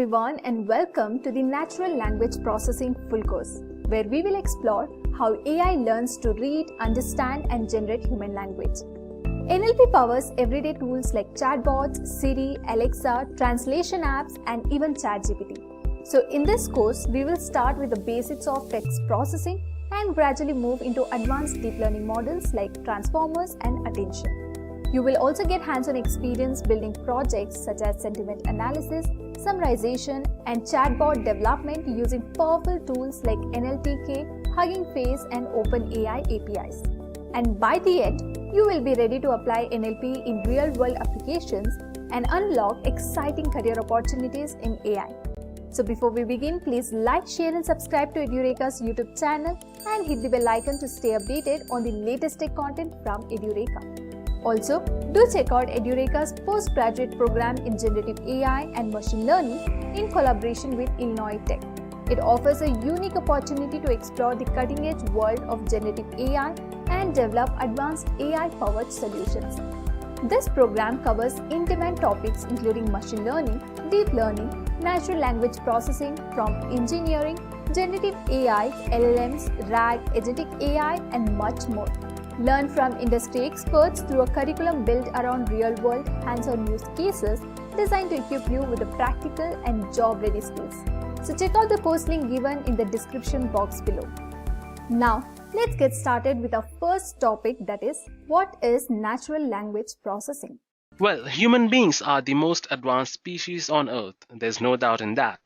everyone, and welcome to the Natural Language Processing full course, where we will explore how AI learns to read, understand and generate human language. NLP powers everyday tools like chatbots, Siri, Alexa, translation apps and even ChatGPT. So in this course, we will start with the basics of text processing and gradually move into advanced deep learning models like transformers and attention. You will also get hands-on experience building projects such as sentiment analysis, summarization, and chatbot development using powerful tools like NLTK, Hugging Face, and OpenAI APIs. And by the end, you will be ready to apply NLP in real-world applications and unlock exciting career opportunities in AI. So before we begin, please like, share, and subscribe to Edureka's YouTube channel and hit the bell icon to stay updated on the latest tech content from Edureka. Also, do check out Edureka's postgraduate program in Generative AI and Machine Learning in collaboration with Illinois Tech. It offers a unique opportunity to explore the cutting-edge world of Generative AI and develop advanced AI-powered solutions. This program covers in-demand topics including machine learning, deep learning, natural language processing from engineering, generative AI, LLMs, RAG, agentic AI, and much more. Learn from industry experts through a curriculum built around real-world, hands-on use cases designed to equip you with the practical and job-ready skills. So check out the course link given in the description box below. Now, let's get started with our first topic, that is, what is natural language processing? Well, human beings are the most advanced species on Earth. There's no doubt in that.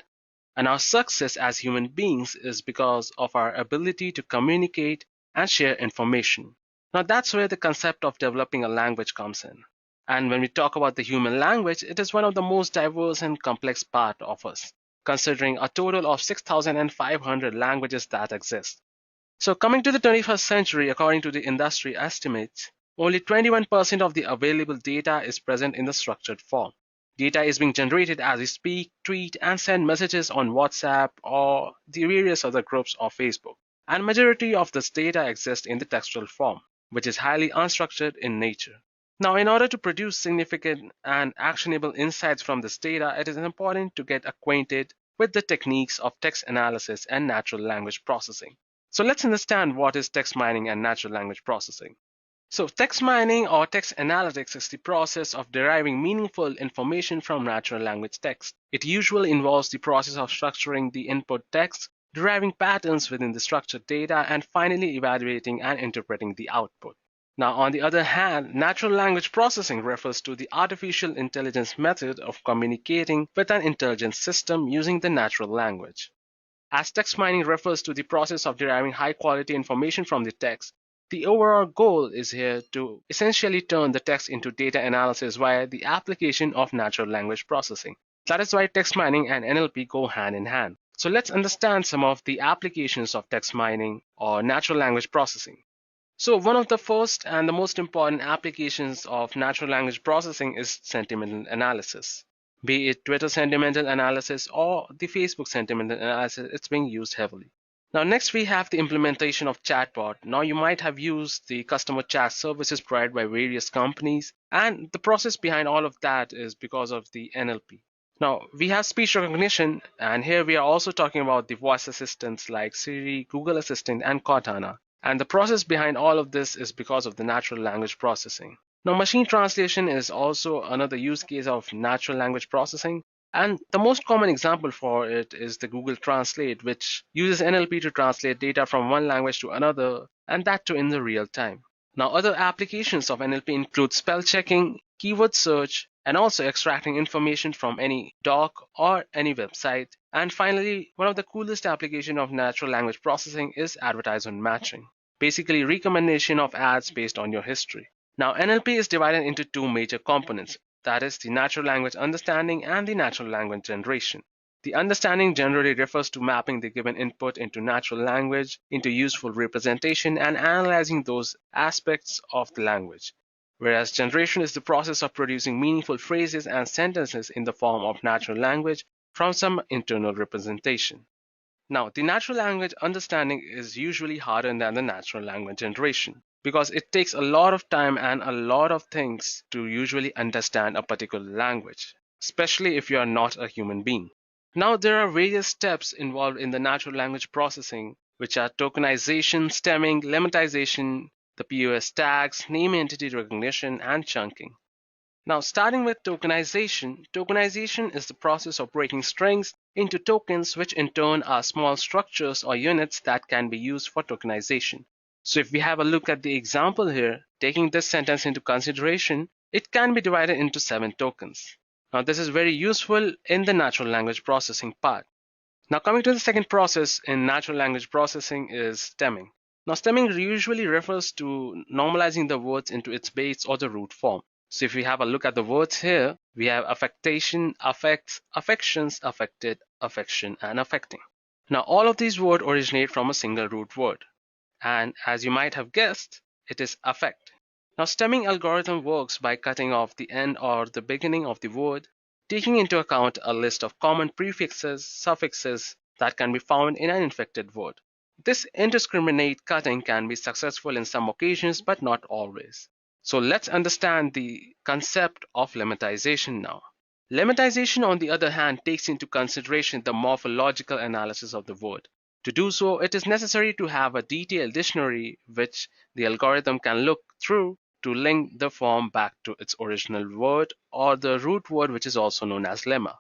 And our success as human beings is because of our ability to communicate and share information. Now that's where the concept of developing a language comes in. And when we talk about the human language, it is one of the most diverse and complex part of us, considering a total of 6,500 languages that exist. So coming to the 21st century, according to the industry estimates, only 21% of the available data is present in the structured form. Data is being generated as we speak, tweet, and send messages on WhatsApp or the various other groups of Facebook. And majority of this data exists in the textual form, which is highly unstructured in nature. Now, in order to produce significant and actionable insights from this data, it is important to get acquainted with the techniques of text analysis and natural language processing. So let's understand what is text mining and natural language processing. So text mining or text analytics is the process of deriving meaningful information from natural language text. It usually involves the process of structuring the input text, deriving patterns within the structured data, and finally evaluating and interpreting the output. Now, on the other hand, natural language processing refers to the artificial intelligence method of communicating with an intelligent system using the natural language. As text mining refers to the process of deriving high-quality information from the text, the overall goal is here to essentially turn the text into data analysis via the application of natural language processing. That is why text mining and NLP go hand in hand. So let's understand some of the applications of text mining or natural language processing. So one of the first and the most important applications of natural language processing is sentimental analysis. Be it Twitter sentimental analysis or the Facebook sentimental analysis, it's being used heavily. Now next we have the implementation of chatbot. Now you might have used the customer chat services provided by various companies, and the process behind all of that is because of the NLP. Now, we have speech recognition, and here we are also talking about the voice assistants like Siri, Google Assistant, and Cortana. And the process behind all of this is because of the natural language processing. Now, machine translation is also another use case of natural language processing. And the most common example for it is the Google Translate, which uses NLP to translate data from one language to another, and that too in the real time. Now, other applications of NLP include spell checking, keyword search, and also extracting information from any doc or any website. And finally, one of the coolest applications of natural language processing is advertisement matching, basically recommendation of ads based on your history. Now, NLP is divided into two major components, that is the natural language understanding and the natural language generation. The understanding generally refers to mapping the given input into natural language, into useful representation, and analyzing those aspects of the language. Whereas generation is the process of producing meaningful phrases and sentences in the form of natural language from some internal representation. Now, the natural language understanding is usually harder than the natural language generation because it takes a lot of time and a lot of things to usually understand a particular language, especially if you are not a human being. Now, there are various steps involved in the natural language processing, which are tokenization, stemming, lemmatization, the POS tags, name entity recognition, and chunking. Now, starting with tokenization, tokenization is the process of breaking strings into tokens, which in turn are small structures or units that can be used for tokenization. So if we have a look at the example here, taking this sentence into consideration, it can be divided into 7 tokens. Now, this is very useful in the natural language processing part. Now, coming to the second process in natural language processing is stemming. Now, stemming usually refers to normalizing the words into its base or the root form. So if we have a look at the words here, we have affectation, affects, affections, affected, affection, and affecting. Now, all of these words originate from a single root word. And as you might have guessed, it is affect. Now, stemming algorithm works by cutting off the end or the beginning of the word, taking into account a list of common prefixes, suffixes that can be found in an inflected word. This indiscriminate cutting can be successful in some occasions, but not always. So let's understand the concept of lemmatization now. Lemmatization, on the other hand, takes into consideration the morphological analysis of the word. To do so, it is necessary to have a detailed dictionary which the algorithm can look through to link the form back to its original word or the root word, which is also known as lemma.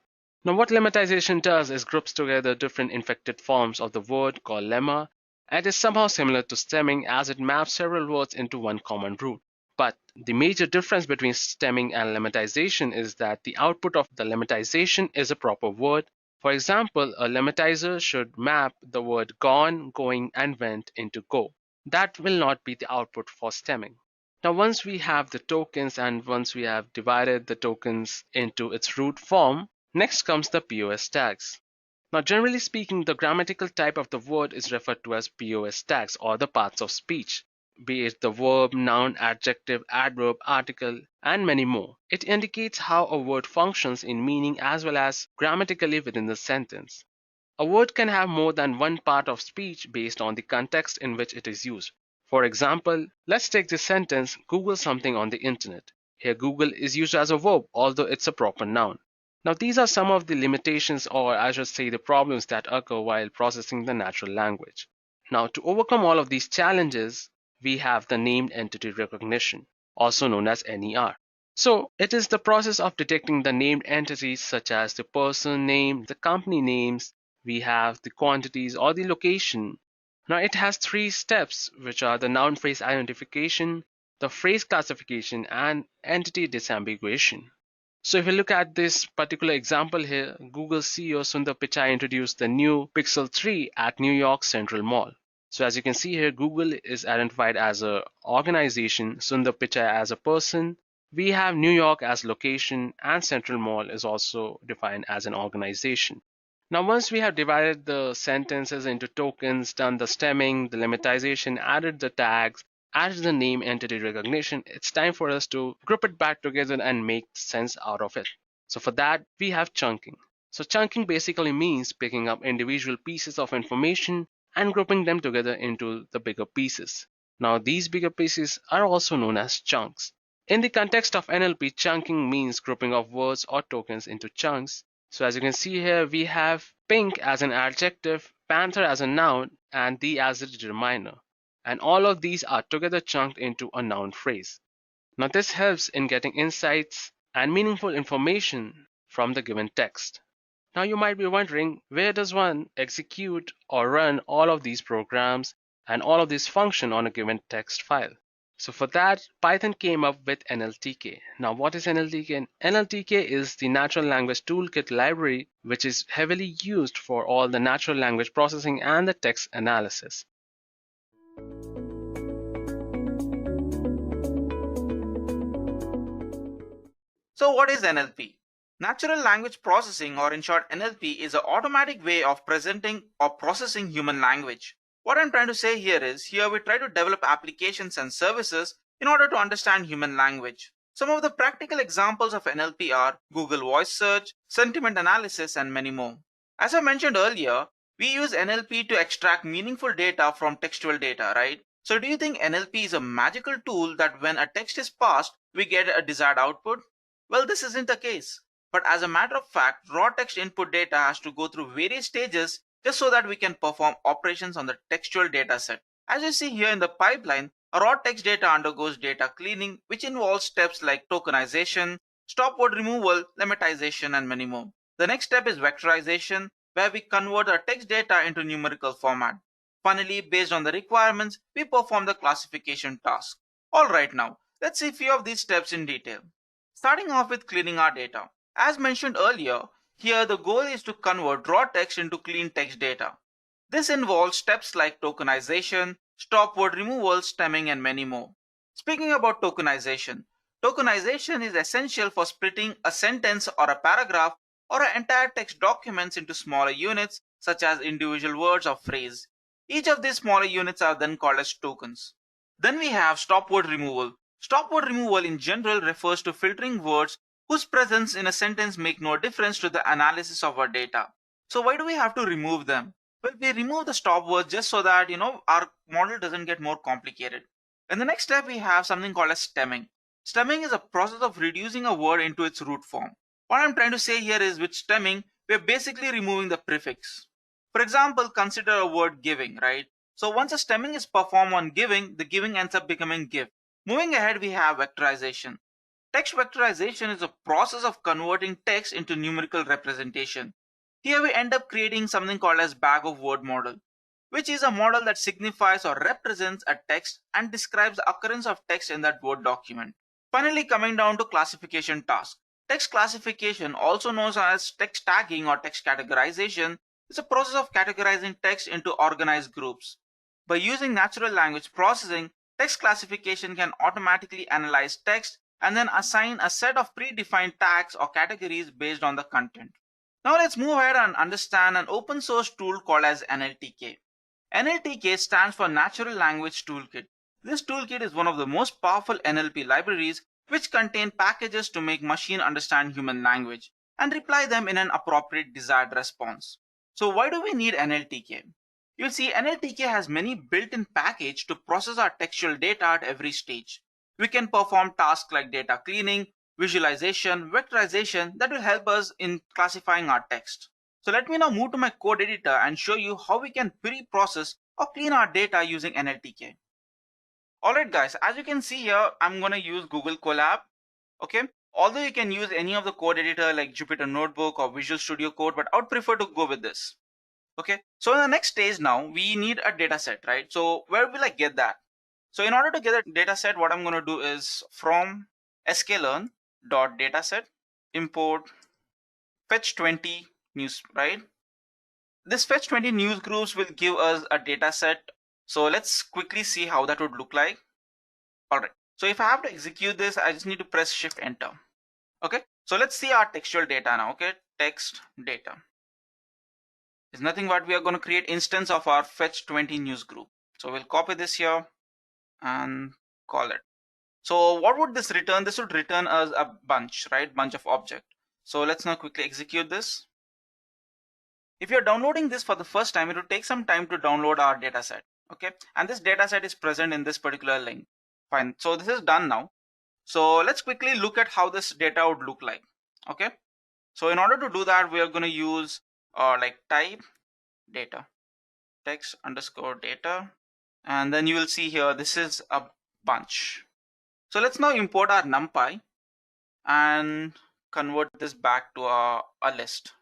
Now, what lemmatization does is groups together different inflected forms of the word called lemma, and is somehow similar to stemming as it maps several words into one common root. But the major difference between stemming and lemmatization is that the output of the lemmatization is a proper word. For example, a lemmatizer should map the word gone, going, and went into go. That will not be the output for stemming. Now, once we have the tokens and once we have divided the tokens into its root form, next comes the POS tags. Now, generally speaking, the grammatical type of the word is referred to as POS tags or the parts of speech, be it the verb, noun, adjective, adverb, article, and many more. It indicates how a word functions in meaning as well as grammatically within the sentence. A word can have more than one part of speech based on the context in which it is used. For example, let's take this sentence, Google something on the internet. Here, Google is used as a verb, although it's a proper noun. Now, these are some of the limitations, or I should say the problems that occur while processing the natural language. Now, to overcome all of these challenges, we have the named entity recognition, also known as NER. So it is the process of detecting the named entities such as the person name, the company names, we have the quantities or the location. Now it has 3 steps, which are the noun phrase identification, the phrase classification, and entity disambiguation. So if you look at this particular example here, Google CEO Sundar Pichai introduced the new Pixel 3 at New York Central Mall. So as you can see here, Google is identified as an organization, Sundar Pichai as a person. We have New York as location, and Central Mall is also defined as an organization. Now, once we have divided the sentences into tokens, done the stemming, the lemmatization, added the tags, added the name entity recognition, it's time for us to group it back together and make sense out of it. So for that, we have chunking. So chunking basically means picking up individual pieces of information and grouping them together into the bigger pieces. Now, these bigger pieces are also known as chunks. In the context of NLP, chunking means grouping of words or tokens into chunks. So as you can see here, we have pink as an adjective, panther as a noun, and the as a determiner. And all of these are together chunked into a noun phrase. Now this helps in getting insights and meaningful information from the given text. Now you might be wondering, where does one execute or run all of these programs and all of these function on a given text file? So for that, Python came up with NLTK. Now what is NLTK? NLTK is the Natural Language Toolkit library, which is heavily used for all the natural language processing and the text analysis. So what is NLP? Natural language processing, or in short NLP, is an automatic way of presenting or processing human language. What I'm trying to say here is, here we try to develop applications and services in order to understand human language. Some of the practical examples of NLP are Google Voice Search, sentiment analysis, and many more. As I mentioned earlier, we use NLP to extract meaningful data from textual data, right? So do you think NLP is a magical tool that when a text is passed, we get a desired output? Well, this isn't the case. But as a matter of fact, raw text input data has to go through various stages just so that we can perform operations on the textual data set. As you see here in the pipeline, a raw text data undergoes data cleaning, which involves steps like tokenization, stop word removal, lemmatization, and many more. The next step is vectorization, where we convert our text data into numerical format. Finally, based on the requirements, we perform the classification task. Alright, now, let's see a few of these steps in detail. Starting off with cleaning our data. As mentioned earlier, here the goal is to convert raw text into clean text data. This involves steps like tokenization, stop word removal, stemming, and many more. Speaking about tokenization, tokenization is essential for splitting a sentence or a paragraph or an entire text documents into smaller units such as individual words or phrase. Each of these smaller units are then called as tokens. Then we have stop word removal. Stop word removal in general refers to filtering words whose presence in a sentence make no difference to the analysis of our data. So why do we have to remove them? Well, we remove the stop words just so that our model doesn't get more complicated. In the next step, we have something called as stemming. Stemming is a process of reducing a word into its root form. What I'm trying to say here is with stemming, we're basically removing the prefix. For example, consider a word giving, right? So once a stemming is performed on giving, the giving ends up becoming give. Moving ahead, we have vectorization. Text vectorization is a process of converting text into numerical representation. Here we end up creating something called as bag of word model, which is a model that signifies or represents a text and describes the occurrence of text in that Word document. Finally, coming down to classification task. Text classification, also known as text tagging or text categorization, is a process of categorizing text into organized groups. By using natural language processing, text classification can automatically analyze text and then assign a set of predefined tags or categories based on the content. Now let's move ahead and understand an open source tool called as NLTK. NLTK stands for Natural Language Toolkit. This toolkit is one of the most powerful NLP libraries which contain packages to make machine understand human language and reply them in an appropriate desired response. So why do we need NLTK? You'll see NLTK has many built-in packages to process our textual data at every stage. We can perform tasks like data cleaning, visualization, vectorization that will help us in classifying our text. So let me now move to my code editor and show you how we can pre-process or clean our data using NLTK. Alright guys, as you can see here, I'm going to use Google Colab. Okay, although you can use any of the code editor like Jupyter Notebook or Visual Studio Code, but I would prefer to go with this. Okay, so in the next stage now, we need a data set, right? So where will I get that? So in order to get a data set, what I'm going to do is from sklearn.dataset import fetch20 news, right? This fetch20 news groups will give us a data set. So let's quickly see how that would look like. All right. So if I have to execute this, I just need to press shift enter. Okay. So let's see our textual data now. Okay. Text data. It's nothing but we are going to create instance of our fetch20 news group. So we'll copy this here and call it. So what would this return? This would return us a bunch, right? Bunch of object. So let's now quickly execute this. If you're downloading this for the first time, it will take some time to download our data set. Okay. And this data set is present in this particular link. Fine. So this is done now. So let's quickly look at how this data would look like. Okay. So in order to do that, we are going to use like type data, text underscore data. And then you will see here, this is a bunch. So let's now import our NumPy and convert this back to a list,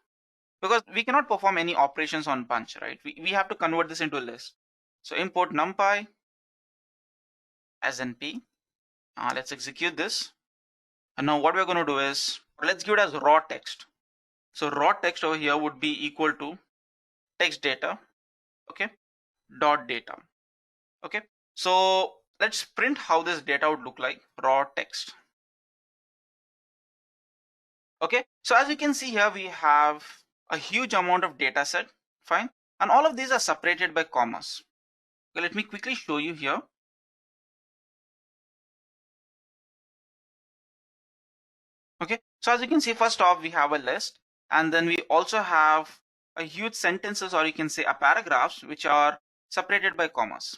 because we cannot perform any operations on bunch, right? We have to convert this into a list. So import NumPy as NP. Let's execute this. And now what we're going to do is, let's give it as raw text. So raw text over here would be equal to text data, okay, dot data. Okay, so let's print how this data would look like, raw text. Okay, so as you can see here, we have a huge amount of data set, fine, and all of these are separated by commas. Okay, let me quickly show you here. Okay, so as you can see, first off, we have a list, and then we also have a huge sentences, or you can say a paragraphs, which are separated by commas.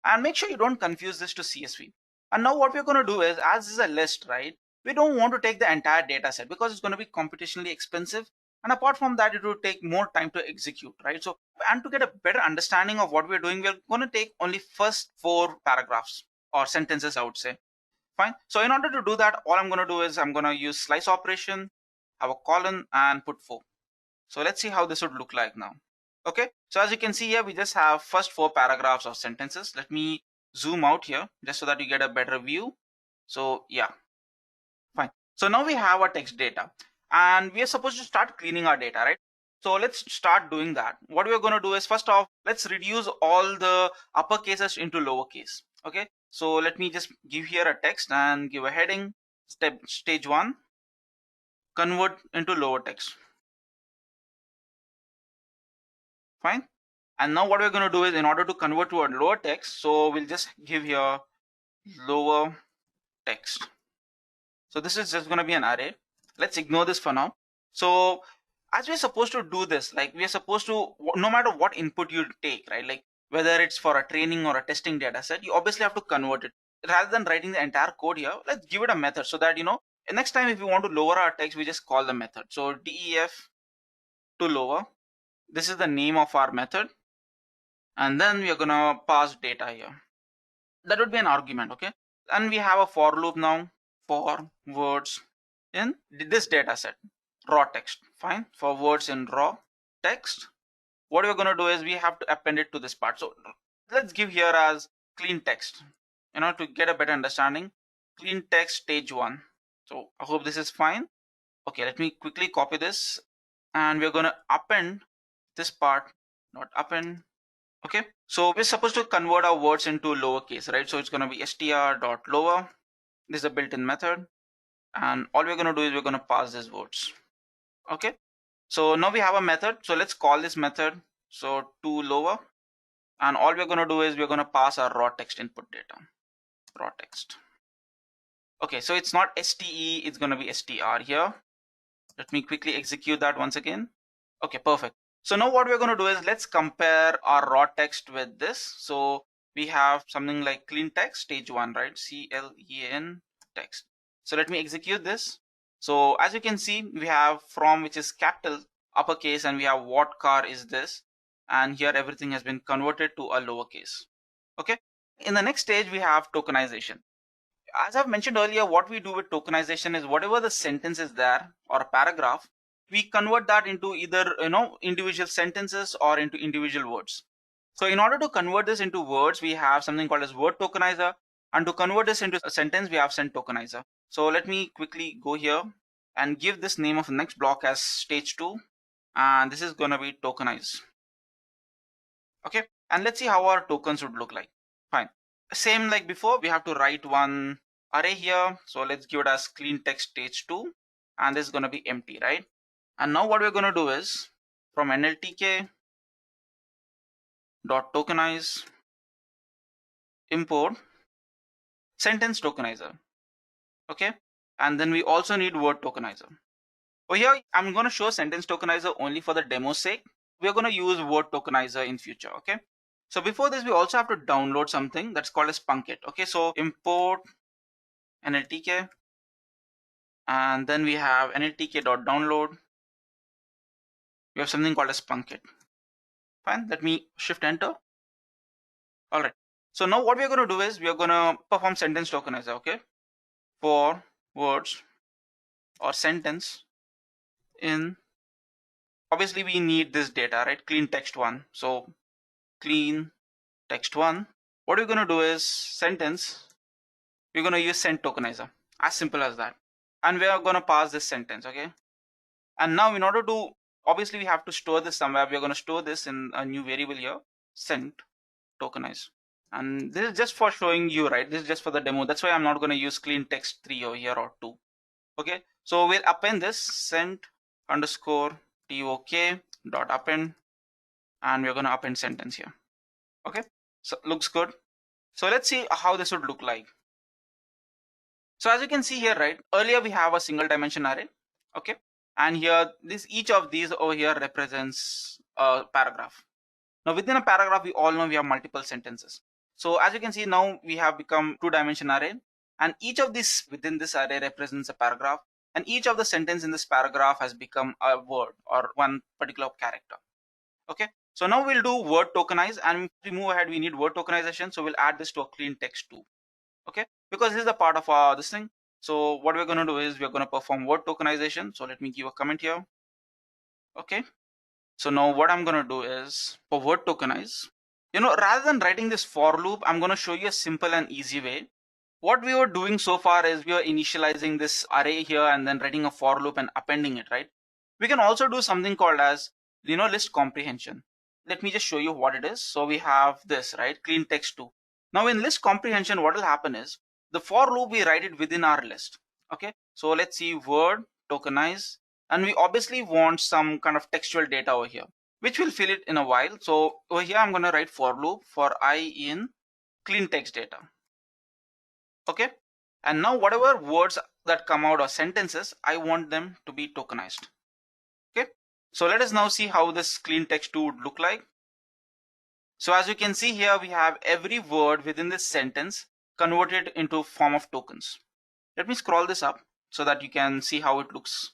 And make sure you don't confuse this to CSV. And now what we're going to do is, as this is a list, right? we don't want to take the entire data set because it's going to be computationally expensive. And apart from that, it will take more time to execute, right? So, and to get a better understanding of what we're doing, we're going to take only first 4 paragraphs or sentences, I would say. Fine. So in order to do that, all I'm going to do is I'm going to use slice operation, have a colon and put 4. So let's see how this would look like now. Okay. So as you can see here, we just have first 4 paragraphs of sentences. Let me zoom out here just so that you get a better view. So yeah, fine. So now we have our text data and we are supposed to start cleaning our data, right? So let's start doing that. What we're going to do is, first off, let's reduce all the upper cases into lowercase. Okay. So let me just give here a text and give a heading, stage 1, convert into lower text. Fine. And now what we're going to do is, in order to convert to a lower text, so we'll just give here lower text. So this is just going to be an array. Let's ignore this for now. So as we're supposed to do this, like we are supposed to, no matter what input you take, right? Like whether it's for a training or a testing data set, you obviously have to convert it. Rather than writing the entire code here, let's give it a method so that, next time if we want to lower our text, we just call the method. So def to lower, this is the name of our method. And then we are going to pass data here. That would be an argument, okay? And we have a for loop now for words in this data set, raw text. Fine. For words in raw text, what we're going to do is we have to append it to this part. So let's give here as clean text, to get a better understanding. Clean text stage 1. So I hope this is fine. Okay, let me quickly copy this and we're going to append this part, not append. Okay, so we're supposed to convert our words into lowercase, right? So it's going to be str.lower. This is a built-in method. And all we're going to do is we're going to pass these words. Okay, so now we have a method. So let's call this method. So to lower. And all we're going to do is we're going to pass our raw text input data. Raw text. Okay, so it's not ste, it's going to be str here. Let me quickly execute that once again. Okay, perfect. So now what we're going to do is let's compare our raw text with this. So we have something like clean text stage 1, right? CLEAN text. So let me execute this. So as you can see, we have from, which is capital uppercase, and we have what car is this, and here everything has been converted to a lowercase. Okay. In the next stage, we have tokenization. As I've mentioned earlier, what we do with tokenization is whatever the sentence is there or a paragraph, we convert that into either individual sentences or into individual words. So in order to convert this into words, we have something called as word tokenizer, and to convert this into a sentence, we have sent tokenizer. So let me quickly go here and give this name of the next block as stage 2, and this is going to be tokenize. Okay, and let's see how our tokens would look like. Fine. Same like before, we have to write one array here. So let's give it as clean text stage 2, and this is going to be empty, right? And now what we're going to do is from NLTK dot tokenize import sentence tokenizer. Okay, and then we also need word tokenizer. Over here, I'm going to show sentence tokenizer only for the demo sake. We're going to use word tokenizer in future. Okay, so before this, we also have to download something that's called as Punkit. Okay, so import NLTK, and then we have NLTK.download. We have something called as Punkit. Fine, let me shift enter. All right, so now what we're going to do is we're going to perform sentence tokenizer. Okay, for words or sentence in, obviously we need this data, right? Clean text 1. So clean text 1. What we're going to do is sentence, we're going to use send tokenizer, as simple as that, and we are going to pass this sentence. Okay, and now in order to, obviously we have to store this somewhere. We're going to store this in a new variable here, send tokenize, and this is just for showing you, right? This is just for the demo. That's why I'm not going to use clean text 3 over here or 2. Okay, so we'll append this send underscore tok dot append, and we're going to append sentence here. Okay, so looks good. So let's see how this would look like. So as you can see here, right, earlier we have a single dimension array. Okay, and here each of these over here represents a paragraph. Now within a paragraph, we all know we have multiple sentences. So as you can see, now we have become 2-dimension array, and each of these within this array represents a paragraph, and each of the sentence in this paragraph has become a word or one particular character. Okay, so now we'll do word tokenize, and to move ahead we need word tokenization, so we'll add this to a clean text too. Okay, because this is a part of this thing. So what we're going to do is we're going to perform word tokenization. So let me give a comment here. Okay, so now what I'm going to do is for word tokenize, rather than writing this for loop, I'm going to show you a simple and easy way. What we were doing so far is we were initializing this array here and then writing a for loop and appending it, right? We can also do something called as, list comprehension. Let me just show you what it is. So we have this, right? Clean text 2. Now in list comprehension, what will happen is the for loop, we write it within our list. Okay, so let's see word tokenize, and we obviously want some kind of textual data over here, which will fill it in a while. So over here, I'm going to write for loop for I in clean text data. Okay, and now whatever words that come out or sentences, I want them to be tokenized. Okay, so let us now see how this clean text 2 would look like. So as you can see here, we have every word within this sentence converted into form of tokens. Let me scroll this up so that you can see how it looks.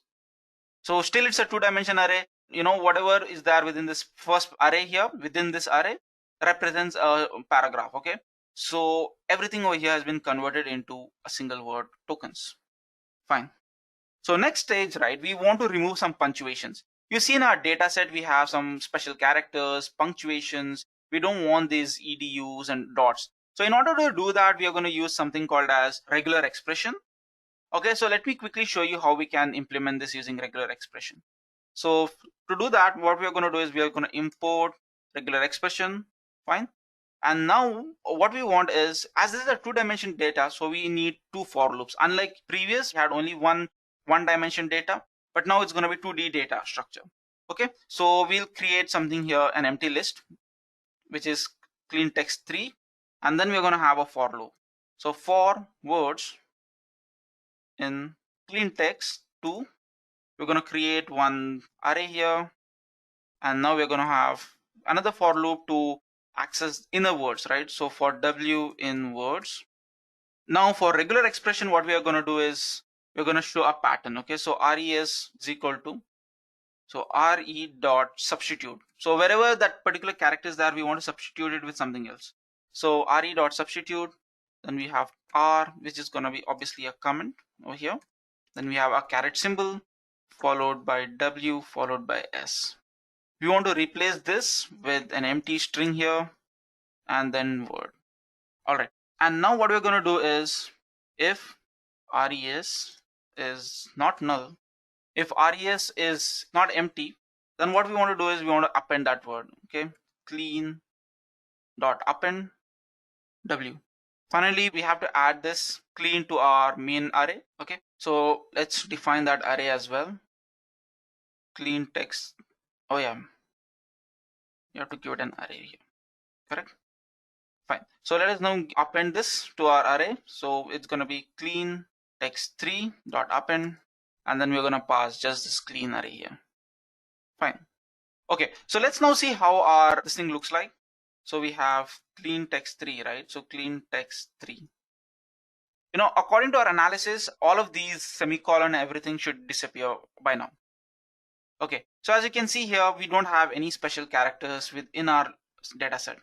So still it's a 2-dimension array. Whatever is there within this first array here, within this array represents a paragraph. Okay, so everything over here has been converted into a single word tokens. Fine. So next stage, right, we want to remove some punctuations. You see in our data set, we have some special characters, punctuations. We don't want these EDUs and dots. So in order to do that, we are going to use something called as regular expression. Okay, so let me quickly show you how we can implement this using regular expression. So to do that, what we are going to do is we are going to import regular expression. Fine. And now what we want is, as this is a 2-dimension data, so we need 2 for loops. Unlike previous, we had only one dimension data, but now it's going to be 2D data structure. Okay, so we'll create something here, an empty list, which is clean text 3, and then we're going to have a for loop. So for words in clean text 2, we're going to create one array here, and now we're going to have another for loop to access inner words, right? So for W in words. Now for regular expression, what we are going to do is we're going to show a pattern. Okay, so res is equal to, so re dot substitute. So wherever that particular character is there, we want to substitute it with something else. So re dot substitute, then we have r, which is going to be obviously a comment over here. Then we have a caret symbol followed by w followed by s. We want to replace this with an empty string here and then word. All right, and now what we're going to do is, if res is not null, if res is not empty, then what we want to do is we want to append that word. Okay, clean dot append w. Finally, we have to add this clean to our main array. Okay, so let's define that array as well. Clean text. Oh yeah, you have to give it an array here. Correct. Fine. So let us now append this to our array. So it's going to be clean text 3 dot append, and then we're going to pass just this clean array here. Fine. Okay, so let's now see how our this thing looks like. So we have clean text 3, right? So clean text 3. According to our analysis, all of these semicolon, everything should disappear by now. Okay, so as you can see here, we don't have any special characters within our data set.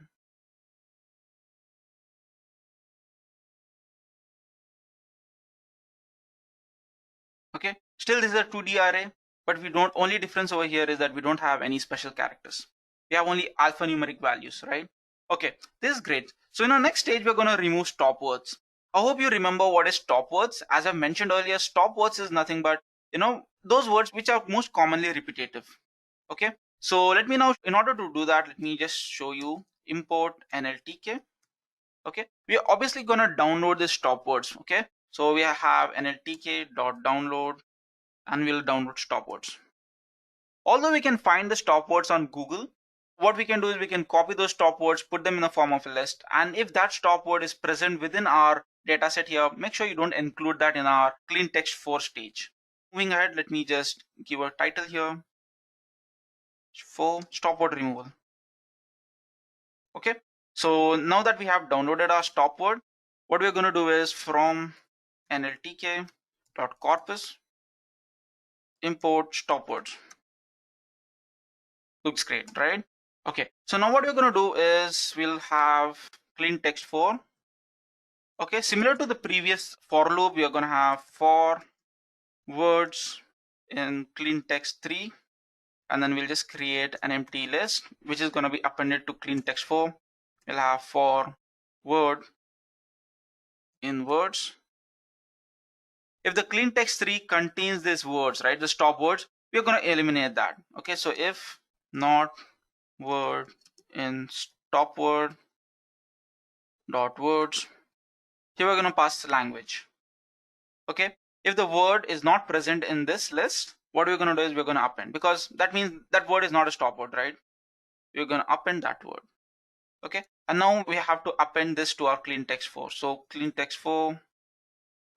Okay, still this is a 2D array, but we don't, only difference over here is that we don't have any special characters. We have only alphanumeric values, right? Okay, this is great. So in our next stage, we're going to remove stop words. I hope you remember what is stop words. As I mentioned earlier, stop words is nothing but, those words which are most commonly repetitive. Okay, so let me now, in order to do that, let me just show you import NLTK. Okay, we are obviously going to download the stop words. Okay, so we have nltk.download and we'll download stop words. Although we can find the stop words on Google, what we can do is we can copy those stop words, put them in the form of a list, and if that stop word is present within our data set here, make sure you don't include that in our clean text 4 stage. Moving ahead, let me just give a title here for stop word removal. Okay, so now that we have downloaded our stop word, what we're going to do is from NLTK dot corpus import stopwords. Looks great, right? Okay, so now what we're going to do is we'll have clean text 4. Okay, similar to the previous for loop, we are going to have for words in clean text 3, and then we'll just create an empty list which is going to be appended to clean text 4. We'll have for word in words. If the clean text 3 contains these words, right, the stop words, we're going to eliminate that. Okay, so if not word in stop word dot words, here we're going to pass language. Okay, if the word is not present in this list, what we're going to do is we're going to append, because that means that word is not a stop word, right? We're going to append that word. Okay, and now we have to append this to our clean text 4. So clean text 4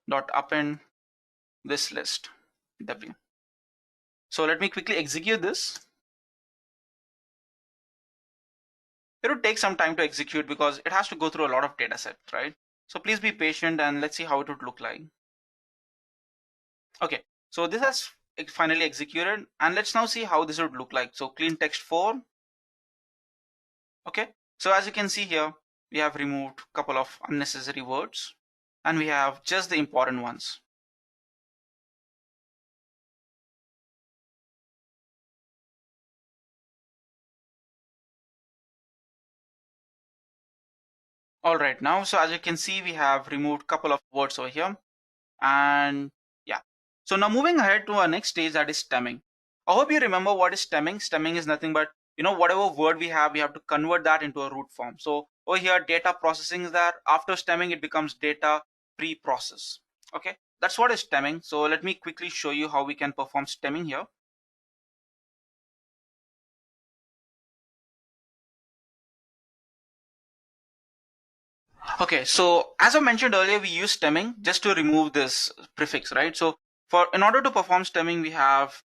dot append this list w. So let me quickly execute this. It would take some time to execute because it has to go through a lot of data sets, right? So please be patient and let's see how it would look like. Okay, so this has finally executed, and let's now see how this would look like. So clean text 4. Okay, so as you can see here, we have removed a couple of unnecessary words and we have just the important ones. All right, now, so as you can see, we have removed a couple of words over here, and yeah. So now moving ahead to our next stage, that is stemming. I hope you remember what is stemming. Stemming is nothing but, whatever word we have to convert that into a root form. So over here, data processing is there. After stemming, it becomes data pre-process. Okay, that's what is stemming. So let me quickly show you how we can perform stemming here. Okay, so as I mentioned earlier, we use stemming just to remove this prefix, right? So in order to perform stemming, we have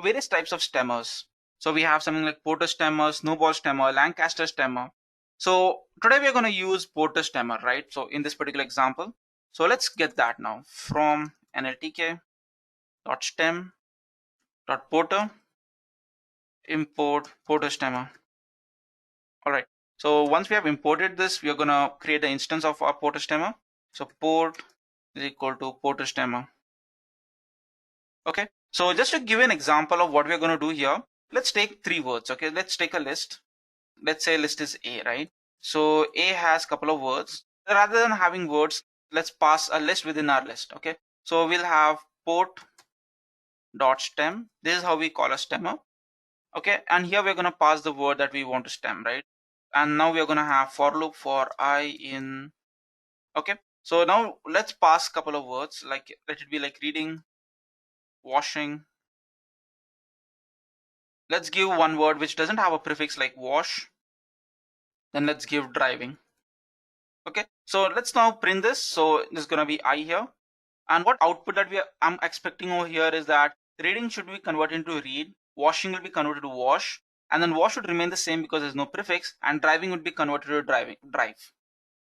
various types of stemmers. So we have something like Porter stemmer, Snowball stemmer, Lancaster stemmer. So today we're going to use Porter stemmer, right? So in this particular example, so let's get that now from NLTK dot stem dot Porter import Porter stemmer. All right. So once we have imported this, we are going to create the instance of our Porter stemmer. So port is equal to Porter stemmer. Okay. So just to give an example of what we're going to do here, let's take 3 words. Okay. Let's take a list. Let's say list is A, right? So A has a couple of words. Rather than having words, let's pass a list within our list. Okay. So we'll have port dot stem. This is how we call a stemmer. Okay. And here we're going to pass the word that we want to stem, right? And now we're going to have for loop for I in. Okay, so now let's pass a couple of words, like let it be like reading, washing. Let's give one word which doesn't have a prefix like wash. Then let's give driving. Okay, so let's now print this. So this is going to be I here, and what output that I'm expecting over here is that reading should be converted into read, washing will be converted to wash, and then wash should remain the same because there's no prefix, and driving would be converted to drive.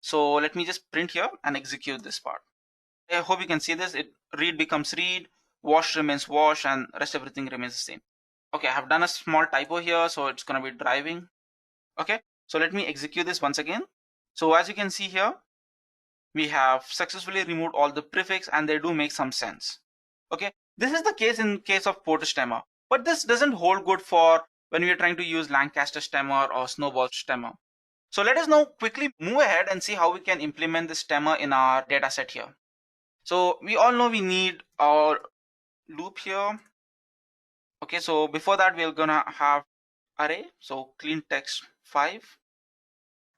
So let me just print here and execute this part. I hope you can see this. Read becomes read, wash remains wash, and rest everything remains the same. Okay, I have done a small typo here, so it's going to be driving. Okay, so let me execute this once again. So as you can see here, we have successfully removed all the prefix, and they do make some sense. Okay, this is the case in case of Porter stemmer, but this doesn't hold good for when we are trying to use Lancaster stemmer or Snowball stemmer. So let us now quickly move ahead and see how we can implement the stemmer in our data set here. So we all know we need our loop here. Okay, so before that we're gonna have array. So clean text 5,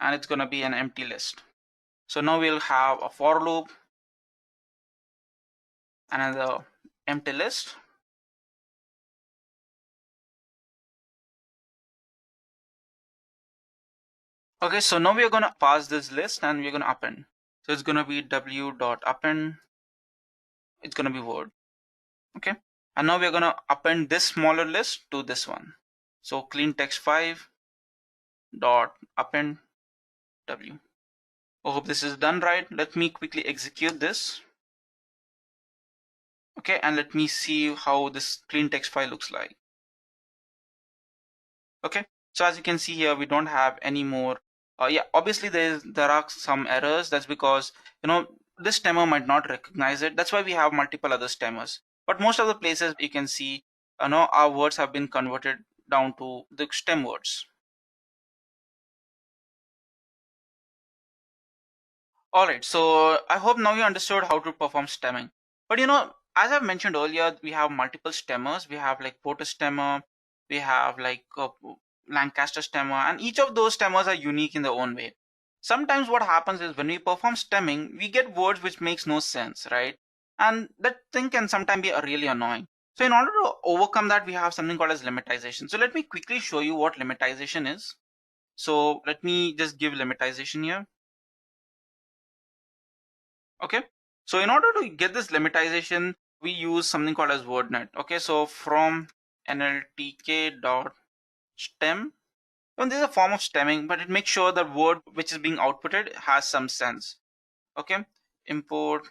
and it's gonna be an empty list. So now we'll have a for loop, another empty list. Okay, so now we're gonna pass this list and we're gonna append. So it's gonna be w.append. It's gonna be word. Okay, and now we're gonna append this smaller list to this one. So clean text 5 dot append w. I hope this is done right. Let me quickly execute this. Okay, and let me see how this clean text file looks like. Okay, so as you can see here, we don't have any more. Yeah, obviously there are some errors. That's because this stemmer might not recognize it. That's why we have multiple other stemmers. But most of the places you can see, our words have been converted down to the stem words. All right, so I hope now you understood how to perform stemming. But as I've mentioned earlier, we have multiple stemmers. We have like Porter stemmer, we have like Lancaster stemmer, and each of those stemmers are unique in their own way. Sometimes what happens is when we perform stemming, we get words which makes no sense, right? And that thing can sometimes be really annoying. So in order to overcome that, we have something called as lemmatization. So let me quickly show you what lemmatization is. So let me just give lemmatization here. Okay, so in order to get this lemmatization, we use something called as wordnet. Okay, so from NLTK dot stem, and this is a form of stemming, but it makes sure the word which is being outputted has some sense. Okay, import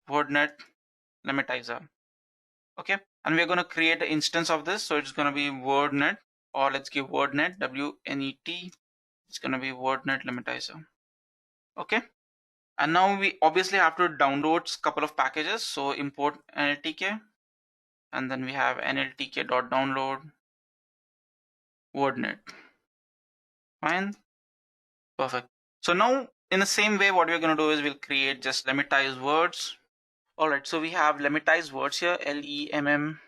wordnet lemmatizer. Okay, and we're going to create an instance of this, so it's going to be wordnet, or let's give wordnet WNET. It's going to be wordnet lemmatizer. Okay, and now we obviously have to download a couple of packages. So import NLTK, and then we have NLTK.download wordnet. Fine, perfect. So now in the same way, what we're going to do is we'll create just lemmatized words. All right, so we have lemmatized words here, LEMM,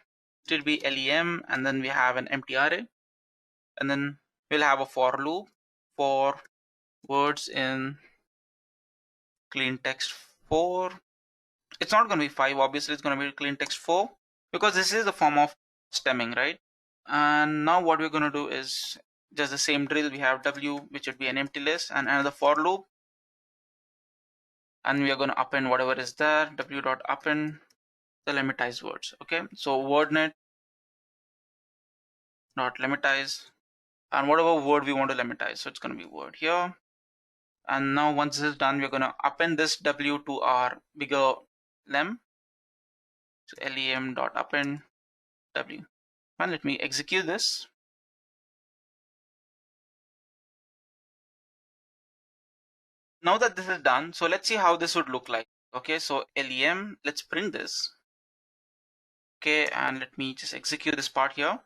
it will be LEM, and then we have an empty array, and then we'll have a for loop for words in clean text 4. It's not going to be 5, obviously it's going to be clean text 4, because this is a form of stemming, right? And now what we're going to do is just the same drill. We have W, which would be an empty list, and another for loop, and we are going to append whatever is there. W dot append the lemmatized words. Okay, so wordnet dot lemmatize, and whatever word we want to lemmatize, so it's going to be word here. And now once this is done, we're going to append this W to our bigger lem. So lem dot append W. And let me execute this. Now that this is done, so let's see how this would look like. Okay, so lem, let's print this. Okay, and let me just execute this part here.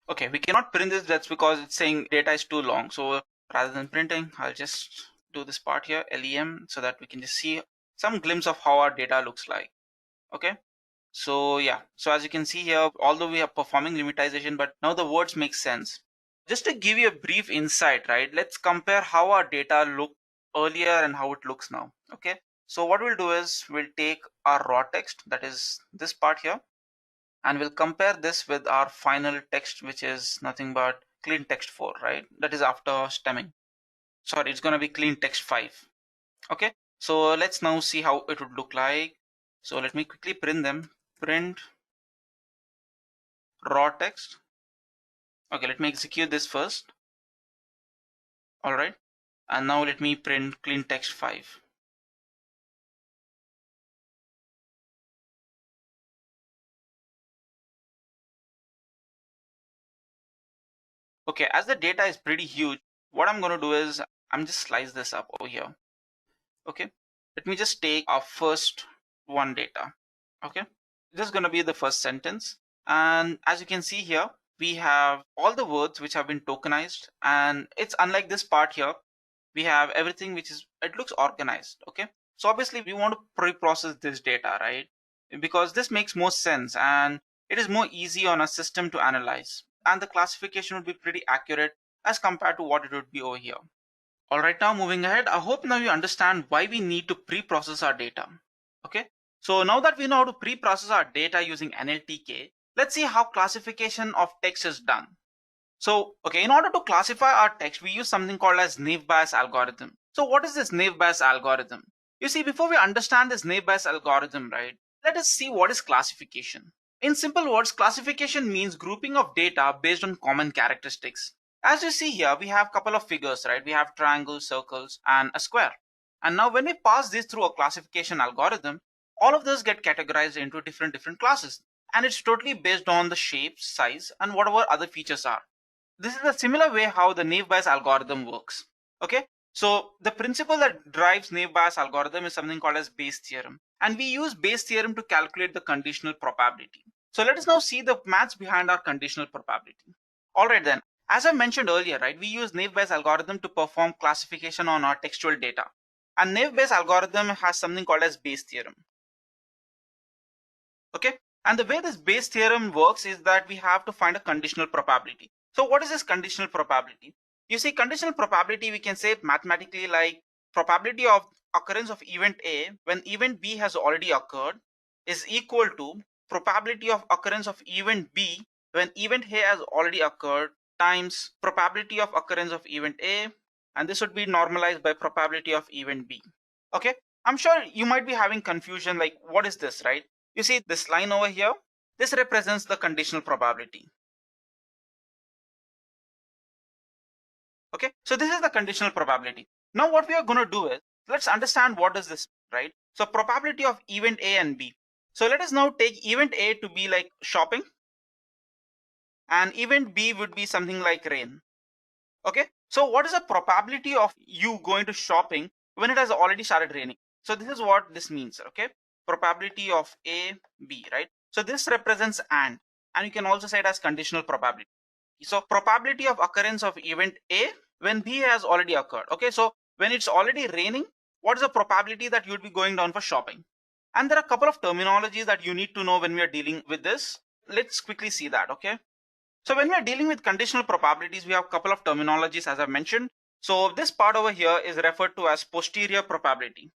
Okay, we cannot print this, that's because it's saying data is too long. So rather than printing, I'll just do this part here, lem, so that we can just see some glimpse of how our data looks like. Okay, so yeah, so as you can see here, although we are performing lemmatization, but now the words make sense. Just to give you a brief insight, right, let's compare how our data looked earlier and how it looks now. Okay, so what we'll do is we'll take our raw text, that is this part here, and we'll compare this with our final text, which is nothing but clean text 4, right? That is after stemming. Sorry, it's going to be clean text 5. Okay, so let's now see how it would look like. So let me quickly print them. Print raw text. Okay, let me execute this first. All right, and now let me print clean text 5. Okay, as the data is pretty huge, what I'm going to do is I'm just slice this up over here. Okay, let me just take our first one data. Okay, this is going to be the first sentence, and as you can see here, we have all the words which have been tokenized, and it's unlike this part here. We have everything which is, it looks organized. Okay, so obviously we want to pre-process this data, right? Because this makes more sense and it is more easy on a system to analyze, and the classification would be pretty accurate as compared to what it would be over here. All right, now moving ahead, I hope now you understand why we need to pre-process our data. Okay, so now that we know how to pre-process our data using NLTK, let's see how classification of text is done. So, okay, in order to classify our text, we use something called as naive Bayes algorithm. So what is this naive Bayes algorithm? You see, before we understand this naive Bayes algorithm, right, let us see what is classification. In simple words, classification means grouping of data based on common characteristics. As you see here, we have a couple of figures, right? We have triangles, circles, and a square. And now when we pass this through a classification algorithm, all of those get categorized into different classes. And it's totally based on the shape, size, and whatever other features are. This is a similar way how the naive Bayes algorithm works. Okay, so the principle that drives naive Bayes algorithm is something called as Bayes theorem, and we use Bayes theorem to calculate the conditional probability. So let us now see the maths behind our conditional probability. All right then, as I mentioned earlier, right, we use naive Bayes algorithm to perform classification on our textual data, and naive Bayes algorithm has something called as Bayes theorem. Okay, and the way this Bayes theorem works is that we have to find a conditional probability. So what is this conditional probability? You see, conditional probability, we can say it mathematically like probability of occurrence of event A when event B has already occurred is equal to probability of occurrence of event B when event A has already occurred times probability of occurrence of event A, and this would be normalized by probability of event B. Okay, I'm sure you might be having confusion like what is this, right? You see this line over here, this represents the conditional probability. Okay, so this is the conditional probability. Now what we are going to do is, let's understand what does this mean, right? So probability of event A and B. So let us now take event A to be like shopping, and event B would be something like rain. Okay, so what is the probability of you going to shopping when it has already started raining? So this is what this means. Okay, probability of A, B, right? So this represents and you can also say it as conditional probability. So probability of occurrence of event A when B has already occurred. Okay, so when it's already raining, what is the probability that you'd be going down for shopping? And there are a couple of terminologies that you need to know when we are dealing with this. Let's quickly see that. Okay, so when we are dealing with conditional probabilities, we have a couple of terminologies as I mentioned. So this part over here is referred to as posterior probability.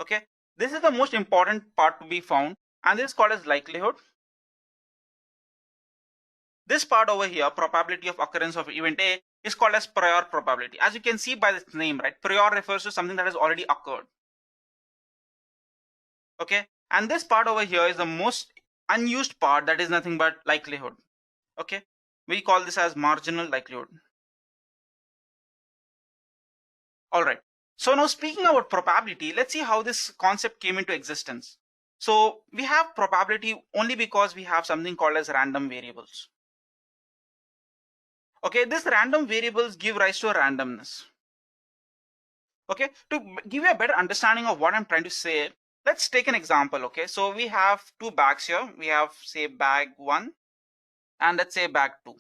Okay, this is the most important part to be found, and this is called as likelihood. This part over here, probability of occurrence of event A, is called as prior probability. As you can see by this name, right? Prior refers to something that has already occurred. Okay, and this part over here is the most unused part, that is nothing but likelihood. Okay, we call this as marginal likelihood. All right, so now speaking about probability, let's see how this concept came into existence. So we have probability only because we have something called as random variables. Okay, these random variables give rise to a randomness. Okay, to give you a better understanding of what I'm trying to say, let's take an example. Okay, so we have two bags here. We have, say, bag 1 and let's say bag 2.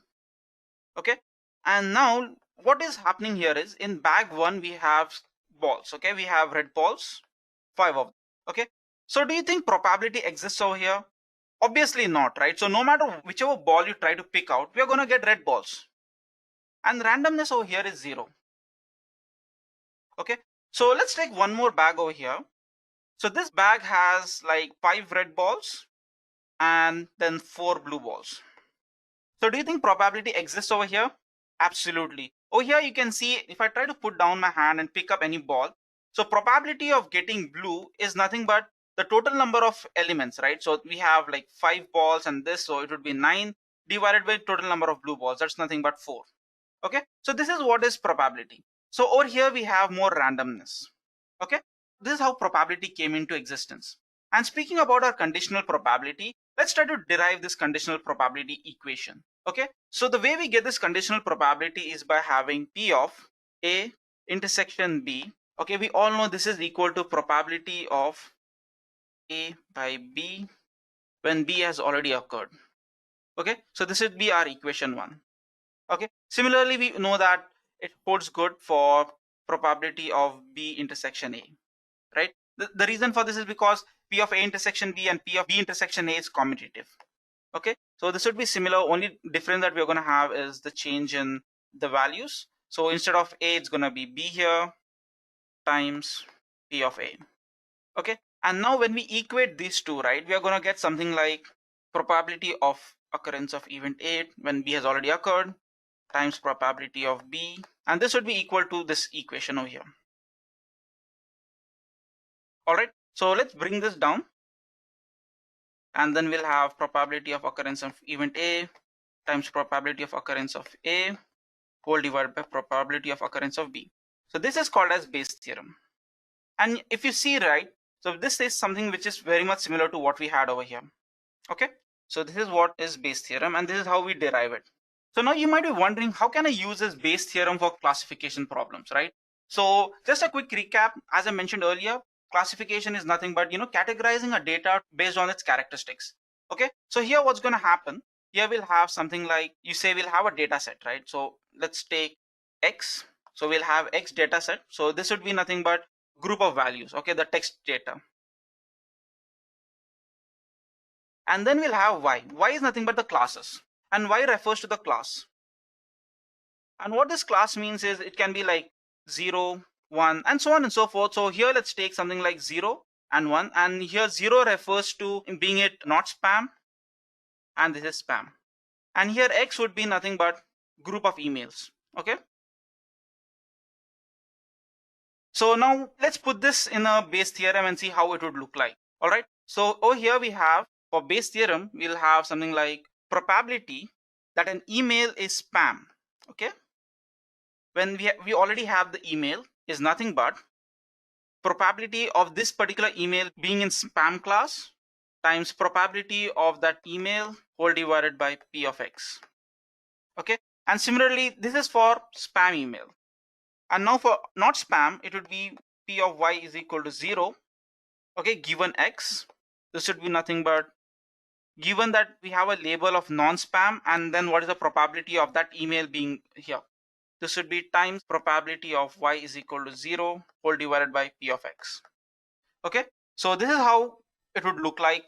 Okay, and now what is happening here is in bag 1 we have balls. Okay, we have red balls, 5 of them. Okay, so do you think probability exists over here? Obviously not, right? So no matter whichever ball you try to pick out, we are going to get red balls, and randomness over here is 0. Okay, so let's take one more bag over here. So this bag has like 5 red balls and then 4 blue balls. So do you think probability exists over here? Absolutely. Over here you can see if I try to put down my hand and pick up any ball, so probability of getting blue is nothing but the total number of elements, right? So we have like 5 balls and this, so it would be 9 divided by total number of blue balls. That's nothing but 4. Okay, so this is what is probability. So over here we have more randomness. Okay, this is how probability came into existence. And speaking about our conditional probability, let's try to derive this conditional probability equation. Okay, so the way we get this conditional probability is by having P of A intersection B. Okay, we all know this is equal to probability of A by B when B has already occurred. Okay, so this would be our equation 1. Okay, similarly we know that it holds good for probability of B intersection A, right? The reason for this is because P of A intersection B and P of B intersection A is commutative. Okay, so this would be similar, only difference that we're going to have is the change in the values. So instead of A, it's going to be B here times P of A. Okay, and now when we equate these two, right, we are going to get something like probability of occurrence of event A when B has already occurred times probability of B, and this would be equal to this equation over here. All right, so let's bring this down, and then we'll have probability of occurrence of event A times probability of occurrence of A whole divided by probability of occurrence of B. So this is called as Bayes theorem. And if you see, right, so this is something which is very much similar to what we had over here. Okay, so this is what is Bayes theorem, and this is how we derive it. So now you might be wondering, how can I use this Bayes theorem for classification problems, right? So just a quick recap, as I mentioned earlier, classification is nothing but, categorizing a data based on its characteristics. Okay, so here what's going to happen, here we'll have something like, you say we'll have a data set, right? So let's take X. So we'll have X data set. So this would be nothing but group of values, okay, the text data. And then we'll have Y. Y is nothing but the classes, and Y refers to the class. And what this class means is it can be like 0, 1, and so on and so forth. So here let's take something like 0 and 1, and here 0 refers to being it not spam, and this is spam. And here X would be nothing but group of emails. Okay, so now let's put this in a Bayes theorem and see how it would look like. All right, so over here we have, for Bayes theorem, we'll have something like probability that an email is spam. Okay, when we already have the email is nothing but probability of this particular email being in spam class times probability of that email whole divided by P of X. Okay, and similarly this is for spam email. And now for not spam, it would be P of Y is equal to 0. Okay, given X, this should be nothing but, given that we have a label of non-spam, and then what is the probability of that email being here. This should be times probability of Y is equal to 0 whole divided by P of X. Okay, so this is how it would look like,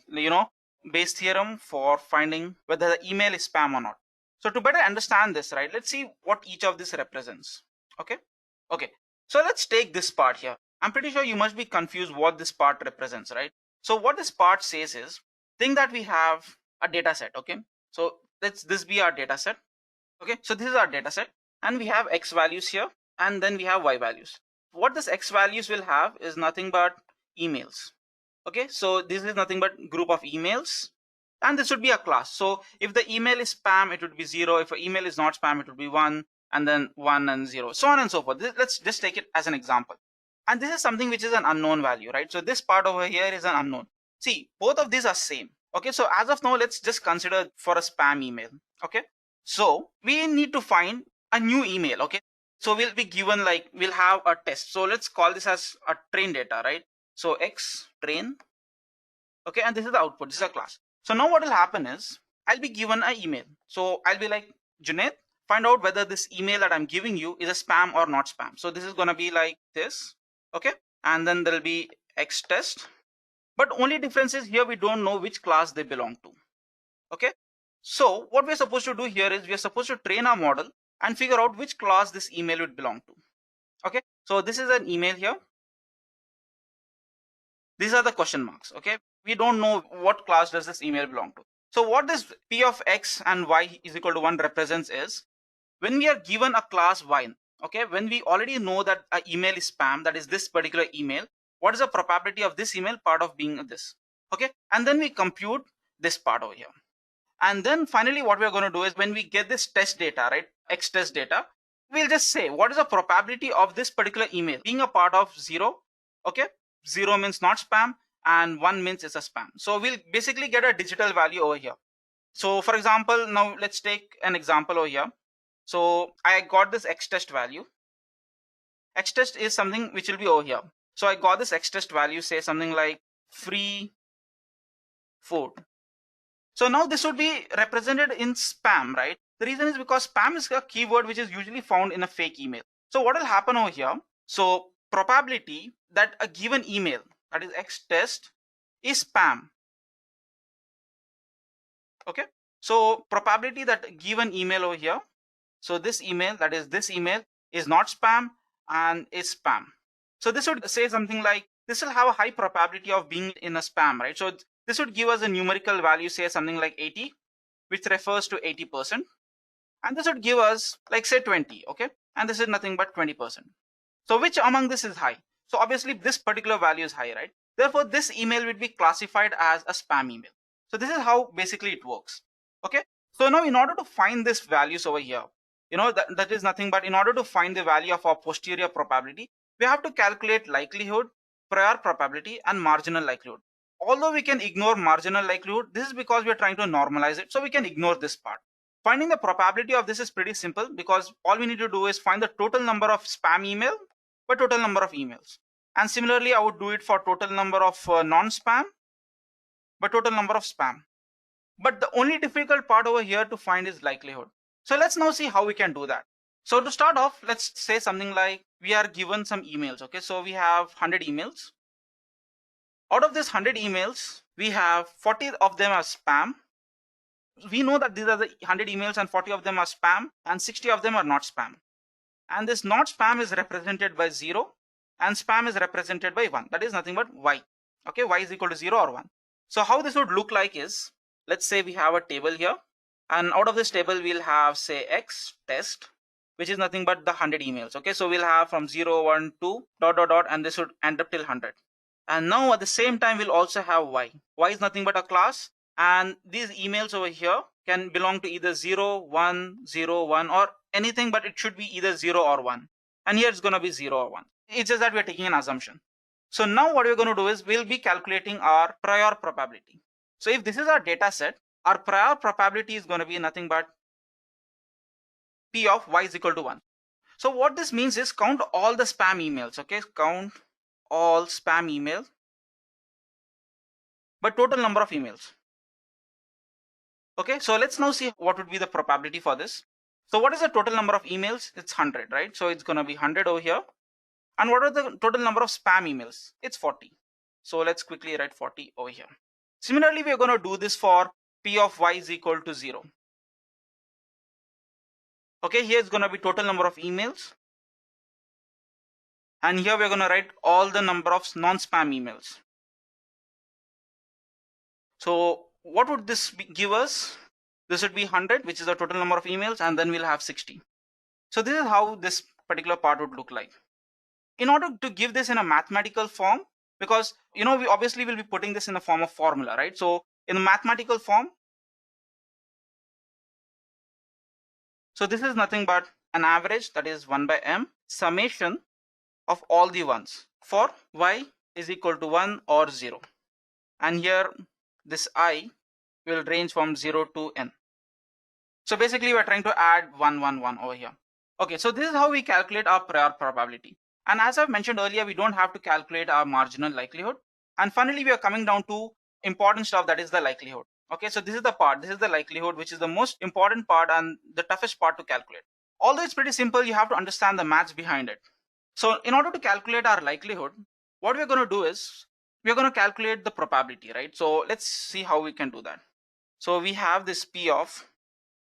Bayes theorem for finding whether the email is spam or not. So to better understand this, right, let's see what each of this represents. Okay, so let's take this part here. I'm pretty sure you must be confused what this part represents, right? So what this part says is, think that we have a data set. Okay, so let's this be our data set. Okay, so this is our data set, and we have X values here, and then we have Y values. What this X values will have is nothing but emails. Okay, so this is nothing but group of emails, and this would be a class. So if the email is spam, it would be 0. If an email is not spam, it would be 1, and then 1 and 0, so on and so forth. Let's just take it as an example. And this is something which is an unknown value, right? So this part over here is an unknown. See, both of these are same. Okay, so as of now, let's just consider for a spam email. Okay, so we need to find a new email. Okay, so we'll be given, like, we'll have a test. So let's call this as a train data, right? So X train. Okay, and this is the output. This is a class. So now what will happen is, I'll be given an email. So I'll be like, Junaid, find out whether this email that I'm giving you is a spam or not spam. So this is going to be like this. Okay, and then there'll be X test. But only difference is here we don't know which class they belong to. Okay, so what we're supposed to do here is we're supposed to train our model and figure out which class this email would belong to. Okay, so this is an email here. These are the question marks. Okay, we don't know what class does this email belong to. So what this P of X and Y is equal to 1 represents is, when we are given a class Y, okay, when we already know that an email is spam, that is this particular email, what is the probability of this email part of being this? Okay, and then we compute this part over here. And then finally what we're going to do is, when we get this test data, right, X test data, we'll just say what is the probability of this particular email being a part of 0. Okay, 0 means not spam, and 1 means it's a spam. So we'll basically get a digital value over here. So for example, now let's take an example over here. So I got this X test value. X test is something which will be over here. So I got this X test value, say something like free food. So now this would be represented in spam, right? The reason is because spam is a keyword which is usually found in a fake email. So what will happen over here? So probability that a given email, that is X test, is spam. Okay, so probability that given email over here, so this email, that is this email, is not spam and is spam. So this would say something like, this will have a high probability of being in a spam, right? So this would give us a numerical value, say something like 80, which refers to 80%. And this would give us, like, say 20, okay? And this is nothing but 20%. So which among this is high? So obviously this particular value is high, right? Therefore this email would be classified as a spam email. So this is how basically it works. Okay, so now in order to find this values over here, that is nothing but in order to find the value of our posterior probability, we have to calculate likelihood, prior probability, and marginal likelihood. Although we can ignore marginal likelihood, this is because we are trying to normalize it, so we can ignore this part. Finding the probability of this is pretty simple, because all we need to do is find the total number of spam email by total number of emails. And similarly, I would do it for total number of non-spam by total number of spam. But the only difficult part over here to find is likelihood. So let's now see how we can do that. So to start off, let's say something like we are given some emails. Okay, so we have 100 emails. Out of this 100 emails, we have 40 of them are spam. We know that these are the 100 emails and 40 of them are spam and 60 of them are not spam. And this not spam is represented by 0 and spam is represented by 1. That is nothing but y. Okay, y is equal to 0 or 1. So how this would look like is, let's say we have a table here, and out of this table we'll have, say, x test, which is nothing but the 100 emails. Okay, so we'll have from 0, 1, 2, dot, dot, dot, and this would end up till 100. And now at the same time we'll also have y. Y is nothing but a class, and these emails over here can belong to either 0, 1, 0, 1, or anything, but it should be either 0 or 1. And here it's going to be 0 or 1. It's just that we're taking an assumption. So now what we're going to do is we'll be calculating our prior probability. So if this is our data set, our prior probability is going to be nothing but P of y is equal to 1. So what this means is count all the spam emails. Okay, count all spam emails by total number of emails. Okay, so let's now see what would be the probability for this. So what is the total number of emails? It's 100, right? So it's going to be 100 over here. And what are the total number of spam emails? It's 40. So let's quickly write 40 over here. Similarly, we are going to do this for P of y is equal to 0. Okay, here is going to be total number of emails. And here we're going to write all the number of non-spam emails. So what would this give us? This would be 100, which is the total number of emails, and then we'll have 60. So this is how this particular part would look like. In order to give this in a mathematical form, because we obviously will be putting this in a form of formula, right? So in the mathematical form, so this is nothing but an average, that is 1 by m summation of all the ones for y is equal to 1 or 0. And here this I will range from 0 to n. So basically we're trying to add 1, 1, 1 over here. Okay, so this is how we calculate our prior probability. And as I've mentioned earlier, we don't have to calculate our marginal likelihood. And finally, we are coming down to important stuff, that is the likelihood. Okay, so this is the part, this is the likelihood, which is the most important part and the toughest part to calculate. Although it's pretty simple, you have to understand the maths behind it. So in order to calculate our likelihood, what we're going to do is we're going to calculate the probability, right? So let's see how we can do that. So we have this P of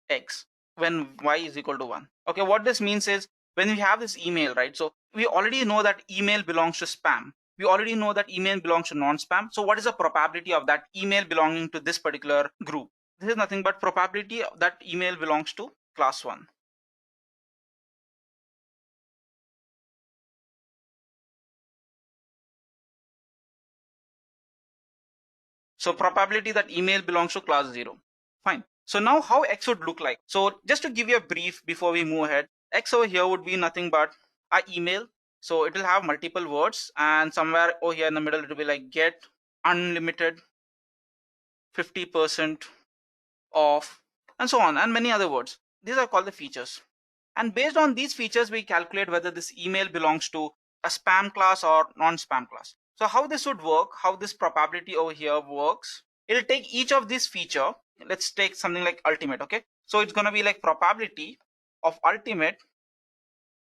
x when y is equal to 1. Okay, what this means is when we have this email, right? So we already know that email belongs to spam. We already know that email belongs to non-spam. So what is the probability of that email belonging to this particular group? This is nothing but probability that email belongs to class 1. So probability that email belongs to class 0. Fine. So now how x would look like? So just to give you a brief before we move ahead, x over here would be nothing but a email. So it will have multiple words, and somewhere over here in the middle it will be like get unlimited 50% off and so on, and many other words. These are called the features. And based on these features, we calculate whether this email belongs to a spam class or non-spam class. So how this would work, how this probability over here works, it'll take each of these feature. Let's take something like ultimate. Okay, so it's going to be like probability of ultimate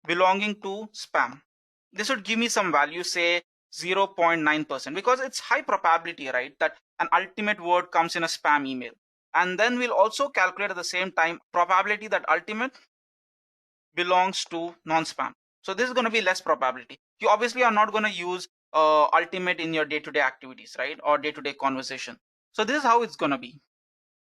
belonging to spam. This would give me some value, say 0.9%, because it's high probability, right, that an ultimate word comes in a spam email. And then we'll also calculate at the same time probability that ultimate belongs to non-spam. So this is going to be less probability. You obviously are not going to use ultimate in your day-to-day activities, right, or day-to-day conversation. So this is how it's going to be.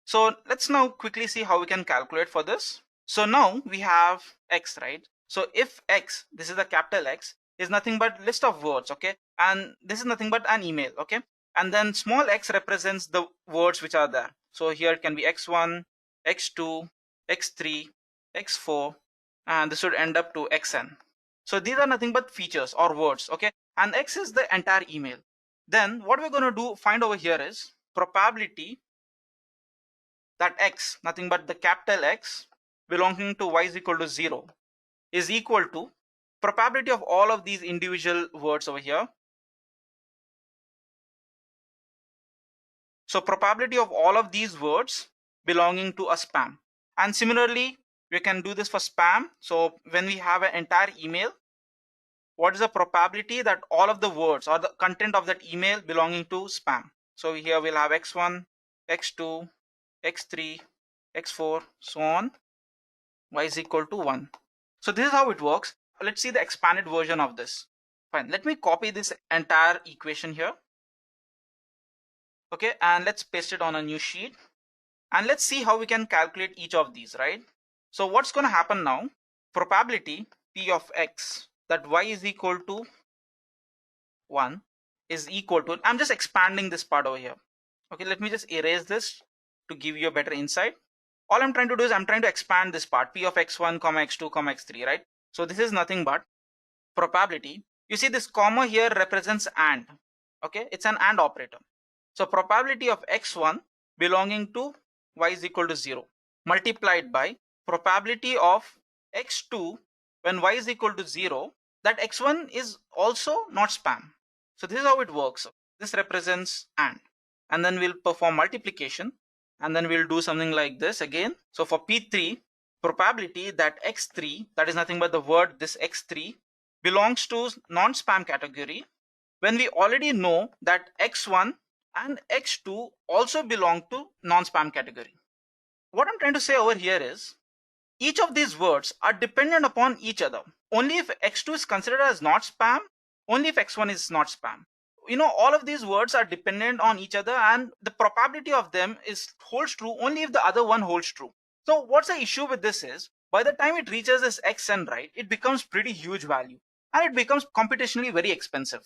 So let's now quickly see how we can calculate for this. So now we have x, right? So if x, this is the capital X, is nothing but list of words, okay, and this is nothing but an email, okay, and then small x represents the words which are there. So here it can be x1, x2, x3, x4, and this would end up to xn. So these are nothing but features or words, okay? And x is the entire email. Then what we're going to find over here is probability that x, nothing but the capital X belonging to y is equal to 0, is equal to probability of all of these individual words over here. So probability of all of these words belonging to a spam. And similarly, we can do this for spam. So when we have an entire email, what is the probability that all of the words or the content of that email belonging to spam? So here we'll have x1, x2, x3, x4, so on, y is equal to 1. So this is how it works. Let's see the expanded version of this. Fine, let me copy this entire equation here. Okay, and let's paste it on a new sheet. And let's see how we can calculate each of these, right? So what's going to happen now? Probability p of x that y is equal to 1 is equal to, I'm just expanding this part over here. Okay, let me just erase this to give you a better insight. All I'm trying to do is I'm trying to expand this part, p of x1, x2, x3, right? So this is nothing but probability. You see this comma here represents AND. Okay, it's an AND operator. So probability of x1 belonging to y is equal to 0 multiplied by probability of x2 when y is equal to 0, that x1 is also not spam. So this is how it works. This represents and then we'll perform multiplication, and then we'll do something like this again. So for p3, probability that x3, that is nothing but the word this x3 belongs to non-spam category, when we already know that x1 and x2 also belong to non-spam category. What I'm trying to say over here is each of these words are dependent upon each other. Only if x2 is considered as not spam, only if x1 is not spam. You know, all of these words are dependent on each other, and the probability of them is holds true only if the other one holds true. So what's the issue with this is, by the time it reaches this xn, right, it becomes pretty huge value and it becomes computationally very expensive.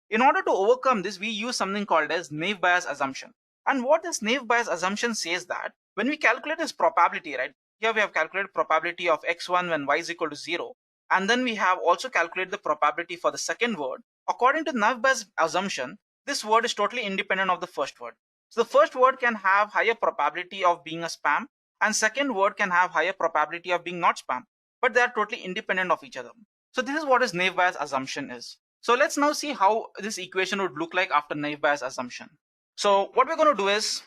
In order to overcome this, we use something called as naive Bayes assumption. And what this naive Bayes assumption says that when we calculate this probability, right, here we have calculated probability of x1 when y is equal to 0, and then we have also calculated the probability for the second word. According to naive Bayes assumption, this word is totally independent of the first word. So the first word can have higher probability of being a spam, and second word can have higher probability of being not spam, but they are totally independent of each other. So this is what is naive Bayes assumption is. So let's now see how this equation would look like after naive Bayes assumption. So what we're going to do is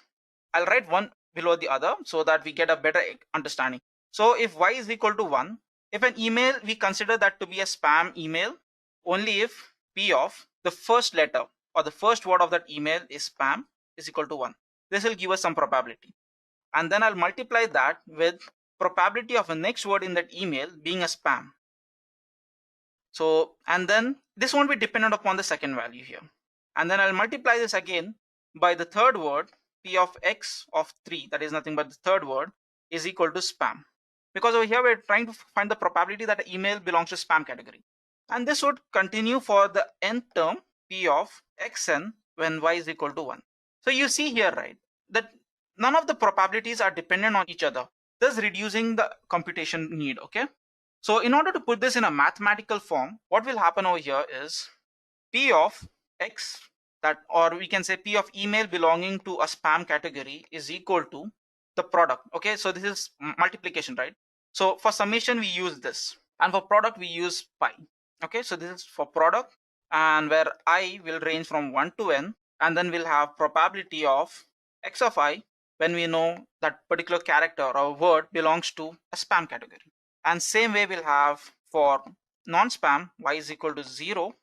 I'll write one below the other so that we get a better understanding. So if y is equal to 1, if an email, we consider that to be a spam email only if p of the first letter or the first word of that email is spam is equal to 1. This will give us some probability. And then I'll multiply that with probability of the next word in that email being a spam. So, and then this won't be dependent upon the second value here. And then I'll multiply this again by the third word, p of x of 3, that is nothing but the third word, is equal to spam. Because over here we're trying to find the probability that an email belongs to spam category. And this would continue for the nth term, p of xn when y is equal to 1. So you see here, right, that none of the probabilities are dependent on each other, thus reducing the computation need, okay? So in order to put this in a mathematical form, what will happen over here is p of x, that, or we can say p of email belonging to a spam category is equal to the product. Okay, so this is multiplication, right? So for summation we use this, and for product we use pi. Okay, so this is for product, and where I will range from 1 to n, and then we'll have probability of x of I when we know that particular character or word belongs to a spam category. And same way we'll have for non-spam, y is equal to 0.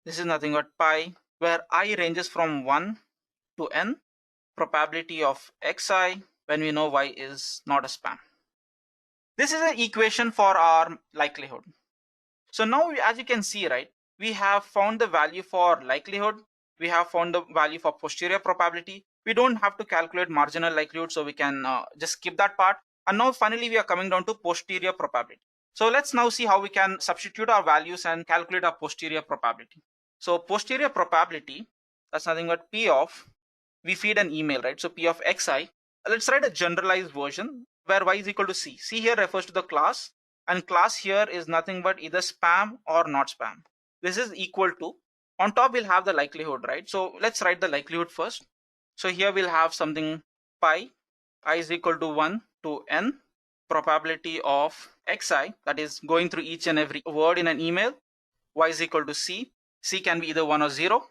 This is nothing but pi, where I ranges from 1 to n, probability of xi when we know y is not a spam. This is an equation for our likelihood. So now, as you can see, right, we have found the value for likelihood, we have found the value for posterior probability. We don't have to calculate marginal likelihood, so we can just skip that part. And now finally we are coming down to posterior probability. So let's now see how we can substitute our values and calculate our posterior probability. So posterior probability, that's nothing but p of, we feed an email, right? So p of xi, let's write a generalized version where y is equal to c. C here refers to the class, and class here is nothing but either spam or not spam. This is equal to, on top we'll have the likelihood, right? So let's write the likelihood first. So here we'll have something pi, I is equal to 1 to n, probability of xi, that is going through each and every word in an email, y is equal to c. C can be either 1 or 0.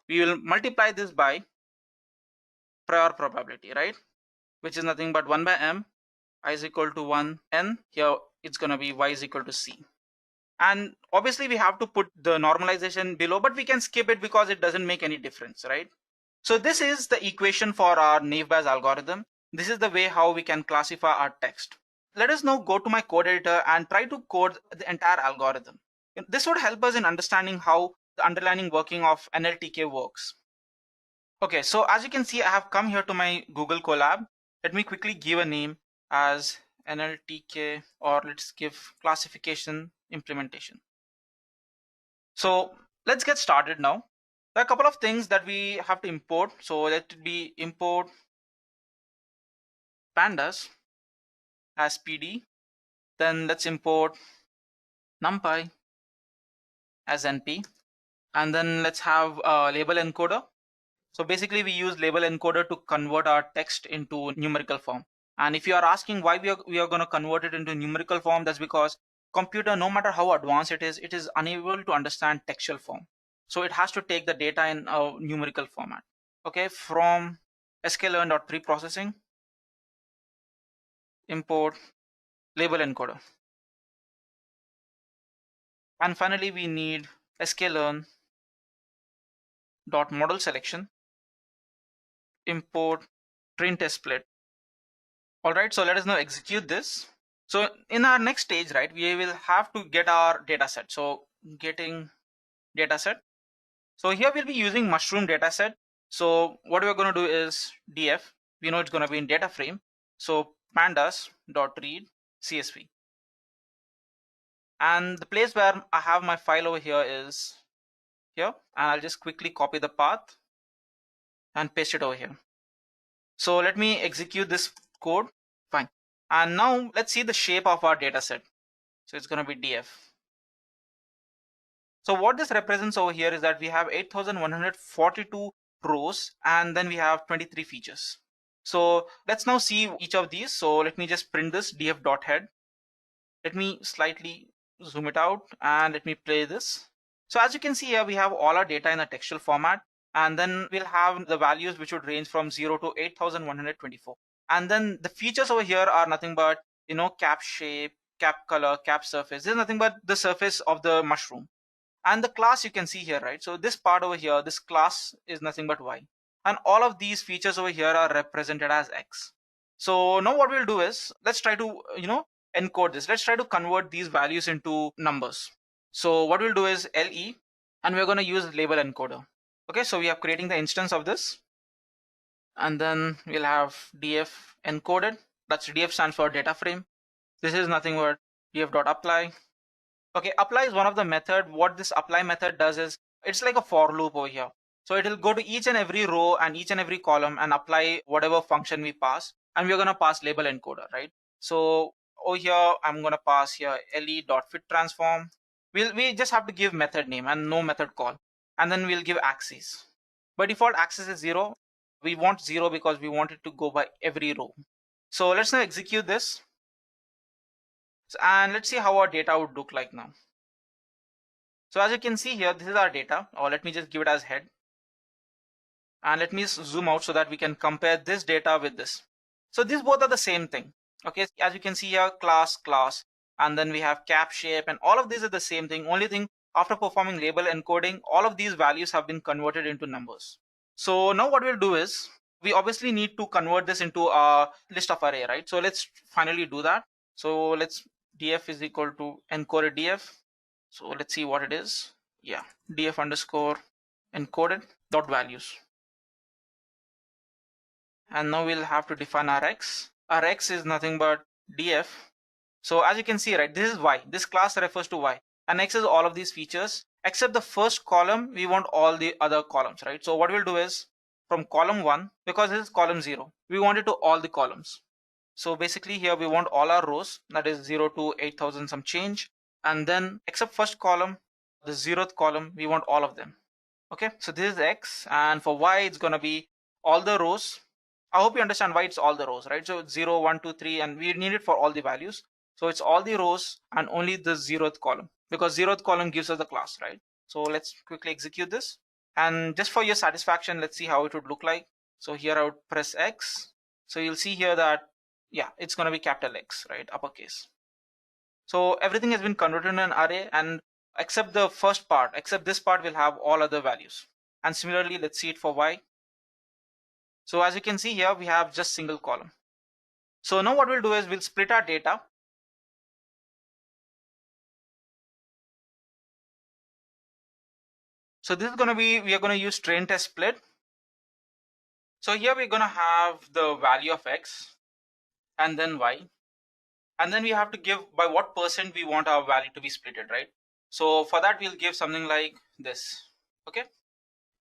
We will multiply this by prior probability, right? Which is nothing but 1 by m, I is equal to 1 n. Here it's going to be y is equal to c. And obviously we have to put the normalization below, but we can skip it because it doesn't make any difference, right? So this is the equation for our naive Bayes algorithm. This is the way how we can classify our text. Let us now go to my code editor and try to code the entire algorithm. This would help us in understanding how the underlying working of NLTK works. Okay, so as you can see, I have come here to my Google Colab. Let me quickly give a name as NLTK, or let's give classification implementation. So let's get started now. There are a couple of things that we have to import. So let it be import pandas as PD. Then let's import NumPy as NP. And then let's have a label encoder. So basically we use label encoder to convert our text into numerical form. And if you are asking why we are going to convert it into numerical form, that's because computer, no matter how advanced it is unable to understand textual form. So it has to take the data in a numerical format. Okay, from sklearn.preprocessing, import label encoder. And finally, we need sklearn.model selection, import train test split. All right, so let us now execute this. So in our next stage, right, we will have to get our data set. So getting data set. So here we'll be using mushroom data set. So what we're going to do is df. We know it's going to be in data frame. So pandas.read CSV. And the place where I have my file over here is here. And I'll just quickly copy the path and paste it over here. So let me execute this code. Fine. And now let's see the shape of our data set. So it's going to be df. So what this represents over here is that we have 8,142 rows and then we have 23 features. So let's now see each of these. So let me just print this df.head. Let me slightly zoom it out and let me play this. So as you can see here, we have all our data in a textual format, and then we'll have the values which would range from 0 to 8,124. And then the features over here are nothing but, cap shape, cap color, cap surface. This is nothing but the surface of the mushroom. And the class you can see here, right? So this part over here, this class is nothing but y. And all of these features over here are represented as x. So now what we'll do is, let's try to, encode this. Let's try to convert these values into numbers. So what we'll do is LE, and we're going to use label encoder. Okay, so we are creating the instance of this. And then we'll have df encoded. That's df stands for data frame. This is nothing but df.apply. Okay, apply is one of the method. What this apply method does is, it's like a for loop over here. So it will go to each and every row and each and every column and apply whatever function we pass. And we're going to pass label encoder, right? So over here, I'm going to pass here le.fitTransform. We just have to give method name and no method call. And then we'll give axis. By default, axis is 0. We want 0 because we want it to go by every row. So let's now execute this. And let's see how our data would look like now. So as you can see here, this is our data, or let me just give it as head. And let me zoom out so that we can compare this data with this. So these both are the same thing. Okay, as you can see here, class, and then we have cap shape, and all of these are the same thing. Only thing, after performing label encoding, all of these values have been converted into numbers. So now what we'll do is, we obviously need to convert this into a list of array, right? So let's finally do that. So let's df is equal to encoded df. So let's see what it is. Yeah, df underscore encoded dot values. And now we'll have to define our x. Our x is nothing but df. So as you can see, right, this is y. This class refers to y. And x is all of these features. Except the first column, we want all the other columns, right? So what we'll do is, from column 1, because this is column 0, we want it to all the columns. So basically here we want all our rows, that is 0 to 8000 some change, and then except first column, the 0th column, we want all of them. Okay, so this is X, and for Y it's going to be all the rows. I hope you understand why it's all the rows, right? So it's 0, 1, 2, 3, and we need it for all the values. So it's all the rows and only the 0th column, because 0th column gives us the class, right? So let's quickly execute this. And just for your satisfaction, let's see how it would look like. So here I would press X. So you'll see here that, yeah, it's going to be capital X, right? Uppercase. So everything has been converted in an array, and except the first part, except this part will have all other values. And similarly, let's see it for Y. So as you can see here, we have just single column. So now what we'll do is we'll split our data. So this is going to be, we are going to use train test split. So here we're going to have the value of X and then Y. And then we have to give by what percent we want our value to be splitted, right? So for that, we'll give something like this. Okay.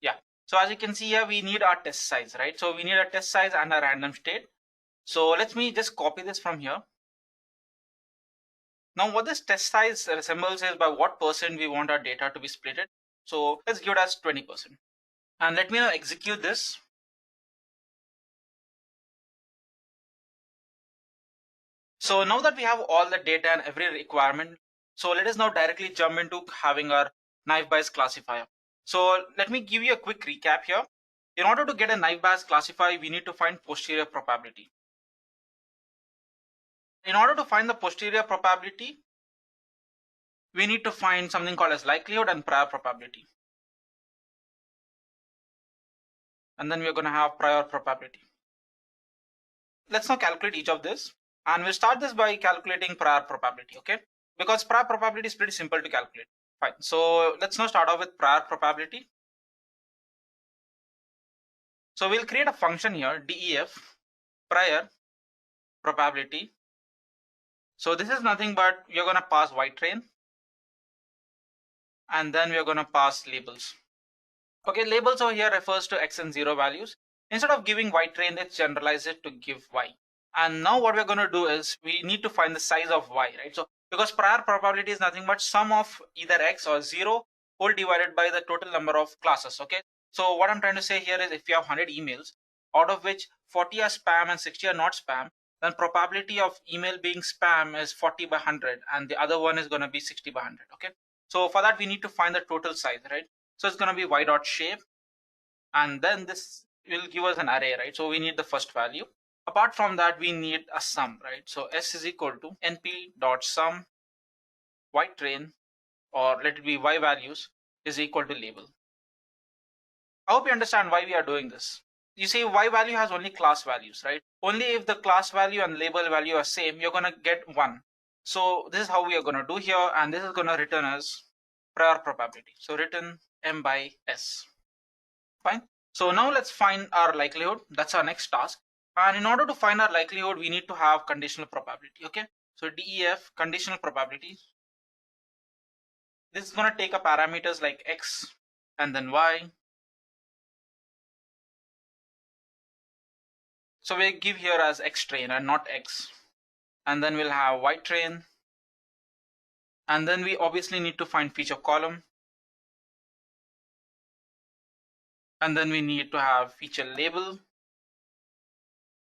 Yeah. So as you can see here, we need our test size, right? So we need a test size and a random state. So let me just copy this from here. Now what this test size resembles is by what percent we want our data to be splitted. So let's give it as 20%. And let me now execute this. So now that we have all the data and every requirement, so let us now directly jump into having our knife bias classifier. So let me give you a quick recap here. In order to get a knife bias classifier, we need to find posterior probability. In order to find the posterior probability, we need to find something called as likelihood and prior probability. And then we're going to have prior probability. Let's now calculate each of this. And we'll start this by calculating prior probability, okay? Because prior probability is pretty simple to calculate. Fine. So let's now start off with prior probability. So we'll create a function here, def prior probability. So this is nothing but we're going to pass white train, and then we're going to pass labels. Okay, labels over here refers to X and 0 values. Instead of giving white train, let's generalize it to give Y. And now what we're going to do is we need to find the size of Y, right? So because prior probability is nothing but sum of either X or 0 whole divided by the total number of classes, okay? So what I'm trying to say here is if you have 100 emails, out of which 40 are spam and 60 are not spam, then probability of email being spam is 40 by 100 and the other one is going to be 60 by 100, okay? So for that we need to find the total size, right? So it's going to be Y dot shape, and then this will give us an array, right? So we need the first value. Apart from that, we need a sum, right? So S is equal to NP dot sum Y train, or let it be Y values, is equal to label. I hope you understand why we are doing this. You see, Y value has only class values, right? Only if the class value and label value are same, you're going to get 1. So this is how we are going to do here, and this is going to return as prior probability. So return M by S. Fine. So now let's find our likelihood. That's our next task. And in order to find our likelihood, we need to have conditional probability. Okay. So DEF conditional probability. This is going to take a parameters like X and then Y. So we give here as X train and not X. And then we'll have Y train. And then we obviously need to find feature column. And then we need to have feature label.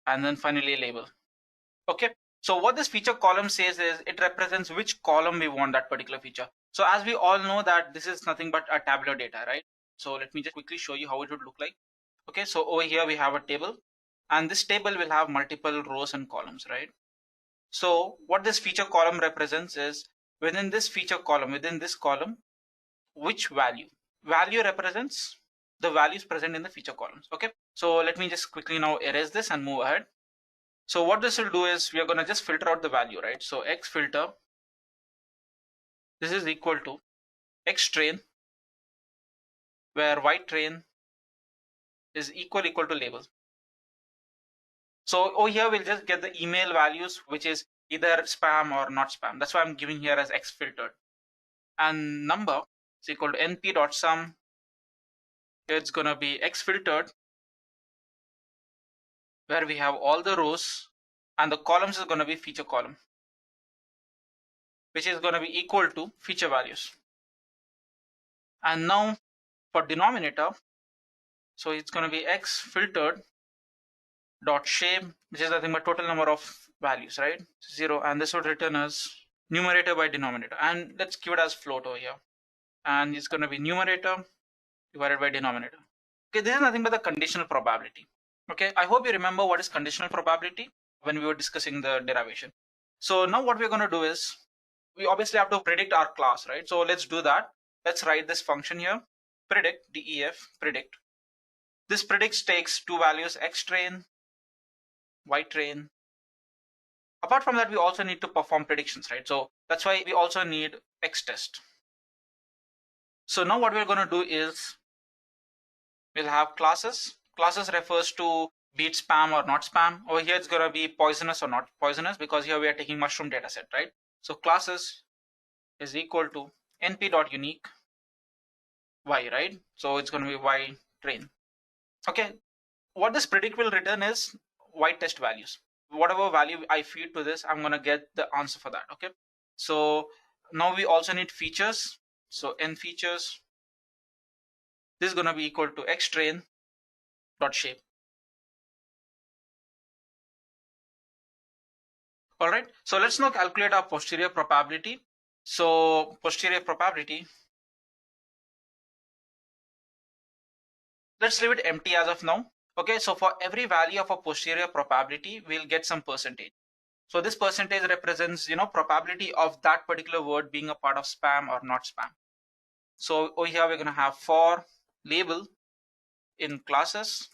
And then finally label. Okay. So what this feature column says is it represents which column we want that particular feature. So as we all know that this is nothing but a tabular data, right? So let me just quickly show you how it would look like. Okay, so over here we have a table, and this table will have multiple rows and columns, right? So what this feature column represents is within this feature column, within this column, which value? Value represents the values present in the feature columns. Okay, so let me just quickly now erase this and move ahead. So what this will do is we are going to just filter out the value, right? So X filter, this is equal to X train, where Y train is equal to label. So over here we'll just get the email values, which is either spam or not spam. That's why I'm giving here as X filtered. And number is equal to np dot sum. It's going to be X filtered, where we have all the rows and the columns is going to be feature column, which is going to be equal to feature values. And now for denominator, so it's going to be x filtered dot shape, which is nothing but total number of values, right? 0, and this would return as numerator by denominator, and let's give it as float over here, and it's going to be numerator divided by denominator. Okay, this is nothing but the conditional probability. Okay, I hope you remember what is conditional probability when we were discussing the derivation. So now what we're going to do is we obviously have to predict our class, right? So let's do that. Let's write this function here, predict, def, predict. This predicts takes two values, x train, y train. Apart from that, we also need to perform predictions, right? So that's why we also need x test. So now what we're going to do is we'll have classes. Classes refers to be it spam or not spam. Over here it's going to be poisonous or not poisonous, because here we are taking mushroom data set, right? So classes is equal to np.unique y, right? So it's going to be y train. Okay, what this predict will return is y test values. Whatever value I feed to this, I'm going to get the answer for that. Okay, so now we also need features. So n features, this is going to be equal to x train dot shape. All right, so let's now calculate our posterior probability. So posterior probability, let's leave it empty as of now. Okay, so for every value of a posterior probability, we'll get some percentage. So this percentage represents, probability of that particular word being a part of spam or not spam. So over here, we're going to have for label in classes.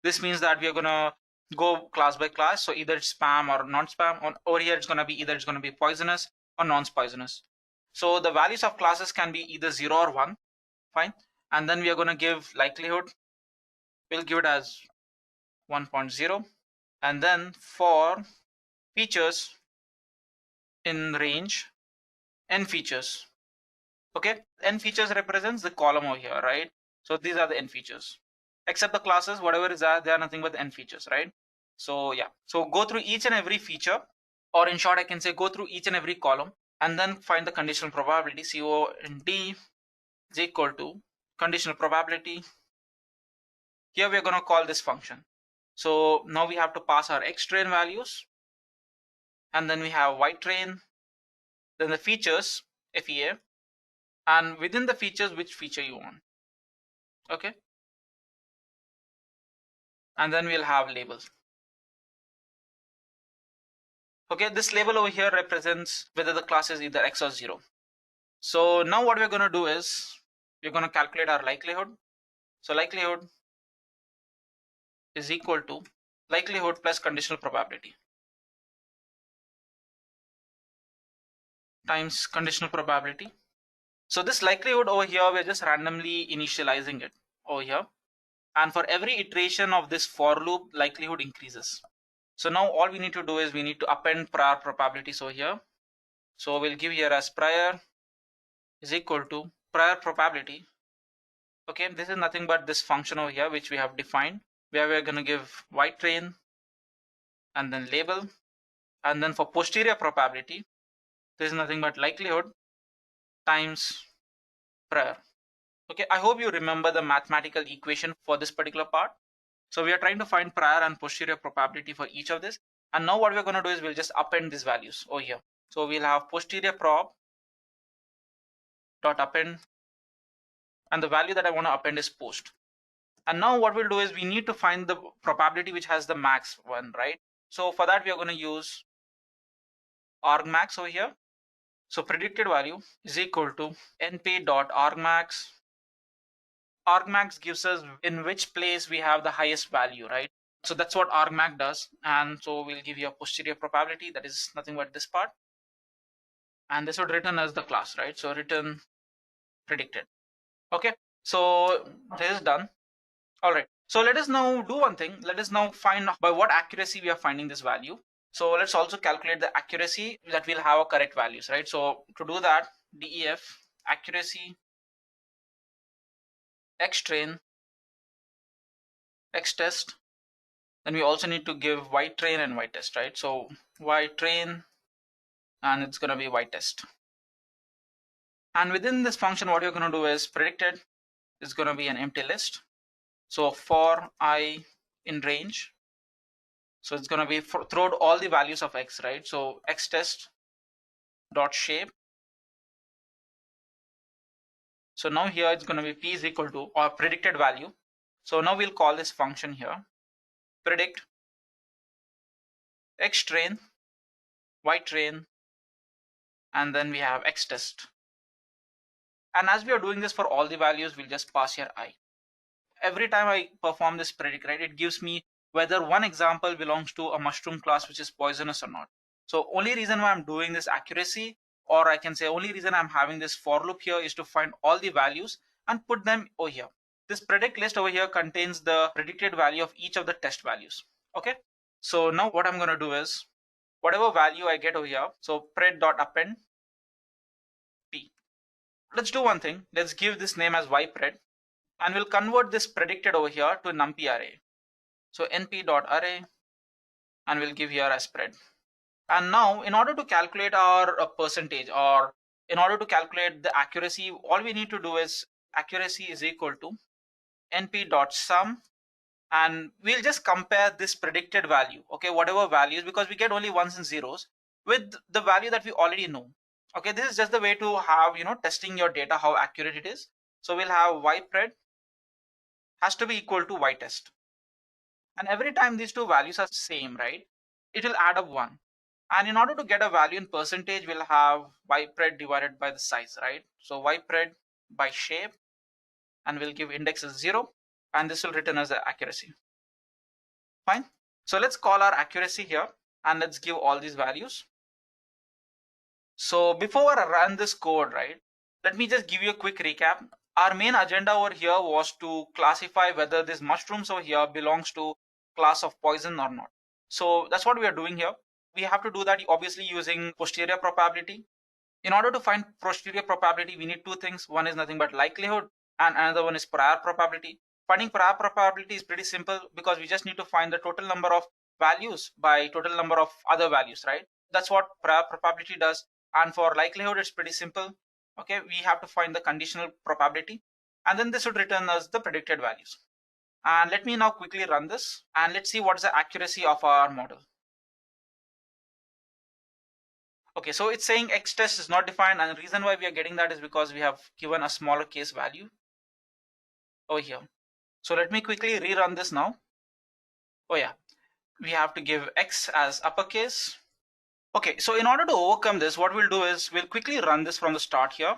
This means that we are going to go class by class. So either it's spam or non-spam. Over here, it's going to be either it's going to be poisonous or non-poisonous. So the values of classes can be either 0 or 1. Fine. And then we are going to give likelihood. We'll give it as 1.0. And then for features in range, n features. Okay, n features represents the column over here, right? So these are the n features. Except the classes, whatever is that, they are nothing but the n features, right? So yeah, so go through each and every feature, or in short, I can say go through each and every column and then find the conditional probability. COND is equal to conditional probability. Here we're going to call this function. So now we have to pass our x train values, and then we have y train, then the features, FEA, and within the features, which feature you want. Okay, and then we'll have labels. Okay, this label over here represents whether the class is either x or 0. So now what we're going to do is we're going to calculate our likelihood. So likelihood is equal to likelihood plus conditional probability times conditional probability. So this likelihood over here, we're just randomly initializing it over here. And for every iteration of this for loop, likelihood increases. So now all we need to do is we need to append prior probabilities over here. So we'll give here as prior is equal to prior probability. Okay, this is nothing but this function over here, which we have defined, where we're going to give y train and then label. And then for posterior probability, this is nothing but likelihood times prior. Okay, I hope you remember the mathematical equation for this particular part. So we are trying to find prior and posterior probability for each of this. And now what we're going to do is we'll just append these values over here. So we'll have posterior prob dot append, and the value that I want to append is post. And now what we'll do is we need to find the probability which has the max one, right? So for that, we are going to use argmax over here. So predicted value is equal to np.argmax. Argmax gives us in which place we have the highest value, right? So that's what argmax does. And so we'll give you a posterior probability, that is nothing but this part. And this would return as the class, right? So return predicted. Okay, so this is done. All right, so let us now do one thing. Let us now find by what accuracy we are finding this value. So let's also calculate the accuracy that we'll have a correct values, right? So to do that, def accuracy x train x test Then we also need to give yTrain and yTest, right? So yTrain, and it's going to be yTest. And within this function, what you're going to do is predicted is going to be an empty list. So for I in range, so it's going to be throw out all the values of x, right? So xtest dot shape. So now here it's going to be p is equal to our predicted value. So now we'll call this function here predict xtrain, ytrain, and then we have xtest. And as we are doing this for all the values, we'll just pass here I. Every time I perform this predict, right, it gives me whether one example belongs to a mushroom class which is poisonous or not. So only reason why I'm doing this accuracy, or I can say only reason I'm having this for loop here, is to find all the values and put them over here. This predict list over here contains the predicted value of each of the test values. Okay, so now what I'm going to do is whatever value I get over here, so pred.append p. Let's do one thing. Let's give this name as ypred, and we'll convert this predicted over here to numpy array. So np.array, and we'll give here as spread. And now in order to calculate our percentage, or in order to calculate the accuracy, all we need to do is accuracy is equal to np.sum, and we'll just compare this predicted value, okay, whatever values, because we get only ones and zeros, with the value that we already know. Okay, this is just the way to have, testing your data, how accurate it is. So we'll have ypred has to be equal to ytest, and every time these two values are same, right, it will add up 1. And in order to get a value in percentage, we'll have ypred divided by the size, right? So ypred by shape, and we'll give index as 0, and this will return as the accuracy. Fine. So let's call our accuracy here, and let's give all these values. So before I run this code, right, let me just give you a quick recap. Our main agenda over here was to classify whether these mushrooms over here belongs to class of poison or not. So that's what we are doing here. We have to do that obviously using posterior probability. In order to find posterior probability, we need two things. One is nothing but likelihood, and another one is prior probability. Finding prior probability is pretty simple, because we just need to find the total number of values by total number of other values, right? That's what prior probability does. And for likelihood, it's pretty simple. Okay, we have to find the conditional probability, and then this would return us the predicted values. And let me now quickly run this, and let's see what is the accuracy of our model. Okay, so it's saying X test is not defined, and the reason why we are getting that is because we have given a smaller case value over here. So let me quickly rerun this now. Oh yeah, we have to give X as uppercase. Okay, so in order to overcome this, what we'll do is we'll quickly run this from the start here.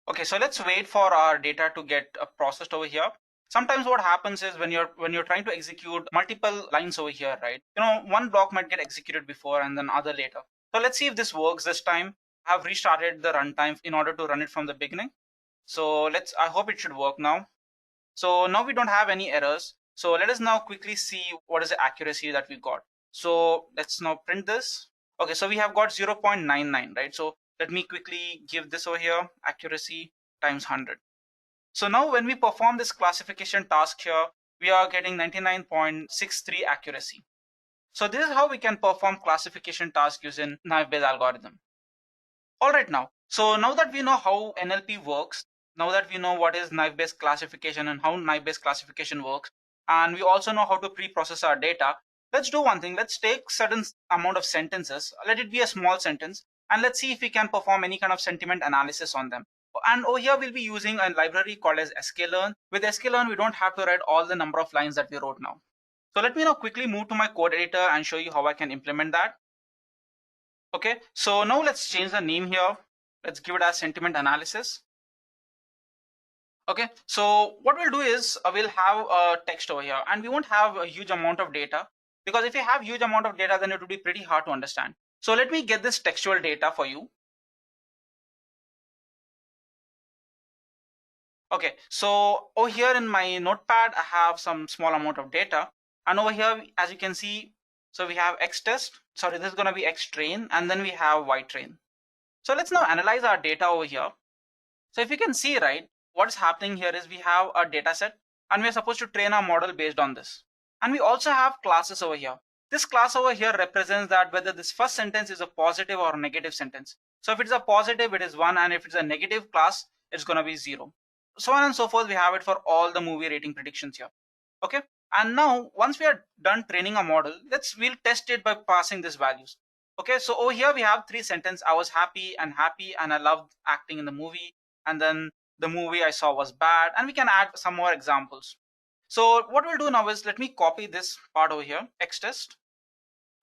Okay, so let's wait for our data to get processed over here. Sometimes what happens is when you're trying to execute multiple lines over here, right? One block might get executed before and then other later. So let's see if this works this time. I have restarted the runtime in order to run it from the beginning. So I hope it should work now. So now we don't have any errors. So let us now quickly see what is the accuracy that we got. So let's now print this. Okay, so we have got 0.99, right? So let me quickly give this over here, accuracy times 100. So now when we perform this classification task here, we are getting 99.63 accuracy. So this is how we can perform classification task using naive-Bayes algorithm. All right now. So now that we know how NLP works, now that we know what is naive-Bayes classification and how naive-Bayes classification works, and we also know how to pre-process our data, let's do one thing. Let's take certain amount of sentences, let it be a small sentence, and let's see if we can perform any kind of sentiment analysis on them. And over here, we'll be using a library called as sklearn. With sklearn, we don't have to write all the number of lines that we wrote now. So let me now quickly move to my code editor and show you how I can implement that. Okay, so now let's change the name here. Let's give it as sentiment analysis. Okay, so what we'll do is we'll have a text over here, and we won't have a huge amount of data, because if you have huge amount of data, then it would be pretty hard to understand. So let me get this textual data for you. Okay, so over here in my notepad, I have some small amount of data, and over here, as you can see, so we have X test, sorry, this is going to be X train, and then we have Y train. So let's now analyze our data over here. So if you can see, right, what's happening here is we have a data set and we're supposed to train our model based on this. And we also have classes over here. This class over here represents that whether this first sentence is a positive or a negative sentence. So if it's a positive, it is 1, and if it's a negative class, it's going to be 0. So on and so forth, we have it for all the movie rating predictions here. Okay. And now once we are done training a model, we'll test it by passing these values. Okay. So over here we have 3 sentences. I was happy and I loved acting in the movie. And then the movie I saw was bad, and we can add some more examples. So what we'll do now is let me copy this part over here, xtest,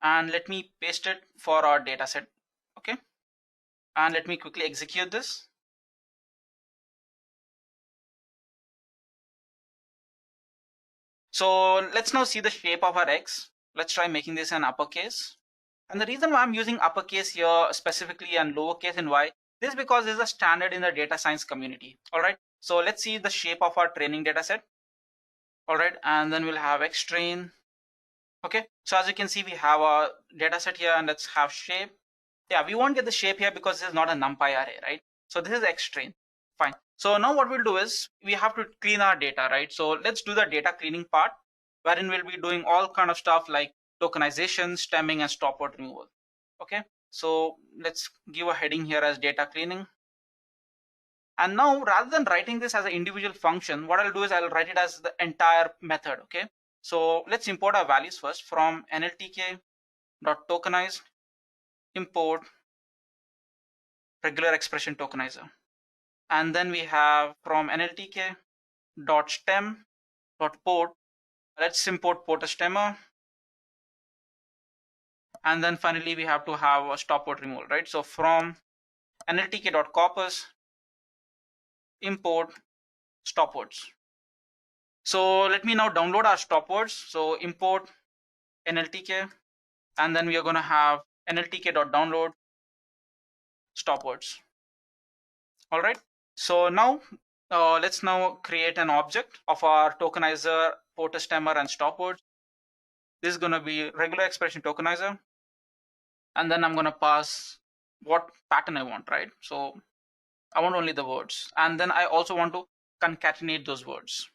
and let me paste it for our data set. Okay. And let me quickly execute this. So let's now see the shape of our X. Let's try making this an uppercase. And the reason why I'm using uppercase here specifically and lowercase in Y, this is because this is a standard in the data science community. All right. So let's see the shape of our training data set. All right. And then we'll have X train. Okay. So as you can see, we have a data set here, and let's have shape. Yeah, we won't get the shape here because this is not a NumPy array, right? So this is X train. Fine. So now what we'll do is we have to clean our data, right? So let's do the data cleaning part, wherein we'll be doing all kind of stuff like tokenization, stemming, and stopword removal. Okay. So let's give a heading here as data cleaning. And now rather than writing this as an individual function, what I'll do is I'll write it as the entire method. Okay. So let's import our values first from NLTK.tokenize import regular expression tokenizer. And then we have from NLTK.stem.port, let's import port stemmer. And then finally we have to have a stopword removal, right? So from NLTK.corpus import stopwords. So let me now download our stopwords. So import NLTK, and then we are going to have NLTK.download stopwords. All right. So now let's now create an object of our tokenizer, port stemmer, and stopwords. This is going to be regular expression tokenizer. And then I'm going to pass what pattern I want, right? So I want only the words. And then I also want to concatenate those words.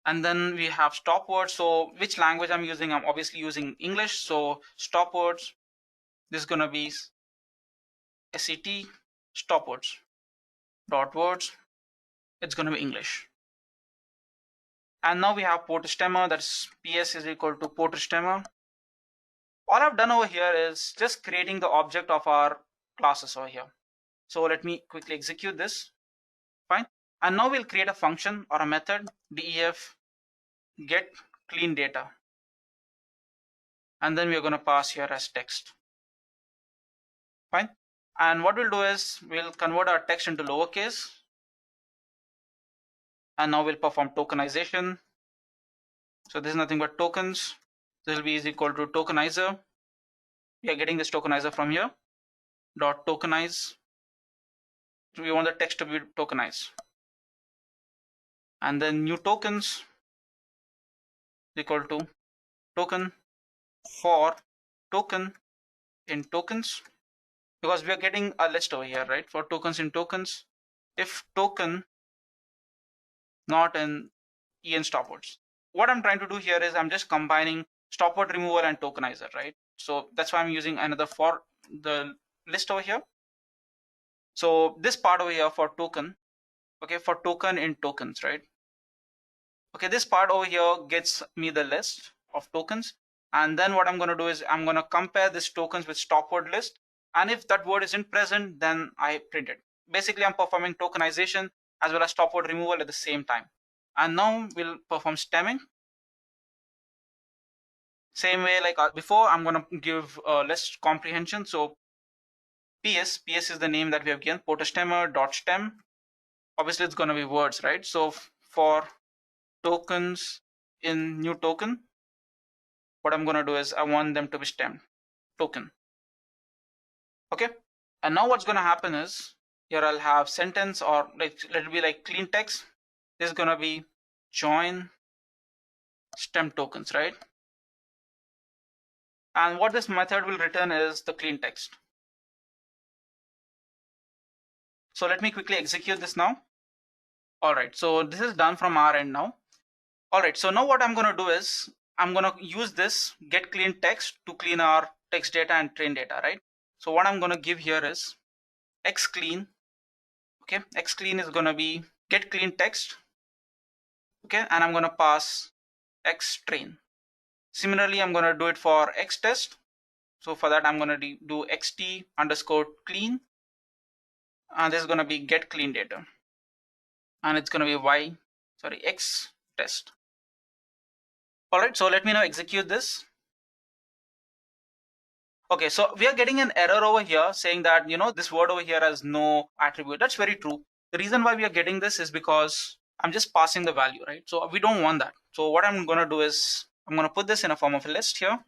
And then we have stopwords. So which language I'm using? I'm obviously using English. So stopwords, this is going to be SET stopwords dot words. It's going to be English. And now we have port stemmer, that's PS is equal to port stemmer. All I've done over here is just creating the object of our classes over here. So let me quickly execute this. Fine. And now we'll create a function or a method, def get clean data. And then we're going to pass here as text. Fine. And what we'll do is we'll convert our text into lowercase. And now we'll perform tokenization. So this is nothing but tokens. This will be is equal to tokenizer. We are getting this tokenizer from here. Dot tokenize. We want the text to be tokenized. And then new tokens equal to token for token in tokens, because we are getting a list over here, right? For tokens in tokens, if token not in en stopwords. What I'm trying to do here is I'm just combining stopword removal and tokenizer, right? So that's why I'm using another for the list over here. So this part over here for token, okay, for token in tokens, right? Okay, this part over here gets me the list of tokens. And then what I'm going to do is I'm going to compare this tokens with stopword list. And if that word isn't present, then I print it. Basically, I'm performing tokenization as well as stopword removal at the same time. And now we'll perform stemming. Same way like before, I'm going to give list comprehension. So PS is the name that we have given, port stemmer dot stem. Obviously, it's going to be words, right? So for tokens in new token, what I'm going to do is I want them to be stemmed token. Okay. And now what's going to happen is here I'll have sentence, or like let it be like clean text. This is going to be join stem tokens, right? And what this method will return is the clean text. So let me quickly execute this now. All right, so this is done from our end now. All right, so now what I'm going to do is I'm going to use this get clean text to clean our text data and train data, right? So what I'm going to give here is x clean. Okay, x clean is going to be get clean text. Okay, and I'm going to pass x train. Similarly, I'm going to do it for x test. So for that, I'm going to do xt underscore clean, and this is going to be get clean data, and it's going to be x test. All right, so let me now execute this. Okay, so we are getting an error over here saying that, this word over here has no attribute. That's very true. The reason why we are getting this is because I'm just passing the value, right? So we don't want that. So what I'm going to do is I'm going to put this in a form of a list here.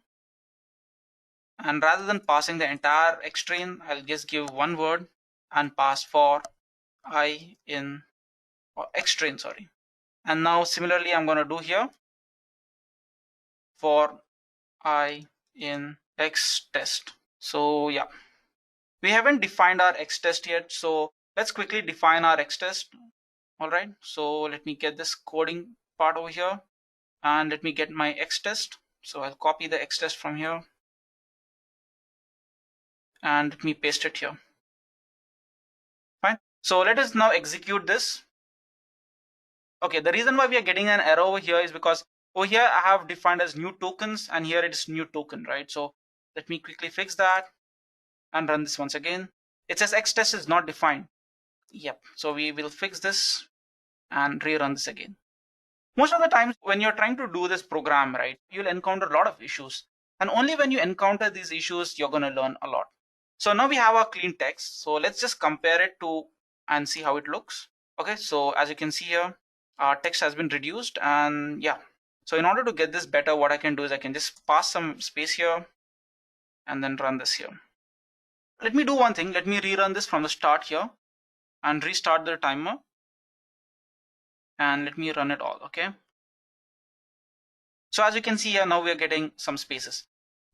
And rather than passing the entire x train, I'll just give one word and pass for I in x train, sorry. And now similarly, I'm going to do here for I in x test. So yeah, we haven't defined our x test yet. So let's quickly define our x test. All right, so let me get this coding part over here and let me get my x test. So I'll copy the x test from here and let me paste it here. Fine. So let us now execute this. Okay, the reason why we are getting an error over here is because over here I have defined as new tokens and here it is new token, right? So let me quickly fix that and run this once again. It says x test is not defined. Yep, so we will fix this and rerun this again. Most of the times when you're trying to do this program, right, you'll encounter a lot of issues. And only when you encounter these issues, you're going to learn a lot. So now we have our clean text. So let's just compare it to and see how it looks. Okay, so as you can see here, our text has been reduced and yeah. So in order to get this better, what I can do is I can just pass some space here and then run this here. Let me do one thing. Let me rerun this from the start here and restart the timer. And let me run it all, okay? So as you can see here, now we are getting some spaces.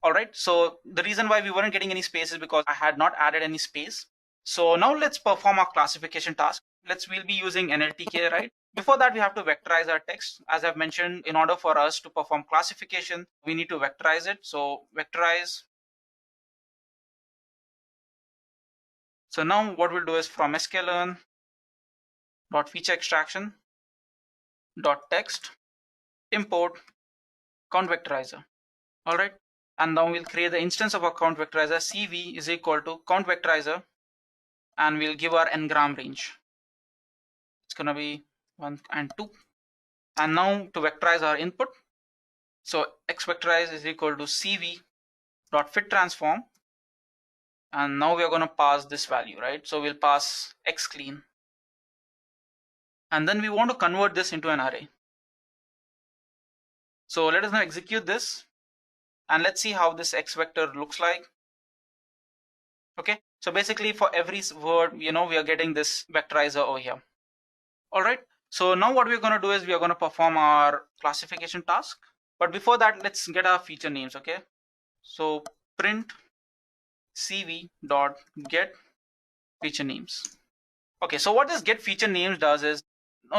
All right, so the reason why we weren't getting any space is because I had not added any space. So now let's perform our classification task. We'll be using NLTK, right? Before that, we have to vectorize our text. As I've mentioned, in order for us to perform classification, we need to vectorize it. So vectorize. So now what we'll do is from sklearn dot feature extraction dot text import count vectorizer. All right, and now we'll create the instance of our count vectorizer. CV is equal to count vectorizer, and we'll give our n-gram range. It's gonna be 1 and 2. And now to vectorize our input, so x vectorize is equal to CV dot fit transform, and now we are going to pass this value, right? So we'll pass x clean, and then we want to convert this into an array. So let us now execute this and let's see how this x vector looks like. Okay, so basically for every word, we are getting this vectorizer over here. All right, so now what we're going to do is we are going to perform our classification task. But before that, let's get our feature names. Okay, so print cv dot get feature names. Okay, so what this get feature names does is,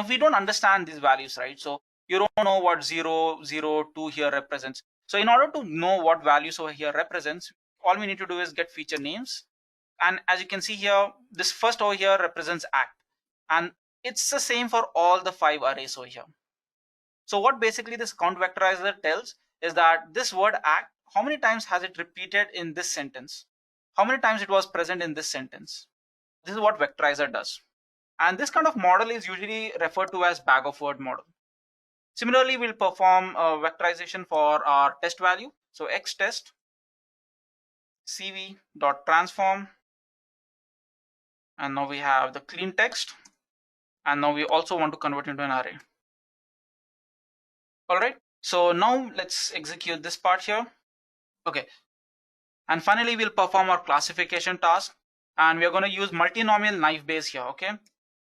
we don't understand these values, right? So you don't know what 0, 0, 2 here represents. So in order to know what values over here represents, all we need to do is get feature names. And as you can see here, this first over here represents act, and it's the same for all the 5 arrays over here. So what basically this count vectorizer tells is that this word act, how many times has it repeated in this sentence? How many times it was present in this sentence? This is what vectorizer does. And this kind of model is usually referred to as bag of word model. Similarly, we'll perform vectorization for our test value. So x test cv dot transform, and now we have the clean text, and now we also want to convert into an array. All right, so now let's execute this part here. Okay, and finally we'll perform our classification task, and we are going to use multinomial knife Bayes here. Okay,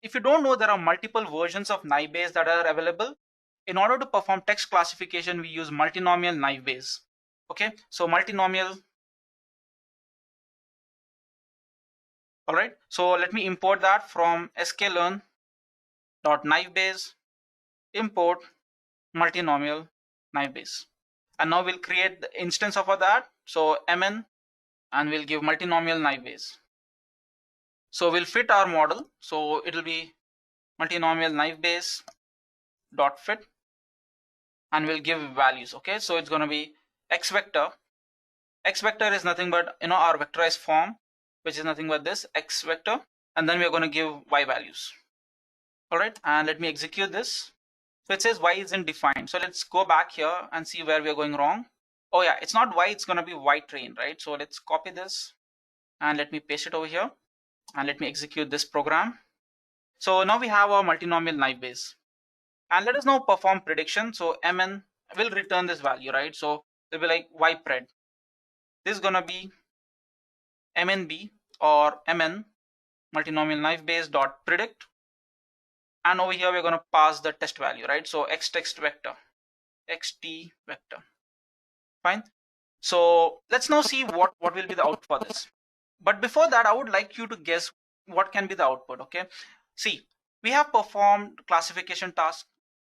if you don't know, there are multiple versions of knife Bayes that are available. In order to perform text classification, we use multinomial knife Bayes. Okay, so multinomial. All right, so let me import that from sklearn dot knife base import multinomial knife base. And now we'll create the instance of that. So mn, and we'll give multinomial knife base. So we'll fit our model. So it'll be multinomial knife base dot fit, and we'll give values. Okay, so it's going to be x vector. X vector is nothing but our vectorized form, which is nothing but this x vector, and then we're going to give y values. All right, and let me execute this. So it says y isn't defined. So let's go back here and see where we're going wrong. Oh yeah, it's not y, it's going to be y train, right? So let's copy this and let me paste it over here and let me execute this program. So now we have our multinomial knife base, and let us now perform prediction. So mn will return this value, right? So it'll be like y pred. This is going to be mnb or mn multinomial knife base dot predict, and over here we're going to pass the test value, right? So x text vector, xt vector. Fine. So let's now see what will be the output for this. But before that, I would like you to guess what can be the output. Okay, see, we have performed classification task,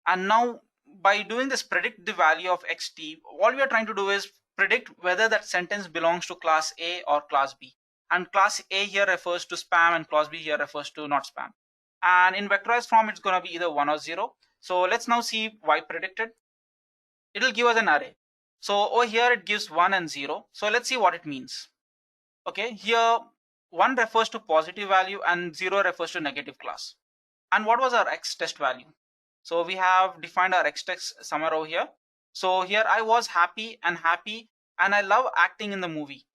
and now by doing this predict the value of xt, all we are trying to do is predict whether that sentence belongs to class A or class B. And class A here refers to spam, and class B here refers to not spam. And in vectorized form, it's going to be either 1 or 0. So let's now see y predicted. It will give us an array. So over here it gives 1 and 0. So let's see what it means. Okay, here 1 refers to positive value and 0 refers to negative class. And what was our x test value? So we have defined our x test somewhere over here. So here I was happy, and I love acting in the movie.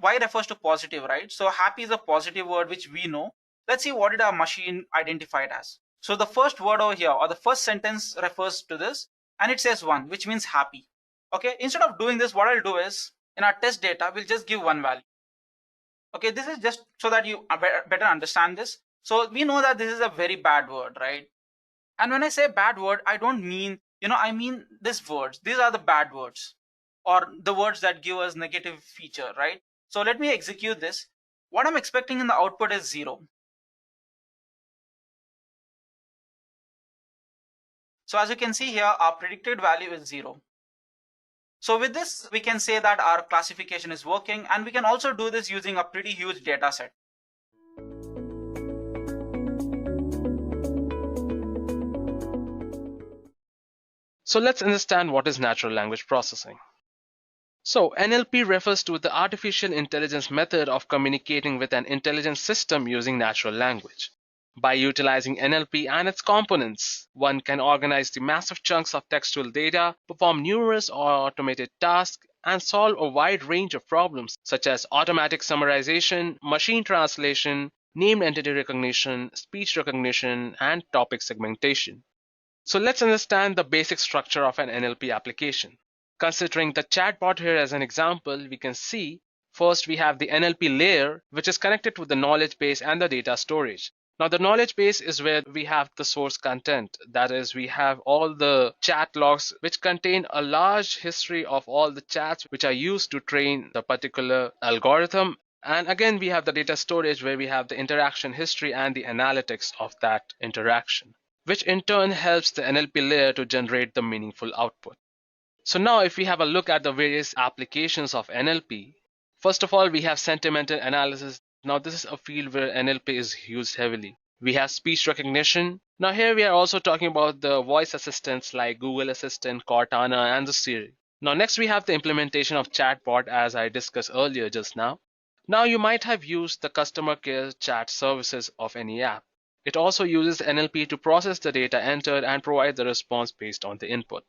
Y refers to positive, right? So happy is a positive word which we know. Let's see what did our machine identify it as. So the first word over here, or the first sentence, refers to this, and it says 1, which means happy. Okay, instead of doing this, what I'll do is, in our test data, we'll just give 1 value. Okay, this is just so that you better understand this. So we know that this is a very bad word, right? And when I say bad word, I don't mean, I mean these words. These are the bad words, or the words that give us negative feature, right? So let me execute this. What I'm expecting in the output is 0. So as you can see here, our predicted value is 0. So with this, we can say that our classification is working, and we can also do this using a pretty huge data set. So let's understand what is natural language processing. So NLP refers to the artificial intelligence method of communicating with an intelligent system using natural language. By utilizing NLP and its components, one can organize the massive chunks of textual data, perform numerous automated tasks, and solve a wide range of problems such as automatic summarization, machine translation, named entity recognition, speech recognition, and topic segmentation. So let's understand the basic structure of an NLP application. Considering the chatbot here as an example, we can see first we have the NLP layer, which is connected to the knowledge base and the data storage. Now the knowledge base is where we have the source content. That is, we have all the chat logs which contain a large history of all the chats which are used to train the particular algorithm. And again, we have the data storage where we have the interaction history and the analytics of that interaction, which in turn helps the NLP layer to generate the meaningful output. So now if we have a look at the various applications of NLP, first of all, we have sentimental analysis. Now this is a field where NLP is used heavily. We have speech recognition. Now here we are also talking about the voice assistants like Google Assistant, Cortana, and the Siri. Now next we have the implementation of chatbot as I discussed earlier just now. Now you might have used the customer care chat services of any app. It also uses NLP to process the data entered and provide the response based on the input.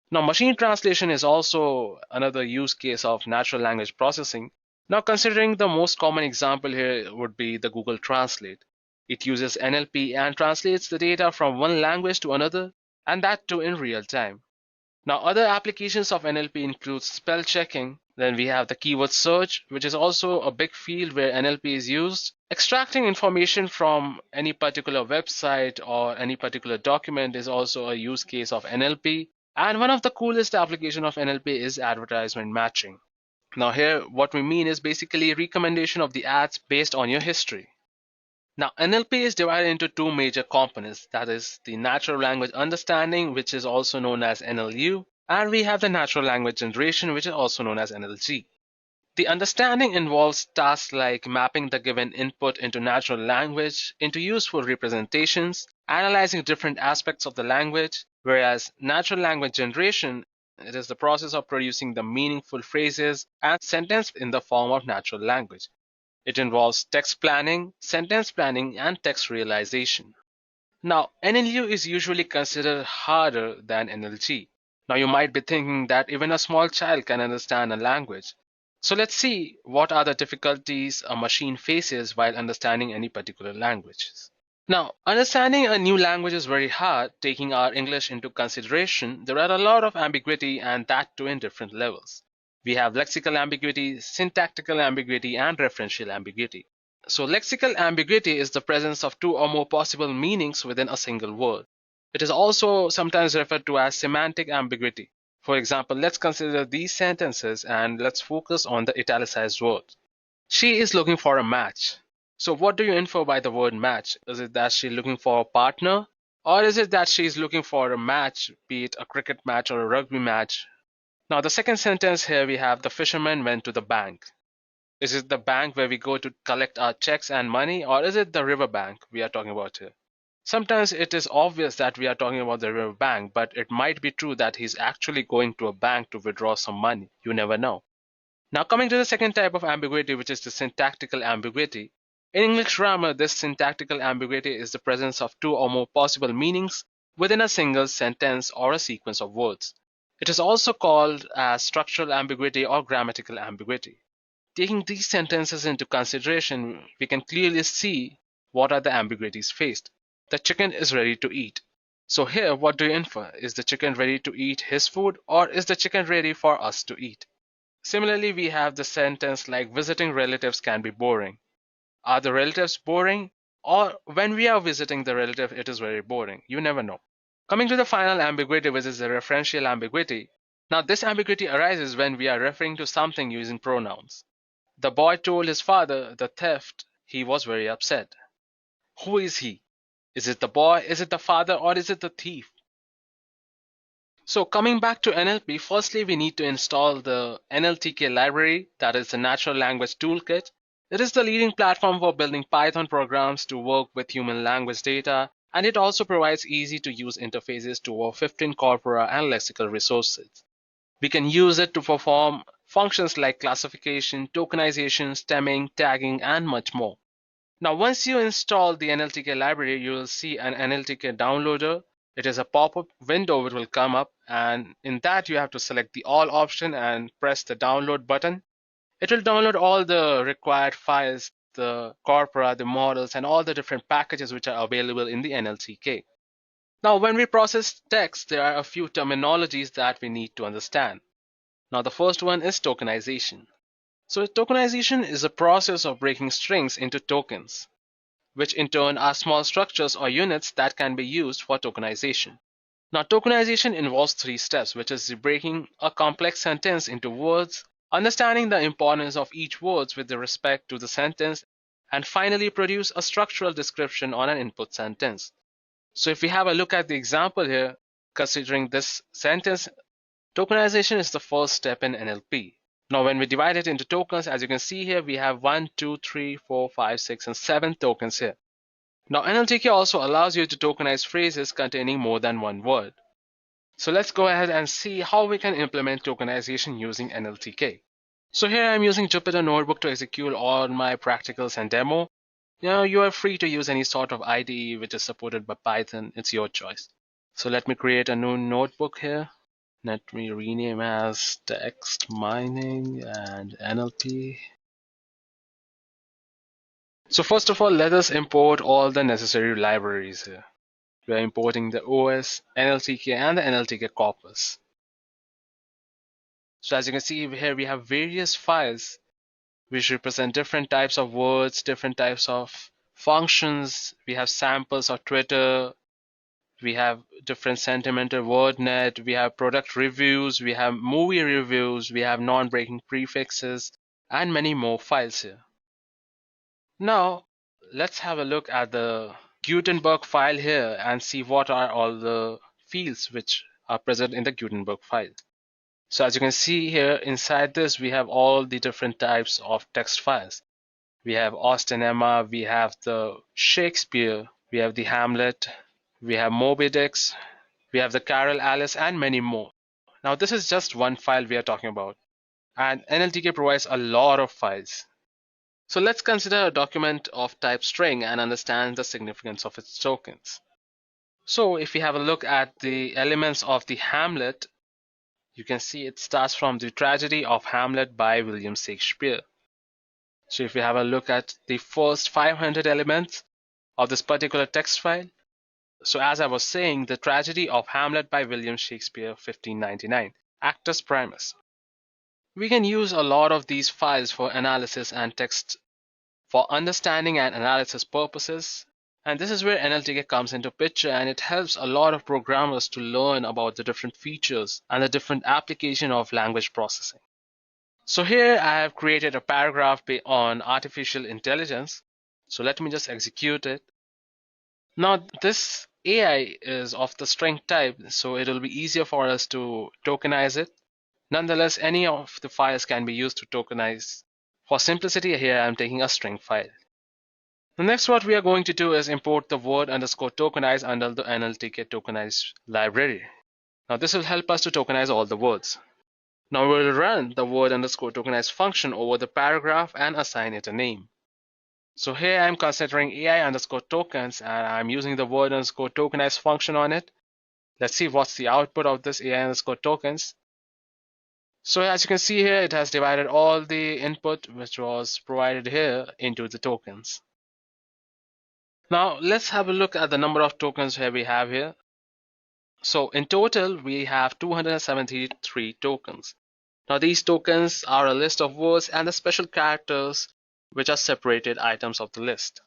Now, machine translation is also another use case of natural language processing. Now, considering the most common example here would be the Google Translate. It uses NLP and translates the data from one language to another, and that too in real time. Now, other applications of NLP include spell checking. Then we have the keyword search, which is also a big field where NLP is used. Extracting information from any particular website or any particular document is also a use case of NLP. And one of the coolest application of NLP is advertisement matching. Now here, what we mean is basically recommendation of the ads based on your history. Now, NLP is divided into two major components, that is the natural language understanding, which is also known as NLU, and we have the natural language generation, which is also known as NLG. The understanding involves tasks like mapping the given input into natural language, into useful representations, analyzing different aspects of the language, whereas natural language generation, it is the process of producing the meaningful phrases and sentence in the form of natural language. It involves text planning, sentence planning, and text realization. Now, NLU is usually considered harder than NLG. Now, you might be thinking that even a small child can understand a language. So let's see what are the difficulties a machine faces while understanding any particular languages. Now, understanding a new language is very hard. Taking our English into consideration, there are a lot of ambiguity, and that too in different levels. We have lexical ambiguity, syntactical ambiguity, and referential ambiguity. So lexical ambiguity is the presence of two or more possible meanings within a single word. It is also sometimes referred to as semantic ambiguity. For example, let's consider these sentences and let's focus on the italicized words. She is looking for a match. So what do you infer by the word match? Is it that she's looking for a partner? Or is it that she's looking for a match, be it a cricket match or a rugby match? Now the second sentence here we have the fisherman went to the bank. Is it the bank where we go to collect our checks and money, or is it the river bank we are talking about here? Sometimes it is obvious that we are talking about the river bank, but it might be true that he's actually going to a bank to withdraw some money. You never know. Now, coming to the second type of ambiguity, which is the syntactical ambiguity. In English grammar, this syntactical ambiguity is the presence of two or more possible meanings within a single sentence or a sequence of words. It is also called as structural ambiguity or grammatical ambiguity. Taking these sentences into consideration, we can clearly see what are the ambiguities faced. The chicken is ready to eat. So here, what do you infer? Is the chicken ready to eat his food, or is the chicken ready for us to eat? Similarly, we have the sentence like visiting relatives can be boring. Are the relatives boring? Or when we are visiting the relative, it is very boring. You never know. Coming to the final ambiguity, which is the referential ambiguity. Now, this ambiguity arises when we are referring to something using pronouns. The boy told his father the theft. He was very upset. Who is he? Is it the boy? Is it the father? Or is it the thief? So coming back to NLP, firstly we need to install the NLTK library, that is the Natural Language Toolkit. It is the leading platform for building Python programs to work with human language data, and it also provides easy to use interfaces to over 15 corpora and lexical resources. We can use it to perform functions like classification, tokenization, stemming, tagging, and much more. Now, once you install the NLTK library, you will see an NLTK downloader. It is a pop-up window which will come up, and in that you have to select the all option and press the download button. It will download all the required files, the corpora, the models, and all the different packages which are available in the NLTK. Now, when we process text, there are a few terminologies that we need to understand. Now, the first one is tokenization. So tokenization is a process of breaking strings into tokens, which in turn are small structures or units that can be used for tokenization. Now, tokenization involves three steps, which is breaking a complex sentence into words, understanding the importance of each word with respect to the sentence, and finally produce a structural description on an input sentence. So if we have a look at the example here, considering this sentence, tokenization is the first step in NLP. Now, when we divide it into tokens, as you can see here, we have 1, 2, 3, 4, 5, 6, and 7 tokens here. Now, NLTK also allows you to tokenize phrases containing more than one word. So let's go ahead and see how we can implement tokenization using NLTK. So here I'm using Jupyter Notebook to execute all my practicals and demo. You are free to use any sort of IDE which is supported by Python. It's your choice. So let me create a new notebook here. Let me rename as text mining and NLP. So first of all, let us import all the necessary libraries here. We are importing the OS, NLTK, and the NLTK corpus. So as you can see here, we have various files which represent different types of words, different types of functions. We have samples of Twitter. We have different sentimental wordnet. We have product reviews. We have movie reviews. We have non-breaking prefixes and many more files here. Now, let's have a look at the Gutenberg file here and see what are all the fields which are present in the Gutenberg file. So as you can see here, inside this we have all the different types of text files. We have Austin Emma, we have the Shakespeare, we have the Hamlet, we have Moby Dicks, we have the Carol Alice, and many more. Now this is just one file we are talking about, and NLTK provides a lot of files. So let's consider a document of type string and understand the significance of its tokens. So if we have a look at the elements of the Hamlet, you can see it starts from the tragedy of Hamlet by William Shakespeare. So if we have a look at the first 500 elements of this particular text file, so as I was saying, the tragedy of Hamlet by William Shakespeare, 1599, Actus Primus. We can use a lot of these files for analysis and text for understanding and analysis purposes. And this is where NLTK comes into picture, and it helps a lot of programmers to learn about the different features and the different application of language processing. So here I have created a paragraph on artificial intelligence. So let me just execute it. Now this AI is of the string type, so it will be easier for us to tokenize it. Nonetheless, any of the files can be used to tokenize. For simplicity here, I'm taking a string file. The next what we are going to do is import the word underscore tokenize under the NLTK tokenize library. Now this will help us to tokenize all the words. Now we will run the word underscore tokenize function over the paragraph and assign it a name. So here I'm considering AI underscore tokens, and I'm using the word underscore tokenize function on it. Let's see what's the output of this AI underscore tokens. So as you can see here, it has divided all the input which was provided here into the tokens. Now let's have a look at the number of tokens here we have here. So in total, we have 273 tokens. Now these tokens are a list of words and the special characters which are separated items of the list.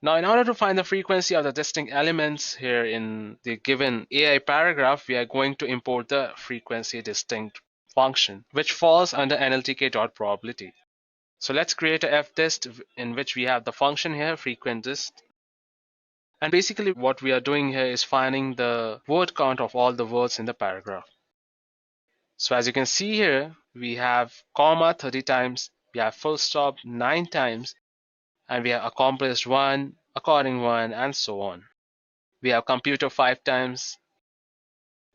Now in order to find the frequency of the distinct elements here in the given AI paragraph, we are going to import the frequency distinct function, which falls under NLTK.probability. So let's create a fdist in which we have the function here, frequentDist. And basically what we are doing here is finding the word count of all the words in the paragraph. So as you can see here, we have comma 30 times, we have full stop 9 times, and we have accomplished 1, according 1, and so on. We have computer 5 times.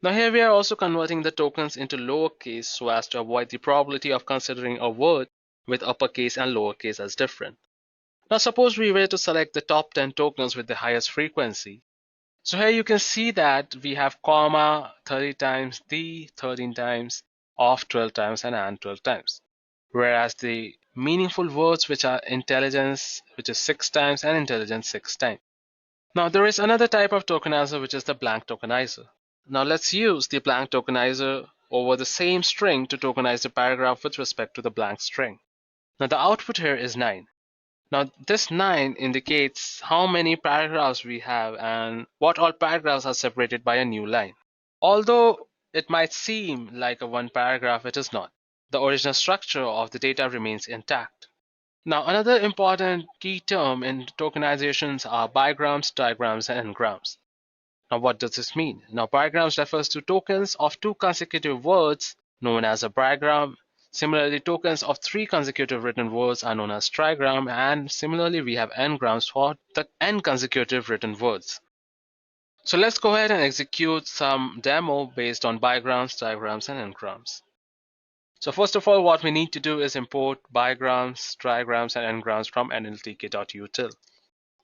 Now here we are also converting the tokens into lowercase so as to avoid the probability of considering a word with uppercase and lowercase as different. Now suppose we were to select the top 10 tokens with the highest frequency. So here you can see that we have comma 30 times, the 13 times, off 12 times, and 12 times. Whereas the meaningful words which are intelligence, which is 6 times, and intelligence 6 times. Now there is another type of tokenizer which is the blank tokenizer. Now let's use the blank tokenizer over the same string to tokenize the paragraph with respect to the blank string. Now the output here is 9. Now this 9 indicates how many paragraphs we have and what all paragraphs are separated by a new line. Although it might seem like a one paragraph, it is not. The original structure of the data remains intact. Now another important key term in tokenizations are bigrams, trigrams, and n-grams. Now what does this mean? Now bigrams refers to tokens of 2 consecutive words known as a bigram. Similarly, tokens of 3 consecutive written words are known as trigram, and similarly we have n-grams for the n consecutive written words. So let's go ahead and execute some demo based on bigrams, trigrams, and n-grams. So first of all, what we need to do is import bigrams, trigrams, and n-grams from nltk.util.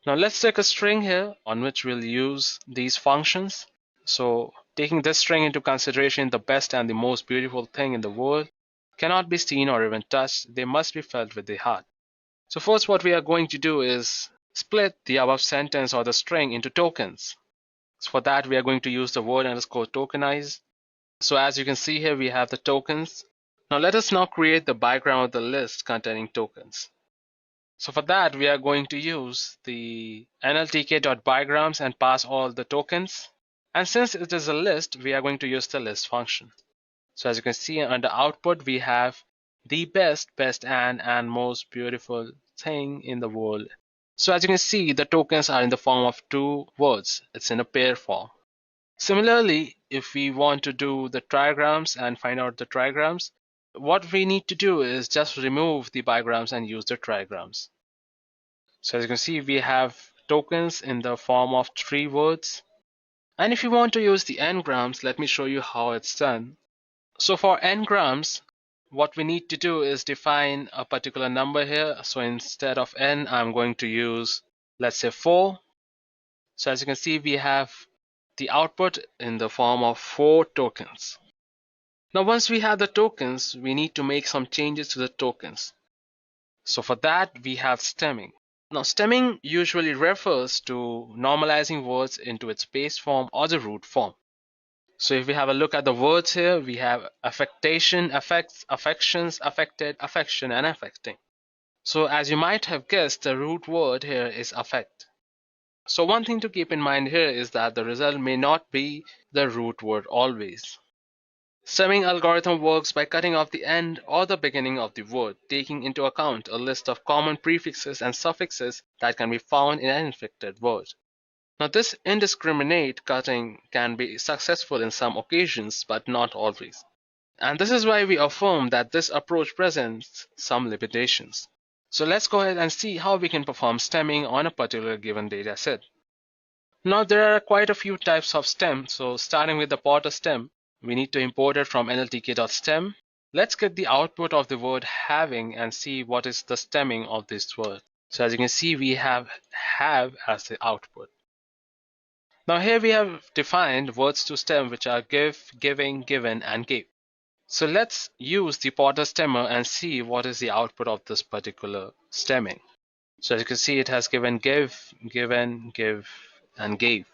Now let's take a string here on which we'll use these functions. So taking this string into consideration, the best and the most beautiful thing in the world cannot be seen or even touched. They must be felt with the heart. So first what we are going to do is split the above sentence or the string into tokens. So for that we are going to use the word underscore tokenize. So as you can see here, we have the tokens. Now let us now create the bigram of the list containing tokens. So for that, we are going to use the nltk.bigrams and pass all the tokens. And since it is a list, we are going to use the list function. So as you can see under output, we have the best, and most beautiful thing in the world. So as you can see, the tokens are in the form of two words. It's in a pair form. Similarly, if we want to do the trigrams and find out the trigrams, what we need to do is just remove the bigrams and use the trigrams. So as you can see, we have tokens in the form of three words. And if you want to use the n-grams, let me show you how it's done. So for n-grams, what we need to do is define a particular number here. So instead of n, I'm going to use, let's say 4. So as you can see, we have the output in the form of 4 tokens. Now once we have the tokens, we need to make some changes to the tokens. So for that, we have stemming. Now stemming usually refers to normalizing words into its base form or the root form. So if we have a look at the words here, we have affectation, affects, affections, affected, affection, and affecting. So as you might have guessed, the root word here is affect. So one thing to keep in mind here is that the result may not be the root word always. Stemming algorithm works by cutting off the end or the beginning of the word, taking into account a list of common prefixes and suffixes that can be found in an inflected word. Now this indiscriminate cutting can be successful in some occasions, but not always. And this is why we affirm that this approach presents some limitations. So let's go ahead and see how we can perform stemming on a particular given data set. Now there are quite a few types of stem, so starting with the Potter stem, we need to import it from NLTK.stem. Let's get the output of the word having and see what is the stemming of this word. So as you can see, we have as the output. Now here we have defined words to stem, which are give, giving, given, and gave. So let's use the Potter stemmer and see what is the output of this particular stemming. So as you can see, it has given give, given, give, and gave.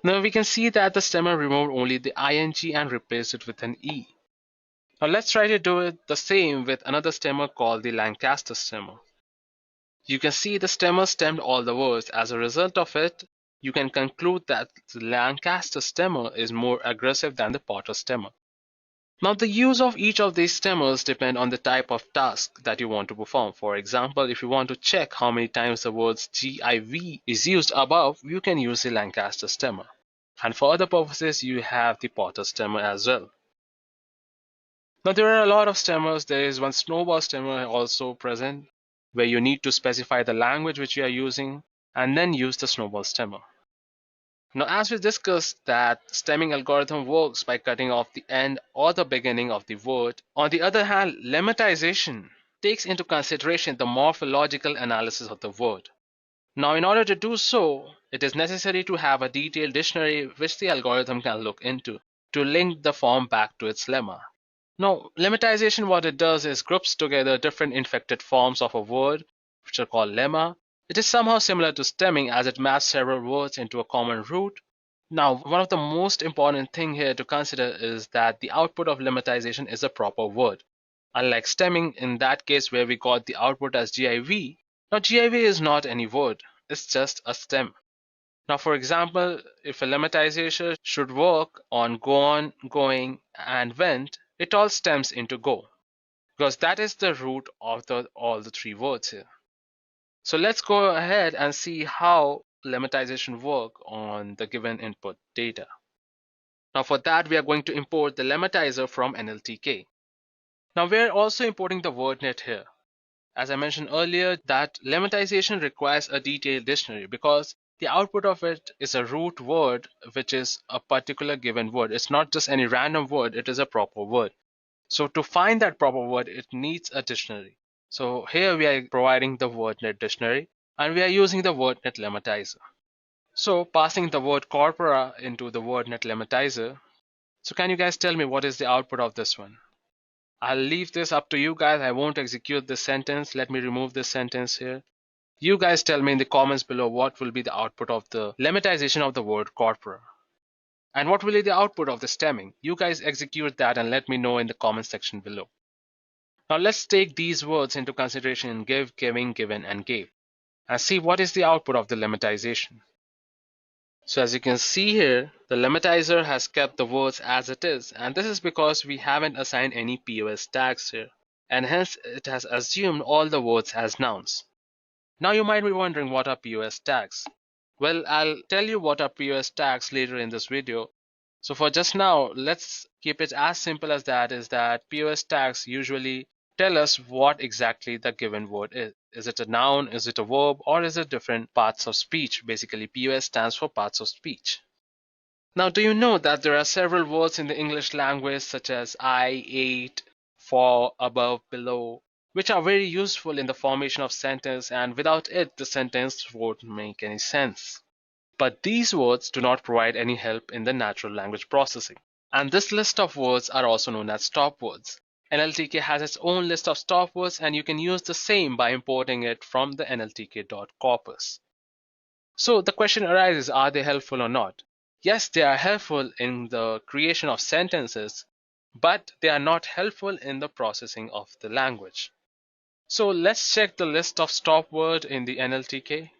Now we can see that the stemmer removed only the ing and replaced it with an e. Now let's try to do it the same with another stemmer called the Lancaster stemmer. You can see the stemmer stemmed all the words. As a result of it, you can conclude that the Lancaster stemmer is more aggressive than the Potter stemmer. Now the use of each of these stemmers depend on the type of task that you want to perform. For example, if you want to check how many times the words GIV is used above, you can use the Lancaster stemmer. And for other purposes, you have the Potter stemmer as well. Now there are a lot of stemmers. There is one snowball stemmer also present, where you need to specify the language which you are using and then use the snowball stemmer. Now as we discussed that stemming algorithm works by cutting off the end or the beginning of the word. On the other hand, lemmatization takes into consideration the morphological analysis of the word. Now in order to do so, it is necessary to have a detailed dictionary which the algorithm can look into to link the form back to its lemma. Now, lemmatization, what it does is groups together different inflected forms of a word, which are called lemma. It is somehow similar to stemming as it maps several words into a common root. Now, one of the most important thing here to consider is that the output of lemmatization is a proper word. Unlike stemming, in that case where we got the output as GIV, now GIV is not any word, it's just a stem. Now, for example, if a lemmatization should work on gone, going, and went, it all stems into go, because that is the root of all the three words here. So let's go ahead and see how lemmatization work on the given input data. Now for that, we are going to import the lemmatizer from NLTK. Now we're also importing the wordnet here. As I mentioned earlier, that lemmatization requires a detailed dictionary because the output of it is a root word, which is a particular given word. It's not just any random word, it is a proper word. So to find that proper word, it needs a dictionary. So here we are providing the wordnet dictionary and we are using the wordnet lemmatizer. So passing the word corpora into the wordnet lemmatizer. So can you guys tell me what is the output of this one? I'll leave this up to you guys. I won't execute this sentence. Let me remove this sentence here. You guys tell me in the comments below what will be the output of the lemmatization of the word corpora. And what will be the output of the stemming? You guys execute that and let me know in the comment section below. Now let's take these words into consideration in give, giving, given, and gave, and see what is the output of the lemmatization. So as you can see here, the lemmatizer has kept the words as it is, and this is because we haven't assigned any POS tags here, and hence it has assumed all the words as nouns. Now you might be wondering, what are POS tags? Well, I'll tell you what are POS tags later in this video. So for just now, let's keep it as simple as that, is that POS tags usually tell us what exactly the given word is. Is it a noun, is it a verb, or is it different parts of speech? Basically, POS stands for parts of speech. Now, do you know that there are several words in the English language such as I, ate, for, above, below, which are very useful in the formation of sentence, and without it, the sentence won't make any sense. But these words do not provide any help in the natural language processing. And this list of words are also known as stop words. NLTK has its own list of stop words, and you can use the same by importing it from the NLTK.corpus. So the question arises, are they helpful or not? Yes, they are helpful in the creation of sentences, but they are not helpful in the processing of the language. So let's check the list of stop word in the NLTK.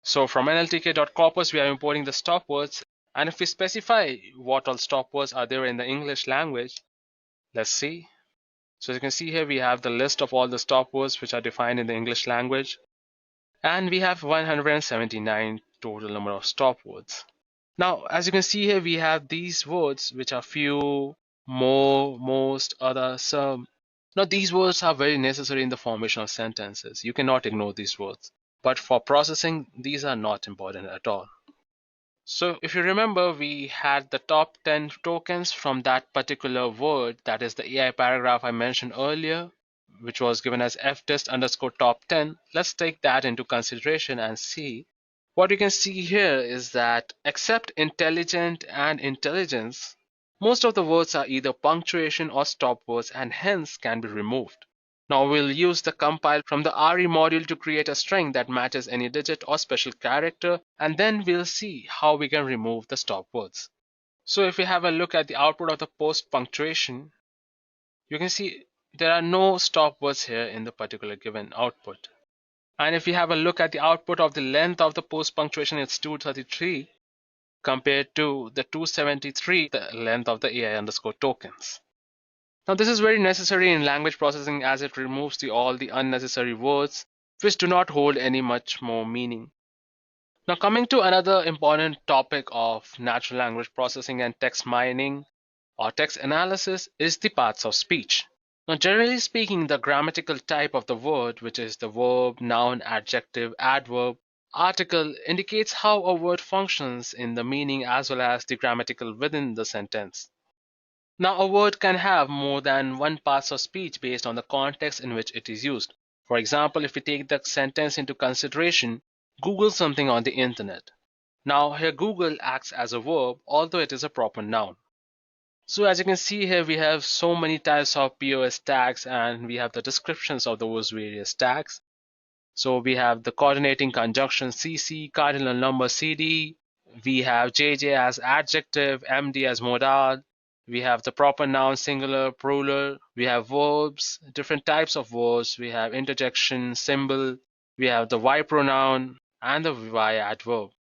So from NLTK.corpus, we are importing the stop words. And if we specify what all stop words are there in the English language, let's see. So as you can see here, we have the list of all the stop words which are defined in the English language. And we have 179 total number of stop words. Now, as you can see here, we have these words which are few, more, most, other, some. Now, these words are very necessary in the formation of sentences. You cannot ignore these words. But for processing, these are not important at all. So if you remember, we had the top 10 tokens from that particular word, that is the AI paragraph I mentioned earlier, which was given as fdist underscore top 10. Let's take that into consideration and see. What you can see here is that except intelligent and intelligence, most of the words are either punctuation or stop words and hence can be removed. Now we'll use the compile from the RE module to create a string that matches any digit or special character, and then we'll see how we can remove the stop words. So if we have a look at the output of the post punctuation, you can see there are no stop words here in the particular given output. And if we have a look at the output of the length of the post punctuation, it's 233 compared to the 273, the length of the AI underscore tokens. Now this is very necessary in language processing as it removes all the unnecessary words which do not hold any much more meaning. Now coming to another important topic of natural language processing and text mining or text analysis is the parts of speech. Now generally speaking, the grammatical type of the word, which is the verb, noun, adjective, adverb, article, indicates how a word functions in the meaning as well as the grammatical within the sentence. Now, a word can have more than one part of speech based on the context in which it is used. For example, if we take the sentence into consideration, Google something on the internet. Now, here Google acts as a verb, although it is a proper noun. So as you can see here, we have so many types of POS tags and we have the descriptions of those various tags. So we have the coordinating conjunction CC, cardinal number CD. We have JJ as adjective, MD as modal. We have the proper noun singular, plural. We have verbs, different types of verbs. We have interjection, symbol. We have the Y pronoun and the Y adverb.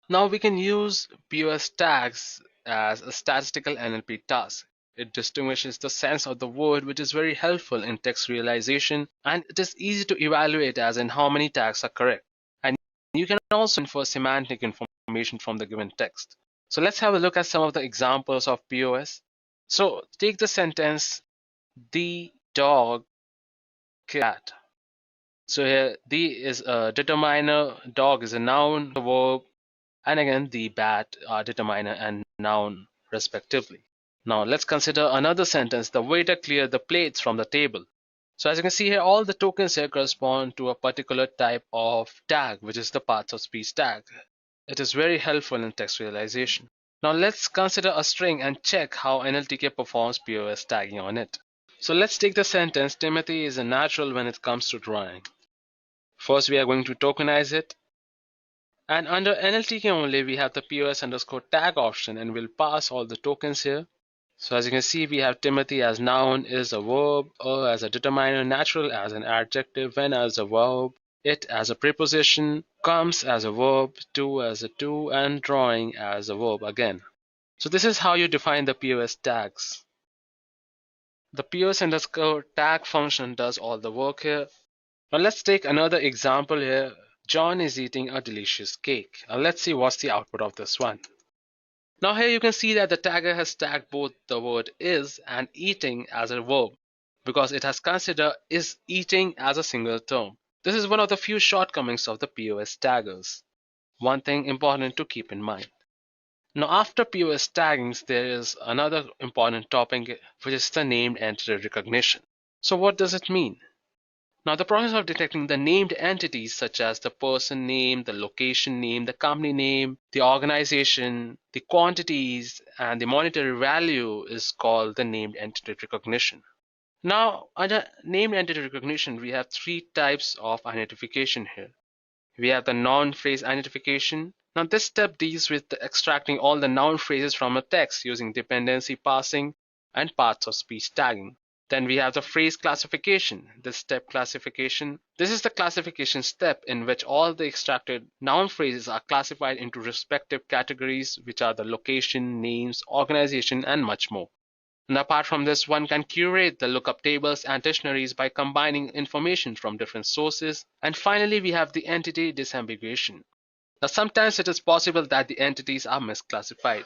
Now we can use POS tags as a statistical NLP task. It distinguishes the sense of the word, which is very helpful in text realization, and it is easy to evaluate as in how many tags are correct. And you can also infer semantic information from the given text. So let's have a look at some of the examples of POS. So take the sentence, the dog cat. So here, the is a determiner, dog is a noun, the verb, and again the bat are determiner and noun respectively. Now let's consider another sentence, the waiter cleared the plates from the table. So as you can see here, all the tokens here correspond to a particular type of tag, which is the parts of speech tag. It is very helpful in text realization. Now let's consider a string and check how NLTK performs POS tagging on it. So let's take the sentence, Timothy is a natural when it comes to drawing. First we are going to tokenize it. And under NLTK only, we have the POS underscore tag option and we'll pass all the tokens here. So as you can see, we have Timothy as noun, is a verb, as a determiner, natural as an adjective, when as a verb, it as a preposition, comes as a verb, to as a to, and drawing as a verb again. So this is how you define the POS tags. The POS underscore tag function does all the work here. Now let's take another example here. John is eating a delicious cake. Now let's see what's the output of this one. Now here you can see that the tagger has tagged both the word is and eating as a verb because it has considered is eating as a single term. This is one of the few shortcomings of the POS taggers. One thing important to keep in mind. Now after POS taggings, there is another important topic which is the named entity recognition. So what does it mean? Now the process of detecting the named entities such as the person name, the location name, the company name, the organization, the quantities, and the monetary value is called the named entity recognition. Now under named entity recognition, we have three types of identification here. We have the noun phrase identification. Now this step deals with extracting all the noun phrases from a text using dependency parsing and parts of speech tagging. Then we have the phrase classification, this step classification. This is the classification step in which all the extracted noun phrases are classified into respective categories, which are the location, names, organization, and much more. And apart from this, one can curate the lookup tables and dictionaries by combining information from different sources. And finally, we have the entity disambiguation. Now, sometimes it is possible that the entities are misclassified.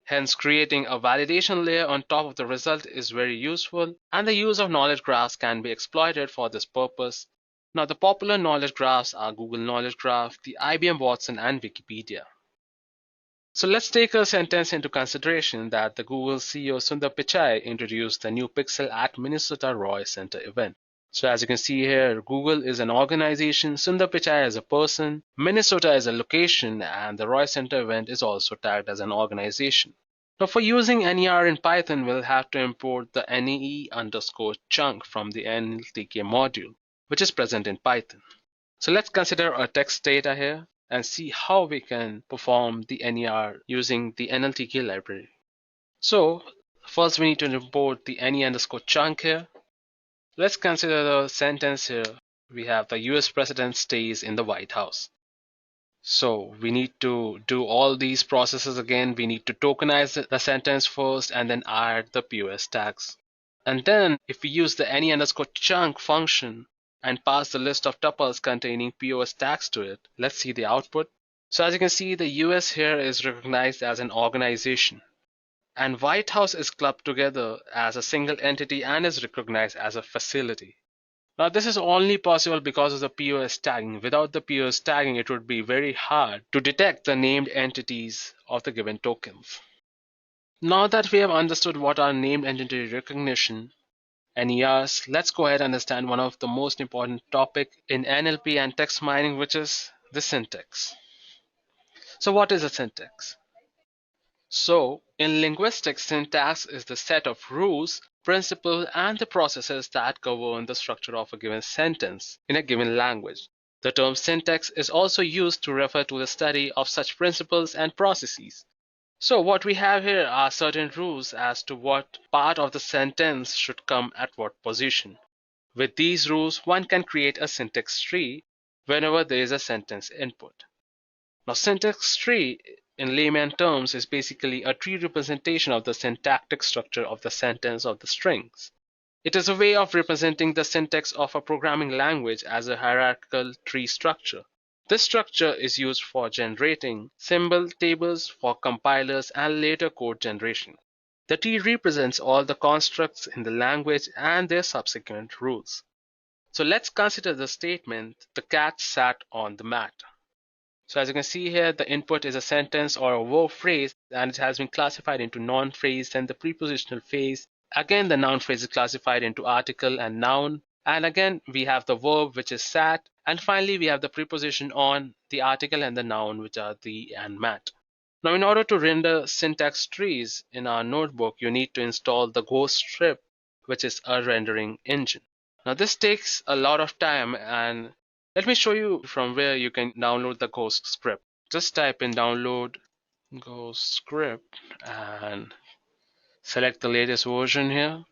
Hence, creating a validation layer on top of the result is very useful, and the use of knowledge graphs can be exploited for this purpose. Now, the popular knowledge graphs are Google Knowledge Graph, the IBM Watson, and Wikipedia. So let's take a sentence into consideration that the Google CEO Sundar Pichai introduced the new pixel at Minnesota Roy Center event. So as you can see here, Google is an organization, Sundar Pichai is a person, Minnesota is a location, and the Roy Center event is also tagged as an organization. Now for using NER in Python, we'll have to import the NE_chunk from the NLTK module, which is present in Python. So let's consider a text data here and see how we can perform the NER using the NLTK library. So first we need to import the NE_chunk here. Let's consider the sentence here. We have the US president stays in the White House. So we need to do all these processes again. We need to tokenize the sentence first and then add the POS tags. And then if we use the NE_chunk function and pass the list of tuples containing POS tags to it, let's see the output. So as you can see, the US here is recognized as an organization. And White House is clubbed together as a single entity and is recognized as a facility. Now this is only possible because of the POS tagging. Without the POS tagging, it would be very hard to detect the named entities of the given tokens. Now that we have understood what are named entity recognition, NERs, let's go ahead and understand one of the most important topic in NLP and text mining, which is the syntax. So what is a syntax? So in linguistics, syntax is the set of rules, principles, and the processes that govern the structure of a given sentence in a given language. The term syntax is also used to refer to the study of such principles and processes. So what we have here are certain rules as to what part of the sentence should come at what position. With these rules, one can create a syntax tree whenever there is a sentence input. Now, syntax tree in layman terms is basically a tree representation of the syntactic structure of the sentence of the strings. It is a way of representing the syntax of a programming language as a hierarchical tree structure. This structure is used for generating symbol tables for compilers and later code generation. The tree represents all the constructs in the language and their subsequent rules. So let's consider the statement, the cat sat on the mat. So as you can see here, the input is a sentence or a verb phrase, and it has been classified into noun phrase and the prepositional phrase. Again, the noun phrase is classified into article and noun. And again, we have the verb, which is sat. And finally, we have the preposition on, the article and the noun, which are the and mat. Now, in order to render syntax trees in our notebook, you need to install the Ghost Strip, which is a rendering engine. Now, this takes a lot of time, and let me show you from where you can download the Ghost script. Just type in download Ghost script and select the latest version here.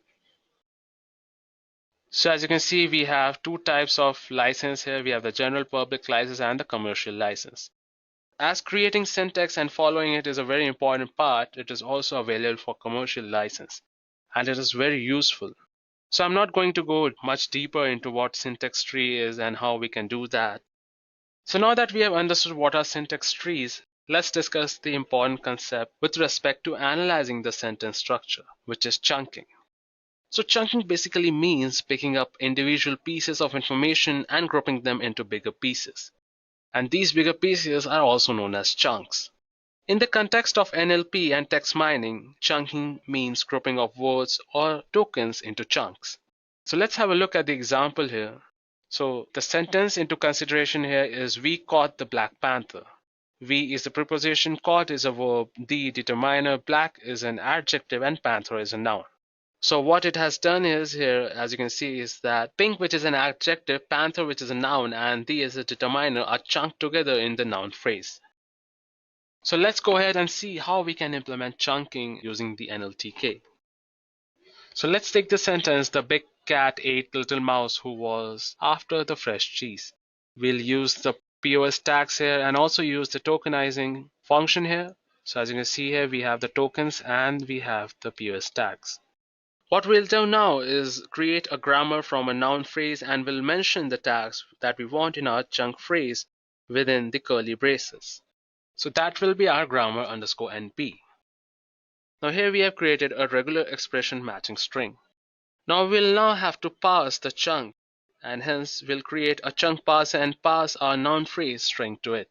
So as you can see, we have two types of license here. We have the general public license and the commercial license. As creating syntax and following it is a very important part, it is also available for commercial license, and it is very useful. So I'm not going to go much deeper into what syntax tree is and how we can do that. So now that we have understood what are syntax trees, let's discuss the important concept with respect to analyzing the sentence structure, which is chunking. So chunking basically means picking up individual pieces of information and grouping them into bigger pieces. And these bigger pieces are also known as chunks. In the context of NLP and text mining, chunking means grouping of words or tokens into chunks. So let's have a look at the example here. So the sentence into consideration here is we caught the Black Panther. We is the preposition, caught is a verb, the determiner, black is an adjective, and panther is a noun. So what it has done is here, as you can see, is that pink, which is an adjective, panther, which is a noun, and the is a determiner, are chunked together in the noun phrase. So let's go ahead and see how we can implement chunking using the NLTK. So let's take the sentence, the big cat ate little mouse who was after the fresh cheese. We'll use the POS tags here and also use the tokenizing function here. So as you can see here, we have the tokens and we have the POS tags. What we'll do now is create a grammar from a noun phrase and we'll mention the tags that we want in our chunk phrase within the curly braces. So that will be our grammar underscore NP. Now here we have created a regular expression matching string. Now we'll have to parse the chunk and hence we'll create a chunk parser and pass our noun phrase string to it.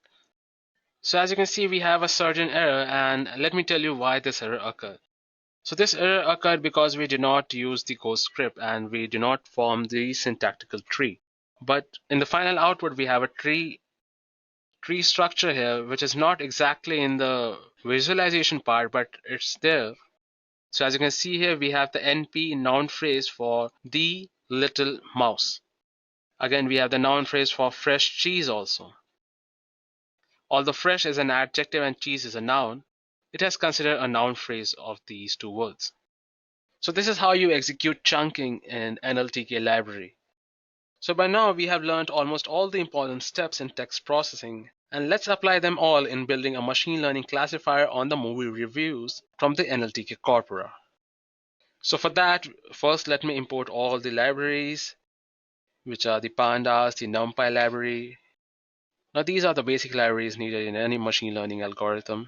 So as you can see, we have a certain error, and let me tell you why this error occurred. So this error occurred because we did not use the Go script and we do not form the syntactical tree. But in the final output, we have a tree structure here, which is not exactly in the visualization part, but it's there. So as you can see here, we have the NP noun phrase for the little mouse. Again, we have the noun phrase for fresh cheese also. Although fresh is an adjective and cheese is a noun, it has considered a noun phrase of these two words. So this is how you execute chunking in NLTK library. So by now we have learned almost all the important steps in text processing, and let's apply them all in building a machine learning classifier on the movie reviews from the NLTK corpora. So for that, first let me import all the libraries, which are the pandas, the NumPy library. Now these are the basic libraries needed in any machine learning algorithm.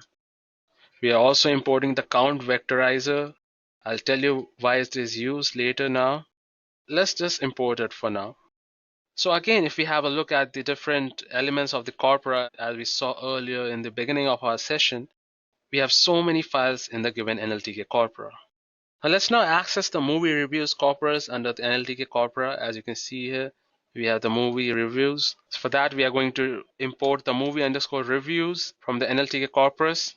We are also importing the count vectorizer. I'll tell you why it is used later now. Let's just import it for now. So again, if we have a look at the different elements of the corpora, as we saw earlier in the beginning of our session, we have so many files in the given NLTK corpora. Now let's now access the movie reviews corpus under the NLTK corpora. As you can see here, we have the movie reviews. For that, we are going to import the movie underscore reviews from the NLTK corpus.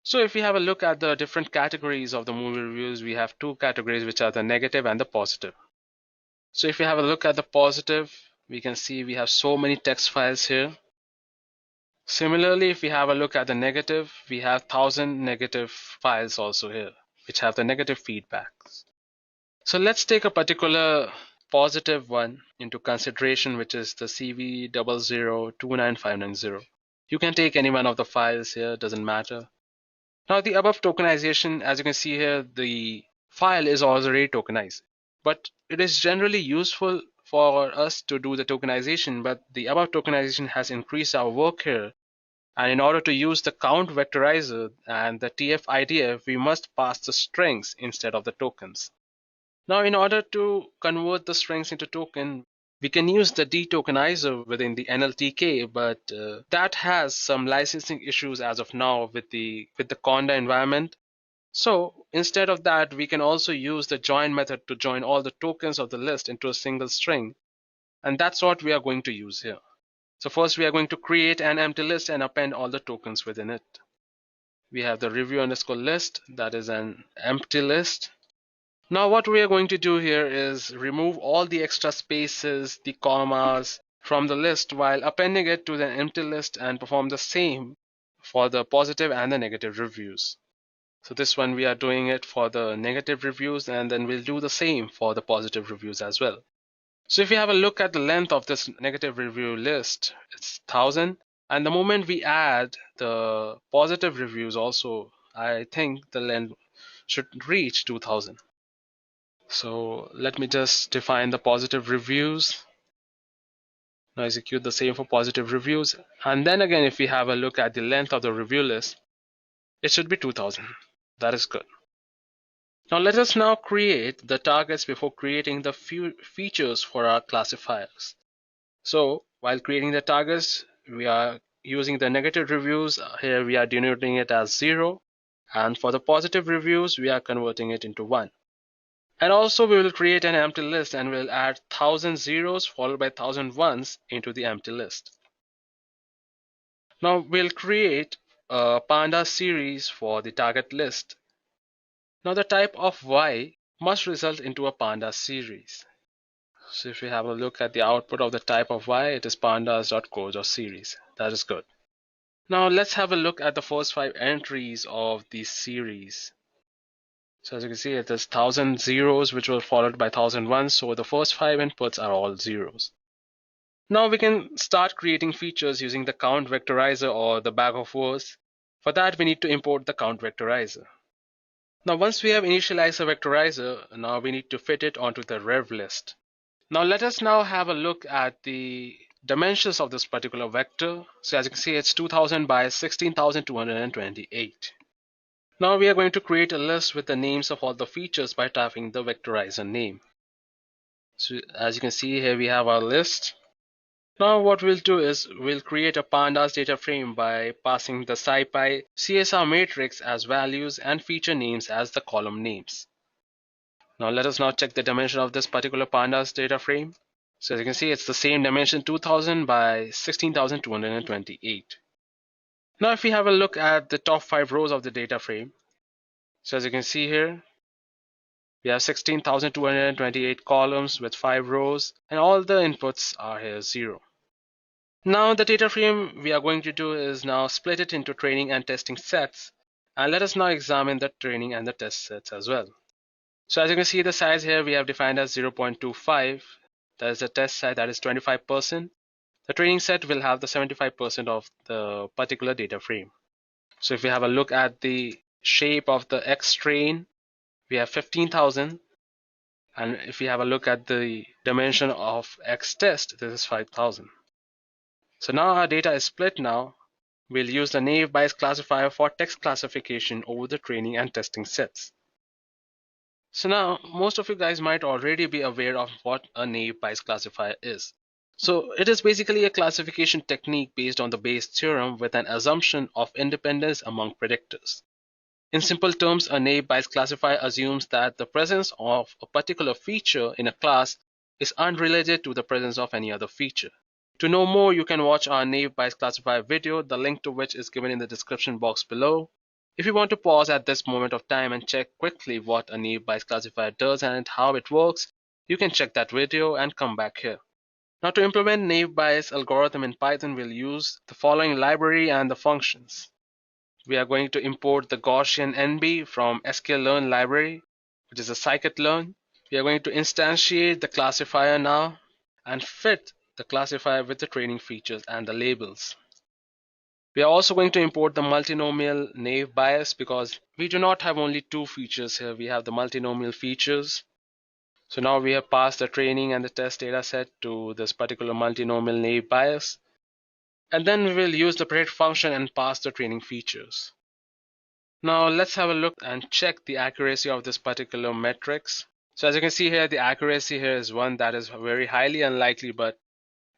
So if we have a look at the different categories of the movie reviews, we have two categories, which are the negative and the positive. So if we have a look at the positive, we can see we have so many text files here. Similarly, if we have a look at the negative, we have 1,000 negative files also here, which have the negative feedbacks. So let's take a particular positive one into consideration, which is the CV00295990. You can take any one of the files here, doesn't matter. Now the above tokenization, as you can see here, the file is already tokenized, but it is generally useful for us to do the tokenization, but the above tokenization has increased our work here. And in order to use the count vectorizer and the TF-IDF, we must pass the strings instead of the tokens. Now, in order to convert the strings into token, we can use the detokenizer within the NLTK, but that has some licensing issues as of now with the Conda environment. So instead of that, we can also use the join method to join all the tokens of the list into a single string. And that's what we are going to use here. So first we are going to create an empty list and append all the tokens within it. We have the review underscore list, that is an empty list. Now what we are going to do here is remove all the extra spaces, the commas from the list while appending it to the empty list and perform the same for the positive and the negative reviews. So this one we are doing it for the negative reviews, and then we'll do the same for the positive reviews as well. So if you have a look at the length of this negative review list, it's 1,000. And the moment we add the positive reviews also, I think the length should reach 2,000. So let me just define the positive reviews. Now execute the same for positive reviews. And then again, if we have a look at the length of the review list, it should be 2000. That is good. Now let us now create the targets before creating the features for our classifiers. So while creating the targets, we are using the negative reviews. Here we are denoting it as 0. And for the positive reviews, we are converting it into 1. And also we will create an empty list and we'll add 1000 zeros followed by 1000 ones into the empty list. Now we'll create a panda series for the target list. Now the type of Y must result into a panda series. So if we have a look at the output of the type of Y, it is pandas.code.series. That is good. Now let's have a look at the first 5 entries of the series. So as you can see, it is 1000 zeros which were followed by 1000 ones. So the first 5 inputs are all zeros. Now we can start creating features using the count vectorizer or the bag of words. For that, we need to import the count vectorizer. Now once we have initialized the vectorizer, now we need to fit it onto the rev list. Now let us now have a look at the dimensions of this particular vector. So as you can see, it's 2000 by 16,228. Now we are going to create a list with the names of all the features by typing the vectorizer name. So as you can see here, we have our list. Now what we'll do is we'll create a pandas data frame by passing the SciPy CSR matrix as values and feature names as the column names. Now let us now check the dimension of this particular pandas data frame. So as you can see, it's the same dimension 2000 by 16,228. Now if we have a look at the top 5 rows of the data frame, so as you can see here, we have 16,228 columns with 5 rows and all the inputs are here 0. Now the data frame we are going to do is now split it into training and testing sets, and let us now examine the training and the test sets as well. So as you can see, the size here we have defined as 0.25. That is the test set, that is 25%. The training set will have the 75% of the particular data frame. So if we have a look at the shape of the X train, we have 15,000. And if we have a look at the dimension of X test, this is 5,000. So now our data is split now. We'll use the naive Bayes classifier for text classification over the training and testing sets. So now most of you guys might already be aware of what a naive Bayes classifier is. So it is basically a classification technique based on the Bayes theorem with an assumption of independence among predictors. In simple terms, a naive Bayes classifier assumes that the presence of a particular feature in a class is unrelated to the presence of any other feature. To know more, you can watch our naive Bayes classifier video, the link to which is given in the description box below. If you want to pause at this moment of time and check quickly what a naive Bayes classifier does and how it works, you can check that video and come back here. Now to implement naive Bayes algorithm in Python, we'll use the following library and the functions. We are going to import the Gaussian NB from sklearn library, which is a scikit-learn. We are going to instantiate the classifier now and fit the classifier with the training features and the labels. We are also going to import the multinomial naive Bayes because we do not have only 2 features here. We have the multinomial features. So now we have passed the training and the test data set to this particular multinomial naive Bayes. And then we will use the predict function and pass the training features. Now let's have a look and check the accuracy of this particular matrix. So as you can see here, the accuracy here is 1. That is very highly unlikely, but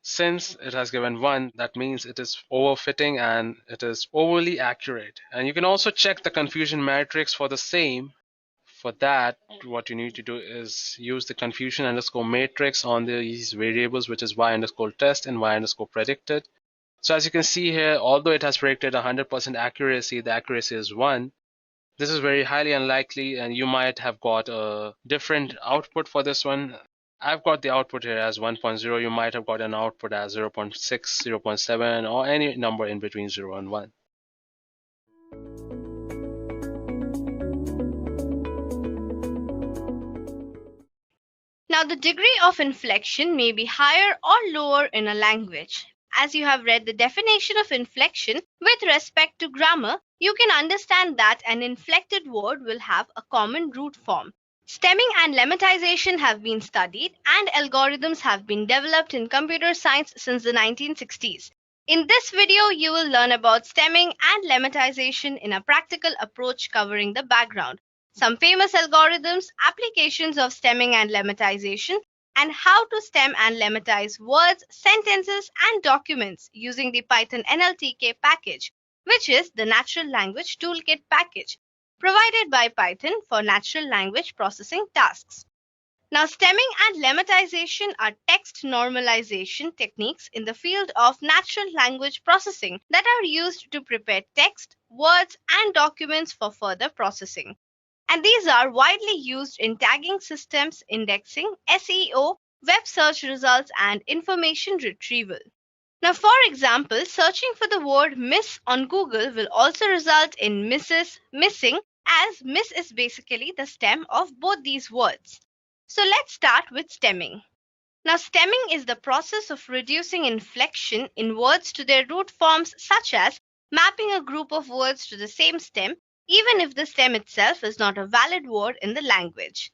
since it has given 1, that means it is overfitting and it is overly accurate. And you can also check the confusion matrix for the same. For that, what you need to do is use the confusion underscore matrix on these variables, which is y underscore test and y underscore predicted. So as you can see here, although it has predicted 100% accuracy, the accuracy is 1. This is very highly unlikely, and you might have got a different output for this one. I've got the output here as 1.0. You might have got an output as 0.6, 0.7, or any number in between 0 and 1. Now, the degree of inflection may be higher or lower in a language. As you have read the definition of inflection with respect to grammar, you can understand that an inflected word will have a common root form. Stemming and lemmatization have been studied, and algorithms have been developed in computer science since the 1960s. In this video, you will learn about stemming and lemmatization in a practical approach covering the background, some famous algorithms, applications of stemming and lemmatization, and how to stem and lemmatize words, sentences, and documents using the Python NLTK package, which is the Natural Language Toolkit package provided by Python for natural language processing tasks. Now, stemming and lemmatization are text normalization techniques in the field of natural language processing that are used to prepare text, words, and documents for further processing. And these are widely used in tagging systems, indexing, SEO, web search results, and information retrieval. Now, for example, searching for the word miss on Google will also result in misses, missing, as miss is basically the stem of both these words. So let's start with stemming. Now, stemming is the process of reducing inflection in words to their root forms, such as mapping a group of words to the same stem, even if the stem itself is not a valid word in the language.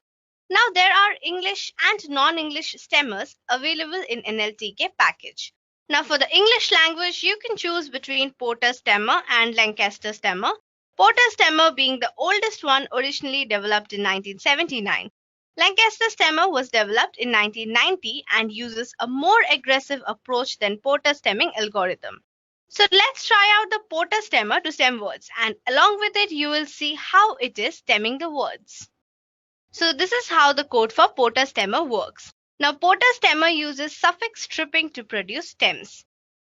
Now, there are English and non-English stemmers available in NLTK package. Now, for the English language, you can choose between Porter stemmer and Lancaster stemmer. Porter stemmer being the oldest one, originally developed in 1979. Lancaster stemmer was developed in 1990 and uses a more aggressive approach than Porter stemming algorithm. So let's try out the Porter stemmer to stem words, and along with it you will see how it is stemming the words. So this is how the code for Porter stemmer works. Now, Porter stemmer uses suffix stripping to produce stems.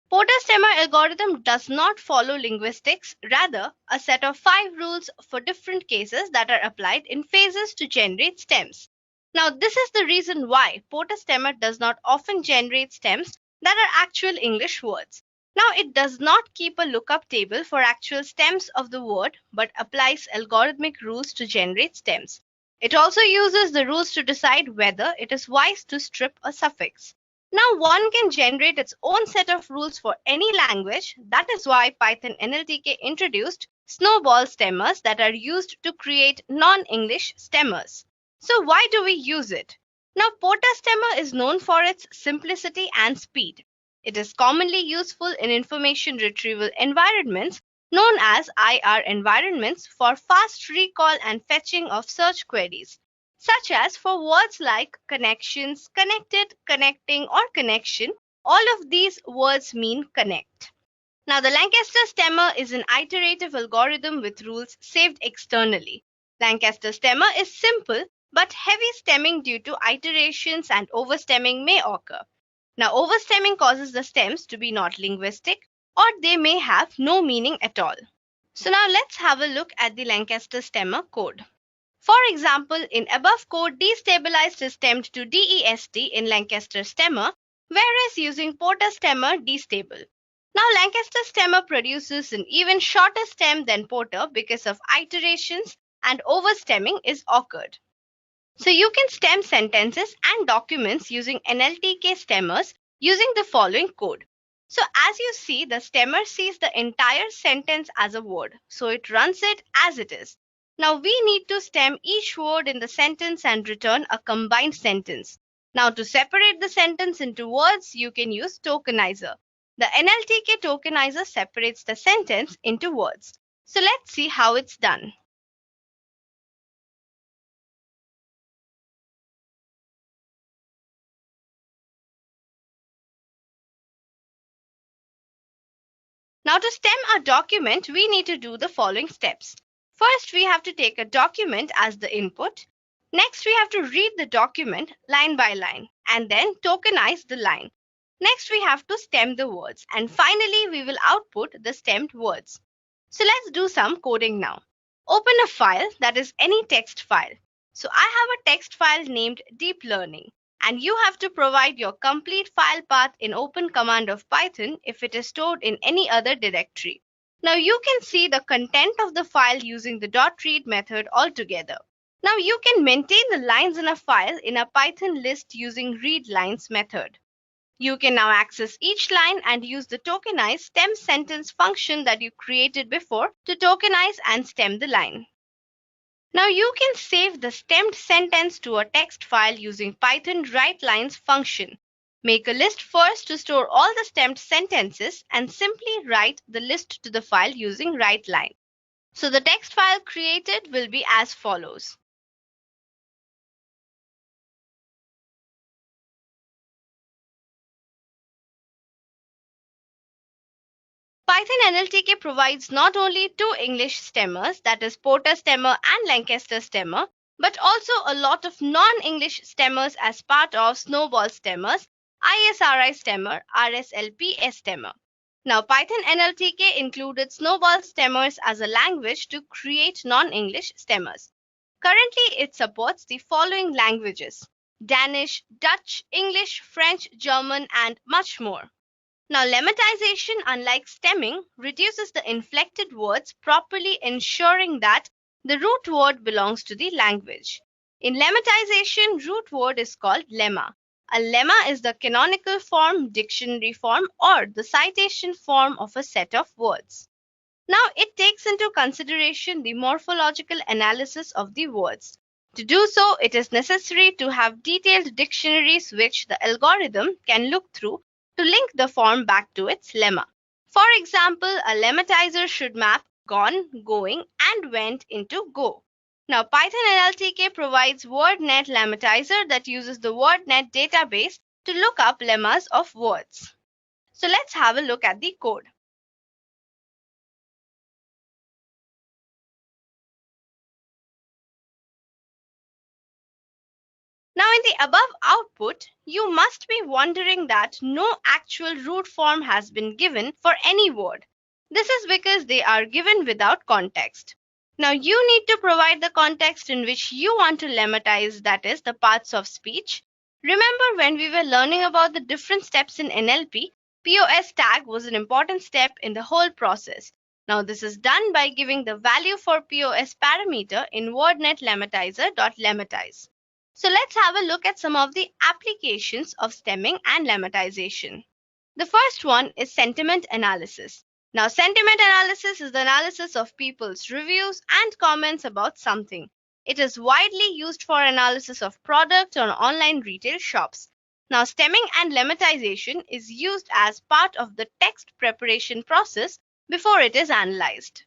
Porter stemmer algorithm does not follow linguistics, rather a set of 5 rules for different cases that are applied in phases to generate stems. Now, this is the reason why Porter stemmer does not often generate stems that are actual English words. Now, it does not keep a lookup table for actual stems of the word, but applies algorithmic rules to generate stems. It also uses the rules to decide whether it is wise to strip a suffix. Now, one can generate its own set of rules for any language. That is why Python NLTK introduced snowball stemmers that are used to create non-English stemmers. So why do we use it? Now, Porter stemmer is known for its simplicity and speed. It is commonly useful in information retrieval environments known as IR environments for fast recall and fetching of search queries, such as for words like connections, connected, connecting, or connection. All of these words mean connect. Now, the Lancaster stemmer is an iterative algorithm with rules saved externally. Lancaster stemmer is simple but heavy stemming due to iterations, and overstemming may occur. Now, overstemming causes the stems to be not linguistic, or they may have no meaning at all. So now let's have a look at the Lancaster stemmer code. For example, in above code, destabilized is stemmed to DEST in Lancaster stemmer, whereas using Porter stemmer destable. Now, Lancaster stemmer produces an even shorter stem than Porter because of iterations, and overstemming is occurred. So you can stem sentences and documents using NLTK stemmers using the following code. So as you see, the stemmer sees the entire sentence as a word, so it runs it as it is. Now we need to stem each word in the sentence and return a combined sentence. Now, to separate the sentence into words, you can use tokenizer. The NLTK tokenizer separates the sentence into words. So let's see how it's done. Now, to stem a document, we need to do the following steps. First, we have to take a document as the input. Next, we have to read the document line by line and then tokenize the line. Next, we have to stem the words, and finally, we will output the stemmed words. So let's do some coding now. Open a file, that is any text file. So I have a text file named deep learning, and you have to provide your complete file path in open command of Python if it is stored in any other directory. Now you can see the content of the file using the .read method altogether. Now you can maintain the lines in a file in a Python list using readLines method. You can now access each line and use the tokenize stem sentence function that you created before to tokenize and stem the line. Now you can save the stemmed sentence to a text file using Python writeLines function. Make a list first to store all the stemmed sentences and simply write the list to the file using writeLine. So the text file created will be as follows. Python NLTK provides not only two English stemmers, that is Porter stemmer and Lancaster stemmer, but also a lot of non-English stemmers as part of Snowball stemmers, ISRI stemmer, RSLP stemmer. Now, Python NLTK included Snowball stemmers as a language to create non-English stemmers. Currently, it supports the following languages: Danish, Dutch, English, French, German, and much more. Now, lemmatization, unlike stemming, reduces the inflected words, properly ensuring that the root word belongs to the language. In lemmatization, root word is called lemma. A lemma is the canonical form, dictionary form, or the citation form of a set of words. Now, it takes into consideration the morphological analysis of the words. To do so, it is necessary to have detailed dictionaries which the algorithm can look through to link the form back to its lemma. For example, a lemmatizer should map gone, going, and went into go. Now, Python NLTK provides WordNet lemmatizer that uses the WordNet database to look up lemmas of words. So let's have a look at the code. Now, in the above output, you must be wondering that no actual root form has been given for any word. This is because they are given without context. Now, you need to provide the context in which you want to lemmatize, that is, the parts of speech. Remember when we were learning about the different steps in NLP, POS tag was an important step in the whole process. Now, this is done by giving the value for POS parameter in WordNet lemmatizer.lemmatize. So let's have a look at some of the applications of stemming and lemmatization. The first one is sentiment analysis. Now, sentiment analysis is the analysis of people's reviews and comments about something. It is widely used for analysis of product on online retail shops. Now, stemming and lemmatization is used as part of the text preparation process before it is analyzed.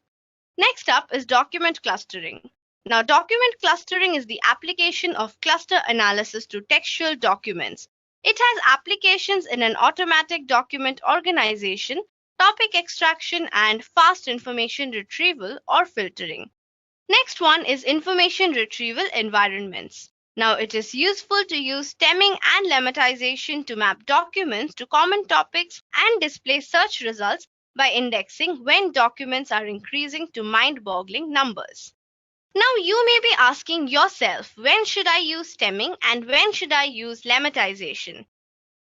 Next up is document clustering. Now, document clustering is the application of cluster analysis to textual documents. It has applications in an automatic document organization, topic extraction, and fast information retrieval or filtering. Next one is information retrieval environments. Now, it is useful to use stemming and lemmatization to map documents to common topics and display search results by indexing when documents are increasing to mind-boggling numbers. Now, you may be asking yourself, when should I use stemming and when should I use lemmatization?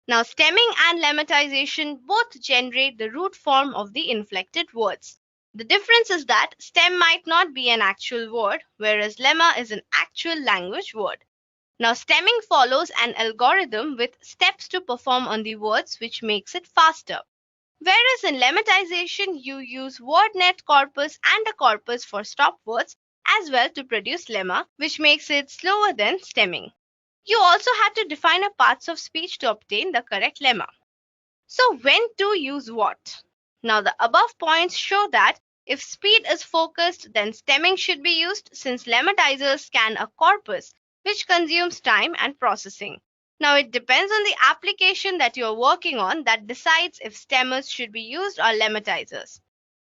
Now, stemming and lemmatization both generate the root form of the inflected words. The difference is that stem might not be an actual word, whereas lemma is an actual language word. Now, stemming follows an algorithm with steps to perform on the words, which makes it faster. Whereas in lemmatization, you use WordNet corpus and a corpus for stop words as well to produce lemma, which makes it slower than stemming. You also had to define a parts of speech to obtain the correct lemma. So when to use what? Now the above points show that if speed is focused, then stemming should be used since lemmatizers scan a corpus, which consumes time and processing. Now it depends on the application that you are working on that decides if stemmers should be used or lemmatizers.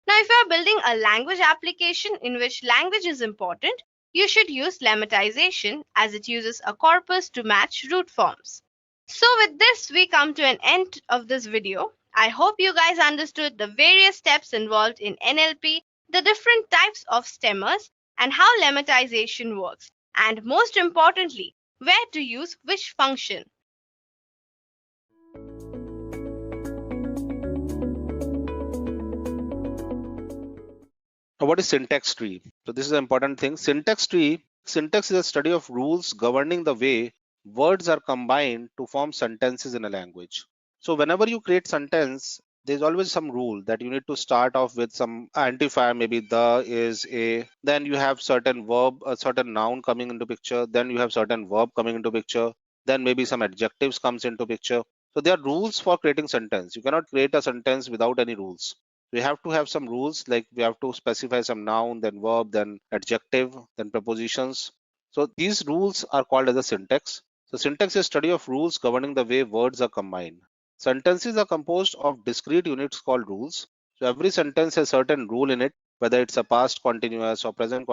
Now, if you are building a language application in which language is important, you should use lemmatization as it uses a corpus to match root forms. So with this, we come to an end of this video. I hope you guys understood the various steps involved in NLP, the different types of stemmers, and how lemmatization works, and most importantly, where to use which function. Now, what is syntax tree? So this is an important thing. Syntax is a study of rules governing the way words are combined to form sentences in a language. So whenever you create sentence, there's always some rule that you need to start off with some identifier, maybe the is a, then you have certain verb, a certain noun coming into picture, then you have certain verb coming into picture, then maybe some adjectives comes into picture. So there are rules for creating sentence. You cannot create a sentence without any rules. We have to have some rules, like we have to specify some noun, then verb, then adjective, then prepositions. So these rules are called as a syntax. So syntax is study of rules governing the way words are combined. Sentences are composed of discrete units called rules. So every sentence has certain rule in it, whether it's a past continuous or present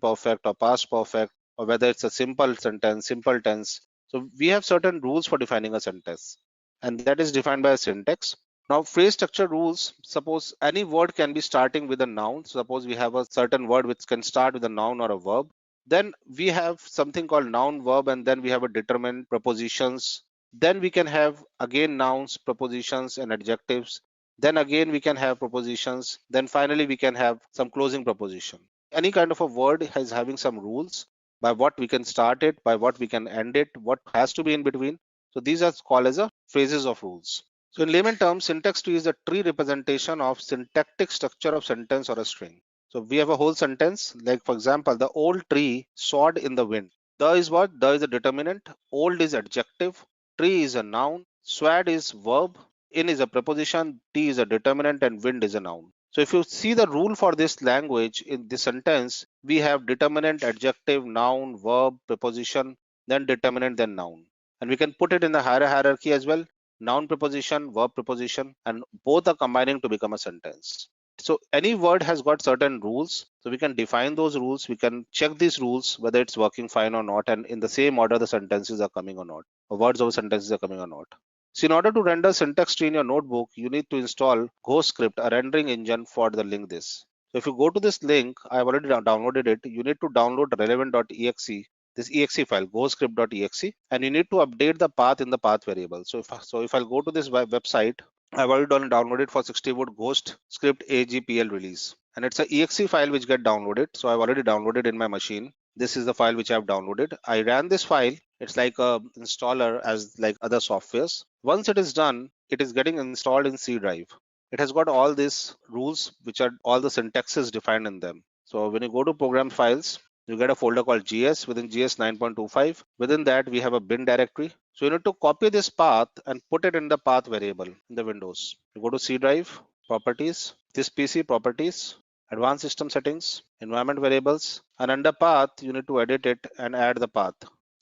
perfect or past perfect, or whether it's a simple sentence, simple tense. So we have certain rules for defining a sentence, and that is defined by a syntax. Now, phrase structure rules, suppose any word can be starting with a noun. Suppose we have a certain word which can start with a noun or a verb. Then we have something called noun verb, and then we have a determined prepositions. Then we can have again nouns, prepositions, and adjectives. Then again we can have prepositions. Then finally we can have some closing preposition. Any kind of a word has having some rules, by what we can start it, by what we can end it, what has to be in between. So these are called as a phrases of rules. So in layman terms, syntax tree is a tree representation of syntactic structure of sentence or a string. So we have a whole sentence, like for example, the old tree soared in the wind. The is what? The is a determinant, old is adjective, tree is a noun, swad is verb, in is a preposition, t is a determinant, and wind is a noun. So if you see the rule for this language in this sentence, we have determinant, adjective, noun, verb, preposition, then determinant, then noun. And we can put it in the higher hierarchy as well. Noun preposition, verb preposition, and both are combining to become a sentence. So any word has got certain rules. So we can define those rules. We can check these rules whether it's working fine or not, and in the same order the sentences are coming or not, or words of sentences are coming or not. So in order to render syntax tree in your notebook, you need to install GhostScript, a rendering engine for the link this. So if you go to this link, I've already downloaded it. You need to download relevant.exe, this exe file, ghostscript.exe, and you need to update the path in the path variable. So if I'll go to this website, I've already downloaded for 60-wood Ghost Script AGPL release, and it's a exe file which get downloaded. So I've already downloaded in my machine. This is the file which I've downloaded. I ran this file. It's like a installer as like other softwares. Once it is done, it is getting installed in C drive. It has got all these rules which are all the syntaxes defined in them. So when you go to program files, you get a folder called GS. Within GS 9.25, within that we have a bin directory. So you need to copy this path and put it in the path variable in the Windows. You go to C drive, properties, this PC properties, advanced system settings, environment variables, and under path you need to edit it and add the path.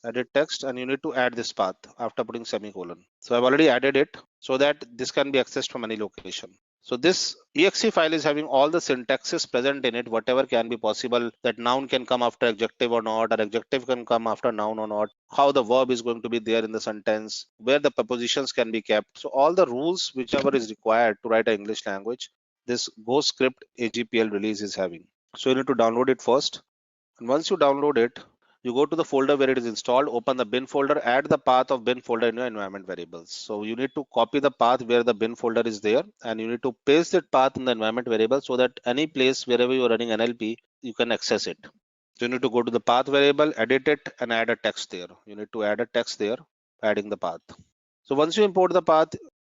Edit text, and you need to add this path after putting semicolon. So I've already added it so that this can be accessed from any location. So this exe file is having all the syntaxes present in it, whatever can be possible, that noun can come after adjective or not, or adjective can come after noun or not, how the verb is going to be there in the sentence, where the prepositions can be kept. So all the rules whichever is required to write an English language, this GhostScript AGPL release is having. So you need to download it first. And once you download it, you go to the folder where it is installed, open the bin folder, add the path of bin folder in your environment variables. So you need to copy the path where the bin folder is there, and you need to paste that path in the environment variable so that any place wherever you are running NLP, you can access it. So you need to go to the path variable, edit it, and add a text there. You need to add a text there, adding the path. So once you import the path,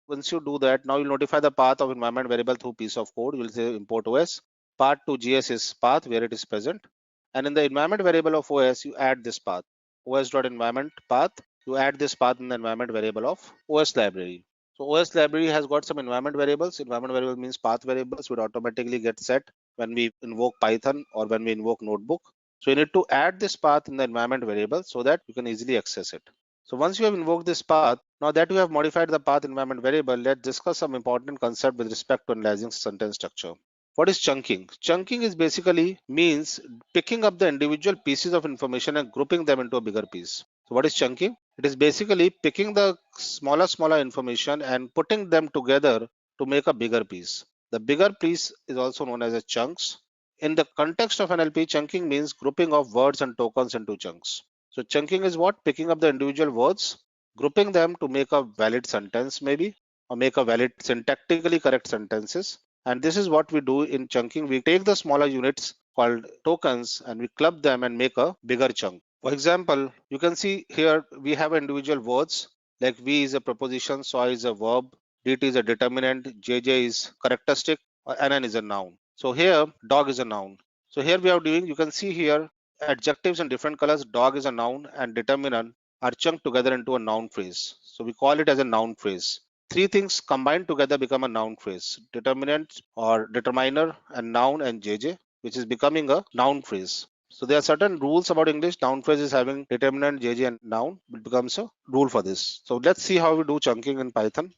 once you do that, now you'll notify the path of environment variable through piece of code. You'll say import OS, path to GS is path where it is present. And in the environment variable of OS, you add this path, os.environment path. You add this path in the environment variable of OS library. So OS library has got some environment variables. Environment variable means path variables would automatically get set when we invoke Python or when we invoke Notebook. So you need to add this path in the environment variable so that you can easily access it. So once you have invoked this path, now that you have modified the path environment variable, let's discuss some important concept with respect to analyzing sentence structure. What is chunking? Chunking is basically means picking up the individual pieces of information and grouping them into a bigger piece. So what is chunking? It is basically picking the smaller information and putting them together to make a bigger piece. The bigger piece is also known as a chunks. In the context of NLP, chunking means grouping of words and tokens into chunks. So chunking is what? Picking up the individual words, grouping them to make a valid sentence maybe, or make a valid syntactically correct sentences. And this is what we do in chunking. We take the smaller units called tokens and we club them and make a bigger chunk. For example, you can see here we have individual words like we is a preposition, soy is a verb, DT is a determinant, JJ is characteristic, NN is a noun. So here dog is a noun. So here we are doing, you can see here adjectives in different colors. Dog is a noun and determinant are chunked together into a noun phrase. So we call it as a noun phrase. Three things combined together become a noun phrase: determinant or determiner and noun and JJ, which is becoming a noun phrase. So there are certain rules about English. Noun phrase is having determinant, JJ and noun. It becomes a rule for this. So let's see how we do chunking in Python.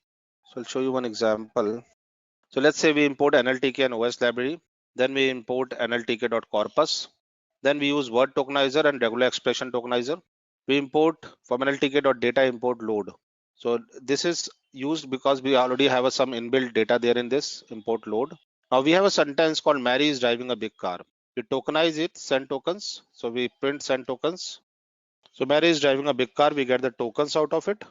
So I'll show you one example. So let's say we import NLTK and OS library. Then we import NLTK.corpus. Then we use word tokenizer and regular expression tokenizer. We import from NLTK.data import load. So this is used because we already have some inbuilt data there in this import load. Now we have a sentence called Mary is driving a big car. We tokenize it, send tokens. So we print send tokens. So Mary is driving a big car. We get the tokens out of it.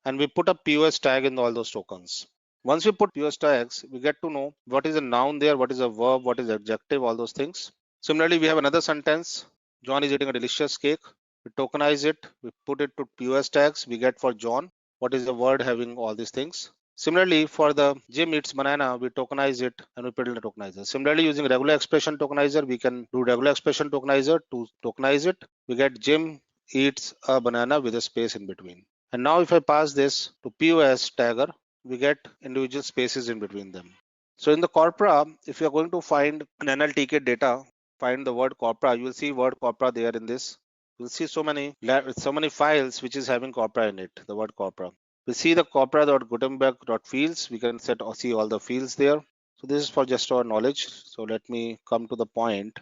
And we put a POS tag in all those tokens. Once we put POS tags, we get to know what is a noun there, what is a verb, what is adjective, all those things. Similarly, we have another sentence. John is eating a delicious cake. We tokenize it. We put it to POS tags. We get for John what is the word having all these things. Similarly, for the Jim eats banana, we tokenize it and we put it in the tokenizer. Similarly, using regular expression tokenizer, we can do regular expression tokenizer to tokenize it. We get Jim eats a banana with a space in between. And now if I pass this to POS tagger, we get individual spaces in between them. So in the corpora, if you are going to find an NLTK data, find the word corpora, you will see word corpora there in this. You'll see so many files which is having corpora in it, the word corpora. We see the corpora.gutenberg.fields. We can see all the fields there. So this is for just our knowledge. So let me come to the point.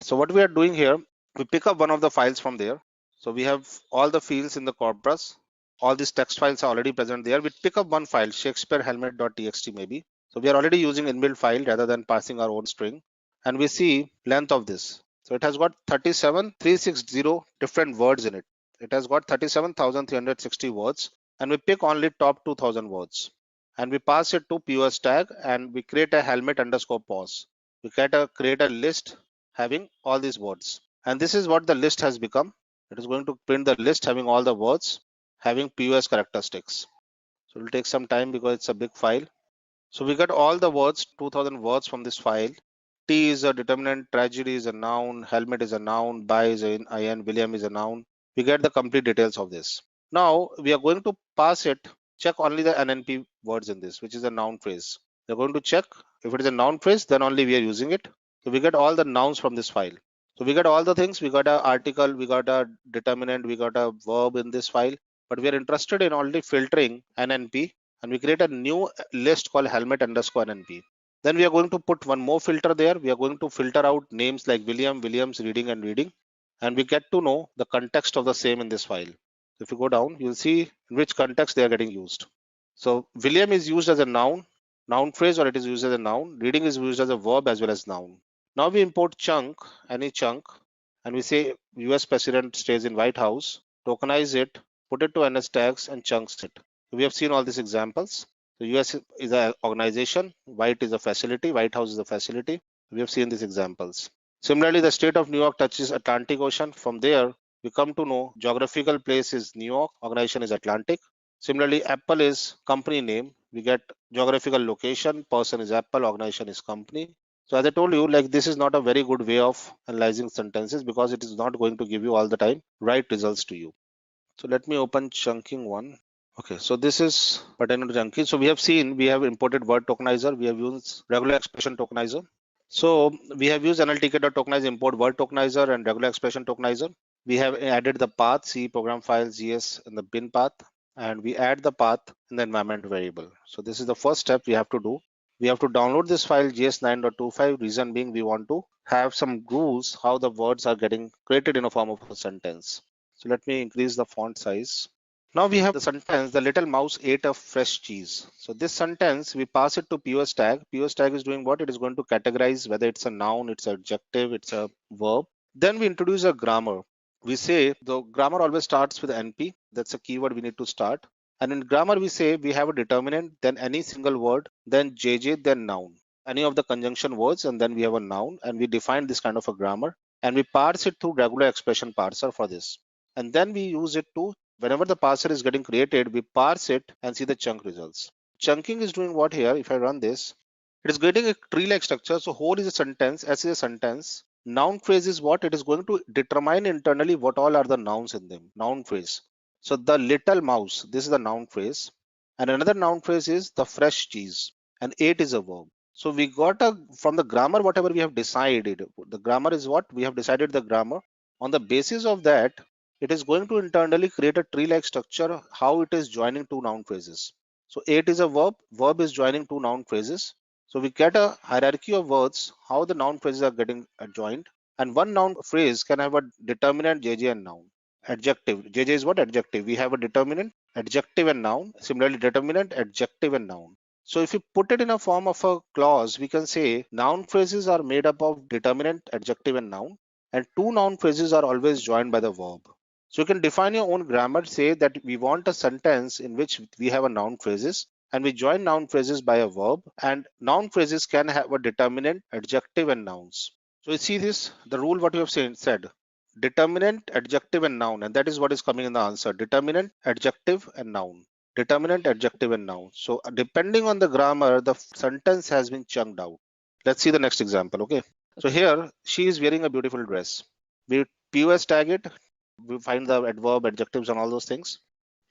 So what we are doing here, we pick up one of the files from there. So we have all the fields in the corpus. All these text files are already present there. We pick up one file, shakespearehelmet.txt maybe. So we are already using inbuilt file rather than passing our own string. And we see length of this. So it has got 37,360 different words in it. It has got 37,360 words. And we pick only top 2000 words. And we pass it to POS tag and we create a helmet underscore pause. We create a list having all these words. And this is what the list has become. It is going to print the list having all the words having POS characteristics. So it will take some time because it's a big file. So we got all the words, 2000 words from this file. T is a determinant, tragedy is a noun, helmet is a noun, buy is an IN, William is a noun. We get the complete details of this. Now we are going to pass it, check only the NNP words in this, which is a noun phrase. We're going to check if it is a noun phrase, then only we are using it. So we get all the nouns from this file. So we got all the things. We got an article, we got a determinant, we got a verb in this file, but we are interested in only filtering NNP, and we create a new list called helmet underscore NNP. Then we are going to put one more filter there. We are going to filter out names like William, Williams, reading and reading, and we get to know the context of the same in this file. If you go down, you'll see in which context they are getting used. So William is used as a noun phrase, or it is used as a noun. Reading is used as a verb as well as noun. Now we import chunk, any chunk, and we say US president stays in White House, tokenize it, put it to NS tags and chunks it. So we have seen all these examples. The US is an organization, White is a facility, White House is a facility. We have seen these examples. Similarly, the state of New York touches Atlantic Ocean. From there, we come to know geographical place is New York, organization is Atlantic. Similarly, Apple is company name. We get geographical location, person is Apple, organization is company. So as I told you, like this is not a very good way of analyzing sentences because it is not going to give you all the time right results to you. So let me open chunking one. Okay, so this is pertaining to chunking. So we have imported word tokenizer. We have used regular expression tokenizer. So we have used NLTK.tokenize import word tokenizer and regular expression tokenizer. We have added the path C program file GS in the bin path, and we add the path in the environment variable. So this is the first step we have to do. We have to download this file gs9.25. Reason being, we want to have some rules how the words are getting created in a form of a sentence. So let me increase the font size. Now we have the sentence, the little mouse ate a fresh cheese. So this sentence, we pass it to POS tag. POS tag is doing what? It is going to categorize whether it's a noun, it's an adjective, it's a verb. Then we introduce a grammar. We say the grammar always starts with NP. That's a keyword we need to start. And in grammar, we say we have a determinant, then any single word, then JJ, then noun. Any of the conjunction words, and then we have a noun. And we define this kind of a grammar. And we parse it through regular expression parser for this. And then we use it to, whenever the parser is getting created, we parse it and see the chunk results. chunking is doing what here? If I run this, it is getting a tree-like structure. So whole is a sentence, S is a sentence. Noun phrase is what? It is going to determine internally what all are the nouns in them. Noun phrase. So the little mouse, this is the noun phrase. And another noun phrase is the fresh cheese. And ate is a verb. So we got from the grammar, whatever we have decided. The grammar is what? We have decided the grammar. On the basis of that, it is going to internally create a tree-like structure, how it is joining two noun phrases. So ate is a verb is joining two noun phrases. So we get a hierarchy of words, how the noun phrases are getting joined. And one noun phrase can have a determinant, JJ, and noun. Adjective. JJ is what? Adjective. We have a determinant, adjective, and noun. Similarly, determinant, adjective, and noun. So if you put it in a form of a clause, we can say noun phrases are made up of determinant, adjective, and noun. And two noun phrases are always joined by the verb. So you can define your own grammar, say that we want a sentence in which we have a noun phrases and we join noun phrases by a verb, and noun phrases can have a determinant, adjective, and nouns. So you see this, the rule what you have said, determinant, adjective, and noun, and that is what is coming in the answer. Determinant, adjective, and noun. Determinant, adjective, and noun. So depending on the grammar, the sentence has been chunked out. Let's see the next example. Okay. So here she is wearing a beautiful dress. We POS tag it. We find the adverb, adjectives, and all those things.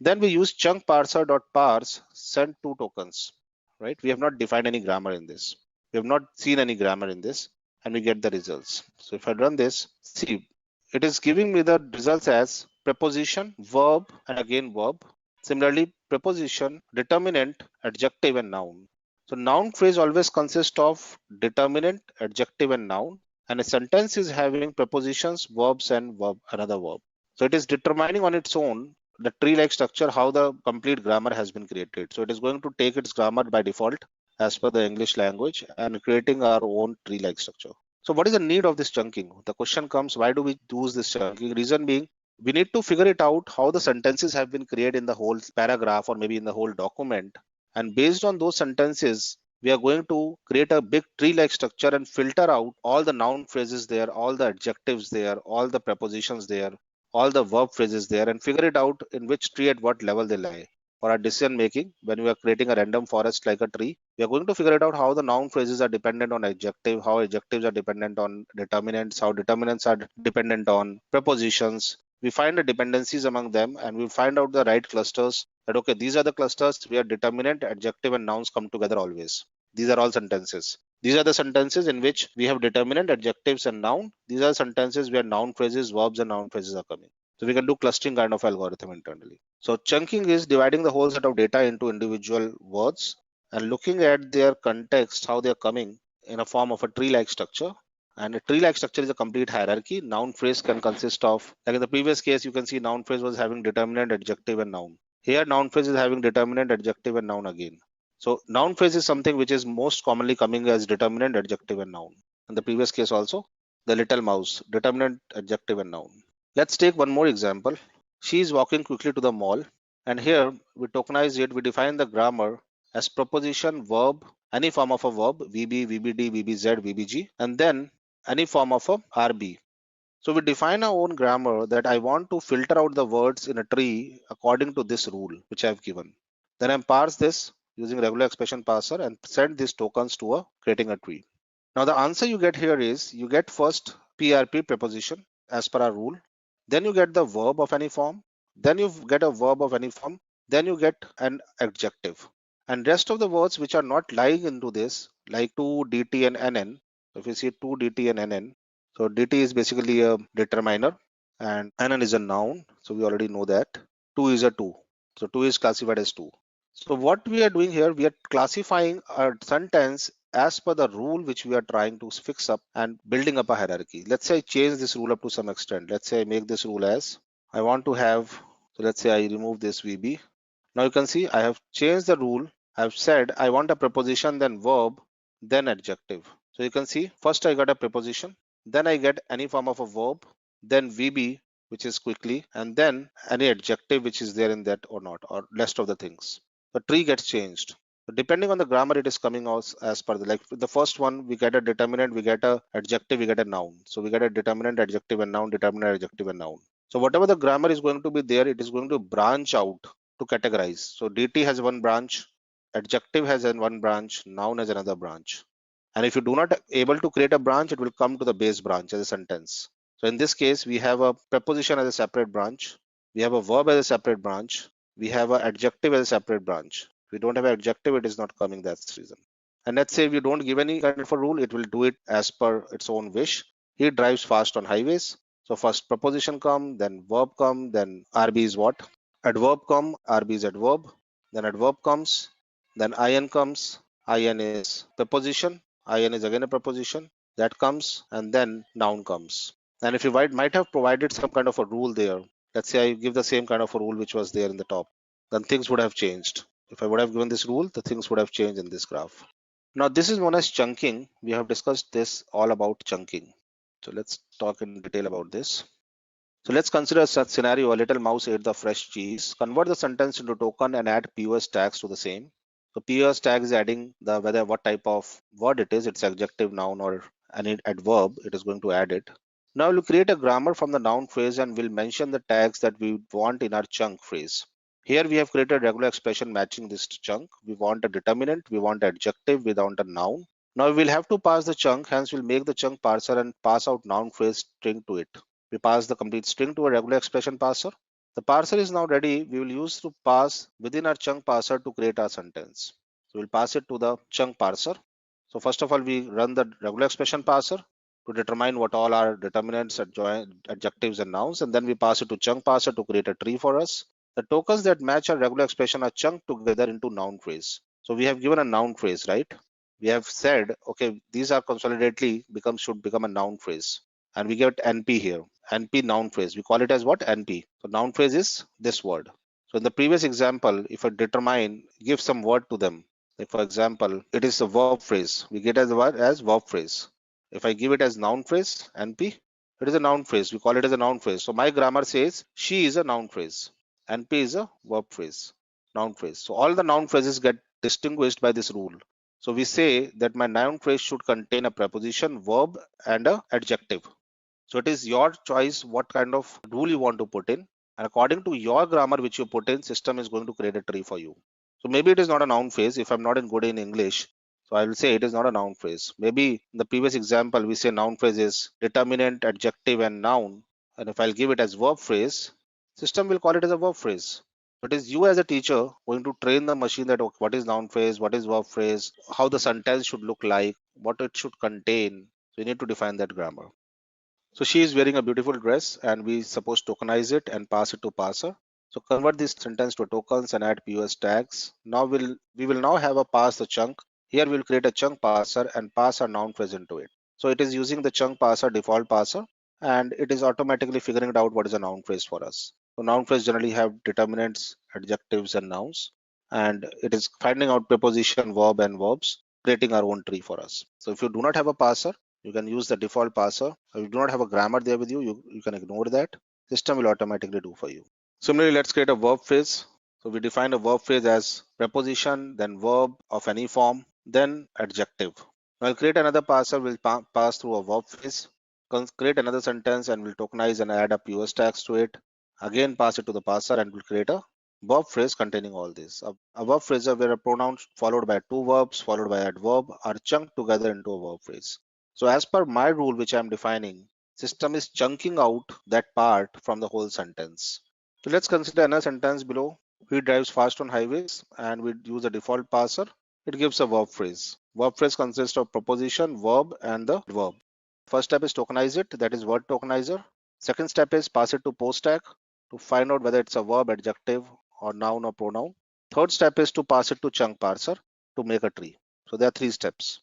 Then we use chunk parser.parse send two tokens, right? We have not defined any grammar in this. We have not seen any grammar in this, and we get the results. So if I run this, see, it is giving me the results as preposition, verb, and again verb. Similarly, preposition, determinant, adjective, and noun. So noun phrase always consists of determinant, adjective, and noun, and a sentence is having prepositions, verbs, and another verb. So it is determining on its own the tree-like structure, how the complete grammar has been created. So it is going to take its grammar by default as per the English language and creating our own tree-like structure. So what is the need of this chunking? The question comes, why do we use this chunking? Reason being, we need to figure it out how the sentences have been created in the whole paragraph or maybe in the whole document. And based on those sentences, we are going to create a big tree-like structure and filter out all the noun phrases there, all the adjectives there, all the prepositions there, all the verb phrases there, and figure it out in which tree at what level they lie. For our decision making, when we are creating a random forest like a tree, we are going to figure it out how the noun phrases are dependent on adjective, how adjectives are dependent on determinants, how determinants are dependent on prepositions. We find the dependencies among them and we find out the right clusters, that okay, these are the clusters where determinant, adjective, and nouns come together always. These are all sentences. These are the sentences in which we have determinant, adjectives, and noun. These are sentences where noun phrases, verbs, and noun phrases are coming. So we can do clustering kind of algorithm internally. So chunking is dividing the whole set of data into individual words and looking at their context, how they're coming in a form of a tree-like structure. And a tree-like structure is a complete hierarchy. Noun phrase can consist of, like in the previous case, you can see noun phrase was having determinant, adjective, and noun. Here, noun phrase is having determinant, adjective, and noun again. So noun phrase is something which is most commonly coming as determinant, adjective, and noun. In the previous case also, the little mouse, determinant, adjective, and noun. Let's take one more example. She is walking quickly to the mall, and here we tokenize it. We define the grammar as preposition, verb, any form of a verb, VB, VBD, VBZ, VBG, and then any form of a RB. So we define our own grammar that I want to filter out the words in a tree according to this rule which I have given. Then I parse this using regular expression parser and send these tokens to creating a tree. Now the answer you get here is you get first PRP preposition as per our rule. Then you get the verb of any form. Then you get a verb of any form. Then you get an adjective. And rest of the words which are not lying into this, like to, DT, and NN. So if you see to, DT, and NN, so DT is basically a determiner and NN is a noun. So we already know that. To is a to. So to is classified as to. So what we are doing here, we are classifying a sentence as per the rule which we are trying to fix up and building up a hierarchy. Let's say I change this rule up to some extent. Let's say I make this rule as I want to have, so let's say I remove this VB. Now you can see I have changed the rule. I've said I want a preposition, then verb, then adjective. So you can see first I got a preposition, then I get any form of a verb, then VB, which is quickly, and then any adjective which is there in that or not, or rest of the things. The tree gets changed. So depending on the grammar, it is coming out as per the, like the first one, we get a determinant, we get a adjective, we get a noun. So we get a determinant, adjective, and noun, determinant, adjective, and noun. So whatever the grammar is going to be there, it is going to branch out to categorize. So DT has one branch, adjective has one branch, noun has another branch. And if you do not able to create a branch, it will come to the base branch as a sentence. So in this case, we have a preposition as a separate branch. We have a verb as a separate branch. We have an adjective as a separate branch. If we don't have an adjective, it is not coming. That's the reason. And let's say if you don't give any kind of a rule, it will do it as per its own wish. He drives fast on highways. So first preposition come, then verb come, then RB is what? Adverb come, RB is adverb. Then adverb comes, then IN comes. IN is preposition. IN is again a preposition that comes, and then noun comes. And if you might have provided some kind of a rule there, let's say I give the same kind of a rule which was there in the top, then things would have changed. If I would have given this rule, the things would have changed in this graph. Now this is known as chunking. We have discussed this all about chunking. So let's talk in detail about this. So let's consider such scenario: a little mouse ate the fresh cheese. Convert the sentence into token and add POS tags to the same. So POS tag is adding the whether what type of word it is, it's adjective, noun, or any adverb, it is going to add it. Now we'll create a grammar from the noun phrase and we'll mention the tags that we want in our chunk phrase. Here we have created regular expression matching this chunk. We want a determinant, we want adjective, we want a noun. Now we'll have to pass the chunk, hence we'll make the chunk parser and pass out noun phrase string to it. We pass the complete string to a regular expression parser. The parser is now ready. We will use to pass within our chunk parser to create our sentence. So we'll pass it to the chunk parser. So first of all, we run the regular expression parser to determine what all are determinants, adjectives, and nouns, and then we pass it to chunk parser to create a tree for us. The tokens that match our regular expression are chunked together into noun phrase. So we have given a noun phrase, right? We have said, okay, these are consolidately should become a noun phrase, and we get NP here. NP noun phrase. We call it as what? NP. So noun phrase is this word. So in the previous example, if I give some word to them, like for example, it is a verb phrase. We get as the word as verb phrase. If I give it as noun phrase, NP, it is a noun phrase. We call it as a noun phrase. So my grammar says she is a noun phrase. NP is a verb phrase, noun phrase. So all the noun phrases get distinguished by this rule. So we say that my noun phrase should contain a preposition, verb, and a adjective. So it is your choice what kind of rule you want to put in. And according to your grammar which you put in, system is going to create a tree for you. So maybe it is not a noun phrase if I'm not good in English. So I will say it is not a noun phrase. Maybe in the previous example, we say noun phrase is determinant, adjective, and noun. And if I'll give it as verb phrase, system will call it as a verb phrase. It is you as a teacher going to train the machine that what is noun phrase, what is verb phrase, how the sentence should look like, what it should contain. So you need to define that grammar. So she is wearing a beautiful dress and we suppose tokenize it and pass it to parser. So convert this sentence to tokens and add POS tags. Now we will now have a pass the chunk. Here we'll create a chunk parser and pass our noun phrase into it. So it is using the chunk parser default parser and it is automatically figuring out what is a noun phrase for us. So noun phrase generally have determinants, adjectives, and nouns, and it is finding out preposition, verb, and verbs, creating our own tree for us. So if you do not have a parser, you can use the default parser. If you do not have a grammar there with you, you can ignore that. System will automatically do for you. Similarly, let's create a verb phrase. So we define a verb phrase as preposition, then verb of any form, then adjective. Now I'll create another parser, we'll pass through a verb phrase, create another sentence and we'll tokenize and add a POS tags to it. Again, pass it to the parser and we'll create a verb phrase containing all this. A verb phrase is where a pronoun followed by two verbs followed by adverb are chunked together into a verb phrase. So as per my rule which I'm defining, system is chunking out that part from the whole sentence. So let's consider another sentence below. He drives fast on highways and we use the default parser. It gives a verb phrase. Verb phrase consists of proposition, verb, and the verb. First step is tokenize it, that is word tokenizer. Second step is pass it to post tag to find out whether it's a verb, adjective, or noun or pronoun. Third step is to pass it to chunk parser to make a tree. So there are three steps.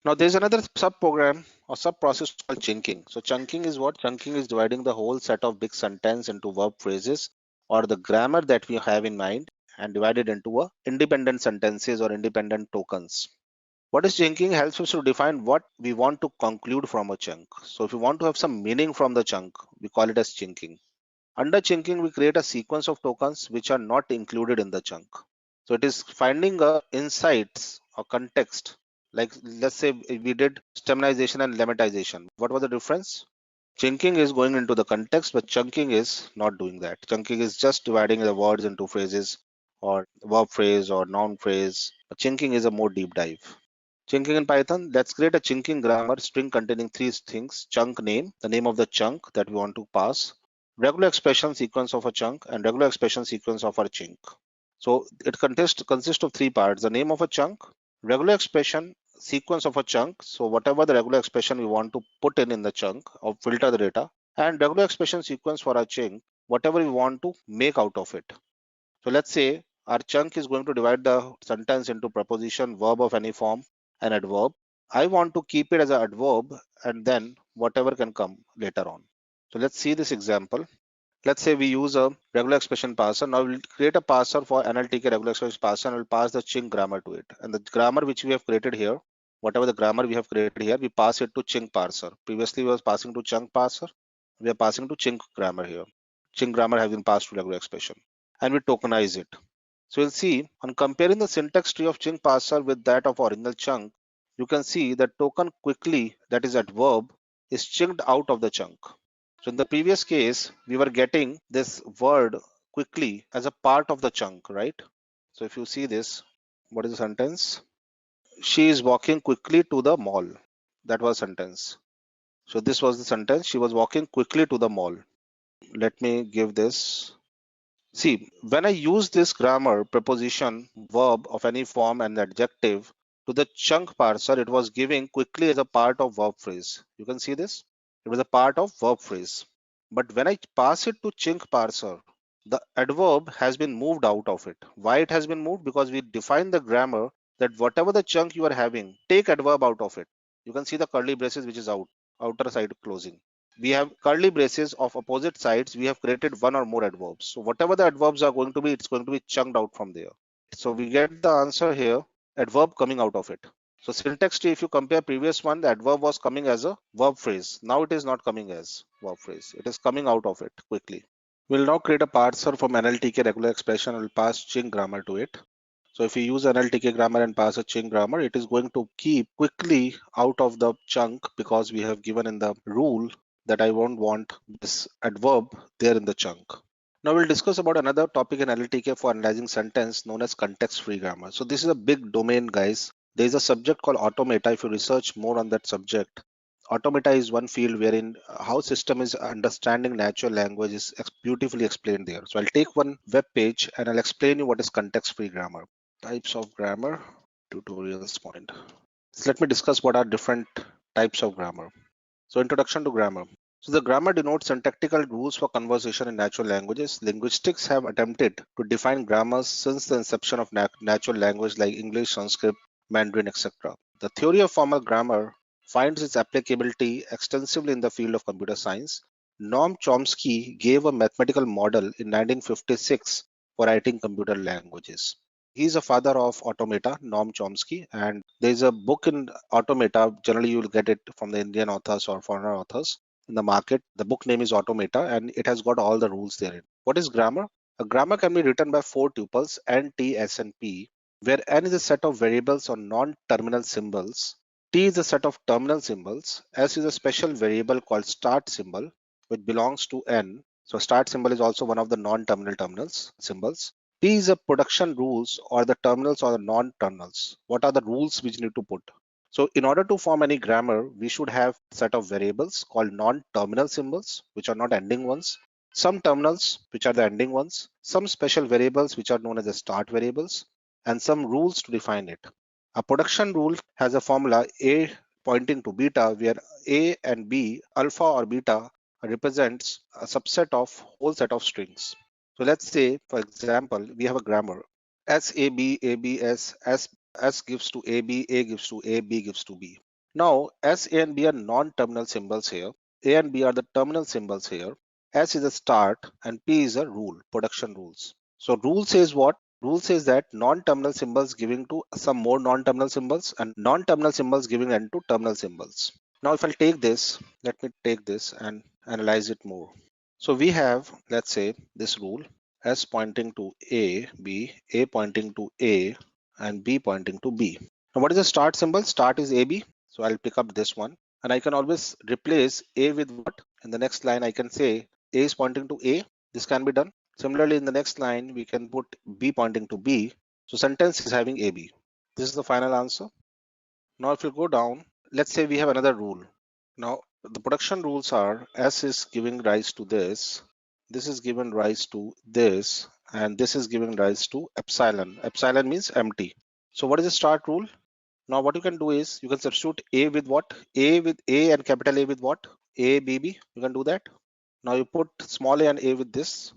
Now there's another sub-program or sub-process called chunking. So chunking is what? Chunking is dividing the whole set of big sentence into verb phrases or the grammar that we have in mind and divide it into independent sentences or independent tokens. What is chunking? Helps us to define what we want to conclude from a chunk. So if we want to have some meaning from the chunk, we call it as chunking. Under chunking, we create a sequence of tokens which are not included in the chunk. So it is finding insights or context. Like let's say we did stemization and lemmatization. What was the difference? Chunking is going into the context, but chunking is not doing that. Chunking is just dividing the words into phrases or verb phrase or noun phrase. Chunking is a more deep dive. Chunking in Python, let's create a chunking grammar string containing three things: chunk name, the name of the chunk that we want to pass, regular expression sequence of a chunk, and regular expression sequence of our chunk. So it consists of three parts: the name of a chunk, regular expression sequence of a chunk, so whatever the regular expression we want to put in the chunk or filter the data, and regular expression sequence for our chunk, whatever we want to make out of it. So let's say our chunk is going to divide the sentence into preposition, verb of any form, and adverb. I want to keep it as an adverb and then whatever can come later on. So let's see this example. Let's say we use a regular expression parser. Now we'll create a parser for NLTK regular expression parser and we'll pass the chink grammar to it. And the grammar which we have created here, whatever the grammar we have created here, we pass it to chink parser. Previously we was passing to chunk parser. We are passing to chink grammar here. Chink grammar has been passed to regular expression. And we tokenize it. So you'll see on comparing the syntax tree of chink parser with that of original chunk, you can see that token quickly, that is adverb, is chinked out of the chunk. So in the previous case, we were getting this word quickly as a part of the chunk, right? So if you see this, what is the sentence? She is walking quickly to the mall. That was sentence. So this was the sentence. She was walking quickly to the mall. Let me give this. See, when I use this grammar, preposition, verb of any form and adjective to the chunk parser, it was giving quickly as a part of verb phrase. You can see this. It was a part of verb phrase. But when I pass it to chunk parser, the adverb has been moved out of it. Why it has been moved? Because we define the grammar that whatever the chunk you are having, take adverb out of it. You can see the curly braces which is out, outer side closing. We have curly braces of opposite sides. We have created one or more adverbs. So whatever the adverbs are going to be, it's going to be chunked out from there. So we get the answer here, adverb coming out of it. So syntax tree, if you compare previous one, the adverb was coming as a verb phrase. Now it is not coming as verb phrase. It is coming out of it quickly. We'll now create a parser from NLTK regular expression and we'll pass chink grammar to it. So if you use NLTK grammar and pass a chink grammar, it is going to keep quickly out of the chunk because we have given in the rule that I won't want this adverb there in the chunk. Now we'll discuss about another topic in NLTK for analyzing sentence known as context-free grammar. So this is a big domain, guys. There is a subject called automata. If you research more on that subject, automata is one field wherein how system is understanding natural language is beautifully explained there. So I'll take one web page and I'll explain you what is context-free grammar. Types of grammar, tutorials point. So let me discuss what are different types of grammar. So introduction to grammar. So the grammar denotes syntactical rules for conversation in natural languages. Linguistics have attempted to define grammars since the inception of natural language like English, Sanskrit, Mandarin, etc. The theory of formal grammar finds its applicability extensively in the field of computer science. Noam Chomsky gave a mathematical model in 1956 for writing computer languages. He's a father of automata, Noam Chomsky, and there's a book in automata. Generally, you'll get it from the Indian authors or foreigner authors in the market. The book name is Automata, and it has got all the rules therein. What is grammar? A grammar can be written by four tuples, N, T, S, and P, where N is a set of variables or non-terminal symbols. T is a set of terminal symbols. S is a special variable called start symbol, which belongs to N. So start symbol is also one of the non-terminal terminals symbols. P is a production rules or the terminals or the non-terminals. What are the rules which need to put? So in order to form any grammar, we should have a set of variables called non-terminal symbols, which are not ending ones, some terminals, which are the ending ones, some special variables, which are known as the start variables, and some rules to define it. A production rule has a formula A pointing to beta, where A and B, alpha or beta, represents a subset of whole set of strings. So let's say, for example, we have a grammar S A B A B S gives to A B, A gives to A, B gives to B. Now S, A, and B are non-terminal symbols here. A and B are the terminal symbols here. S is a start and P is a rule, production rules. So rule says what? Rule says that non-terminal symbols giving to some more non-terminal symbols and non-terminal symbols giving end to terminal symbols. Now if I'll take this, let me take this and analyze it more. So we have, let's say, this rule S pointing to A, B, A pointing to A, and B pointing to B. Now what is the start symbol? Start is AB. So I'll pick up this one and I can always replace A with what? In the next line I can say A is pointing to A. This can be done. Similarly, in the next line, we can put B pointing to B. So sentence is having AB. This is the final answer. Now, if you go down, let's say we have another rule. Now, the production rules are S is giving rise to this is given rise to this, and this is giving rise to epsilon. Epsilon means empty. So what is the start rule? Now, what you can do is you can substitute A with what? A with A and capital A with what? A, B, B. You can do that. Now you put small a and A with this,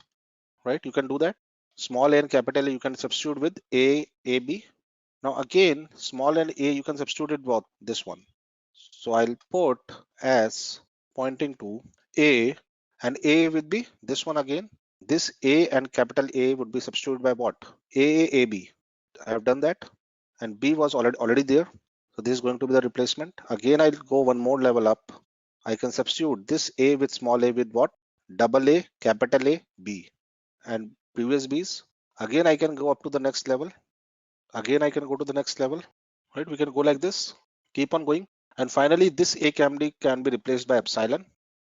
right? You can do that. Small a and capital A you can substitute with A, A, B. Now again, small and A you can substitute it with this one. So I'll put S pointing to A, and A will be this one again. This A and capital A would be substituted by what? A, B. I have done that, and B was already there. So this is going to be the replacement. Again, I'll go one more level up. I can substitute this A with small a with what? Double A, capital A, B, and previous B's. Again, I can go up to the next level. Again, I can go to the next level. Right? We can go like this. Keep on going. And finally, this A can be replaced by epsilon.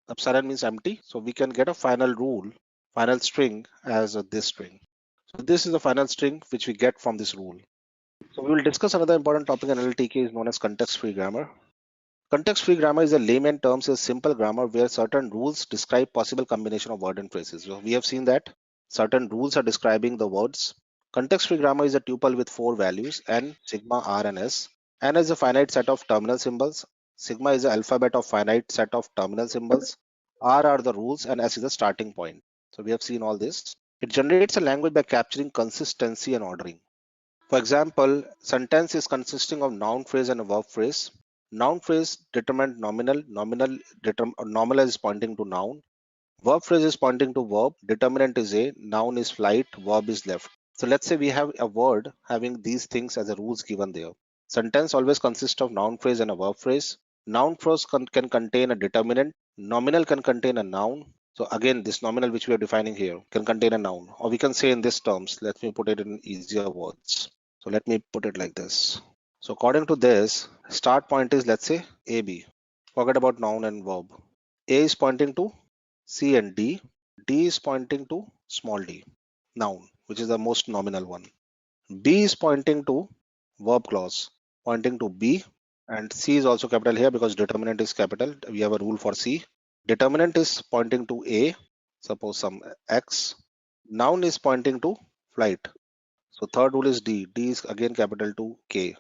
Epsilon means empty. So we can get a final rule, final string as this string. So this is the final string which we get from this rule. So we will discuss another important topic in NLTK is known as context-free grammar. Context-free grammar is a layman terms is simple grammar where certain rules describe possible combination of word and phrases. So we have seen that certain rules are describing the words. Context-free grammar is a tuple with 4 values n, sigma, r, and s. N is a finite set of terminal symbols. Sigma is the alphabet of finite set of terminal symbols. R are the rules and S is the starting point. So we have seen all this. It generates a language by capturing consistency and ordering. For example, sentence is consisting of noun phrase and a verb phrase. Noun phrase determined nominal, nominal is pointing to noun. Verb phrase is pointing to verb. Determinant is A, noun is flight, verb is left. So let's say we have a word having these things as a rules given there. Sentence always consists of noun phrase and a verb phrase. Noun phrase can contain a determinant. Nominal can contain a noun. So again, this nominal which we are defining here can contain a noun, or we can say in this terms. Let me put it in easier words. So let me put it like this. So according to this, start point is, let's say, AB. Forget about noun and verb. A is pointing to C and D. D is pointing to small d, noun, which is the most nominal one. B is pointing to verb clause, pointing to B, and C is also capital here because determinant is capital. We have a rule for C. Determinant is pointing to A, suppose some X. Noun is pointing to flight. So third rule is D. D is again capital to K.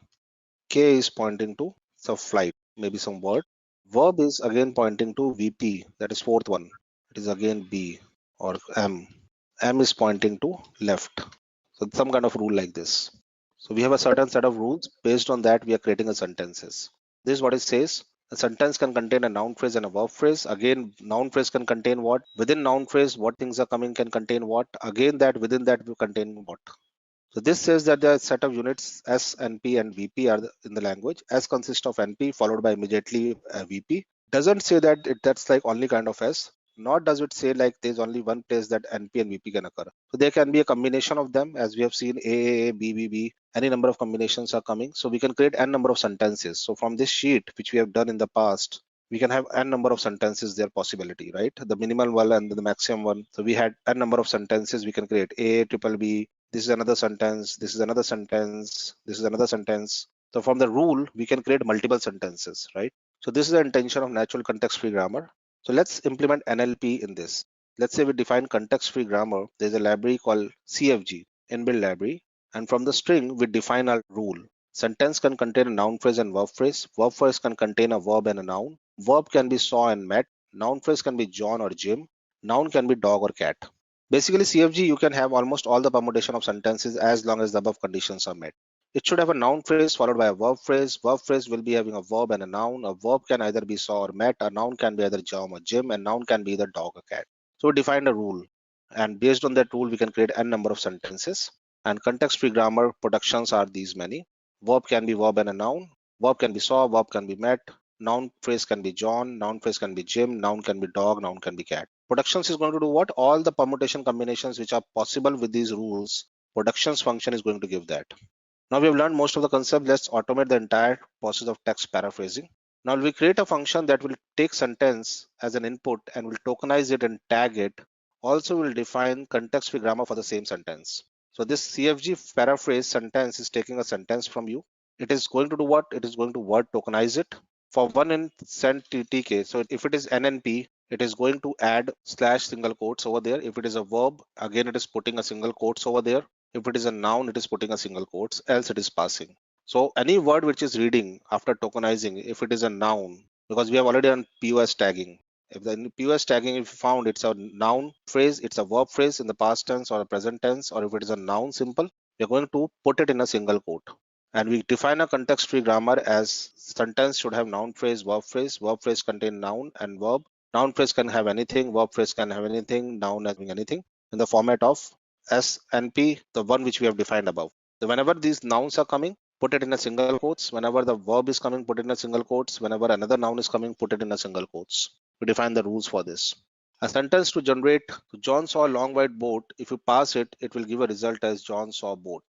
K is pointing to some flight, maybe some word. Verb is again pointing to VP, that is fourth one. It is again B or M. M is pointing to left. So some kind of rule like this. So we have a certain set of rules. Based on that, we are creating a sentences. This is what it says. A sentence can contain a noun phrase and a verb phrase. Again, noun phrase can contain what? Within noun phrase, what things are coming can contain what? Again, that within that will contain what? So this says that the set of units S, NP, and VP are in the language. S consists of NP followed by immediately VP. Doesn't say that that's like only kind of S. Nor does it say like there's only one place that NP and VP can occur. So there can be a combination of them, as we have seen A, B, B, B. Any number of combinations are coming. So we can create n number of sentences. So from this sheet, which we have done in the past, we can have n number of sentences there possibility, right? The minimal one and the maximum one. So we had n number of sentences we can create. A, triple B, this is another sentence, this is another sentence, this is another sentence. So from the rule, we can create multiple sentences, right? So this is the intention of natural context-free grammar. So let's implement NLP in this. Let's say we define context-free grammar. There's a library called CFG, inbuilt library. And from the string, we define our rule. Sentence can contain a noun phrase and verb phrase. Verb phrase can contain a verb and a noun. Verb can be saw and met. Noun phrase can be John or Jim. Noun can be dog or cat. Basically, CFG, you can have almost all the permutation of sentences as long as the above conditions are met. It should have a noun phrase followed by a verb phrase. Verb phrase will be having a verb and a noun. A verb can either be saw or met. A noun can be either John or Jim, and noun can be either dog or cat. So we defined a rule, and based on that rule, we can create n number of sentences. And context-free grammar productions are these many. Verb can be verb and a noun. Verb can be saw. Verb can be met. Noun phrase can be John. Noun phrase can be Jim. Noun can be dog. Noun can be cat. Productions is going to do what? All the permutation combinations which are possible with these rules, productions function is going to give that. Now we have learned most of the concept. Let's automate the entire process of text paraphrasing. Now we create a function that will take sentence as an input and will tokenize it and tag it also will define context-free grammar for the same sentence. So this CFG paraphrase sentence is taking a sentence from you. It is going to do what? It is going to word tokenize it for one in NLTK. So if it is NNP, it is going to add slash single quotes over there. If it is a verb, again it is putting a single quotes over there. If it is a noun, it is putting a single quotes, else it is passing. So any word which is reading after tokenizing, if it is a noun, because we have already done POS tagging. If the POS tagging, if you found it's a noun phrase, it's a verb phrase in the past tense or a present tense, or if it is a noun simple, we're going to put it in a single quote. And we define a context-free grammar as sentence should have noun phrase, verb phrase contain noun and verb. Noun phrase can have anything, verb phrase can have anything, noun having anything in the format of S and P, the one which we have defined above. So whenever these nouns are coming, put it in a single quotes. Whenever the verb is coming, put it in a single quotes. Whenever another noun is coming, put it in a single quotes. We define the rules for this. A sentence to generate John saw a long white boat. If you pass it, it will give a result as John saw a boat.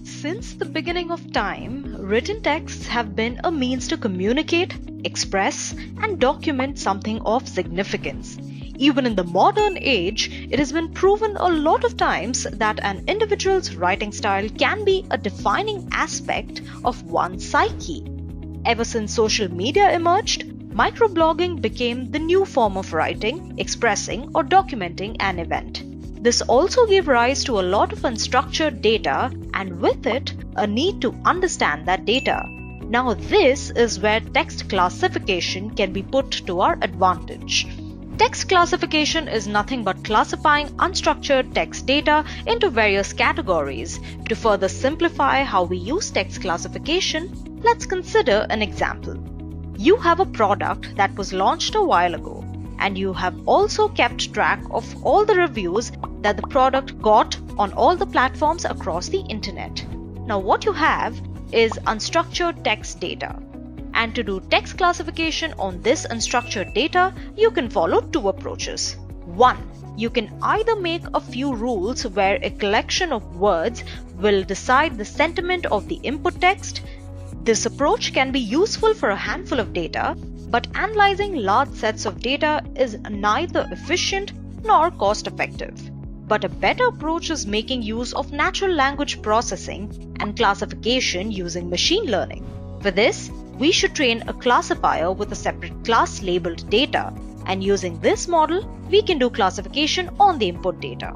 Since the beginning of time, written texts have been a means to communicate, express, and document something of significance. Even in the modern age, it has been proven a lot of times that an individual's writing style can be a defining aspect of one's psyche. Ever since social media emerged, microblogging became the new form of writing, expressing, or documenting an event. This also gave rise to a lot of unstructured data and with it, a need to understand that data. Now this is where text classification can be put to our advantage. Text classification is nothing but classifying unstructured text data into various categories. To further simplify how we use text classification, let's consider an example. You have a product that was launched a while ago, and you have also kept track of all the reviews that the product got on all the platforms across the internet. Now what you have is unstructured text data. And to do text classification on this unstructured data, you can follow two approaches. One, you can either make a few rules where a collection of words will decide the sentiment of the input text. This approach can be useful for a handful of data, but analyzing large sets of data is neither efficient nor cost effective. But a better approach is making use of natural language processing and classification using machine learning. For this, we should train a classifier with a separate class labeled data, and using this model, we can do classification on the input data.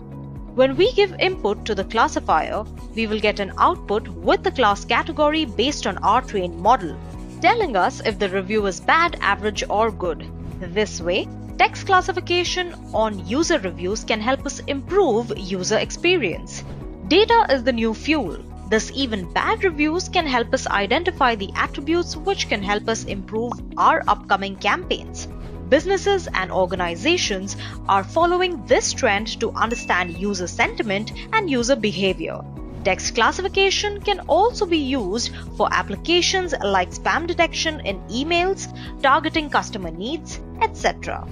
When we give input to the classifier, we will get an output with the class category based on our trained model, telling us if the review is bad, average, or good. This way, text classification on user reviews can help us improve user experience. Data is the new fuel. Thus, even bad reviews can help us identify the attributes which can help us improve our upcoming campaigns. Businesses and organizations are following this trend to understand user sentiment and user behavior. Text classification can also be used for applications like spam detection in emails, targeting customer needs, etc.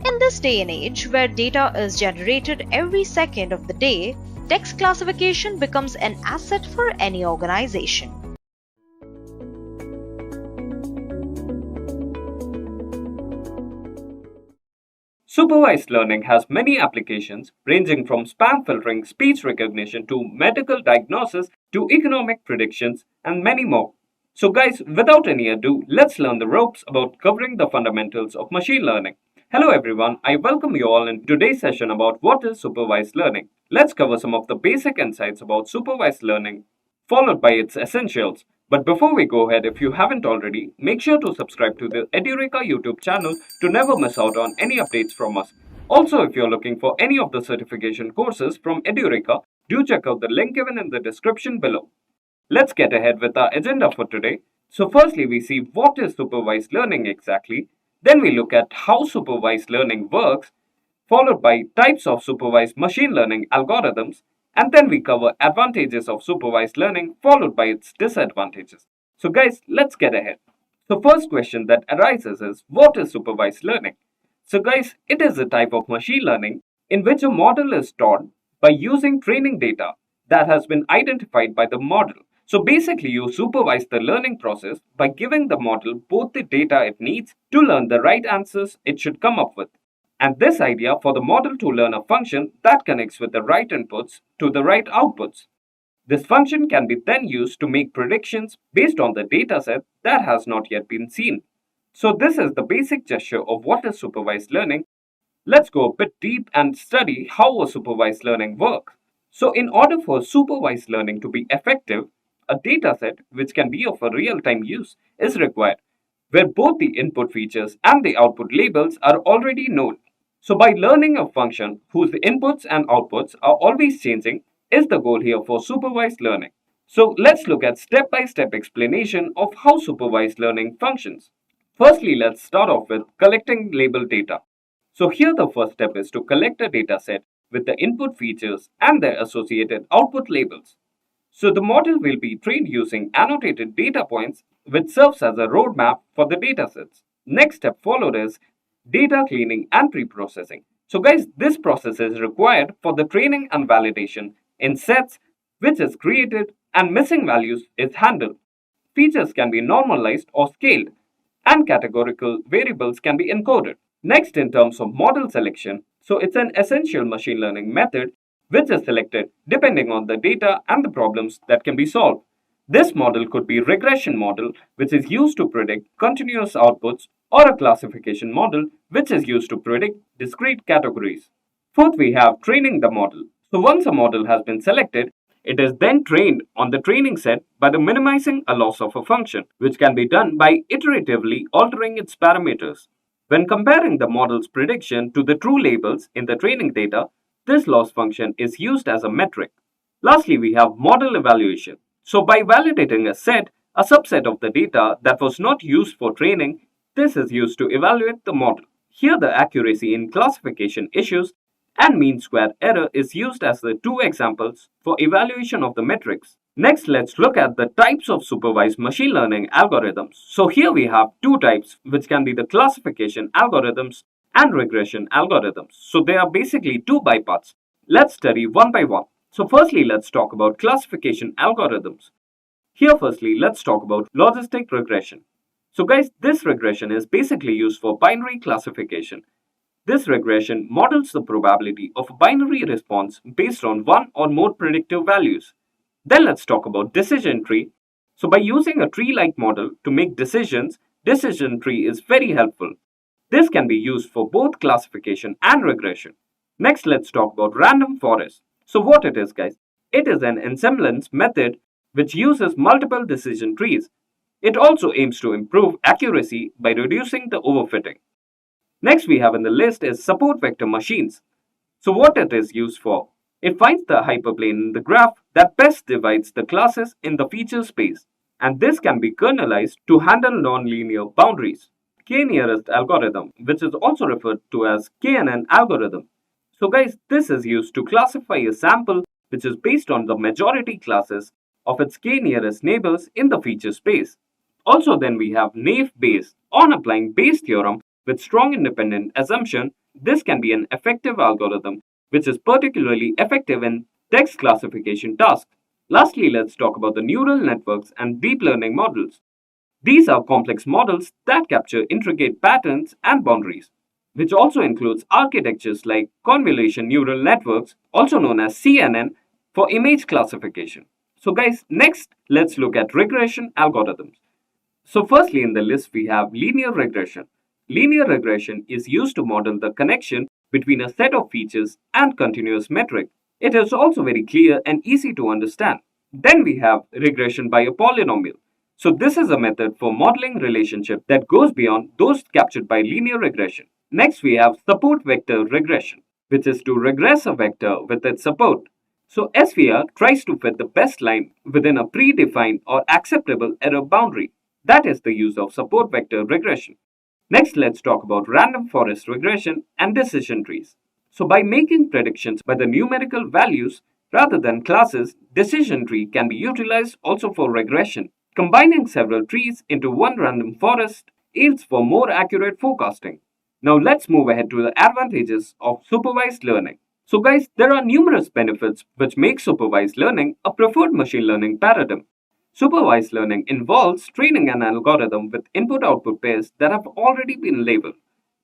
In this day and age, where data is generated every second of the day, text classification becomes an asset for any organization. Supervised learning has many applications ranging from spam filtering, speech recognition to medical diagnosis to economic predictions and many more. So guys, without any ado, let's learn the ropes about covering the fundamentals of machine learning. Hello everyone, I welcome you all in today's session about what is supervised learning. Let's cover some of the basic insights about supervised learning, followed by its essentials. But before we go ahead, if you haven't already, make sure to subscribe to the Edureka YouTube channel to never miss out on any updates from us. Also, if you're looking for any of the certification courses from Edureka, do check out the link given in the description below. Let's get ahead with our agenda for today. So firstly, we see what is supervised learning exactly. Then we look at how supervised learning works, followed by types of supervised machine learning algorithms, and then we cover advantages of supervised learning followed by its disadvantages. So guys, let's get ahead. So first question that arises is, what is supervised learning? So guys, it is a type of machine learning in which a model is taught by using training data that has been identified by the model. So basically, you supervise the learning process by giving the model both the data it needs to learn the right answers it should come up with, and this idea for the model to learn a function that connects with the right inputs to the right outputs. This function can be then used to make predictions based on the dataset that has not yet been seen. So this is the basic gesture of what is supervised learning. Let's go a bit deep and study how a supervised learning works. So in order for supervised learning to be effective, a dataset which can be of a real-time use is required, where both the input features and the output labels are already known. So by learning a function whose inputs and outputs are always changing is the goal here for supervised learning. So let's look at step-by-step explanation of how supervised learning functions. Firstly, let's start off with collecting label data. So here the first step is to collect a data set with the input features and their associated output labels. So the model will be trained using annotated data points which serves as a roadmap for the datasets. Next step followed is data cleaning and pre-processing. So guys, this process is required for the training and validation in sets which is created and missing values is handled. Features can be normalized or scaled, and categorical variables can be encoded. Next, in terms of model selection, so it's an essential machine learning method which is selected depending on the data and the problems that can be solved. This model could be regression model, which is used to predict continuous outputs, or a classification model, which is used to predict discrete categories. Fourth, we have training the model. So once a model has been selected, it is then trained on the training set by the minimizing a loss of a function, which can be done by iteratively altering its parameters. When comparing the model's prediction to the true labels in the training data, this loss function is used as a metric. Lastly, we have model evaluation. So by validating a subset of the data that was not used for training, this is used to evaluate the model. Here the accuracy in classification issues and mean square error is used as the two examples for evaluation of the metrics. Next, let's look at the types of supervised machine learning algorithms. So here we have two types, which can be the classification algorithms and regression algorithms. So they are basically two bypaths. Let's study one by one. So firstly, let's talk about classification algorithms. Here firstly, let's talk about logistic regression. So guys, this regression is basically used for binary classification. This regression models the probability of a binary response based on one or more predictive values. Then let's talk about decision tree. So by using a tree-like model to make decisions, decision tree is very helpful. This can be used for both classification and regression. Next, let's talk about random forest. So what it is, guys? It is an ensemblance method which uses multiple decision trees. It also aims to improve accuracy by reducing the overfitting. Next we have in the list is support vector machines. So what it is used for? It finds the hyperplane in the graph that best divides the classes in the feature space, and this can be kernelized to handle nonlinear boundaries. K-nearest algorithm, which is also referred to as KNN algorithm. So guys, this is used to classify a sample which is based on the majority classes of its k-nearest neighbors in the feature space. Also then we have naive Bayes. On applying Bayes theorem with strong independent assumption, this can be an effective algorithm which is particularly effective in text classification tasks. Lastly, let's talk about the neural networks and deep learning models. These are complex models that capture intricate patterns and boundaries, which also includes architectures like convolution neural networks, also known as CNN, for image classification. So guys, next let's look at regression algorithms. So firstly in the list we have linear regression. Linear regression is used to model the connection between a set of features and continuous metric. It is also very clear and easy to understand. Then we have regression by a polynomial. So this is a method for modeling relationship that goes beyond those captured by linear regression. Next we have support vector regression, which is to regress a vector with its support. So SVR tries to fit the best line within a predefined or acceptable error boundary. That is the use of support vector regression. Next, let's talk about random forest regression and decision trees. So by making predictions by the numerical values rather than classes, decision tree can be utilized also for regression. Combining several trees into one random forest aids for more accurate forecasting. Now let's move ahead to the advantages of supervised learning. So guys, there are numerous benefits which make supervised learning a preferred machine learning paradigm. Supervised learning involves training an algorithm with input-output pairs that have already been labeled.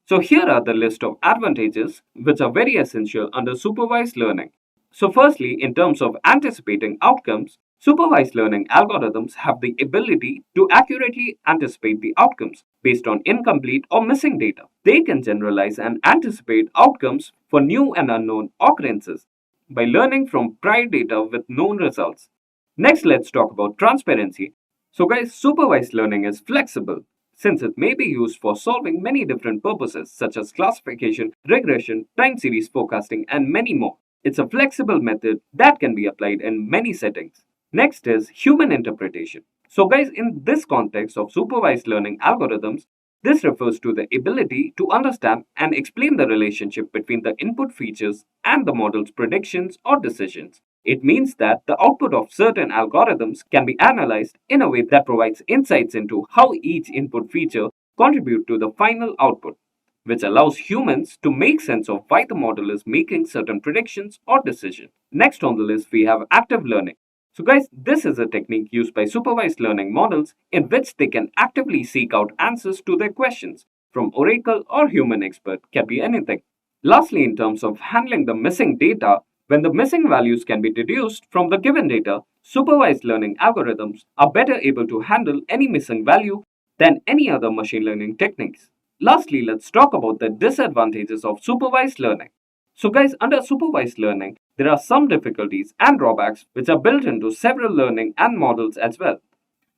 So here are the list of advantages which are very essential under supervised learning. So firstly, in terms of anticipating outcomes, supervised learning algorithms have the ability to accurately anticipate the outcomes based on incomplete or missing data. They can generalize and anticipate outcomes for new and unknown occurrences by learning from prior data with known results. Next, let's talk about transparency. So, guys, supervised learning is flexible since it may be used for solving many different purposes such as classification, regression, time series forecasting, and many more. It's a flexible method that can be applied in many settings. Next is human interpretation. So, guys, in this context of supervised learning algorithms, this refers to the ability to understand and explain the relationship between the input features and the model's predictions or decisions. It means that the output of certain algorithms can be analyzed in a way that provides insights into how each input feature contribute to the final output, which allows humans to make sense of why the model is making certain predictions or decisions. Next on the list, we have active learning. So, guys, this is a technique used by supervised learning models in which they can actively seek out answers to their questions from oracle or human expert, can be anything. Lastly, in terms of handling the missing data, when the missing values can be deduced from the given data, supervised learning algorithms are better able to handle any missing value than any other machine learning techniques. Lastly, let's talk about the disadvantages of supervised learning. So, guys, under supervised learning, there are some difficulties and drawbacks which are built into several learning and models as well.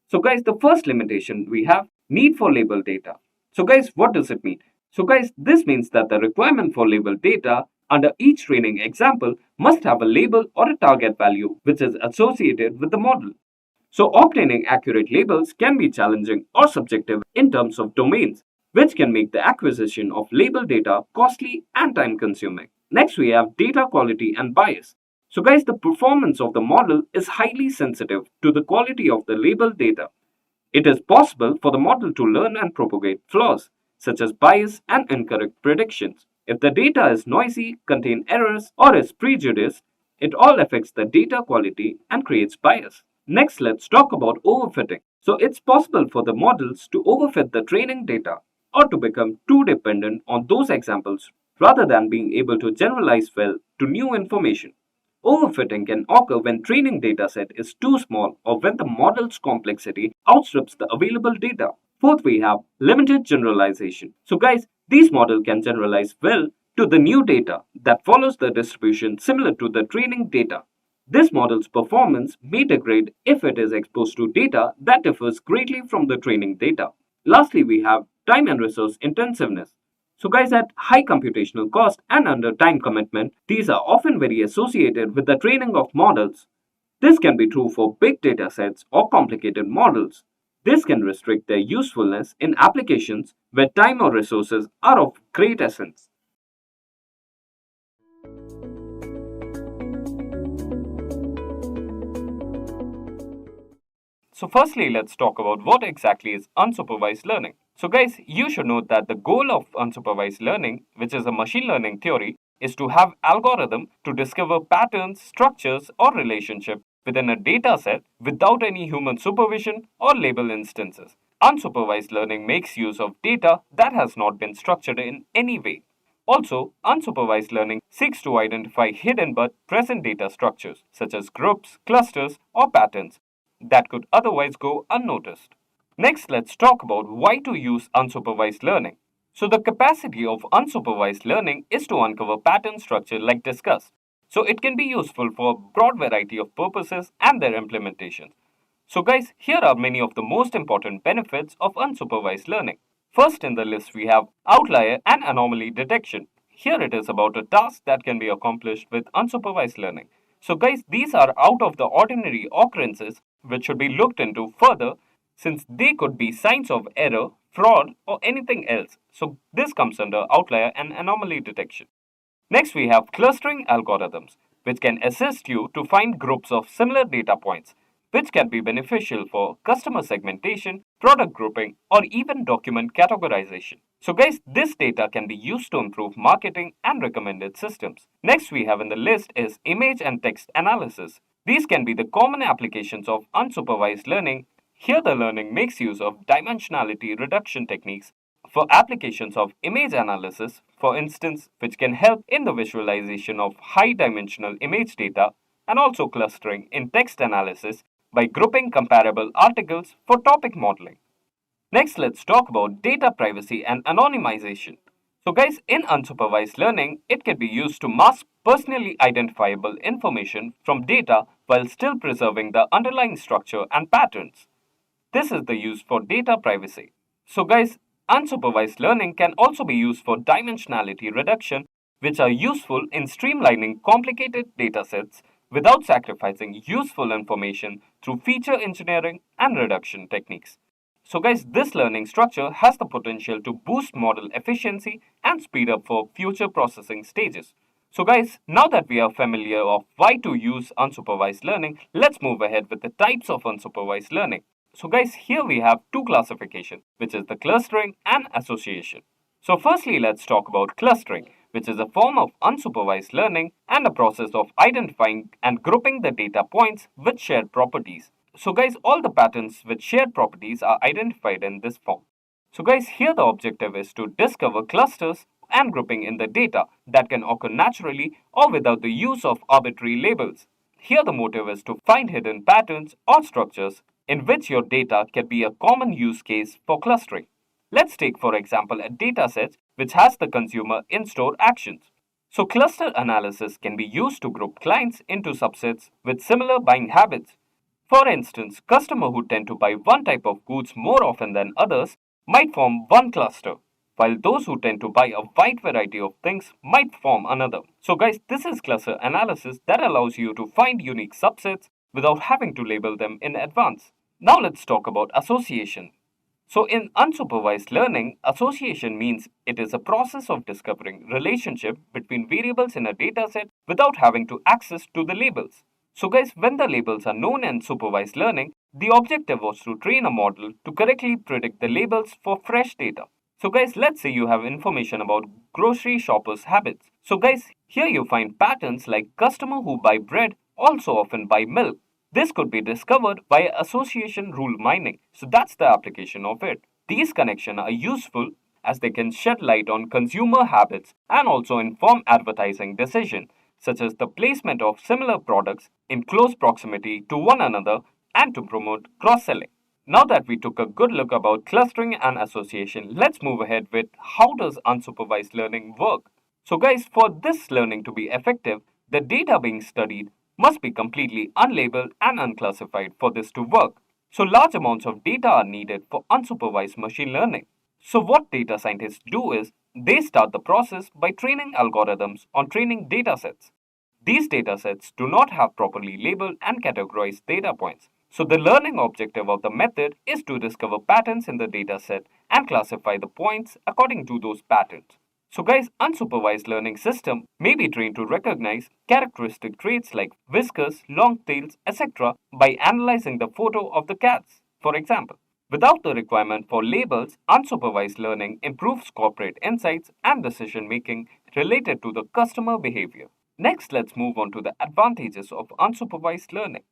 So, guys, the first limitation we have need for label data. So, guys, what does it mean? So, guys, this means that the requirement for label data under each training example must have a label or a target value which is associated with the model. So, obtaining accurate labels can be challenging or subjective in terms of domains, which can make the acquisition of label data costly and time consuming. Next, we have data quality and bias. So, guys, the performance of the model is highly sensitive to the quality of the label data. It is possible for the model to learn and propagate flaws, such as bias and incorrect predictions. If the data is noisy, contain errors, or is prejudiced, it all affects the data quality and creates bias. Next, let's talk about overfitting. So, it's possible for the models to overfit the training data or to become too dependent on those examples rather than being able to generalize well to new information. Overfitting can occur when training dataset is too small or when the model's complexity outstrips the available data. Fourth, we have limited generalization. So, guys, these models can generalize well to the new data that follows the distribution similar to the training data. This model's performance may degrade if it is exposed to data that differs greatly from the training data. Lastly, we have time and resource intensiveness. So, guys, at high computational cost and under time commitment, these are often very associated with the training of models. This can be true for big data sets or complicated models. This can restrict their usefulness in applications where time or resources are of great essence. So, firstly, let's talk about what exactly is unsupervised learning. So, guys, you should know that the goal of unsupervised learning, which is a machine learning theory, is to have algorithm to discover patterns, structures, or relationship within a data set without any human supervision or label instances. Unsupervised learning makes use of data that has not been structured in any way. Also, unsupervised learning seeks to identify hidden but present data structures, such as groups, clusters, or patterns that could otherwise go unnoticed. Next, let's talk about why to use unsupervised learning. So, the capacity of unsupervised learning is to uncover pattern structure like discussed. So, it can be useful for a broad variety of purposes and their implementations. So, guys, here are many of the most important benefits of unsupervised learning. First in the list, we have outlier and anomaly detection. Here it is about a task that can be accomplished with unsupervised learning. So, guys, these are out of the ordinary occurrences which should be looked into further since they could be signs of error, fraud, or anything else. So, this comes under outlier and anomaly detection. Next, we have clustering algorithms, which can assist you to find groups of similar data points, which can be beneficial for customer segmentation, product grouping, or even document categorization. So, guys, this data can be used to improve marketing and recommended systems. Next, we have in the list is image and text analysis. These can be the common applications of unsupervised learning. Here, the learning makes use of dimensionality reduction techniques for applications of image analysis, for instance, which can help in the visualization of high dimensional image data, and also clustering in text analysis by grouping comparable articles for topic modeling. Next, let's talk about data privacy and anonymization. So, guys, in unsupervised learning, it can be used to mask personally identifiable information from data while still preserving the underlying structure and patterns. This is the use for data privacy. So, guys, unsupervised learning can also be used for dimensionality reduction, which are useful in streamlining complicated datasets without sacrificing useful information through feature engineering and reduction techniques. So guys, this learning structure has the potential to boost model efficiency and speed up for future processing stages. So guys, now that we are familiar of why to use unsupervised learning, let's move ahead with the types of unsupervised learning. So guys, here we have two classifications, which is the clustering and association. So firstly, let's talk about clustering, which is a form of unsupervised learning and a process of identifying and grouping the data points with shared properties. So guys, all the patterns with shared properties are identified in this form. So guys, here the objective is to discover clusters and grouping in the data that can occur naturally or without the use of arbitrary labels. Here the motive is to find hidden patterns or structures in which your data can be a common use case for clustering. Let's take for example a dataset which has the consumer in-store actions. So cluster analysis can be used to group clients into subsets with similar buying habits. For instance, customers who tend to buy one type of goods more often than others might form one cluster, while those who tend to buy a wide variety of things might form another. So guys, this is cluster analysis that allows you to find unique subsets without having to label them in advance. Now let's talk about association. So in unsupervised learning, association means it is a process of discovering relationship between variables in a dataset without having to access to the labels. So guys, when the labels are known in supervised learning, the objective was to train a model to correctly predict the labels for fresh data. So guys, let's say you have information about grocery shoppers' habits. So guys, here you find patterns like customer who buy bread also often buy milk. This could be discovered by association rule mining. So that's the application of it. These connections are useful as they can shed light on consumer habits and also inform advertising decisions, such as the placement of similar products in close proximity to one another and to promote cross-selling. Now that we took a good look about clustering and association, let's move ahead with how does unsupervised learning work. So guys, for this learning to be effective, the data being studied must be completely unlabeled and unclassified for this to work. So large amounts of data are needed for unsupervised machine learning. So what data scientists do is they start the process by training algorithms on training datasets. These datasets do not have properly labeled and categorized data points. So the learning objective of the method is to discover patterns in the dataset and classify the points according to those patterns. So guys, unsupervised learning system may be trained to recognize characteristic traits like whiskers, long tails, etc. by analyzing the photo of the cats, for example. Without the requirement for labels, unsupervised learning improves corporate insights and decision making related to the customer behavior. Next, let's move on to the advantages of unsupervised learning.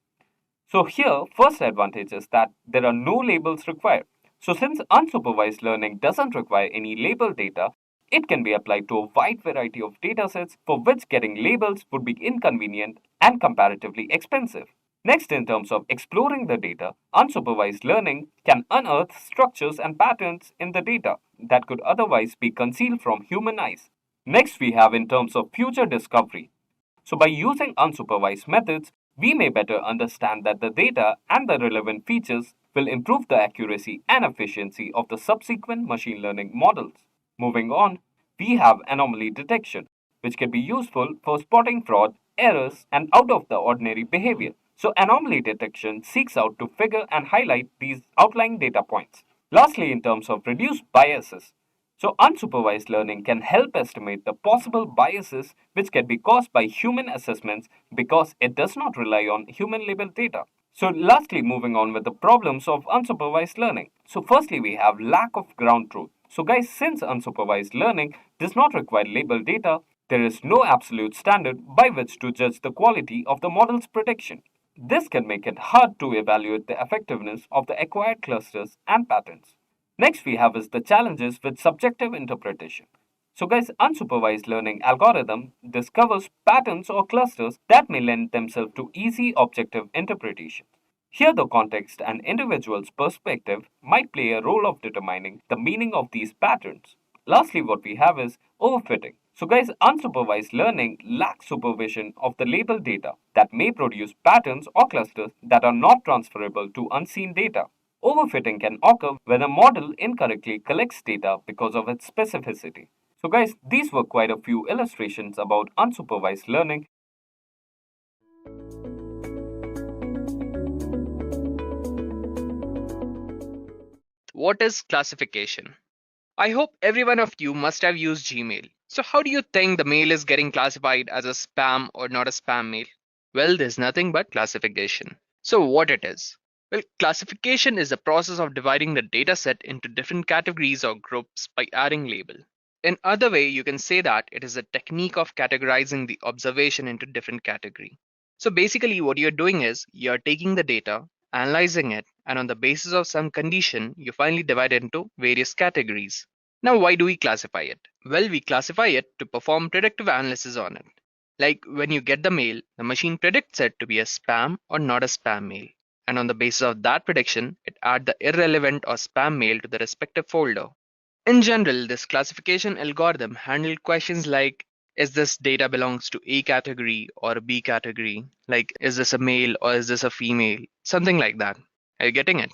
So here, first advantage is that there are no labels required. So since unsupervised learning doesn't require any label data, it can be applied to a wide variety of datasets for which getting labels would be inconvenient and comparatively expensive. Next, in terms of exploring the data, unsupervised learning can unearth structures and patterns in the data that could otherwise be concealed from human eyes. Next, we have in terms of future discovery. So by using unsupervised methods, we may better understand that the data and the relevant features will improve the accuracy and efficiency of the subsequent machine learning models. Moving on, we have anomaly detection, which can be useful for spotting fraud, errors, and out of the ordinary behavior. So anomaly detection seeks out to figure and highlight these outlying data points. Lastly, in terms of reduced biases, so unsupervised learning can help estimate the possible biases which can be caused by human assessments because it does not rely on human labeled data. So lastly, moving on with the problems of unsupervised learning. So firstly, we have lack of ground truth. So guys, since unsupervised learning does not require labeled data, there is no absolute standard by which to judge the quality of the model's prediction. This can make it hard to evaluate the effectiveness of the acquired clusters and patterns. Next we have is the challenges with subjective interpretation. So guys, unsupervised learning algorithm discovers patterns or clusters that may lend themselves to easy objective interpretation. Here the context and individual's perspective might play a role of determining the meaning of these patterns. Lastly, what we have is overfitting. So guys, unsupervised learning lacks supervision of the labeled data that may produce patterns or clusters that are not transferable to unseen data. Overfitting can occur when a model incorrectly collects data because of its specificity. So guys, these were quite a few illustrations about unsupervised learning. What is classification? I hope every one of you must have used Gmail. So how do you think the mail is getting classified as a spam or not a spam mail? Well, there's nothing but classification. So what it is? Well, classification is the process of dividing the data set into different categories or groups by adding label. In other way, you can say that it is a technique of categorizing the observation into different category. So basically what you're doing is you're taking the data, analyzing it, and on the basis of some condition, you finally divide it into various categories. Now, why do we classify it? Well, we classify it to perform predictive analysis on it. Like when you get the mail, the machine predicts it to be a spam or not a spam mail. And on the basis of that prediction, it adds the irrelevant or spam mail to the respective folder. In general, this classification algorithm handled questions like, is this data belongs to A category or a B category? Like, is this a male or is this a female? Something like that. Are you getting it?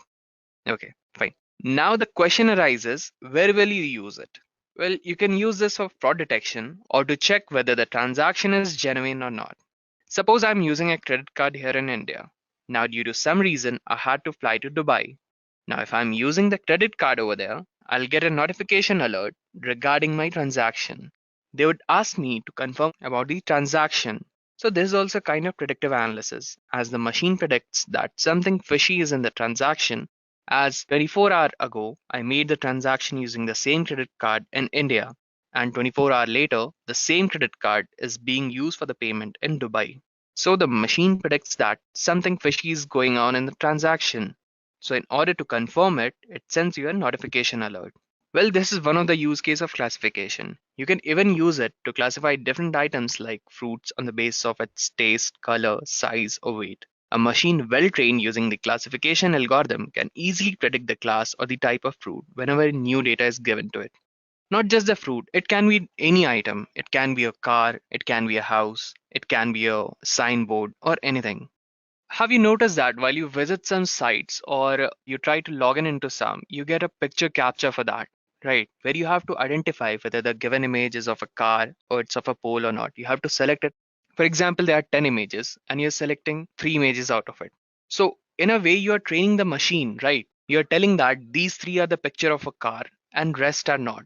Okay, fine. Now the question arises, where will you use it? Well, you can use this for fraud detection or to check whether the transaction is genuine or not. Suppose I'm using a credit card here in India. Now, due to some reason, I had to fly to Dubai. Now, if I'm using the credit card over there, I'll get a notification alert regarding my transaction. They would ask me to confirm about the transaction. So this is also kind of predictive analysis, as the machine predicts that something fishy is in the transaction, as 24 hours ago, I made the transaction using the same credit card in India, and 24 hours later, the same credit card is being used for the payment in Dubai. So the machine predicts that something fishy is going on in the transaction. So in order to confirm it, it sends you a notification alert. Well, this is one of the use case of classification. You can even use it to classify different items like fruits on the basis of its taste, color, size, or weight. A machine well trained using the classification algorithm can easily predict the class or the type of fruit whenever new data is given to it. Not just the fruit, it can be any item. It can be a car, it can be a house, it can be a signboard, or anything. Have you noticed that while you visit some sites or you try to log in into some, you get a picture capture for that, right? Where you have to identify whether the given image is of a car or it's of a pole or not. You have to select it. For example, there are 10 images and you're selecting 3 images out of it. So in a way, you are training the machine, right? You're telling that these three are the picture of a car and rest are not.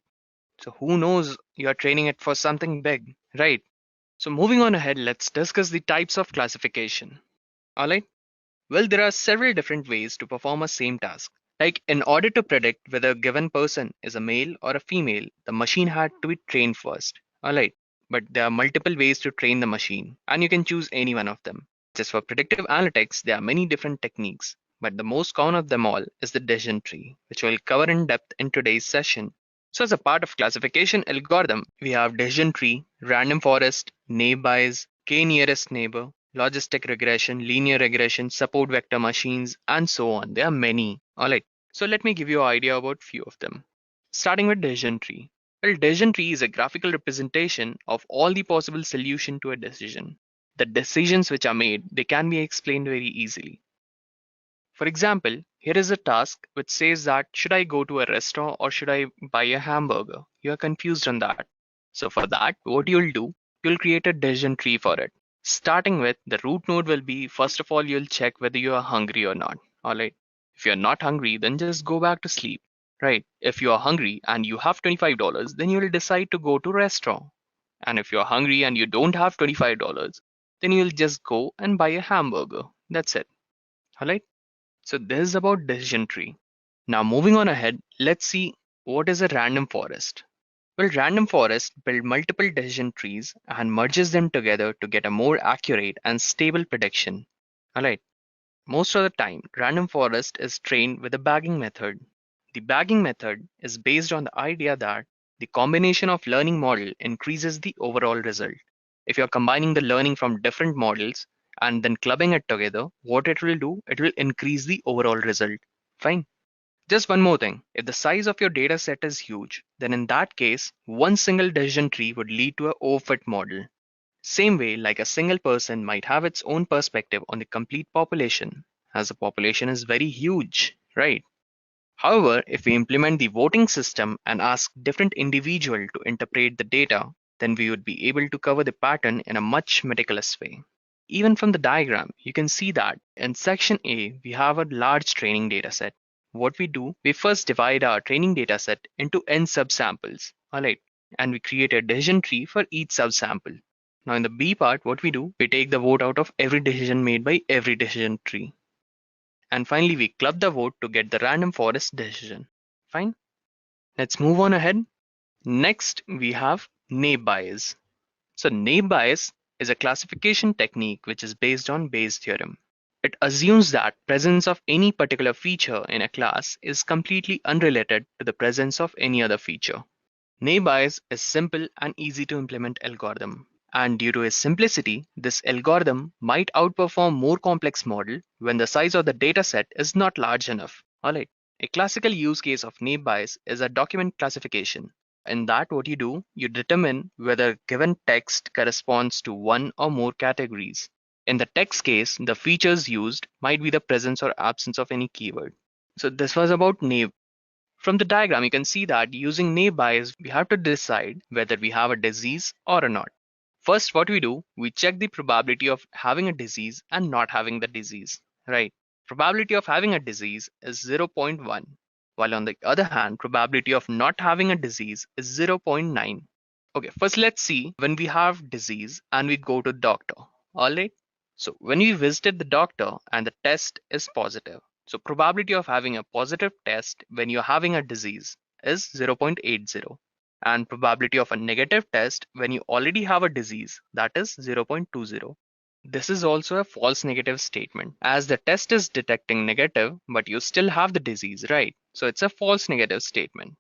So who knows, you're training it for something big, right? So moving on ahead, let's discuss the types of classification. All right. Well, there are several different ways to perform a same task. Like in order to predict whether a given person is a male or a female, the machine had to be trained first. Alright, but there are multiple ways to train the machine, and you can choose any one of them. Just for predictive analytics, there are many different techniques, but the most common of them all is the decision tree, which we'll cover in depth in today's session. So as a part of classification algorithm, we have decision tree, random forest, neighbor bayes, k nearest neighbor, logistic regression, linear regression, support vector machines, and so on. There are many. Alright, so let me give you an idea about few of them. Starting with decision tree. Well, decision tree is a graphical representation of all the possible solution to a decision. The decisions which are made, they can be explained very easily. For example, here is a task which says that should I go to a restaurant or should I buy a hamburger? You are confused on that. So for that, what you'll do, you'll create a decision tree for it. Starting with the root node will be, first of all, you'll check whether you are hungry or not. All right. If you're not hungry, then just go back to sleep. Right. If you are hungry and you have $25, then you'll decide to go to restaurant. And if you're hungry and you don't have $25, then you'll just go and buy a hamburger. That's it. All right. So this is about decision tree. Now moving on ahead, let's see what is a random forest. Well, random forest build multiple decision trees and merges them together to get a more accurate and stable prediction. Alright, Most of the time, random forest is trained with a bagging method. The bagging method is based on the idea that the combination of learning model increases the overall result. If you're combining the learning from different models and then clubbing it together, what it will do, it will increase the overall result. Fine. Just one more thing. If the size of your data set is huge, then in that case, one single decision tree would lead to a overfit model. Same way, like a single person might have its own perspective on the complete population, as the population is very huge, right? However, if we implement the voting system and ask different individuals to interpret the data, then we would be able to cover the pattern in a much meticulous way. Even from the diagram, you can see that in section A, we have a large training data set. What we do, we first divide our training data set into n subsamples, alright, and we create a decision tree for each subsample. Now in the B part, what we do, we take the vote out of every decision made by every decision tree. And finally, we club the vote to get the random forest decision. Fine. Let's move on ahead. Next, we have naive Bayes. So naive Bayes is a classification technique which is based on Bayes' theorem. It assumes that presence of any particular feature in a class is completely unrelated to the presence of any other feature. Naive Bayes is simple and easy to implement algorithm. And due to its simplicity, this algorithm might outperform more complex model when the size of the dataset is not large enough. Alright. A classical use case of naive Bayes is a document classification. In that, what you do, you determine whether given text corresponds to one or more categories. In the text case, the features used might be the presence or absence of any keyword. So this was about naive. From the diagram, you can see that using naive Bayes, we have to decide whether we have a disease or not. First, what we do, we check the probability of having a disease and not having the disease, right? Probability of having a disease is 0.1, while on the other hand, probability of not having a disease is 0.9. Okay, first let's see when we have disease and we go to doctor, all right? So when we visited the doctor and the test is positive, so probability of having a positive test when you're having a disease is 0.80, and probability of a negative test when you already have a disease, that is 0.20. This is also a false negative statement as the test is detecting negative, but you still have the disease, right? So it's a false negative statement.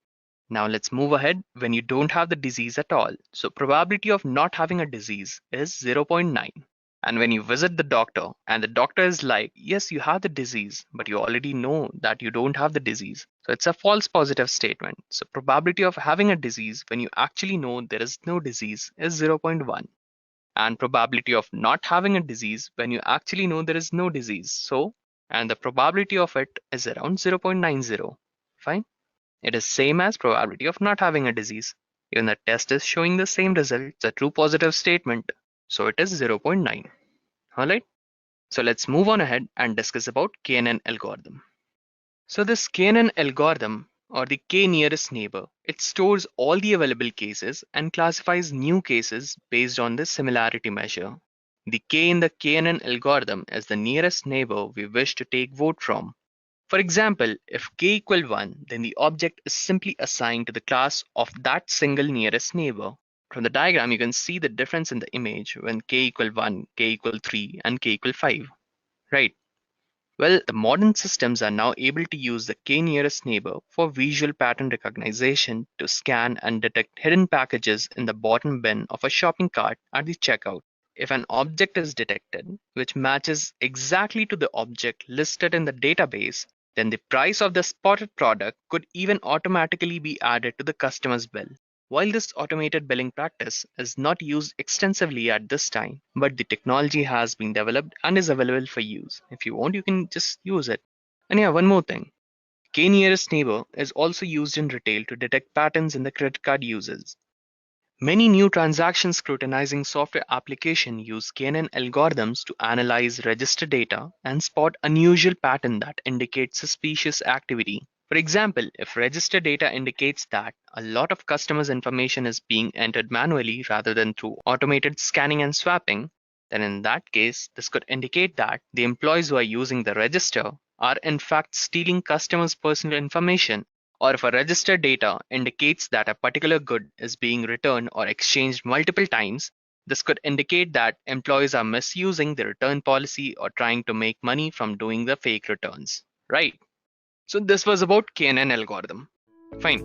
Now let's move ahead when you don't have the disease at all. So probability of not having a disease is 0.9. And when you visit the doctor and the doctor is like, yes, you have the disease, but you already know that you don't have the disease. So it's a false positive statement. So probability of having a disease when you actually know there is no disease is 0.1. And probability of not having a disease when you actually know there is no disease. So, and the probability of it is around 0.90. Fine. It is same as probability of not having a disease. Even the test is showing the same result. It's a true positive statement. So it is 0.9. Alright. So let's move on ahead and discuss about KNN algorithm. So this KNN algorithm, or the K nearest neighbor, it stores all the available cases and classifies new cases based on the similarity measure. The K in the KNN algorithm is the nearest neighbor we wish to take vote from. For example, if k equal 1, then the object is simply assigned to the class of that single nearest neighbor. From the diagram, you can see the difference in the image when k equal 1, k equal 3, and k equal 5, right? Well, the modern systems are now able to use the k nearest neighbor for visual pattern recognition to scan and detect hidden packages in the bottom bin of a shopping cart at the checkout. If an object is detected which matches exactly to the object listed in the database, then the price of the spotted product could even automatically be added to the customer's bill. While this automated billing practice is not used extensively at this time, but the technology has been developed and is available for use. If you want, you can just use it. And yeah, one more thing. K nearest neighbor is also used in retail to detect patterns in the credit card users. Many new transaction scrutinizing software applications use KNN algorithms to analyze register data and spot unusual pattern that indicate suspicious activity. For example, if register data indicates that a lot of customers' information is being entered manually rather than through automated scanning and swapping, then in that case, this could indicate that the employees who are using the register are in fact stealing customers' personal information, or if a register data indicates that a particular good is being returned or exchanged multiple times, This could indicate that employees are misusing the return policy or trying to make money from doing the fake returns, right? So this was about KNN algorithm. Fine.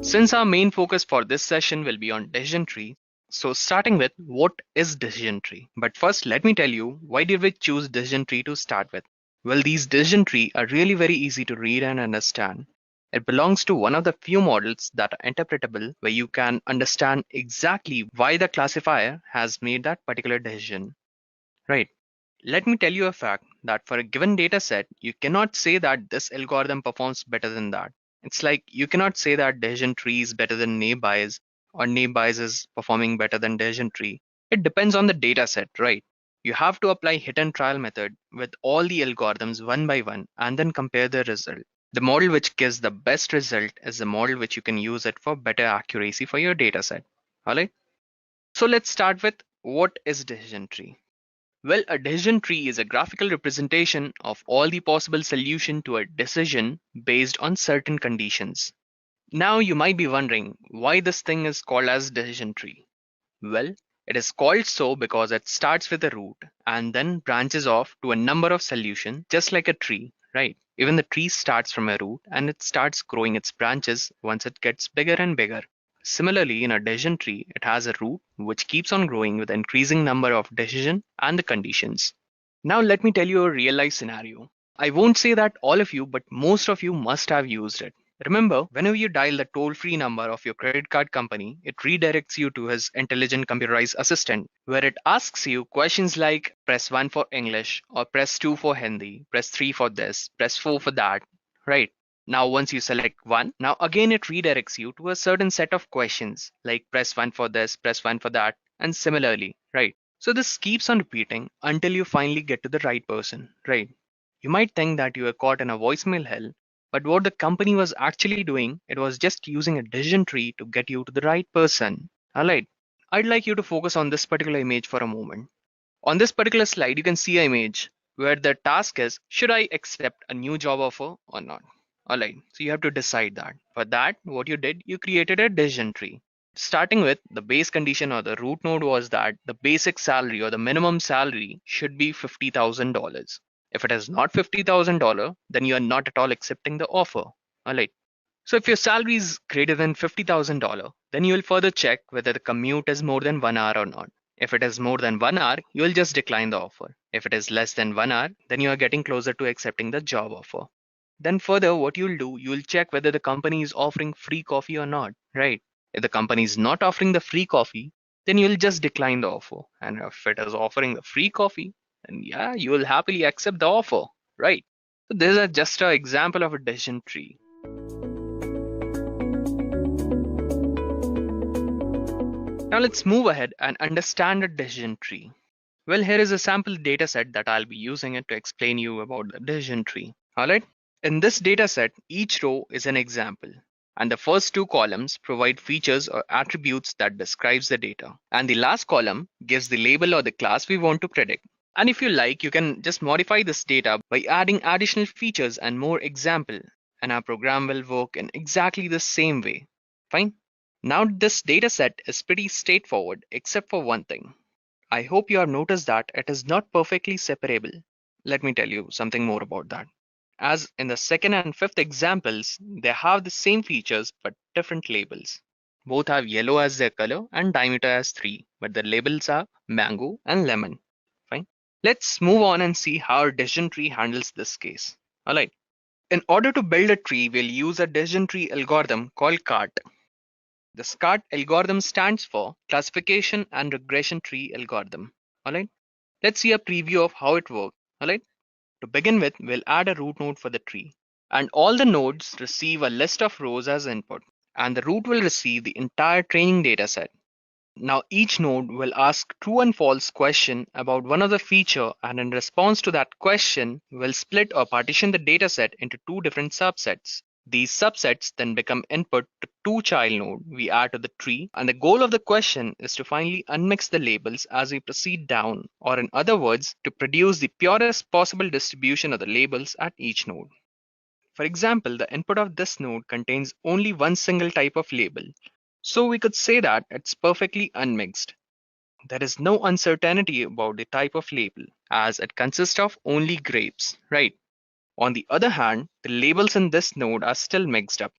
Since our main focus for this session will be on decision tree, so starting with what is decision tree? But first let me tell you, why did we choose decision tree to start with? Well, these decision tree are really very easy to read and understand. It belongs to one of the few models that are interpretable, where you can understand exactly why the classifier has made that particular decision, right? Let me tell you a fact that for a given data set, you cannot say that this algorithm performs better than that. It's like you cannot say that decision tree is better than naive Bayes or naive Bayes is performing better than decision tree. It depends on the data set, right? You have to apply hit and trial method with all the algorithms one by one and then compare the result. The model which gives the best result is the model which you can use it for better accuracy for your data set. Alright? So let's start with what is decision tree. Well, a decision tree is a graphical representation of all the possible solutions to a decision based on certain conditions. Now you might be wondering why this thing is called as decision tree. Well, it is called so because it starts with a root and then branches off to a number of solutions just like a tree, right? Even the tree starts from a root and it starts growing its branches once it gets bigger and bigger. Similarly, in a decision tree, it has a root which keeps on growing with increasing number of decision and the conditions. Now let me tell you a real life scenario. I won't say that all of you, but most of you must have used it. Remember, whenever you dial the toll-free number of your credit card company, it redirects you to his intelligent computerized assistant, where it asks you questions like press 1 for English, or press 2 for Hindi, press 3 for this, press 4 for that, right? Now, once you select one, now again it redirects you to a certain set of questions like press 1 for this, press 1 for that, and similarly, right? So this keeps on repeating until you finally get to the right person, right? You might think that you are caught in a voicemail hell, but what the company was actually doing, it was just using a decision tree to get you to the right person. Alright, I'd like you to focus on this particular image for a moment. On this particular slide, you can see an image where the task is, should I accept a new job offer or not? Alright, so you have to decide that. For that, what you did, you created a decision tree. Starting with the base condition or the root node was that the basic salary or the minimum salary should be $50,000. If it is not $50,000, then you are not at all accepting the offer. Alright. So if your salary is greater than $50,000, then you will further check whether the commute is more than 1 hour or not. If it is more than 1 hour, you will just decline the offer. If it is less than 1 hour, then you are getting closer to accepting the job offer. Then further, what you'll do, you'll check whether the company is offering free coffee or not, right? If the company is not offering the free coffee, then you'll just decline the offer. And if it is offering the free coffee, then yeah, you will happily accept the offer, right? So this is just an example of a decision tree. Now let's move ahead and understand a decision tree. Well, here is a sample data set that I'll be using it to explain you about the decision tree. Alright. In this data set, each row is an example, and the first two columns provide features or attributes that describes the data, and the last column gives the label or the class we want to predict. And if you like, you can just modify this data by adding additional features and more example, and our program will work in exactly the same way. Fine. Now this data set is pretty straightforward except for one thing. I hope you have noticed that it is not perfectly separable. Let me tell you something more about that. As in the second and fifth examples, they have the same features but different labels. Both have yellow as their color and diameter as 3, but the labels are mango and lemon. Fine. Let's move on and see how our decision tree handles this case. Alright. In order to build a tree, we'll use a decision tree algorithm called CART. The SCART algorithm stands for Classification and Regression Tree Algorithm. Alright. Let's see a preview of how it works. Alright. To begin with, we'll add a root node for the tree. And all the nodes receive a list of rows as input. And the root will receive the entire training data set. Now each node will ask true and false question about one of the feature, and in response to that question, will split or partition the dataset into two different subsets. These subsets then become input to two child nodes we add to the tree, and the goal of the question is to finally unmix the labels as we proceed down, or in other words, to produce the purest possible distribution of the labels at each node. For example, the input of this node contains only one single type of label. So we could say that it's perfectly unmixed. There is no uncertainty about the type of label, as it consists of only grapes, right? On the other hand, the labels in this node are still mixed up.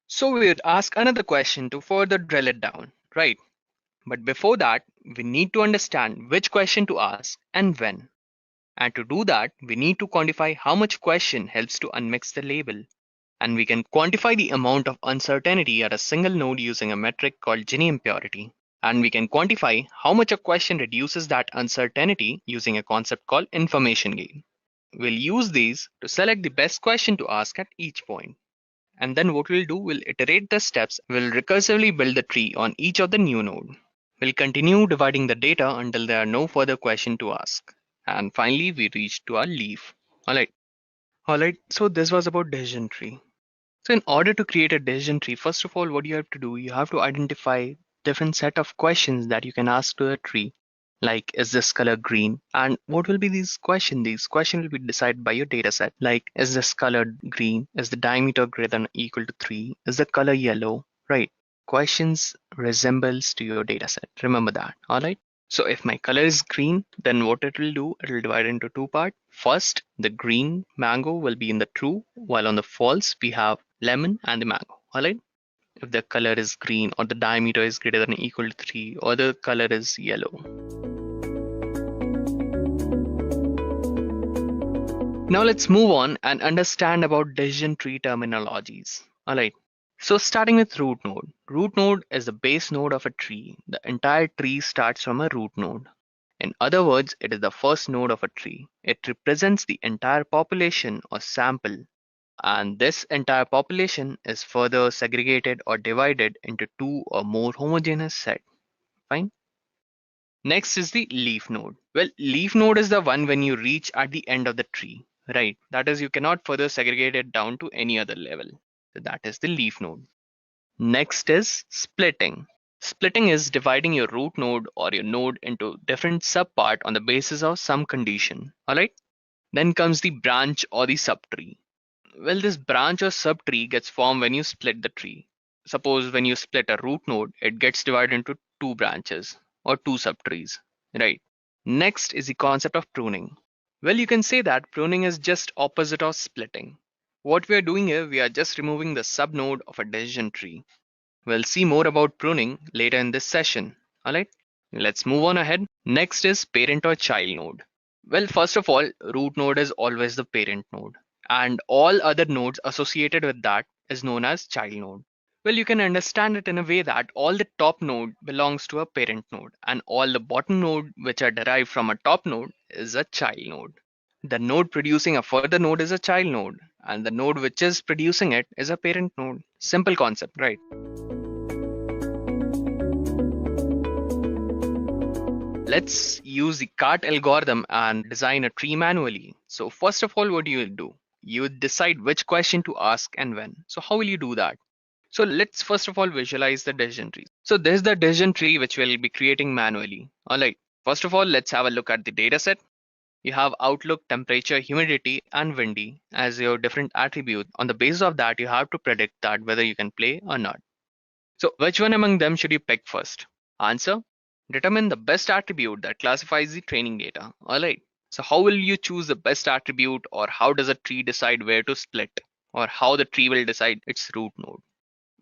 So we would ask another question to further drill it down, right? But before that, we need to understand which question to ask and when. And to do that, we need to quantify how much question helps to unmix the label. And we can quantify the amount of uncertainty at a single node using a metric called Gini impurity. And we can quantify how much a question reduces that uncertainty using a concept called information gain. We'll use these to select the best question to ask at each point. And then what we'll do, we'll iterate the steps, we'll recursively build the tree on each of the new node. We'll continue dividing the data until there are no further questions to ask. And finally, we reach to our leaf. Alright. So this was about decision tree. So in order to create a decision tree, first of all, what you have to do, you have to identify different set of questions that you can ask to the tree. Like, is this color green? And what will be these questions? These questions will be decided by your data set. Like, is this color green? Is the diameter greater than or equal to 3? Is the color yellow? Right. Questions resembles to your data set. Remember that. All right. So if my color is green, then what it will do, it will divide into two parts. First, the green mango will be in the true, while on the false, we have lemon and the mango. All right. If the color is green or the diameter is greater than or equal to 3 or the color is yellow. Now let's move on and understand about decision tree terminologies. All right. So starting with root node. Root node is the base node of a tree. The entire tree starts from a root node. In other words, it is the first node of a tree. It represents the entire population or sample, and this entire population is further segregated or divided into two or more homogeneous sets. Fine. Next is the leaf node. Well, leaf node is the one when you reach at the end of the tree, right? That is, you cannot further segregate it down to any other level. So that is the leaf node. Next is splitting. Splitting is dividing your root node or your node into different subpart on the basis of some condition. All right. Then comes the branch or the subtree. Well, this branch or subtree gets formed when you split the tree. Suppose when you split a root node, it gets divided into two branches or two subtrees, right? Next is the concept of pruning. Well, you can say that pruning is just opposite of splitting. What we are doing here, we are just removing the subnode of a decision tree. We'll see more about pruning later in this session. All right, let's move on ahead. Next is parent or child node. Well, first of all, root node is always the parent node, and all other nodes associated with that is known as child node. Well, you can understand it in a way that all the top node belongs to a parent node, and all the bottom node which are derived from a top node is a child node. The node producing a further node is a child node, and the node which is producing it is a parent node. Simple concept, right? Let's use the cart algorithm and design a tree manually. So first of all, what do? You would decide which question to ask and when. So how will you do that? So let's first of all visualize the decision tree. So this is the decision tree which we'll be creating manually. All right. First of all, let's have a look at the data set. You have outlook, temperature, humidity, and windy as your different attributes. On the basis of that, you have to predict that whether you can play or not. So which one among them should you pick first? Answer: determine the best attribute that classifies the training data. Alright. So how will you choose the best attribute, or how does a tree decide where to split, or how the tree will decide its root node?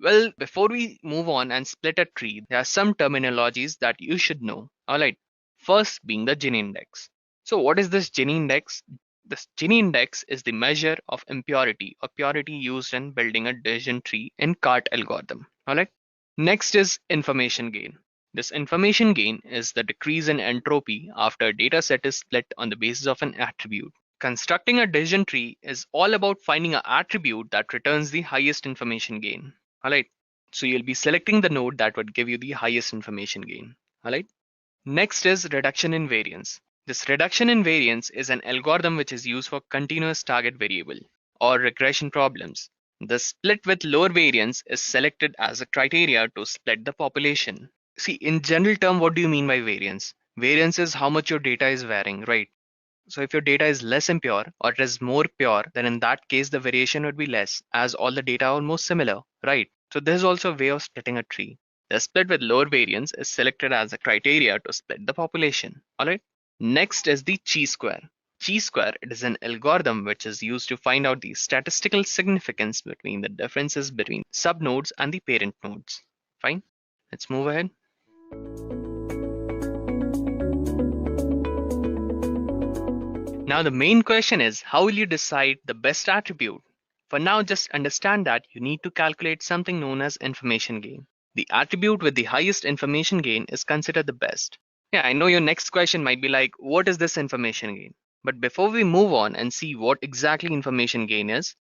Well, before we move on and split a tree, there are some terminologies that you should know. Alright. First being the Gini index. So what is this Gini index? This Gini index is the measure of impurity or purity used in building a decision tree in cart algorithm. Alright. Next is information gain. This information gain is the decrease in entropy after a data set is split on the basis of an attribute. Constructing a decision tree is all about finding an attribute that returns the highest information gain. Alright. So you'll be selecting the node that would give you the highest information gain. Alright. Next is reduction in variance. This reduction in variance is an algorithm which is used for continuous target variable or regression problems. The split with lower variance is selected as a criteria to split the population. See, in general term, what do you mean by variance? Variance is how much your data is varying, right? So if your data is less impure or it is more pure, then in that case the variation would be less, as all the data are almost similar, right? So this is also a way of splitting a tree. The split with lower variance is selected as a criteria to split the population. Alright. Next is the chi-square. Chi-square, it is an algorithm which is used to find out the statistical significance between the differences between subnodes and the parent nodes. Fine. Let's move ahead. Now the main question is, how will you decide the best attribute? For now, just understand that you need to calculate something known as information gain. The attribute with the highest information gain is considered the best. Yeah, I know your next question might be like, what is this information gain? But before we move on and see what exactly information gain is,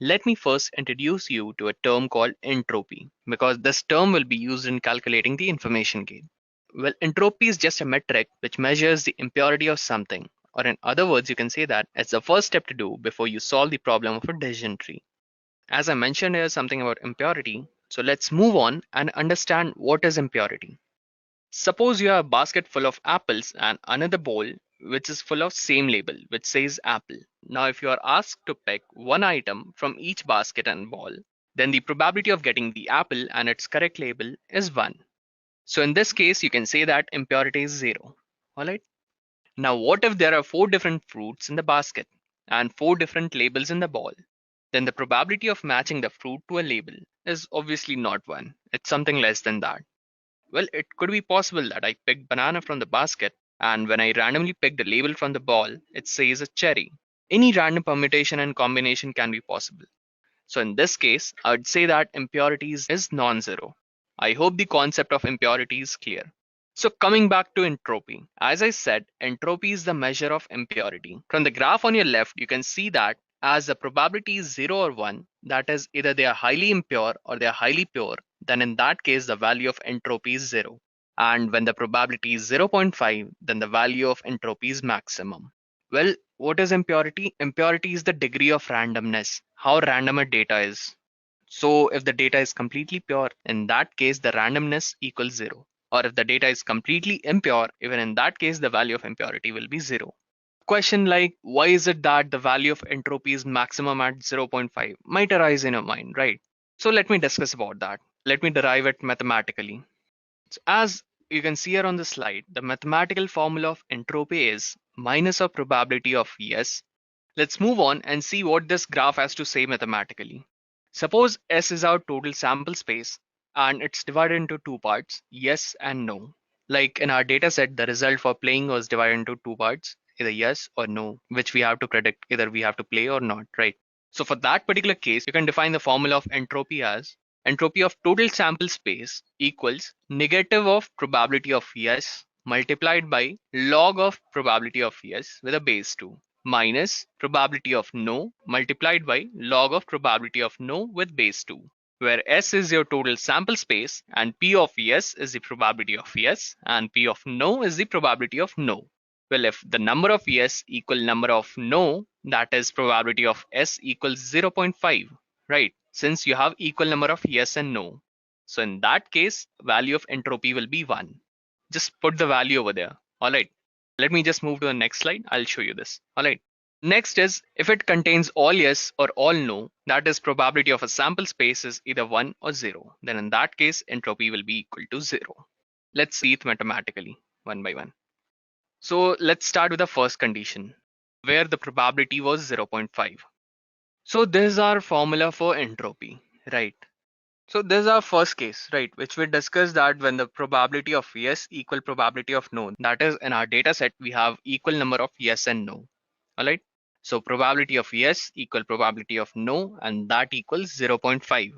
let me first introduce you to a term called entropy, because this term will be used in calculating the information gain. Well, entropy is just a metric which measures the impurity of something. Or in other words, you can say that it's the first step to do before you solve the problem of a decision tree. As I mentioned here something about impurity, so let's move on and understand what is impurity. Suppose you have a basket full of apples and another bowl which is full of same label which says apple. Now if you are asked to pick one item from each basket and bowl, then the probability of getting the apple and its correct label is 1. So in this case, you can say that impurity is 0. Alright. Now, what if there are 4 different fruits in the basket and 4 different labels in the bowl? Then the probability of matching the fruit to a label is obviously not 1. It's something less than that. Well, it could be possible that I picked banana from the basket, and when I randomly picked the label from the bowl, it says a cherry. Any random permutation and combination can be possible. So in this case, I would say that impurities is non-zero. I hope the concept of impurity is clear. So coming back to entropy, as I said, entropy is the measure of impurity. From the graph on your left, you can see that as the probability is 0 or 1, that is either they are highly impure or they are highly pure, then in that case the value of entropy is 0. And when the probability is 0.5, then the value of entropy is maximum. Well, what is impurity? Impurity is the degree of randomness, how random a data is. So if the data is completely pure, in that case, the randomness equals 0. Or if the data is completely impure, even in that case, the value of impurity will be 0. Question like, why is it that the value of entropy is maximum at 0.5 might arise in your mind, right? So let me discuss about that. Let me derive it mathematically. So as you can see here on the slide, the mathematical formula of entropy is minus of probability of yes. Let's move on and see what this graph has to say mathematically. Suppose S is our total sample space and it's divided into 2 parts, yes and no. Like in our data set, the result for playing was divided into 2 parts, either yes or no, which we have to predict either we have to play or not, right? So for that particular case, you can define the formula of entropy as entropy of total sample space equals negative of probability of yes multiplied by log of probability of yes with a base 2 minus probability of no multiplied by log of probability of no with base 2, where S is your total sample space and P of yes is the probability of yes and P of no is the probability of no. Well, if the number of yes equal number of no, that is probability of S equals 0.5, right? Since you have equal number of yes and no. So in that case, value of entropy will be 1. Just put the value over there. All right. Let me just move to the next slide. I'll show you this. All right. Next is if it contains all yes or all no, that is probability of a sample space is either 1 or 0. Then in that case, entropy will be equal to 0. Let's see it mathematically one by one. So let's start with the first condition where the probability was 0.5. So this is our formula for entropy, right? So this is our first case, right, which we discussed that when the probability of yes equal probability of no, that is in our data set, we have equal number of yes and no. All right. So probability of yes equal probability of no, and that equals 0.5.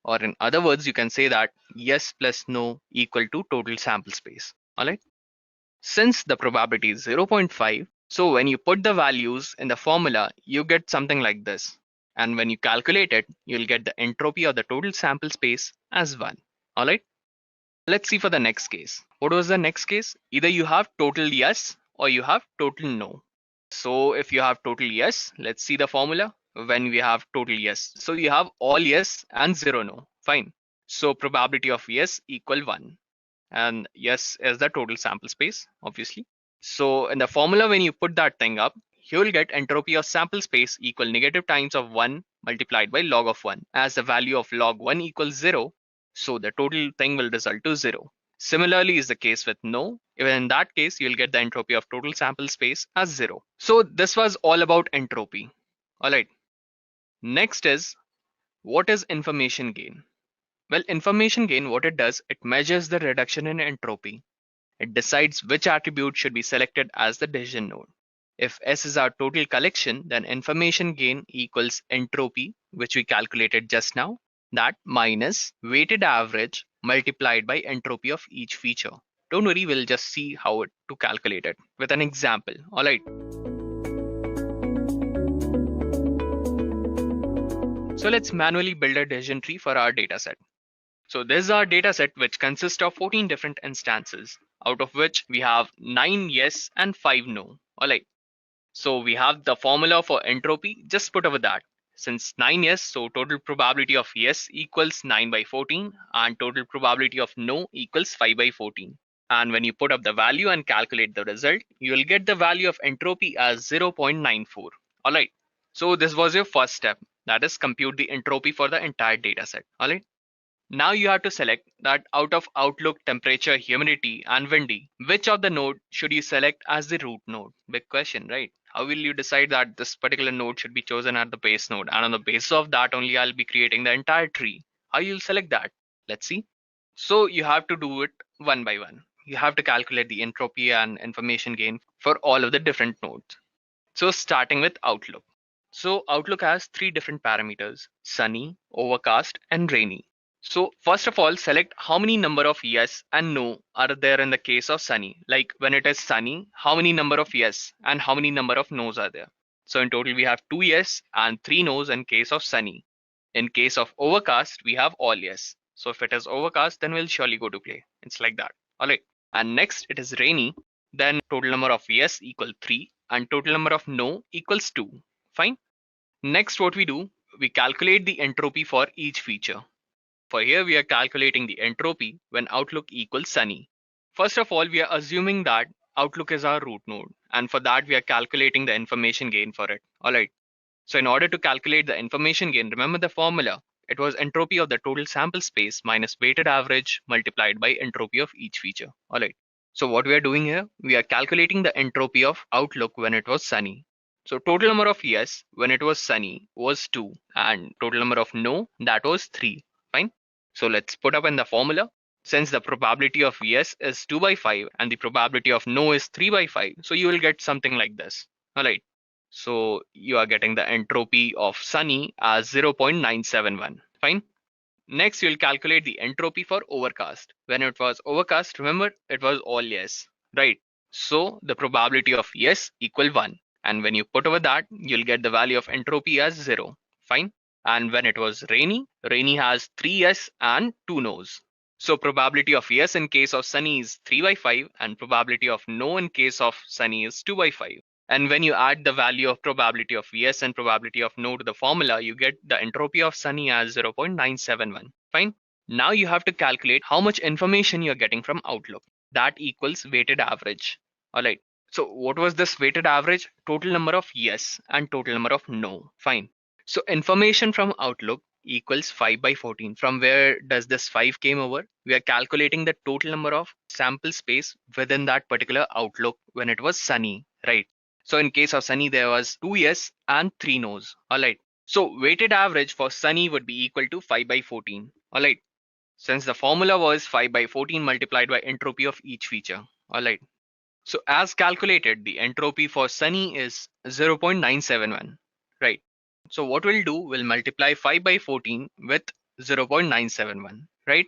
Or in other words, you can say that yes plus no equal to total sample space. All right. Since the probability is 0.5, so when you put the values in the formula, you get something like this. And when you calculate it, you'll get the entropy of the total sample space as 1. All right. Let's see for the next case. What was the next case? Either you have total yes or you have total no. So if you have total yes, let's see the formula when we have total yes. So you have all yes and 0 no. Fine. So probability of yes equal 1. And yes is the total sample space, obviously. So in the formula, when you put that thing up, he will get entropy of sample space equal negative times of 1 multiplied by log of 1. As the value of log 1 equals 0, so the total thing will result to 0. Similarly is the case with no. Even in that case, you'll get the entropy of total sample space as 0. So this was all about entropy. Alright. Next is, what is information gain? Well, information gain, what it does, it measures the reduction in entropy. It decides which attribute should be selected as the decision node. If S is our total collection, then information gain equals entropy, which we calculated just now, that minus weighted average multiplied by entropy of each feature. Don't worry, we'll just see how to calculate it with an example. All right. So let's manually build a decision tree for our dataset. So this is our dataset, which consists of 14 different instances, out of which we have 9 yes and 5 no. All right. So we have the formula for entropy, just put over that. Since 9 yes, so total probability of yes equals 9 by 14 and total probability of no equals 5 by 14. And when you put up the value and calculate the result, you will get the value of entropy as 0.94. All right. So this was your first step. That is compute the entropy for the entire data set. All right. Now you have to select that out of outlook, temperature, humidity, and windy, which of the node should you select as the root node? Big question, right? How will you decide that this particular node should be chosen at the base node? And on the basis of that only, I'll be creating the entire tree. How you'll select that? Let's see. So you have to do it one by one. You have to calculate the entropy and information gain for all of the different nodes. So starting with outlook. So outlook has three different parameters: sunny, overcast, and rainy. So first of all, select how many number of yes and no are there in the case of sunny. Like when it is sunny, how many number of yes and how many number of no's are there? So in total, we have 2 yes and 3 no's in case of sunny. In case of overcast, we have all yes. So if it is overcast, then we'll surely go to play. It's like that. All right. And next it is rainy. Then total number of yes equal 3 and total number of no equals 2. Fine. Next, what we do, we calculate the entropy for each feature. For here, we are calculating the entropy when outlook equals sunny. First of all, we are assuming that outlook is our root node. And for that, we are calculating the information gain for it. All right. So in order to calculate the information gain, remember the formula. It was entropy of the total sample space minus weighted average multiplied by entropy of each feature. All right. So what we are doing here, we are calculating the entropy of outlook when it was sunny. So total number of yes when it was sunny was 2 and total number of no, that was 3. Fine. So let's put up in the formula. Since the probability of yes is 2 by 5 and the probability of no is 3 by 5, so you will get something like this. All right. So you are getting the entropy of sunny as 0.971. Fine. Next, you'll calculate the entropy for overcast. When it was overcast, remember it was all yes, right? So the probability of yes equal 1. And when you put over that, you'll get the value of entropy as 0. Fine. And when it was rainy, rainy has 3 yes and 2 no's. So probability of yes in case of sunny is 3 by 5 and probability of no in case of sunny is 2 by 5. And when you add the value of probability of yes and probability of no to the formula, you get the entropy of sunny as 0.971. Fine. Now you have to calculate how much information you're getting from outlook. That equals weighted average. All right. So what was this weighted average? Total number of yes and total number of no. Fine. So information from outlook equals 5 by 14. From where does this 5 came over? We are calculating the total number of sample space within that particular outlook when it was sunny, right? So in case of sunny, there was 2 yes and 3 no's. All right. So weighted average for sunny would be equal to 5 by 14. All right. Since the formula was 5 by 14 multiplied by entropy of each feature. All right. So as calculated, the entropy for sunny is 0.971. Right. So what we'll do, we'll multiply 5 by 14 with 0.971. Right.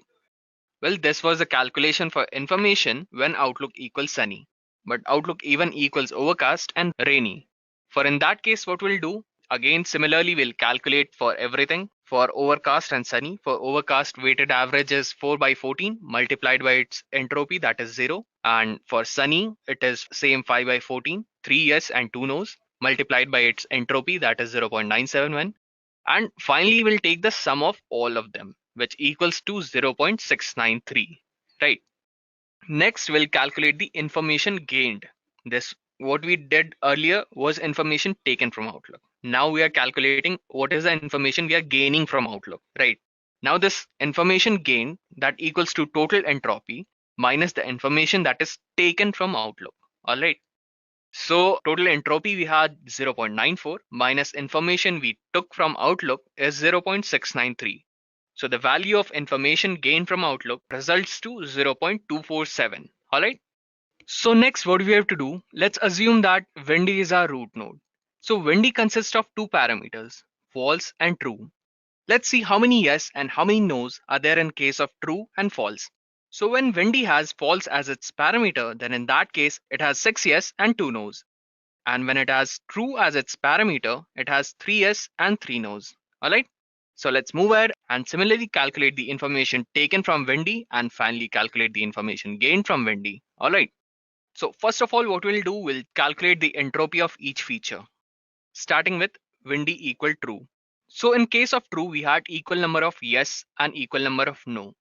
Well, this was the calculation for information when outlook equals sunny, but outlook even equals overcast and rainy. For in that case, what we'll do, again, similarly, we'll calculate for everything for overcast and sunny. For overcast, weighted average is 4 by 14 multiplied by its entropy, that is 0. And for sunny, it is same 5 by 14, 3 yes and 2 no's multiplied by its entropy, that is 0.971. And finally, we'll take the sum of all of them, which equals to 0.693, right? Next, we'll calculate the information gained. This what we did earlier was information taken from Outlook. Now we are calculating what is the information we are gaining from Outlook, right? Now this information gained that equals to total entropy minus the information that is taken from Outlook. All right. So total entropy we had 0.94 minus information we took from Outlook is 0.693. So the value of information gained from Outlook results to 0.247. All right. So next what we have to do, let's assume that Wendy is our root node. So Wendy consists of two parameters, false and true. Let's see how many yes and how many no's are there in case of true and false. So when Wendy has false as its parameter, then in that case, it has 6 yes and 2 no's. And when it has true as its parameter, it has 3 yes and 3 no's. Alright. So let's move ahead and similarly calculate the information taken from Wendy and finally calculate the information gained from Wendy. Alright. So first of all, what we'll do, we'll calculate the entropy of each feature, starting with Wendy equal true. So in case of true, we had equal number of yes and equal number of no.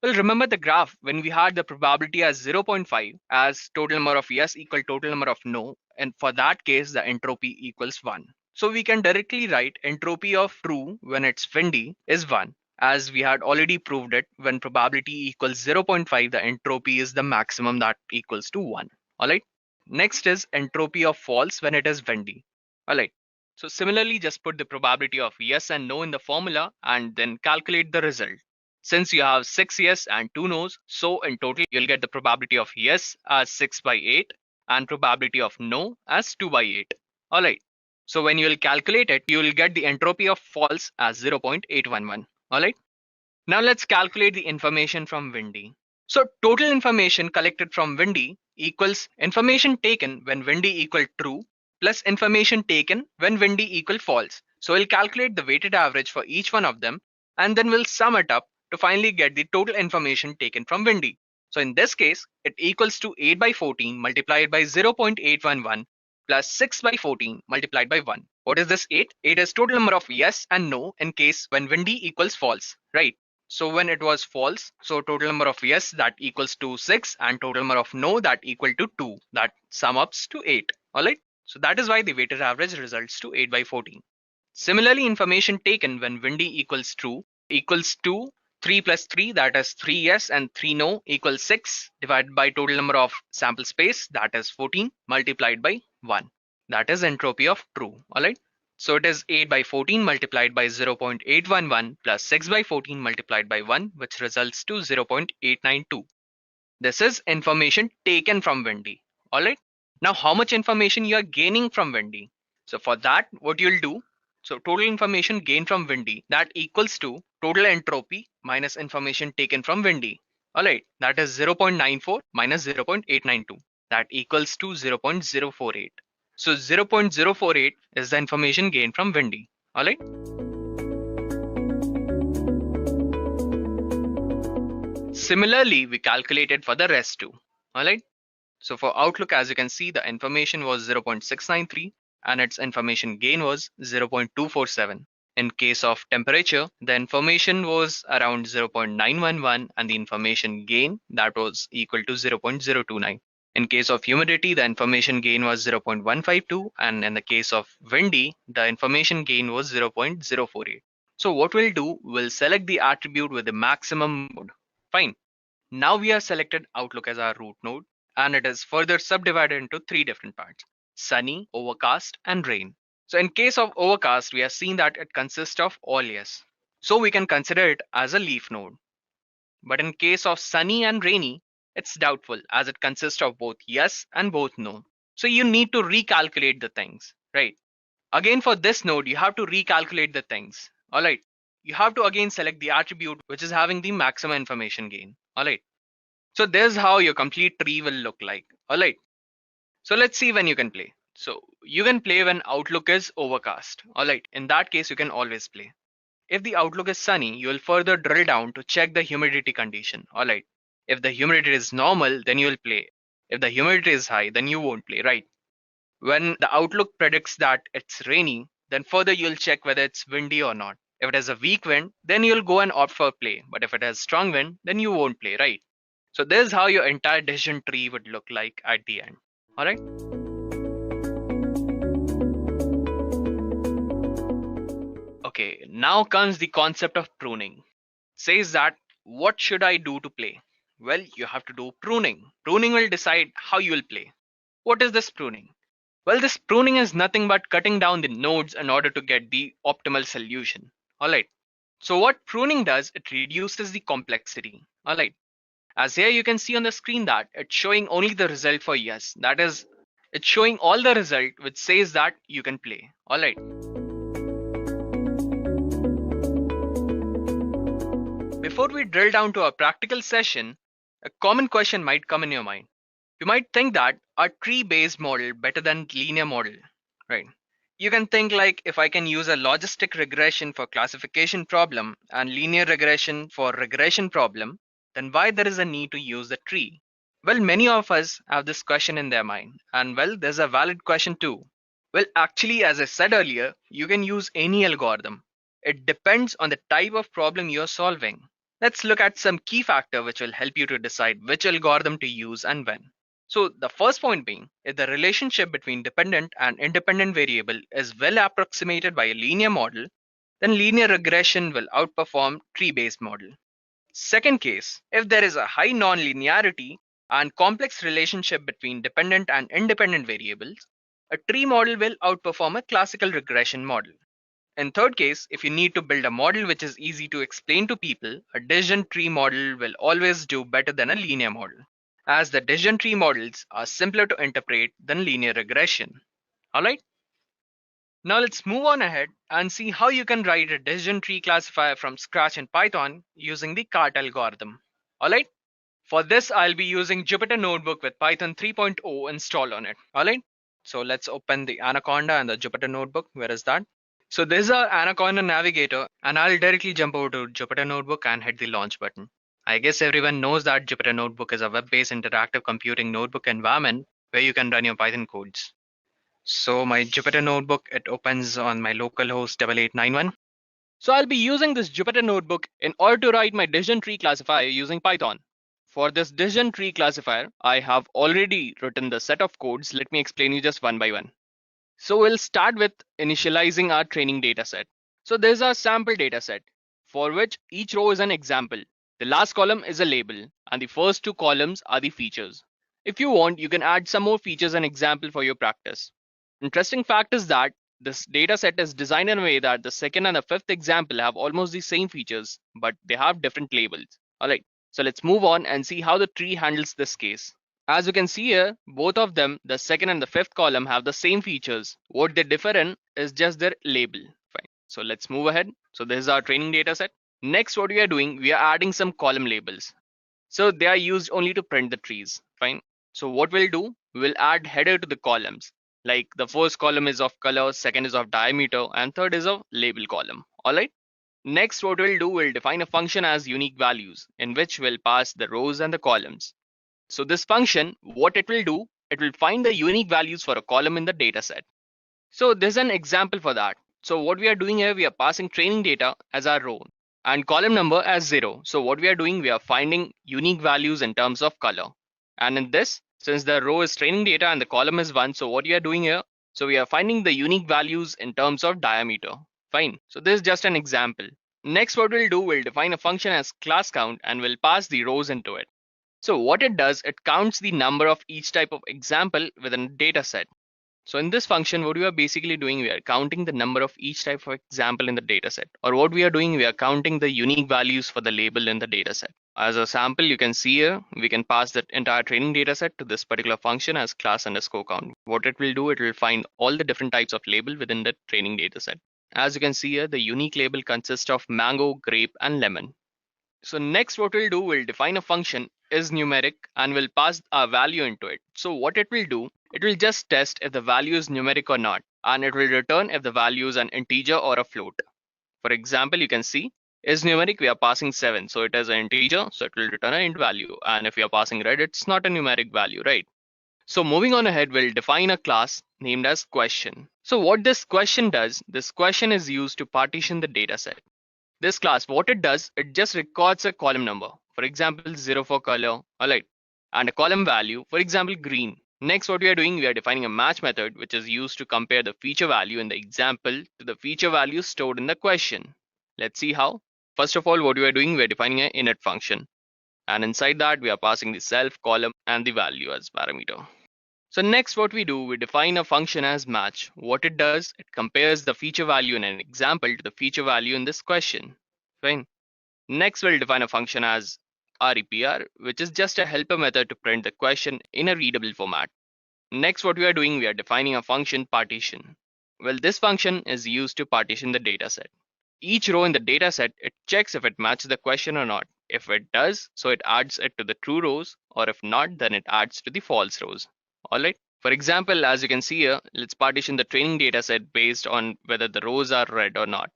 Well, remember the graph when we had the probability as 0.5 as total number of yes equal total number of no. And for that case, the entropy equals 1. So we can directly write entropy of true when it's Wendy is 1. As we had already proved it, when probability equals 0.5, the entropy is the maximum that equals to 1. All right. Next is entropy of false when it is Wendy. All right. So similarly, just put the probability of yes and no in the formula and then calculate the result. Since you have 6 yes and 2 no's, so in total you'll get the probability of yes as 6 by 8 and probability of no as 2 by 8. Alright, so when you will calculate it, you will get the entropy of false as 0.811. Alright, now let's calculate the information from Wendy. So total information collected from Wendy equals information taken when Wendy equal true plus information taken when Wendy equal false. So we'll calculate the weighted average for each one of them and then we'll sum it up to finally get the total information taken from Wendy. So in this case, it equals to 8 by 14 multiplied by 0.811 plus 6 by 14 multiplied by 1. What is this 8? 8 is total number of yes and no in case when Wendy equals false, right? So when it was false, so total number of yes that equals to 6 and total number of no that equal to 2, that sum ups to 8. Alright. So that is why the weighted average results to 8 by 14. Similarly, information taken when Wendy equals true equals to 3 plus 3, that is 3 yes and 3 no, equals 6 divided by total number of sample space, that is 14, multiplied by 1. That is entropy of true. Alright. So it is 8 by 14 multiplied by 0.811 plus 6 by 14 multiplied by 1, which results to 0.892. This is information taken from Wendy. Alright. Now how much information you are gaining from Wendy? So for that, what you'll do, so total information gained from Wendy, that equals to total entropy minus information taken from Wendy. Alright, that is 0.94 minus 0.892. That equals to 0.048. So 0.048 is the information gained from Wendy. Alright. Similarly, we calculated for the rest too. Alright. So for Outlook, as you can see, the information was 0.693 and its information gain was 0.247. In case of temperature, the information was around 0.911 and the information gain that was equal to 0.029. In case of humidity, the information gain was 0.152 and in the case of Wendy, the information gain was 0.048. So what we'll do, we'll select the attribute with the maximum mode. Fine. Now we have selected Outlook as our root node and it is further subdivided into three different parts: sunny, overcast, and rain. So in case of overcast, we have seen that it consists of all yes. So we can consider it as a leaf node. But in case of sunny and rainy, it's doubtful as it consists of both yes and both no. So you need to recalculate the things, right? Again, for this node, you have to recalculate the things. All right. You have to again select the attribute which is having the maximum information gain. All right. So this is how your complete tree will look like. All right. So let's see when you can play. So you can play when Outlook is overcast. All right. In that case, you can always play. If the Outlook is sunny, you will further drill down to check the humidity condition. All right. If the humidity is normal, then you will play. If the humidity is high, then you won't play, right? When the Outlook predicts that it's rainy, then further you'll check whether it's windy or not. If it has a weak wind, then you'll go and opt for play. But if it has strong wind, then you won't play, right? So this is how your entire decision tree would look like at the end. All right. Okay, now comes the concept of pruning. Says that what should I do to play? Well, you have to do pruning. Pruning will decide how you will play. What is this pruning? Well, this pruning is nothing but cutting down the nodes in order to get the optimal solution. Alright. So what pruning does, it reduces the complexity. Alright. As here you can see on the screen that it's showing only the result for yes. That is, it's showing all the result which says that you can play. Alright. Before we drill down to a practical session, a common question might come in your mind. You might think that a tree-based model better than linear model, right? You can think like if I can use a logistic regression for classification problem and linear regression for regression problem, then why there is a need to use the tree? Well, many of us have this question in their mind, and well, there's a valid question too. Well, actually, as I said earlier, you can use any algorithm. It depends on the type of problem you're solving. Let's look at some key factor which will help you to decide which algorithm to use and when. So the first point being, if the relationship between dependent and independent variable is well approximated by a linear model, then linear regression will outperform tree-based model. Second case, if there is a high non-linearity and complex relationship between dependent and independent variables, a tree model will outperform a classical regression model. In third case, if you need to build a model which is easy to explain to people, a decision tree model will always do better than a linear model, as the decision tree models are simpler to interpret than linear regression. Alright? Now let's move on ahead and see how you can write a decision tree classifier from scratch in Python using the CART algorithm. Alright? For this, I'll be using Jupyter Notebook with Python 3.0 installed on it. Alright? So let's open the Anaconda and the Jupyter Notebook. Where is that? So this is our Anaconda navigator, and I'll directly jump over to Jupyter Notebook and hit the launch button. I guess everyone knows that Jupyter Notebook is a web-based interactive computing notebook environment where you can run your Python codes. So my Jupyter Notebook, it opens on my localhost 8891. So I'll be using this Jupyter Notebook in order to write my decision tree classifier using Python. For this decision tree classifier, I have already written the set of codes. Let me explain you just one by one. So we'll start with initializing our training data set. So there's our sample data set for which each row is an example. The last column is a label and the first two columns are the features. If you want, you can add some more features and example for your practice. Interesting fact is that this data set is designed in a way that the second and the fifth example have almost the same features, but they have different labels. Alright, so let's move on and see how the tree handles this case. As you can see here, both of them, the second and the fifth column, have the same features. What they differ in is just their label. Fine. So let's move ahead. So this is our training data set. Next, what we are doing, we are adding some column labels. So they are used only to print the trees. Fine. So what we'll do, we'll add header to the columns. Like the first column is of color, second is of diameter, and third is of label column. All right. Next, what we'll do, we'll define a function as unique values in which we'll pass the rows and the columns. So this function, what it will do, it will find the unique values for a column in the data set. So there's an example for that. So what we are doing here, we are passing training data as our row and column number as 0. So what we are doing, we are finding unique values in terms of color. And in this, since the row is training data and the column is 1, so what we are doing here, so we are finding the unique values in terms of diameter. Fine. So this is just an example. Next, what we'll do, we'll define a function as class count and we'll pass the rows into it. So what it does, it counts the number of each type of example within a data set. So in this function, what we are basically doing, we are counting the number of each type of example in the data set. Or what we are doing, we are counting the unique values for the label in the data set. As a sample, you can see here, we can pass that entire training data set to this particular function as class underscore count. What it will do, it will find all the different types of label within the training data set. As you can see here, the unique label consists of mango, grape, and lemon. So next what we'll do, we'll define a function is numeric and we'll pass a value into it. So what it will do, it will just test if the value is numeric or not, and it will return if the value is an integer or a float. For example, you can see is numeric, we are passing 7, so it is an integer, so it will return an int value. And if we are passing red, it's not a numeric value, right? So moving on ahead, we'll define a class named as question. So what this question does, this question is used to partition the data set. This class, what it does, it just records a column number. For example, 0 for color, alright, and a column value, for example, green. Next, what we are doing, we are defining a match method, which is used to compare the feature value in the example to the feature value stored in the question. Let's see how. First of all, what we are doing, we are defining an init function. And inside that, we are passing the self, column, and the value as parameter. So next, what we do, we define a function as match. What it does, it compares the feature value in an example to the feature value in this question. Fine. Next, we'll define a function as REPR, which is just a helper method to print the question in a readable format. Next, what we are doing, we are defining a function partition. Well, this function is used to partition the dataset. Each row in the dataset, it checks if it matches the question or not. If it does, so it adds it to the true rows, or if not, then it adds to the false rows. All right. For example, as you can see here, let's partition the training dataset based on whether the rows are red or not.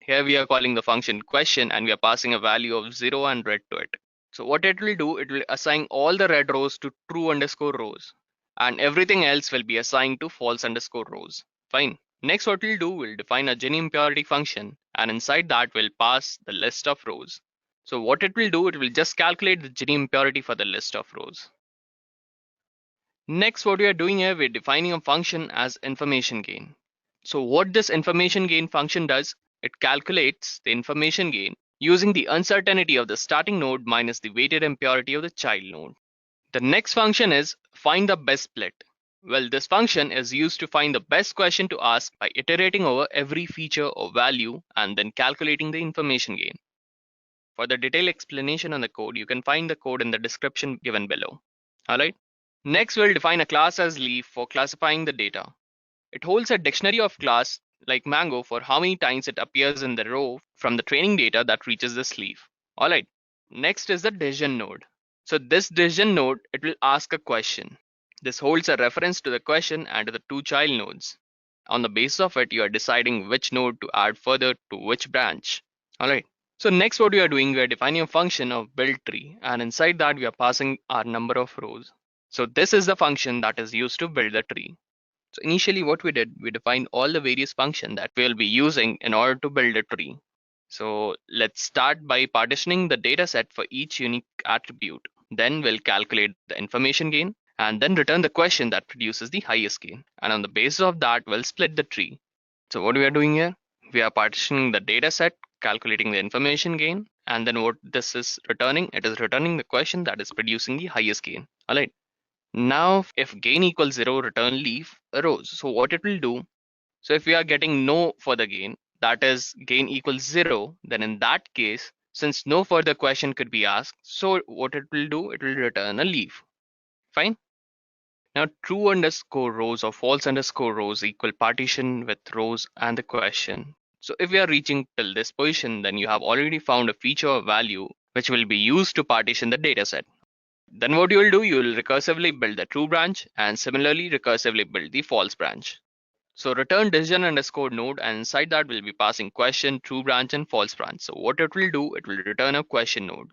Here we are calling the function question and we are passing a value of 0 and red to it. So what it will do, it will assign all the red rows to true underscore rows and everything else will be assigned to false underscore rows. Fine. Next, what we'll do, we'll define a Gini impurity function and inside that we'll pass the list of rows. So what it will do, it will just calculate the Gini impurity for the list of rows. Next, what we are doing here, we're defining a function as information gain. So what this information gain function does, it calculates the information gain using the uncertainty of the starting node minus the weighted impurity of the child node. The next function is find the best split. Well, this function is used to find the best question to ask by iterating over every feature or value and then calculating the information gain. For the detailed explanation on the code, you can find the code in the description given below. All right. Next, we'll define a class as leaf for classifying the data. It holds a dictionary of class like mango for how many times it appears in the row from the training data that reaches this leaf. All right. Next is the decision node. So this decision node, it will ask a question. This holds a reference to the question and to the two child nodes. On the basis of it, you are deciding which node to add further to which branch. All right. So next, what we are doing, we are defining a function of build tree, and inside that we are passing our number of rows. So this is the function that is used to build the tree. So initially what we did, we defined all the various functions that we'll be using in order to build a tree. So let's start by partitioning the data set for each unique attribute. Then we'll calculate the information gain and then return the question that produces the highest gain. And on the basis of that, we'll split the tree. So what we are doing here, we are partitioning the data set, calculating the information gain, and then what this is returning, it is returning the question that is producing the highest gain. All right. Now, if gain equals 0, return leaf rows. So what it will do, so if we are getting no for the gain, that is gain equals 0, then in that case, since no further question could be asked, so what it will do, it will return a leaf. Fine. Now true underscore rows or false underscore rows equal partition with rows and the question. So if we are reaching till this position, then you have already found a feature or value which will be used to partition the dataset. Then what you will do, you will recursively build the true branch and similarly recursively build the false branch. So return decision underscore node and inside that will be passing question, true branch and false branch. So what it will do, it will return a question node.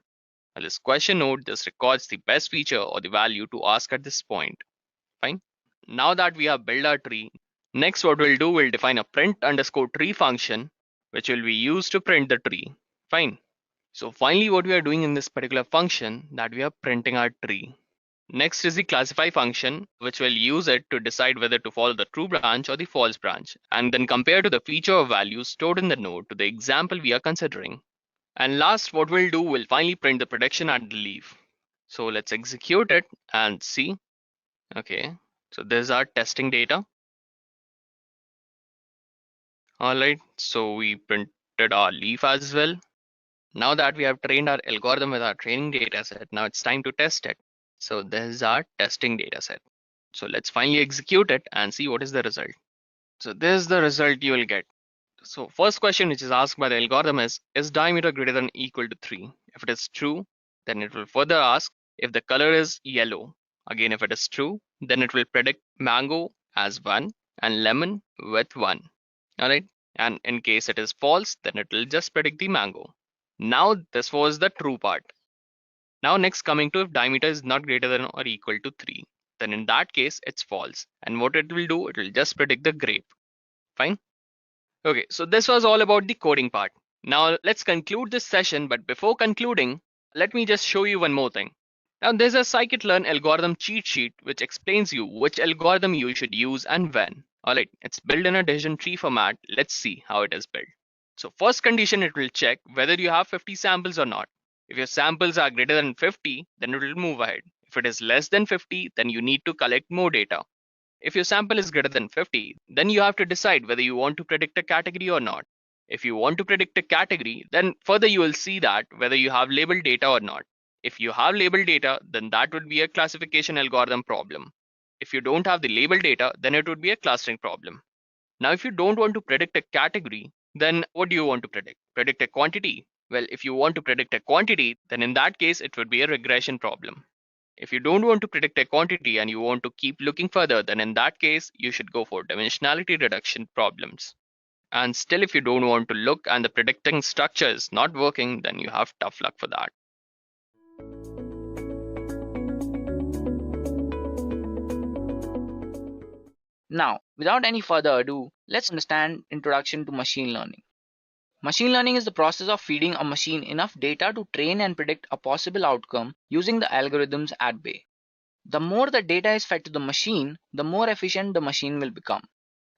And this question node, this records the best feature or the value to ask at this point. Fine. Now that we have built our tree, next what we'll do, we'll define a print underscore tree function, which will be used to print the tree. Fine. So finally, what we are doing in this particular function, that we are printing our tree. Next is the classify function, which will use it to decide whether to follow the true branch or the false branch, and then compare to the feature or value stored in the node to the example we are considering. And last, what we'll do, we'll finally print the prediction at the leaf. So let's execute it and see. Okay, so this is our testing data. All right, so we printed our leaf as well. Now that we have trained our algorithm with our training data set, now it's time to test it. So this is our testing data set. So let's finally execute it and see what is the result. So this is the result you will get. So first question which is asked by the algorithm is diameter greater than or equal to 3? If it is true, then it will further ask if the color is yellow. Again, if it is true, then it will predict mango as 1 and lemon with 1. All right. And in case it is false, then it will just predict the mango. Now this was the true part. Now next coming to if diameter is not greater than or equal to 3, then in that case it's false. And what it will do, it will just predict the grape. Fine. Okay, so this was all about the coding part. Now let's conclude this session, but before concluding, let me just show you one more thing. Now, there's a scikit-learn algorithm cheat sheet which explains you which algorithm you should use and when. Alright, it's built in a decision tree format. Let's see how it is built. So first condition, it will check whether you have 50 samples or not. If your samples are greater than 50, then it will move ahead. If it is less than 50, then you need to collect more data. If your sample is greater than 50, then you have to decide whether you want to predict a category or not. If you want to predict a category, then further you will see that whether you have labeled data or not. If you have labeled data, then that would be a classification algorithm problem. If you don't have the labeled data, then it would be a clustering problem. Now, if you don't want to predict a category, then what do you want to predict? Predict a quantity? Well, if you want to predict a quantity, then in that case, it would be a regression problem. If you don't want to predict a quantity and you want to keep looking further, then in that case, you should go for dimensionality reduction problems. And still, if you don't want to look and the predicting structure is not working, then you have tough luck for that. Now, without any further ado, let's understand introduction to machine learning. Machine learning is the process of feeding a machine enough data to train and predict a possible outcome using the algorithms at bay. The more the data is fed to the machine, the more efficient the machine will become.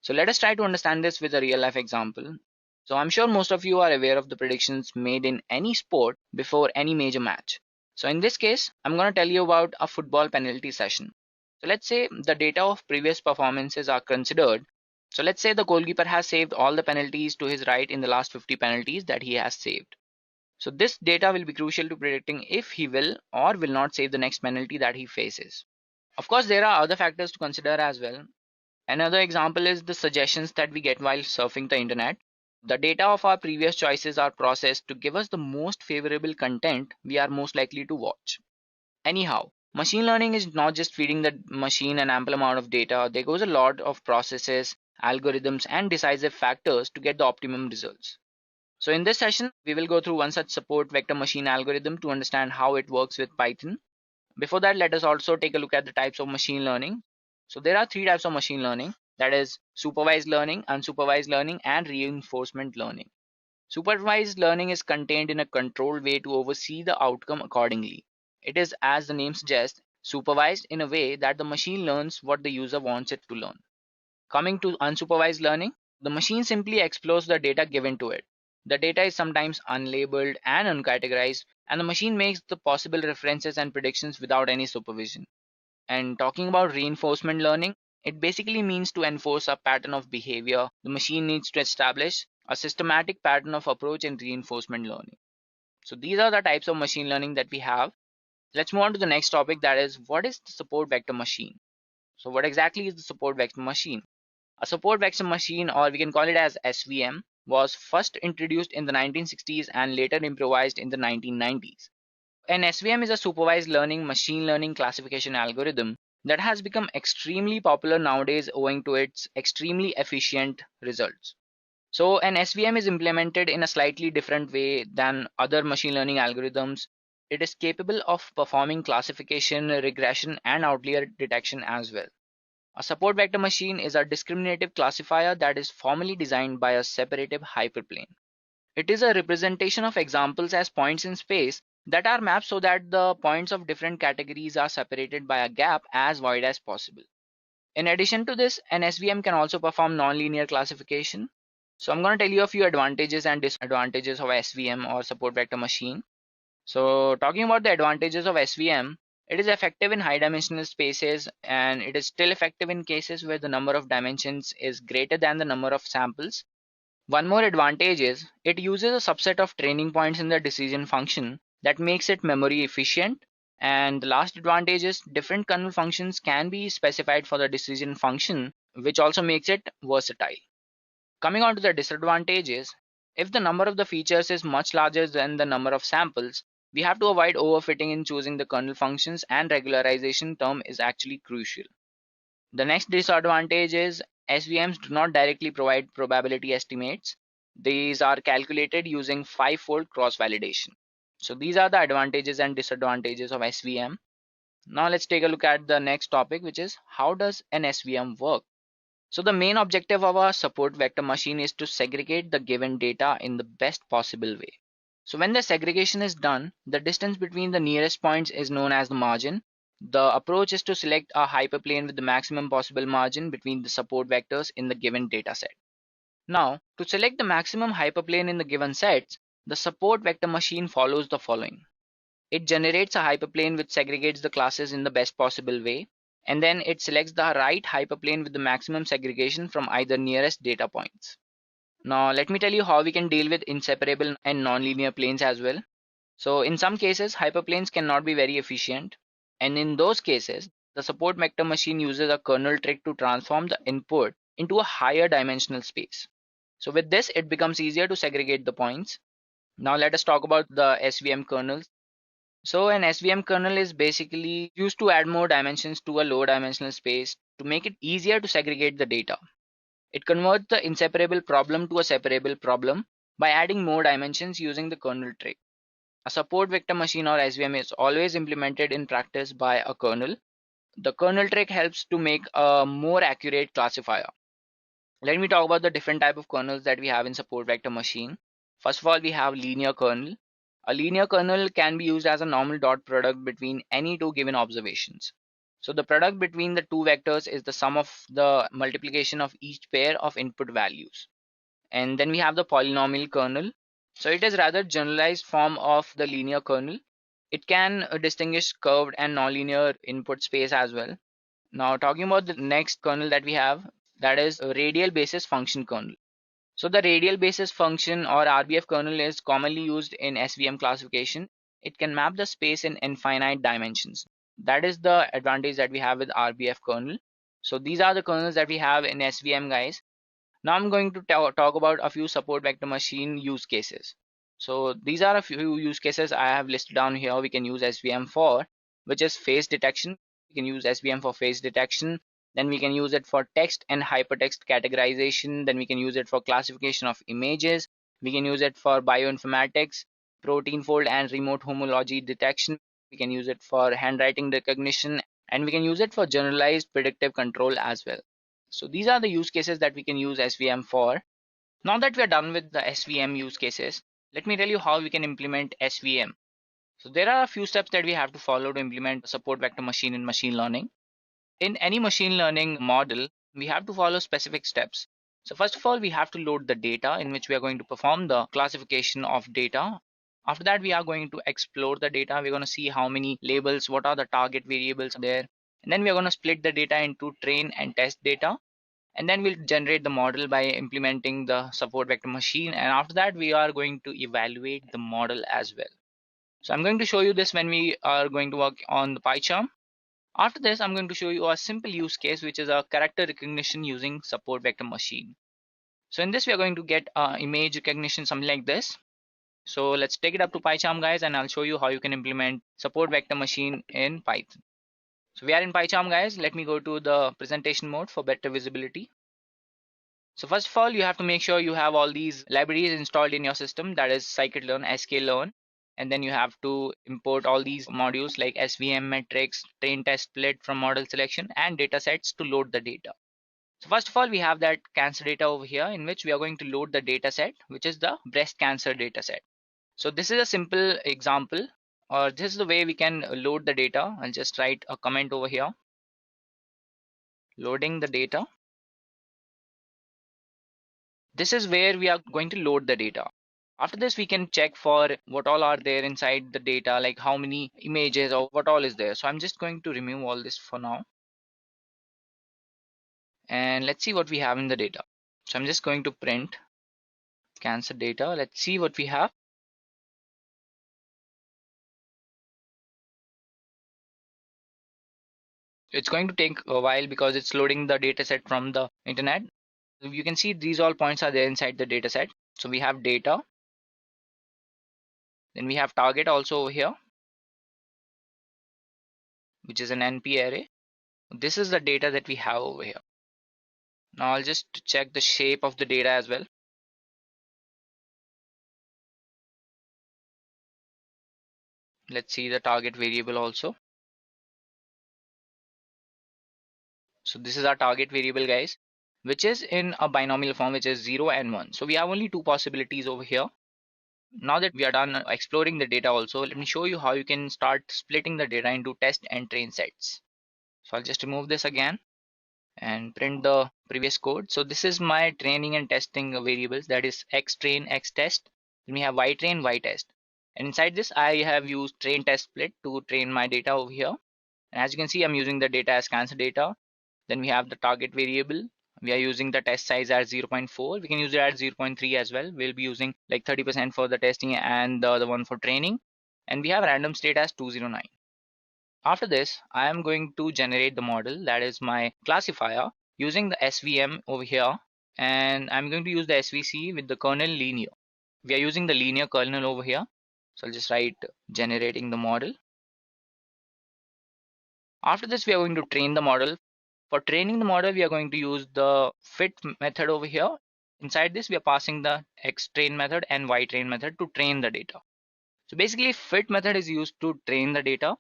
So let us try to understand this with a real life example. So I'm sure most of you are aware of the predictions made in any sport before any major match. So in this case, I'm going to tell you about a football penalty session. So let's say the data of previous performances are considered. So let's say the goalkeeper has saved all the penalties to his right in the last 50 penalties that he has saved. So this data will be crucial to predicting if he will or will not save the next penalty that he faces. Of course, there are other factors to consider as well. Another example is the suggestions that we get while surfing the internet. The data of our previous choices are processed to give us the most favorable content we are most likely to watch. Anyhow, machine learning is not just feeding the machine an ample amount of data. There goes a lot of processes, algorithms, and decisive factors to get the optimum results. So in this session, we will go through one such support vector machine algorithm to understand how it works with Python. Before that, let us also take a look at the types of machine learning. So there are three types of machine learning, that is supervised learning, unsupervised learning, and reinforcement learning. Supervised learning is contained in a controlled way to oversee the outcome accordingly. It is, as the name suggests, supervised in a way that the machine learns what the user wants it to learn. Coming to unsupervised learning, the machine simply explores the data given to it. The data is sometimes unlabeled and uncategorized, and the machine makes the possible references and predictions without any supervision. And talking about reinforcement learning, it basically means to enforce a pattern of behavior. The machine needs to establish a systematic pattern of approach in reinforcement learning. So these are the types of machine learning that we have. Let's move on to the next topic, that is, what is the support vector machine? So what exactly is the support vector machine? A support vector machine, or we can call it as SVM, was first introduced in the 1960s and later improvised in the 1990s. An SVM is a supervised learning machine learning classification algorithm that has become extremely popular nowadays owing to its extremely efficient results. So an SVM is implemented in a slightly different way than other machine learning algorithms. It is capable of performing classification, regression, and outlier detection as well. A support vector machine is a discriminative classifier that is formally designed by a separative hyperplane. It is a representation of examples as points in space that are mapped so that the points of different categories are separated by a gap as wide as possible. In addition to this, an SVM can also perform nonlinear classification. So I'm going to tell you a few advantages and disadvantages of SVM or support vector machine. So talking about the advantages of SVM, it is effective in high dimensional spaces, and it is still effective in cases where the number of dimensions is greater than the number of samples. One more advantage is it uses a subset of training points in the decision function that makes it memory efficient. And the last advantage is different kernel functions can be specified for the decision function, which also makes it versatile. Coming on to the disadvantages, if the number of the features is much larger than the number of samples, we have to avoid overfitting in choosing the kernel functions, and regularization term is actually crucial. The next disadvantage is SVMs do not directly provide probability estimates. These are calculated using five-fold cross-validation. So these are the advantages and disadvantages of SVM. Now let's take a look at the next topic, which is how does an SVM work? So the main objective of our support vector machine is to segregate the given data in the best possible way. So when the segregation is done, the distance between the nearest points is known as the margin. The approach is to select a hyperplane with the maximum possible margin between the support vectors in the given dataset. Now, to select the maximum hyperplane in the given sets, the support vector machine follows the following. It generates a hyperplane which segregates the classes in the best possible way, and then it selects the right hyperplane with the maximum segregation from either nearest data points. Now, let me tell you how we can deal with inseparable and nonlinear planes as well. So in some cases, hyperplanes cannot be very efficient, and in those cases, the support vector machine uses a kernel trick to transform the input into a higher dimensional space. So with this, it becomes easier to segregate the points. Now let us talk about the SVM kernels. So an SVM kernel is basically used to add more dimensions to a low dimensional space to make it easier to segregate the data. It converts the inseparable problem to a separable problem by adding more dimensions using the kernel trick. A support vector machine or SVM is always implemented in practice by a kernel. The kernel trick helps to make a more accurate classifier. Let me talk about the different type of kernels that we have in support vector machine. First of all, we have linear kernel. A linear kernel can be used as a normal dot product between any two given observations. So the product between the two vectors is the sum of the multiplication of each pair of input values. And then we have the polynomial kernel. So it is rather generalized form of the linear kernel. It can distinguish curved and nonlinear input space as well. Now talking about the next kernel that we have, that is a radial basis function kernel. So the radial basis function or RBF kernel is commonly used in SVM classification. It can map the space in infinite dimensions. That is the advantage that we have with RBF kernel. So these are the kernels that we have in SVM, guys. Now I'm going to talk about a few support vector machine use cases. So these are a few use cases I have listed down here. We can use SVM for, which is face detection. We can use SVM for face detection. Then we can use it for text and hypertext categorization. Then we can use it for classification of images. We can use it for bioinformatics, protein fold and remote homology detection. We can use it for handwriting recognition, and we can use it for generalized predictive control as well. So these are the use cases that we can use SVM for. Now that we are done with the SVM use cases, let me tell you how we can implement SVM. So there are a few steps that we have to follow to implement a support vector machine in machine learning. In any machine learning model, we have to follow specific steps. So first of all, we have to load the data in which we are going to perform the classification of data. After that, we are going to explore the data. We're going to see how many labels, what are the target variables there. And then we're going to split the data into train and test data. And then we'll generate the model by implementing the support vector machine. And after that, we are going to evaluate the model as well. So I'm going to show you this when we are going to work on the PyCharm. After this, I'm going to show you a simple use case, which is a character recognition using support vector machine. So in this, we are going to get image recognition, something like this. So let's take it up to PyCharm, guys, and I'll show you how you can implement support vector machine in Python. So we are in PyCharm, guys. Let me go to the presentation mode for better visibility. So first of all, you have to make sure you have all these libraries installed in your system, that is scikit-learn, sklearn. And then you have to import all these modules like SVM metrics, train test split from model selection, and datasets to load the data. So first of all, we have that cancer data over here in which we are going to load the dataset, which is the breast cancer dataset. So this is a simple example, or this is the way we can load the data. I'll just write a comment over here. Loading the data. This is where we are going to load the data. After this, we can check for what all are there inside the data, like how many images or what all is there. So I'm just going to remove all this for now. And let's see what we have in the data. So I'm just going to print cancer data. Let's see what we have. It's going to take a while because it's loading the data set from the internet. You can see these all points are there inside the data set. So we have data. Then we have target also over here, which is an NP array. This is the data that we have over here. Now I'll just check the shape of the data as well. Let's see the target variable also. So this is our target variable, guys, which is in a binomial form, which is 0 and 1. So we have only two possibilities over here. Now that we are done exploring the data also, let me show you how you can start splitting the data into test and train sets. So I'll just remove this again and print the previous code. So this is my training and testing variables, that is x train, x test. Then we have y train, y test. And inside this, I have used train test split to train my data over here. And as you can see, I'm using the data as cancer data. Then we have the target variable. We are using the test size at 0.4. We can use it at 0.3 as well. We'll be using like 30% for the testing and the other one for training. And we have random state as 209. After this, I am going to generate the model, that is my classifier, using the SVM over here. And I'm going to use the SVC with the kernel linear. We are using the linear kernel over here. So I'll just write generating the model. After this, we are going to train the model. For training the model, we are going to use the fit method over here. Inside this, we are passing the x train method and y train method to train the data. So basically, fit method is used to train the data.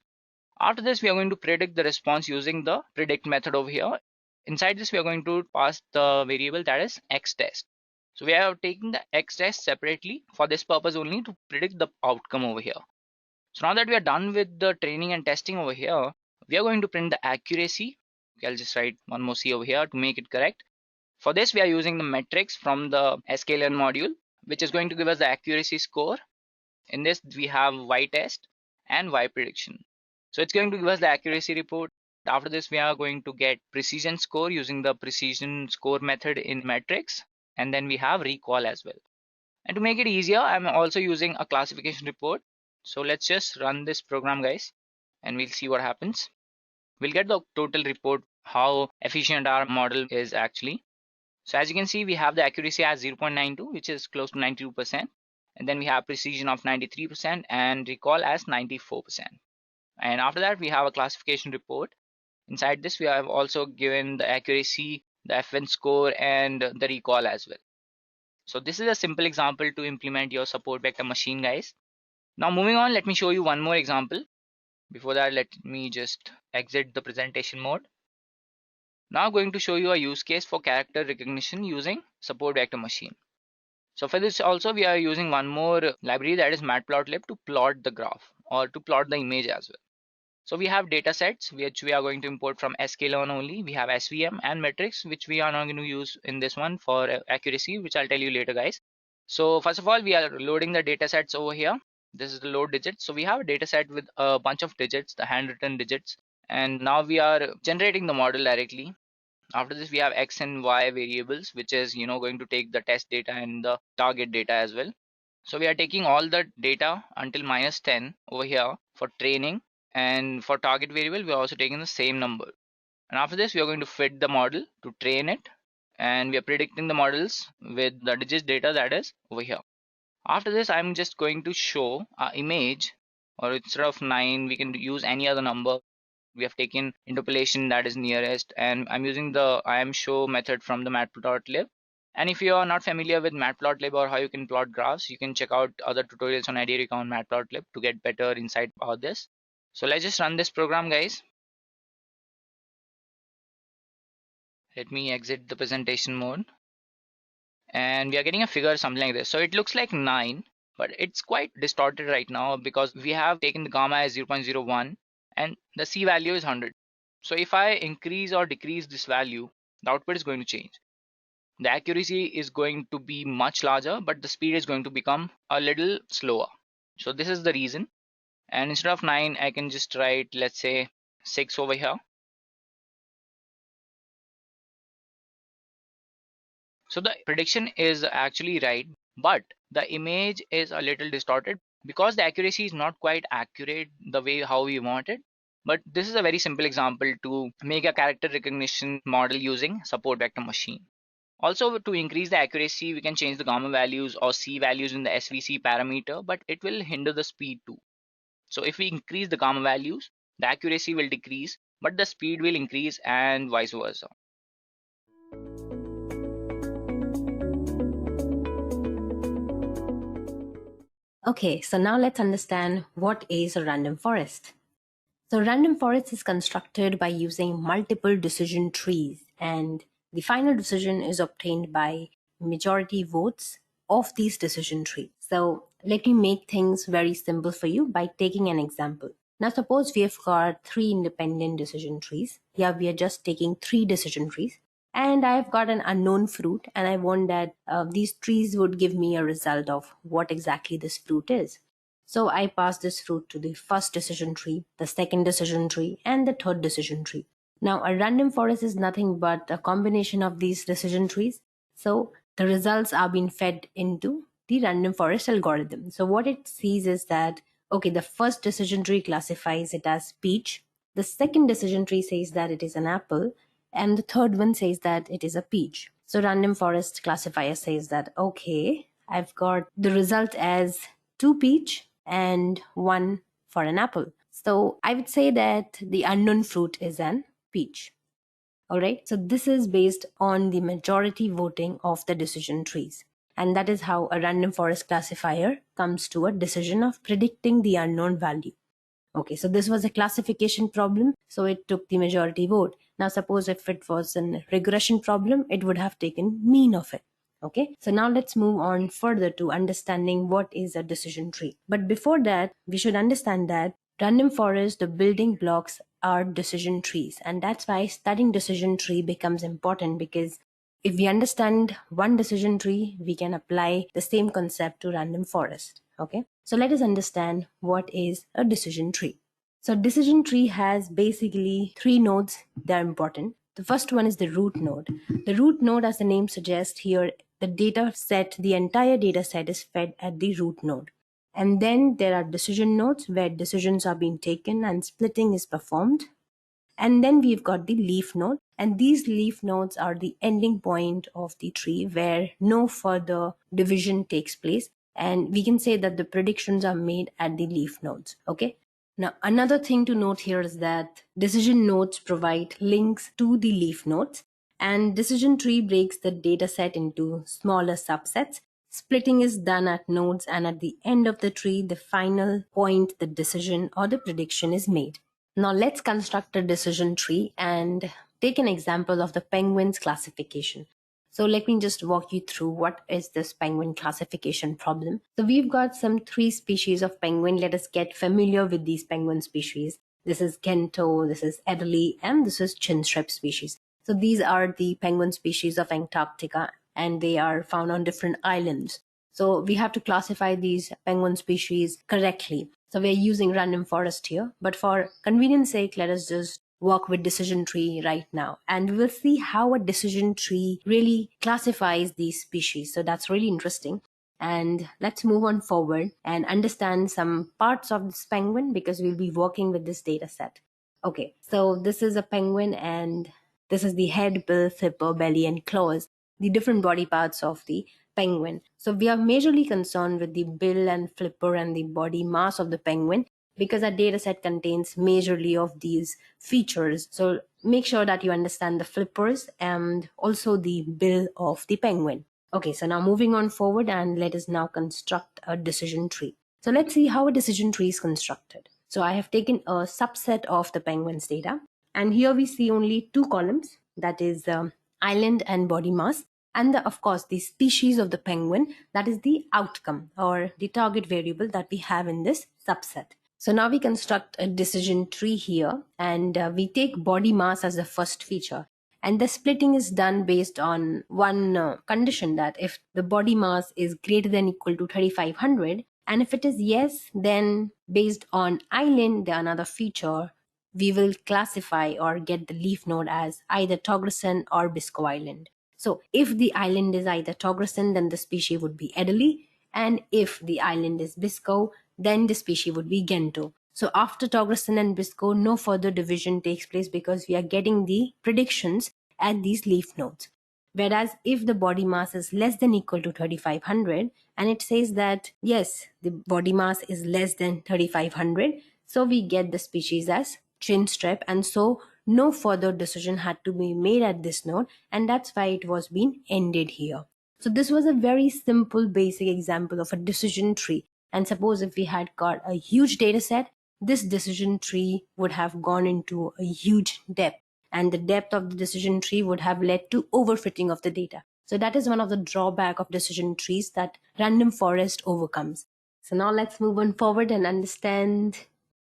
After this, we are going to predict the response using the predict method over here. Inside this, we are going to pass the variable, that is x test. So we are taking the x test separately for this purpose only, to predict the outcome over here. So now that we are done with the training and testing over here, we are going to print the accuracy. Okay, I'll just write one more C over here to make it correct. For this, we are using the metrics from the sklearn module, which is going to give us the accuracy score. In this, we have y test and y prediction. So it's going to give us the accuracy report. After this, we are going to get precision score using the precision score method in metrics. And then we have recall as well. And to make it easier, I'm also using a classification report. So let's just run this program, guys, and we'll see what happens. We'll get the total report, how efficient our model is actually. So as you can see, we have the accuracy as 0.92, which is close to 92%. And then we have precision of 93% and recall as 94%. And after that, we have a classification report. Inside this, we have also given the accuracy, the FN score, and the recall as well. So this is a simple example to implement your support vector machine, guys. Now moving on, let me show you one more example. Before that, let me just exit the presentation mode. Now I'm going to show you a use case for character recognition using support vector machine. So for this also, we are using one more library, that is matplotlib, to plot the graph or to plot the image as well. So we have data sets which we are going to import from sklearn only. We have SVM and metrics, which we are not going to use in this one for accuracy, which I'll tell you later, guys. So first of all, we are loading the data sets over here. This is the load digits. So we have a data set with a bunch of digits, the handwritten digits. And now we are generating the model directly. After this, we have x and y variables, which is going to take the test data and the target data as well. So we are taking all the data until -10 over here for training. And for target variable, we are also taking the same number. And after this, we are going to fit the model to train it. And we are predicting the models with the digits data, that is over here. After this, I'm just going to show an image, or instead of 9, we can use any other number. We have taken interpolation, that is nearest. And I'm using the IamShow method from the matplotlib. And if you are not familiar with matplotlib or how you can plot graphs, you can check out other tutorials on Edureka on matplotlib to get better insight about this. So let's just run this program, guys. Let me exit the presentation mode. And we are getting a figure something like this. So it looks like 9, but it's quite distorted right now because we have taken the gamma as 0.01 and the C value is 100. So if I increase or decrease this value, the output is going to change. The accuracy is going to be much larger, but the speed is going to become a little slower. So this is the reason. And instead of 9, I can just write, let's say 6 over here. So the prediction is actually right, but the image is a little distorted because the accuracy is not quite accurate the way how we want it. But this is a very simple example to make a character recognition model using support vector machine. Also, to increase the accuracy, we can change the gamma values or C values in the SVC parameter, but it will hinder the speed too. So if we increase the gamma values, the accuracy will decrease, but the speed will increase and vice versa. Okay, so now let's understand what is a random forest. So random forest is constructed by using multiple decision trees, and the final decision is obtained by majority votes of these decision trees. So let me make things very simple for you by taking an example. Now suppose we have got 3 independent decision trees. Here we are just taking 3 decision trees. And I've got an unknown fruit, and I want that these trees would give me a result of what exactly this fruit is. So I pass this fruit to the first decision tree, the second decision tree, and the third decision tree. Now a random forest is nothing but a combination of these decision trees. So the results are being fed into the random forest algorithm. So what it sees is that, okay, the first decision tree classifies it as peach. The second decision tree says that it is an apple, and the third one says that it is a peach. So random forest classifier says that, okay, I've got the result as 2 peach and 1 for an apple. So I would say that the unknown fruit is an peach. All right, so this is based on the majority voting of the decision trees. And that is how a random forest classifier comes to a decision of predicting the unknown value. Okay, so this was a classification problem, so it took the majority vote. Now suppose if it was a regression problem, it would have taken mean of it. Okay, so now let's move on further to understanding what is a decision tree. But before that, we should understand that random forest, the building blocks are decision trees. And that's why studying decision tree becomes important, because if we understand one decision tree, we can apply the same concept to random forest. Okay, so let us understand what is a decision tree. So decision tree has basically 3 nodes that are important. The first one is the root node. The root node, as the name suggests here, the data set, the entire data set is fed at the root node. And then there are decision nodes where decisions are being taken and splitting is performed. And then we've got the leaf node, and these leaf nodes are the ending point of the tree where no further division takes place. And we can say that the predictions are made at the leaf nodes. Okay. Now, another thing to note here is that decision nodes provide links to the leaf nodes, and decision tree breaks the data set into smaller subsets. Splitting is done at nodes, and at the end of the tree, the final point, the decision or the prediction is made. Now let's construct a decision tree and take an example of the penguins classification. So let me just walk you through what is this penguin classification problem. So we've got some 3 species of penguin. Let us get familiar with these penguin species. This is Gento, this is Adelie, and this is chinstrap species. So these are the penguin species of Antarctica, and they are found on different islands. So we have to classify these penguin species correctly. So we're using random forest here, but for convenience sake, let us just work with decision tree right now. And we will see how a decision tree really classifies these species. So that's really interesting. And let's move on forward and understand some parts of this penguin, because we'll be working with this data set. Okay, so this is a penguin, and this is the head, bill, flipper, belly, and claws, the different body parts of the penguin. So we are majorly concerned with the bill and flipper and the body mass of the penguin, because our data set contains majorly of these features. So make sure that you understand the flippers and also the bill of the penguin. Okay, so now moving on forward, and let us now construct a decision tree. So let's see how a decision tree is constructed. So I have taken a subset of the penguin's data, and here we see only 2 columns, that is island and body mass, and of course the species of the penguin, that is the outcome or the target variable that we have in this subset. So now we construct a decision tree here, and we take body mass as the first feature. And the splitting is done based on one condition, that if the body mass is greater than equal to 3500, and if it is yes, then based on island, the another feature, we will classify or get the leaf node as either Togresen or Biscoe Island. So if the island is either Togresen, then the species would be Adelie, and if the island is Biscoe, then the species would be Gento. So after Togresen and Biscoe, no further division takes place, because we are getting the predictions at these leaf nodes. Whereas if the body mass is less than equal to 3500, and it says that yes, the body mass is less than 3500, so we get the species as chinstrap, and so no further decision had to be made at this node, and that's why it was being ended here. So this was a very simple basic example of a decision tree. And suppose if we had got a huge data set, this decision tree would have gone into a huge depth, and the depth of the decision tree would have led to overfitting of the data. So that is one of the drawback of decision trees that random forest overcomes. So now let's move on forward and understand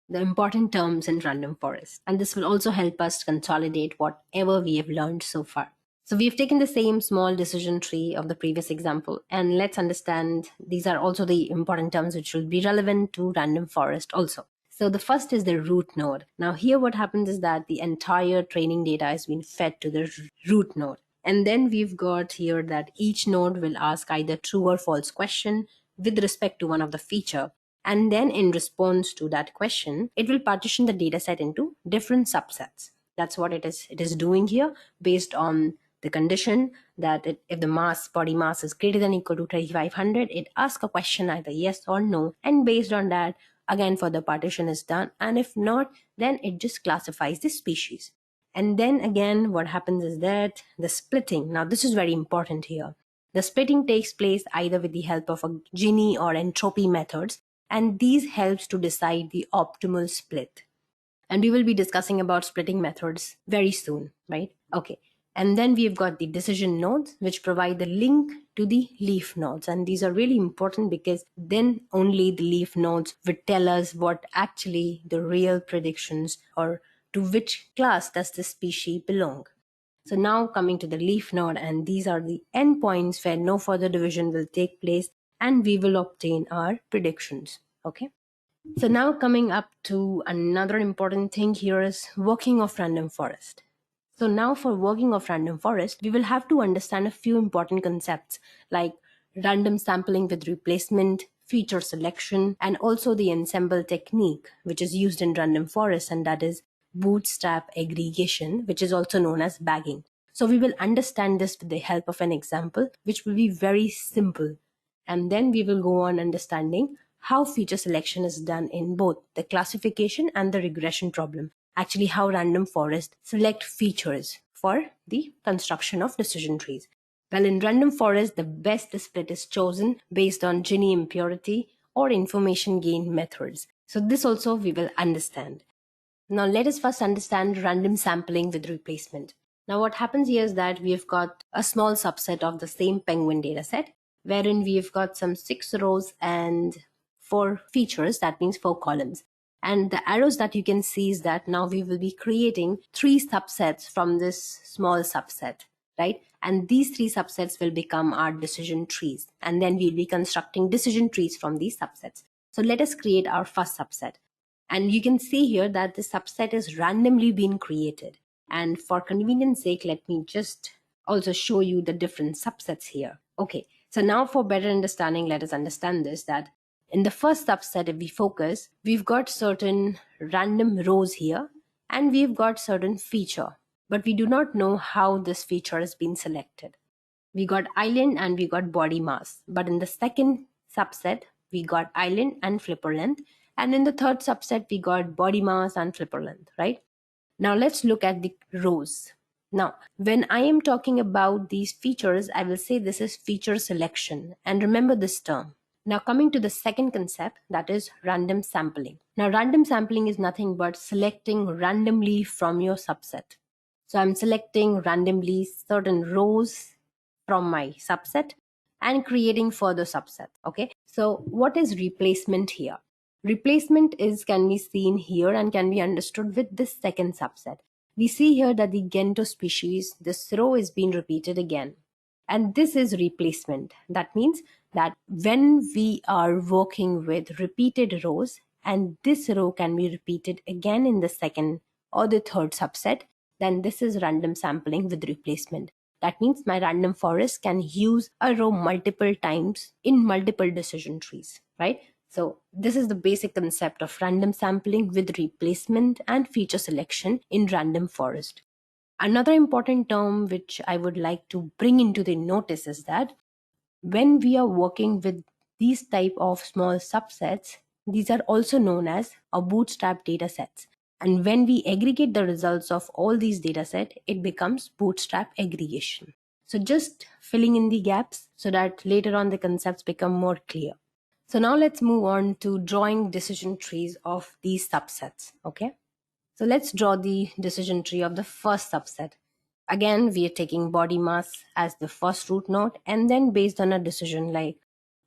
the important terms in random forest. And this will also help us consolidate whatever we have learned so far. So we've taken the same small decision tree of the previous example, and let's understand these are also the important terms which will be relevant to random forest also. So the first is the root node. Now here what happens is that the entire training data is being fed to the root node. And then we've got here that each node will ask either true or false question with respect to one of the feature. And then in response to that question, it will partition the data set into different subsets. That's what it is doing here based on the condition that if the body mass is greater than or equal to 3500, it asks a question either yes or no. And based on that, again, further partition is done. And if not, then it just classifies the species. And then again, what happens is that the splitting. Now, this is very important here. The splitting takes place either with the help of a Gini or entropy methods. And these helps to decide the optimal split. And we will be discussing about splitting methods very soon, right? Okay. And then we've got the decision nodes, which provide the link to the leaf nodes. And these are really important because then only the leaf nodes would tell us what actually the real predictions or to which class does this species belong. So now coming to the leaf node, and these are the endpoints where no further division will take place and we will obtain our predictions. Okay. So now coming up to another important thing here is working of random forest. So now for working of random forest, we will have to understand a few important concepts like random sampling with replacement, feature selection, and also the ensemble technique, which is used in random forest, and that is bootstrap aggregation, which is also known as bagging. So we will understand this with the help of an example, which will be very simple. And then we will go on understanding how feature selection is done in both the classification and the regression problem. Actually, how random forest select features for the construction of decision trees. Well, in random forest, the best split is chosen based on Gini impurity or information gain methods. So this also we will understand. Now let us first understand random sampling with replacement. Now what happens here is that we've got a small subset of the same penguin data set, wherein we've got some 6 rows and 4 features, that means 4 columns. And the arrows that you can see is that now we will be creating 3 subsets from this small subset, right? And these 3 subsets will become our decision trees. And then we'll be constructing decision trees from these subsets. So let us create our first subset. And you can see here that the subset is randomly being created. And for convenience sake, let me just also show you the different subsets here. Okay, so now for better understanding, let us understand this, that in the first subset, if we focus, we've got certain random rows here, and we've got certain feature, but we do not know how this feature has been selected. We got island and we got body mass, but in the second subset, we got island and flipper length, and in the third subset, we got body mass and flipper length, right? Now let's look at the rows. Now, when I am talking about these features, I will say this is feature selection, and remember this term. Now coming to the second concept, that is random sampling. Now random sampling is nothing but selecting randomly from your subset. So I'm selecting randomly certain rows from my subset and creating further subset. Okay, so what is replacement here? Replacement can be seen here and can be understood with this second subset. We see here that the Gento species, this row is being repeated again. And this is replacement. That means that when we are working with repeated rows, and this row can be repeated again in the second or the third subset, then this is random sampling with replacement. That means my random forest can use a row multiple times in multiple decision trees, right? So this is the basic concept of random sampling with replacement and feature selection in random forest. Another important term which I would like to bring into the notice is that when we are working with these type of small subsets, these are also known as a bootstrap data sets. And when we aggregate the results of all these data set, it becomes bootstrap aggregation. So just filling in the gaps so that later on the concepts become more clear. So now let's move on to drawing decision trees of these subsets. Okay. So let's draw the decision tree of the first subset. Again, we are taking body mass as the first root node, and then based on a decision like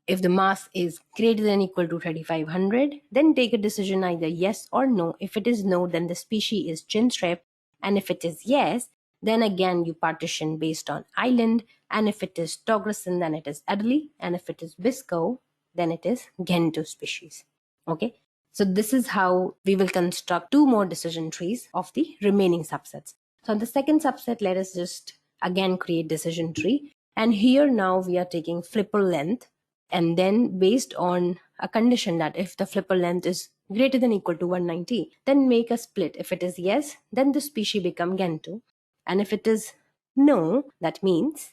if the mass is greater than or equal to 3500, then take a decision either yes or no. If it is no, then the species is chin-strap, and if it is yes, then again you partition based on island, and if it is Togresen, then it is Adelie, and if it is Biscoe, then it is Gento species. Okay, so this is how we will construct two more decision trees of the remaining subsets. So on the second subset, let us just again create decision tree, and here now we are taking flipper length, and then based on a condition that if the flipper length is greater than or equal to 190, then make a split. If it is yes, then the species become Gento, and if it is no, that means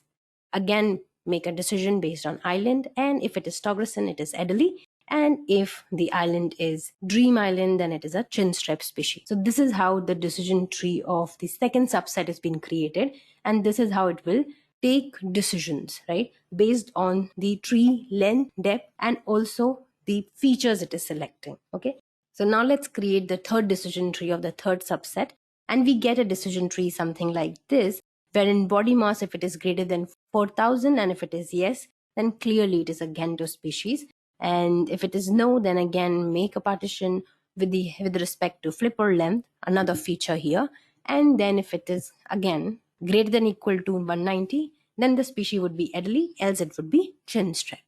again make a decision based on island, and if it is Togresen, it is Adelie, and if the island is Dream Island, then it is a chin-strap species. So this is how the decision tree of the second subset has been created, and this is how it will take decisions, right, based on the tree length, depth, and also the features it is selecting. Okay, so now let's create the third decision tree of the third subset, and we get a decision tree something like this, wherein body mass, if it is greater than 4000, and if it is yes, then clearly it is a Gento species, and if it is no, then again make a partition with respect to flipper length, another feature here, and then if it is again greater than or equal to 190, then the species would be Adelie, else it would be chin-strap.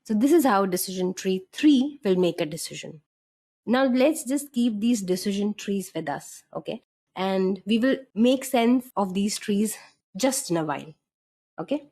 So this is how decision tree 3 will make a decision. Now let's just keep these decision trees with us, okay? And we will make sense of these trees just in a while, okay?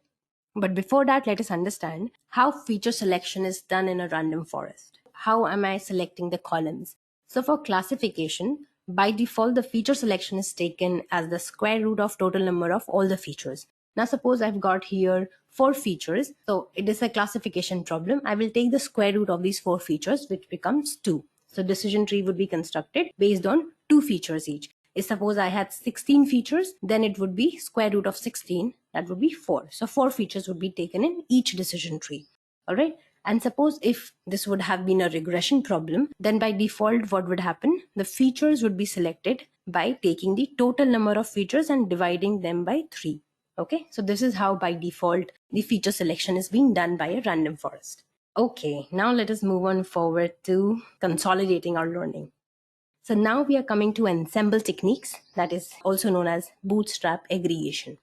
But before that, let us understand how feature selection is done in a random forest. How am I selecting the columns? So for classification, by default, the feature selection is taken as the square root of total number of all the features. Now suppose I've got here 4 features. So it is a classification problem. I will take the square root of these 4 features, which becomes 2. So decision tree would be constructed based on 2 features each. If suppose I had 16 features, then it would be square root of 16, that would be 4. So 4 features would be taken in each decision tree. All right. And suppose if this would have been a regression problem, then by default, what would happen? The features would be selected by taking the total number of features and dividing them by 3. Okay. So this is how by default the feature selection is being done by a random forest. Okay. Now let us move on forward to consolidating our learning. So now we are coming to ensemble techniques, that is also known as bootstrap aggregation.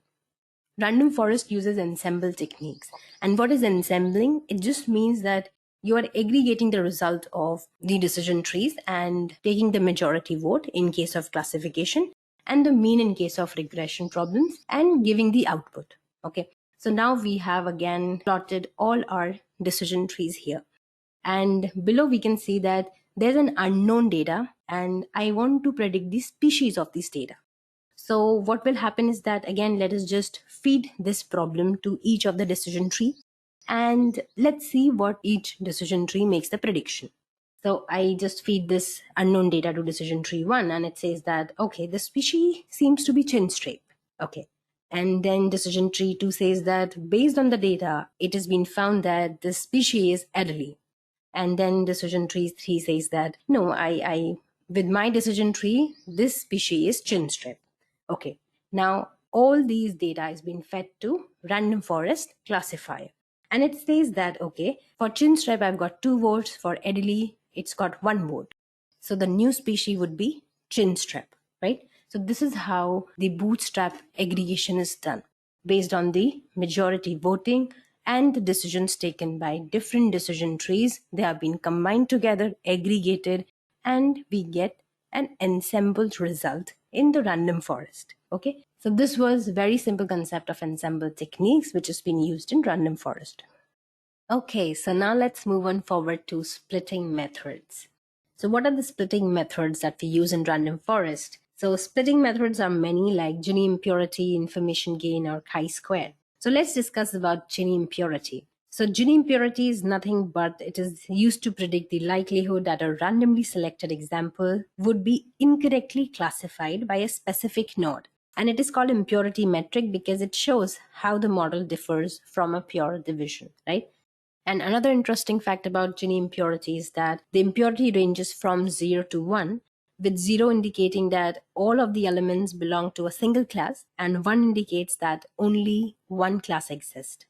Random forest uses ensemble techniques. And what is ensembling? It just means that you are aggregating the result of the decision trees and taking the majority vote in case of classification and the mean in case of regression problems and giving the output. Okay. So now we have again plotted all our decision trees here. And below we can see that there's an unknown data and I want to predict the species of this data. So what will happen is that again, let us just feed this problem to each of the decision tree and let's see what each decision tree makes the prediction. So I just feed this unknown data to decision tree 1 and it says that, okay, the species seems to be chin-strap. Okay. And then decision tree 2 says that based on the data, it has been found that the species is Adelie. And then decision tree 3 says that, no, I with my decision tree, this species is chin-strap. Okay, now all these data is being fed to random forest classifier. And it says that, okay, for chin-strap, I've got 2 votes. For Adelie, it's got 1 vote. So the new species would be chin-strap, right? So this is how the bootstrap aggregation is done based on the majority voting and the decisions taken by different decision trees. They have been combined together, aggregated, and we get an ensembled result in the random forest. Okay, so this was a very simple concept of ensemble techniques which has been used in random forest. Okay, so now let's move on forward to splitting methods. So what are the splitting methods that we use in random forest? So splitting methods are many, like Gini impurity, information gain, or chi-square. So let's discuss about Gini impurity. So Gini impurity is nothing but it is used to predict the likelihood that a randomly selected example would be incorrectly classified by a specific node. And it is called impurity metric because it shows how the model differs from a pure division, right? And another interesting fact about Gini impurity is that the impurity ranges from 0 to 1, with 0 indicating that all of the elements belong to a single class, and 1 indicates that only one class exists.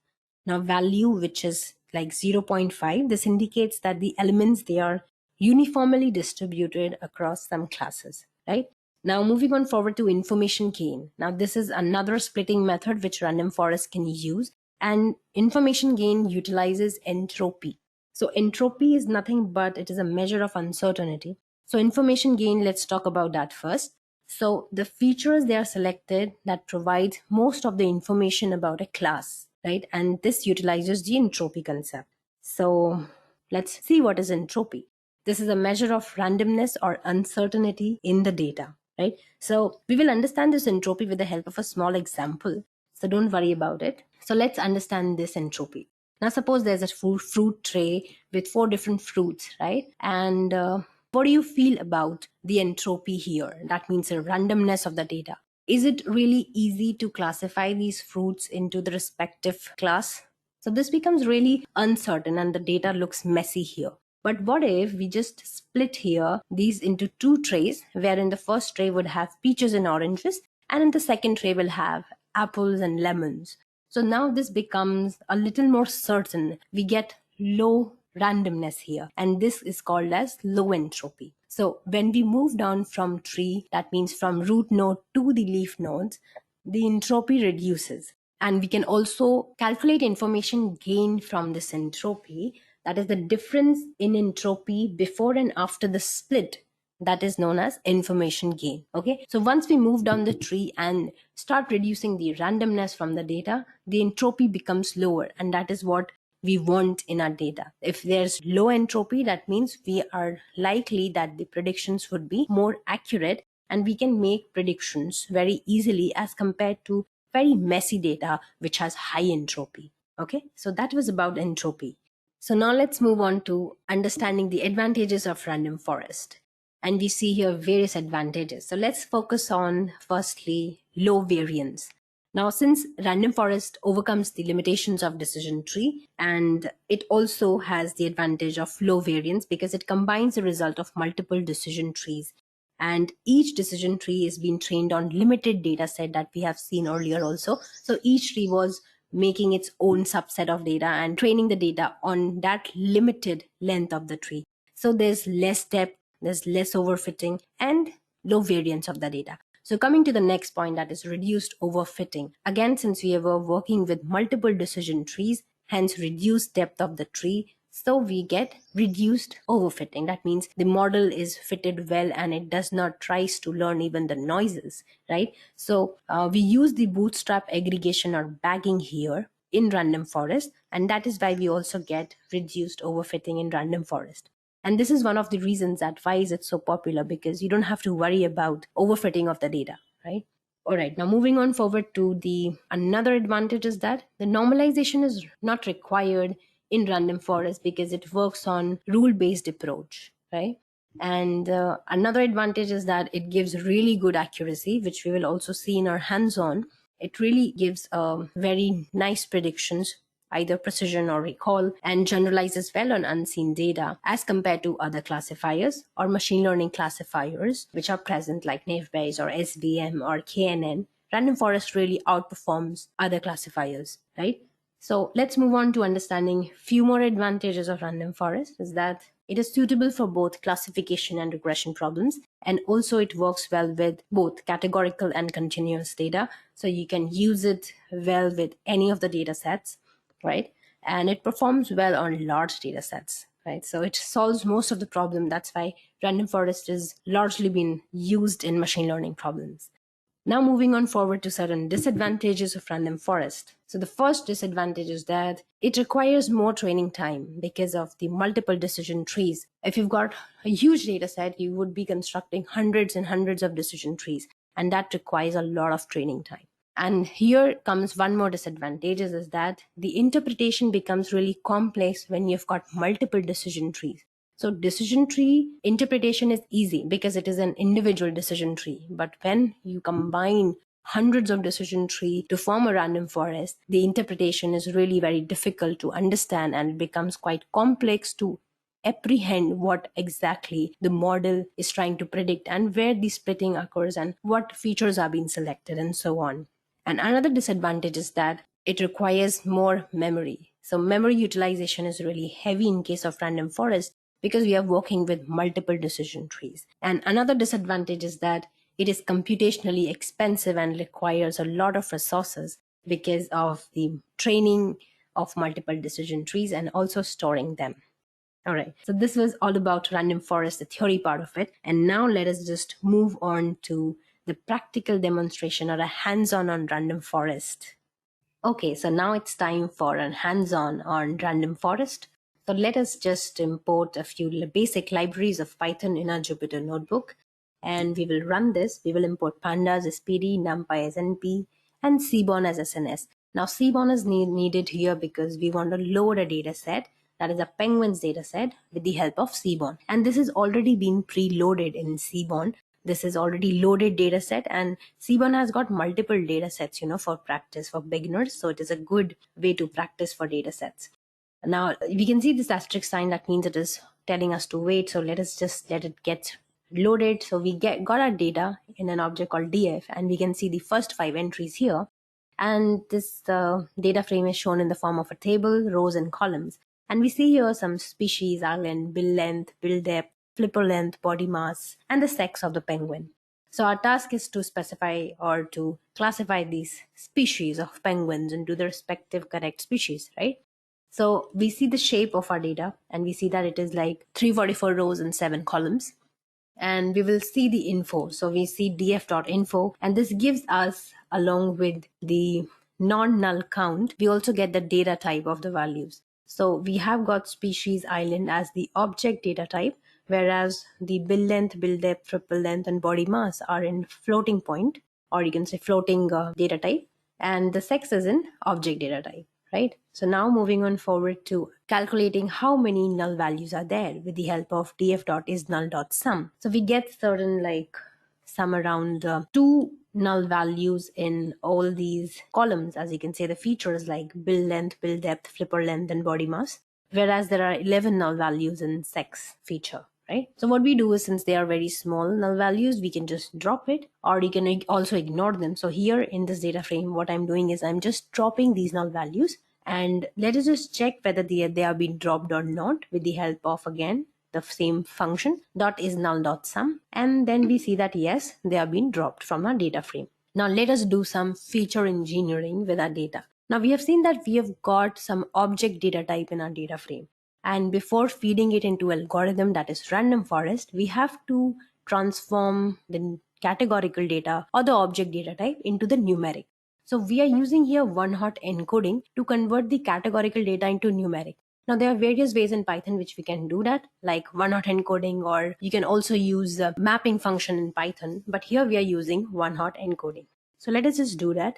Now value, which is like 0.5, this indicates that the elements, they are uniformly distributed across some classes, right? Now moving on forward to information gain. Now this is another splitting method which random forest can use, and information gain utilizes entropy. So entropy is nothing but it is a measure of uncertainty. So information gain, let's talk about that first. So the features they are selected that provide most of the information about a class, right? And this utilizes the entropy concept. So let's see what is entropy. This is a measure of randomness or uncertainty in the data, right? So we will understand this entropy with the help of a small example. So don't worry about it. So let's understand this entropy. Now suppose there's a fruit tray with 4 different fruits, right? And what do you feel about the entropy here? That means the randomness of the data. Is it really easy to classify these fruits into the respective class? So this becomes really uncertain and the data looks messy here. But what if we just split here these into 2 trays, wherein the first tray would have peaches and oranges, and in the second tray will have apples and lemons. So now this becomes a little more certain. We get low randomness here, and this is called as low entropy. So when we move down from tree, that means from root node to the leaf nodes, the entropy reduces. And we can also calculate information gained from this entropy. That is the difference in entropy before and after the split. That is known as information gain. Okay, so once we move down the tree and start reducing the randomness from the data, the entropy becomes lower, and that is what we want in our data. If there's low entropy, that means we are likely that the predictions would be more accurate, and we can make predictions very easily as compared to very messy data which has high entropy. Okay, so that was about entropy. So now let's move on to understanding the advantages of random forest. And we see here various advantages. So let's focus on firstly low variance. Now, since random forest overcomes the limitations of decision tree, and it also has the advantage of low variance because it combines the result of multiple decision trees, and each decision tree is being trained on limited data set that we have seen earlier also. So each tree was making its own subset of data and training the data on that limited length of the tree. So there's less depth, there's less overfitting, and low variance of the data. So coming to the next point, that is reduced overfitting. Again, since we were working with multiple decision trees, hence reduced depth of the tree, so we get reduced overfitting. That means the model is fitted well and it does not tries to learn even the noises, right? So we use the bootstrap aggregation or bagging here in random forest, and that is why we also get reduced overfitting in random forest. And this is one of the reasons that why is it so popular, because you don't have to worry about overfitting of the data, right? All right, now moving on forward to the another advantage is that the normalization is not required in random forest because it works on rule-based approach, right? And another advantage is that it gives really good accuracy, which we will also see in our hands-on. It really gives very nice predictions, either precision or recall, and generalizes well on unseen data as compared to other classifiers or machine learning classifiers which are present like naive Bayes or SVM or KNN. Random forest really outperforms other classifiers, right? So let's move on to understanding few more advantages of random forest. Is that it is suitable for both classification and regression problems, and also it works well with both categorical and continuous data. So you can use it well with any of the data sets, right? And it performs well on large data sets, right? So it solves most of the problem. That's why random forest is largely been used in machine learning problems. Now moving on forward to certain disadvantages of random forest. So the first disadvantage is that it requires more training time because of the multiple decision trees. If you've got a huge data set, you would be constructing hundreds and hundreds of decision trees, and that requires a lot of training time. And here comes one more disadvantage is that the interpretation becomes really complex when you've got multiple decision trees. So decision tree interpretation is easy because it is an individual decision tree. But when you combine hundreds of decision tree to form a random forest, the interpretation is really very difficult to understand and it becomes quite complex to apprehend what exactly the model is trying to predict and where the splitting occurs and what features are being selected and so on. And another disadvantage is that it requires more memory. So memory utilization is really heavy in case of random forest because we are working with multiple decision trees. And another disadvantage is that it is computationally expensive and requires a lot of resources because of the training of multiple decision trees and also storing them. All right, so this was all about random forest, the theory part of it. And now let us just move on to the practical demonstration or a hands-on on random forest. Okay, so now it's time for a hands-on on random forest. So let us just import a few basic libraries of Python in our Jupyter notebook. And we will run this. We will import pandas as PD, numpy as NP, and seaborn as SNS. Now seaborn is needed here because we want to load a data set, that is a penguins data set, with the help of seaborn. And this is already been preloaded in seaborn. This is already loaded data set, and seaborn has got multiple data sets, for practice for beginners. So it is a good way to practice for data sets. Now we can see this asterisk sign, that means it is telling us to wait. So let us just let it get loaded. So we got our data in an object called df, and we can see the first 5 entries here. And this data frame is shown in the form of a table, rows and columns. And we see here some species, island, bill length, bill depth, flipper length, body mass, and the sex of the penguin. So our task is to specify or to classify these species of penguins into the respective correct species, right? So we see the shape of our data, and we see that it is like 344 rows and 7 columns. And we will see the info. So we see df.info, and this gives us, along with the non-null count, we also get the data type of the values. So we have got species island as the object data type, whereas the bill length, bill depth, triple length, and body mass are in floating point, or you can say floating data type, and the sex is in object data type, right? So now moving on forward to calculating how many null values are there with the help of df.isNull.sum. So we get certain some around 2 null values in all these columns, as you can say the features like bill length, bill depth, flipper length, and body mass, whereas there are 11 null values in sex feature. Right? So what we do is, since they are very small null values, we can just drop it, or you can also ignore them. So here in this data frame, what I'm doing is I'm just dropping these null values, and let us just check whether they are being dropped or not with the help of, again, the same function .isNull.sum, and then we see that yes, they are being dropped from our data frame. Now let us do some feature engineering with our data. Now we have seen that we have got some object data type in our data frame. And before feeding it into algorithm, that is random forest, we have to transform the categorical data or the object data type into the numeric. So we are using here one-hot encoding to convert the categorical data into numeric. Now there are various ways in Python which we can do that, like one-hot encoding, or you can also use a mapping function in Python, but here we are using one-hot encoding. So let us just do that.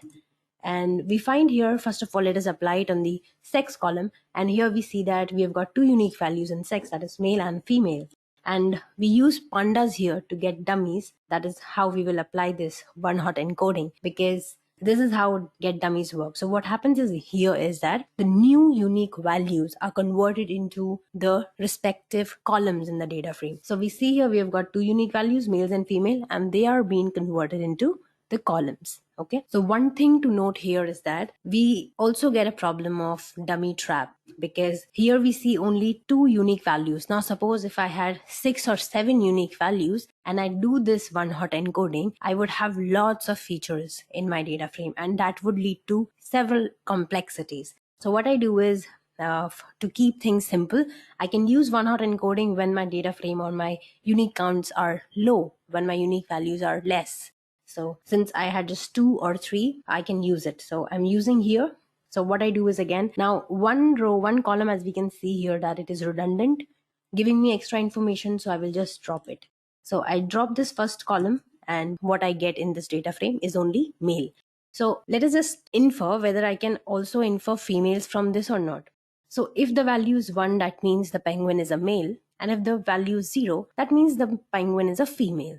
And we find here, first of all, let us apply it on the sex column. And here we see that we have got 2 unique values in sex, that is male and female. And we use pandas here to get dummies. That is how we will apply this one-hot encoding, because this is how get dummies work. So what happens is here is that the new unique values are converted into the respective columns in the data frame. So we see here we have got 2 unique values, males and female, and they are being converted into the columns. Okay, so one thing to note here is that we also get a problem of dummy trap, because here we see only 2 unique values. Now suppose if I had 6 or 7 unique values and I do this one-hot encoding, I would have lots of features in my data frame, and that would lead to several complexities. So what I do is, to keep things simple, I can use one-hot encoding when my data frame or my unique counts are low, when my unique values are less. So since I had just 2 or 3, I can use it. So I'm using here. So what I do is, again, now one row, one column, as we can see here, that it is redundant, giving me extra information. So I will just drop it. So I drop this first column, and what I get in this data frame is only male. So let us just infer whether I can also infer females from this or not. So if the value is 1, that means the penguin is a male. And if the value is 0, that means the penguin is a female.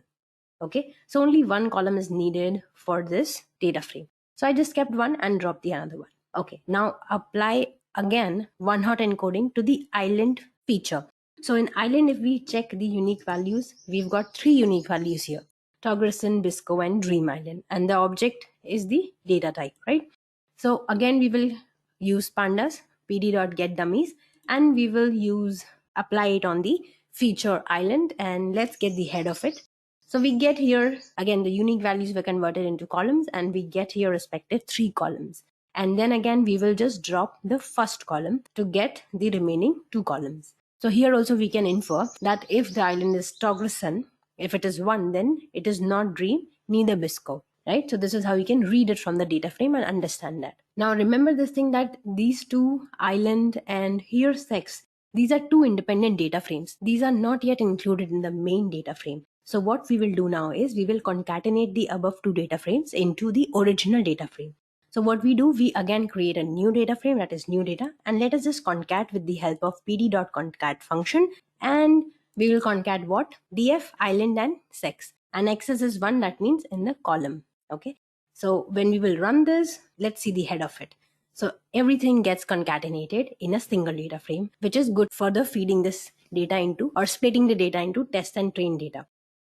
Okay, so only one column is needed for this data frame. So I just kept one and dropped the another one. Okay, now apply again one-hot encoding to the island feature. So in island, if we check the unique values, we've got 3 unique values here: Togresen, Bisco, and Dream Island. And the object is the data type, right? So again, we will use pandas, pd.getDummies, and we will use apply it on the feature island, and let's get the head of it. So we get here, again, the unique values were converted into columns, and we get here respective 3 columns. And then again, we will just drop the first column to get the remaining 2 columns. So here also we can infer that if the island is Togresen, if it is 1, then it is not Dream, neither Bisco, right? So this is how we can read it from the data frame and understand that. Now remember this thing, that these 2, island and here sex, these are 2 independent data frames. These are not yet included in the main data frame. So what we will do now is we will concatenate the above 2 data frames into the original data frame. So what we do, we again create a new data frame, that is new data, and let us just concat with the help of pd.concat function, and we will concat what? df, island, and sex. And access is 1, that means in the column. Okay. So when we will run this, let's see the head of it. So everything gets concatenated in a single data frame, which is good for the feeding this data into, or splitting the data into test and train data.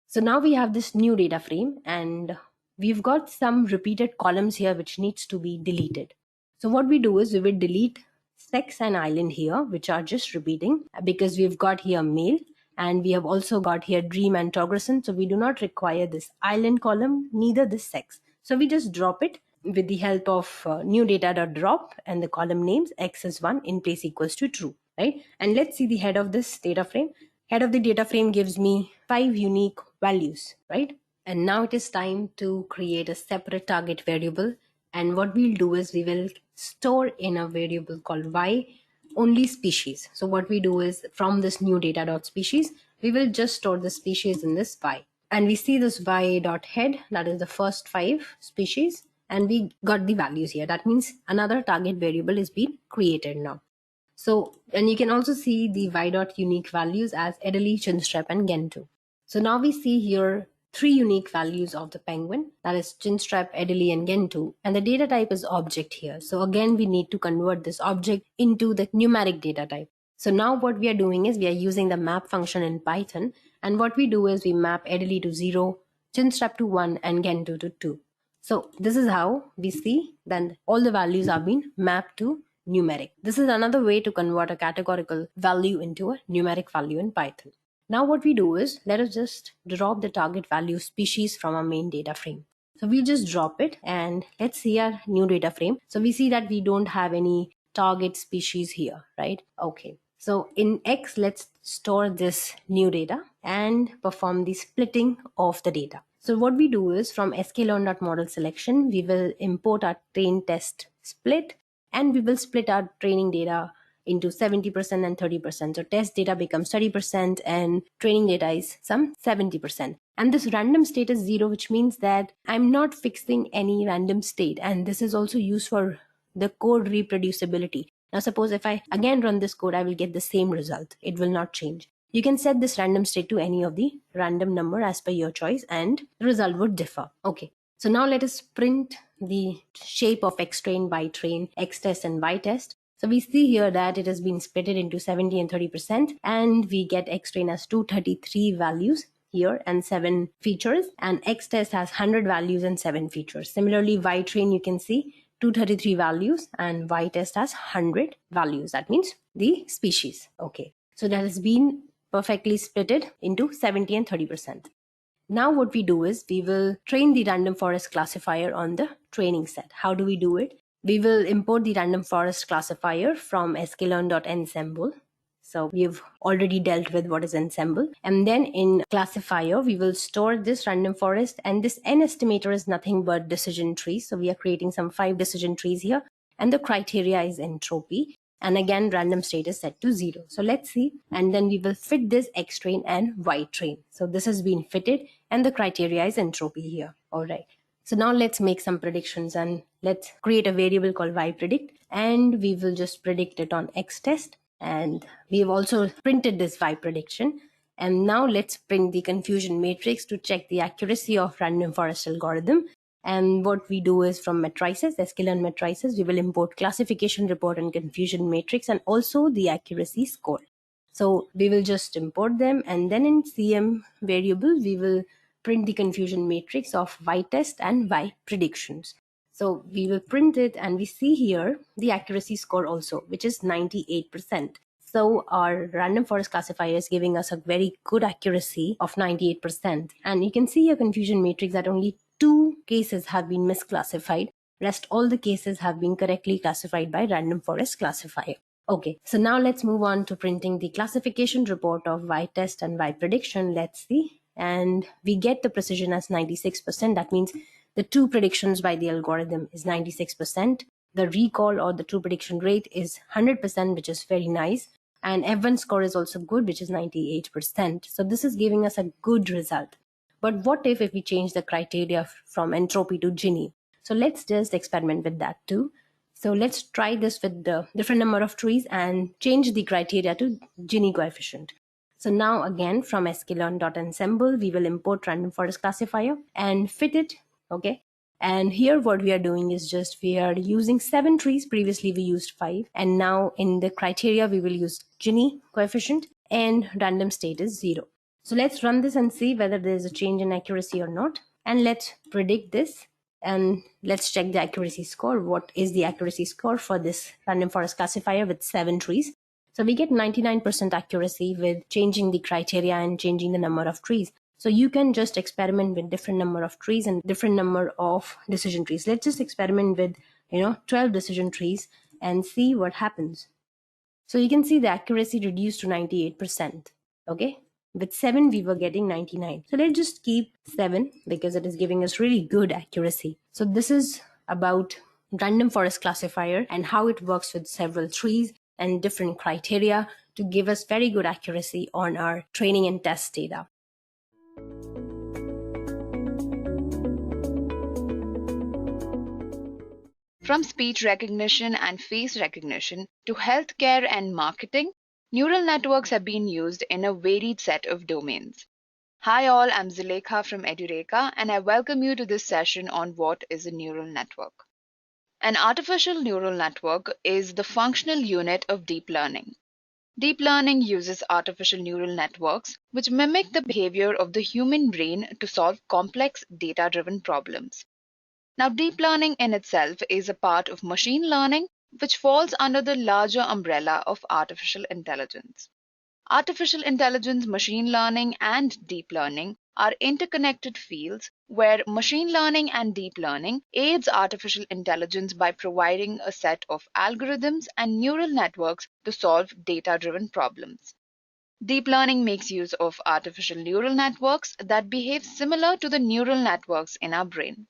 So now we have this new data frame, and we've got some repeated columns here which needs to be deleted. So what we do is we will delete sex and island here, which are just repeating, because we've got here male, and we have also got here Dream and Togresen. So we do not require this island column, neither this sex. So we just drop it with the help of new data.drop and the column names x is 1 in place equals to true, right? And let's see the head of this data frame. Head of the data frame gives me 5 unique values, right? And now it is time to create a separate target variable. And what we'll do is we will store in a variable called y only species. So what we do is from this new data.species, we will just store the species in this y. And we see this y.head, that is the first 5 species, and we got the values here. That means another target variable is being created now. So, and you can also see the y.unique values as Edureka, Chinstrap, and Gentoo. So now we see here 3 unique values of the penguin, that is Chinstrap, Edureka, and Gentoo, and the data type is object here. So again, we need to convert this object into the numeric data type. So now what we are doing is we are using the map function in Python, and what we do is we map Edureka to 0, Chinstrap to 1, and Gentoo to 2. So this is how we see then all the values are being mapped to numeric. This is another way to convert a categorical value into a numeric value in Python. Now what we do is let us just drop the target value species from our main data frame. So we just drop it, and let's see our new data frame. So we see that we don't have any target species here, right? Okay. So in X, let's store this new data and perform the splitting of the data. So what we do is from sklearn.model selection, we will import our train test split, and we will split our training data into 70% and 30%. So test data becomes 30% and training data is some 70%. And this random state is 0, which means that I'm not fixing any random state. And this is also used for the code reproducibility. Now suppose if I again run this code, I will get the same result. It will not change. You can set this random state to any of the random number as per your choice, and the result would differ. Okay. So now let us print the shape of xtrain, bytrain, xtest, and ytest. So we see here that it has been split into 70 and 30%, and we get xtrain as 233 values here and 7 features, and xtest has 100 values and 7 features. Similarly, ytrain, you can see 233 values and ytest has 100 values. That means the species. Okay. So that has been perfectly splitted into 70 and 30%. Now what we do is we will train the random forest classifier on the training set. How do we do it? We will import the random forest classifier from sklearn.ensemble. So we've already dealt with what is ensemble. And then in classifier, we will store this random forest, and this n estimator is nothing but decision trees. So we are creating some 5 decision trees here, and the criteria is entropy. And again, random state is set to 0. So let's see. And then we will fit this X train and Y train. So this has been fitted, and the criteria is entropy here. All right. So now let's make some predictions, and let's create a variable called yPredict, and we will just predict it on X test. And we've also printed this Y prediction. And now let's print the confusion matrix to check the accuracy of random forest algorithm. And what we do is from matrices, sklearn matrices, we will import classification report and confusion matrix, and also the accuracy score. So we will just import them, and then in CM variable, we will print the confusion matrix of Y test and Y predictions. So we will print it, and we see here the accuracy score also, which is 98%. So our random forest classifier is giving us a very good accuracy of 98%. And you can see your confusion matrix that only 2 cases have been misclassified. Rest all the cases have been correctly classified by random forest classifier. Okay, so now let's move on to printing the classification report of Y test and Y prediction. Let's see. And we get the precision as 96%. That means the true predictions by the algorithm is 96%. The recall or the true prediction rate is 100%, which is very nice. And F1 score is also good, which is 98%. So this is giving us a good result. But what if we change the criteria from entropy to Gini? So let's just experiment with that too. So let's try this with the different number of trees and change the criteria to Gini coefficient. So now again from sklearn.ensemble, we will import random forest classifier and fit it. Okay. And here what we are doing is just we are using 7 trees. Previously we used 5. And now in the criteria, we will use Gini coefficient and random state is 0. So let's run this and see whether there is a change in accuracy or not. And let's predict this. And let's check the accuracy score. What is the accuracy score for this random forest classifier with 7 trees? So we get 99% accuracy with changing the criteria and changing the number of trees. So you can just experiment with different number of trees and different number of decision trees. Let's just experiment with 12 decision trees and see what happens. So you can see the accuracy reduced to 98%. Okay. With 7, we were getting 99. So let's just keep 7 because it is giving us really good accuracy. So this is about random forest classifier and how it works with several trees and different criteria to give us very good accuracy on our training and test data. From speech recognition and face recognition to healthcare and marketing, neural networks have been used in a varied set of domains. Hi all, I'm Zulekha from Edureka, and I welcome you to this session on what is a neural network. An artificial neural network is the functional unit of deep learning. Deep learning uses artificial neural networks which mimic the behavior of the human brain to solve complex data-driven problems. Now, deep learning in itself is a part of machine learning, which falls under the larger umbrella of artificial intelligence. Artificial intelligence, machine learning, and deep learning are interconnected fields where machine learning and deep learning aids artificial intelligence by providing a set of algorithms and neural networks to solve data-driven problems. Deep learning makes use of artificial neural networks that behave similar to the neural networks in our brain.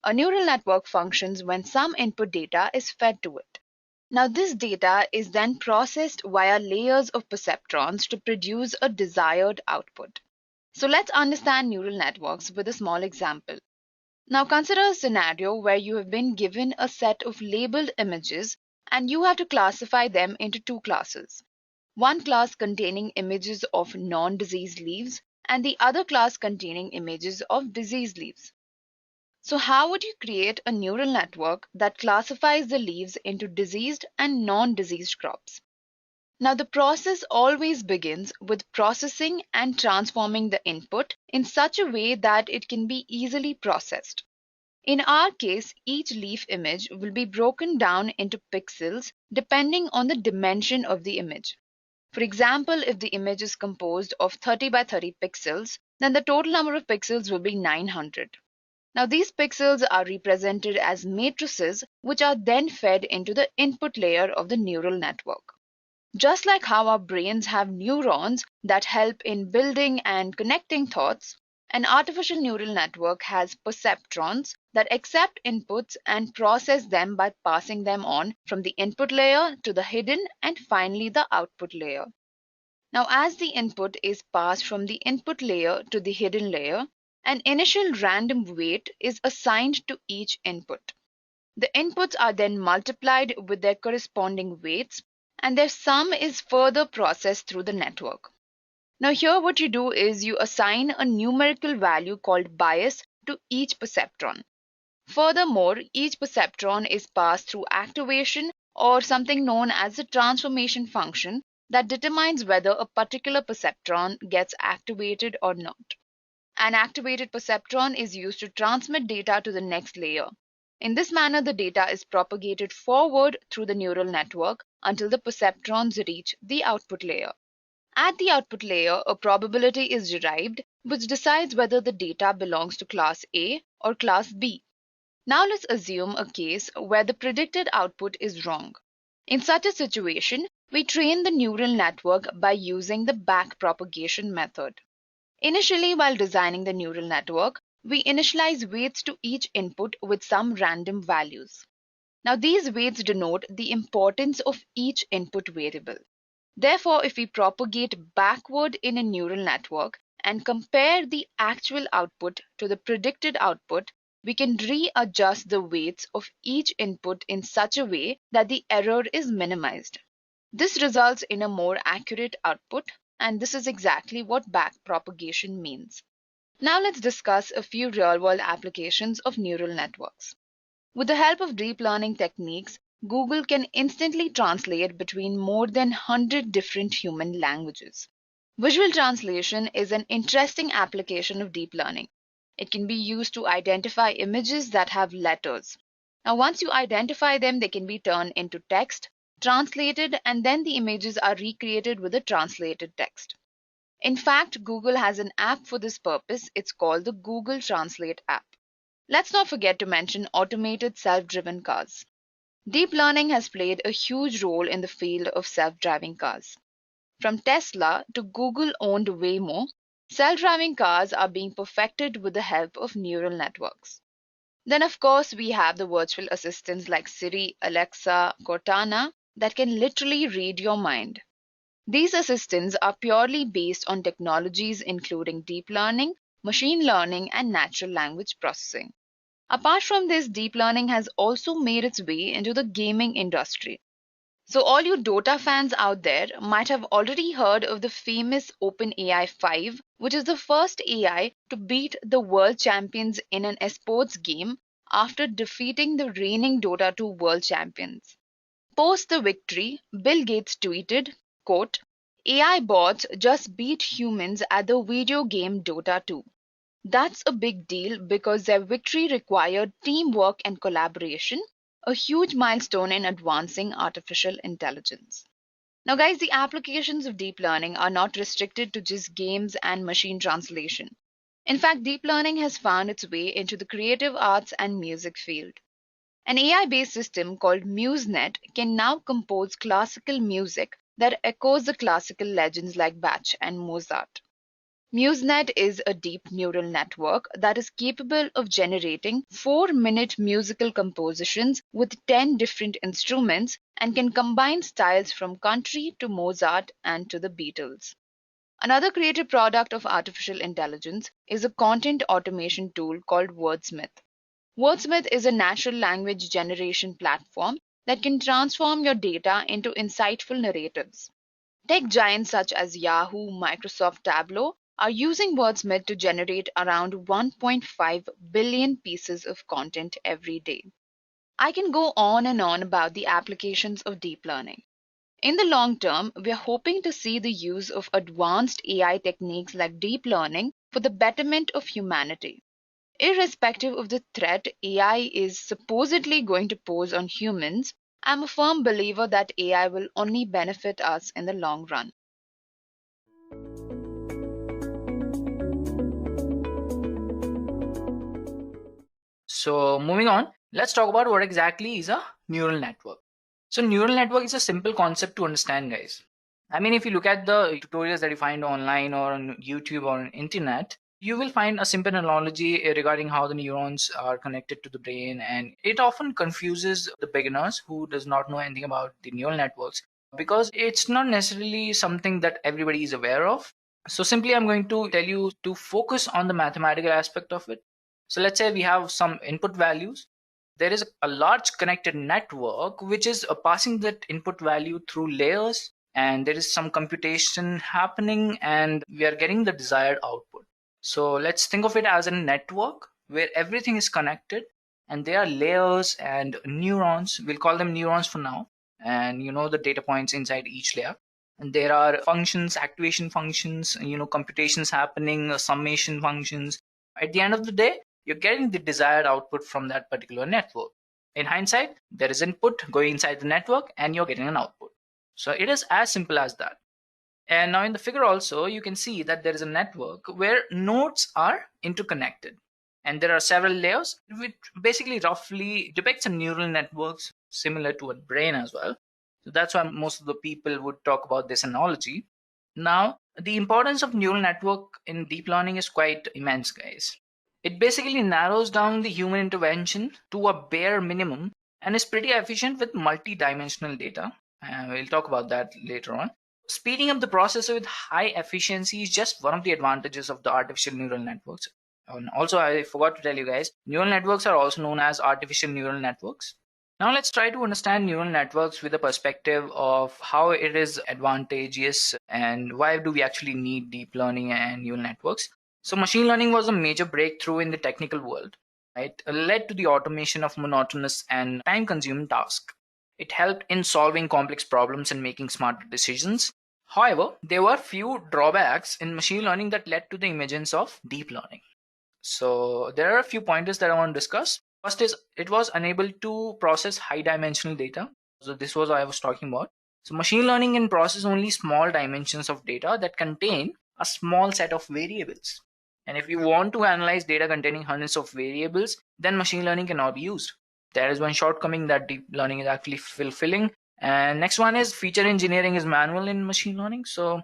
A neural network functions when some input data is fed to it. Now, this data is then processed via layers of perceptrons to produce a desired output. So let's understand neural networks with a small example. Now, consider a scenario where you have been given a set of labeled images and you have to classify them into 2 classes. One class containing images of non-diseased leaves and the other class containing images of diseased leaves. So how would you create a neural network that classifies the leaves into diseased and non-diseased crops? Now, the process always begins with processing and transforming the input in such a way that it can be easily processed. In our case, each leaf image will be broken down into pixels depending on the dimension of the image. For example, if the image is composed of 30 by 30 pixels, then the total number of pixels will be 900. Now, these pixels are represented as matrices, which are then fed into the input layer of the neural network. Just like how our brains have neurons that help in building and connecting thoughts, an artificial neural network has perceptrons that accept inputs and process them by passing them on from the input layer to the hidden and finally the output layer. Now, as the input is passed from the input layer to the hidden layer, an initial random weight is assigned to each input. The inputs are then multiplied with their corresponding weights, and their sum is further processed through the network. Now, here what you do is you assign a numerical value called bias to each perceptron. Furthermore, each perceptron is passed through activation or something known as the transformation function, that determines whether a particular perceptron gets activated or not. An activated perceptron is used to transmit data to the next layer. In this manner, the data is propagated forward through the neural network until the perceptrons reach the output layer. At the output layer, a probability is derived which decides whether the data belongs to class A or class B. Now let's assume a case where the predicted output is wrong. In such a situation, we train the neural network by using the backpropagation method. Initially, while designing the neural network, we initialize weights to each input with some random values. Now, these weights denote the importance of each input variable. Therefore, if we propagate backward in a neural network and compare the actual output to the predicted output, we can readjust the weights of each input in such a way that the error is minimized. This results in a more accurate output, and this is exactly what backpropagation means. Now let's discuss a few real-world applications of neural networks. With the help of deep learning techniques, Google can instantly translate between more than 100 different human languages. Visual translation is an interesting application of deep learning. It can be used to identify images that have letters. Now, once you identify them, they can be turned into text, translated, and then the images are recreated with the translated text. In fact, Google has an app for this purpose. It's called the Google Translate app. Let's not forget to mention automated self-driven cars. Deep learning has played a huge role in the field of self-driving cars. From Tesla to Google-owned Waymo, self-driving cars are being perfected with the help of neural networks. Then, of course, we have the virtual assistants like Siri, Alexa, Cortana that can literally read your mind. These assistants are purely based on technologies including deep learning, machine learning, and natural language processing. Apart from this, deep learning has also made its way into the gaming industry. So, all you Dota fans out there might have already heard of the famous OpenAI 5, which is the first AI to beat the world champions in an esports game after defeating the reigning Dota 2 world champions. Post the victory, Bill Gates tweeted, quote, AI bots just beat humans at the video game Dota 2. That's a big deal because their victory required teamwork and collaboration, a huge milestone in advancing artificial intelligence. Now, guys, the applications of deep learning are not restricted to just games and machine translation. In fact, deep learning has found its way into the creative arts and music field. An AI based system called MuseNet can now compose classical music that echoes the classical legends like Bach and Mozart. MuseNet is a deep neural network that is capable of generating 4-minute musical compositions with 10 different instruments and can combine styles from country to Mozart and to the Beatles. Another creative product of artificial intelligence is a content automation tool called Wordsmith. Wordsmith is a natural language generation platform that can transform your data into insightful narratives. Tech giants such as Yahoo, Microsoft Tableau are using Wordsmith to generate around 1.5 billion pieces of content every day. I can go on and on about the applications of deep learning. In the long term, we are hoping to see the use of advanced AI techniques like deep learning for the betterment of humanity. Irrespective of the threat AI is supposedly going to pose on humans, I'm a firm believer that AI will only benefit us in the long run. So moving on, let's talk about what exactly is a neural network. So neural network is a simple concept to understand, guys. I mean, if you look at the tutorials that you find online or on YouTube or on internet, you will find a simple analogy regarding how the neurons are connected to the brain, and it often confuses the beginners who does not know anything about the neural networks because it's not necessarily something that everybody is aware of. So simply I'm going to tell you to focus on the mathematical aspect of it. So let's say we have some input values. There is a large connected network which is passing that input value through layers, and there is some computation happening and we are getting the desired output. So let's think of it as a network where everything is connected and there are layers and neurons. We'll call them neurons for now, and you know the data points inside each layer. And there are functions, activation functions, computations happening, summation functions. At the end of the day, you're getting the desired output from that particular network. In hindsight, there is input going inside the network and you're getting an output. So it is as simple as that. And now in the figure also, you can see that there is a network where nodes are interconnected. And there are several layers, which basically roughly depicts a neural networks similar to a brain as well. So that's why most of the people would talk about this analogy. Now, the importance of neural network in deep learning is quite immense, guys. It basically narrows down the human intervention to a bare minimum and is pretty efficient with multi-dimensional data. We'll talk about that later on. Speeding up the processor with high efficiency is just one of the advantages of the artificial neural networks. And also, I forgot to tell you guys, neural networks are also known as artificial neural networks. Now let's try to understand neural networks with a perspective of how it is advantageous and why do we actually need deep learning and neural networks. So machine learning was a major breakthrough in the technical world. It led to the automation of monotonous and time-consuming tasks. It helped in solving complex problems and making smarter decisions. However, there were few drawbacks in machine learning that led to the emergence of deep learning. So there are a few pointers that I want to discuss. First is it was unable to process high dimensional data. So this was what I was talking about. So machine learning can process only small dimensions of data that contain a small set of variables. And if you want to analyze data containing hundreds of variables, then machine learning cannot be used. There is one shortcoming that deep learning is actually fulfilling. And next one is feature engineering is manual in machine learning. So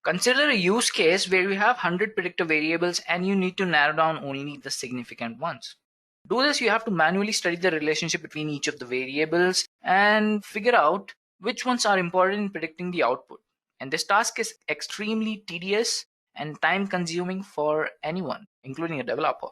consider a use case where you have 100 predictor variables and you need to narrow down only the significant ones. To do this, you have to manually study the relationship between each of the variables and figure out which ones are important in predicting the output. And this task is extremely tedious and time consuming for anyone, including a developer.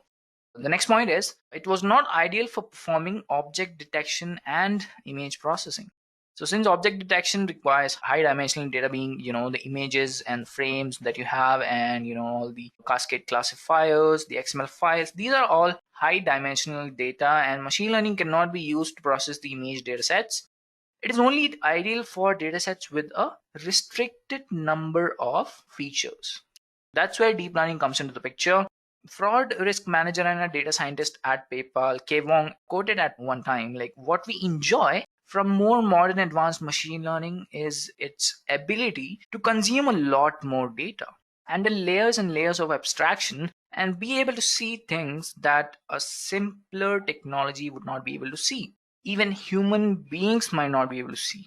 The next point is it was not ideal for performing object detection and image processing. So since object detection requires high dimensional data being, the images and frames that you have and, all the cascade classifiers, the XML files, these are all high dimensional data and machine learning cannot be used to process the image data sets. It is only ideal for data sets with a restricted number of features. That's where deep learning comes into the picture. Fraud risk manager and a data scientist at PayPal, K. Wong, quoted at one time, like what we enjoy from more modern advanced machine learning is its ability to consume a lot more data, handle layers and layers of abstraction, and be able to see things that a simpler technology would not be able to see. Even human beings might not be able to see.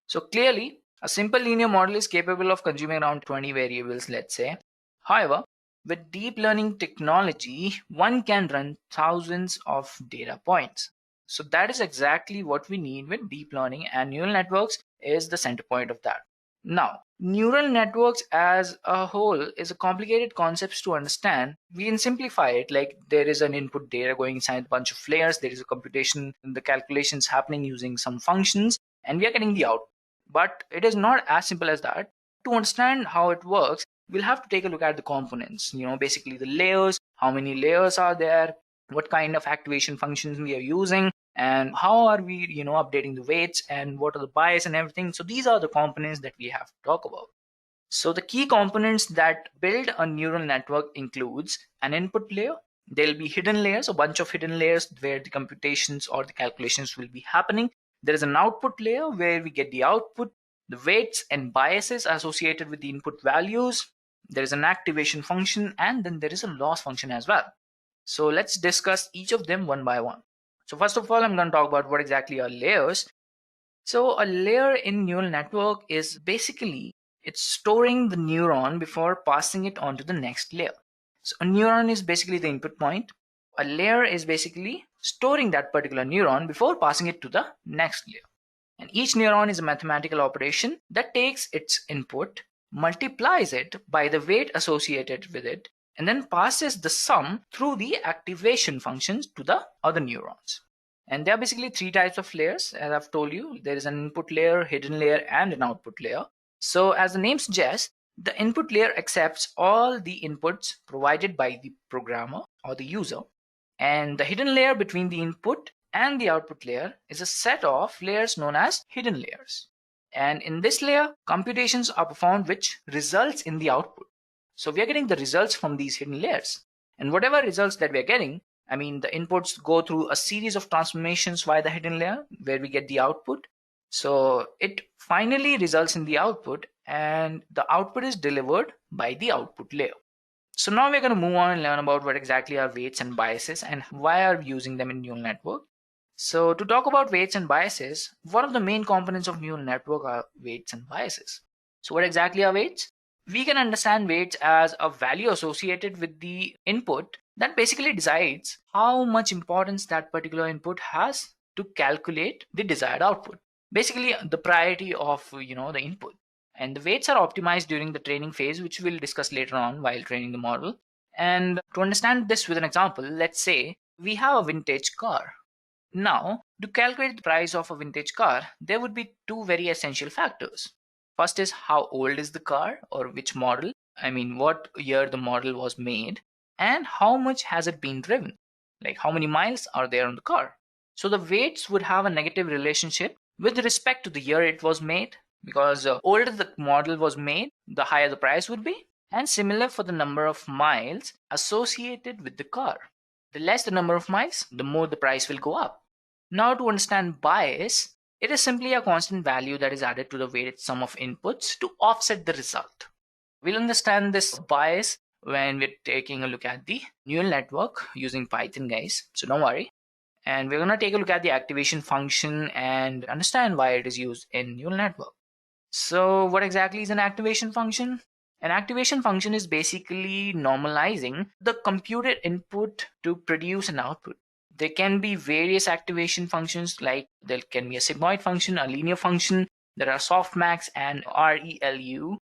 So clearly, a simple linear model is capable of consuming around 20 variables, let's say. However, with deep learning technology, one can run thousands of data points. So that is exactly what we need with deep learning, and neural networks is the center point of that. Now, neural networks as a whole is a complicated concept to understand. We can simplify it like there is an input data going inside a bunch of layers, there is a computation, the calculations happening using some functions, and we are getting the output. But it is not as simple as that. To understand how it works, we'll have to take a look at the components, basically the layers, how many layers are there, what kind of activation functions we are using, and how are we, updating the weights and what are the bias and everything. So these are the components that we have to talk about. So the key components that build a neural network includes an input layer. There'll be hidden layers, a bunch of hidden layers where the computations or the calculations will be happening. There is an output layer where we get the output, the weights and biases associated with the input values. There is an activation function, and then there is a loss function as well. So let's discuss each of them one by one. So first of all, I'm going to talk about what exactly are layers. So a layer in neural network is basically it's storing the neuron before passing it on to the next layer. So a neuron is basically the input point. A layer is basically storing that particular neuron before passing it to the next layer. And each neuron is a mathematical operation that takes its input, multiplies it by the weight associated with it, and then passes the sum through the activation functions to the other neurons. And there are basically three types of layers. As I've told you, there is an input layer, hidden layer, and an output layer. So as the name suggests, the input layer accepts all the inputs provided by the programmer or the user. And the hidden layer between the input and the output layer is a set of layers known as hidden layers. And in this layer, computations are performed which results in the output. So we are getting the results from these hidden layers. And whatever results that we are getting, I mean, the inputs go through a series of transformations via the hidden layer where we get the output. So it finally results in the output, and the output is delivered by the output layer. So now we're going to move on and learn about what exactly are weights and biases and why are we using them in neural network. So to talk about weights and biases, one of the main components of neural network are weights and biases. So what exactly are weights? We can understand weights as a value associated with the input that basically decides how much importance that particular input has to calculate the desired output. Basically the priority of the input. And the weights are optimized during the training phase, which we'll discuss later on while training the model. And to understand this with an example, let's say we have a vintage car. Now, to calculate the price of a vintage car, there would be two very essential factors. First is how old is the car, or which model, I mean what year the model was made, and how much has it been driven, like how many miles are there on the car. So the weights would have a negative relationship with respect to the year it was made, because the older the model was made, the higher the price would be, and similar for the number of miles associated with the car. The less the number of miles, the more the price will go up. Now to understand bias, it is simply a constant value that is added to the weighted sum of inputs to offset the result. We'll understand this bias when we're taking a look at the neural network using Python, guys, so don't worry. And we're going to take a look at the activation function and understand why it is used in neural network. So what exactly is an activation function? An activation function is basically normalizing the computed input to produce an output. There can be various activation functions, like there can be a sigmoid function, a linear function, there are softmax and ReLU.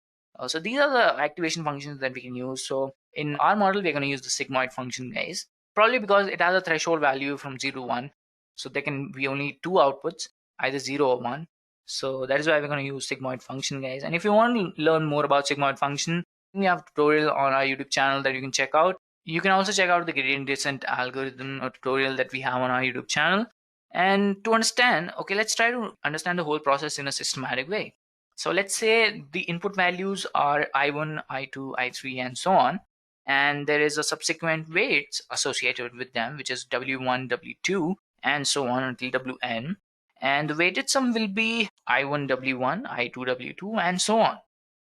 So these are the activation functions that we can use. So in our model, we're going to use the sigmoid function, guys, probably because it has a threshold value from 0 to 1. So there can be only two outputs, either 0 or 1. So that is why we're going to use sigmoid function, guys. And if you want to learn more about sigmoid function, we have a tutorial on our YouTube channel that you can check out. You can also check out the gradient descent algorithm or tutorial that we have on our YouTube channel. And to understand, okay, let's try to understand the whole process in a systematic way. So let's say the input values are I1, I2, I3, and so on. And there is a subsequent weights associated with them, which is W1, W2, and so on until Wn. And the weighted sum will be I1, W1, I2, W2, and so on.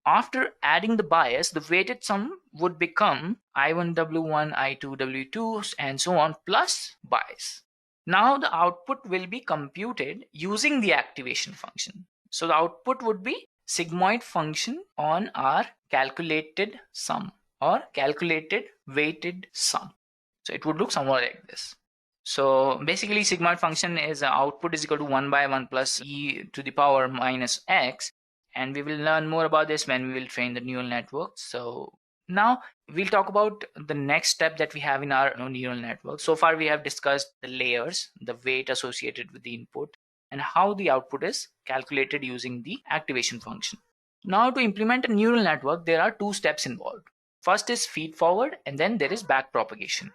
After adding the bias, the weighted sum would become I1, W1, I2, W2, and so on plus bias. Now the output will be computed using the activation function. So the output would be sigmoid function on our calculated sum or calculated weighted sum. So it would look somewhat like this. So basically sigmoid function is output is equal to 1 by 1 plus e to the power minus x. And we will learn more about this when we will train the neural network. So now we'll talk about the next step that we have in our neural network. So far we have discussed the layers, the weight associated with the input, and how the output is calculated using the activation function. Now to implement a neural network, there are two steps involved. First is feed forward, and then there is back propagation.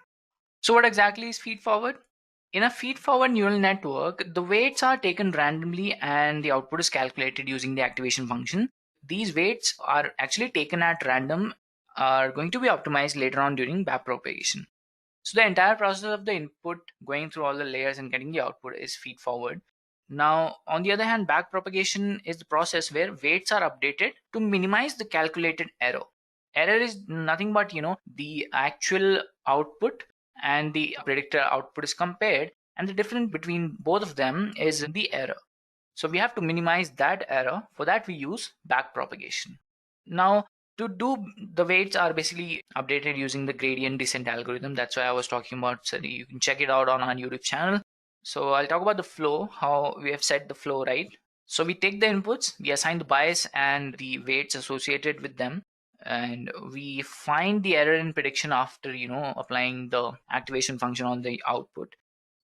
So what exactly is feed forward? In a feed forward neural network, the weights are taken randomly and the output is calculated using the activation function. These weights are actually taken at random, are going to be optimized later on during backpropagation. So the entire process of the input going through all the layers and getting the output is feed forward. Now, on the other hand, backpropagation is the process where weights are updated to minimize the calculated error. Error is nothing but, the actual output and the predictor output is compared, and the difference between both of them is the error. So we have to minimize that error. For that we use backpropagation. Now to do, the weights are basically updated using the gradient descent algorithm. That's why I was talking about, so you can check it out on our YouTube channel. So I'll talk about the flow, how we have set the flow, right? So we take the inputs, we assign the bias and the weights associated with them, and we find the error in prediction after applying the activation function on the output.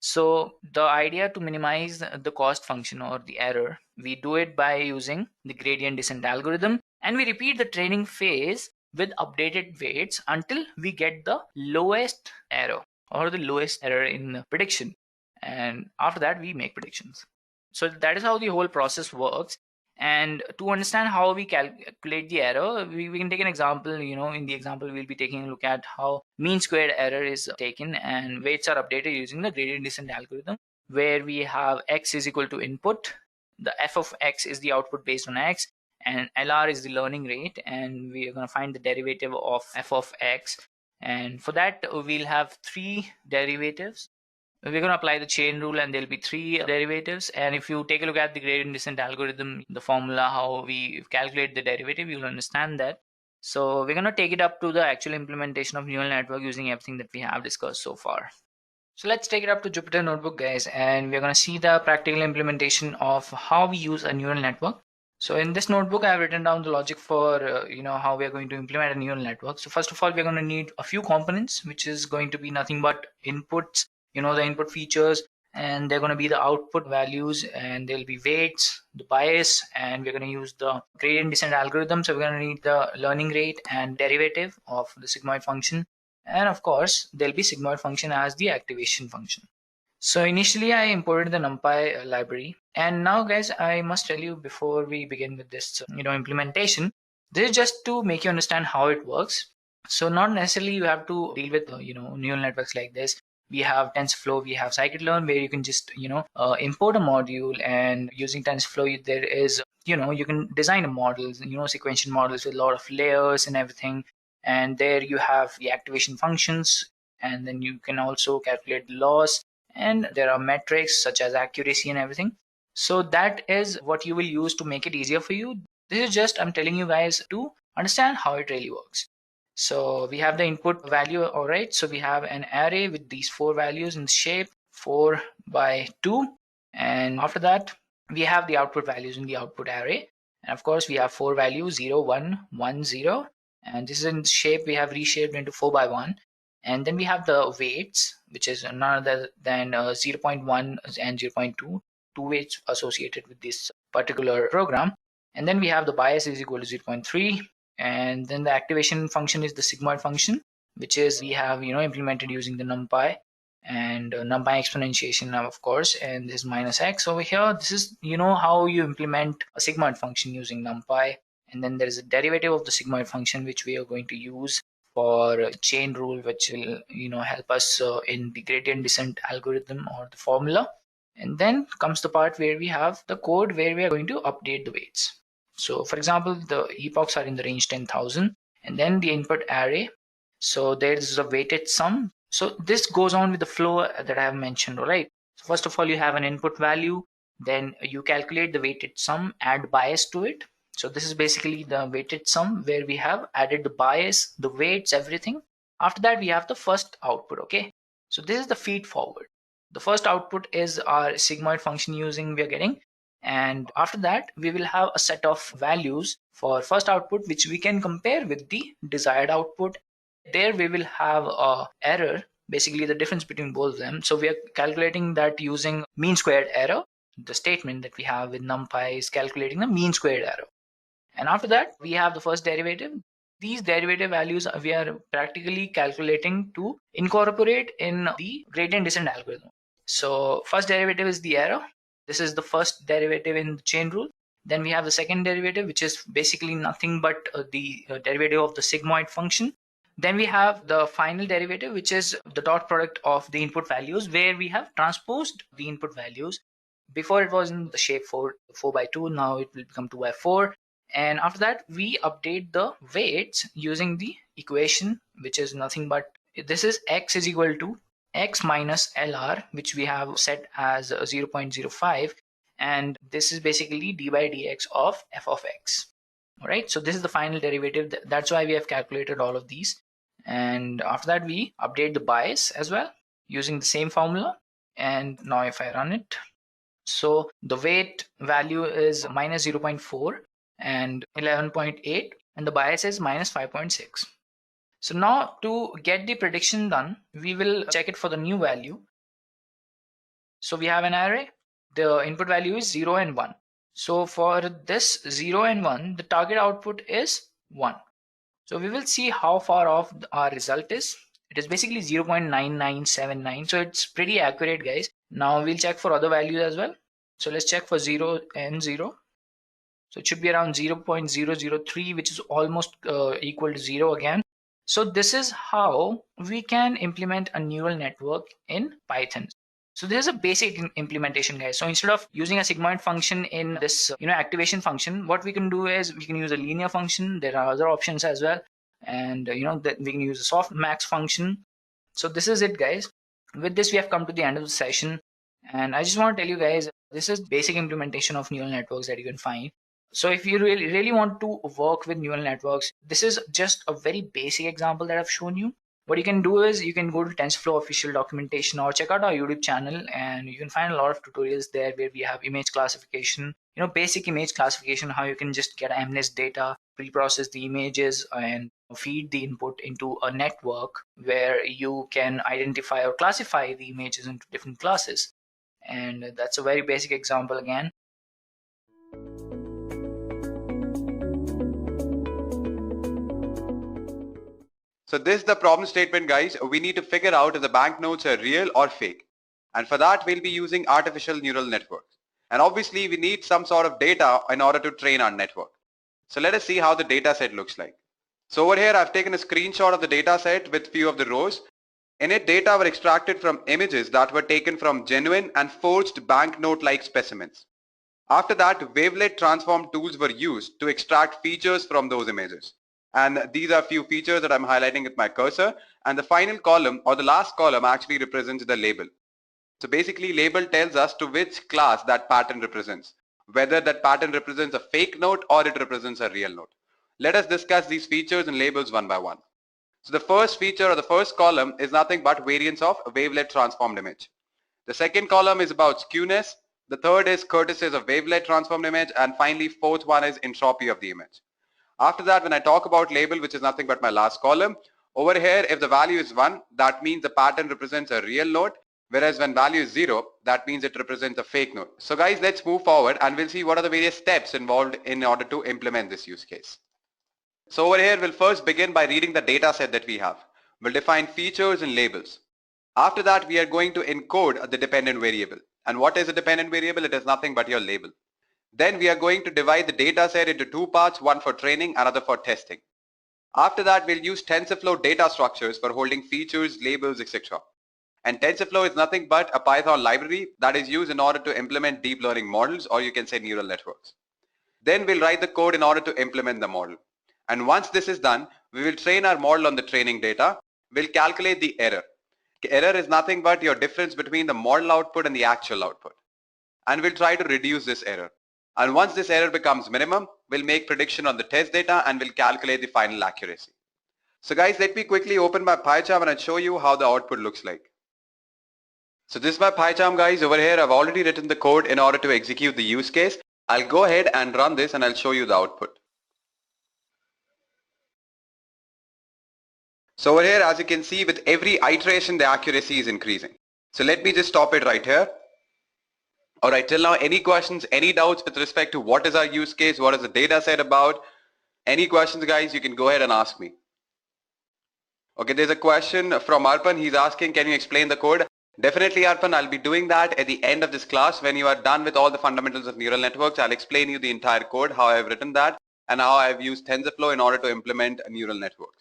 So the idea to minimize the cost function or the error, we do it by using the gradient descent algorithm, and we repeat the training phase with updated weights until we get the lowest error or the lowest error in prediction, and after that we make predictions. So that is how the whole process works. And to understand how we calculate the error, we can take an example. In the example, we'll be taking a look at how mean squared error is taken and weights are updated using the gradient descent algorithm, where we have x is equal to input, the f of x is the output based on x, and LR is the learning rate, and we are going to find the derivative of f of x. And for that, we'll have three derivatives. We're going to apply the chain rule, and there'll be three derivatives. And if you take a look at the gradient descent algorithm, the formula, how we calculate the derivative, you'll understand that. So we're going to take it up to the actual implementation of neural network using everything that we have discussed so far. So let's take it up to Jupyter Notebook, guys, and we're going to see the practical implementation of how we use a neural network. So in this notebook, I have written down the logic for how we are going to implement a neural network. So first of all, we're going to need a few components, which is going to be nothing but inputs, the input features, and they're going to be the output values, and there'll be weights, the bias, and we're going to use the gradient descent algorithm. So we're going to need the learning rate and derivative of the sigmoid function. And of course, there'll be sigmoid function as the activation function. So initially I imported the NumPy library. And now guys, I must tell you before we begin with this, implementation, this is just to make you understand how it works. So not necessarily you have to deal with, neural networks like this. We have TensorFlow, we have scikit-learn, where you can just, import a module, and using TensorFlow, there is, you can design a model, sequential models with a lot of layers and everything. And there you have the activation functions, and then you can also calculate the loss, and there are metrics such as accuracy and everything. So that is what you will use to make it easier for you. This is just, I'm telling you guys to understand how it really works. So we have the input value. All right, so we have an array with these four values in shape 4 by 2, and after that we have the output values in the output array. And of course we have four values, 0 1 1 0, and this is in shape we have reshaped into 4 by 1. And then we have the weights, which is none other than 0.1 and 0.2, two weights associated with this particular program. And then we have the bias is equal to 0.3, and then the activation function is the sigmoid function, which is we have implemented using the NumPy and NumPy exponentiation now, of course, and this is minus x over here. This is how you implement a sigmoid function using NumPy. And then there is a derivative of the sigmoid function which we are going to use for chain rule, which will help us in the gradient descent algorithm or the formula. And then comes the part where we have the code where we are going to update the weights. So for example, the epochs are in the range 10,000, and then the input array. So there is a weighted sum. So this goes on with the flow that I have mentioned, all right? So first of all, you have an input value, then you calculate the weighted sum, add bias to it. So this is basically the weighted sum where we have added the bias, the weights, everything. After that, we have the first output, okay? So this is the feed forward. The first output is our sigmoid function using we are getting. And after that, we will have a set of values for first output, which we can compare with the desired output. There we will have a error, basically the difference between both of them. So we are calculating that using mean squared error. The statement that we have with NumPy is calculating the mean squared error. And after that, we have the first derivative. These derivative values we are practically calculating to incorporate in the gradient descent algorithm. So first derivative is the error. This is the first derivative in the chain rule. Then we have the second derivative, which is basically nothing but the derivative of the sigmoid function. Then we have the final derivative, which is the dot product of the input values, where we have transposed the input values. Before it was in the shape 4 by 2, now it will become 2 by 4. And after that, we update the weights using the equation, which is nothing but this is x is equal to x minus LR, which we have set as 0.05, and this is basically d by dx of f of x. All right, so this is the final derivative. That's why we have calculated all of these. And after that, we update the bias as well using the same formula. And now if I run it, so the weight value is minus 0.4 and 11.8, and the bias is minus 5.6. So now to get the prediction done, we will check it for the new value. So we have an array. The input value is 0 and 1. So for this 0 and 1, the target output is 1. So we will see how far off our result is. It is basically 0.9979. So it's pretty accurate, guys. Now we'll check for other values as well. So let's check for 0 and 0. So it should be around 0.003, which is almost equal to 0 again. So this is how we can implement a neural network in Python. So this is a basic implementation, guys. So instead of using a sigmoid function in this activation function, what we can do is we can use a linear function. There are other options as well, and that we can use a softmax function. So this is it, guys. With this, we have come to the end of the session, and I just want to tell you guys, this is basic implementation of neural networks that you can find. So if you really want to work with neural networks, this is just a very basic example that I've shown you. What you can do is you can go to TensorFlow official documentation or check out our YouTube channel, and you can find a lot of tutorials there where we have image classification, basic image classification, how you can just get MNIST data, pre-process the images, and feed the input into a network where you can identify or classify the images into different classes. And that's a very basic example again. So this is the problem statement, guys. We need to figure out if the banknotes are real or fake. And for that, we'll be using artificial neural networks. And obviously, we need some sort of data in order to train our network. So let us see how the data set looks like. So over here, I've taken a screenshot of the data set with few of the rows. In it, data were extracted from images that were taken from genuine and forged banknote-like specimens. After that, wavelet transform tools were used to extract features from those images. And these are few features that I'm highlighting with my cursor. And the final column or the last column actually represents the label. So basically, label tells us to which class that pattern represents, whether that pattern represents a fake note or it represents a real note. Let us discuss these features and labels one by one. So the first feature or the first column is nothing but variance of a wavelet transformed image. The second column is about skewness. The third is curtices of wavelet transformed image. And finally, fourth one is entropy of the image. After that, when I talk about label, which is nothing but my last column, over here, if the value is 1, that means the pattern represents a real note. Whereas when value is 0, that means it represents a fake note. So guys, let's move forward and we'll see what are the various steps involved in order to implement this use case. So over here, we'll first begin by reading the data set that we have. We'll define features and labels. After that, we are going to encode the dependent variable. And what is a dependent variable? It is nothing but your label. Then we are going to divide the data set into two parts, one for training, another for testing. After that, we'll use TensorFlow data structures for holding features, labels, etc. And TensorFlow is nothing but a Python library that is used in order to implement deep learning models, or you can say neural networks. Then we'll write the code in order to implement the model. And once this is done, we will train our model on the training data. We'll calculate the error. Error is nothing but your difference between the model output and the actual output. And we'll try to reduce this error. And once this error becomes minimum, we'll make prediction on the test data and we'll calculate the final accuracy. So guys, let me quickly open my PyCharm and I'll show you how the output looks like. So this is my PyCharm, guys. Over here, I've already written the code in order to execute the use case. I'll go ahead and run this and I'll show you the output. So over here, as you can see, with every iteration, the accuracy is increasing. So let me just stop it right here. All right, till now, any questions, any doubts with respect to what is our use case? What is the data set about? Any questions, guys, you can go ahead and ask me. Okay, there's a question from Arpan. He's asking, can you explain the code? Definitely, Arpan, I'll be doing that at the end of this class. When you are done with all the fundamentals of neural networks, I'll explain you the entire code, how I've written that, and how I've used TensorFlow in order to implement a neural network.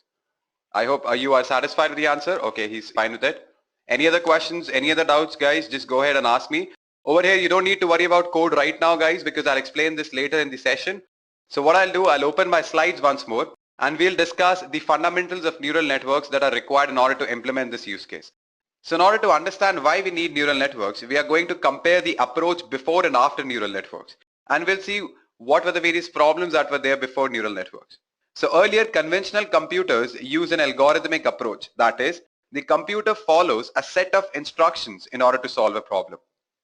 I hope you are satisfied with the answer. Okay, he's fine with it. Any other questions, any other doubts, guys, just go ahead and ask me. Over here, you don't need to worry about code right now, guys, because I'll explain this later in the session. So what I'll do, I'll open my slides once more and we'll discuss the fundamentals of neural networks that are required in order to implement this use case. So in order to understand why we need neural networks, we are going to compare the approach before and after neural networks. And we'll see what were the various problems that were there before neural networks. So earlier, conventional computers use an algorithmic approach. That is, the computer follows a set of instructions in order to solve a problem.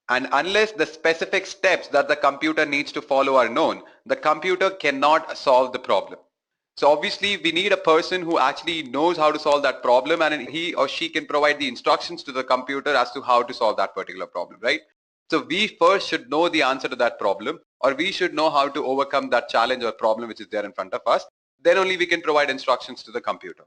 And unless the specific steps that the computer needs to follow are known, the computer cannot solve the problem. So obviously, we need a person who actually knows how to solve that problem, and he or she can provide the instructions to the computer as to how to solve that particular problem, right? So we first should know the answer to that problem, or we should know how to overcome that challenge or problem which is there in front of us. Then only we can provide instructions to the computer.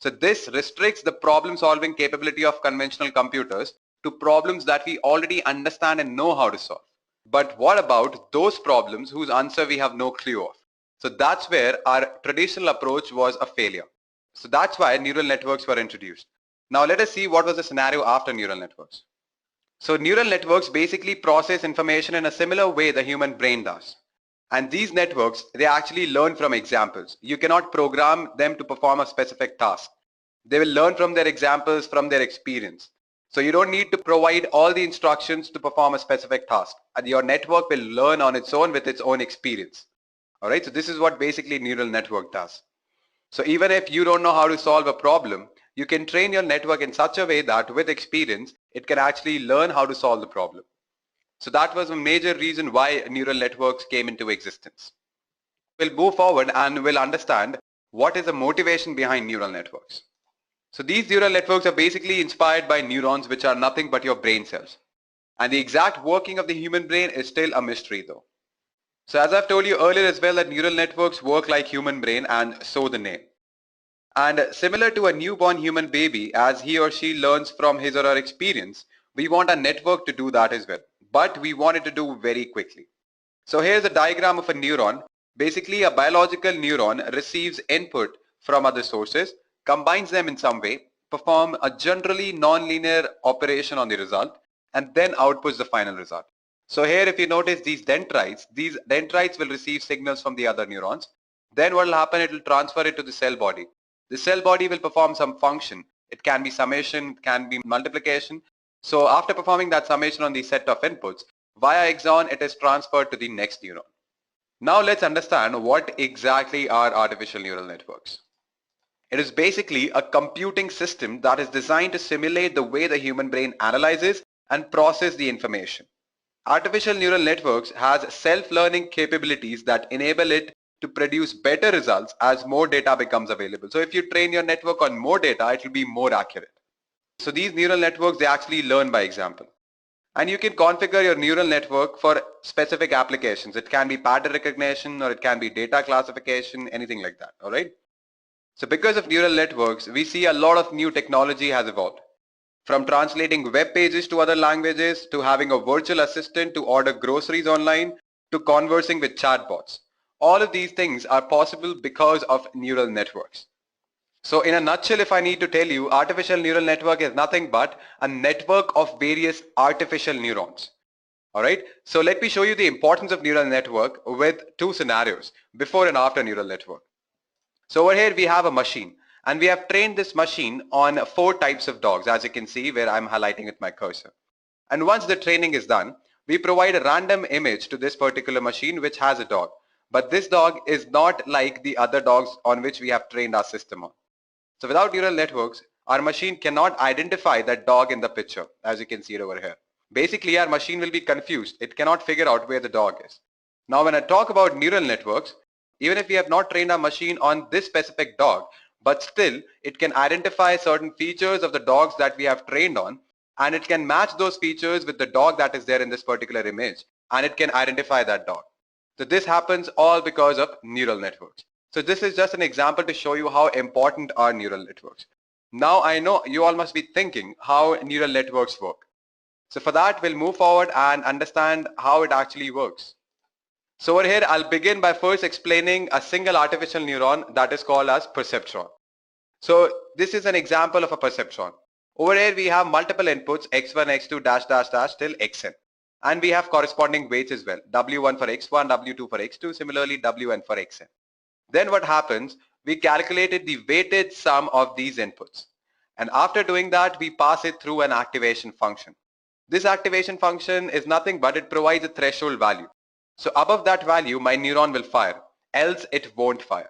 So this restricts the problem solving capability of conventional computers to problems that we already understand and know how to solve. But what about those problems whose answer we have no clue of? So that's where our traditional approach was a failure. So that's why neural networks were introduced. Now let us see what was the scenario after neural networks. So neural networks basically process information in a similar way the human brain does. And these networks, they actually learn from examples. You cannot program them to perform a specific task. They will learn from their examples, from their experience. So you don't need to provide all the instructions to perform a specific task. And your network will learn on its own with its own experience. All right, so this is what basically neural network does. So even if you don't know how to solve a problem, you can train your network in such a way that with experience, it can actually learn how to solve the problem. So that was a major reason why neural networks came into existence. We'll move forward and we'll understand what is the motivation behind neural networks. So these neural networks are basically inspired by neurons, which are nothing but your brain cells. And the exact working of the human brain is still a mystery though. So as I've told you earlier as well, that neural networks work like human brain, and so the name. And similar to a newborn human baby, as he or she learns from his or her experience, we want a network to do that as well. But we want it to do very quickly. So here's a diagram of a neuron. Basically, a biological neuron receives input from other sources, combines them in some way, perform a generally non-linear operation on the result, and then outputs the final result. So here, if you notice these dendrites will receive signals from the other neurons. Then what will happen, it will transfer it to the cell body. The cell body will perform some function. It can be summation, it can be multiplication. So after performing that summation on the set of inputs, via axon, it is transferred to the next neuron. Now let's understand what exactly are artificial neural networks. It is basically a computing system that is designed to simulate the way the human brain analyzes and processes the information. Artificial neural networks has self-learning capabilities that enable it to produce better results as more data becomes available. So if you train your network on more data, it will be more accurate. So these neural networks, they actually learn by example. And you can configure your neural network for specific applications. It can be pattern recognition, or it can be data classification, anything like that, all right? So because of neural networks, we see a lot of new technology has evolved. From translating web pages to other languages, to having a virtual assistant to order groceries online, to conversing with chatbots. All of these things are possible because of neural networks. So in a nutshell, if I need to tell you, artificial neural network is nothing but a network of various artificial neurons. All right. So let me show you the importance of neural network with two scenarios, before and after neural network. So over here we have a machine, and we have trained this machine on 4 types of dogs, as you can see where I'm highlighting with my cursor. And once the training is done, we provide a random image to this particular machine which has a dog. But this dog is not like the other dogs on which we have trained our system on. So without neural networks, our machine cannot identify that dog in the picture, as you can see it over here. Basically, our machine will be confused. It cannot figure out where the dog is. Now, when I talk about neural networks, even if we have not trained our machine on this specific dog, but still it can identify certain features of the dogs that we have trained on, and it can match those features with the dog that is there in this particular image, and it can identify that dog. So this happens all because of neural networks. So this is just an example to show you how important are neural networks. Now I know you all must be thinking how neural networks work. So for that, we'll move forward and understand how it actually works. So over here, I'll begin by first explaining a single artificial neuron that is called as perceptron. So this is an example of a perceptron. Over here, we have multiple inputs, x1, x2, dash, dash, dash, till xn. And we have corresponding weights as well, w1 for x1, w2 for x2, similarly wn for xn. Then what happens, we calculated the weighted sum of these inputs. And after doing that, we pass it through an activation function. This activation function is nothing but it provides a threshold value. So above that value, my neuron will fire, else it won't fire.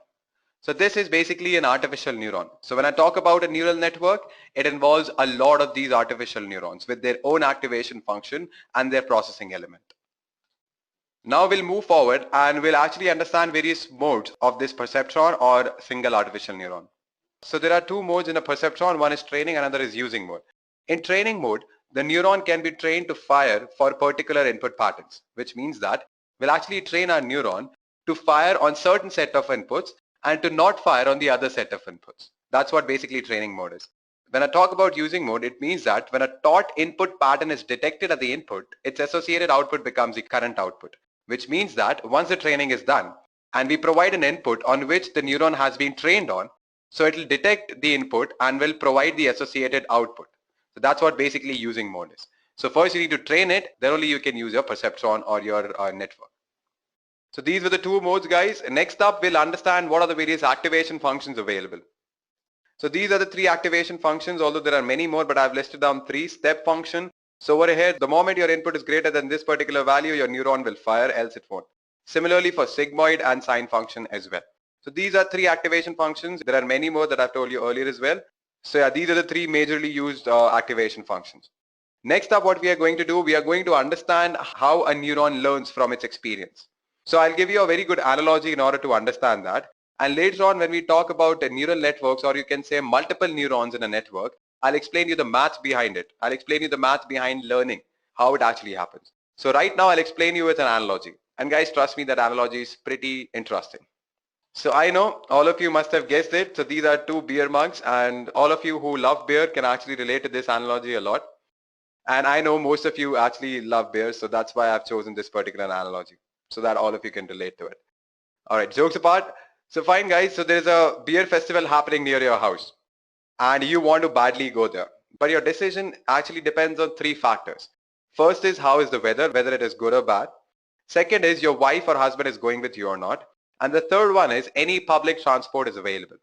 So this is basically an artificial neuron. So when I talk about a neural network, it involves a lot of these artificial neurons with their own activation function and their processing element. Now we'll move forward and we'll actually understand various modes of this perceptron or single artificial neuron. So there are 2 modes in a perceptron. One is training, another is using mode. In training mode, the neuron can be trained to fire for particular input patterns, which means that we'll actually train our neuron to fire on certain set of inputs and to not fire on the other set of inputs. That's what basically training mode is. When I talk about using mode, it means that when a taught input pattern is detected at the input, its associated output becomes the current output, which means that once the training is done and we provide an input on which the neuron has been trained on, so it will detect the input and will provide the associated output. So that's what basically using mode is. So first you need to train it, then only you can use your perceptron or your network. So these were the two modes, guys. Next up, we'll understand what are the various activation functions available. So these are the three activation functions, although there are many more, but I've listed down three. Step function. So over here, the moment your input is greater than this particular value, your neuron will fire, else it won't. Similarly for sigmoid and sine function as well. So these are three activation functions. There are many more that I've told you earlier as well. So yeah, these are the three majorly used activation functions. Next up, what we are going to do, we are going to understand how a neuron learns from its experience. So I'll give you a very good analogy in order to understand that. And later on, when we talk about neural networks, or you can say multiple neurons in a network, I'll explain you the maths behind it. I'll explain you the maths behind learning, how it actually happens. So right now, I'll explain you with an analogy. And guys, trust me, that analogy is pretty interesting. So I know all of you must have guessed it. So these are two beer mugs, and all of you who love beer can actually relate to this analogy a lot. And I know most of you actually love beers, so that's why I've chosen this particular analogy, so that all of you can relate to it. All right, jokes apart. So fine, guys. So there's a beer festival happening near your house, and you want to badly go there. But your decision actually depends on three factors. First is how is the weather, whether it is good or bad. Second is your wife or husband is going with you or not. And the third one is any public transport is available.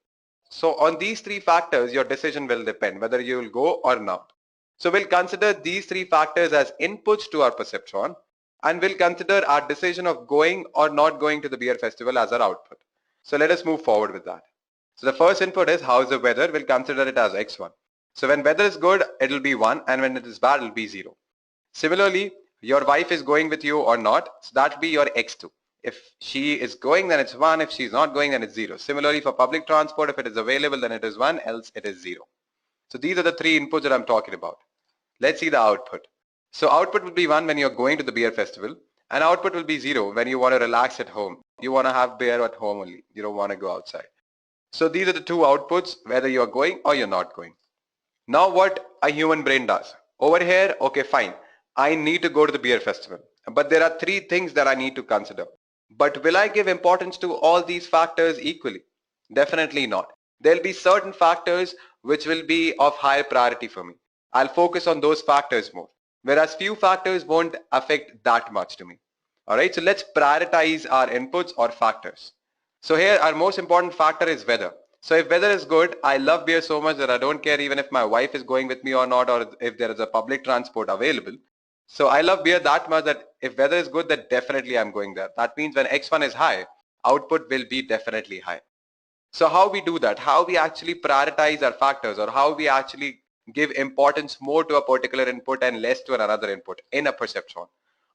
So on these three factors, your decision will depend whether you will go or not. So we'll consider these three factors as inputs to our perceptron, and we'll consider our decision of going or not going to the beer festival as our output. So let us move forward with that. So the first input is how is the weather. We'll consider it as x1. So when weather is good, it will be 1, and when it is bad, it will be 0. Similarly, your wife is going with you or not, so that will be your x2. If she is going, then it's 1. If she's not going, then it's 0. Similarly, for public transport, if it is available, then it is 1, else it is 0. So these are the three inputs that I'm talking about. Let's see the output. So output will be 1 when you're going to the beer festival, and output will be 0 when you want to relax at home. You want to have beer at home only. You don't want to go outside. So these are the two outputs, whether you're going or you're not going. Now what a human brain does. Over here, okay, fine. I need to go to the beer festival. But there are three things that I need to consider. But will I give importance to all these factors equally? Definitely not. There'll be certain factors which will be of higher priority for me. I'll focus on those factors more. Whereas few factors won't affect that much to me. Alright, so let's prioritize our inputs or factors. So here our most important factor is weather. So if weather is good, I love beer so much that I don't care even if my wife is going with me or not, or if there is a public transport available. So I love beer that much that if weather is good, then definitely I'm going there. That means when X1 is high, output will be definitely high. So how we do that, how we actually prioritize our factors, or how we actually give importance more to a particular input and less to another input in a perceptron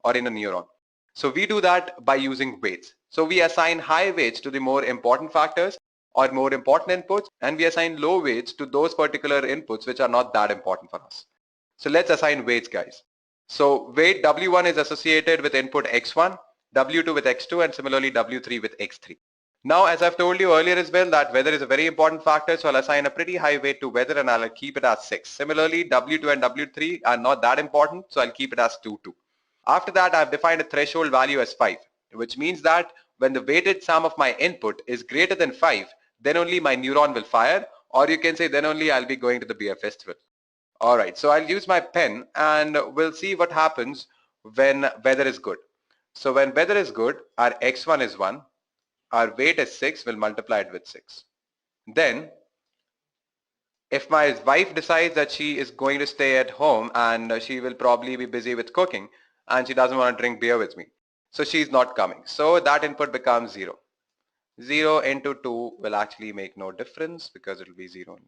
or in a neuron. So we do that by using weights. So we assign high weights to the more important factors or more important inputs, and we assign low weights to those particular inputs which are not that important for us. So let's assign weights, guys. So weight W1 is associated with input X1, W2 with X2, and similarly W3 with X3. Now, as I've told you earlier as well, that weather is a very important factor, so I'll assign a pretty high weight to weather and I'll keep it as 6. Similarly, W2 and W3 are not that important, so I'll keep it as 2, 2. After that, I've defined a threshold value as 5, which means that when the weighted sum of my input is greater than 5, then only my neuron will fire, or you can say then only I'll be going to the beer festival. All right, so I'll use my pen and we'll see what happens when weather is good. So when weather is good, our X1 is 1, our weight is 6, we'll multiply it with 6. Then if my wife decides that she is going to stay at home and she will probably be busy with cooking and she doesn't want to drink beer with me, so she's not coming. So that input becomes 0. 0 into 2 will actually make no difference because it will be 0 only.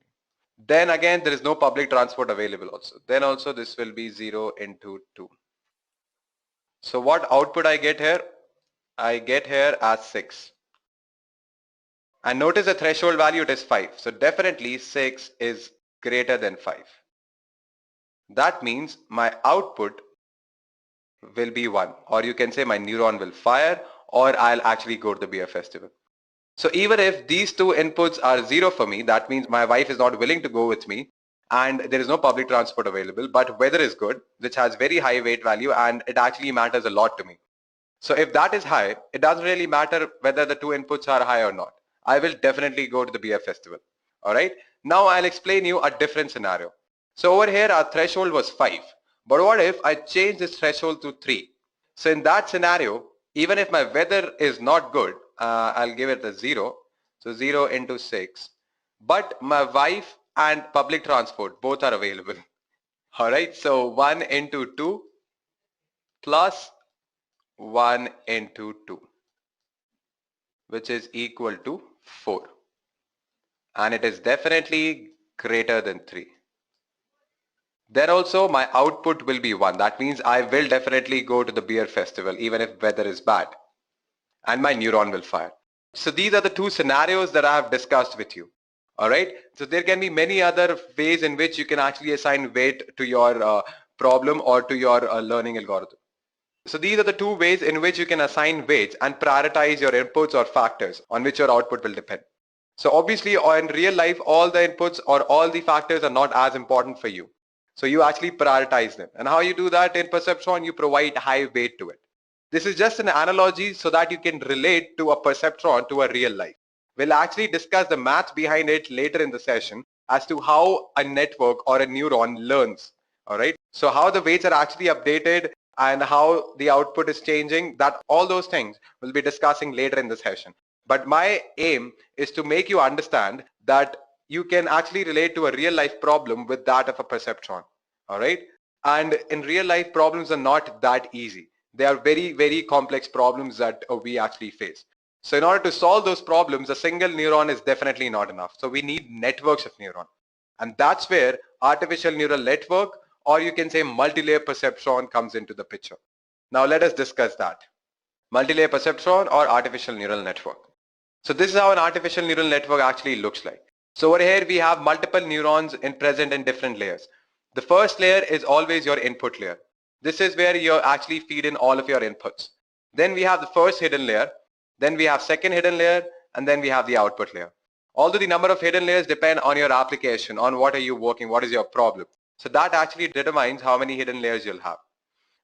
Then again, there is no public transport available also. Then also this will be 0 into 2. So what output I get here? I get here as 6. And notice the threshold value, it is 5. So definitely 6 is greater than 5. That means my output will be 1, or you can say my neuron will fire, or I'll actually go to the beer festival. So even if these two inputs are 0 for me, that means my wife is not willing to go with me, and there is no public transport available, but weather is good, which has very high weight value, and it actually matters a lot to me. So if that is high, it doesn't really matter whether the two inputs are high or not. I will definitely go to the beer festival. All right. Now I'll explain you a different scenario. So over here, our threshold was 5. But what if I change this threshold to 3? So in that scenario, even if my weather is not good, I'll give it a 0. So 0 into 6. But my wife and public transport both are available. All right. So 1 into 2 plus 1 into 2, which is equal to 4. And it is definitely greater than 3. Then also my output will be 1. That means I will definitely go to the beer festival even if weather is bad. And my neuron will fire. So these are the two scenarios that I have discussed with you. All right. So there can be many other ways in which you can actually assign weight to your problem or to your learning algorithm. So these are the two ways in which you can assign weights and prioritize your inputs or factors on which your output will depend. So obviously in real life, all the inputs or all the factors are not as important for you. So you actually prioritize them. And how you do that in perceptron, you provide high weight to it. This is just an analogy so that you can relate to a perceptron to a real life. We'll actually discuss the math behind it later in the session as to how a network or a neuron learns. All right. So how the weights are actually updated and how the output is changing, that all those things we'll be discussing later in the session. But my aim is to make you understand that you can actually relate to a real life problem with that of a perceptron. All right. And in real life, problems are not that easy. They are very, very complex problems that we actually face. So in order to solve those problems, a single neuron is definitely not enough. So we need networks of neurons. And that's where artificial neural network, or you can say multi-layer perceptron, comes into the picture. Now let us discuss that. Multi-layer perceptron or artificial neural network. So this is how an artificial neural network actually looks like. So over here we have multiple neurons present in different layers. The first layer is always your input layer. This is where you actually feed in all of your inputs. Then we have the first hidden layer. Then we have second hidden layer, and then we have the output layer. Although the number of hidden layers depend on your application, on what are you working, what is your problem. So that actually determines how many hidden layers you'll have.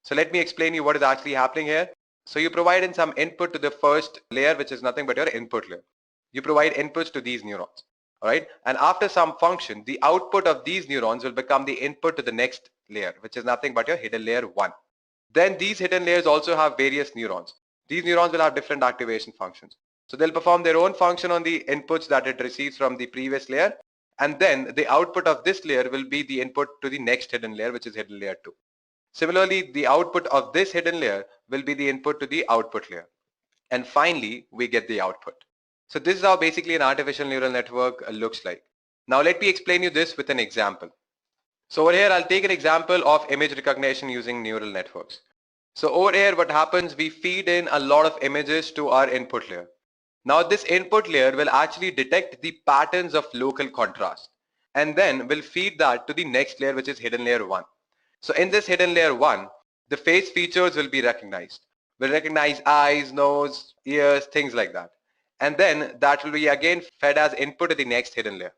So let me explain you what is actually happening here. So you provide in some input to the first layer, which is nothing but your input layer. You provide inputs to these neurons. All right. And after some function, the output of these neurons will become the input to the next layer, which is nothing but your hidden layer 1. Then these hidden layers also have various neurons. These neurons will have different activation functions. So they'll perform their own function on the inputs that it receives from the previous layer. And then the output of this layer will be the input to the next hidden layer, which is hidden layer 2. Similarly, the output of this hidden layer will be the input to the output layer. And finally, we get the output. So this is how basically an artificial neural network looks like. Now let me explain you this with an example. So over here, I'll take an example of image recognition using neural networks. So over here, what happens, we feed in a lot of images to our input layer. Now this input layer will actually detect the patterns of local contrast, and then will feed that to the next layer, which is hidden layer 1. So in this hidden layer 1, the face features will be recognized. We'll recognize eyes, nose, ears, things like that. And then that will be again fed as input to the next hidden layer.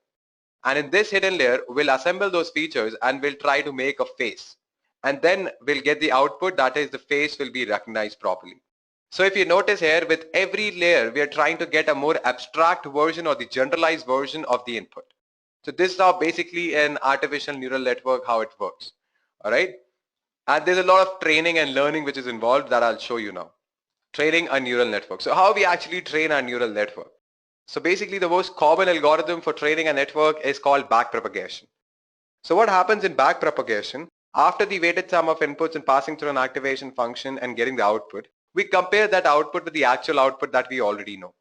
And in this hidden layer, we'll assemble those features and we'll try to make a face. And then we'll get the output, that is the face will be recognized properly. So if you notice here, with every layer, we are trying to get a more abstract version or the generalized version of the input. So this is how basically an artificial neural network, how it works. All right. And there's a lot of training and learning which is involved that I'll show you now. Training a neural network. So how we actually train a neural network. So basically the most common algorithm for training a network is called backpropagation. So what happens in backpropagation, after the weighted sum of inputs and passing through an activation function and getting the output, we compare that output with the actual output that we already know.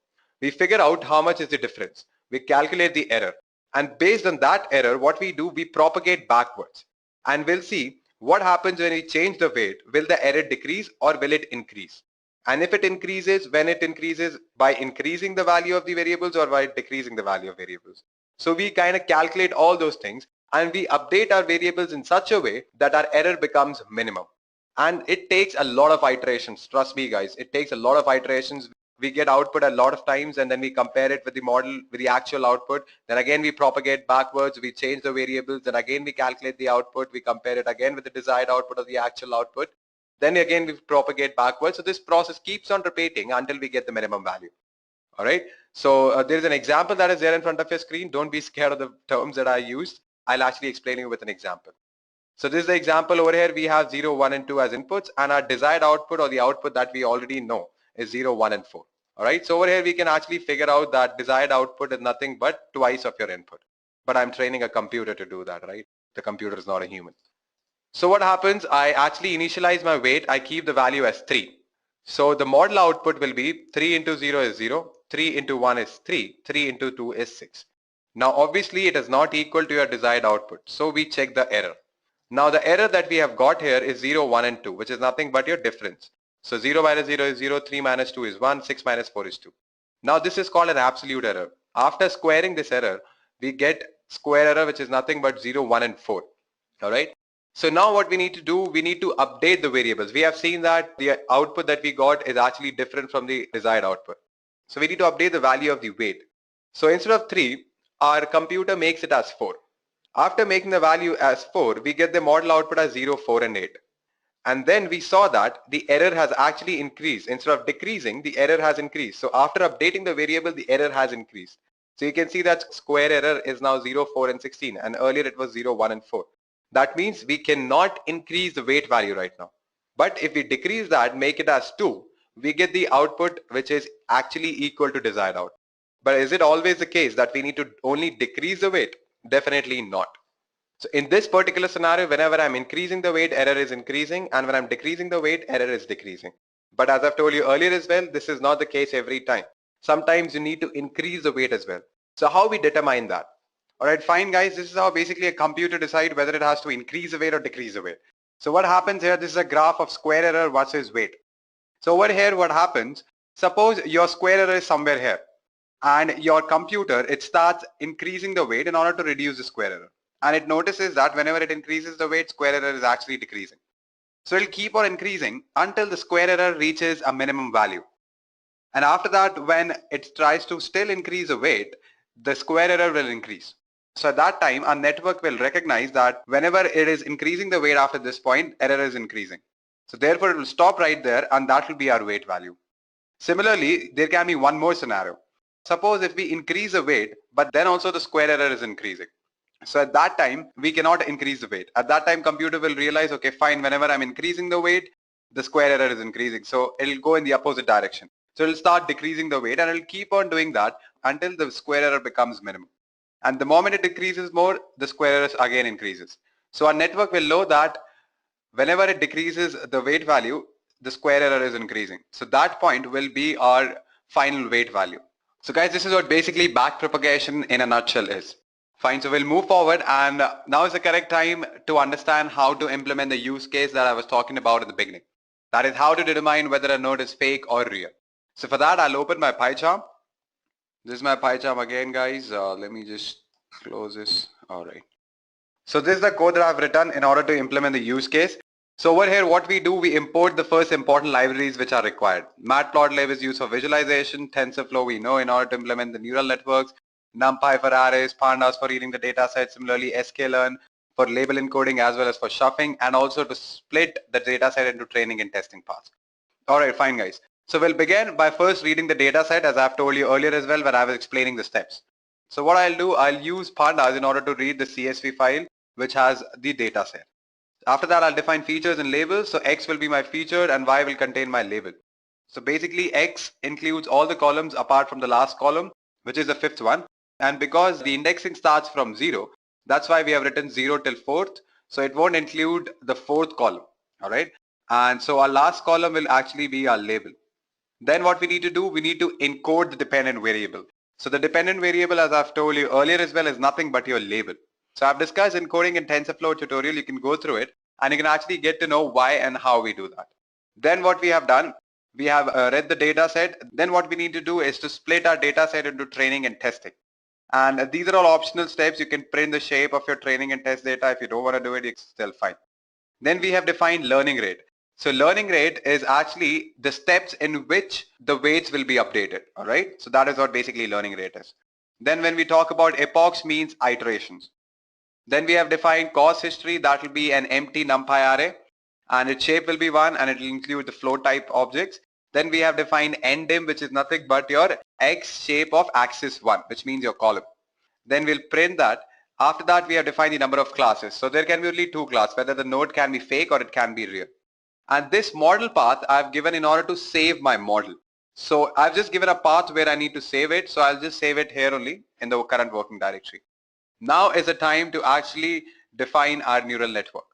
We figure out how much is the difference. We calculate the error. And based on that error, what we do, we propagate backwards. And we'll see what happens when we change the weight. Will the error decrease or will it increase? And if it increases, when it increases, by increasing the value of the variables or by decreasing the value of variables. So we kind of calculate all those things and we update our variables in such a way that our error becomes minimum. And it takes a lot of iterations. Trust me guys, it takes a lot of iterations we get output a lot of times and then we compare it with the model with the actual output. Then again we propagate backwards, we change the variables, then again we calculate the output, we compare it again with the desired output of the actual output. Then again we propagate backwards. So this process keeps on repeating until we get the minimum value. All right. So there's an example that is there in front of your screen. Don't be scared of the terms that I used. I'll actually explain you with an example. So this is the example over here. We have 0, 1 and 2 as inputs, and our desired output or the output that we already know is 0, 1 and 4. All right. So over here we can actually figure out that desired output is nothing but twice of your input. But I'm training a computer to do that, right? The computer is not a human. So what happens? I actually initialize my weight. I keep the value as 3. So the model output will be 3 into 0 is 0, 3 into 1 is 3, 3 into 2 is 6. Now obviously it is not equal to your desired output. So we check the error. Now the error that we have got here is 0, 1 and 2, which is nothing but your difference. So 0 minus 0 is 0, 3 minus 2 is 1, 6 minus 4 is 2. Now this is called an absolute error. After squaring this error, we get square error, which is nothing but 0, 1 and 4. All right. So now what we need to do, we need to update the variables. We have seen that the output that we got is actually different from the desired output. So we need to update the value of the weight. So instead of 3, our computer makes it as 4. After making the value as 4, we get the model output as 0, 4 and 8. And then we saw that the error has actually increased. Instead of decreasing, the error has increased. So after updating the variable, the error has increased. So you can see that square error is now 0, 4 and 16, and earlier it was 0, 1 and 4. That means we cannot increase the weight value right now. But if we decrease that, make it as 2, we get the output which is actually equal to desired output. But is it always the case that we need to only decrease the weight? Definitely not. So in this particular scenario, whenever I'm increasing the weight, error is increasing, and when I'm decreasing the weight, error is decreasing. But as I've told you earlier as well, this is not the case every time. Sometimes you need to increase the weight as well. So how we determine that? All right, fine guys, this is how basically a computer decides whether it has to increase the weight or decrease the weight. So what happens here, this is a graph of square error versus weight. So over here, what happens, suppose your square error is somewhere here, and your computer, it starts increasing the weight in order to reduce the square error. And it notices that whenever it increases the weight, square error is actually decreasing. So it'll keep on increasing until the square error reaches a minimum value. And after that, when it tries to still increase the weight, the square error will increase. So at that time, our network will recognize that whenever it is increasing the weight after this point, error is increasing. So therefore, it will stop right there, and that will be our weight value. Similarly, there can be one more scenario. Suppose if we increase the weight, but then also the square error is increasing. So at that time, we cannot increase the weight. At that time, computer will realize, okay, fine, whenever I'm increasing the weight, the square error is increasing. So it'll go in the opposite direction. So it'll start decreasing the weight, and it'll keep on doing that until the square error becomes minimum. And the moment it decreases more, the square error again increases. So our network will know that whenever it decreases the weight value, the square error is increasing. So that point will be our final weight value. So guys, this is what basically backpropagation in a nutshell is. Fine, so we'll move forward, and now is the correct time to understand how to implement the use case that I was talking about in the beginning. That is how to determine whether a node is fake or real. So for that, I'll open my PyCharm. This is my PyCharm again, guys. Let me just close this. All right. So this is the code that I've written in order to implement the use case. So over here, what we do, we import the first important libraries which are required. Matplotlib is used for visualization. TensorFlow we know in order to implement the neural networks. NumPy for arrays, Pandas for reading the data set. Similarly, sklearn for label encoding as well as for shuffling, and also to split the data set into training and testing paths. All right, fine guys. So we'll begin by first reading the data set, as I've told you earlier as well when I was explaining the steps. So what I'll do, I'll use Pandas in order to read the CSV file which has the data set. After that, I'll define features and labels. So X will be my feature and Y will contain my label. So basically X includes all the columns apart from the last column, which is the fifth one. And because the indexing starts from 0, that's why we have written 0 till 4th. So it won't include the 4th column. All right. And so our last column will actually be our label. Then what we need to do, we need to encode the dependent variable. So the dependent variable, as I've told you earlier as well, is nothing but your label. So I've discussed encoding in TensorFlow tutorial. You can go through it and you can actually get to know why and how we do that. Then what we have done, we have read the data set. Then what we need to do is to split our data set into training and testing. And these are all optional steps. You can print the shape of your training and test data. If you don't want to do it, it's still fine. Then we have defined learning rate. So learning rate is actually the steps in which the weights will be updated. All right. So that is what basically learning rate is. Then when we talk about epochs means iterations. Then we have defined course history. That will be an empty numpy array and its shape will be 1 and it will include the float type objects. Then we have defined ndim, which is nothing but your x shape of axis 1, which means your column. Then we'll print that. After that, we have defined the number of classes. So there can be only 2 classes, whether the node can be fake or it can be real. And this model path I've given in order to save my model. So I've just given a path where I need to save it. So I'll just save it here only in the current working directory. Now is the time to actually define our neural network.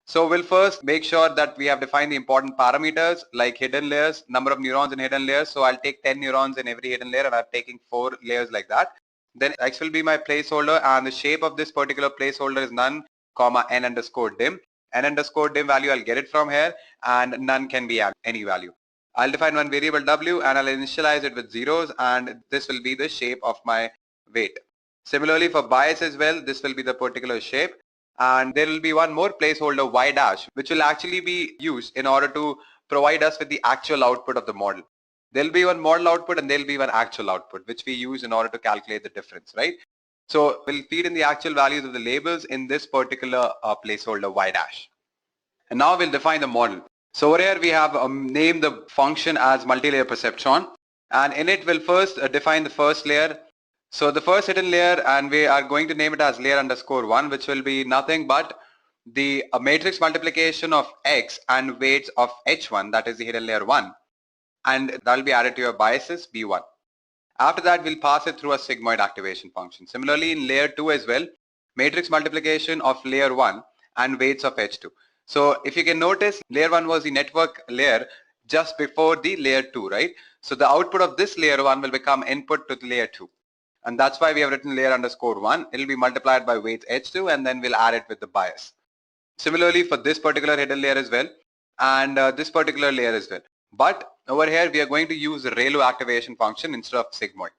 So we'll first make sure that we have defined the important parameters like hidden layers, number of neurons in hidden layers. So I'll take 10 neurons in every hidden layer and I'm taking 4 layers like that. Then X will be my placeholder and the shape of this particular placeholder is none, comma n underscore dim. N underscore dim value I'll get it from here and none can be any value. I'll define one variable w and I'll initialize it with zeros and this will be the shape of my weight. Similarly for bias as well, this will be the particular shape and there will be one more placeholder y dash which will actually be used in order to provide us with the actual output of the model. There'll be one model output and there'll be one actual output which we use in order to calculate the difference, right? So we'll feed in the actual values of the labels in this particular placeholder y dash. And now we'll define the model. So over here we have named the function as multi-layer perceptron and in it we'll first define the first layer. So the first hidden layer and we are going to name it as layer underscore 1 which will be nothing but the matrix multiplication of x and weights of h1, that is the hidden layer 1, and that will be added to your biases b1. After that we'll pass it through a sigmoid activation function. Similarly in layer 2 as well, matrix multiplication of layer 1 and weights of h2. So if you can notice, layer 1 was the network layer just before the layer 2, right? So the output of this layer 1 will become input to the layer 2. And that's why we have written layer underscore 1. It'll be multiplied by weights h2 and then we'll add it with the bias. Similarly for this particular hidden layer as well and this particular layer as well. But over here we are going to use the ReLU activation function instead of sigmoid.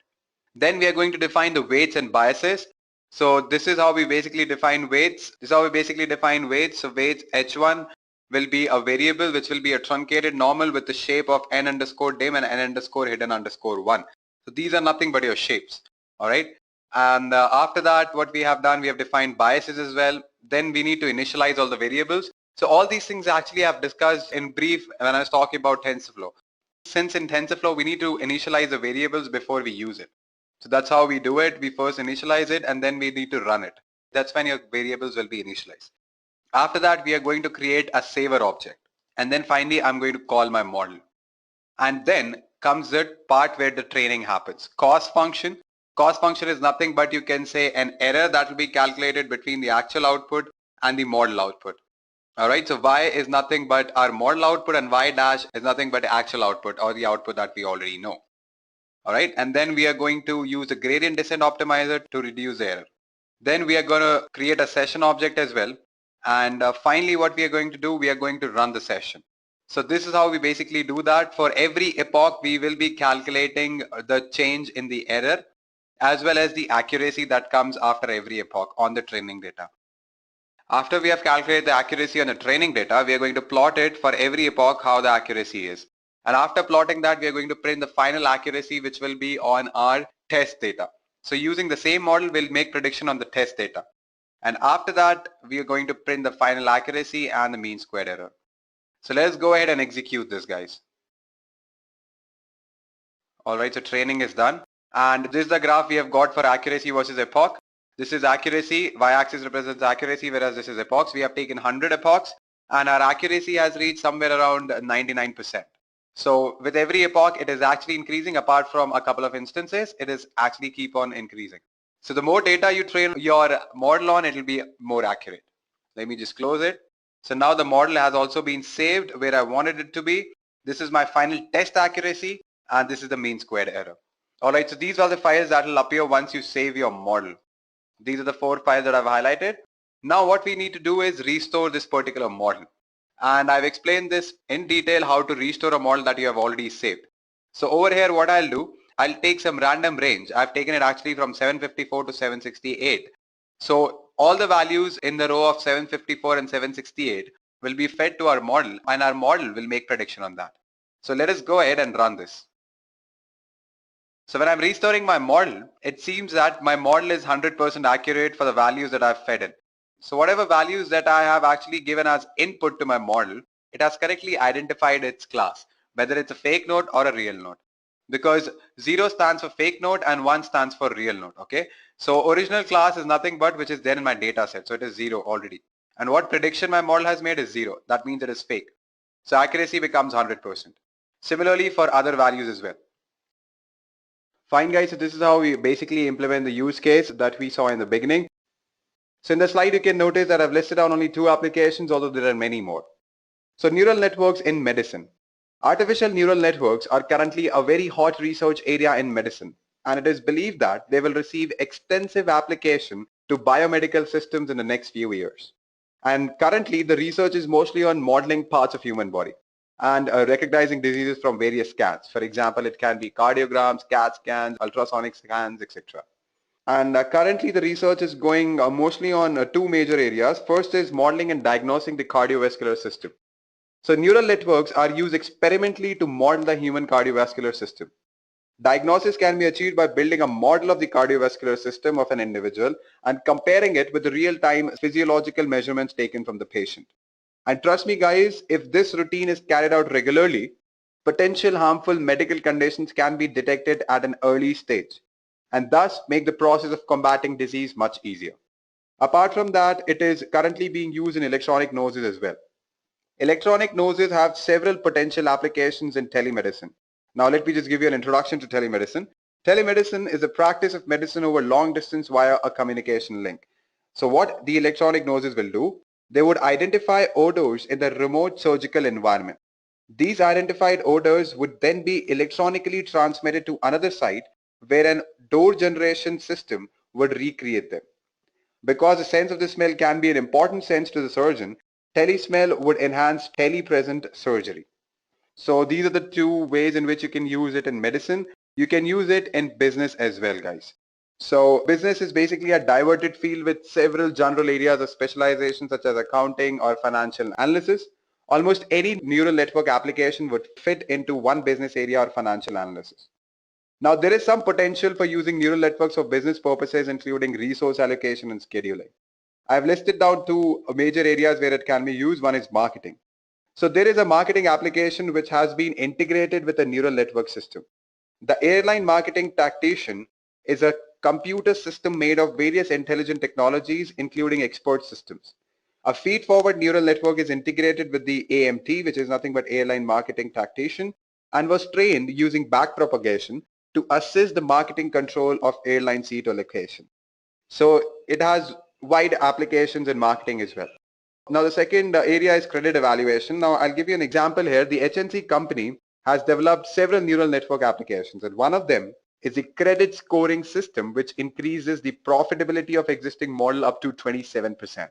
Then we are going to define the weights and biases. So this is how we basically define weights. So weights h1 will be a variable which will be a truncated normal with the shape of n underscore dim and n underscore hidden underscore 1. So these are nothing but your shapes. All right. And after that, what we have done, we have defined biases as well. Then we need to initialize all the variables. So all these things actually I've discussed in brief when I was talking about TensorFlow. Since in TensorFlow, we need to initialize the variables before we use it. So that's how we do it. We first initialize it and then we need to run it. That's when your variables will be initialized. After that, we are going to create a saver object. And then finally, I'm going to call my model. And then comes the part where the training happens. Cost function. Cost function is nothing but you can say an error that will be calculated between the actual output and the model output. All right, so y is nothing but our model output and y dash is nothing but the actual output or the output that we already know. All right, and then we are going to use the gradient descent optimizer to reduce the error. Then we are going to create a session object as well. And finally, what we are going to do, we are going to run the session. So this is how we basically do that. For every epoch, we will be calculating the change in the error as well as the accuracy that comes after every epoch on the training data. After we have calculated the accuracy on the training data, we are going to plot it for every epoch how the accuracy is. And after plotting that, we are going to print the final accuracy which will be on our test data. So using the same model, we'll make prediction on the test data. And after that, we are going to print the final accuracy and the mean squared error. So let's go ahead and execute this, guys. All right, so training is done. And this is the graph we have got for accuracy versus epoch. This is accuracy, y-axis represents accuracy, whereas this is epochs. We have taken 100 epochs and our accuracy has reached somewhere around 99%. So with every epoch, it is actually increasing. Apart from a couple of instances, it is actually keep on increasing. So the more data you train your model on, it will be more accurate. Let me just close it. So now the model has also been saved where I wanted it to be. This is my final test accuracy and this is the mean squared error. All right, so these are the files that will appear once you save your model. These are the 4 files that I've highlighted. Now what we need to do is restore this particular model. And I've explained this in detail how to restore a model that you have already saved. So over here, what I'll do, I'll take some random range. I've taken it actually from 754 to 768. So all the values in the row of 754 and 768 will be fed to our model and our model will make prediction on that. So let us go ahead and run this. So when I'm restoring my model, it seems that my model is 100% accurate for the values that I've fed in. So whatever values that I have actually given as input to my model, it has correctly identified its class, whether it's a fake node or a real node. Because 0 stands for fake node and 1 stands for real node, okay? So original class is nothing but which is there in my data set, so it is 0 already. And what prediction my model has made is 0. That means it is fake. So accuracy becomes 100%. Similarly for other values as well. Fine guys, so this is how we basically implement the use case that we saw in the beginning. So in the slide you can notice that I've listed down only 2 applications, although there are many more. So neural networks in medicine. Artificial neural networks are currently a very hot research area in medicine, and it is believed that they will receive extensive application to biomedical systems in the next few years. And currently the research is mostly on modeling parts of human body and recognizing diseases from various scans. For example, it can be cardiograms, CAT scans, ultrasonic scans, etc. And currently the research is going mostly on 2 major areas. First is modeling and diagnosing the cardiovascular system. So neural networks are used experimentally to model the human cardiovascular system. Diagnosis can be achieved by building a model of the cardiovascular system of an individual and comparing it with the real-time physiological measurements taken from the patient. And trust me guys, if this routine is carried out regularly, potential harmful medical conditions can be detected at an early stage and thus make the process of combating disease much easier. Apart from that, it is currently being used in electronic noses as well. Electronic noses have several potential applications in telemedicine. Now let me just give you an introduction to telemedicine. Telemedicine is a practice of medicine over long distance via a communication link. So what the electronic noses will do, they would identify odors in the remote surgical environment. These identified odors would then be electronically transmitted to another site where an door generation system would recreate them. Because the sense of the smell can be an important sense to the surgeon, telesmell would enhance telepresent surgery. So these are the 2 ways in which you can use it in medicine. You can use it in business as well, guys. So business is basically a diverted field with several general areas of specialization such as accounting or financial analysis. Almost any neural network application would fit into one business area or financial analysis. Now there is some potential for using neural networks for business purposes, including resource allocation and scheduling. I've listed down 2 major areas where it can be used. One is marketing. So there is a marketing application which has been integrated with a neural network system. The airline marketing tactician is a computer system made of various intelligent technologies, including expert systems. A feed-forward neural network is integrated with the AMT, which is nothing but airline marketing tactician, and was trained using backpropagation to assist the marketing control of airline seat allocation. So it has wide applications in marketing as well. Now the second area is credit evaluation. Now I'll give you an example here. The HNC company has developed several neural network applications, and one of them is the credit scoring system, which increases the profitability of existing model up to 27%.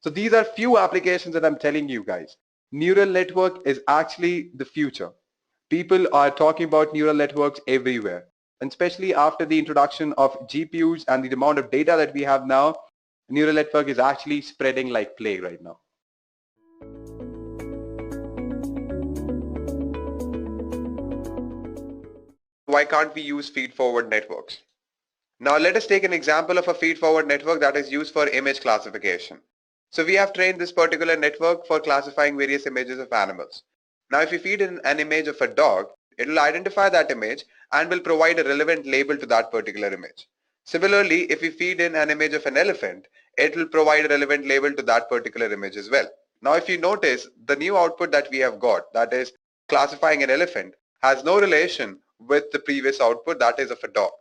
So these are few applications that I'm telling you guys. Neural network is actually the future. People are talking about neural networks everywhere, and especially after the introduction of GPUs and the amount of data that we have now, neural network is actually spreading like plague right now. Why can't we use feed-forward networks? Now let us take an example of a feed-forward network that is used for image classification. So we have trained this particular network for classifying various images of animals. Now if you feed in an image of a dog, it will identify that image and will provide a relevant label to that particular image. Similarly, if we feed in an image of an elephant, it will provide a relevant label to that particular image as well. Now if you notice, the new output that we have got, that is classifying an elephant, has no relation with the previous output, that is of a dog.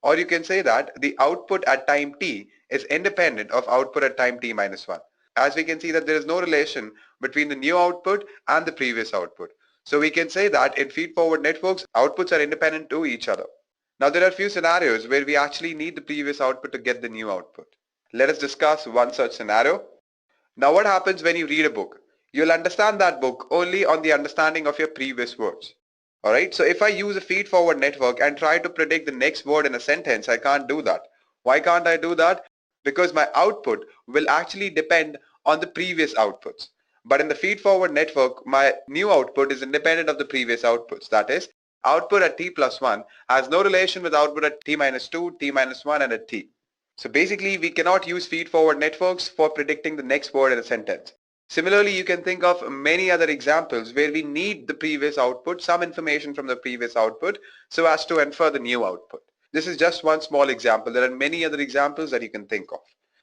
Or you can say that the output at time t is independent of output at time t minus 1. As we can see that there is no relation between the new output and the previous output. So we can say that in feed-forward networks, outputs are independent to each other. Now there are few scenarios where we actually need the previous output to get the new output. Let us discuss one such scenario. Now what happens when you read a book? You'll understand that book only on the understanding of your previous words. Alright, so if I use a feed-forward network and try to predict the next word in a sentence, I can't do that. Why can't I do that? Because my output will actually depend on the previous outputs. But in the feed-forward network, my new output is independent of the previous outputs. That is, output at t plus 1 has no relation with output at t minus 2, t minus 1, and at t. So basically, we cannot use feed-forward networks for predicting the next word in a sentence. Similarly, you can think of many other examples where we need the previous output, some information from the previous output, so as to infer the new output. This is just one small example. There are many other examples that you can think of.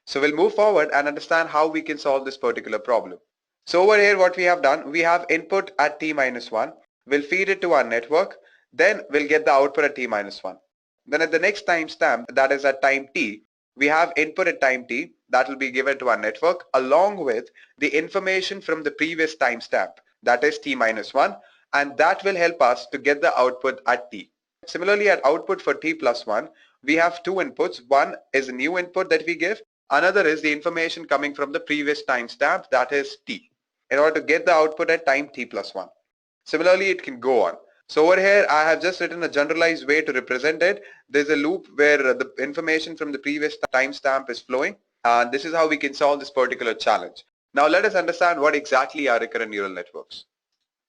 So we'll move forward and understand how we can solve this particular problem. So over here, what we have done, we have input at t minus 1. We'll feed it to our network. Then we'll get the output at t minus 1. Then at the next timestamp, that is at time t, we have input at time t that will be given to our network along with the information from the previous timestamp, that is t minus 1, and that will help us to get the output at t. Similarly, at output for t plus 1, we have two inputs. One is a new input that we give. Another is the information coming from the previous timestamp, that is t, in order to get the output at time t plus 1. Similarly, it can go on. So over here, I have just written a generalized way to represent it. There's a loop where the information from the previous timestamp is flowing. And this is how we can solve this particular challenge. Now let us understand what exactly are recurrent neural networks.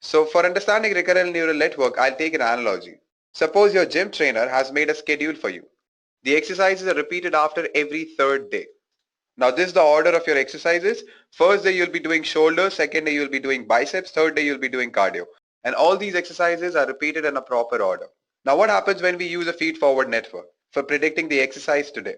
So for understanding recurrent neural network, I'll take an analogy. Suppose your gym trainer has made a schedule for you. The exercises are repeated after every third day. Now this is the order of your exercises. First day you'll be doing shoulder, second day you'll be doing biceps, third day you'll be doing cardio. And all these exercises are repeated in a proper order. Now what happens when we use a feed-forward network for predicting the exercise today?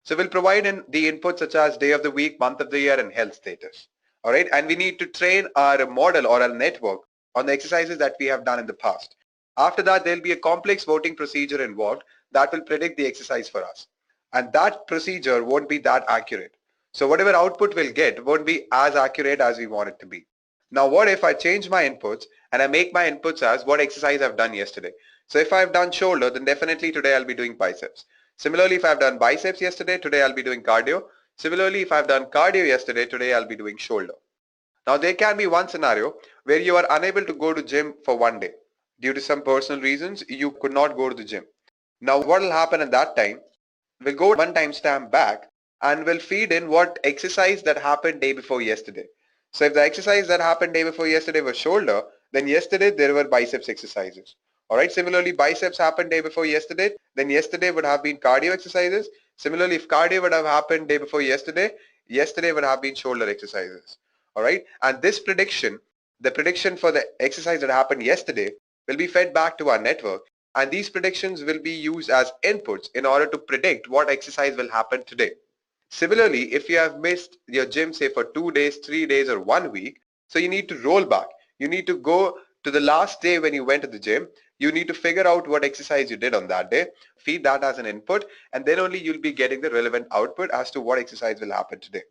So we'll provide in the inputs such as day of the week, month of the year, and health status. All right, and we need to train our model or our network on the exercises that we have done in the past. After that, there'll be a complex voting procedure involved that will predict the exercise for us. And that procedure won't be that accurate. So whatever output we'll get won't be as accurate as we want it to be. Now what if I change my inputs and I make my inputs as what exercise I've done yesterday? So if I've done shoulder, then definitely today I'll be doing biceps. Similarly, if I've done biceps yesterday, today I'll be doing cardio. Similarly, if I've done cardio yesterday, today I'll be doing shoulder. Now there can be one scenario where you are unable to go to gym for one day. Due to some personal reasons, you could not go to the gym. Now what will happen at that time? We'll go one timestamp back and we'll feed in what exercise that happened day before yesterday. So if the exercise that happened day before yesterday was shoulder, then yesterday there were biceps exercises. Alright, similarly biceps happened day before yesterday, then yesterday would have been cardio exercises. Similarly, if cardio would have happened day before yesterday, yesterday would have been shoulder exercises. Alright, and this prediction, the prediction for the exercise that happened yesterday will be fed back to our network, and these predictions will be used as inputs in order to predict what exercise will happen today. Similarly, if you have missed your gym say for 2 days, 3 days or 1 week, so you need to roll back. You need to go to the last day when you went to the gym. You need to figure out what exercise you did on that day, feed that as an input, and then only you'll be getting the relevant output as to what exercise will happen today.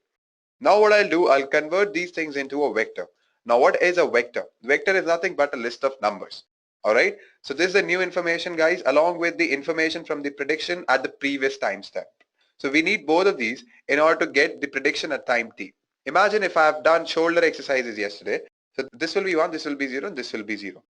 Now what I'll do, I'll convert these things into a vector. Now what is a vector? Vector is nothing but a list of numbers. Alright, so this is the new information guys along with the information from the prediction at the previous timestamp. So we need both of these in order to get the prediction at time t. Imagine if I have done shoulder exercises yesterday. So this will be 1, this will be 0, and this will be 0.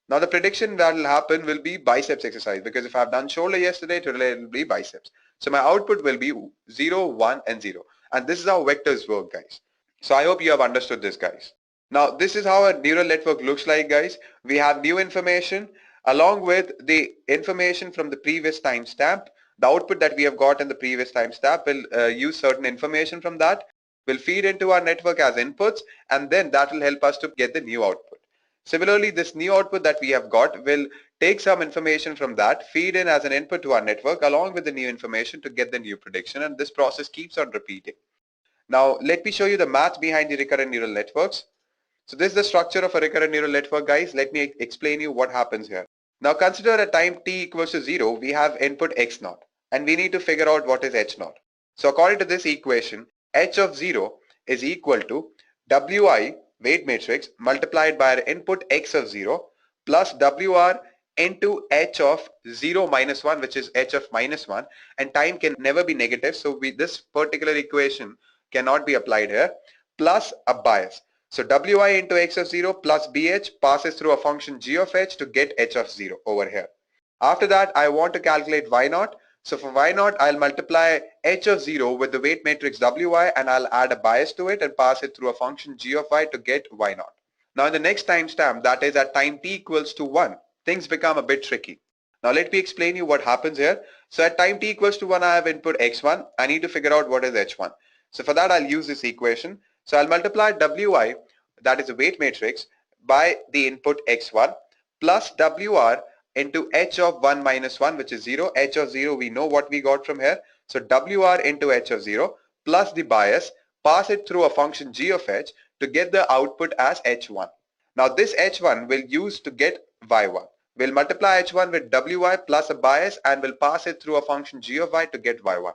Now the prediction that will happen will be biceps exercise because if I have done shoulder yesterday, today it will be biceps. So my output will be 0, 1 and 0. And this is how vectors work guys. So I hope you have understood this guys. Now this is how a neural network looks like guys. We have new information along with the information from the previous timestamp. The output that we have got in the previous timestamp will use certain information from that. Will feed into our network as inputs and then that will help us to get the new output. Similarly, this new output that we have got will take some information from that, feed in as an input to our network along with the new information to get the new prediction, and this process keeps on repeating. Now let me show you the math behind the recurrent neural networks. So this is the structure of a recurrent neural network guys. Let me explain you what happens here. Now consider at time t equals to 0, we have input x naught and we need to figure out what is h naught. So according to this equation, h of 0 is equal to wi weight matrix multiplied by our input x of 0 plus wr into h of 0 minus 1, which is h of minus 1, and time can never be negative, so this particular equation cannot be applied here, plus a bias. So wi into x of 0 plus bh passes through a function g of h to get h of 0 over here. After that, I want to calculate y naught. So for y naught, I'll multiply h of 0 with the weight matrix wi, and I'll add a bias to it and pass it through a function g of y to get y naught. Now in the next timestamp, that is at time t equals to 1, things become a bit tricky. Now let me explain you what happens here. So at time t equals to 1, I have input x1. I need to figure out what is h1. So for that, I'll use this equation. So I'll multiply wi, that is the weight matrix, by the input x1 plus wr into h of 1 minus 1, which is 0. H of 0, we know what we got from here. So wr into h of 0 plus the bias, pass it through a function g of h to get the output as h1. Now this h1 we'll use to get y1. We'll multiply h1 with wi plus a bias and we'll pass it through a function g of y to get y1.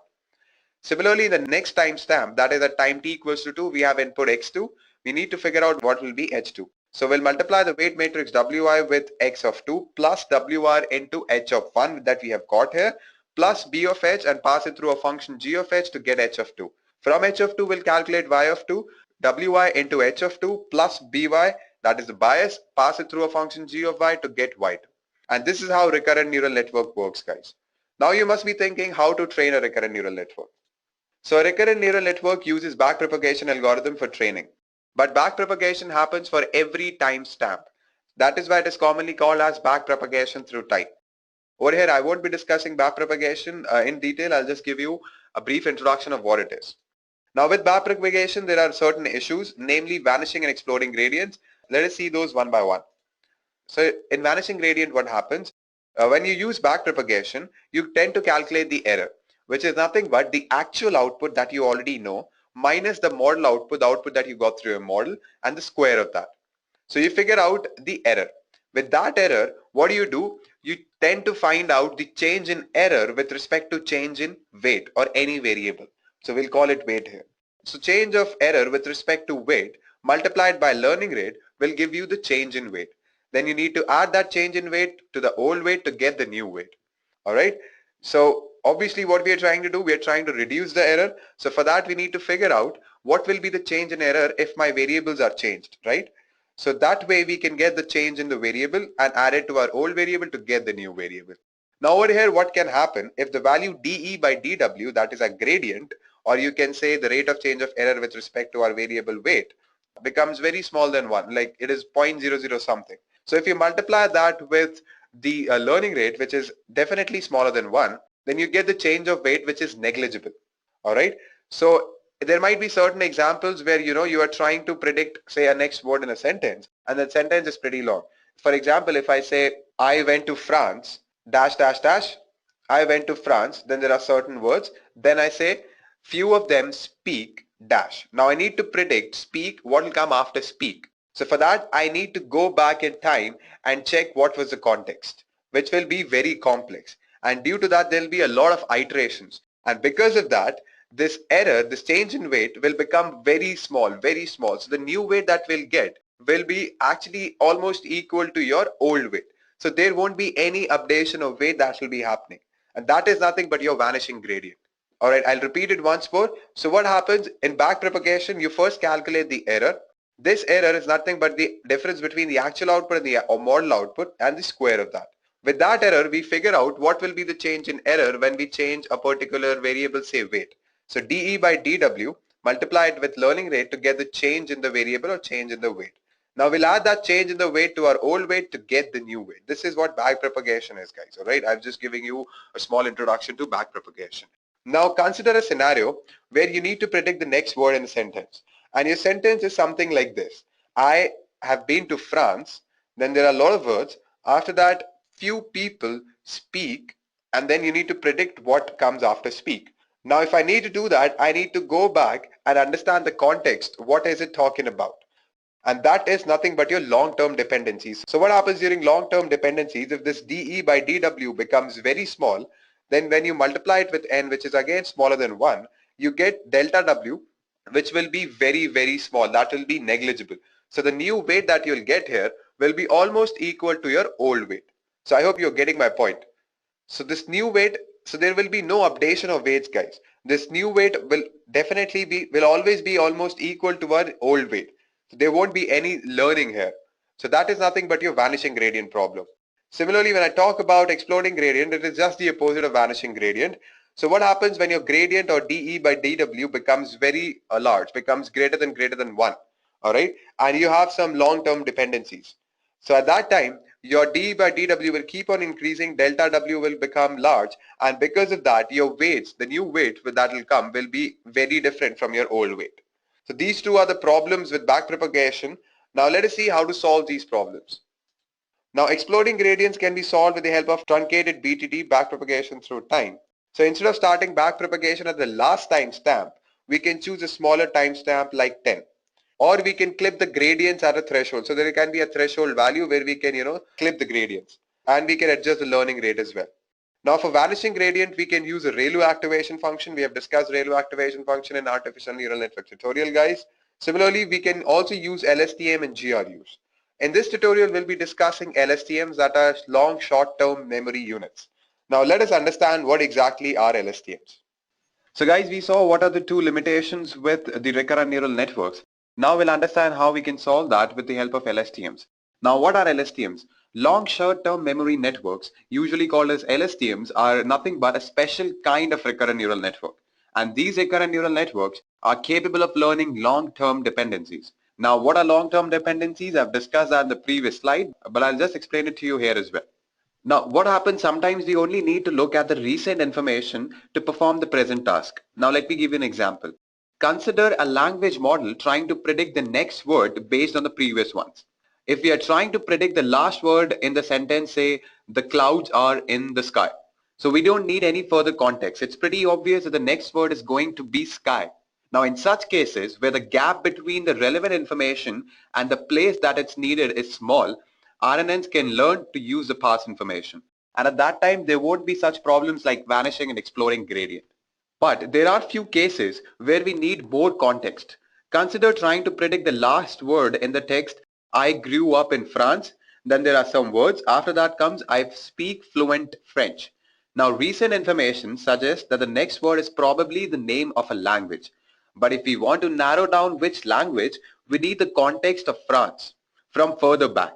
Similarly, in the next timestamp, that is at time t equals to 2, we have input x2. We need to figure out what will be h2. So we'll multiply the weight matrix wi with x of 2 plus wr into h of 1 that we have got here plus b of h and pass it through a function g of h to get h of 2. From h of 2, we'll calculate y of 2, wi into h of 2 plus by, that is the bias, pass it through a function g of y to get y2. And this is how recurrent neural network works, guys. Now you must be thinking how to train a recurrent neural network. So a recurrent neural network uses backpropagation algorithm for training. But backpropagation happens for every timestamp. That is why it is commonly called as backpropagation through time. Over here, I won't be discussing backpropagation in detail. I'll just give you a brief introduction of what it is. Now with backpropagation, there are certain issues, namely vanishing and exploding gradients. Let us see those one by one. So in vanishing gradient, what happens? When you use backpropagation, you tend to calculate the error, which is nothing but the actual output that you already know minus the model output, the output that you got through your model, and the square of that. So you figure out the error. With that error, what do? You tend to find out the change in error with respect to change in weight or any variable. So we'll call it weight here. So change of error with respect to weight multiplied by learning rate will give you the change in weight. Then you need to add that change in weight to the old weight to get the new weight. All right. So obviously what we are trying to do, we are trying to reduce the error. So for that, we need to figure out what will be the change in error if my variables are changed, right? So that way we can get the change in the variable and add it to our old variable to get the new variable. Now over here, what can happen if the value dE by dW, that is a gradient, or you can say the rate of change of error with respect to our variable weight, becomes very small than 1, like it is 0.00 something. So if you multiply that with the learning rate, which is definitely smaller than 1, then you get the change of weight, which is negligible. All right. So there might be certain examples where you are trying to predict, say, a next word in a sentence, and that sentence is pretty long. For example, if I say I went to France dash dash dash, I went to France, then there are certain words, then I say few of them speak dash. Now I need to predict speak, what will come after speak. So for that, I need to go back in time and check what was the context, which will be very complex. And due to that, there will be a lot of iterations. And because of that, this error, this change in weight will become very small, very small. So the new weight that we'll get will be actually almost equal to your old weight. So there won't be any updation of weight that will be happening. And that is nothing but your vanishing gradient. All right, I'll repeat it once more. So what happens in backpropagation, you first calculate the error. This error is nothing but the difference between the actual output and the model output and the square of that. With that error, we figure out what will be the change in error when we change a particular variable, say weight. So dE by dW, multiply it with learning rate to get the change in the variable or change in the weight. Now we'll add that change in the weight to our old weight to get the new weight. This is what backpropagation is, guys. All right, I'm just giving you a small introduction to backpropagation. Now consider a scenario where you need to predict the next word in a sentence. And your sentence is something like this. I have been to France. Then there are a lot of words. After that, few people speak. And then you need to predict what comes after speak. Now, if I need to do that, I need to go back and understand the context. What is it talking about? And that is nothing but your long-term dependencies. So what happens during long-term dependencies, if this dE by dW becomes very small, then when you multiply it with n, which is again smaller than 1, you get delta W, which will be very, very small. That will be negligible. So the new weight that you'll get here will be almost equal to your old weight. So I hope you're getting my point. So this new weight, so there will be no updation of weights, guys. This new weight will definitely will always be almost equal to our old weight. So there won't be any learning here. So that is nothing but your vanishing gradient problem. Similarly, when I talk about exploding gradient, it is just the opposite of vanishing gradient. So what happens when your gradient or dE by dW becomes very large, becomes greater than 1, all right? And you have some long-term dependencies. So at that time, your dE by dW will keep on increasing, delta W will become large, and because of that, your weights, the new weight that will come will be very different from your old weight. So these two are the problems with backpropagation. Now let us see how to solve these problems. Now exploding gradients can be solved with the help of truncated BTD, backpropagation through time. So instead of starting backpropagation at the last timestamp, we can choose a smaller timestamp like 10. Or we can clip the gradients at a threshold. So there can be a threshold value where we can, clip the gradients. And we can adjust the learning rate as well. Now for vanishing gradient, we can use a ReLU activation function. We have discussed ReLU activation function in artificial neural network tutorial, guys. Similarly, we can also use LSTM and GRUs. In this tutorial, we'll be discussing LSTMs, that are long short-term memory units. Now let us understand what exactly are LSTMs. So guys, we saw what are the two limitations with the recurrent neural networks. Now we'll understand how we can solve that with the help of LSTMs. Now what are LSTMs? Long short-term memory networks, usually called as LSTMs, are nothing but a special kind of recurrent neural network. And these recurrent neural networks are capable of learning long-term dependencies. Now what are long-term dependencies? I've discussed that in the previous slide, but I'll just explain it to you here as well. Now, what happens sometimes we only need to look at the recent information to perform the present task. Now, let me give you an example. Consider a language model trying to predict the next word based on the previous ones. If we are trying to predict the last word in the sentence, say, the clouds are in the sky. So we don't need any further context. It's pretty obvious that the next word is going to be sky. Now, in such cases where the gap between the relevant information and the place that it's needed is small, RNNs can learn to use the past information. And at that time, there won't be such problems like vanishing and exploding gradient. But there are few cases where we need more context. Consider trying to predict the last word in the text, I grew up in France. Then there are some words. After that comes, I speak fluent French. Now, recent information suggests that the next word is probably the name of a language. But if we want to narrow down which language, we need the context of France from further back.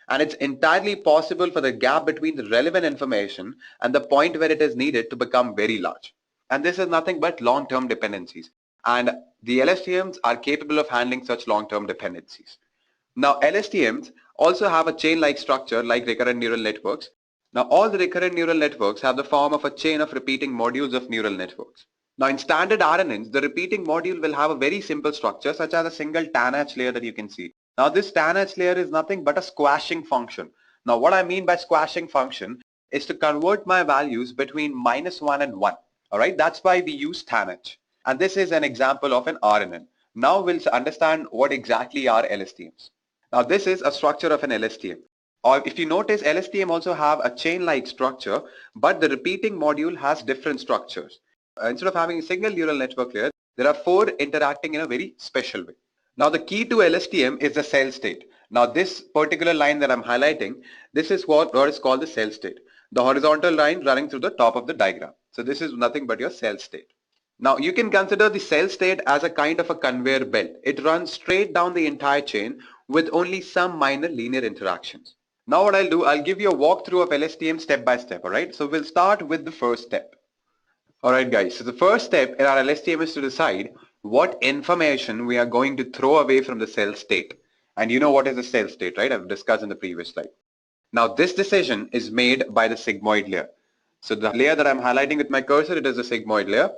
And it's entirely possible for the gap between the relevant information and the point where it is needed to become very large. And this is nothing but long-term dependencies. And the LSTMs are capable of handling such long-term dependencies. Now, LSTMs also have a chain-like structure like recurrent neural networks. Now, all the recurrent neural networks have the form of a chain of repeating modules of neural networks. Now, in standard RNNs, the repeating module will have a very simple structure such as a single TANH layer that you can see. Now, this TANH layer is nothing but a squashing function. Now, what I mean by squashing function is to convert my values between -1 and 1. All right, that's why we use TANH. And this is an example of an RNN. Now we'll understand what exactly are LSTMs. Now, this is a structure of an LSTM. Or if you notice, LSTM also have a chain-like structure, but the repeating module has different structures. Instead of having a single neural network layer, there are 4 interacting in a very special way. Now, the key to LSTM is the cell state. Now, this particular line that I'm highlighting, this is what is called the cell state. The horizontal line running through the top of the diagram. So this is nothing but your cell state. Now, you can consider the cell state as a kind of a conveyor belt. It runs straight down the entire chain with only some minor linear interactions. Now what I'll do, I'll give you a walkthrough of LSTM step by step, all right? So we'll start with the first step. All right, guys. So the first step in our LSTM is to decide what information we are going to throw away from the cell state. And you know what is the cell state, right? I've discussed in the previous slide. Now this decision is made by the sigmoid layer. So the layer that I'm highlighting with my cursor, it is the sigmoid layer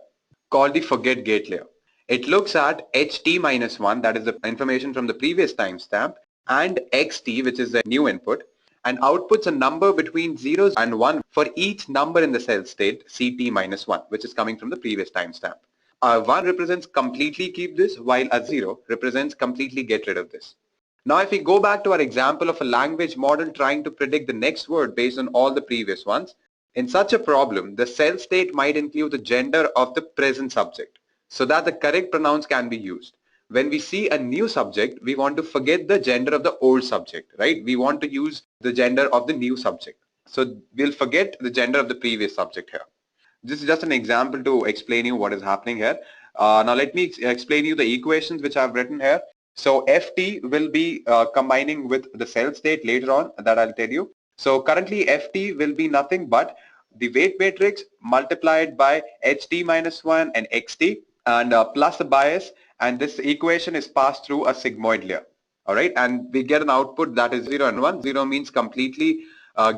called the forget gate layer. It looks at ht-1, that is the information from the previous timestamp, and xt, which is the new input, and outputs a number between 0 and 1 for each number in the cell state ct-1, which is coming from the previous timestamp. A 1 represents completely keep this, while a 0 represents completely get rid of this. Now if we go back to our example of a language model trying to predict the next word based on all the previous ones, in such a problem, the cell state might include the gender of the present subject so that the correct pronouns can be used. When we see a new subject, we want to forget the gender of the old subject, right? We want to use the gender of the new subject. So we'll forget the gender of the previous subject here. This is just an example to explain you what is happening here. Now let me explain you the equations which I've written here. So ft will be combining with the cell state later on, that I'll tell you. So currently ft will be nothing but the weight matrix multiplied by ht minus 1 and xt and plus the bias, and this equation is passed through a sigmoid layer. All right, and we get an output that is 0 and 1. 0 means completely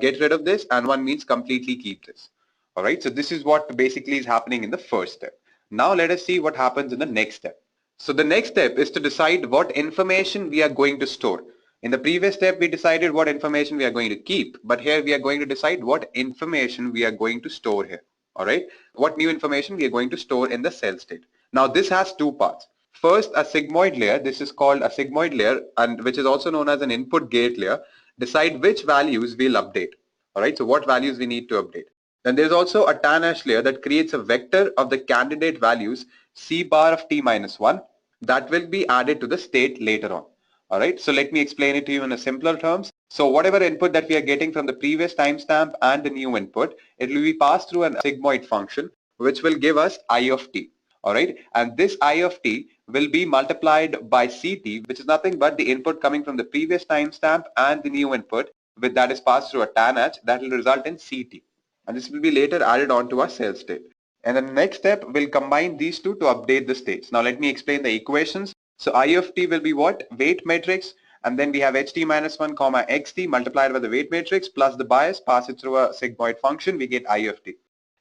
get rid of this, and 1 means completely keep this. All right, so this is what basically is happening in the first step. Now let us see what happens in the next step. So the next step is to decide what information we are going to store. In the previous step, we decided what information we are going to keep, but here we are going to decide what information we are going to store here. All right, what new information we are going to store in the cell state. Now this has two parts. First, a sigmoid layer. This is called a sigmoid layer, and which is also known as an input gate layer. Decide which values we'll update. All right, so what values we need to update. Then there's also a tan hash layer that creates a vector of the candidate values c bar of t minus 1 that will be added to the state later on. All right, so let me explain it to you in a simpler terms. So whatever input that we are getting from the previous timestamp and the new input, it will be passed through a sigmoid function which will give us I of t. All right, and this I of t will be multiplied by ct, which is nothing but the input coming from the previous timestamp and the new input with that is passed through a tan h that will result in ct, and this will be later added on to our cell state. And the next step will combine these two to update the states. Now let me explain the equations. So I of t will be what? Weight matrix, and then we have ht minus 1 comma xt multiplied by the weight matrix plus the bias, pass it through a sigmoid function, we get I of t.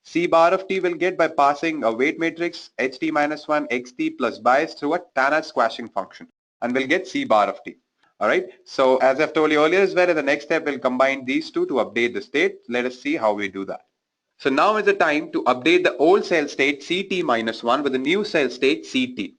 C bar of t will get by passing a weight matrix ht minus 1 xt plus bias through a tan H squashing function, and we'll get C bar of t. All right, so as I've told you earlier as well, in the next step we'll combine these two to update the state. Let us see how we do that. So now is the time to update the old cell state ct minus 1 with the new cell state ct.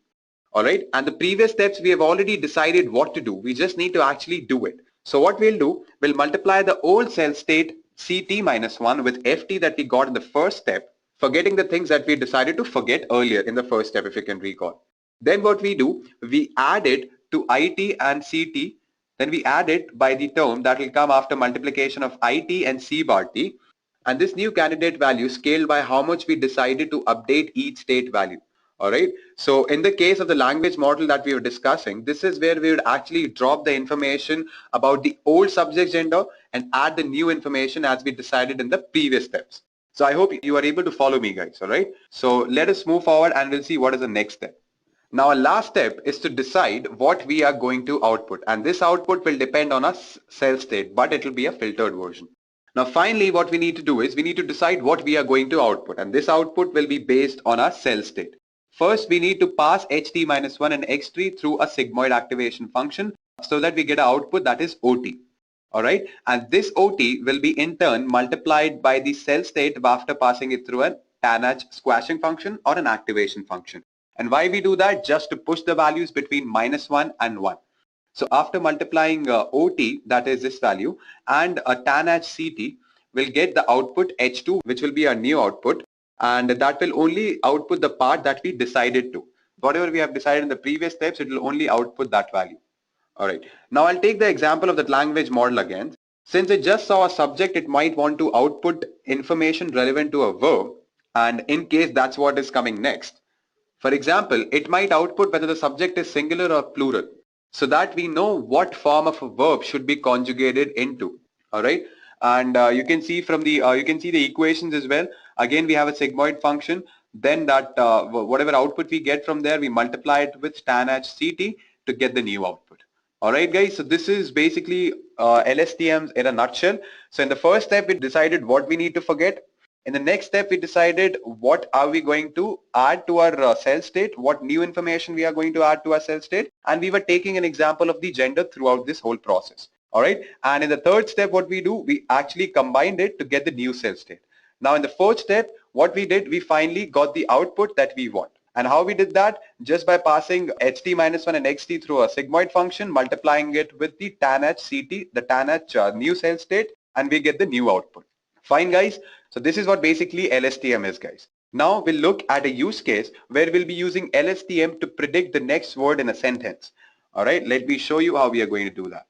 All right, and the previous steps we have already decided what to do. We just need to actually do it. So what we'll do, we'll multiply the old cell state ct minus 1 with ft that we got in the first step, forgetting the things that we decided to forget earlier in the first step, if you can recall. Then what we do, we add it to it and ct, then we add it by the term that will come after multiplication of it and c bar t, and this new candidate value scaled by how much we decided to update each state value. All right, so in the case of the language model that we were discussing, this is where we would actually drop the information about the old subject gender and add the new information as we decided in the previous steps. So I hope you are able to follow me, guys. All right, so let us move forward and we'll see what is the next step. Now our last step is to decide what we are going to output, and this output will depend on our cell state, but it will be a filtered version. Now finally what we need to do is we need to decide what we are going to output, and this output will be based on our cell state. First we need to pass ht minus 1 and xt through a sigmoid activation function so that we get an output that is OT. Alright, and this OT will be in turn multiplied by the cell state after passing it through a tan H squashing function or an activation function. And why we do that? Just to push the values between -1 and 1. So after multiplying OT, that is this value, and a tan H CT, we'll get the output H2, which will be our new output, and that will only output the part that we decided to. Whatever we have decided in the previous steps, it will only output that value. All right. Now I'll take the example of that language model again. Since it just saw a subject, it might want to output information relevant to a verb, and in case that's what is coming next. For example, it might output whether the subject is singular or plural, so that we know what form of a verb should be conjugated into. All right, and you can see from the the equations as well. Again, we have a sigmoid function. Then that whatever output we get from there, we multiply it with tan h ct to get the new output. All right, guys. So this is basically LSTMs in a nutshell. So in the first step, we decided what we need to forget. In the next step, we decided what are we going to add to our cell state, what new information we are going to add to our cell state, and we were taking an example of the gender throughout this whole process. All right, and in the third step, what we do, we actually combined it to get the new cell state. Now in the fourth step, what we did, we finally got the output that we want. And how we did that? Just by passing ht minus 1 and xt through a sigmoid function, multiplying it with the tan h ct, the tan h new cell state, and we get the new output. Fine, guys. So this is what basically LSTM is, guys. Now we'll look at a use case where we'll be using LSTM to predict the next word in a sentence. All right, let me show you how we are going to do that.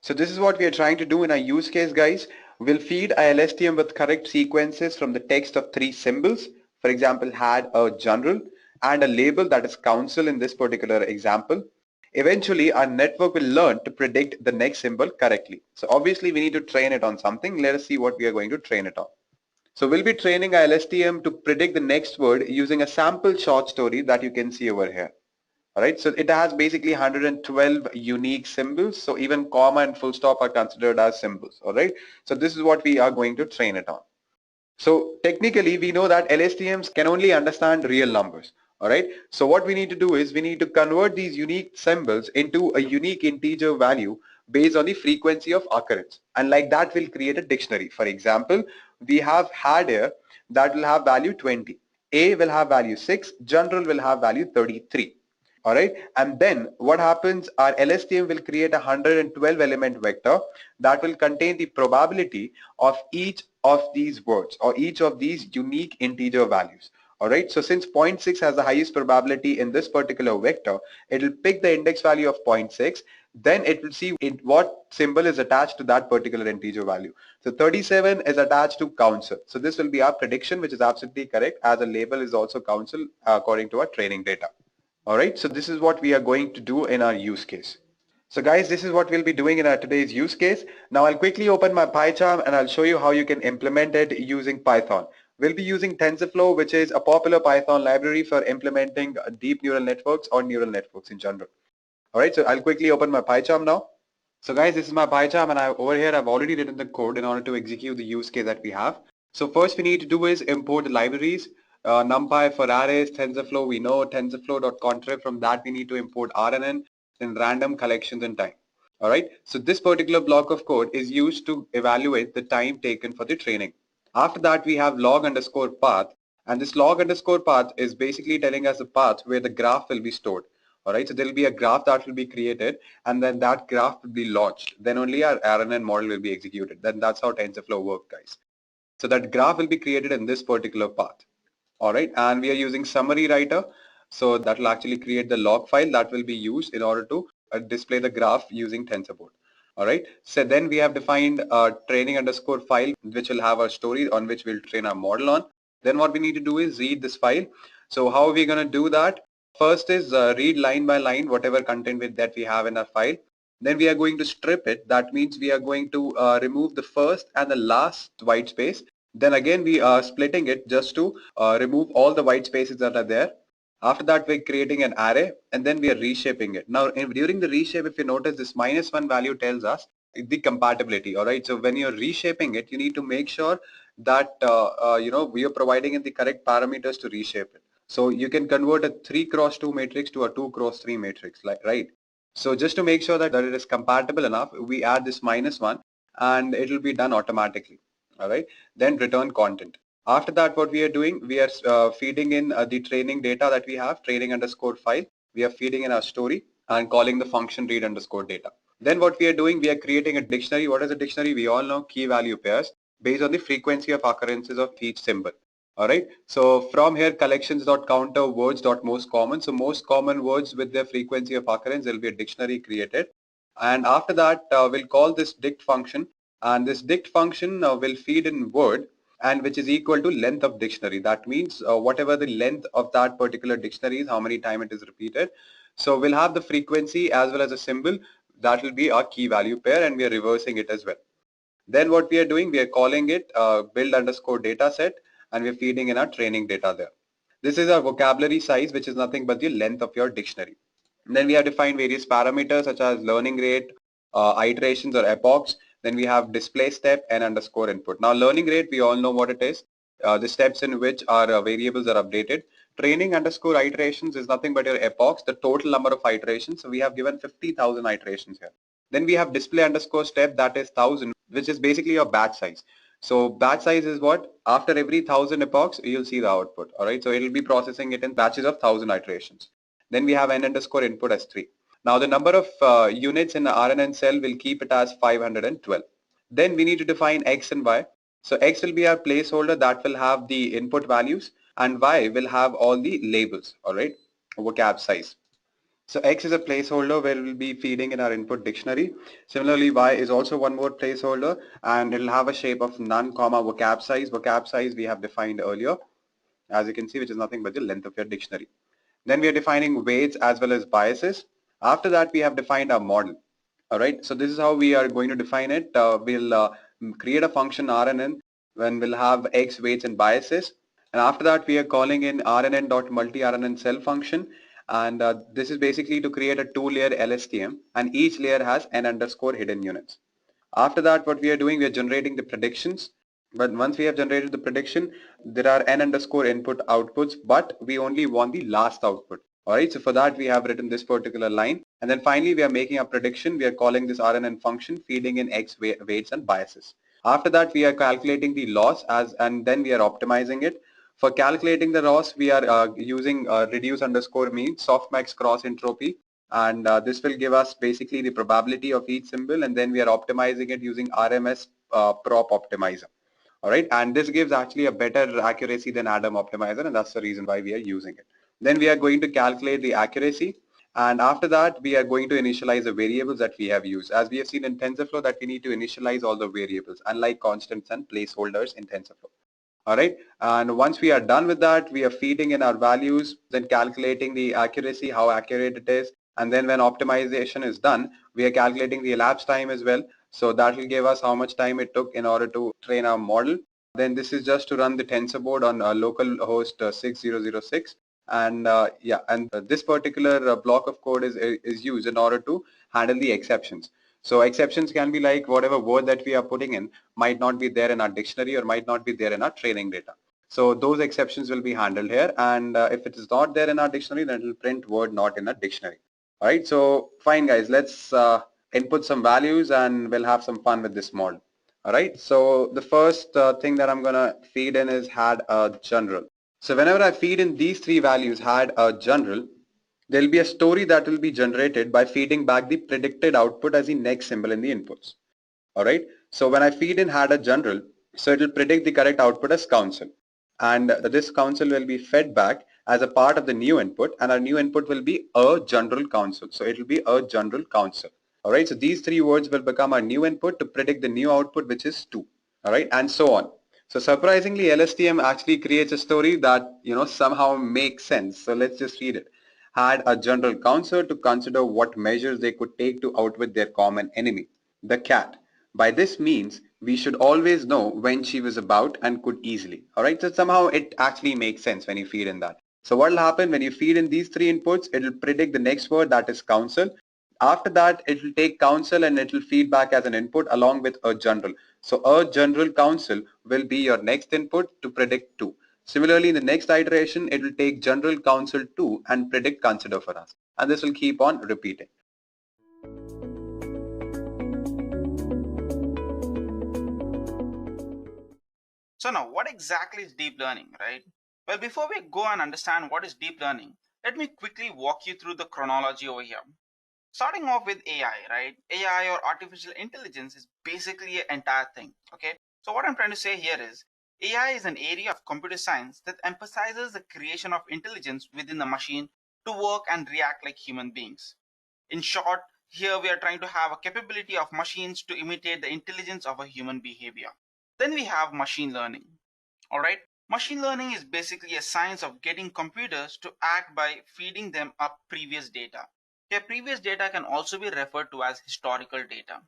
So this is what we are trying to do in our use case, guys. We'll feed our LSTM with correct sequences from the text of 3 symbols. For example, had a general and a label that is council in this particular example. eventually our network will learn to predict the next symbol correctly. So obviously we need to train it on something. Let us see what we are going to train it on. So we'll be training our LSTM to predict the next word using a sample short story that you can see over here. All right, so it has basically 112 unique symbols. So even comma and full stop are considered as symbols. All right, so this is what we are going to train it on. So technically we know that LSTMs can only understand real numbers. All right, so what we need to do is we need to convert these unique symbols into a unique integer value based on the frequency of occurrence, and like that we'll create a dictionary. For example, we have had here that will have value 20, A will have value 6, general will have value 33. All right, and then what happens, our LSTM will create a 112 element vector that will contain the probability of each of these words or each of these unique integer values. All right, so since 0.6 has the highest probability in this particular vector, it will pick the index value of 0.6, then it will see what symbol is attached to that particular integer value. So 37 is attached to council. So this will be our prediction, which is absolutely correct, as a label is also council according to our training data. All right, so this is what we are going to do in our use case. So guys, this is what we'll be doing in our today's use case. Now I'll quickly open my PyCharm and I'll show you how you can implement it using Python. We'll be using TensorFlow, which is a popular Python library for implementing deep neural networks or neural networks in general. All right, so I'll quickly open my PyCharm now. So guys, this is my PyCharm, and over here I've already written the code in order to execute the use case that we have. So first we need to do is import the libraries. NumPy for arrays, TensorFlow, we know TensorFlow.contrib. From that we need to import RNN, then random collections and time. All right, so this particular block of code is used to evaluate the time taken for the training. After that we have log underscore path, and this log underscore path is basically telling us the path where the graph will be stored. All right, so there will be a graph that will be created, and then that graph will be launched. Then only our RNN model will be executed. Then that's how TensorFlow works, guys. So that graph will be created in this particular path. All right, and we are using summary writer. So that will actually create the log file that will be used in order to display the graph using TensorBoard. All right, so then we have defined a training underscore file, which will have our story on which we'll train our model on. Then what we need to do is read this file. So how are we going to do that? First is read line by line whatever content that we have in our file. Then we are going to strip it. That means we are going to remove the first and the last white space. Then again we are splitting it just to remove all the white spaces that are there. After that we're creating an array, and then we are reshaping it. Now during the reshape, if you notice, this -1 value tells us the compatibility. All right, so when you're reshaping it, you need to make sure that we are providing in the correct parameters to reshape it. So you can convert a 3x2 matrix to a 2x3 matrix, right? So just to make sure that it is compatible enough, we add this -1 and it will be done automatically. All right, then return content. After that, what we are doing, we are feeding in the training data that we have, training underscore file. We are feeding in our story and calling the function read underscore data. Then what we are doing, we are creating a dictionary. What is a dictionary? We all know key value pairs based on the frequency of occurrences of each symbol. All right, so from here collections.counter words.most common. So most common words with their frequency of occurrence, there will be a dictionary created. And after that, we'll call this dict function, and this dict function will feed in word, and which is equal to length of dictionary. That means whatever the length of that particular dictionary is, how many times it is repeated. So we'll have the frequency as well as a symbol. That will be our key value pair, and we are reversing it as well. Then what we are doing, we are calling it build underscore data set, and we're feeding in our training data there. This is our vocabulary size, which is nothing but the length of your dictionary. And then we have defined various parameters such as learning rate, iterations or epochs. Then we have display step and underscore input. Now learning rate, we all know what it is. The steps in which our variables are updated. Training underscore iterations is nothing but your epochs, the total number of iterations. So we have given 50,000 iterations here. Then we have display underscore step, that is 1000, which is basically your batch size. So batch size is what? After every 1000 epochs, you'll see the output. All right, so it'll be processing it in batches of 1000 iterations. Then we have n underscore input as 3. Now the number of units in the RNN cell will keep it as 512. Then we need to define X and Y. So X will be our placeholder that will have the input values, and Y will have all the labels, all right, vocab size. So X is a placeholder where we'll be feeding in our input dictionary. Similarly, Y is also one more placeholder, and it'll have a shape of none, comma, vocab size. Vocab size we have defined earlier, as you can see, which is nothing but the length of your dictionary. Then we are defining weights as well as biases. After that, we have defined our model. All right, so this is how we are going to define it. We'll create a function RNN when we'll have X weights and biases. And after that, we are calling in RNN.multi-RNN cell function. And this is basically to create a two-layer LSTM, and each layer has n underscore hidden units. After that, what we are doing, we are generating the predictions. But once we have generated the prediction, there are n underscore input outputs, but we only want the last output. All right, so for that, we have written this particular line. And then finally, we are making a prediction. We are calling this RNN function, feeding in X weights and biases. After that, we are calculating the loss and then we are optimizing it. For calculating the loss, we are using reduce underscore mean, softmax cross entropy, and this will give us basically the probability of each symbol, and then we are optimizing it using RMS prop optimizer. All right, and this gives actually a better accuracy than Adam optimizer, and that's the reason why we are using it. Then we are going to calculate the accuracy, and after that we are going to initialize the variables that we have used. As we have seen in TensorFlow that we need to initialize all the variables, unlike constants and placeholders in TensorFlow. All right, and once we are done with that, we are feeding in our values, then calculating the accuracy, how accurate it is, and then when optimization is done, we are calculating the elapsed time as well. So that will give us how much time it took in order to train our model. Then this is just to run the tensor board on local host 6006. And this particular block of code is used in order to handle the exceptions. So exceptions can be like whatever word that we are putting in might not be there in our dictionary or might not be there in our training data. So those exceptions will be handled here, and if it is not there in our dictionary, then it will print word not in a dictionary. All right, so fine guys, let's input some values and we'll have some fun with this model. All right, so the first thing that I'm gonna feed in is had a general. So whenever I feed in these three values, had a general, there'll be a story that will be generated by feeding back the predicted output as the next symbol in the inputs. All right. So when I feed in had a general, so it will predict the correct output as council. And this council will be fed back as a part of the new input, and our new input will be a general council. So it will be a general council. All right. So these three words will become our new input to predict the new output, which is 2. All right. And so on. So surprisingly, LSTM actually creates a story that, somehow makes sense. So let's just read it. Had a general council to consider what measures they could take to outwit their common enemy, the cat. By this means, we should always know when she was about and could easily. All right, so somehow it actually makes sense when you feed in that. So what will happen when you feed in these three inputs? It will predict the next word, that is council. After that, it will take council and it will feed back as an input along with a general. So a general council will be your next input to predict 2. Similarly, in the next iteration, it will take general council 2 and predict consider for us. And this will keep on repeating. So now, what exactly is deep learning, right? Well, before we go and understand what is deep learning, let me quickly walk you through the chronology over here. Starting off with AI, right? AI or artificial intelligence is basically an entire thing, okay? So what I'm trying to say here is AI is an area of computer science that emphasizes the creation of intelligence within the machine to work and react like human beings. In short, here we are trying to have a capability of machines to imitate the intelligence of a human behavior. Then we have machine learning. All right. Machine learning is basically a science of getting computers to act by feeding them up previous data. Here, previous data can also be referred to as historical data.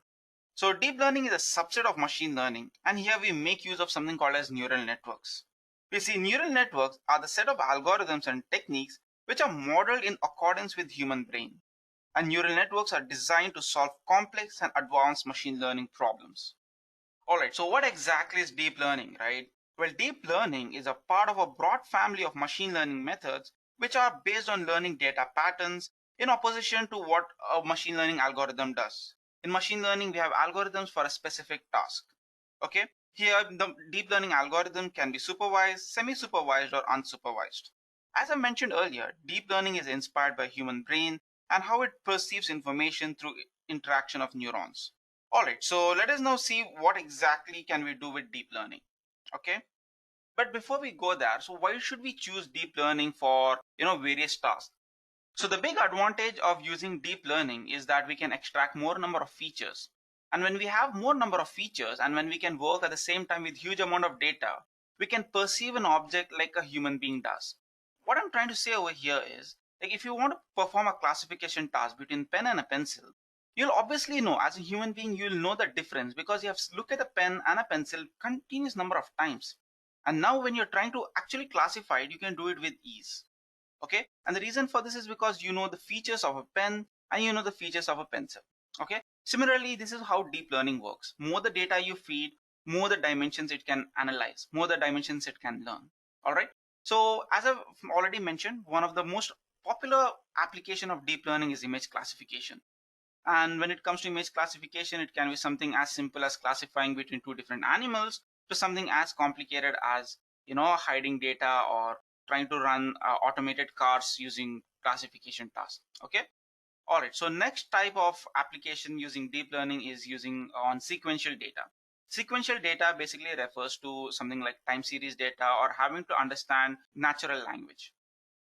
So deep learning is a subset of machine learning, and here we make use of something called as neural networks. We see neural networks are the set of algorithms and techniques which are modeled in accordance with human brain. And neural networks are designed to solve complex and advanced machine learning problems. All right, so what exactly is deep learning, right? Well, deep learning is a part of a broad family of machine learning methods which are based on learning data patterns in opposition to what a machine learning algorithm does. In machine learning, we have algorithms for a specific task. Okay, here the deep learning algorithm can be supervised, semi-supervised, or unsupervised. As I mentioned earlier, deep learning is inspired by human brain and how it perceives information through interaction of neurons. All right, so let us now see what exactly can we do with deep learning. Okay, but before we go there, so why should we choose deep learning for various tasks? So the big advantage of using deep learning is that we can extract more number of features. And when we have more number of features and when we can work at the same time with huge amount of data, we can perceive an object like a human being does. What I'm trying to say over here is Like if you want to perform a classification task between pen and a pencil, you'll obviously know, as a human being, you'll know the difference because you have looked at a pen and a pencil continuous number of times. And now when you're trying to actually classify it, you can do it with ease. Okay, and the reason for this is because you know the features of a pen and you know the features of a pencil. Okay, similarly, this is how deep learning works. More the data you feed, more the dimensions it can analyze, more the dimensions it can learn. All right, so as I've already mentioned, one of the most popular application of deep learning is image classification. And when it comes to image classification, it can be something as simple as classifying between two different animals to something as complicated as, hiding data or trying to run automated cars using classification tasks. Okay. All right. So next type of application using deep learning is using on sequential data. Sequential data basically refers to something like time series data or having to understand natural language.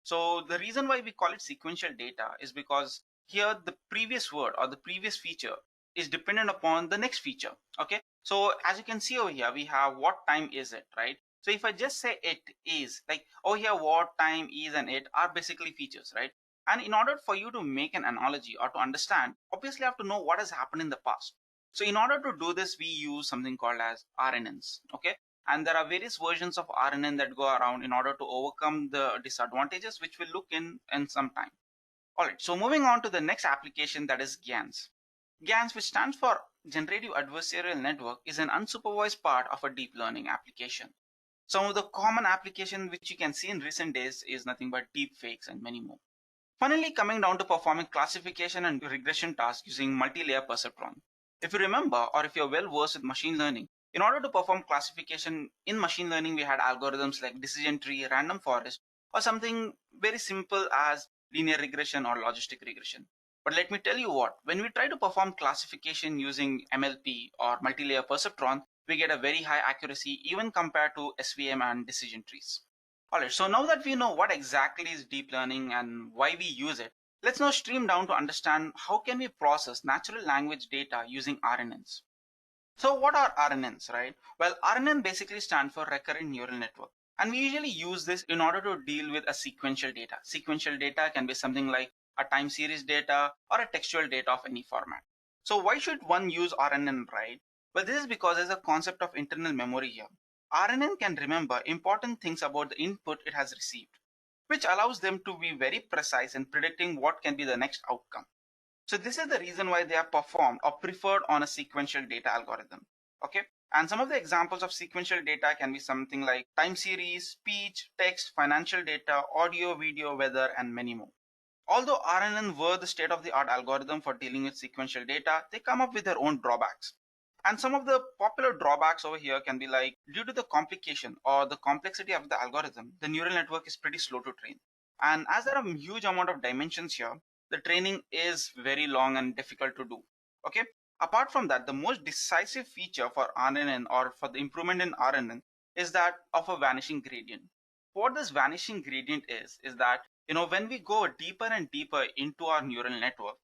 So the reason why we call it sequential data is because here the previous word or the previous feature is dependent upon the next feature. Okay. So as you can see over here, we have what time is it, right? So if I just say it is, like over here, what time is and it are basically features, right? And in order for you to make an analogy or to understand, obviously you have to know what has happened in the past. So in order to do this, we use something called as RNNs. Okay. And there are various versions of RNN that go around in order to overcome the disadvantages, which we'll look in some time. All right, so moving on to the next application, that is GANs. GANs, which stands for Generative Adversarial Network, is an unsupervised part of a deep learning application. Some of the common applications which you can see in recent days is nothing but deep fakes and many more. Finally, coming down to performing classification and regression tasks using multi-layer perceptron. If you remember, or if you're well versed with machine learning, in order to perform classification in machine learning, we had algorithms like decision tree, random forest, or something very simple as linear regression or logistic regression. But let me tell you what, when we try to perform classification using MLP or multi-layer perceptron, we get a very high accuracy even compared to SVM and decision trees. Alright, so now that we know what exactly is deep learning and why we use it, let's now stream down to understand how can we process natural language data using RNNs. So what are RNNs, right? Well, RNN basically stands for recurrent neural network. And we usually use this in order to deal with a sequential data. Sequential data can be something like a time series data or a textual data of any format. So why should one use RNN, right? Well, this is because there's a concept of internal memory here. RNN can remember important things about the input it has received, which allows them to be very precise in predicting what can be the next outcome. So this is the reason why they are performed or preferred on a sequential data algorithm. Okay. And some of the examples of sequential data can be something like time series, speech, text, financial data, audio, video, weather, and many more. Although RNN were the state-of-the-art algorithm for dealing with sequential data, they come up with their own drawbacks. And some of the popular drawbacks over here can be like, due to the complication or the complexity of the algorithm, the neural network is pretty slow to train. And as there are a huge amount of dimensions here, the training is very long and difficult to do. Okay. Apart from that, the most decisive feature for RNN or for the improvement in RNN is that of a vanishing gradient. What this vanishing gradient is that, when we go deeper and deeper into our neural network,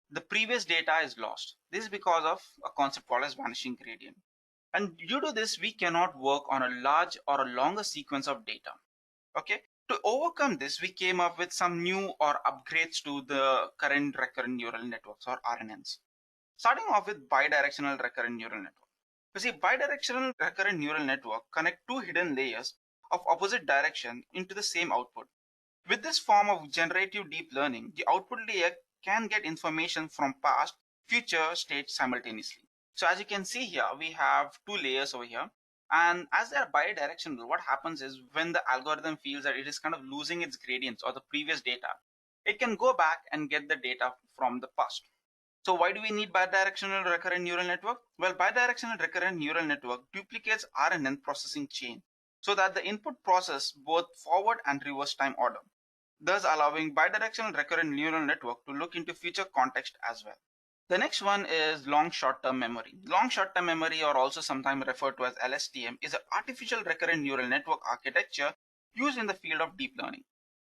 the previous data is lost. This is because of a concept called as vanishing gradient. And due to this, we cannot work on a large or a longer sequence of data. Okay. To overcome this, we came up with some new or upgrades to the current recurrent neural networks or RNNs. Starting off with bidirectional recurrent neural network. You see, bidirectional recurrent neural network connect two hidden layers of opposite direction into the same output. With this form of generative deep learning, the output layer can get information from past, future states simultaneously. So as you can see here, we have two layers over here. And as they are bidirectional, what happens is when the algorithm feels that it is kind of losing its gradients or the previous data, it can go back and get the data from the past. So why do we need bidirectional recurrent neural network? Well, bidirectional recurrent neural network duplicates RNN processing chain so that the input process both forward and reverse time order, thus allowing bidirectional recurrent neural network to look into future context as well. The next one is long short-term memory. Long short-term memory, or also sometimes referred to as LSTM, is an artificial recurrent neural network architecture used in the field of deep learning.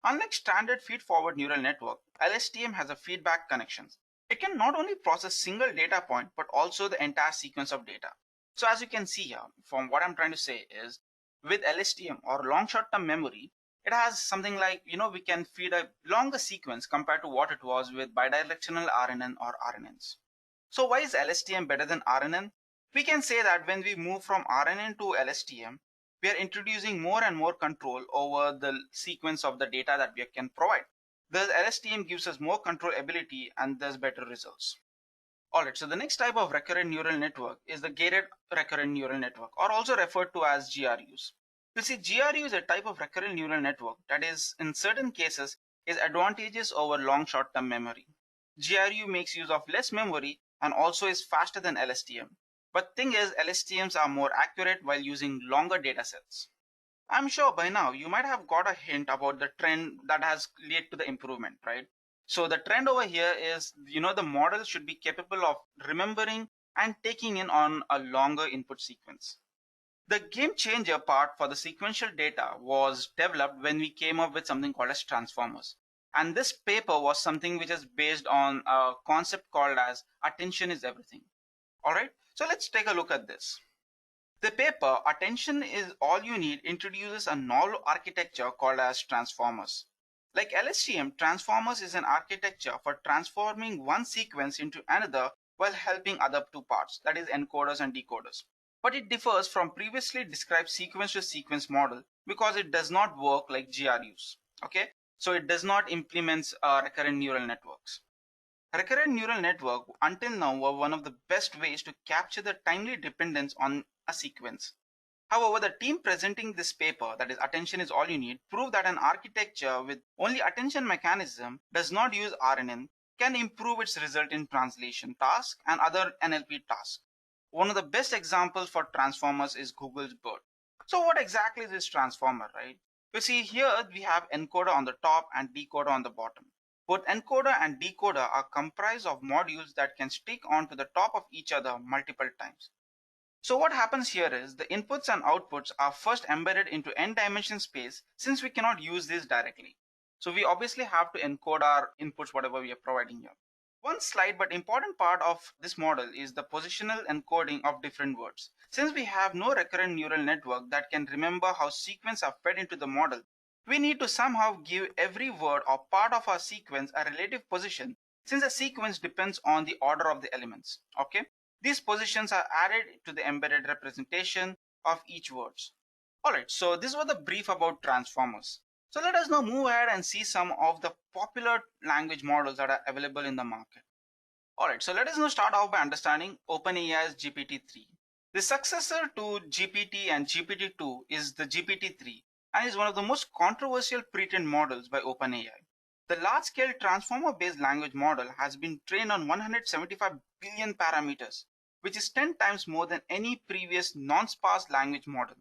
Unlike standard feed-forward neural network, LSTM has a feedback connections. It can not only process single data point, but also the entire sequence of data. So as you can see here, from what I'm trying to say is, with LSTM or long short-term memory, It has something like, we can feed a longer sequence compared to what it was with bidirectional RNN or RNNs. So why is LSTM better than RNN? We can say that when we move from RNN to LSTM, we are introducing more and more control over the sequence of the data that we can provide. Thus, LSTM gives us more control ability and thus better results. Alright, so the next type of recurrent neural network is the gated recurrent neural network, or also referred to as GRUs. You see, GRU is a type of recurrent neural network that is, in certain cases, is advantageous over long short-term memory. GRU makes use of less memory and also is faster than LSTM. But thing is, LSTMs are more accurate while using longer data sets. I'm sure by now you might have got a hint about the trend that has led to the improvement, right? So the trend over here is, the model should be capable of remembering and taking in on a longer input sequence. The game changer part for the sequential data was developed when we came up with something called as transformers. And this paper was something which is based on a concept called as attention is everything. All right, so let's take a look at this. The paper, Attention is All You Need, introduces a novel architecture called as transformers. Like LSTM, transformers is an architecture for transforming one sequence into another while helping other two parts, that is encoders and decoders. But it differs from previously described sequence to sequence model because it does not work like GRUs. Okay, so it does not implement recurrent neural networks. Recurrent neural network until now were one of the best ways to capture the timely dependence on a sequence. However, the team presenting this paper, that is Attention is All You Need, proved that an architecture with only attention mechanism does not use RNN can improve its result in translation tasks and other NLP tasks. One of the best examples for transformers is Google's BERT. So what exactly is this transformer, right? You see here we have encoder on the top and decoder on the bottom. Both encoder and decoder are comprised of modules that can stick onto the top of each other multiple times. So what happens here is the inputs and outputs are first embedded into n-dimension space since we cannot use this directly. So we obviously have to encode our inputs whatever we are providing here. One slight but important part of this model is the positional encoding of different words. Since we have no recurrent neural network that can remember how sequences are fed into the model, we need to somehow give every word or part of our sequence a relative position since the sequence depends on the order of the elements. Okay, these positions are added to the embedded representation of each words. Alright, so this was the brief about transformers. So let us now move ahead and see some of the popular language models that are available in the market. Alright, so let us now start off by understanding OpenAI's GPT-3. The successor to GPT and GPT-2 is the GPT-3 and is one of the most controversial pre-trained models by OpenAI. The large-scale transformer-based language model has been trained on 175 billion parameters, which is 10 times more than any previous non-sparse language model.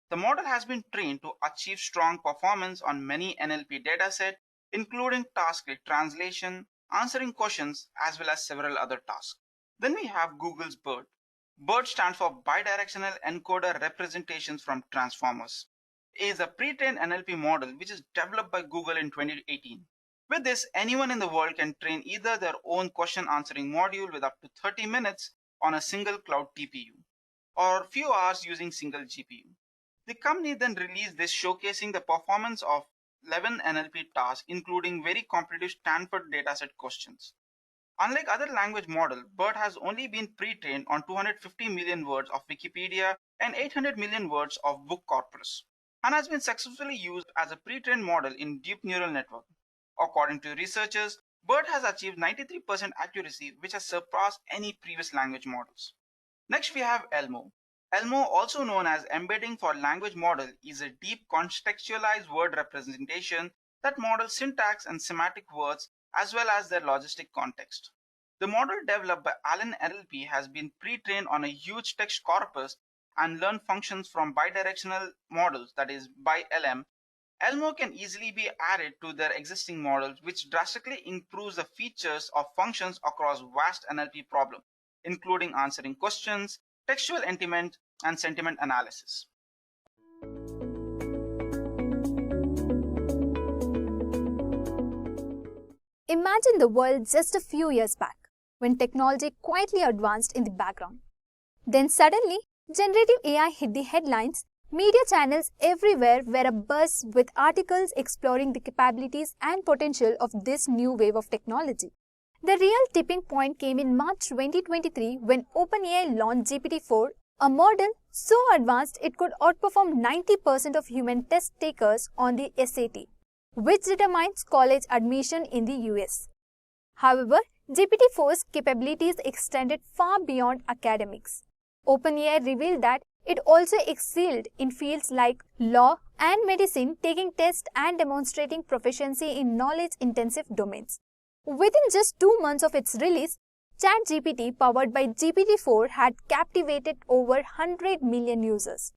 The model has been trained to achieve strong performance on many NLP datasets, including tasks like translation, answering questions, as well as several other tasks. Then we have Google's BERT. BERT stands for Bidirectional Encoder Representations from Transformers. It is a pre-trained NLP model which is developed by Google in 2018. With this, anyone in the world can train either their own question answering module with up to 30 minutes on a single cloud TPU, or few hours using single GPU. The company then released this showcasing the performance of 11 NLP tasks, including very competitive Stanford dataset questions. Unlike other language models, BERT has only been pre-trained on 250 million words of Wikipedia and 800 million words of book corpus, and has been successfully used as a pre-trained model in deep neural network. According to researchers, BERT has achieved 93% accuracy, which has surpassed any previous language models. Next, we have ELMO. ELMO, also known as Embedding for Language Model, is a deep contextualized word representation that models syntax and semantic words as well as their logistic context. The model developed by Allen NLP has been pre-trained on a huge text corpus and learned functions from bidirectional models, that is BiLM. ELMO can easily be added to their existing models, which drastically improves the features of functions across vast NLP problems, including answering questions, textual intent, and sentiment analysis. Imagine the world just a few years back, when technology quietly advanced in the background. Then suddenly, generative AI hit the headlines Media channels everywhere were abuzz with articles exploring the capabilities and potential of this new wave of technology. The real tipping point came in March 2023 when OpenAI launched GPT-4, a model so advanced it could outperform 90% of human test takers on the SAT, which determines college admission in the US. However, GPT-4's capabilities extended far beyond academics. OpenAI revealed that it also excelled in fields like law and medicine, taking tests and demonstrating proficiency in knowledge-intensive domains. Within just 2 months of its release, ChatGPT powered by GPT-4 had captivated over 100 million users.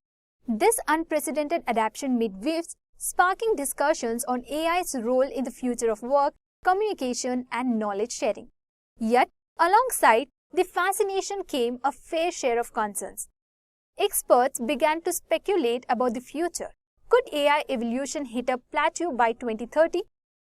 This unprecedented adoption made waves, sparking discussions on AI's role in the future of work, communication, and knowledge sharing. Yet, alongside the fascination came a fair share of concerns. Experts began to speculate about the future. Could AI evolution hit a plateau by 2030?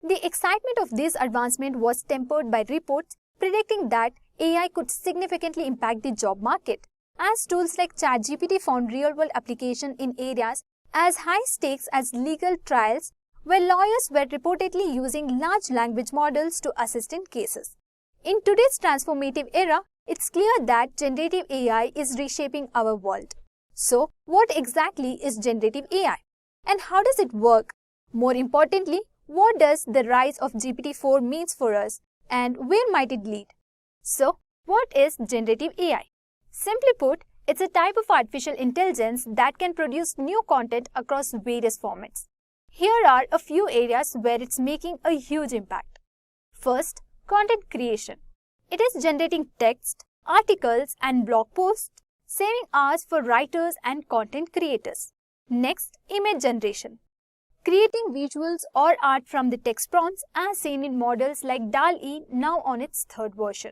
The excitement of this advancement was tempered by reports predicting that AI could significantly impact the job market, as tools like ChatGPT found real-world application in areas as high stakes as legal trials, where lawyers were reportedly using large language models to assist in cases. In today's transformative era, it's clear that generative AI is reshaping our world. So, what exactly is generative AI? And how does it work? More importantly, what does the rise of GPT-4 means for us, and where might it lead? So, what is generative AI? Simply put, it's a type of artificial intelligence that can produce new content across various formats. Here are a few areas where it's making a huge impact. First, content creation. It is generating text, articles, and blog posts, saving hours for writers and content creators. Next, image generation. Creating visuals or art from the text prompts as seen in models like DALL-E, now on its 3rd version.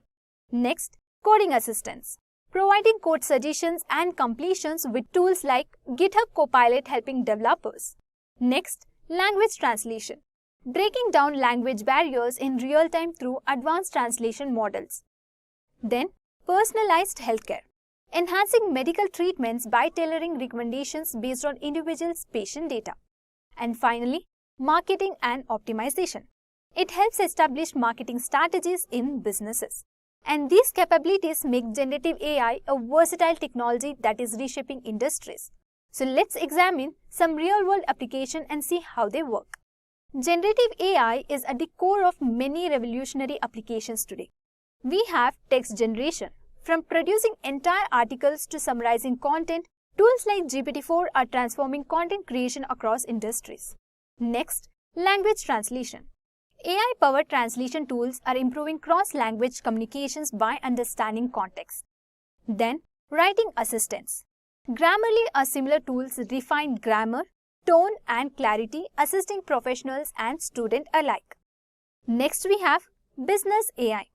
Next, coding assistance. Providing code suggestions and completions with tools like GitHub Copilot helping developers. Next, language translation. Breaking down language barriers in real time through advanced translation models. Then, personalized healthcare. Enhancing medical treatments by tailoring recommendations based on individuals' patient data. And finally, marketing and optimization. It helps establish marketing strategies in businesses. And these capabilities make generative AI a versatile technology that is reshaping industries. So let's examine some real-world applications and see how they work. Generative AI is at the core of many revolutionary applications today. We have text generation. From producing entire articles to summarizing content, tools like GPT-4 are transforming content creation across industries. Next, language translation. AI-powered translation tools are improving cross-language communications by understanding context. Then, writing assistants. Grammarly or similar tools refine grammar, tone, and clarity, assisting professionals and students alike. Next, we have business AI.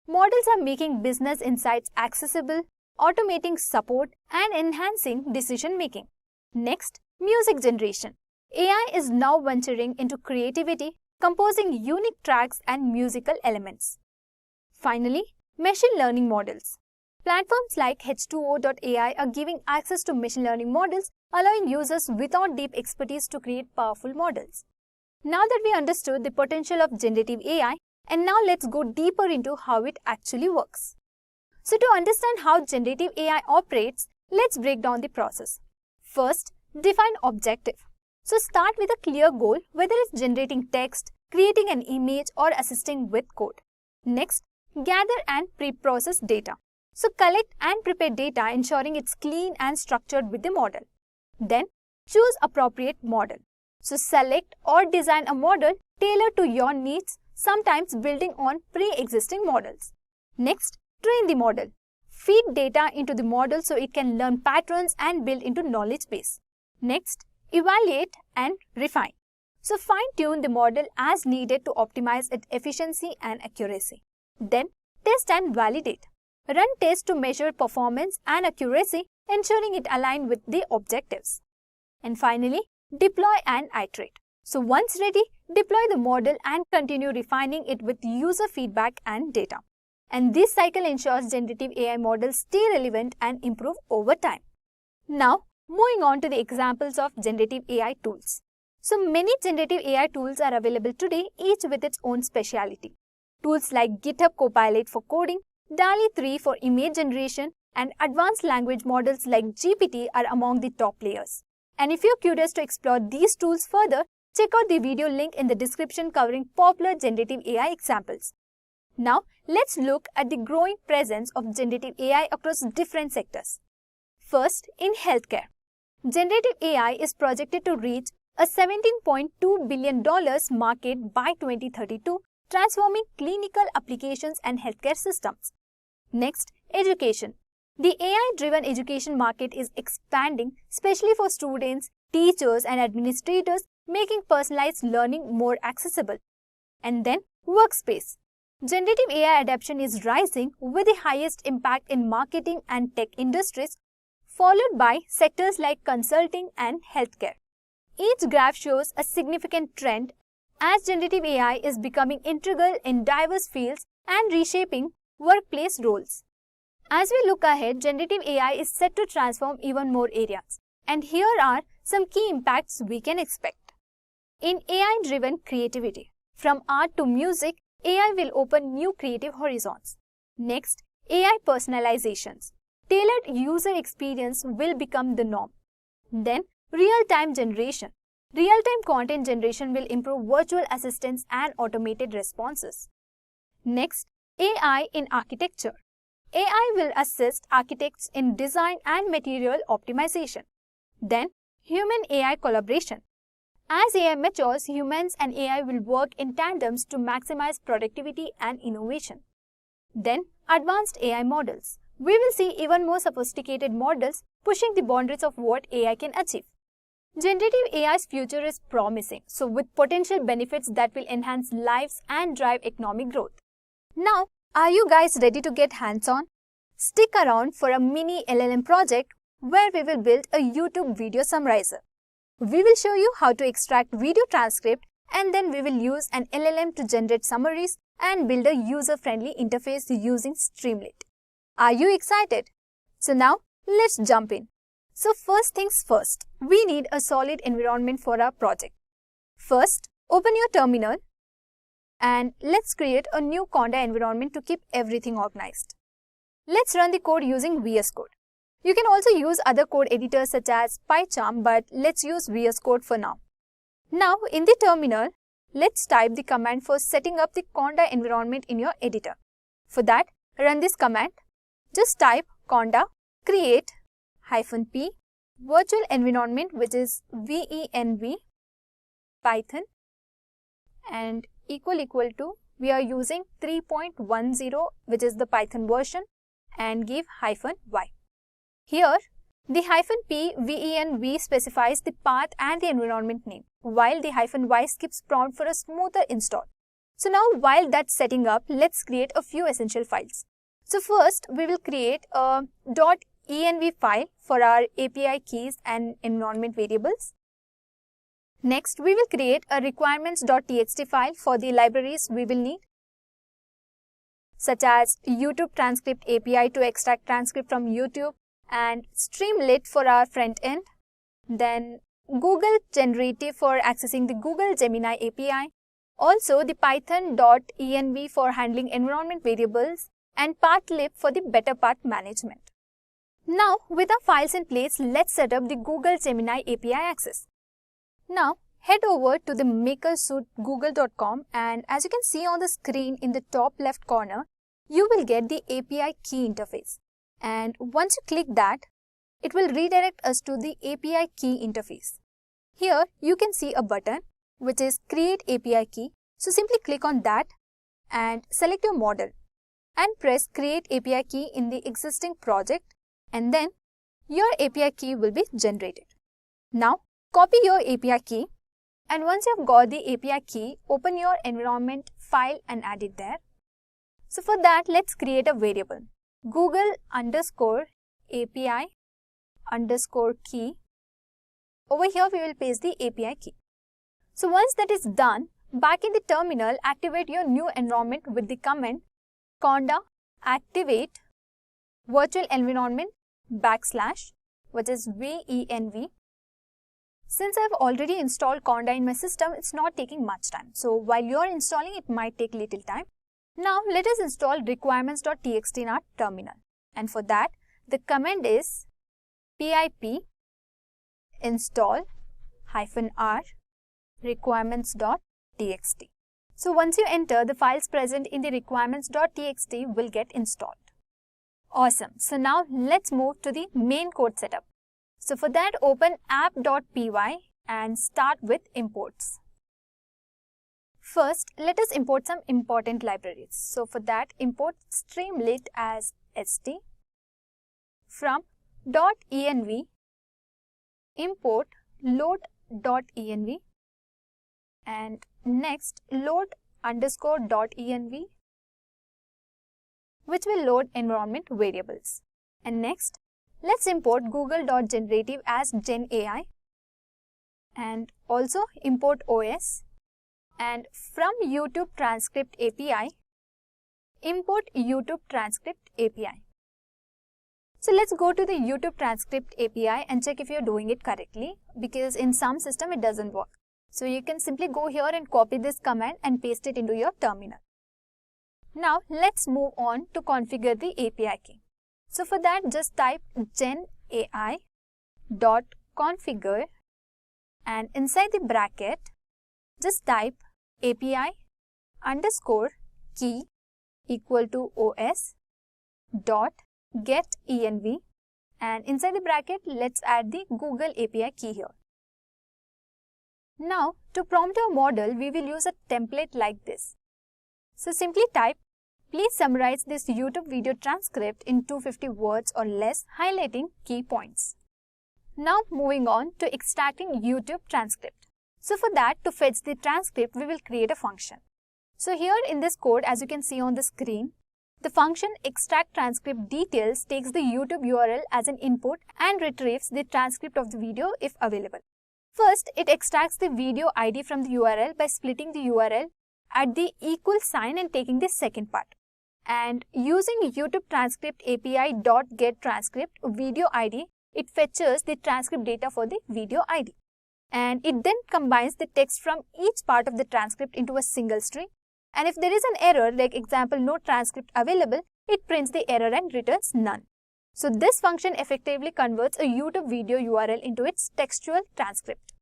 Models are making business insights accessible, automating support, and enhancing decision-making. Next, music generation. AI is now venturing into creativity, composing unique tracks and musical elements. Finally, machine learning models. Platforms like H2O.ai are giving access to machine learning models, allowing users without deep expertise to create powerful models. Now that we understood the potential of generative AI, and now let's go deeper into how it actually works. So to understand how generative AI operates, let's break down the process. First, define objective. So start with a clear goal, whether it's generating text, creating an image, or assisting with code. Next, gather and pre-process data. So collect and prepare data, ensuring it's clean and structured with the model. Then, choose appropriate model. So select or design a model tailored to your needs, sometimes building on pre-existing models. Next, train the model. Feed data into the model so it can learn patterns and build into knowledge base. Next, evaluate and refine. So fine-tune the model as needed to optimize its efficiency and accuracy. Then, test and validate. Run tests to measure performance and accuracy, ensuring it aligns with the objectives. And finally, deploy and iterate. So once ready, deploy the model and continue refining it with user feedback and data. And this cycle ensures generative AI models stay relevant and improve over time. Now, Moving on to the examples of generative AI tools. So many generative AI tools are available today, each with its own speciality. Tools like GitHub Copilot for coding, DALL-E 3 for image generation, and advanced language models like GPT are among the top players. And if you're curious to explore these tools further, check out the video link in the description covering popular generative AI examples. Now, let's look at the growing presence of generative AI across different sectors. First, in healthcare. Generative AI is projected to reach a $17.2 billion market by 2032, transforming clinical applications and healthcare systems. Next, education. The AI-driven education market is expanding, especially for students, teachers, and administrators, making personalized learning more accessible. And then, workspace. Generative AI adoption is rising with the highest impact in marketing and tech industries, followed by sectors like consulting and healthcare. Each graph shows a significant trend as generative AI is becoming integral in diverse fields and reshaping workplace roles. As we look ahead, generative AI is set to transform even more areas. And here are some key impacts we can expect. In AI-driven creativity, from art to music, AI will open new creative horizons. Next, AI personalizations. Tailored user experience will become the norm. Then, real-time generation. Real-time content generation will improve virtual assistants and automated responses. Next, AI in architecture. AI will assist architects in design and material optimization. Then, human-AI collaboration. As AI matures, humans and AI will work in tandems to maximize productivity and innovation. Then, advanced AI models. We will see even more sophisticated models pushing the boundaries of what AI can achieve. Generative AI's future is promising, so with potential benefits that will enhance lives and drive economic growth. Now, are you guys ready to get hands-on? Stick around for a mini LLM project where we will build a YouTube video summarizer. We will show you how to extract video transcript, and then we will use an LLM to generate summaries and build a user-friendly interface using Streamlit. Are you excited? So now, let's jump in. So first things first, we need a solid environment for our project. First, open your terminal and let's create a new Conda environment to keep everything organized. Let's run the code using VS Code. You can also use other code editors such as PyCharm, but let's use VS Code for now. Now, in the terminal, let's type the command for setting up the Conda environment in your editor. For that, run this command. Just type conda create -p virtual environment, which is venv python, and equal to, we are using 3.10, which is the Python version, and give -y. Here, the -p venv specifies the path and the environment name, while the -y skips prompt for a smoother install. So now, while that's setting up, let's create a few essential files. So first, we will create a .env file for our API keys and environment variables. Next, we will create a requirements.txt file for the libraries we will need, such as YouTube transcript API to extract transcript from YouTube, and Streamlit for our front end, then Google Generative for accessing the Google Gemini API, also the python.env for handling environment variables, and pathlib for the better path management. Now, with our files in place, let's set up the Google Gemini API access. Now, head over to the makersuite.google.com, and as you can see on the screen in the top left corner, you will get the API key interface. And once you click that, it will redirect us to the API key interface. Here, you can see a button which is Create API Key. So simply click on that and select your model and press Create API Key in the existing project, and then your API key will be generated. Now, copy your API key, and once you have got the API key, open your environment file and add it there. So for that, let's create a variable Google_API_key. Over here, we will paste the API key. So once that is done, back in the terminal, activate your new environment with the command conda activate virtual environment / which is VENV. Since I've already installed Conda in my system, it's not taking much time. So while you're installing, it might take little time. Now let us install requirements.txt in our terminal. And for that, the command is pip install -r requirements.txt. So once you enter, the files present in the requirements.txt will get installed. Awesome. So now let's move to the main code setup. So for that, open app.py and start with imports. First, let us import some important libraries. So for that, import streamlit as st. From .env, import load.env, and next load_.env, which will load environment variables. And next, let's import google.generative as GenAI, and also import OS, and from YouTube transcript API, import YouTube transcript API. So let's go to the YouTube transcript API and check if you're doing it correctly, because in some system it doesn't work. So you can simply go here and copy this command and paste it into your terminal. Now let's move on to configure the API key. So for that, just type genai.configure and inside the bracket, just type API_key equal to OS dot get env, and inside the bracket, let's add the Google API key here. Now to prompt our model, we will use a template like this. So simply type, please summarize this YouTube video transcript in 250 words or less, highlighting key points. Now moving on to extracting YouTube transcript. So for that, to fetch the transcript, we will create a function. So here in this code, as you can see on the screen, the function extract transcript details takes the YouTube URL as an input and retrieves the transcript of the video if available. First, it extracts the video ID from the URL by splitting the URL at the equal sign and taking the second part. And using YouTube transcript API.getTranscript video ID, it fetches the transcript data for the video ID. And it then combines the text from each part of the transcript into a single string. And if there is an error, like example, no transcript available, it prints the error and returns none. So this function effectively converts a YouTube video URL into its textual transcript.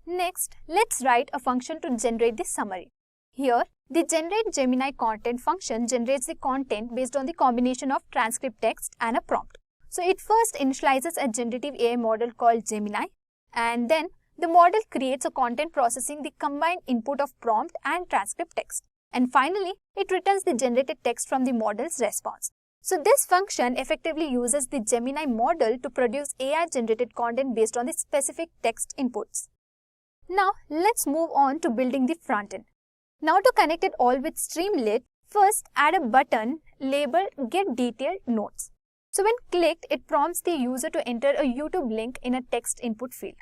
Next, let's write a function to generate the summary. Here, the generate Gemini content function generates the content based on the combination of transcript text and a prompt. So it first initializes a generative AI model called Gemini, and then the model creates a content processing the combined input of prompt and transcript text. And finally, it returns the generated text from the model's response. So this function effectively uses the Gemini model to produce AI-generated content based on the specific text inputs. Now, let's move on to building the front end. Now to connect it all with Streamlit, first add a button labeled Get Detailed Notes. So when clicked, it prompts the user to enter a YouTube link in a text input field.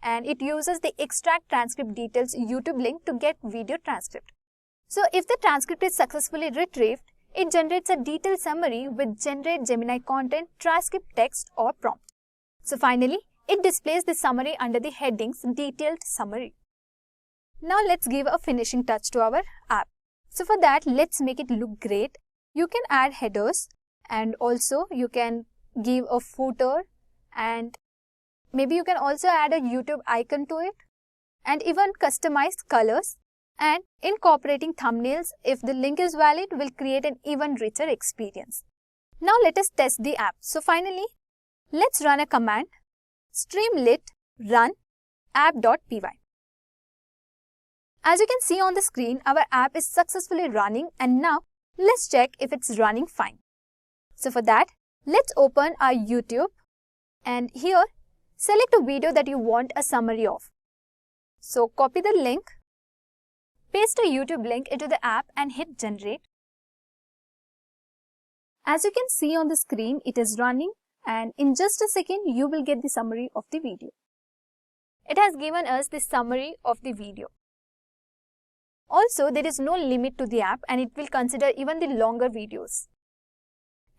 And it uses the Extract Transcript Details YouTube link to get video transcript. So if the transcript is successfully retrieved, it generates a detailed summary with Generate Gemini Content, Transcript Text or Prompt. So finally, it displays the summary under the headings Detailed Summary. Now let's give a finishing touch to our app. So for that, let's make it look great. You can add headers and also you can give a footer, and maybe you can also add a YouTube icon to it, and even customized colors, and incorporating thumbnails if the link is valid will create an even richer experience. Now let us test the app. So finally, let's run a command streamlit run app.py. As you can see on the screen, our app is successfully running, and now let's check if it's running fine. So for that, let's open our YouTube, and here select a video that you want a summary of. So copy the link, paste a YouTube link into the app and hit generate. As you can see on the screen, it is running, and in just a second you will get the summary of the video. It has given us the summary of the video. Also, there is no limit to the app and it will consider even the longer videos.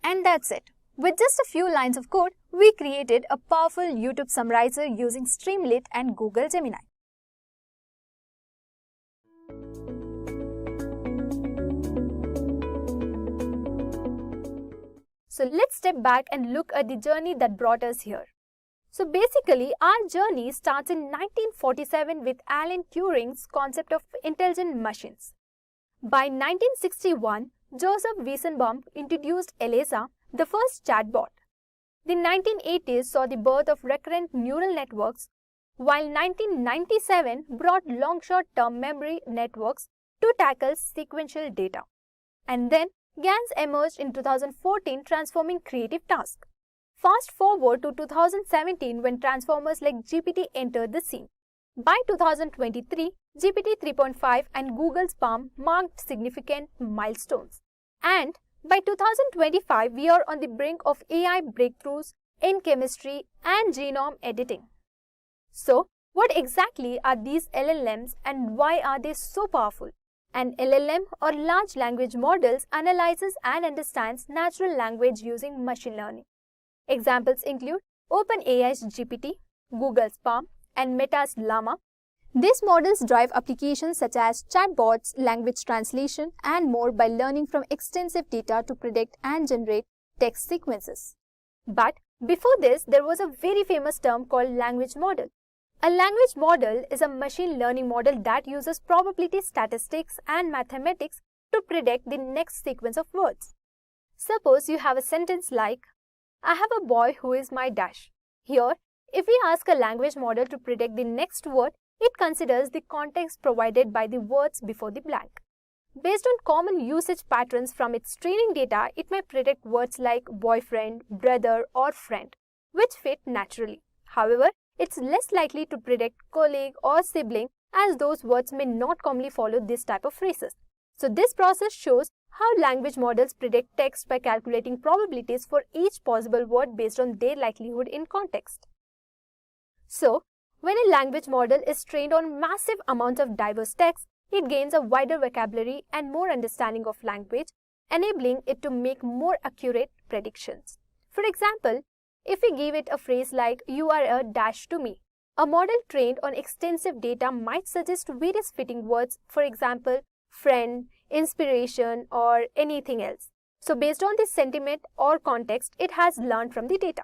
And that's it. With just a few lines of code, we created a powerful YouTube summarizer using Streamlit and Google Gemini. So let's step back and look at the journey that brought us here. So basically, our journey starts in 1947 with Alan Turing's concept of intelligent machines. By 1961, Joseph Weissenbaum introduced ELIZA, the first chatbot. The 1980s saw the birth of recurrent neural networks, while 1997 brought long short-term memory networks to tackle sequential data. And then GANs emerged in 2014, transforming creative tasks. Fast forward to 2017 when transformers like GPT entered the scene. By 2023, GPT 3.5 and Google's Palm marked significant milestones. And by 2025, we are on the brink of AI breakthroughs in chemistry and genome editing. So, what exactly are these LLMs and why are they so powerful? An LLM or large language models analyzes and understands natural language using machine learning. Examples include OpenAI's GPT, Google's Palm, and Meta's Llama. These models drive applications such as chatbots, language translation, and more by learning from extensive data to predict and generate text sequences. But before this, there was a very famous term called language model. A language model is a machine learning model that uses probability statistics and mathematics to predict the next sequence of words. Suppose you have a sentence like, I have a boy who is my dash. Here, if we ask a language model to predict the next word, it considers the context provided by the words before the blank. Based on common usage patterns from its training data, it may predict words like boyfriend, brother, or friend, which fit naturally. However, it's less likely to predict colleague or sibling, as those words may not commonly follow this type of phrases. So this process shows how language models predict text by calculating probabilities for each possible word based on their likelihood in context. So, when a language model is trained on massive amounts of diverse text, it gains a wider vocabulary and more understanding of language, enabling it to make more accurate predictions. For example, if we give it a phrase like, you are a dash to me, a model trained on extensive data might suggest various fitting words, for example, friend, inspiration, or anything else. So based on this sentiment or context, it has learned from the data.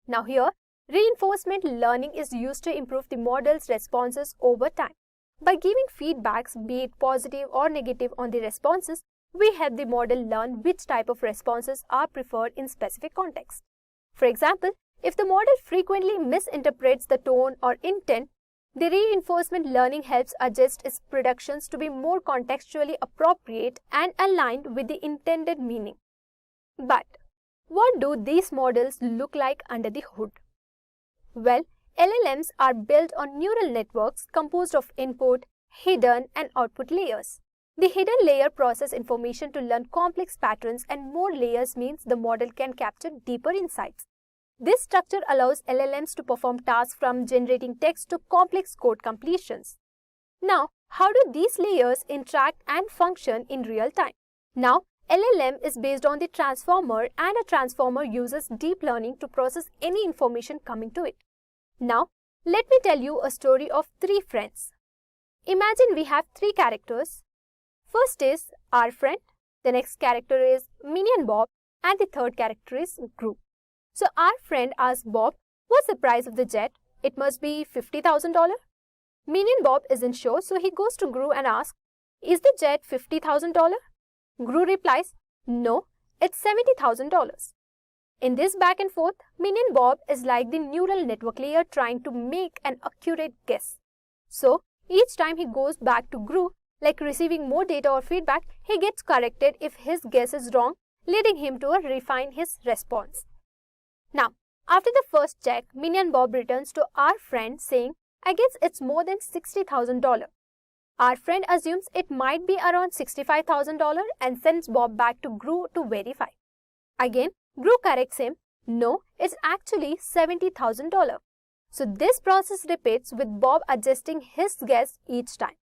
Now here, reinforcement learning is used to improve the model's responses over time. By giving feedbacks, be it positive or negative on the responses, we help the model learn which type of responses are preferred in specific context. For example, if the model frequently misinterprets the tone or intent, the reinforcement learning helps adjust its predictions to be more contextually appropriate and aligned with the intended meaning. But what do these models look like under the hood? Well, LLMs are built on neural networks composed of input, hidden, and output layers. The hidden layer processes information to learn complex patterns, and more layers means the model can capture deeper insights. This structure allows LLMs to perform tasks from generating text to complex code completions. Now, how do these layers interact and function in real time? Now, LLM is based on the transformer, and a transformer uses deep learning to process any information coming to it. Now, let me tell you a story of three friends. Imagine we have three characters. First is our friend, the next character is Minion Bob, and the third character is Gru. So our friend asks Bob, what's the price of the jet? It must be $50,000. Minion Bob isn't sure, so he goes to Gru and asks, is the jet $50,000? Gru replies, no, it's $70,000. In this back and forth, Minion Bob is like the neural network layer trying to make an accurate guess. So each time he goes back to Gru, like receiving more data or feedback, he gets corrected if his guess is wrong, leading him to refine his response. Now, after the first check, Minion Bob returns to our friend saying, I guess it's more than $60,000. Our friend assumes it might be around $65,000 and sends Bob back to Gru to verify. Again, Gru corrects him, no, it's actually $70,000. So this process repeats with Bob adjusting his guess each time.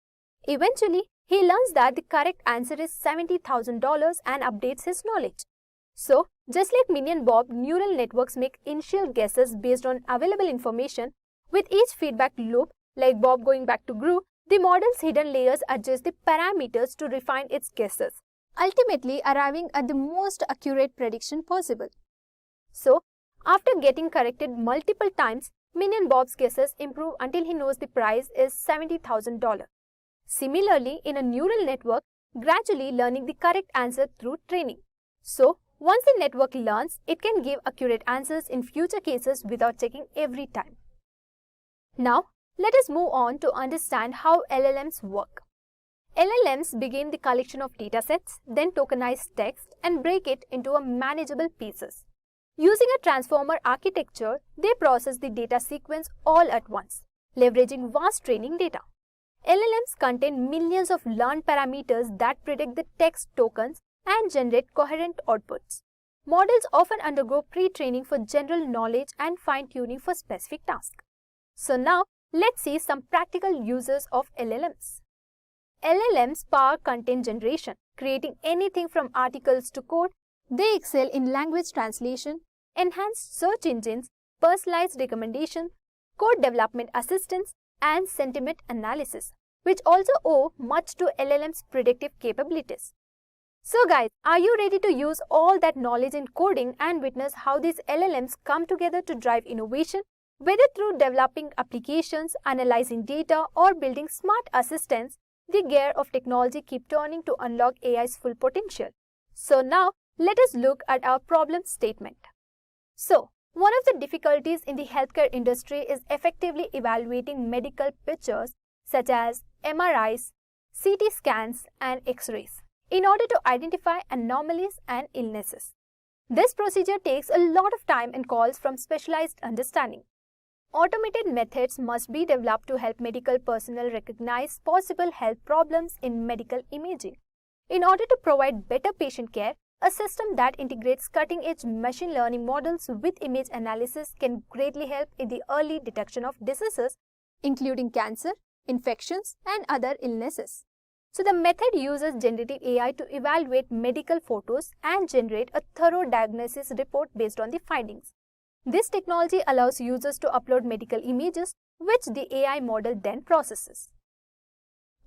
Eventually, he learns that the correct answer is $70,000 and updates his knowledge. So Just like Minion Bob, neural networks make initial guesses based on available information. With each feedback loop, like Bob going back to Gru, the model's hidden layers adjust the parameters to refine its guesses, ultimately arriving at the most accurate prediction possible. So, after getting corrected multiple times, Minion Bob's guesses improve until he knows the price is $70,000. Similarly, in a neural network, gradually learning the correct answer through training. So, once the network learns, it can give accurate answers in future cases without checking every time. Now, let us move on to understand how LLMs work. LLMs begin the collection of datasets, then tokenize text and break it into manageable pieces. Using a transformer architecture, they process the data sequence all at once, leveraging vast training data. LLMs contain millions of learned parameters that predict the text tokens and generate coherent outputs. Models often undergo pre-training for general knowledge and fine-tuning for specific tasks. So now, let's see some practical uses of LLMs. LLMs power content generation, creating anything from articles to code. They excel in language translation, enhanced search engines, personalized recommendation, code development assistance, and sentiment analysis, which also owe much to LLM's predictive capabilities. So guys, are you ready to use all that knowledge in coding and witness how these LLMs come together to drive innovation? Whether through developing applications, analyzing data, or building smart assistants, the gear of technology keep turning to unlock AI's full potential. So now, let us look at our problem statement. So, one of the difficulties in the healthcare industry is effectively evaluating medical pictures such as MRIs, CT scans, and X-rays in order to identify anomalies and illnesses. This procedure takes a lot of time and calls for specialized understanding. Automated methods must be developed to help medical personnel recognize possible health problems in medical imaging. In order to provide better patient care, a system that integrates cutting-edge machine learning models with image analysis can greatly help in the early detection of diseases, including cancer, infections, and other illnesses. So the method uses generative AI to evaluate medical photos and generate a thorough diagnosis report based on the findings. This technology allows users to upload medical images, which the AI model then processes.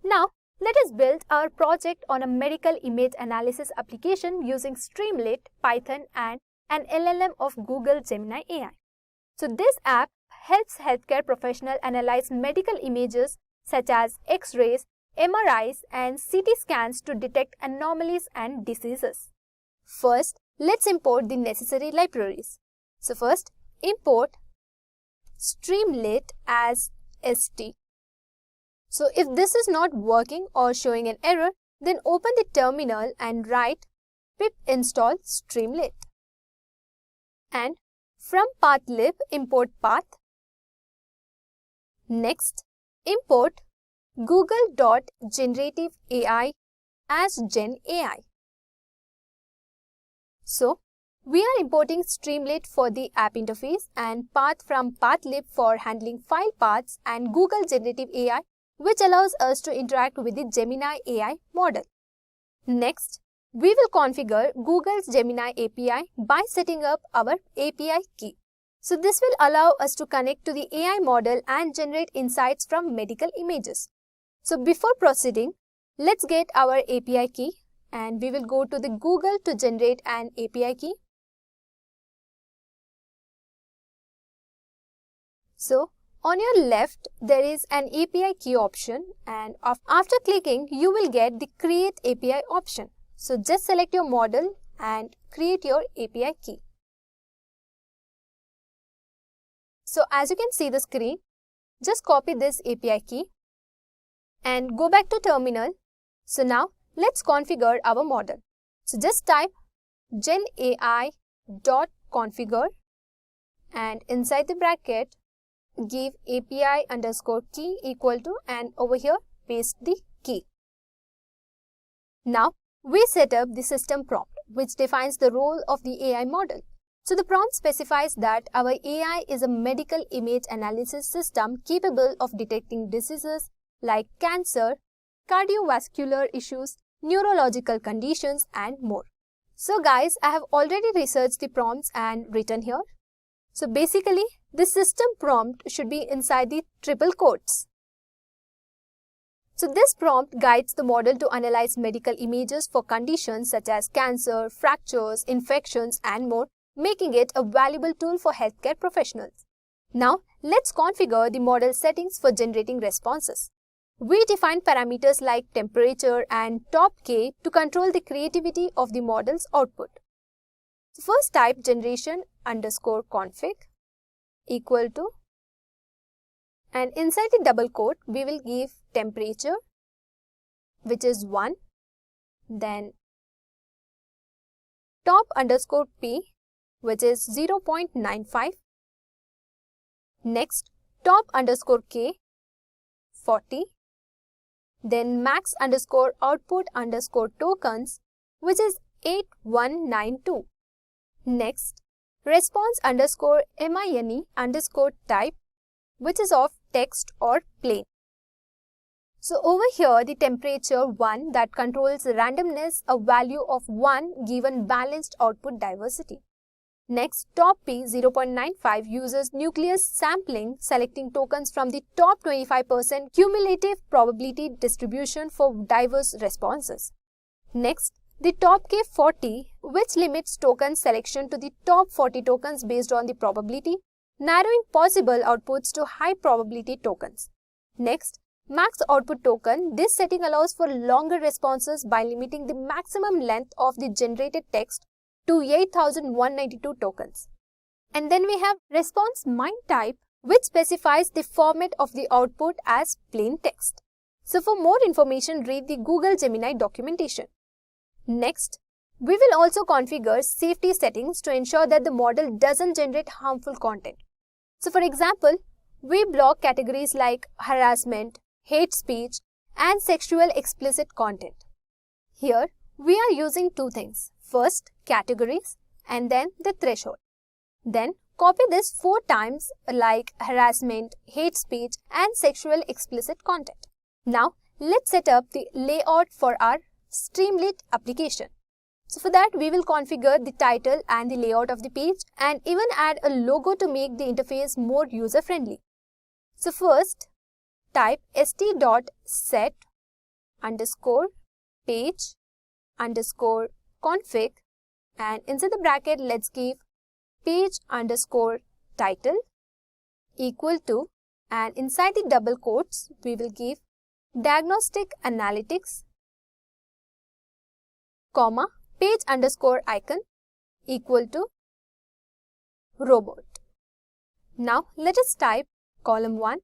Now, let us build our project on a medical image analysis application using Streamlit, Python, and an LLM of Google Gemini AI. So this app helps healthcare professionals analyze medical images such as X-rays, MRIs, and CT scans to detect anomalies and diseases. First, let's import the necessary libraries. So first, import Streamlit as ST. So if this is not working or showing an error, then open the terminal and write pip install Streamlit. And from pathlib, import path. Next, import google.generative.ai as Gen AI. So, we are importing Streamlit for the app interface and path from pathlib for handling file paths and Google Generative AI, which allows us to interact with the Gemini AI model. Next, we will configure Google's Gemini API by setting up our API key. So this will allow us to connect to the AI model and generate insights from medical images. So before proceeding, let's get our API key and we will go to the Google to generate an API key. So on your left, there is an API key option and after clicking, you will get the Create API option. So just select your model and create your API key. So as you can see the screen, just copy this API key and go back to terminal. So now let's configure our model. So just type genai.configure and inside the bracket, give API underscore key equal to and over here paste the key. Now we set up the system prompt which defines the role of the AI model. So the prompt specifies that our AI is a medical image analysis system capable of detecting diseases like cancer, cardiovascular issues, neurological conditions and more. So guys, I have already researched the prompts and written here. So basically, the system prompt should be inside the triple quotes. So this prompt guides the model to analyze medical images for conditions such as cancer, fractures, infections and more, making it a valuable tool for healthcare professionals. Now, let's configure the model settings for generating responses. We define parameters like temperature and top K to control the creativity of the model's output. So first type generation_config equal to, and inside the double quote we will give temperature, which is 1, then top_P, which is 0.95, next top_K, 40, then max_output_tokens, which is 8192. Next, response_mine_type, which is of text or plain. So over here, the temperature 1 that controls randomness, a value of 1 given balanced output diversity. Next, top P 0.95 uses nucleus sampling, selecting tokens from the top 25% cumulative probability distribution for diverse responses. Next, the top K 40, which limits token selection to the top 40 tokens based on the probability, narrowing possible outputs to high probability tokens. Next, max output token. This setting allows for longer responses by limiting the maximum length of the generated text to 8192 tokens. And then we have response mine type, which specifies the format of the output as plain text. So for more information, read the Google Gemini documentation. Next, we will also configure safety settings to ensure that the model doesn't generate harmful content. So for example, we block categories like harassment, hate speech, and sexual explicit content. Here, we are using two things. First, categories, and then the threshold. Then, copy this 4 times like harassment, hate speech, and sexual explicit content. Now, let's set up the layout for our Streamlit application. So for that, we will configure the title and the layout of the page and even add a logo to make the interface more user-friendly. So first, type st.set_page_config, and inside the bracket, let's give page_title equal to, and inside the double quotes, we will give diagnostic analytics, comma, page_icon equal to robot. Now let us type column 1,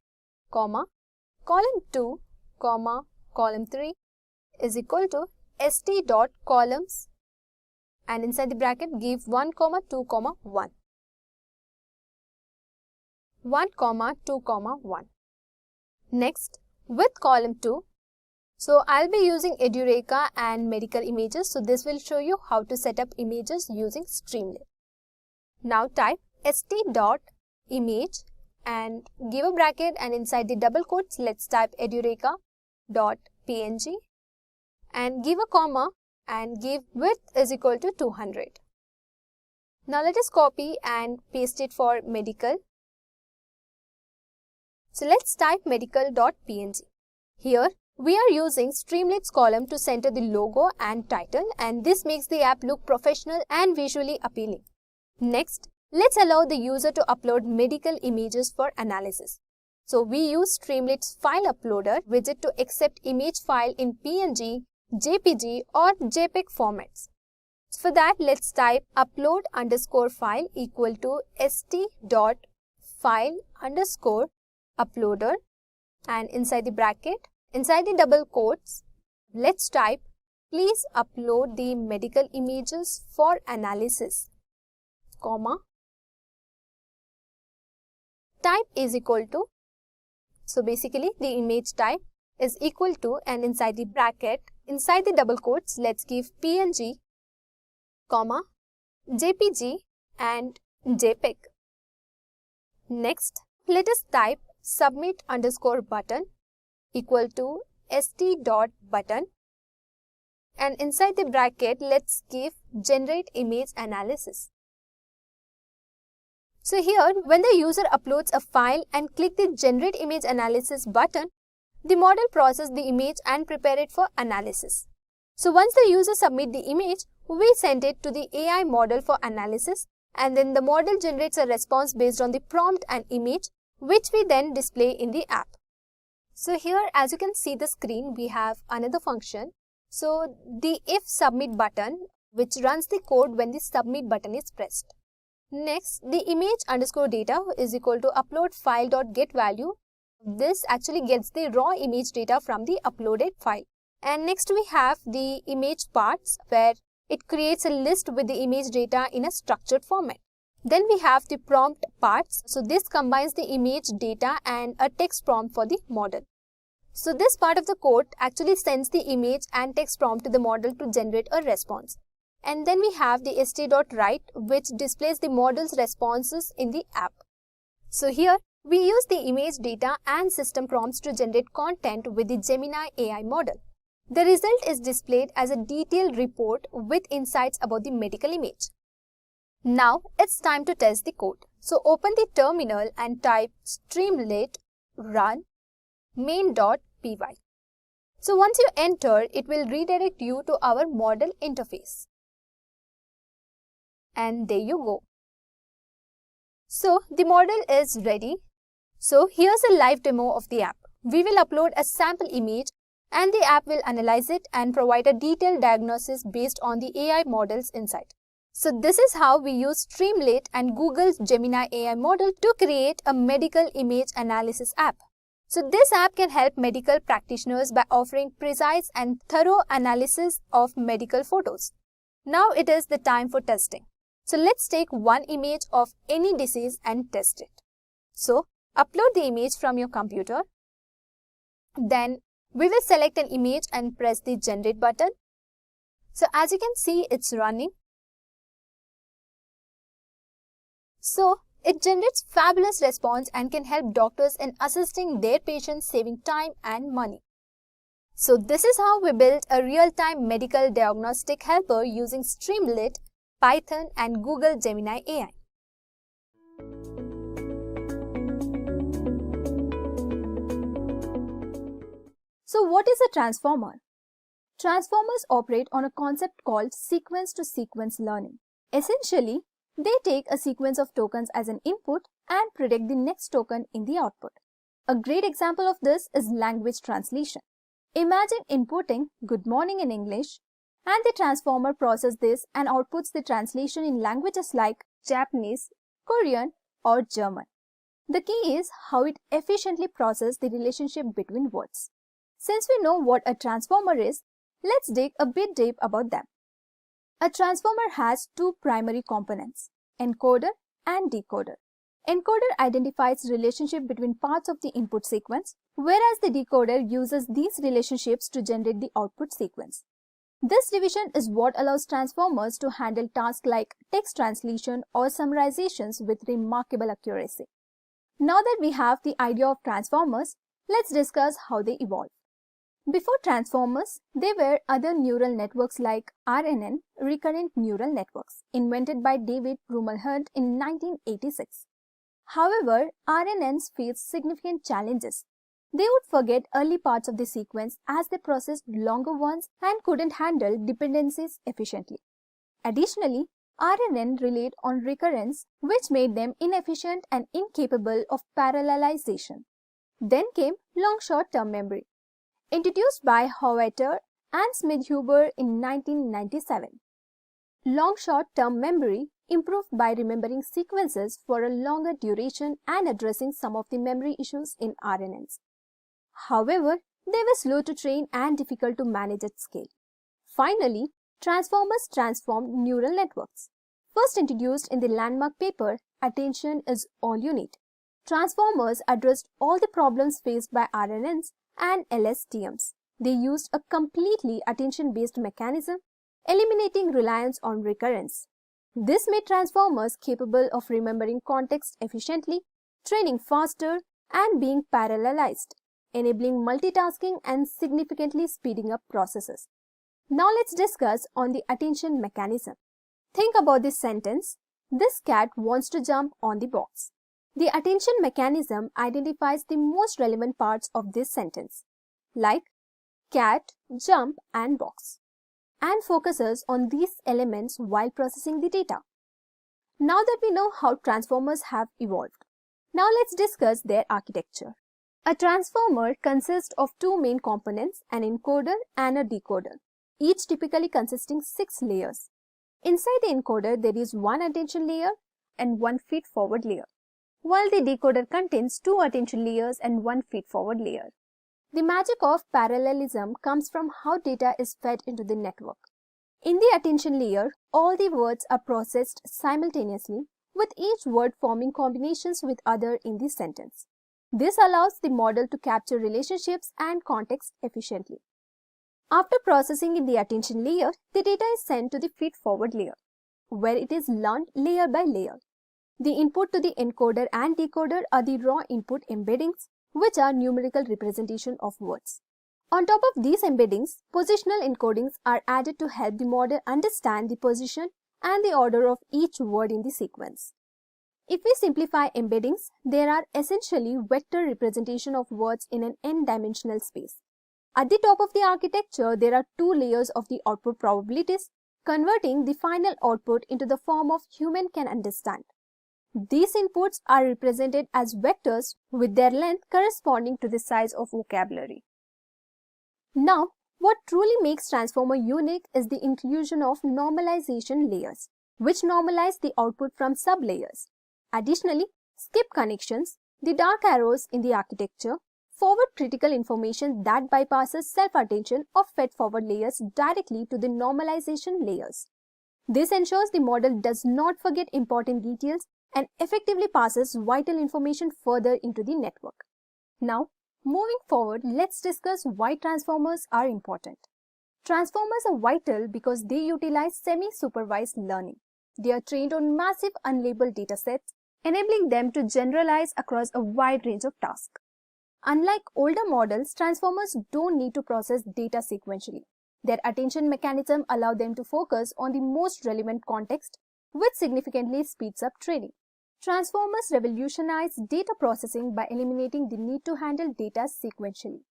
comma, column 2, comma, column 3 is equal to st.columns, and inside the bracket give 1, 2, 1. 1, 2, 1. Next, with column 2, so I'll be using Edureka and medical images. So this will show you how to set up images using Streamlit. Now type st.image and give a bracket, and inside the double quotes, let's type edureka.png and give a comma and give width is equal to 200. Now let us copy and paste it for medical. So let's type medical.png. Here we are using Streamlit's column to center the logo and title, and this makes the app look professional and visually appealing. Next, let's allow the user to upload medical images for analysis. So we use Streamlit's file uploader widget to accept image file in PNG, JPG or JPEG formats. So for that, let's type upload_file equal to st.file_uploader, and inside the bracket, inside the double quotes, let's type please upload the medical images for analysis, comma, type is equal to, so basically the image type is equal to, and inside the bracket, inside the double quotes, let's give PNG, comma, JPG and JPEG. Next, let us type submit_button equal to st.button, and inside the bracket, let's give generate image analysis. So here, when the user uploads a file and click the generate image analysis button, the model processes the image and prepare it for analysis. So once the user submit the image, we send it to the AI model for analysis, and then the model generates a response based on the prompt and image, which we then display in the app. So here, as you can see the screen, we have another function. So the if submit button, which runs the code when the submit button is pressed. Next, the image underscore data is equal to upload file.getValue. This actually gets the raw image data from the uploaded file. And next we have the image parts, where it creates a list with the image data in a structured format. Then we have the prompt parts. So this combines the image data and a text prompt for the model. So this part of the code actually sends the image and text prompt to the model to generate a response. And then we have the st.write, which displays the model's responses in the app. So here we use the image data and system prompts to generate content with the Gemini AI model. The result is displayed as a detailed report with insights about the medical image. Now it's time to test the code. So open the terminal and type streamlit run main.py. So once you enter, it will redirect you to our model interface. And there you go. So the model is ready. So here's a live demo of the app. We will upload a sample image and the app will analyze it and provide a detailed diagnosis based on the AI model's insight. So this is how we use Streamlit and Google's Gemini AI model to create a medical image analysis app. So this app can help medical practitioners by offering precise and thorough analysis of medical photos. Now it is the time for testing. So let's take one image of any disease and test it. So upload the image from your computer. Then we will select an image and press the generate button. So as you can see, it's running. So it generates fabulous response and can help doctors in assisting their patients, saving time and money. So this is how we built a real-time medical diagnostic helper using Streamlit, Python and Google Gemini AI. So what is a transformer? Transformers operate on a concept called sequence-to-sequence learning. Essentially, they take a sequence of tokens as an input and predict the next token in the output. A great example of this is language translation. Imagine inputting "good morning" in English, and the transformer processes this and outputs the translation in languages like Japanese, Korean, or German. The key is how it efficiently processes the relationship between words. Since we know what a transformer is, let's dig a bit deep about them. A transformer has two primary components, encoder and decoder. Encoder identifies relationship between parts of the input sequence, whereas the decoder uses these relationships to generate the output sequence. This division is what allows transformers to handle tasks like text translation or summarizations with remarkable accuracy. Now that we have the idea of transformers, let's discuss how they evolved. Before transformers, there were other neural networks like RNN, recurrent neural networks, invented by David Rumelhart in 1986. However, RNNs faced significant challenges. They would forget early parts of the sequence as they processed longer ones and couldn't handle dependencies efficiently. Additionally, RNN relied on recurrence, which made them inefficient and incapable of parallelization. Then came long short-term memory, introduced by Howiter and Smith-Huber in 1997. Long short-term memory improved by remembering sequences for a longer duration and addressing some of the memory issues in RNNs. However, they were slow to train and difficult to manage at scale. Finally, transformers transformed neural networks. First introduced in the landmark paper, "Attention is All You Need." Transformers addressed all the problems faced by RNNs and LSTMs. They used a completely attention-based mechanism, eliminating reliance on recurrence. This made transformers capable of remembering context efficiently, training faster, and being parallelized, enabling multitasking and significantly speeding up processes. Now let's discuss on the attention mechanism. Think about this sentence. This cat wants to jump on the box. The attention mechanism identifies the most relevant parts of this sentence, like cat, jump, and box, and focuses on these elements while processing the data. Now that we know how transformers have evolved, now let's discuss their architecture. A transformer consists of two main components, an encoder and a decoder, each typically consisting 6 layers. Inside the encoder, there is one attention layer and one feed-forward layer, while the decoder contains 2 attention layers and one feed-forward layer. The magic of parallelism comes from how data is fed into the network. In the attention layer, all the words are processed simultaneously, with each word forming combinations with other in the sentence. This allows the model to capture relationships and context efficiently. After processing in the attention layer, the data is sent to the feed-forward layer, where it is learned layer by layer. The input to the encoder and decoder are the raw input embeddings, which are numerical representation of words. On top of these embeddings, positional encodings are added to help the model understand the position and the order of each word in the sequence. If we simplify embeddings, there are essentially vector representation of words in an n-dimensional space. At the top of the architecture, there are 2 layers of the output probabilities, converting the final output into the form of human can understand. These inputs are represented as vectors with their length corresponding to the size of vocabulary. Now, what truly makes transformer unique is the inclusion of normalization layers, which normalize the output from sub-layers. Additionally, skip connections, the dark arrows in the architecture, forward critical information that bypasses self-attention or fed forward layers directly to the normalization layers. This ensures the model does not forget important details and effectively passes vital information further into the network. Now, moving forward, let's discuss why transformers are important. Transformers are vital because they utilize semi-supervised learning. They are trained on massive unlabeled datasets, enabling them to generalize across a wide range of tasks. Unlike older models, transformers don't need to process data sequentially. Their attention mechanism allows them to focus on the most relevant context, which significantly speeds up training. Transformers revolutionize data processing by eliminating the need to handle data sequentially,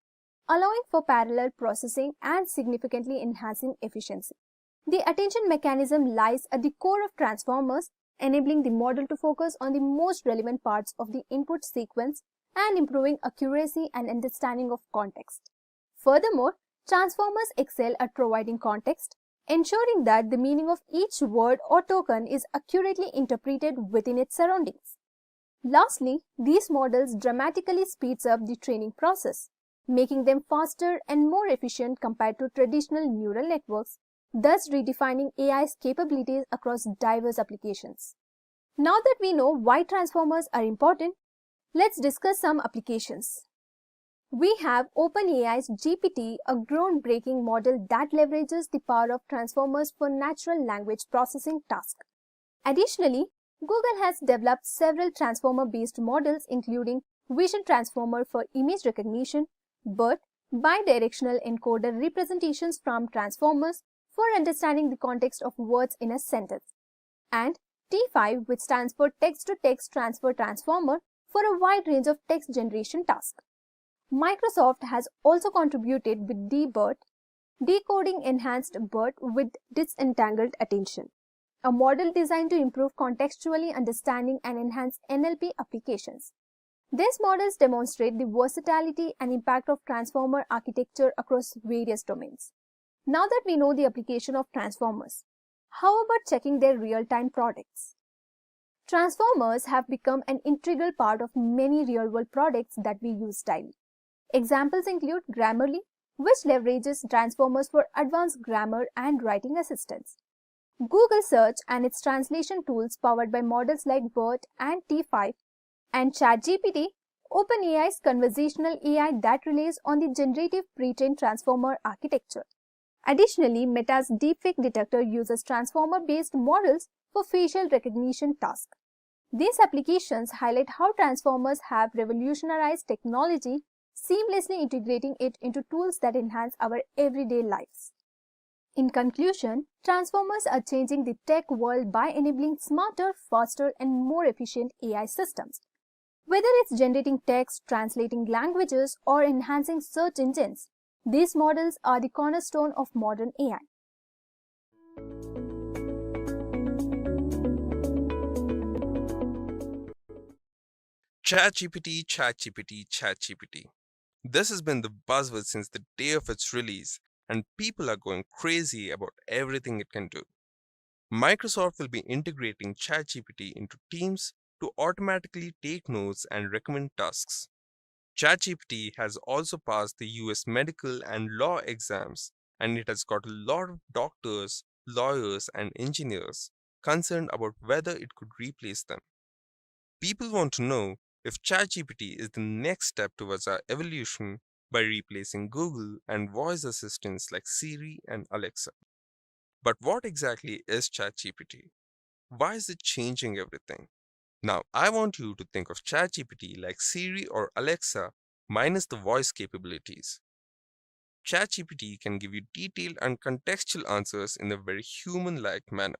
allowing for parallel processing and significantly enhancing efficiency. The attention mechanism lies at the core of transformers, enabling the model to focus on the most relevant parts of the input sequence and improving accuracy and understanding of context. Furthermore, transformers excel at providing context, ensuring that the meaning of each word or token is accurately interpreted within its surroundings. Lastly, these models dramatically speeds up the training process, making them faster and more efficient compared to traditional neural networks, thus redefining AI's capabilities across diverse applications. Now that we know why transformers are important, let's discuss some applications. We have OpenAI's GPT, a groundbreaking model that leverages the power of transformers for natural language processing tasks. Additionally, Google has developed several transformer-based models including Vision Transformer for image recognition, BERT, bidirectional encoder representations from transformers for understanding the context of words in a sentence, and T5, which stands for Text-to-Text Transfer Transformer, for a wide range of text generation tasks. Microsoft has also contributed with BERT, decoding enhanced BERT with disentangled attention, a model designed to improve contextually understanding and enhance NLP applications. These models demonstrate the versatility and impact of transformer architecture across various domains. Now that we know the application of transformers, how about checking their real-time products? Transformers have become an integral part of many real-world products that we use daily. Examples include Grammarly, which leverages transformers for advanced grammar and writing assistance. Google Search and its translation tools powered by models like BERT and T5, and ChatGPT, OpenAI's conversational AI that relies on the generative pre-trained transformer architecture. Additionally, Meta's deepfake detector uses transformer-based models for facial recognition tasks. These applications highlight how transformers have revolutionized technology, seamlessly integrating it into tools that enhance our everyday lives. In conclusion, transformers are changing the tech world by enabling smarter, faster, and more efficient AI systems. Whether it's generating text, translating languages, or enhancing search engines, these models are the cornerstone of modern AI. ChatGPT, ChatGPT, ChatGPT. This has been the buzzword since the day of its release, and people are going crazy about everything it can do. Microsoft will be integrating ChatGPT into Teams to automatically take notes and recommend tasks. ChatGPT has also passed the US medical and law exams, and it has got a lot of doctors, lawyers, and engineers concerned about whether it could replace them. People want to know if ChatGPT is the next step towards our evolution by replacing Google and voice assistants like Siri and Alexa. But what exactly is ChatGPT? Why is it changing everything? Now, I want you to think of ChatGPT like Siri or Alexa minus the voice capabilities. ChatGPT can give you detailed and contextual answers in a very human-like manner.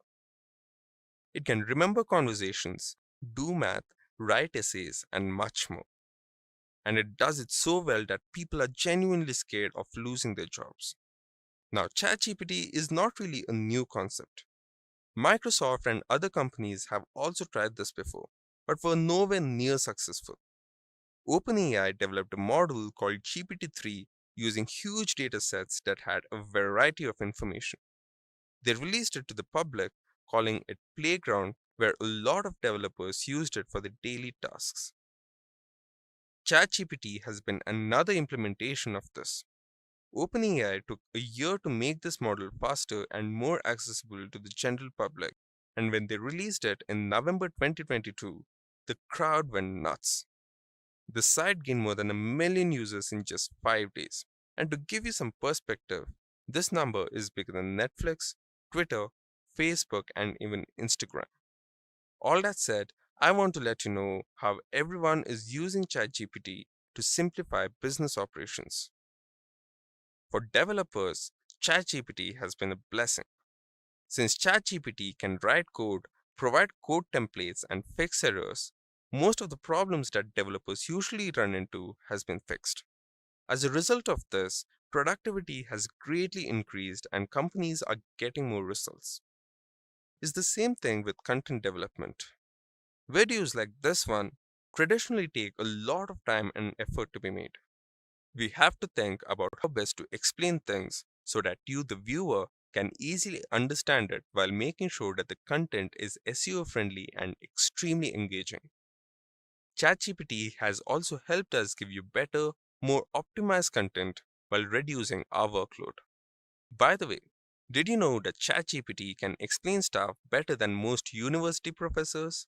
It can remember conversations, do math, write essays, and much more. And it does it so well that people are genuinely scared of losing their jobs. Now, ChatGPT is not really a new concept. Microsoft and other companies have also tried this before, but were nowhere near successful. OpenAI developed a model called GPT-3 using huge data sets that had a variety of information. They released it to the public, calling it Playground, where a lot of developers used it for their daily tasks. ChatGPT has been another implementation of this. OpenAI took a year to make this model faster and more accessible to the general public, and when they released it in November 2022, the crowd went nuts. The site gained more than 1 million users in just 5 days. And to give you some perspective, this number is bigger than Netflix, Twitter, Facebook, and even Instagram. All that said, I want to let you know how everyone is using ChatGPT to simplify business operations. For developers, ChatGPT has been a blessing. Since ChatGPT can write code, provide code templates, and fix errors, most of the problems that developers usually run into has been fixed. As a result of this, productivity has greatly increased and companies are getting more results. It's the same thing with content development. Videos like this one traditionally take a lot of time and effort to be made. We have to think about how best to explain things so that you, the viewer, can easily understand it while making sure that the content is SEO friendly and extremely engaging. ChatGPT has also helped us give you better, more optimized content while reducing our workload. By the way, did you know that ChatGPT can explain stuff better than most university professors?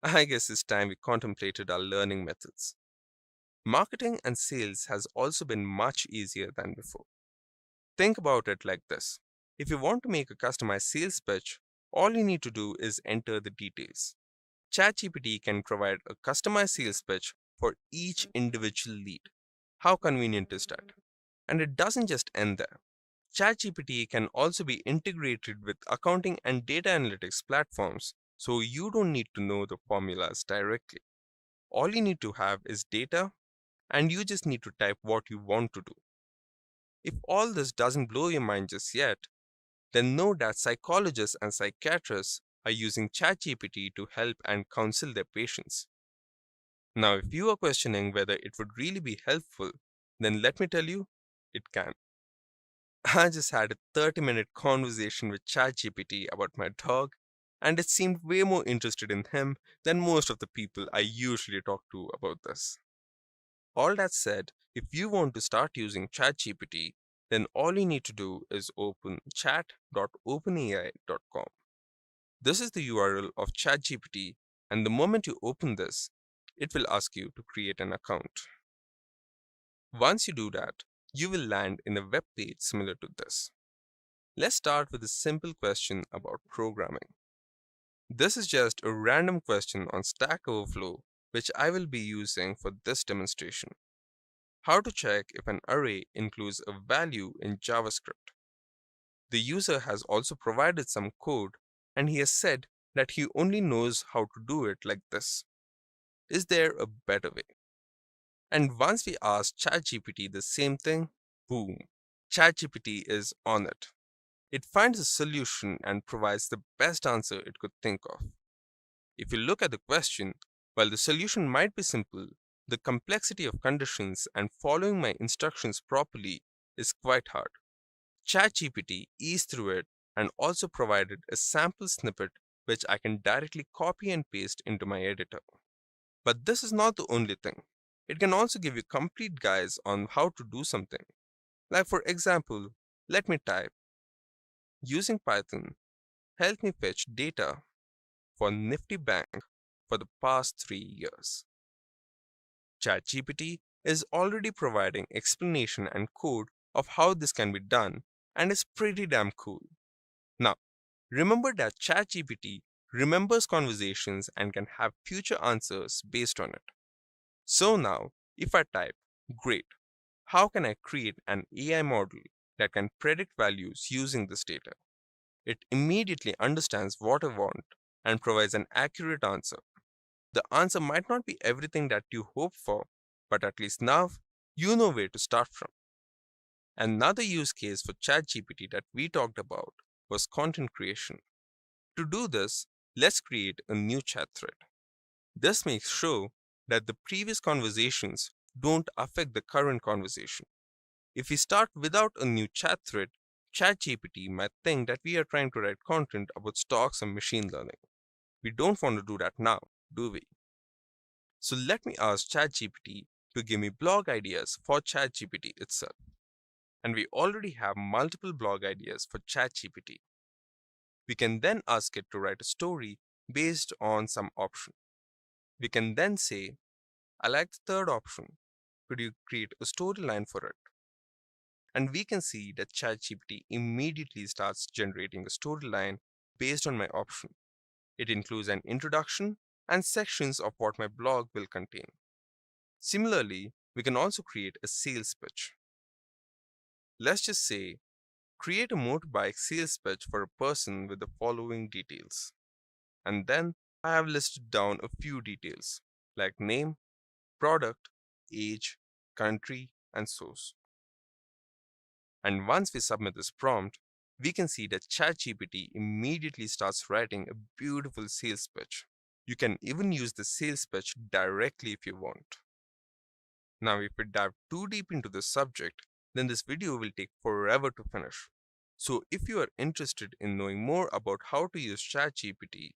I guess it's time we contemplated our learning methods. Marketing and sales has also been much easier than before. Think about it like this. If you want to make a customized sales pitch, all you need to do is enter the details. ChatGPT can provide a customized sales pitch for each individual lead. How convenient is that? And it doesn't just end there. ChatGPT can also be integrated with accounting and data analytics platforms, so you don't need to know the formulas directly. All you need to have is data, and you just need to type what you want to do. If all this doesn't blow your mind just yet, then know that psychologists and psychiatrists are using ChatGPT to help and counsel their patients. Now, if you are questioning whether it would really be helpful, then let me tell you, it can. I just had a 30-minute conversation with ChatGPT about my dog, and it seemed way more interested in him than most of the people I usually talk to about this. All that said, if you want to start using ChatGPT, then all you need to do is open chat.openai.com. This is the URL of ChatGPT, and the moment you open this, it will ask you to create an account. Once you do that, you will land in a web page similar to this. Let's start with a simple question about programming. This is just a random question on Stack Overflow, which I will be using for this demonstration. How to check if an array includes a value in JavaScript. The user has also provided some code and he has said that he only knows how to do it like this. Is there a better way? And once we ask ChatGPT the same thing, boom, ChatGPT is on it. It finds a solution and provides the best answer it could think of. If you look at the question, while the solution might be simple, the complexity of conditions and following my instructions properly is quite hard. ChatGPT eased through it and also provided a sample snippet which I can directly copy and paste into my editor. But this is not the only thing. It can also give you complete guides on how to do something. Like for example, let me type, using Python, help me fetch data for Nifty Bank for the past 3 years. ChatGPT is already providing explanation and code of how this can be done and is pretty damn cool. Now, remember that ChatGPT remembers conversations and can have future answers based on it. So now, if I type, great, how can I create an AI model that can predict values using this data? It immediately understands what I want and provides an accurate answer. The answer might not be everything that you hope for, but at least now you know where to start from. Another use case for ChatGPT that we talked about was content creation. To do this, let's create a new chat thread. This makes sure that the previous conversations don't affect the current conversation. If we start without a new chat thread, ChatGPT might think that we are trying to write content about stocks and machine learning. We don't want to do that now, do we? So let me ask ChatGPT to give me blog ideas for ChatGPT itself. And we already have multiple blog ideas for ChatGPT. We can then ask it to write a story based on some option. We can then say, I like the third option. Could you create a storyline for it? And we can see that ChatGPT immediately starts generating a storyline based on my option. It includes an introduction and sections of what my blog will contain. Similarly, we can also create a sales pitch. Let's just say, create a motorbike sales pitch for a person with the following details. And then I have listed down a few details like name, product, age, country, and source. And once we submit this prompt, we can see that ChatGPT immediately starts writing a beautiful sales pitch. You can even use the sales pitch directly if you want. Now, if we dive too deep into this subject, then this video will take forever to finish. So if you are interested in knowing more about how to use ChatGPT,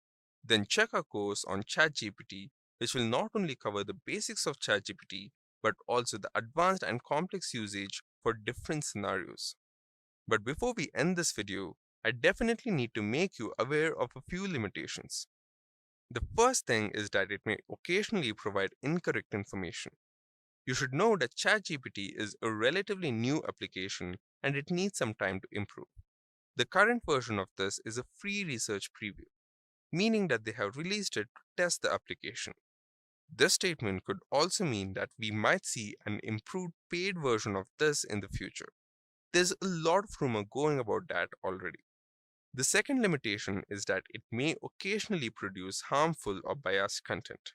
then check our course on ChatGPT, which will not only cover the basics of ChatGPT, but also the advanced and complex usage for different scenarios. But before we end this video, I definitely need to make you aware of a few limitations. The first thing is that it may occasionally provide incorrect information. You should know that ChatGPT is a relatively new application and it needs some time to improve. The current version of this is a free research preview, meaning that they have released it to test the application. This statement could also mean that we might see an improved paid version of this in the future. There's a lot of rumor going about that already. The second limitation is that it may occasionally produce harmful or biased content.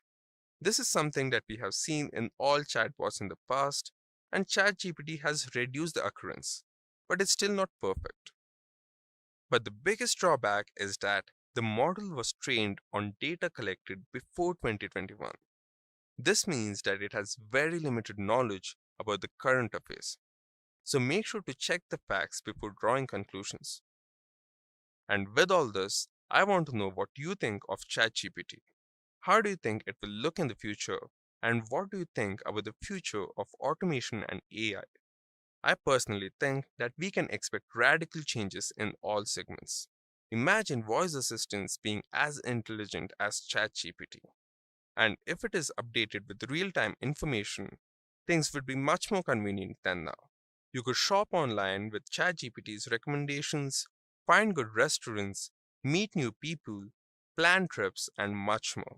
This is something that we have seen in all chatbots in the past, and ChatGPT has reduced the occurrence, but it's still not perfect. But the biggest drawback is that the model was trained on data collected before 2021. This means that it has very limited knowledge about the current affairs. So make sure to check the facts before drawing conclusions. And with all this, I want to know what you think of ChatGPT. How do you think it will look in the future? And what do you think about the future of automation and AI? I personally think that we can expect radical changes in all segments. Imagine voice assistants being as intelligent as ChatGPT. And if it is updated with real-time information, things would be much more convenient than now. You could shop online with ChatGPT's recommendations, find good restaurants, meet new people, plan trips, and much more.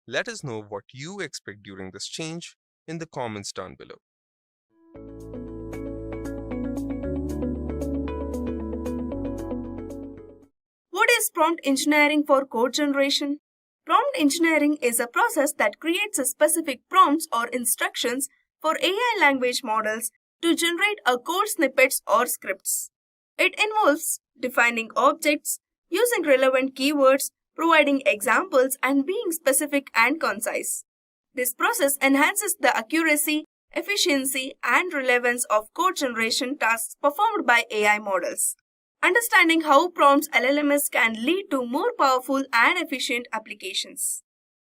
Let us know what you expect during this change in the comments down below. What is prompt engineering for code generation? Prompt engineering is a process that creates a specific prompts or instructions for AI language models to generate a code snippets or scripts. It involves defining objects, using relevant keywords, providing examples, and being specific and concise. This process enhances the accuracy, efficiency, and relevance of code generation tasks performed by AI models. Understanding how prompts LLMs can lead to more powerful and efficient applications.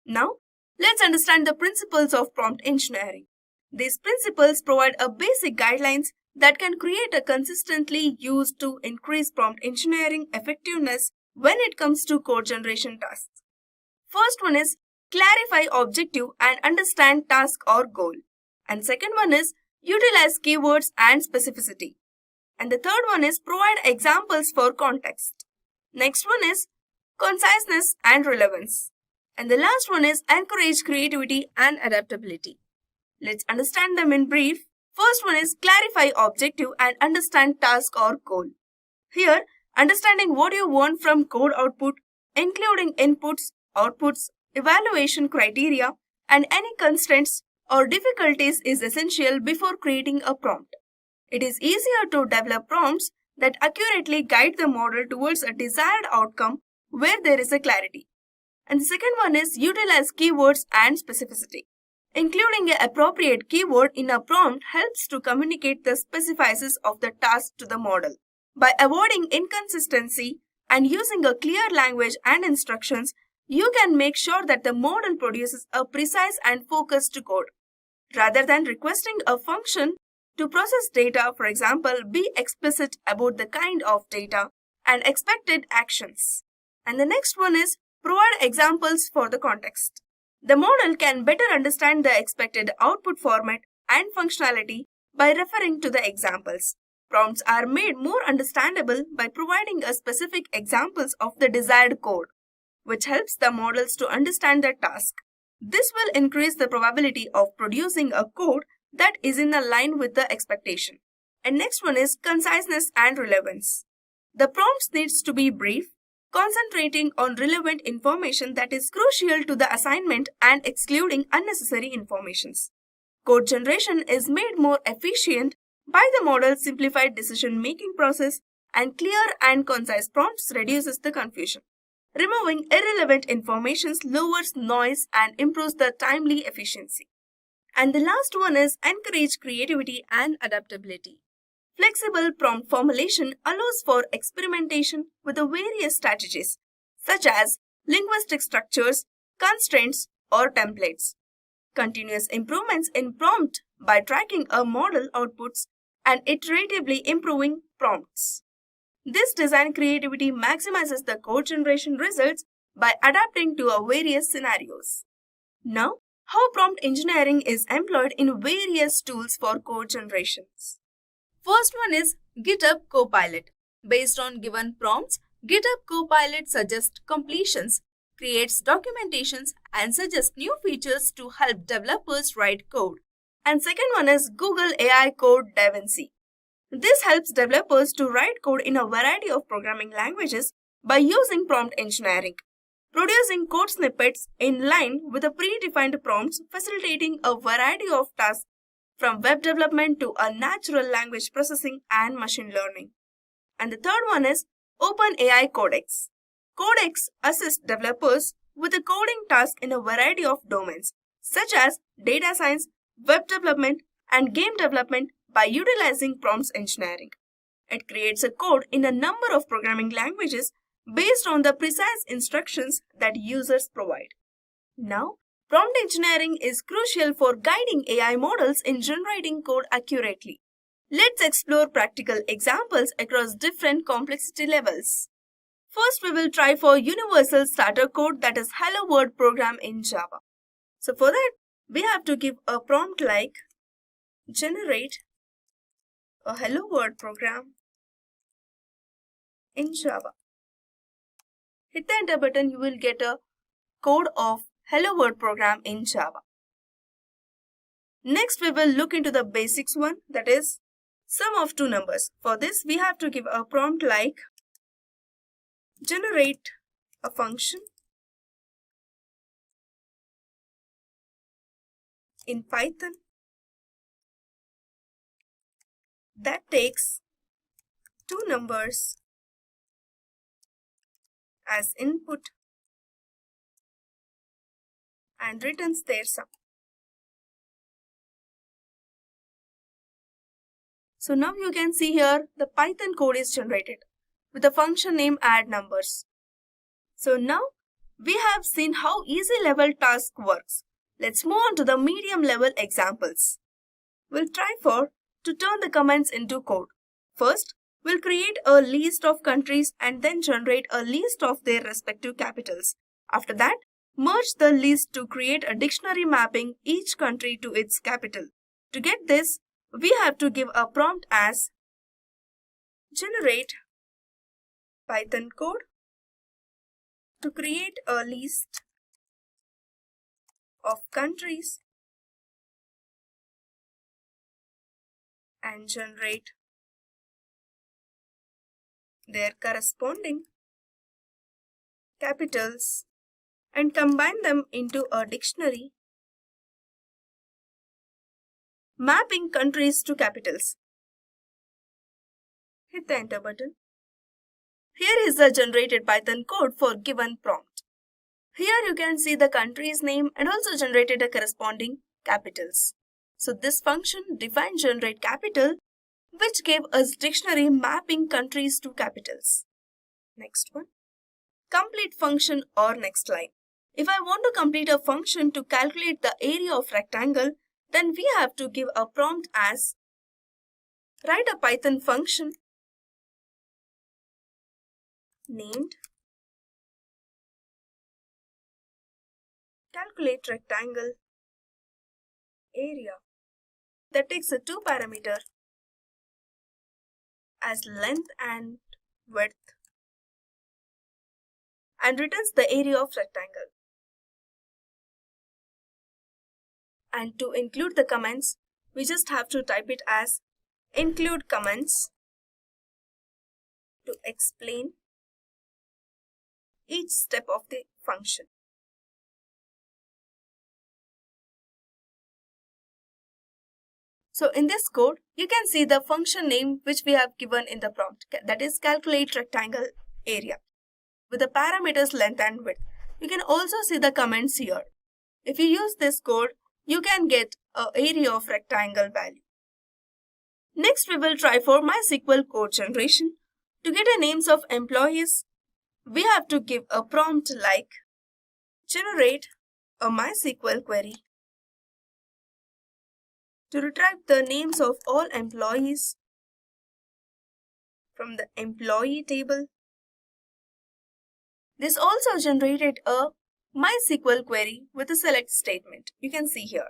Now, let's understand the principles of prompt engineering. These principles provide a basic guidelines that can create a consistently used to increase prompt engineering effectiveness when it comes to code generation tasks. First one is clarify objective and understand task or goal. And second one is utilize keywords and specificity. And the third one is provide examples for context. Next one is conciseness and relevance. And the last one is encourage creativity and adaptability. Let's understand them in brief. First one is clarify objective and understand task or goal. Here, understanding what you want from code output, including inputs, outputs, evaluation criteria, and any constraints or difficulties is essential before creating a prompt. It is easier to develop prompts that accurately guide the model towards a desired outcome where there is a clarity. And the second one is utilize keywords and specificity. Including an appropriate keyword in a prompt helps to communicate the specifics of the task to the model. By avoiding inconsistency and using a clear language and instructions, you can make sure that the model produces a precise and focused code. Rather than requesting a function to process data, for example, be explicit about the kind of data and expected actions. And the next one is provide examples for the context. The model can better understand the expected output format and functionality by referring to the examples. Prompts are made more understandable by providing a specific examples of the desired code, which helps the models to understand the task. This will increase the probability of producing a code that is in line with the expectation. And next one is conciseness and relevance. The prompts needs to be brief, concentrating on relevant information that is crucial to the assignment and excluding unnecessary informations. Code generation is made more efficient by the model's simplified decision-making process, and clear and concise prompts reduces the confusion. Removing irrelevant information lowers noise and improves the timely efficiency. And the last one is encourage creativity and adaptability. Flexible prompt formulation allows for experimentation with the various strategies, such as linguistic structures, constraints, or templates. Continuous improvements in prompt by tracking a model outputs and iteratively improving prompts. This design creativity maximizes the code generation results by adapting to a various scenarios. Now, how prompt engineering is employed in various tools for code generations. First one is GitHub Copilot. Based on given prompts, GitHub Copilot suggests completions, creates documentations, and suggests new features to help developers write code. And second one is Google AI Code Dependency. This helps developers to write code in a variety of programming languages by using prompt engineering, producing code snippets in line with the predefined prompts, facilitating a variety of tasks from web development to a natural language processing and machine learning. And the third one is OpenAI Codex. Codex assists developers with a coding task in a variety of domains, such as data science, web development, and game development by utilizing prompts engineering. It creates a code in a number of programming languages based on the precise instructions that users provide. Now, prompt engineering is crucial for guiding AI models in generating code accurately. Let's explore practical examples across different complexity levels. First, we will try for universal starter code, that is Hello World program in Java. So for that, we have to give a prompt like generate a Hello World program in Java. Hit the enter button, you will get a code of Hello World program in Java. Next, we will look into the basics one, that is sum of two numbers. For this, we have to give a prompt like generate a function in Python that takes two numbers as input and returns their sum. So now you can see here the Python code is generated with a function name add numbers. So now we have seen how easy level task works. Let's move on to the medium level examples. We'll try to turn the comments into code. First, we'll create a list of countries and then generate a list of their respective capitals. After that, merge the list to create a dictionary mapping each country to its capital. To get this, we have to give a prompt as generate Python code to create a list of countries and generate their corresponding capitals and combine them into a dictionary mapping countries to capitals. Hit the enter button. Here is the generated Python code for given prompt. Here you can see the country's name and also generated a corresponding capitals. So this function defined generate capital, which gave us dictionary mapping countries to capitals. Next one. Complete function or next line. If I want to complete a function to calculate the area of rectangle, then we have to give a prompt as write a Python function named calculate rectangle area that takes a two parameter as length and width and returns the area of rectangle. And to include the comments, we just have to type it as include comments to explain each step of the function. So in this code, you can see the function name which we have given in the prompt, that is calculate rectangle area with the parameters length and width. You can also see the comments here. If you use this code, you can get an area of rectangle value. Next, we will try for MySQL code generation. To get the names of employees, we have to give a prompt like generate a MySQL query to retrieve the names of all employees from the employee table. This also generated a MySQL query with a select statement. You can see here.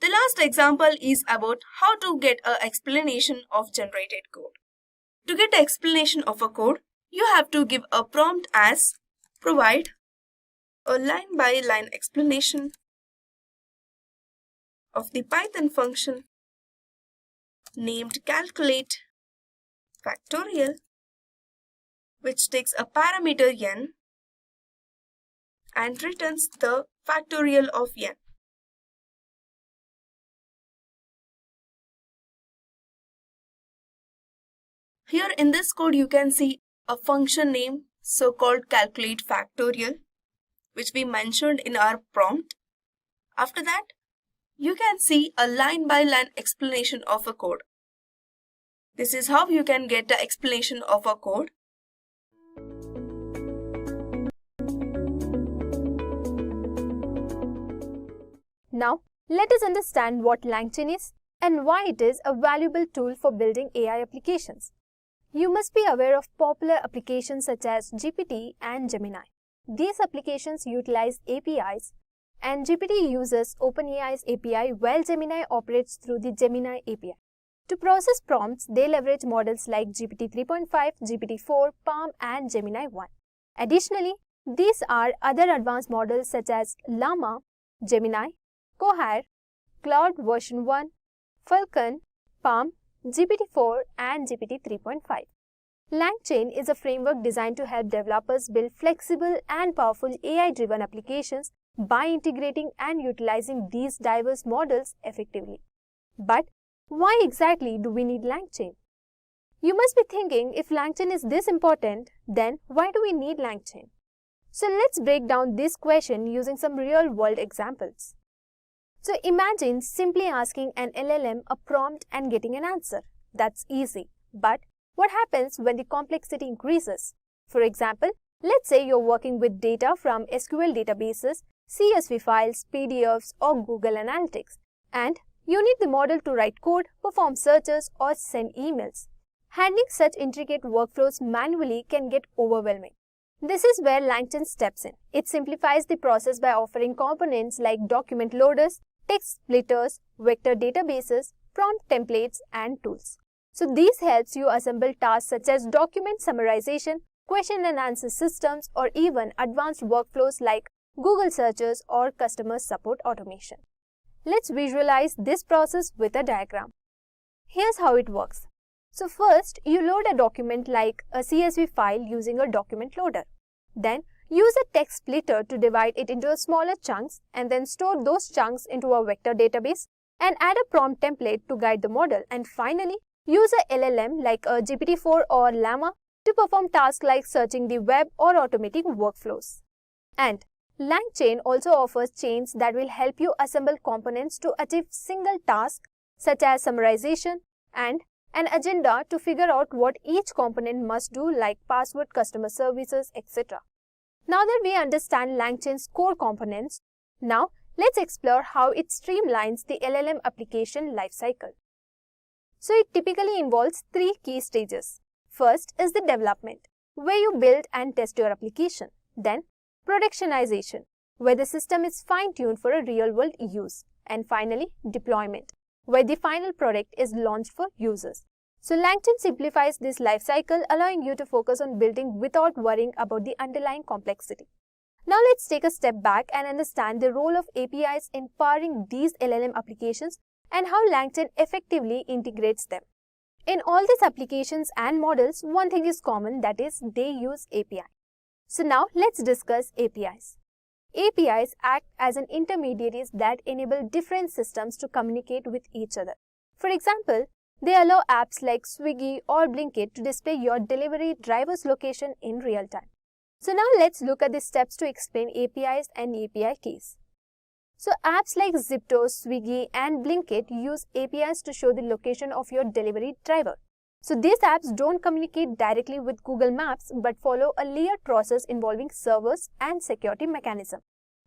The last example is about how to get an explanation of generated code. To get the explanation of a code, you have to give a prompt as provide a line-by-line explanation of the Python function named calculate factorial, which takes a parameter n and returns the factorial of n. Here in this code, you can see a function name so-called calculate factorial, which we mentioned in our prompt. After that, you can see a line-by-line explanation of a code. This is how you can get the explanation of a code. Now, let us understand what LangChain is and why it is a valuable tool for building AI applications. You must be aware of popular applications such as GPT and Gemini. These applications utilize APIs, and GPT uses OpenAI's API while Gemini operates through the Gemini API. To process prompts, they leverage models like GPT 3.5, GPT 4, Palm, and Gemini 1. Additionally, these are other advanced models such as Llama, Gemini, Cohere, Claude version 1, Falcon, Palm, GPT 4, and GPT 3.5. LangChain is a framework designed to help developers build flexible and powerful AI-driven applications by integrating and utilizing these diverse models effectively. But why exactly do we need LangChain? You must be thinking, if LangChain is this important, then why do we need LangChain? So let's break down this question using some real-world examples. So imagine simply asking an LLM a prompt and getting an answer. That's easy. But what happens when the complexity increases? For example, let's say you're working with data from SQL databases, CSV files, PDFs, or Google Analytics, and you need the model to write code, perform searches, or send emails. Handling such intricate workflows manually can get overwhelming. This is where LangChain steps in. It simplifies the process by offering components like document loaders, text splitters, vector databases, prompt templates, and tools. So these helps you assemble tasks such as document summarization, question and answer systems, or even advanced workflows like Google searches or customer support automation. Let's visualize this process with a diagram. Here's how it works. So first, you load a document like a CSV file using a document loader. Then, use a text splitter to divide it into smaller chunks and then store those chunks into a vector database and add a prompt template to guide the model. And finally, use a LLM like a GPT-4 or Llama to perform tasks like searching the web or automating workflows. And LangChain also offers chains that will help you assemble components to achieve single tasks such as summarization and an agenda to figure out what each component must do, like password, customer services, etc. Now that we understand LangChain's core components, now let's explore how it streamlines the LLM application lifecycle. So it typically involves three key stages. First is the development, where you build and test your application. Then productionization, where the system is fine-tuned for a real-world use. And finally, deployment, where the final product is launched for users. So LangChain simplifies this lifecycle, allowing you to focus on building without worrying about the underlying complexity. Now let's take a step back and understand the role of APIs in powering these LLM applications and how LangChain effectively integrates them. In all these applications and models, one thing is common, that is they use API. So now let's discuss APIs. APIs act as an intermediaries that enable different systems to communicate with each other. For example, they allow apps like Swiggy or Blinkit to display your delivery driver's location in real time. So now let's look at the steps to explain APIs and API keys. So apps like Zipto, Swiggy and Blinkit use APIs to show the location of your delivery driver. So these apps don't communicate directly with Google Maps but follow a layered process involving servers and security mechanism.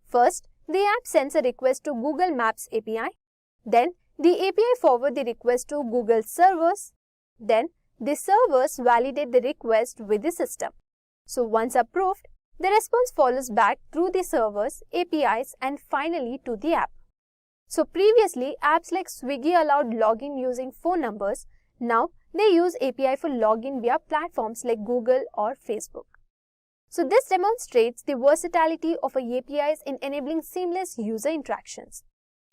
First, the app sends a request to Google Maps API. Then, the API forwards the request to Google servers. Then, the servers validate the request with the system. So once approved, the response follows back through the servers, APIs, and finally to the app. So previously, apps like Swiggy allowed login using phone numbers. Now, they use API for login via platforms like Google or Facebook. So this demonstrates the versatility of APIs in enabling seamless user interactions.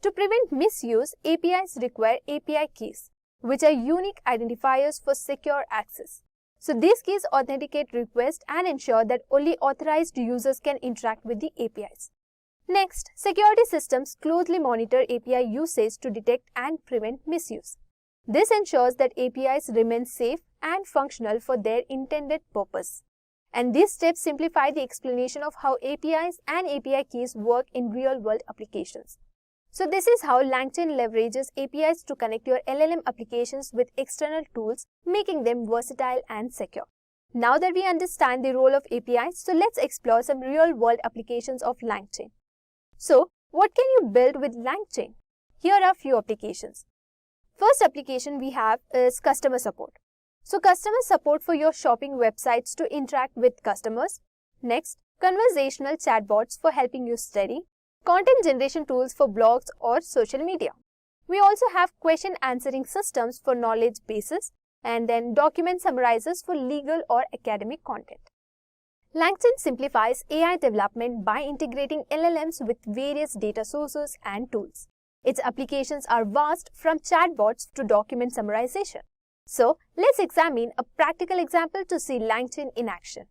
To prevent misuse, APIs require API keys, which are unique identifiers for secure access. So these keys authenticate requests and ensure that only authorized users can interact with the APIs. Next, security systems closely monitor API usage to detect and prevent misuse. This ensures that APIs remain safe and functional for their intended purpose. And these steps simplify the explanation of how APIs and API keys work in real-world applications. So this is how LangChain leverages APIs to connect your LLM applications with external tools, making them versatile and secure. Now that we understand the role of APIs, so let's explore some real-world applications of LangChain. So, what can you build with LangChain? Here are a few applications. First application we have is customer support. So customer support for your shopping websites to interact with customers. Next, conversational chatbots for helping you study. Content generation tools for blogs or social media. We also have question answering systems for knowledge bases and then document summarizers for legal or academic content. LangChain simplifies AI development by integrating LLMs with various data sources and tools. Its applications are vast, from chatbots to document summarization. So let's examine a practical example to see LangChain in action.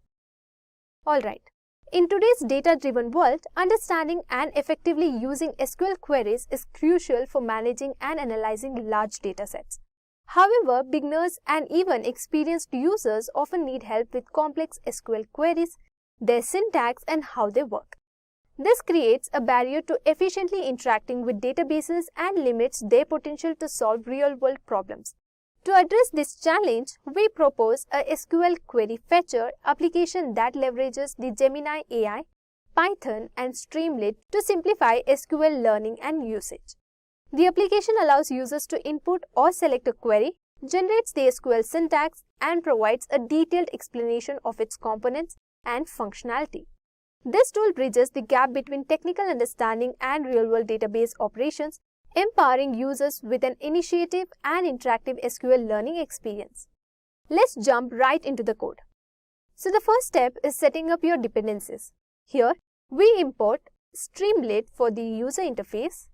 Alright, in today's data-driven world, understanding and effectively using SQL queries is crucial for managing and analyzing large datasets. However, beginners and even experienced users often need help with complex SQL queries, their syntax and how they work. This creates a barrier to efficiently interacting with databases and limits their potential to solve real-world problems. To address this challenge, we propose a SQL query fetcher application that leverages the Gemini AI, Python and Streamlit to simplify SQL learning and usage. The application allows users to input or select a query, generates the SQL syntax and provides a detailed explanation of its components and functionality. This tool bridges the gap between technical understanding and real-world database operations, empowering users with an initiative and interactive SQL learning experience. Let's jump right into the code. So the first step is setting up your dependencies. Here, we import Streamlit for the user interface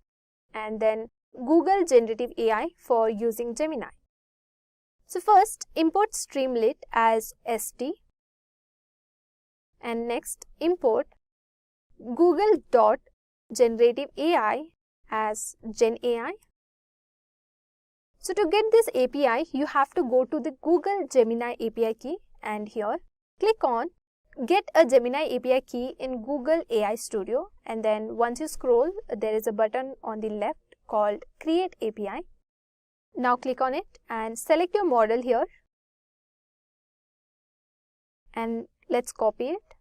and then Google Generative AI for using Gemini. So first, import Streamlit as ST and next import Google.Generative AI as GenAI. So to get this API, you have to go to the Google Gemini API key and here click on Get a Gemini API key in Google AI Studio, and then once you scroll, there is a button on the left called Create API. Now click on it and select your model here and let's copy it.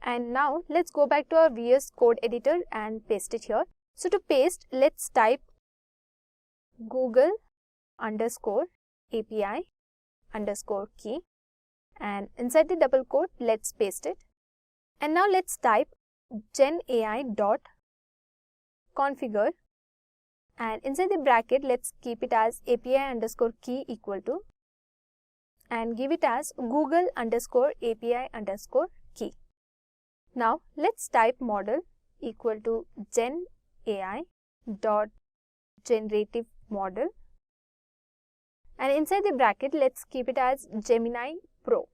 And now let's go back to our VS Code editor and paste it here. So to paste, let's type Google_API_key and inside the double quote, let's paste it. And now let's type genai.configure and inside the bracket, let's keep it as API_key equal to and give it as Google_API_key. Now let's type model equal to GenAI.generative model and inside the bracket let's keep it as Gemini Pro.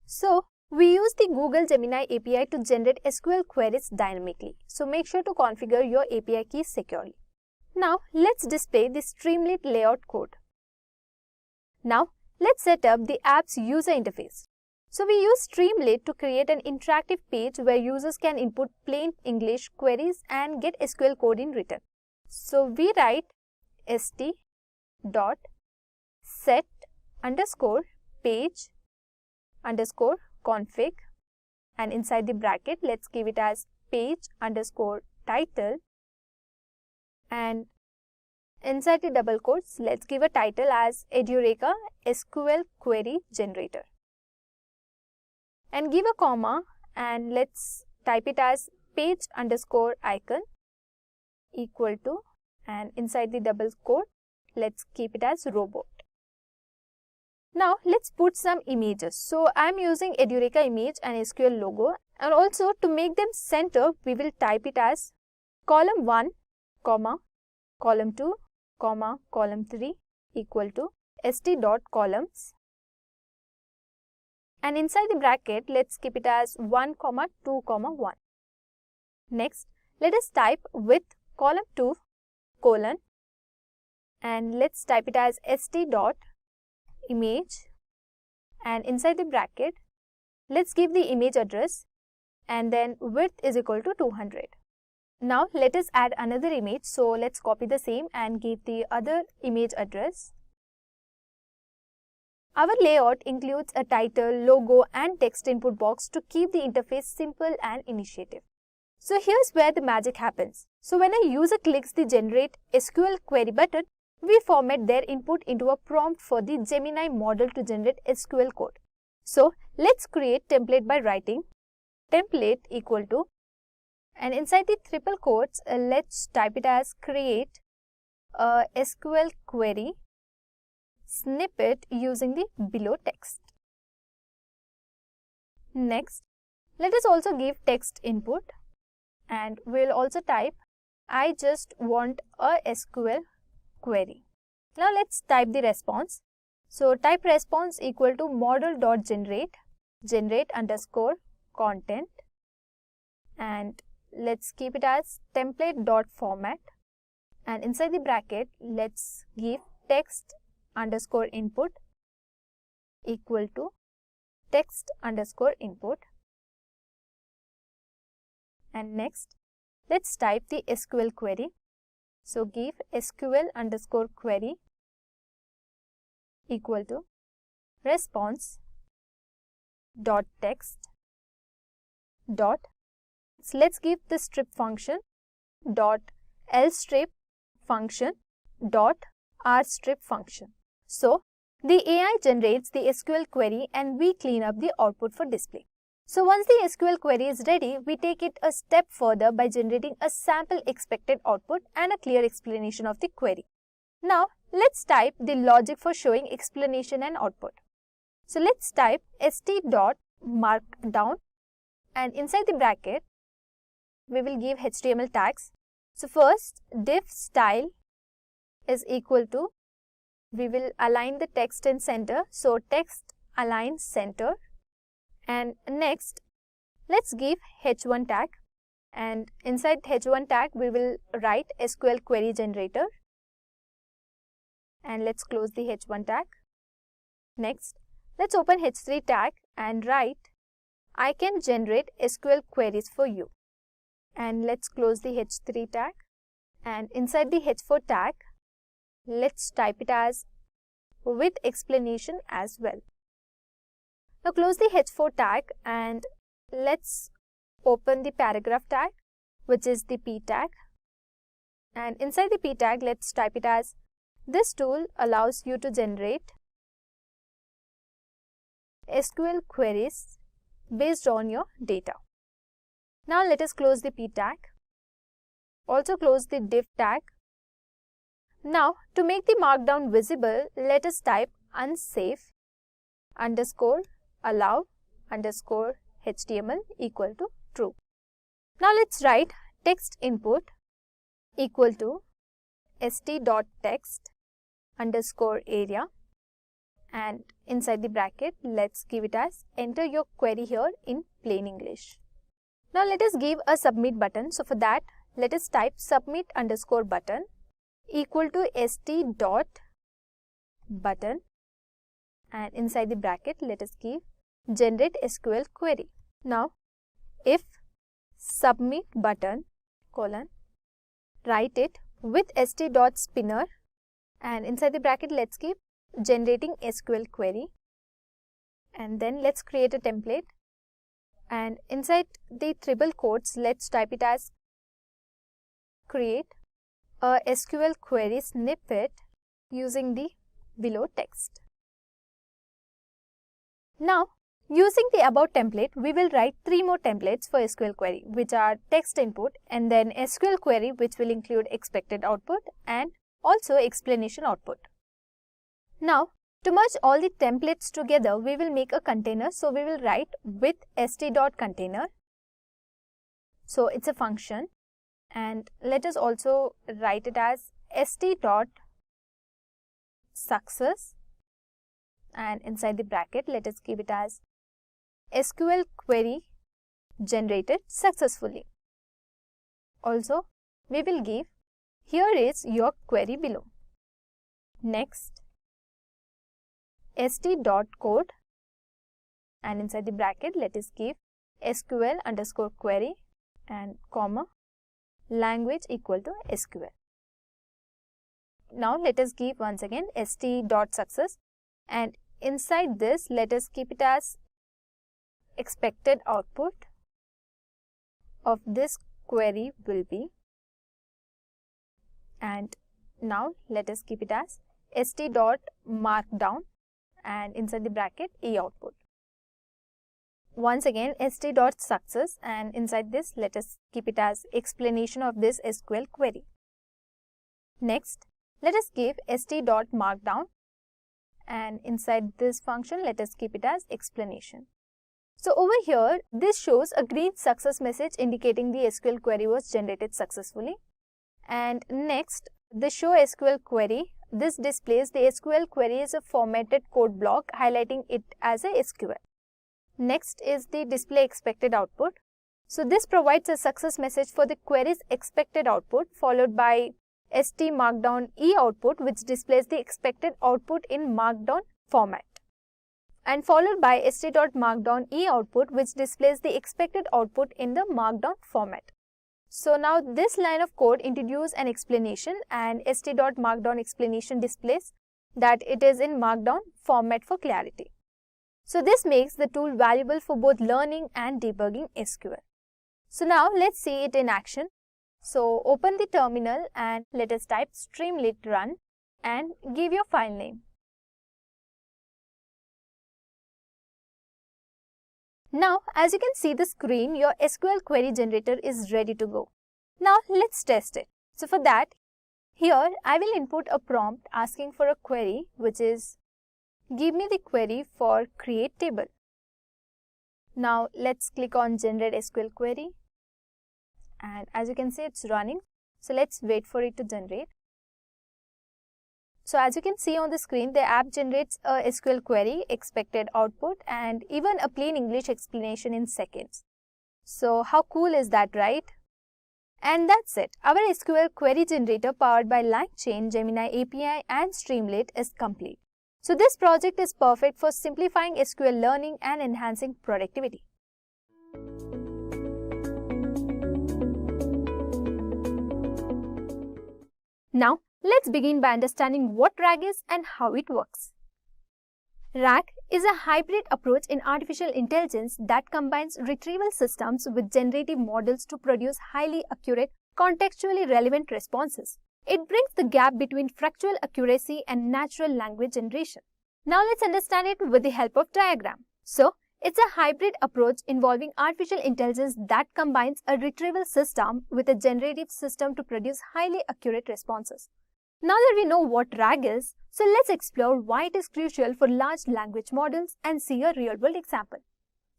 So we use the Google Gemini API to generate SQL queries dynamically. So make sure to configure your API keys securely. Now let's display the Streamlit layout code. Now let's set up the app's user interface. So we use Streamlit to create an interactive page where users can input plain English queries and get SQL code in return. So we write st.set_page_config and inside the bracket let's give it as page_title and inside the double quotes let's give a title as Edureka SQL query generator. And give a comma and let's type it as page_icon equal to and inside the double quote let's keep it as robot. Now let's put some images. So I'm using Edureka image and SQL logo, and also to make them center we will type it as column 1, column 2, column 3 equal to st.columns. And inside the bracket, let's keep it as 1, 2, 1. Next, let us type with column 2, colon, and let's type it as st.image. And inside the bracket, let's give the image address and then width is equal to 200. Now, let us add another image. So, let's copy the same and give the other image address. Our layout includes a title, logo and text input box to keep the interface simple and initiative. So here's where the magic happens. So when a user clicks the Generate SQL Query button, we format their input into a prompt for the Gemini model to generate SQL code. So let's create template by writing template equal to, and inside the triple quotes, let's type it as create a SQL query snippet using the below text. Next, let us also give text input and we'll also type I just want a SQL query. Now let's type the response So type response equal to model.generate, generate underscore content, and let's keep it as template.format, and inside the bracket let's give text underscore input equal to text underscore input, and next let's type the SQL query. So give SQL underscore query equal to response dot text dot, so let's give the strip function dot lstrip function dot rstrip function. So the AI generates the SQL query and we clean up the output for display. So once the SQL query is ready, we take it a step further by generating a sample expected output and a clear explanation of the query. Now let's type the logic for showing explanation and output. So let's type st.markdown, and inside the bracket we will give HTML tags. So first div style is equal to, we will align the text in center, so text align center, and next let's give h1 tag, and inside h1 tag we will write SQL query generator, and let's close the h1 tag. Next let's open h3 tag and write I can generate SQL queries for you, and let's close the h3 tag, and inside the h4 tag let's type it as with explanation as well. Now close the h4 tag and let's open the paragraph tag, which is the p tag, and inside the p tag let's type it as this tool allows you to generate SQL queries based on your data. Now let us close the p tag, also close the div tag. Now to make the markdown visible, let us type unsafe underscore allow underscore HTML equal to true. Now let's write text input equal to st.text underscore area, and inside the bracket let's give it as enter your query here in plain English. Now let us give a submit button. So for that let us type submit underscore button equal to st.button, and inside the bracket let us give generate SQL query. Now if submit button colon, write it with st.spinner, and inside the bracket let's give generating SQL query, and then let's create a template, and inside the triple quotes let's type it as create a SQL query snippet using the below text. Now using the above template we will write 3 more templates for SQL query, which are text input and then SQL query, which will include expected output and also explanation output. Now to merge all the templates together we will make a container, so we will write with st.container, so it's a function, and let us also write it as st.success, and inside the bracket let us give it as SQL query generated successfully. Also we will give here is your query below. Next st.code, and inside the bracket let us give SQL underscore query and comma language equal to SQL. Now let us give once again st.success, and inside this let us keep it as expected output of this query will be, and now let us keep it as st.markdown and inside the bracket e output. Once again st.success, and inside this let us keep it as explanation of this SQL query. Next let us give st.markdown, and inside this function let us keep it as explanation. So over here this shows a green success message indicating the SQL query was generated successfully, and next the show SQL query this displays the SQL query as a formatted code block, highlighting it as a SQL. Next is the display expected output. So this provides a success message for the query's expected output, followed by st markdown e output, which displays the expected output in markdown format, and followed by st.markdown e output, which displays the expected output in the markdown format. So now this line of code introduces an explanation, and st.markdown explanation displays that it is in markdown format for clarity. So this makes the tool valuable for both learning and debugging SQL. So now let's see it in action. So open the terminal and let us type streamlit run and give your file name. Now, as you can see the screen, your SQL query generator is ready to go. Now let's test it. So for that, here I will input a prompt asking for a query, which is give me the query for create table. Now let's click on generate SQL query, and as you can see it's running. So let's wait for it to generate. So as you can see on the screen, the app generates a SQL query, expected output, and even a plain English explanation in seconds. So how cool is that, right? And that's it. Our SQL query generator powered by LangChain, Gemini API and Streamlit is complete. So this project is perfect for simplifying SQL learning and enhancing productivity. Now, let's begin by understanding what RAG is and how it works. RAG is a hybrid approach in artificial intelligence that combines retrieval systems with generative models to produce highly accurate, contextually relevant responses. It brings the gap between factual accuracy and natural language generation. Now let's understand it with the help of diagram. So, it's a hybrid approach involving artificial intelligence that combines a retrieval system with a generative system to produce highly accurate responses. Now that we know what RAG is, so let's explore why it is crucial for large language models and see a real-world example.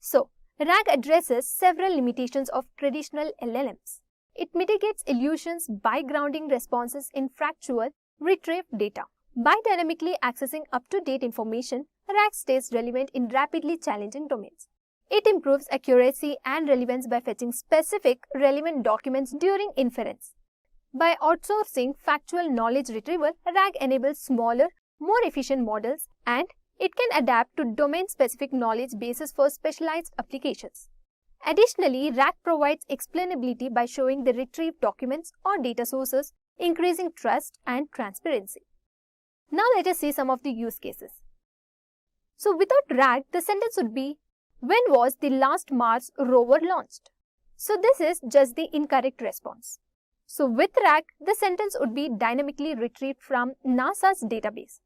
So, RAG addresses several limitations of traditional LLMs. It mitigates illusions by grounding responses in factual, retrieved data. By dynamically accessing up-to-date information, RAG stays relevant in rapidly challenging domains. It improves accuracy and relevance by fetching specific, relevant documents during inference. By outsourcing factual knowledge retrieval, RAG enables smaller, more efficient models, and it can adapt to domain-specific knowledge bases for specialized applications. Additionally, RAG provides explainability by showing the retrieved documents or data sources, increasing trust and transparency. Now let us see some of the use cases. So without RAG, the sentence would be, when was the last Mars rover launched? So this is just the incorrect response. So with RAG, the sentence would be dynamically retrieved from NASA's database.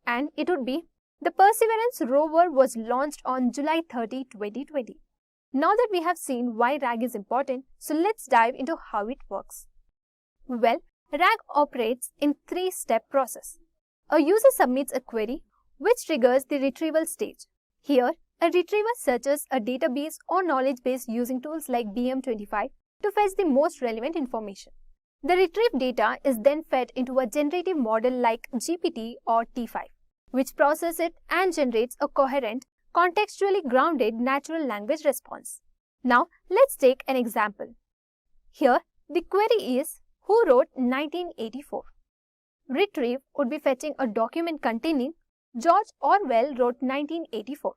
And it would be, the Perseverance rover was launched on July 30, 2020. Now that we have seen why RAG is important, so let's dive into how it works. Well, RAG operates in three-step process. A user submits a query, which triggers the retrieval stage. Here, a retriever searches a database or knowledge base using tools like BM25 to fetch the most relevant information. The retrieved data is then fed into a generative model like GPT or T5, which processes it and generates a coherent, contextually grounded natural language response. Now, let's take an example. Here, the query is, who wrote 1984? Retrieve would be fetching a document containing George Orwell wrote 1984.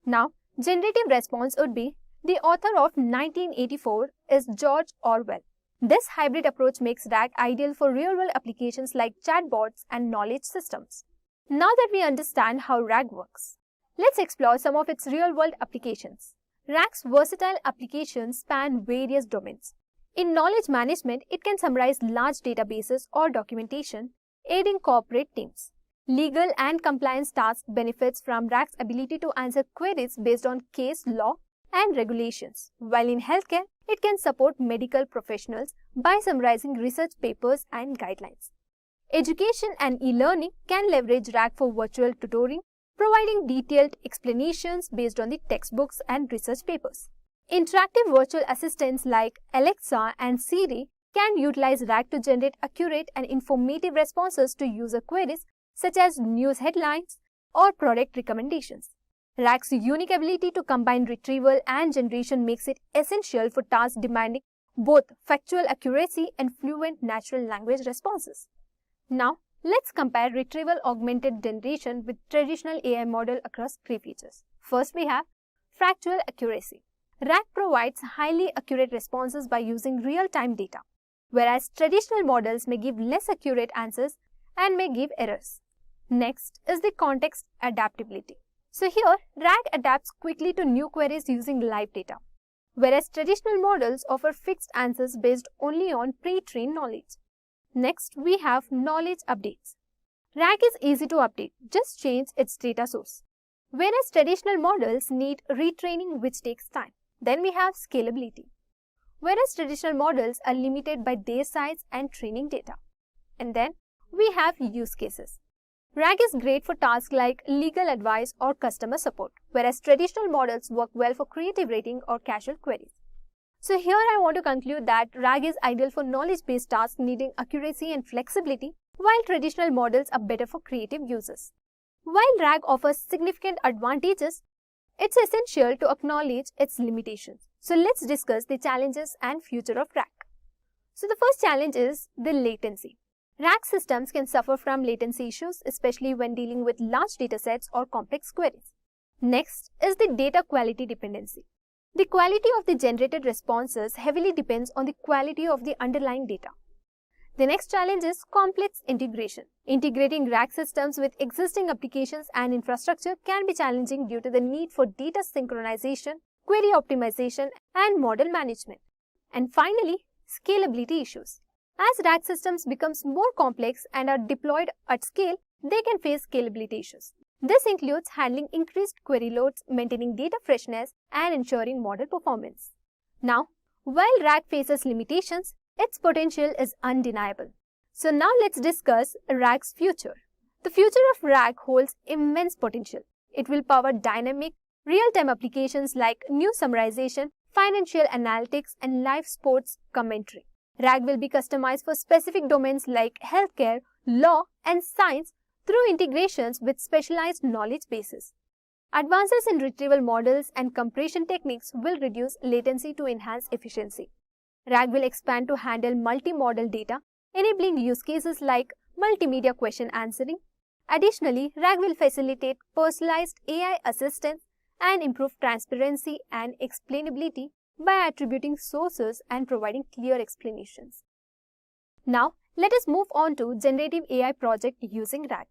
Now, generative response would be, the author of 1984 is George Orwell. This hybrid approach makes RAG ideal for real-world applications like chatbots and knowledge systems. Now that we understand how RAG works, let's explore some of its real-world applications. RAG's versatile applications span various domains. In knowledge management, it can summarize large databases or documentation, aiding corporate teams. Legal and compliance tasks benefits from RAG's ability to answer queries based on case law and regulations, while in healthcare, it can support medical professionals by summarizing research papers and guidelines. Education and e-learning can leverage RAG for virtual tutoring, providing detailed explanations based on the textbooks and research papers. Interactive virtual assistants like Alexa and Siri can utilize RAG to generate accurate and informative responses to user queries such as news headlines or product recommendations. RAG's unique ability to combine retrieval and generation makes it essential for tasks demanding both factual accuracy and fluent natural language responses. Now, let's compare retrieval augmented generation with traditional AI model across three features. First, we have factual accuracy. RAG provides highly accurate responses by using real-time data, whereas traditional models may give less accurate answers and may give errors. Next is the context adaptability. So here, RAG adapts quickly to new queries using live data, whereas traditional models offer fixed answers based only on pre-trained knowledge. Next, we have knowledge updates. RAG is easy to update, just change its data source, whereas traditional models need retraining, which takes time. Then we have scalability, whereas traditional models are limited by their size and training data. And then we have use cases. RAG is great for tasks like legal advice or customer support, whereas traditional models work well for creative writing or casual queries. So here I want to conclude that RAG is ideal for knowledge-based tasks needing accuracy and flexibility, while traditional models are better for creative users. While RAG offers significant advantages, it's essential to acknowledge its limitations. So let's discuss the challenges and future of RAG. So the first challenge is the latency. RAG systems can suffer from latency issues, especially when dealing with large datasets or complex queries. Next is the data quality dependency. The quality of the generated responses heavily depends on the quality of the underlying data. The next challenge is complex integration. Integrating RAG systems with existing applications and infrastructure can be challenging due to the need for data synchronization, query optimization, and model management. And finally, scalability issues. As RAG systems become more complex and are deployed at scale, they can face scalability issues. This includes handling increased query loads, maintaining data freshness, and ensuring model performance. Now, while RAG faces limitations, its potential is undeniable. So now let's discuss RAG's future. The future of RAG holds immense potential. It will power dynamic, real-time applications like news summarization, financial analytics, and live sports commentary. RAG will be customized for specific domains like healthcare, law, and science through integrations with specialized knowledge bases. Advances in retrieval models and compression techniques will reduce latency to enhance efficiency. RAG will expand to handle multi-modal data, enabling use cases like multimedia question answering. Additionally, RAG will facilitate personalized AI assistance and improve transparency and explainability by attributing sources and providing clear explanations. Now, let us move on to generative AI project using RAG.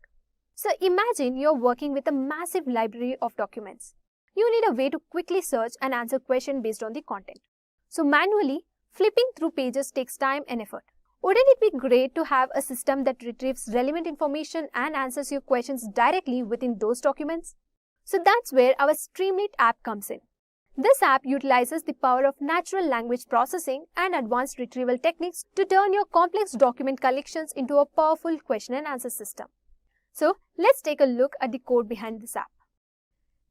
So imagine you're working with a massive library of documents. You need a way to quickly search and answer questions based on the content. So manually, flipping through pages takes time and effort. Wouldn't it be great to have a system that retrieves relevant information and answers your questions directly within those documents? So that's where our Streamlit app comes in. This app utilizes the power of natural language processing and advanced retrieval techniques to turn your complex document collections into a powerful question and answer system. So let's take a look at the code behind this app.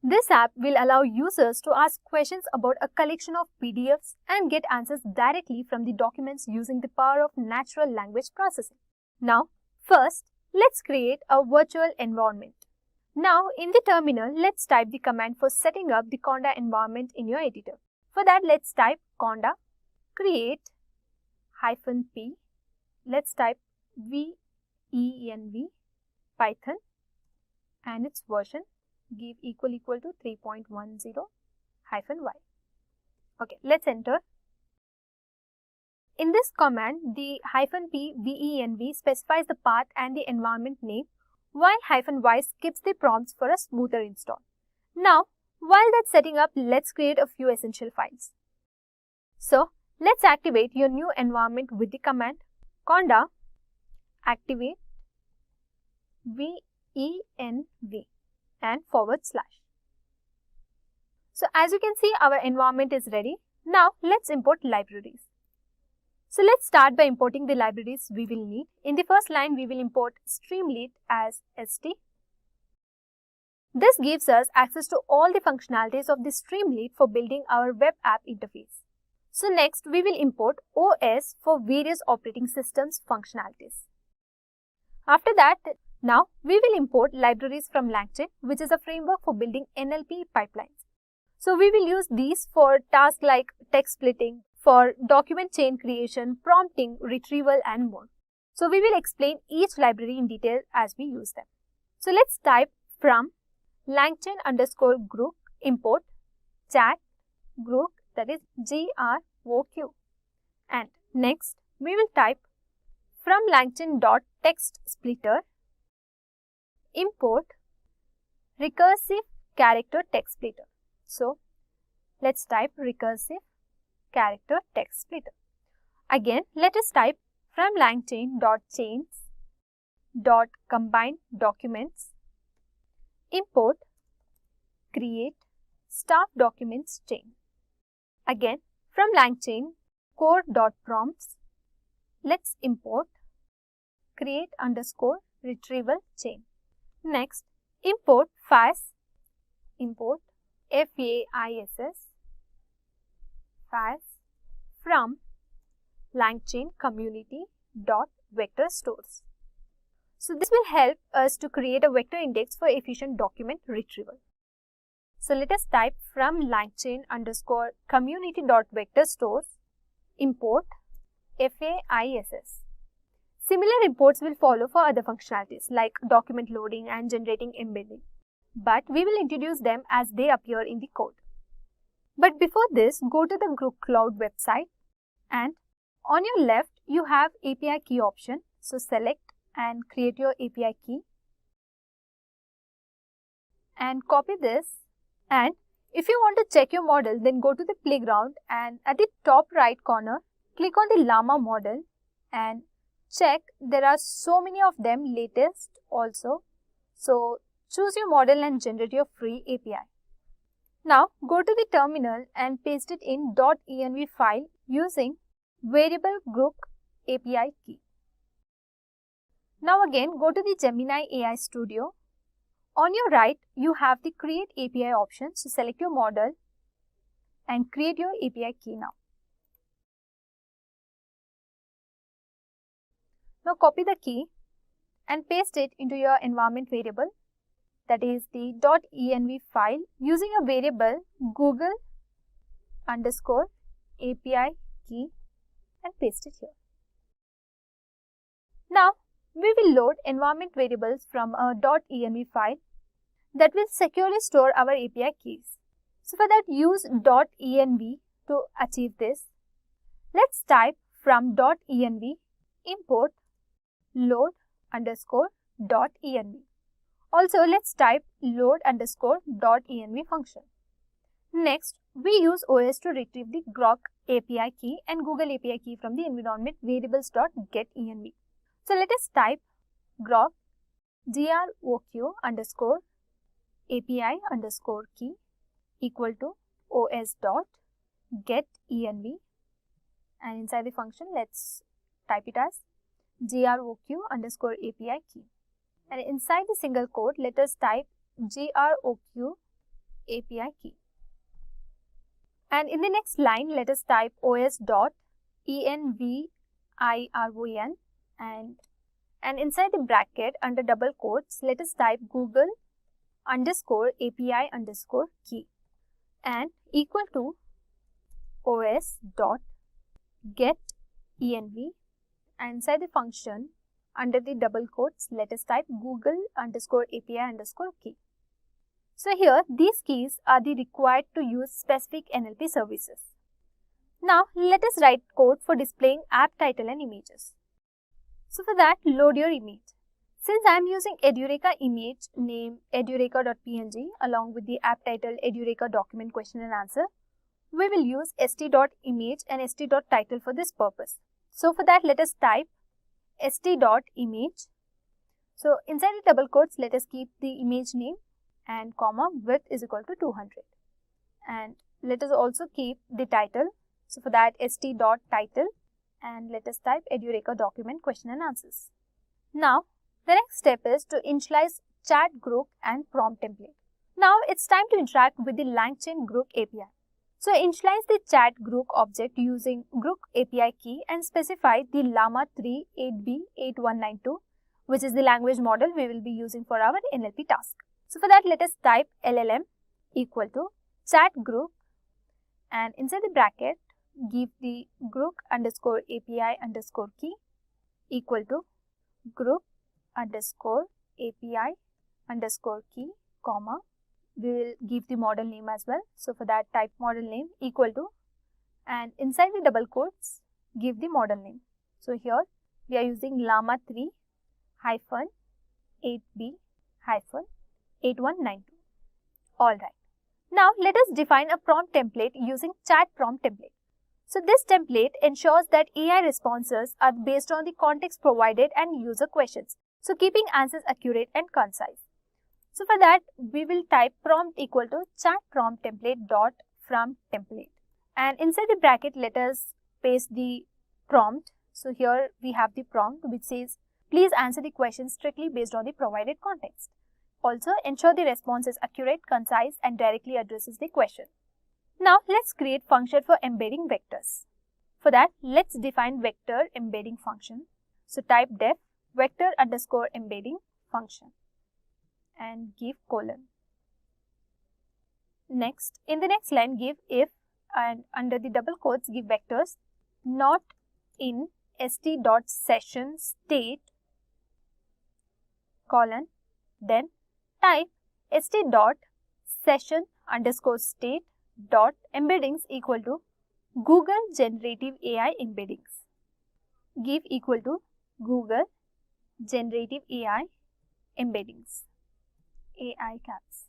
This app will allow users to ask questions about a collection of PDFs and get answers directly from the documents using the power of natural language processing. Now, first, let's create a virtual environment. Now, in the terminal, let's type the command for setting up the Conda environment in your editor. For that, let's type Conda create -p. Let's type venv Python and its version give equal to 3.10 -y. Okay, let's enter. In this command, the -p venv specifies the path and the environment name, while -y skips the prompts for a smoother install. Now, while that's setting up, let's create a few essential files. So, let's activate your new environment with the command conda activate venv and /. So as you can see, our environment is ready. Now let's import libraries. So let's start by importing the libraries we will need. In the first line, we will import Streamlit as st. This gives us access to all the functionalities of the Streamlit for building our web app interface. So next, we will import OS for various operating systems functionalities. After that, Now, we will import libraries from LangChain, which is a framework for building NLP pipelines. So, we will use these for tasks like text splitting, for document chain creation, prompting, retrieval, and more. So, we will explain each library in detail as we use them. So, let's type from LangChain_group import chat group, that is GROQ. And next, we will type from LangChain.textSplitter import recursive character text splitter. So, let's type recursive character text splitter. Again, let us type from LangChain.chains.combine documents import create staff documents chain. Again, from LangChain core.prompts, let's import create_retrieval chain. Next, import FAISS, import FAISS, FAISS from LangChain community.vector stores. So this will help us to create a vector index for efficient document retrieval. So let us type from LangChain_community.vector stores import FAISS. Similar imports will follow for other functionalities like document loading and generating embedding, but we will introduce them as they appear in the code. But before this, go to the Group Cloud website and on your left you have API key option. So select and create your API key and copy this, and if you want to check your model, then go to the playground and at the top right corner click on the Llama model and check. There are so many of them, latest also. So choose your model and generate your free API. Now go to the terminal and paste it in .env file using variable group API key. Now again go to the Gemini AI Studio. On your right you have the create API option. So select your model and create your API key now. Now copy the key and paste it into your environment variable, that is the .env file, using a variable Google_API key and paste it here. Now we will load environment variables from a .env file that will securely store our API keys. So for that, use .env to achieve this. Let's type from .env import load_.env. Also, let's type load_.env function. Next, we use OS to retrieve the Grok API key and Google API key from the environment variables.getEnv. So let us type Grok GROQ_API_key equal to os.getEnv, and inside the function let's type it as GROQ_API key, and inside the single quote let us type GROQ API key, and in the next line let us type os.environ, and inside the bracket under double quotes let us type Google_API_key and equal to os.getEnv, and inside the function under the double quotes let us type Google_API_key. So here these keys are the required to use specific NLP services. Now let us write code for displaying app title and images. So for that, load your image. Since I am using Edureka image name edureka.png along with the app title Edureka document question and answer, we will use st.image and st.title for this purpose. So for that, let us type st.image. So inside the double quotes, let us keep the image name and comma width is equal to 200. And let us also keep the title. So for that, st.title, and let us type Edureka document question and answers. Now the next step is to initialize chat group and prompt template. Now it's time to interact with the LangChain group API. So initialize the chat group object using group API key and specify the Llama 3 8B8192 which is the language model we will be using for our NLP task. So for that, let us type LLM equal to chat group, and inside the bracket give the group underscore API underscore key equal to group underscore API underscore key, comma. We will give the model name as well. So for that, type model name equal to, and inside the double quotes give the model name. So here we are using Llama 3 hyphen 8B hyphen 8192. Alright. Now let us define a prompt template using chat prompt template. So this template ensures that AI responses are based on the context provided and user questions, so keeping answers accurate and concise. So for that, we will type prompt equal to chat prompt template dot from template, and inside the bracket let us paste the prompt. So here we have the prompt which says please answer the question strictly based on the provided context. Also ensure the response is accurate, concise and directly addresses the question. Now let's create function for embedding vectors. For that, let's define vector embedding function. So type def vector underscore embedding function and give colon. Next, in the next line give if, and under the double quotes give vectors not in st.session state colon, then type st.session underscore state dot embeddings equal to Google Generative AI embeddings. Give equal to Google Generative AI embeddings, AI caps.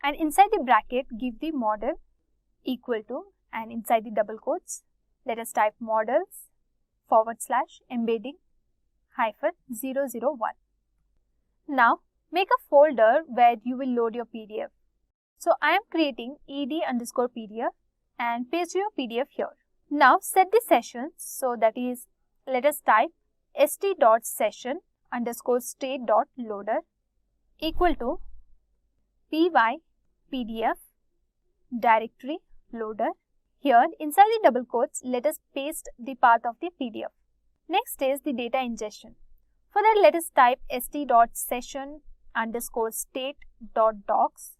And inside the bracket give the model equal to, and inside the double quotes let us type models / embedding hyphen 001. Now make a folder where you will load your PDF. So I am creating ed underscore PDF and paste your PDF here. Now set the sessions, so that is, let us type st.session underscore state dot loader equal to py PDF directory loader. Here inside the double quotes let us paste the path of the PDF. Next is the data ingestion. For that, let us type st.session underscore state dot docs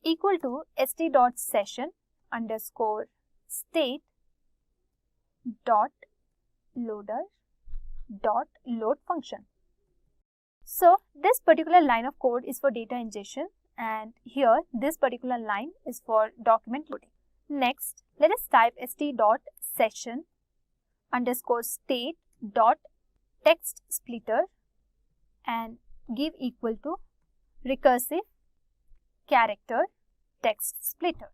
equal to st.session underscore state dot loader dot load function. So this particular line of code is for data ingestion, and here this particular line is for document loading. Next, let us type st.session underscore state dot text splitter and give equal to recursive character text splitter,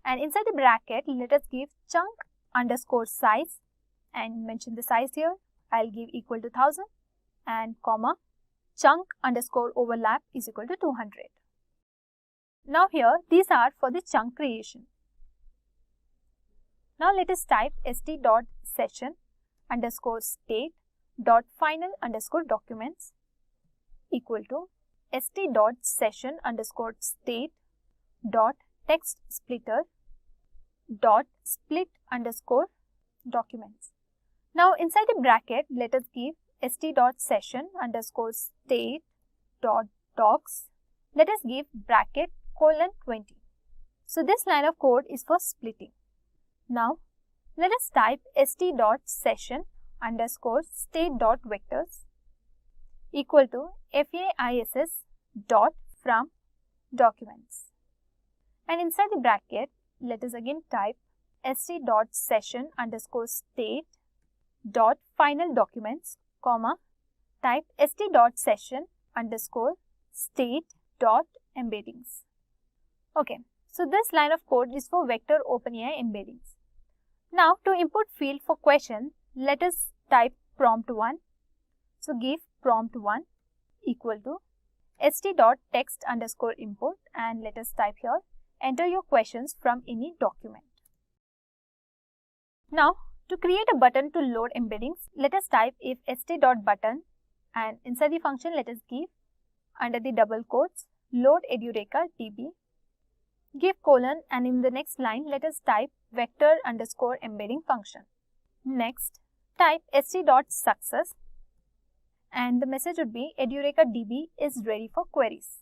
and inside the bracket let us give chunk underscore size and mention the size here. I'll give equal to 1000 and comma chunk underscore overlap is equal to 200. Now here these are for the chunk creation. Now let us type st.session underscore state dot final underscore documents equal to st.session underscore state dot text splitter dot split underscore documents. Now inside the bracket let us give st.session underscore state dot docs. Let us give bracket colon 20. So this line of code is for splitting. Now let us type st.session underscore state dot vectors equal to FAISS dot from documents, and inside the bracket let us again type st.session underscore state dot final documents, comma type st.session underscore state dot embeddings. Okay, so this line of code is for vector OpenAI embeddings. Now to input field for question, let us type prompt 1. So give prompt 1 equal to st.text underscore input, and let us type here enter your questions from any document. Now to create a button to load embeddings, let us type if st.button, and inside the function let us give under the double quotes load Edureka db, give colon, and in the next line let us type vector underscore embedding function. Next type st.success and the message would be Edureka DB is ready for queries.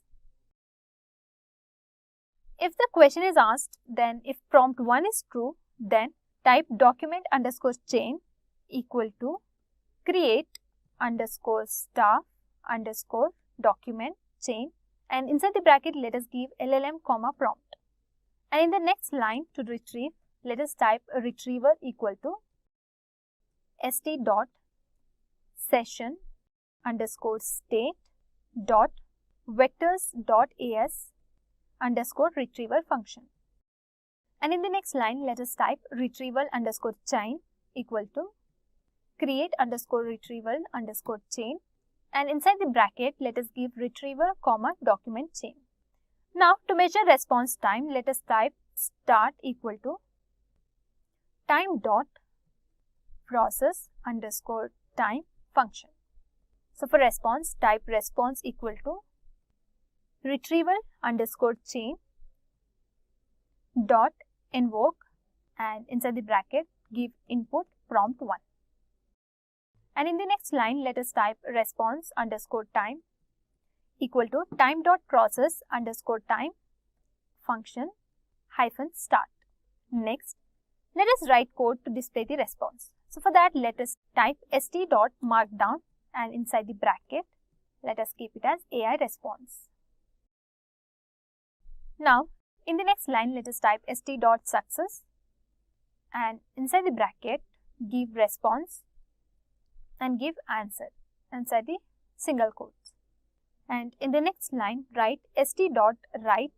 If the question is asked, then if prompt 1 is true, then type document underscore chain equal to create underscore staff underscore document chain, and inside the bracket let us give LLM comma prompt. And in the next line to retrieve, let us type a retriever equal to st dot session underscore state dot vectors dot as underscore retriever function. And in the next line, let us type retrieval underscore chain equal to create underscore retrieval underscore chain, and inside the bracket, let us give retriever comma document chain. Now, to measure response time, let us type start equal to time dot process underscore time function. So, for response, type response equal to retrieval underscore chain dot invoke, and inside the bracket give input prompt 1. And in the next line, let us type response underscore time equal to time dot process underscore time function hyphen start. Next, let us write code to display the response. So for that, let us type st dot markdown, and inside the bracket, let us keep it as AI response. Now, in the next line, let us type st.success and inside the bracket, give response and give answer inside the single quotes. And in the next line, write st.write.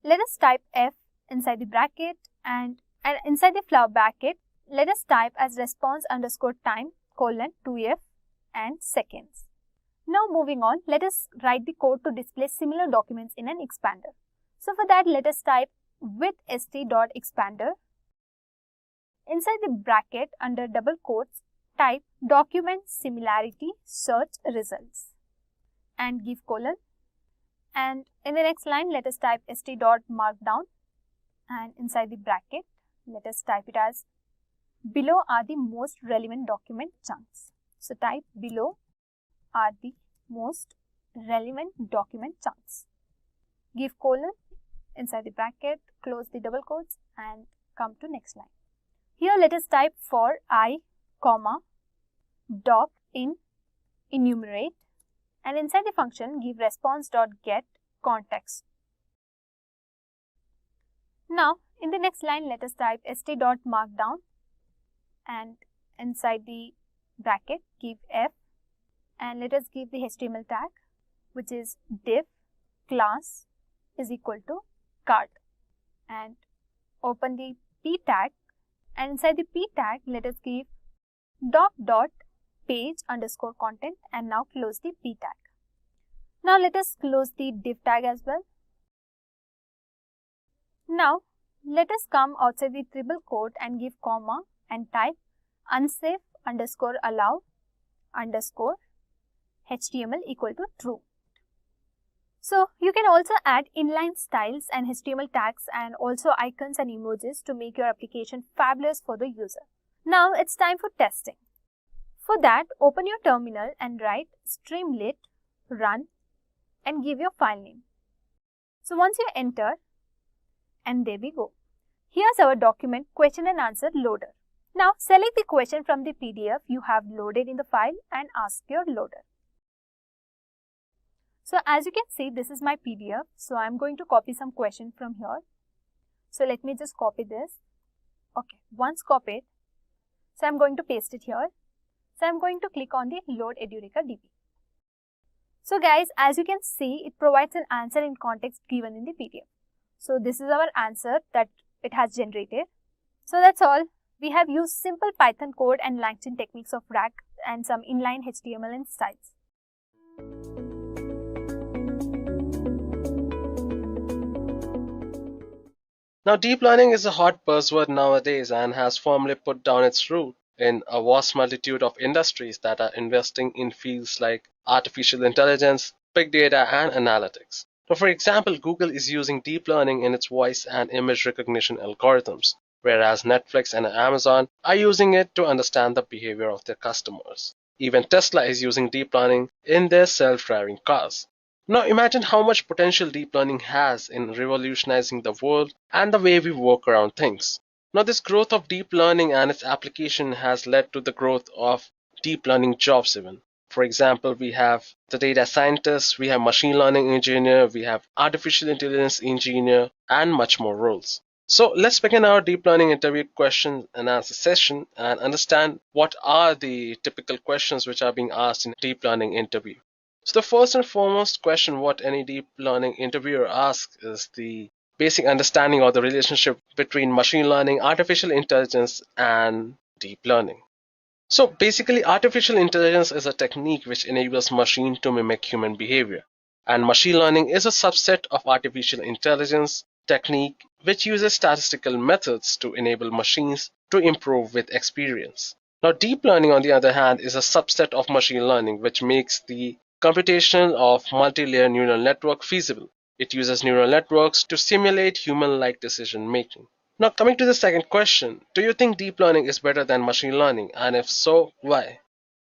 Let us type f inside the bracket, and inside the flower bracket, let us type as response underscore time colon 2f and seconds. Now moving on, let us write the code to display similar documents in an expander. So for that, let us type with st.expander. Inside the bracket under double quotes, type document similarity search results and give colon. And in the next line, let us type st.markdown, and inside the bracket, let us type it as below are the most relevant document chunks. So type below are the most relevant document chunks. Give colon inside the bracket, close the double quotes and come to next line. Here let us type for I, comma, doc in enumerate, and inside the function give response.get context. Now in the next line, let us type st.markdown and inside the bracket give f, and let us give the HTML tag which is div class is equal to card, and open the p tag, and inside the p tag let us give doc dot page underscore content, and now close the p tag. Now let us close the div tag as well. Now let us come outside the triple quote and give comma and type unsafe underscore allow underscore HTML equal to true. So you can also add inline styles and HTML tags and also icons and emojis to make your application fabulous for the user. Now it's time for testing. For that, open your terminal and write streamlit run and give your file name. So once you enter, and there we go. Here's our document question and answer loader. Now select the question from the PDF you have loaded in the file and ask your loader. So as you can see, this is my PDF. So I'm going to copy some question from here. So let me just copy this. Okay, once copied, so I'm going to paste it here. So I'm going to click on the load Edureka DB. So guys, as you can see, it provides an answer in context given in the PDF. So this is our answer that it has generated. So that's all. We have used simple Python code and LangChain techniques of RAG and some inline HTML and styles. Now, deep learning is a hot buzzword nowadays and has firmly put down its root in a vast multitude of industries that are investing in fields like artificial intelligence, big data, and analytics. So, for example, Google is using deep learning in its voice and image recognition algorithms. whereas Netflix and Amazon are using it to understand the behavior of their customers. Even Tesla is using deep learning in their self-driving cars. Now imagine how much potential deep learning has in revolutionizing the world and the way we work around things. Now this growth of deep learning and its application has led to the growth of deep learning jobs even. For example, we have the data scientists, we have machine learning engineer, we have artificial intelligence engineer, and much more roles. So let's begin our deep learning interview question and answer session and understand what are the typical questions which are being asked in a deep learning interview. So the first and foremost question what any deep learning interviewer asks is the basic understanding of the relationship between machine learning, artificial intelligence, and deep learning. So basically, artificial intelligence is a technique which enables machine to mimic human behavior. And machine learning is a subset of artificial intelligence technique which uses statistical methods to enable machines to improve with experience. Now, deep learning, on the other hand, is a subset of machine learning which makes the computation of multi-layer neural network feasible. It uses neural networks to simulate human-like decision making. Now, coming to the second question, do you think deep learning is better than machine learning? And if so, why?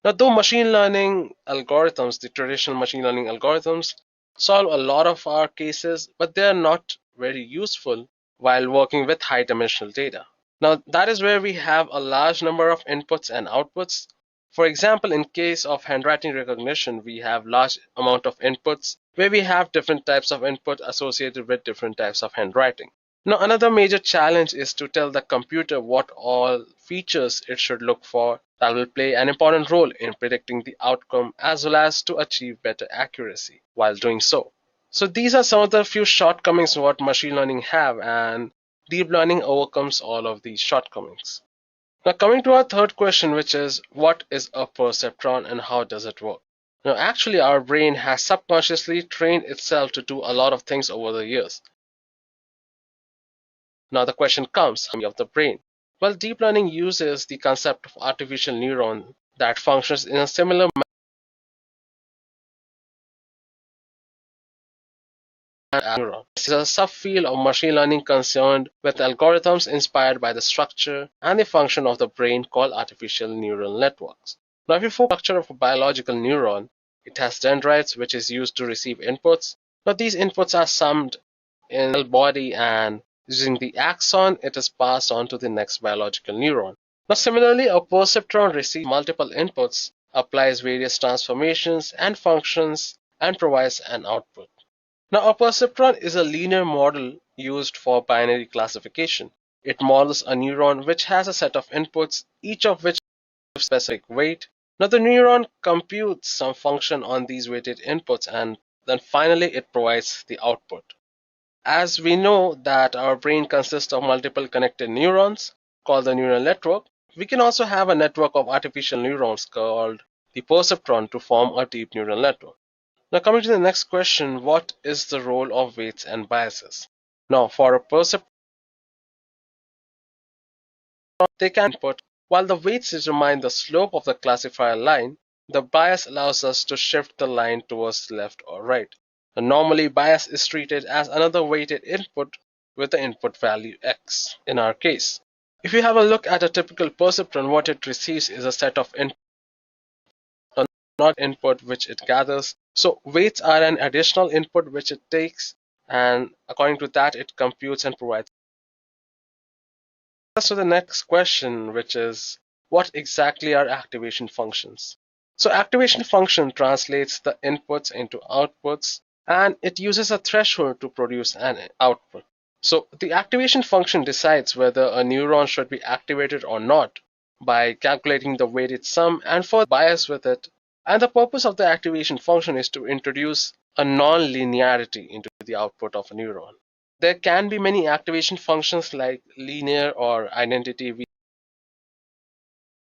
Now, though machine learning algorithms, the traditional machine learning algorithms, solve a lot of our cases, but they are not very useful while working with high dimensional data. Now, that is where we have a large number of inputs and outputs. For example, in case of handwriting recognition, we have large amount of inputs where we have different types of input associated with different types of handwriting. Now, another major challenge is to tell the computer what all features it should look for that will play an important role in predicting the outcome as well as to achieve better accuracy while doing so. So these are some of the few shortcomings what machine learning have, and deep learning overcomes all of these shortcomings. Now coming to our third question, which is what is a perceptron and how does it work? Now actually our brain has subconsciously trained itself to do a lot of things over the years. Now the question comes of the brain. Well, deep learning uses the concept of artificial neuron that functions in a similar neuron. This is a subfield of machine learning concerned with algorithms inspired by the structure and the function of the brain called artificial neural networks. Now, if you focus on the structure of a biological neuron, it has dendrites which is used to receive inputs. Now, these inputs are summed in the body and using the axon, it is passed on to the next biological neuron. Now, similarly, a perceptron receives multiple inputs, applies various transformations and functions, and provides an output. Now, a perceptron is a linear model used for binary classification. It models a neuron which has a set of inputs, each of which gives specific weight. Now, the neuron computes some function on these weighted inputs and then finally it provides the output. As we know that our brain consists of multiple connected neurons called the neural network, we can also have a network of artificial neurons called the perceptron to form a deep neural network. Now coming to the next question, what is the role of weights and biases? Now for a perceptron, they can input, while the weights determine the slope of the classifier line, the bias allows us to shift the line towards left or right. And normally bias is treated as another weighted input with the input value x in our case. If you have a look at a typical perceptron, what it receives is a set of input, not input which it gathers. So weights are an additional input which it takes, and according to that it computes and provides. So the next question, which is what exactly are activation functions? So activation function translates the inputs into outputs and it uses a threshold to produce an output. So the activation function decides whether a neuron should be activated or not by calculating the weighted sum and for bias with it. And the purpose of the activation function is to introduce a non-linearity into the output of a neuron. There can be many activation functions like linear or identity. We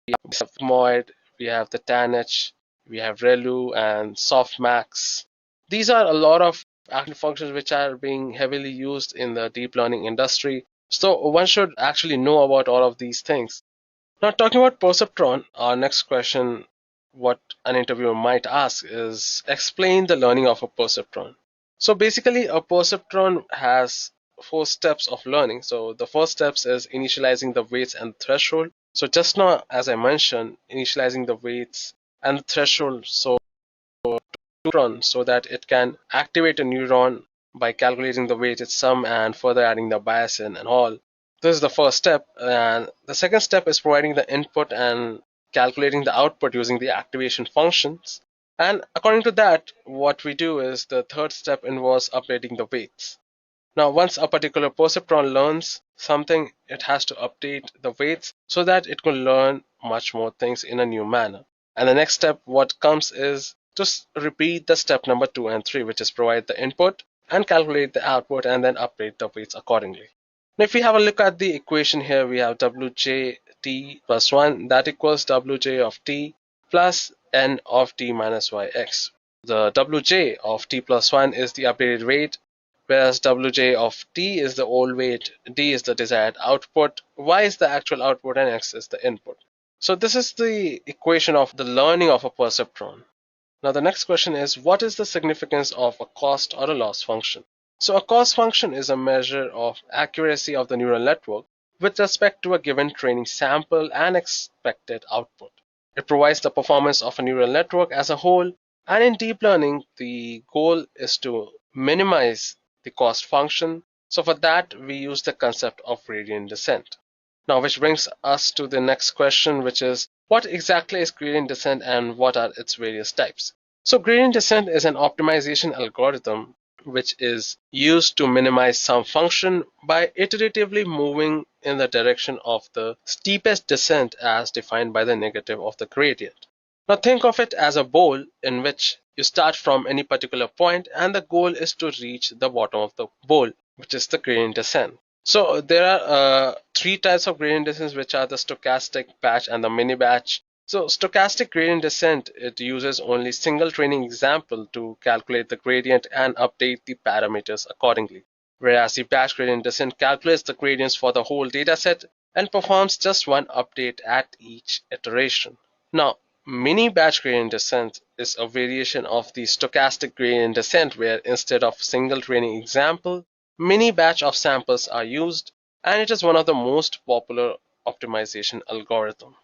have Moid, we have the tanh, we have relu and softmax. These are a lot of active functions which are being heavily used in the deep learning industry. So one should actually know about all of these things. Now talking about perceptron, our next question what an interviewer might ask is explain the learning of a perceptron. So basically a perceptron has four steps of learning. So the first steps is initializing the weights and threshold. So just now, as I mentioned, initializing the weights and threshold neuron so that it can activate a neuron by calculating the weight, its sum, and further adding the bias in and all. This is the first step. And the second step is providing the input and calculating the output using the activation functions. And according to that, what we do is the third step involves updating the weights. Now, once a particular perceptron learns something, it has to update the weights so that it can learn much more things in a new manner. And the next step, what comes is just repeat the step number 2 and 3, which is provide the input and calculate the output and then update the weights accordingly. Now, if we have a look at the equation here, we have wj plus 1 that equals wj of t plus n of t minus yx. The wj of t plus 1 is the updated weight, whereas wj of t is the old weight, d is the desired output, y is the actual output, and x is the input. So this is the equation of the learning of a perceptron. Now the next question is, what is the significance of a cost or a loss function? So a cost function is a measure of accuracy of the neural network with respect to a given training sample and expected output. It provides the performance of a neural network as a whole, and in deep learning, the goal is to minimize the cost function. So for that, we use the concept of gradient descent. Now, which brings us to the next question, which is what exactly is gradient descent and what are its various types? So gradient descent is an optimization algorithm which is used to minimize some function by iteratively moving in the direction of the steepest descent as defined by the negative of the gradient. Now think of it as a bowl in which you start from any particular point and the goal is to reach the bottom of the bowl, which is the gradient descent. So there are three types of gradient descent, which are the stochastic, batch, and the mini batch. So stochastic gradient descent, it uses only single training example to calculate the gradient and update the parameters accordingly. Whereas the batch gradient descent calculates the gradients for the whole dataset and performs just one update at each iteration. Now, mini batch gradient descent is a variation of the stochastic gradient descent where instead of single training example, mini batch of samples are used, and it is one of the most popular optimization algorithm.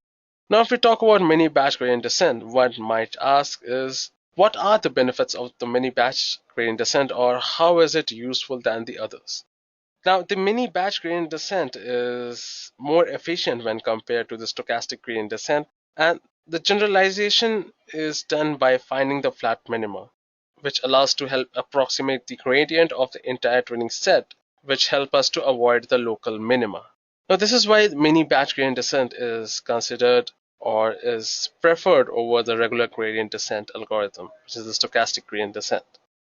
Now, if we talk about mini batch gradient descent, one might ask is what are the benefits of the mini batch gradient descent, or how is it useful than the others? Now, the mini batch gradient descent is more efficient when compared to the stochastic gradient descent, and the generalization is done by finding the flat minima, which allows to help approximate the gradient of the entire training set, which help us to avoid the local minima. Now, this is why mini batch gradient descent is considered or is preferred over the regular gradient descent algorithm, which is the stochastic gradient descent.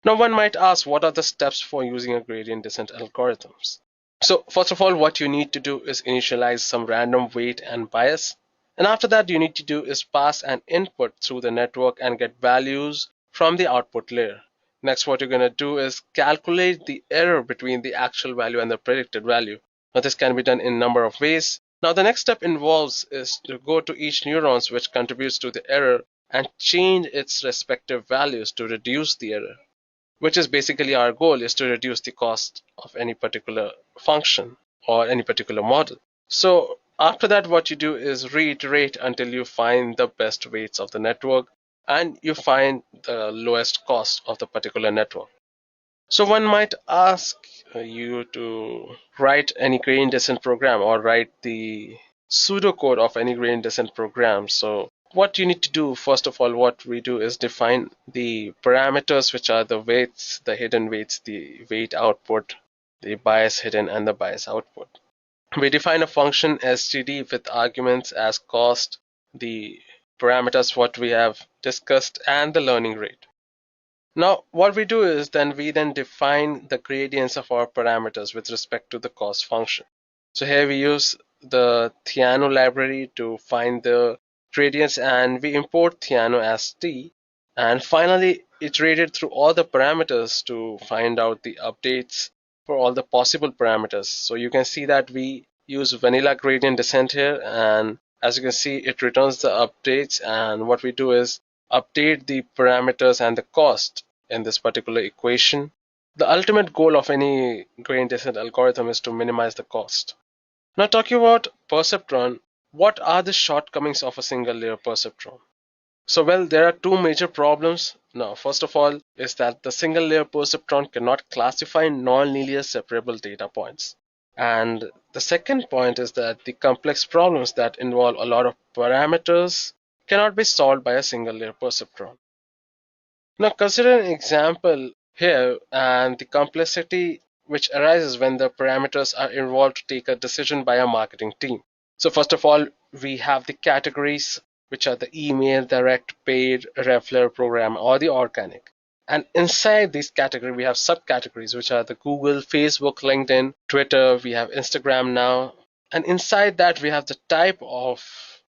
Now, one might ask, what are the steps for using a gradient descent algorithms? So, first of all, what you need to do is initialize some random weight and bias. And after that, you need to do is pass an input through the network and get values from the output layer. Next, what you're going to do is calculate the error between the actual value and the predicted value. Now, this can be done in a number of ways. Now, the next step involves is to go to each neurons which contributes to the error and change its respective values to reduce the error, which is basically our goal is to reduce the cost of any particular function or any particular model. So after that, what you do is reiterate until you find the best weights of the network and you find the lowest cost of the particular network. So one might ask you to write any gradient descent program or write the pseudocode of any gradient descent program. So what you need to do, first of all, what we do is define the parameters, which are the weights, the hidden weights, the weight output, the bias hidden, and the bias output. We define a function std with arguments as cost, the parameters what we have discussed, and the learning rate. Now, what we do is we then define the gradients of our parameters with respect to the cost function. So here we use the Theano library to find the gradients and we import Theano as T, and finally iterated through all the parameters to find out the updates for all the possible parameters. So you can see that we use vanilla gradient descent here, and as you can see it returns the updates, and what we do is update the parameters and the cost in this particular equation, The ultimate goal of any gradient descent algorithm is to minimize the cost. Now, talking about perceptron, what are the shortcomings of a single layer perceptron? So, well, there are two major problems. Now, first of all, is that the single layer perceptron cannot classify non-linear separable data points. And the second point is that the complex problems that involve a lot of parameters cannot be solved by a single layer perceptron. Now, consider an example here and the complexity which arises when the parameters are involved to take a decision by a marketing team. So, first of all, we have the categories, which are the email, direct, paid, referral program, or the organic. And inside these categories, we have subcategories, which are the Google, Facebook, LinkedIn, Twitter, we have Instagram now. And inside that, we have the type of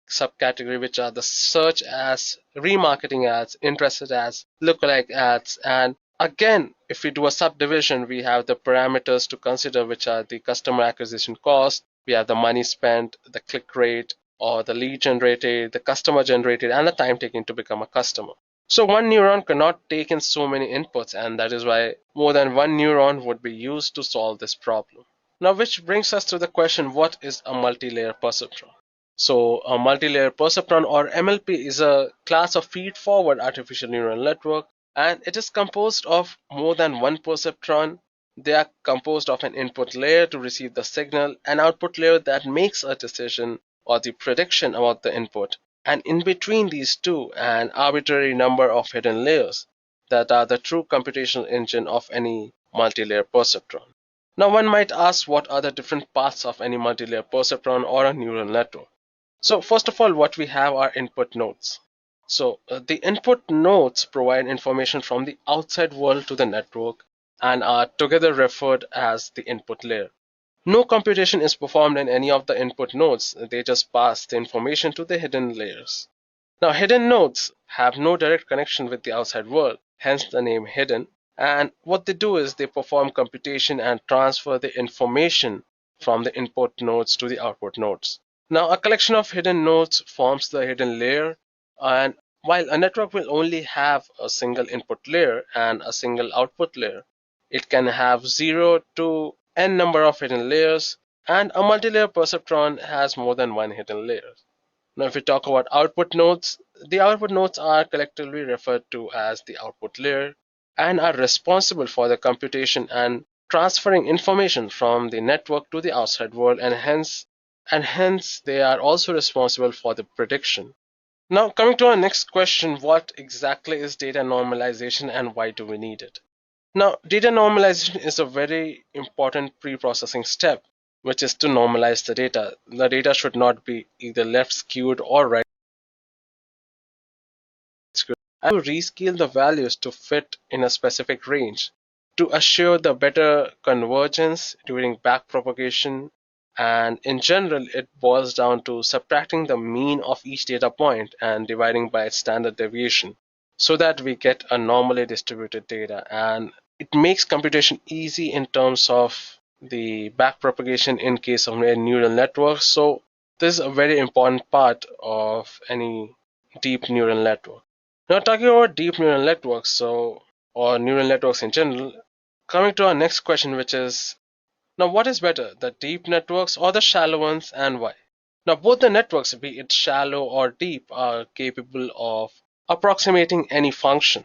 subcategory, which are the search ads, remarketing ads, interested ads, lookalike ads. And again, if we do a subdivision, we have the parameters to consider, which are the customer acquisition cost, we have the money spent, the click rate, or the lead generated, the customer generated, and the time taken to become a customer. So one neuron cannot take in so many inputs, and that is why more than one neuron would be used to solve this problem. Now, which brings us to the question, what is a multi-layer perceptron? So a multi-layer perceptron, or MLP, is a class of feed-forward artificial neural network, and it is composed of more than one perceptron. They are composed of an input layer to receive the signal, an output layer that makes a decision or the prediction about the input, and in between these two, an arbitrary number of hidden layers that are the true computational engine of any multi-layer perceptron. Now one might ask, what are the different parts of any multi-layer perceptron or a neural network? So first of all, what we have are input nodes. So the input nodes provide information from the outside world to the network and are together referred as the input layer. No computation is performed in any of the input nodes. They just pass the information to the hidden layers. Now, hidden nodes have no direct connection with the outside world, hence the name hidden. And what they do is they perform computation and transfer the information from the input nodes to the output nodes. Now, a collection of hidden nodes forms the hidden layer. And while a network will only have a single input layer and a single output layer, it can have 0 to n number of hidden layers, and a multi-layer perceptron has more than one hidden layer. Now, if we talk about output nodes, the output nodes are collectively referred to as the output layer and are responsible for the computation and transferring information from the network to the outside world, and hence they are also responsible for the prediction. Now, coming to our next question, what exactly is data normalization and why do we need it? Now, data normalization is a very important pre-processing step, which is to normalize the data. The data should not be either left skewed or right skewed, and to rescale the values to fit in a specific range to assure the better convergence during backpropagation. And in general, it boils down to subtracting the mean of each data point and dividing by its standard deviation so that we get a normally distributed data. And it makes computation easy in terms of the backpropagation in case of neural networks. So this is a very important part of any deep neural network. Now, talking about deep neural networks, or neural networks in general, coming to our next question, which is, now what is better, the deep networks or the shallow ones, and why? Now, both the networks, be it shallow or deep, are capable of approximating any function.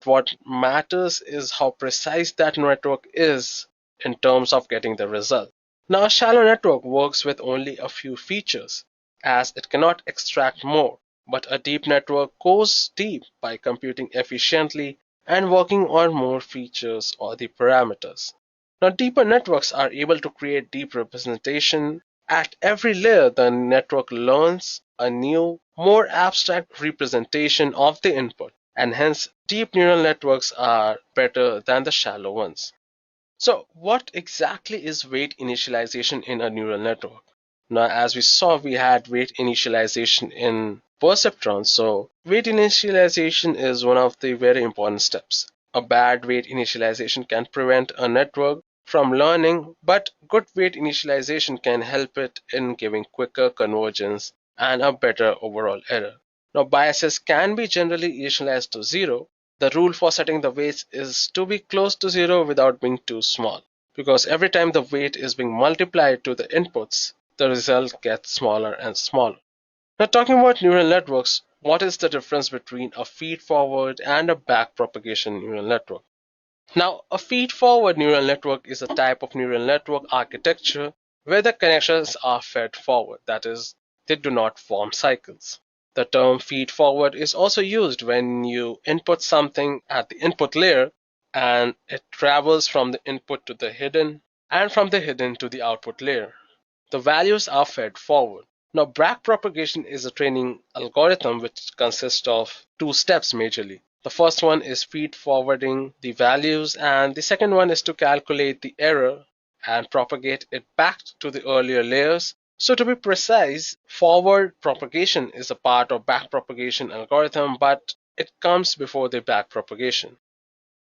What matters is how precise that network is in terms of getting the result. Now, a shallow network works with only a few features, as it cannot extract more, but a deep network goes deep by computing efficiently and working on more features or the parameters. Now, deeper networks are able to create deep representation. At every layer, the network learns a new, more abstract representation of the input, and hence deep neural networks are better than the shallow ones. So, what exactly is weight initialization in a neural network? Now, as we saw, we had weight initialization in perceptrons. So, weight initialization is one of the very important steps. A bad weight initialization can prevent a network from learning, but good weight initialization can help it in giving quicker convergence and a better overall error. Now, biases can be generally initialized to 0, The rule for setting the weights is to be close to zero without being too small, because every time the weight is being multiplied to the inputs, the result gets smaller and smaller. Now, talking about neural networks, what is the difference between a feed-forward and a back-propagation neural network? Now, a feed-forward neural network is a type of neural network architecture where the connections are fed forward, that is, they do not form cycles. The term feed-forward is also used when you input something at the input layer and it travels from the input to the hidden and from the hidden to the output layer. The values are fed forward. Now, backpropagation is a training algorithm which consists of two steps majorly. The first one is feed forwarding the values, and the second one is to calculate the error and propagate it back to the earlier layers. So, to be precise, forward propagation is a part of backpropagation algorithm, but it comes before the backpropagation.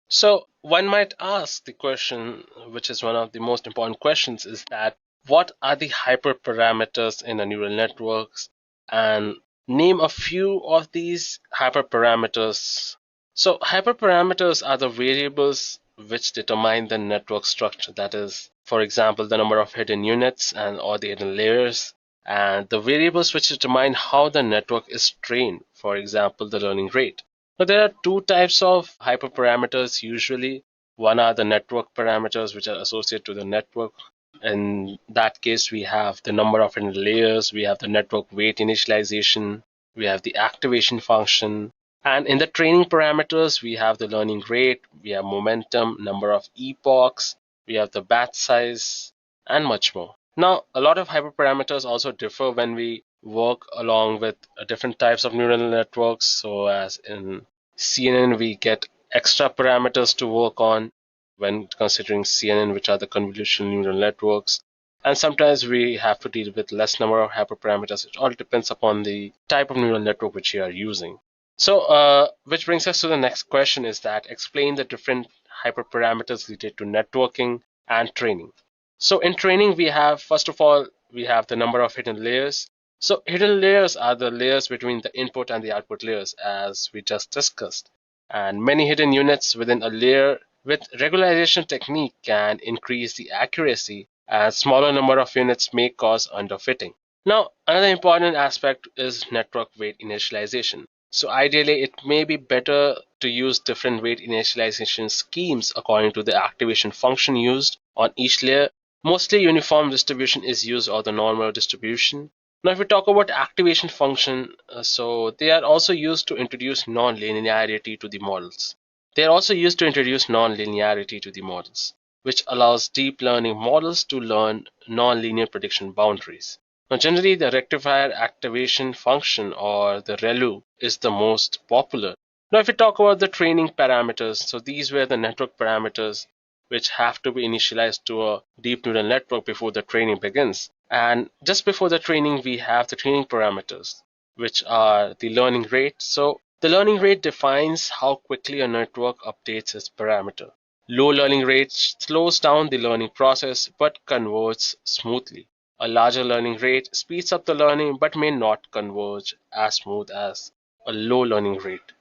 So one might ask the question, which is one of the most important questions, is that what are the hyperparameters in a neural networks, and name a few of these hyperparameters. So hyperparameters are the variables which determine the network structure. That is, for example, the number of hidden units and or the hidden layers, and the variables which determine how the network is trained. For example, the learning rate. So there are two types of hyperparameters usually. One are the network parameters which are associated to the network. In that case, we have the number of hidden layers, we have the network weight initialization, we have the activation function. And in the training parameters, we have the learning rate, we have momentum, number of epochs, we have the batch size, and much more. Now, a lot of hyperparameters also differ when we work along with different types of neural networks. So as in CNN, we get extra parameters to work on when considering CNN, which are the convolutional neural networks. And sometimes we have to deal with less number of hyperparameters. It all depends upon the type of neural network which you are using. So, which brings us to the next question is that explain the different hyperparameters related to networking and training. So in training, we have, first of all, we have the number of hidden layers. So hidden layers are the layers between the input and the output layers, as we just discussed. And many hidden units within a layer with regularization technique can increase the accuracy, as smaller number of units may cause underfitting. Now, another important aspect is network weight initialization. So ideally, it may be better to use different weight initialization schemes according to the activation function used on each layer. Mostly uniform distribution is used, or the normal distribution. Now, if we talk about activation function, so they are also used to introduce non-linearity to the models. They are also used to introduce non-linearity to the models, which allows deep learning models to learn non-linear prediction boundaries. Now, generally, the rectifier activation function, or the ReLU, is the most popular. Now, if we talk about the training parameters, so these were the network parameters which have to be initialized to a deep neural network before the training begins. And just before the training, we have the training parameters, which are the learning rate. So the learning rate defines how quickly a network updates its parameter. Low learning rate slows down the learning process but converges smoothly. A larger learning rate speeds up the learning but may not converge as smooth as a low learning rate.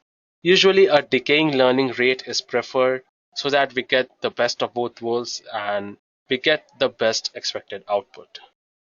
Usually, a decaying learning rate is preferred so that we get the best of both worlds and we get the best expected output.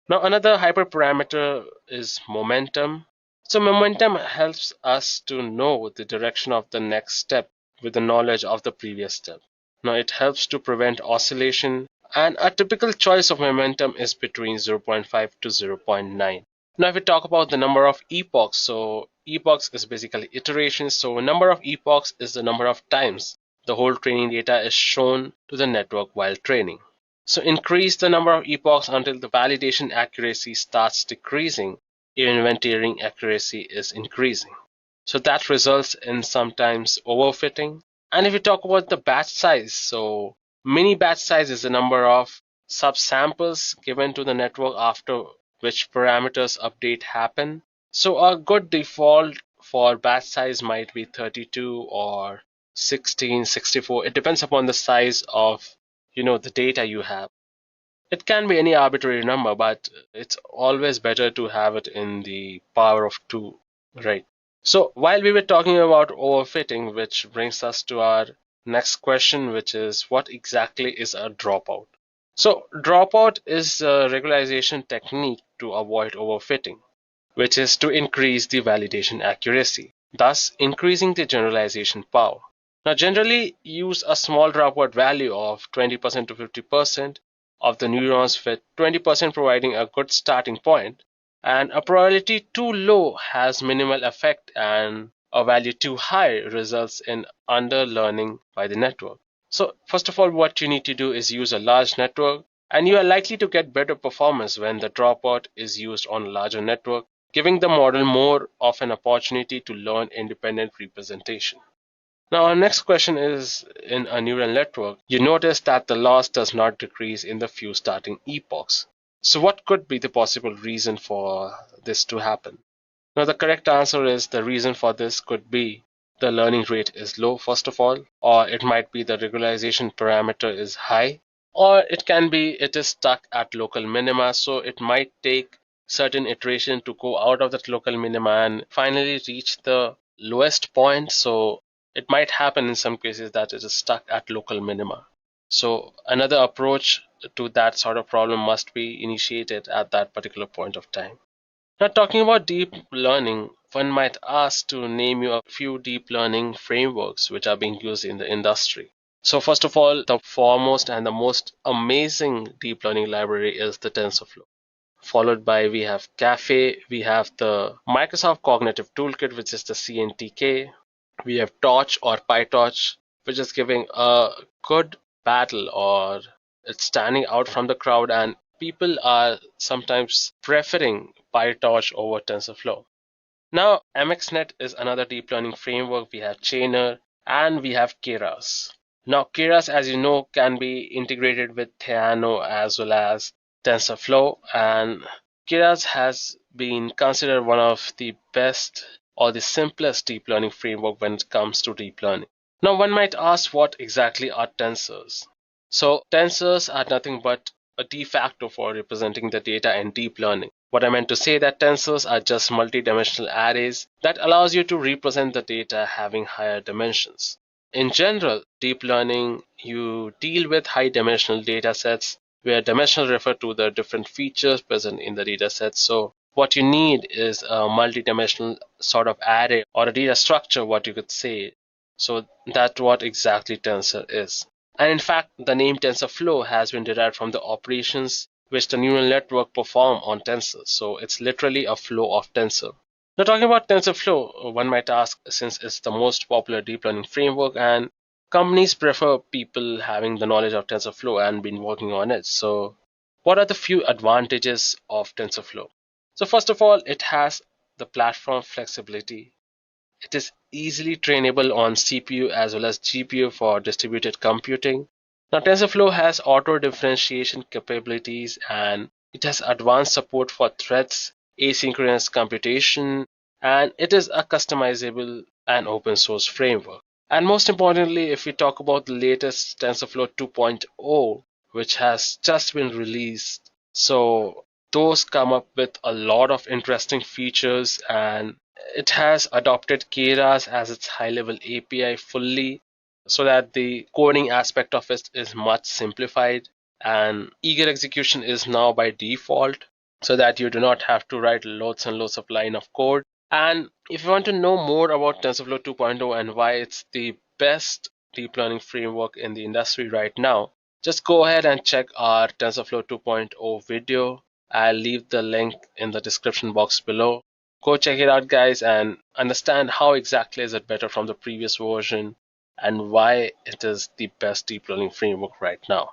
Now, another hyperparameter is momentum. So, momentum helps us to know the direction of the next step with the knowledge of the previous step. Now, it helps to prevent oscillation, and a typical choice of momentum is between zero point 0.5 to 0.9. Now, if we talk about the number of epochs, so epochs is basically iterations. So, number of epochs is the number of times the whole training data is shown to the network while training. So increase the number of epochs until the validation accuracy starts decreasing, even when tiering accuracy is increasing. So that results in sometimes overfitting. And if we talk about the batch size, so mini batch size is the number of subsamples given to the network after which parameters update happen. So a good default for batch size might be 32 or 16, 64. It depends upon the size of the data you have. It can be any arbitrary number, but it's always better to have it in the power of 2, right? So while we were talking about overfitting, which brings us to our next question, which is what exactly is a dropout? So dropout is a regularization technique to avoid overfitting, which is to increase the validation accuracy, thus increasing the generalization power. Now, generally use a small dropout value of 20% to 50% of the neurons, with 20% providing a good starting point, and a probability too low has minimal effect, and a value too high results in underlearning by the network. So first of all, what you need to do is use a large network, and you are likely to get better performance when the dropout is used on a larger network, giving the model more of an opportunity to learn independent representation. Now, our next question is, in a neural network, you notice that the loss does not decrease in the few starting epochs. So what could be the possible reason for this to happen? Now, the correct answer is the reason for this could be the learning rate is low, first of all, or it might be the regularization parameter is high, or it can be it is stuck at local minima, so it might take certain iteration to go out of that local minima and finally reach the lowest point. So it might happen in some cases that it is stuck at local minima. So another approach to that sort of problem must be initiated at that particular point of time. Now, talking about deep learning, one might ask to name you a few deep learning frameworks which are being used in the industry. So, first of all, the foremost and the most amazing deep learning library is the TensorFlow. Followed by we have Caffe, we have the Microsoft Cognitive Toolkit, which is the CNTK. We have Torch or PyTorch, which is giving a good battle, or it's standing out from the crowd, and people are sometimes preferring PyTorch over TensorFlow. Now, MXNet is another deep learning framework. We have Chainer and we have Keras. Now, Keras, as you know, can be integrated with Theano as well as TensorFlow, and Keras has been considered one of the best or the simplest deep learning framework when it comes to deep learning. Now, one might ask, what exactly are tensors? So, tensors are nothing but a de facto for representing the data in deep learning. What I meant to say that tensors are just multi-dimensional arrays that allows you to represent the data having higher dimensions. In general, deep learning, you deal with high dimensional data sets where dimensional refer to the different features present in the data set. So what you need is a multi-dimensional sort of array or a data structure, what you could say. So that's what exactly tensor is. And in fact, the name TensorFlow has been derived from the operations which the neural network perform on tensors. So it's literally a flow of tensor. Now, talking about TensorFlow, one might ask, since it's the most popular deep learning framework and companies prefer people having the knowledge of TensorFlow and been working on it. So what are the few advantages of TensorFlow? So first of all, it has the platform flexibility. It is easily trainable on CPU as well as GPU for distributed computing. Now, TensorFlow has auto differentiation capabilities, and it has advanced support for threads, asynchronous computation, and it is a customizable and open source framework. And most importantly, if we talk about the latest TensorFlow 2.0, which has just been released, so those come up with a lot of interesting features, and it has adopted Keras as its high-level API fully, so that the coding aspect of it is much simplified, and eager execution is now by default, so that you do not have to write loads and loads of line of code. And if you want to know more about TensorFlow 2.0 and why it's the best deep learning framework in the industry right now, just go ahead and check our TensorFlow 2.0 video. I'll leave the link in the description box below. Go check it out, guys, and understand how exactly is it better from the previous version and why it is the best deep learning framework right now.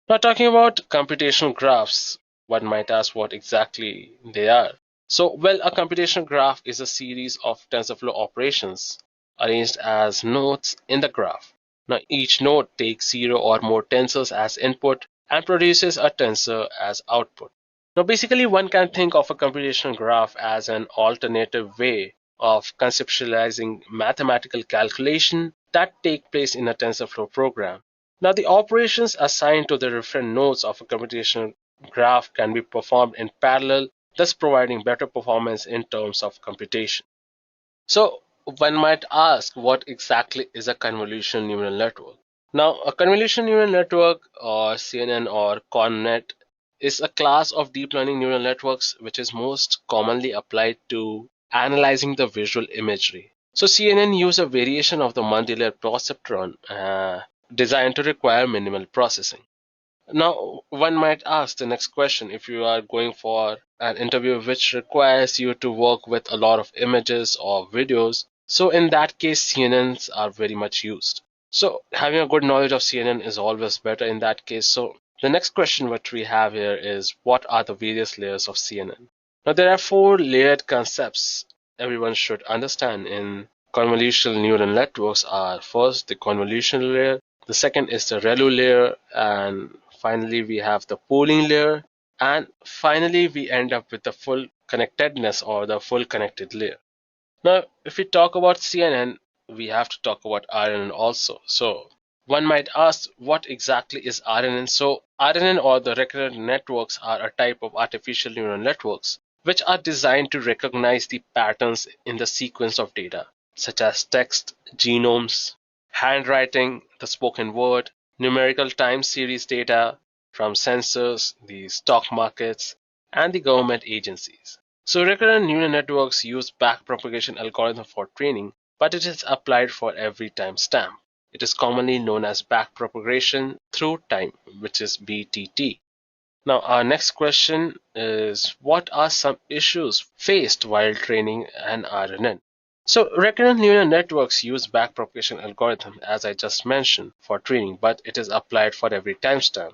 Now, talking about computational graphs, one might ask what exactly they are. So, well, a computational graph is a series of TensorFlow operations arranged as nodes in the graph. Now, each node takes 0 or more tensors as input and produces a tensor as output. Now, basically, one can think of a computational graph as an alternative way of conceptualizing mathematical calculation that take place in a TensorFlow program. Now, the operations assigned to the different nodes of a computational graph can be performed in parallel, thus providing better performance in terms of computation. So one might ask, what exactly is a convolutional neural network? Now, a convolutional neural network, or CNN or ConNet, is a class of deep learning neural networks which is most commonly applied to analyzing the visual imagery. So CNN use a variation of the multi-layer perceptron designed to require minimal processing. Now, one might ask the next question: if you are going for an interview which requires you to work with a lot of images or videos, so in that case, CNNs are very much used. So, having a good knowledge of CNN is always better in that case. So, the next question which we have here is, what are the various layers of CNN? Now, there are four layered concepts everyone should understand in convolutional neural networks. Are first the convolutional layer, the second is the ReLU layer, and finally we have the pooling layer, and finally we end up with the full connectedness or the full connected layer. Now, if we talk about CNN, we have to talk about RNN also. So one might ask, what exactly is RNN? So RNN, or the recurrent networks, are a type of artificial neural networks which are designed to recognize the patterns in the sequence of data, such as text, genomes, handwriting, the spoken word, numerical time series data from sensors, the stock markets, and the government agencies. So recurrent neural networks use backpropagation algorithm for training, but it is applied for every timestamp. It is commonly known as backpropagation through time, which is BTT. Now, our next question is, what are some issues faced while training an RNN? So, recurrent neural networks use backpropagation algorithm, as I just mentioned, for training, but it is applied for every timestamp.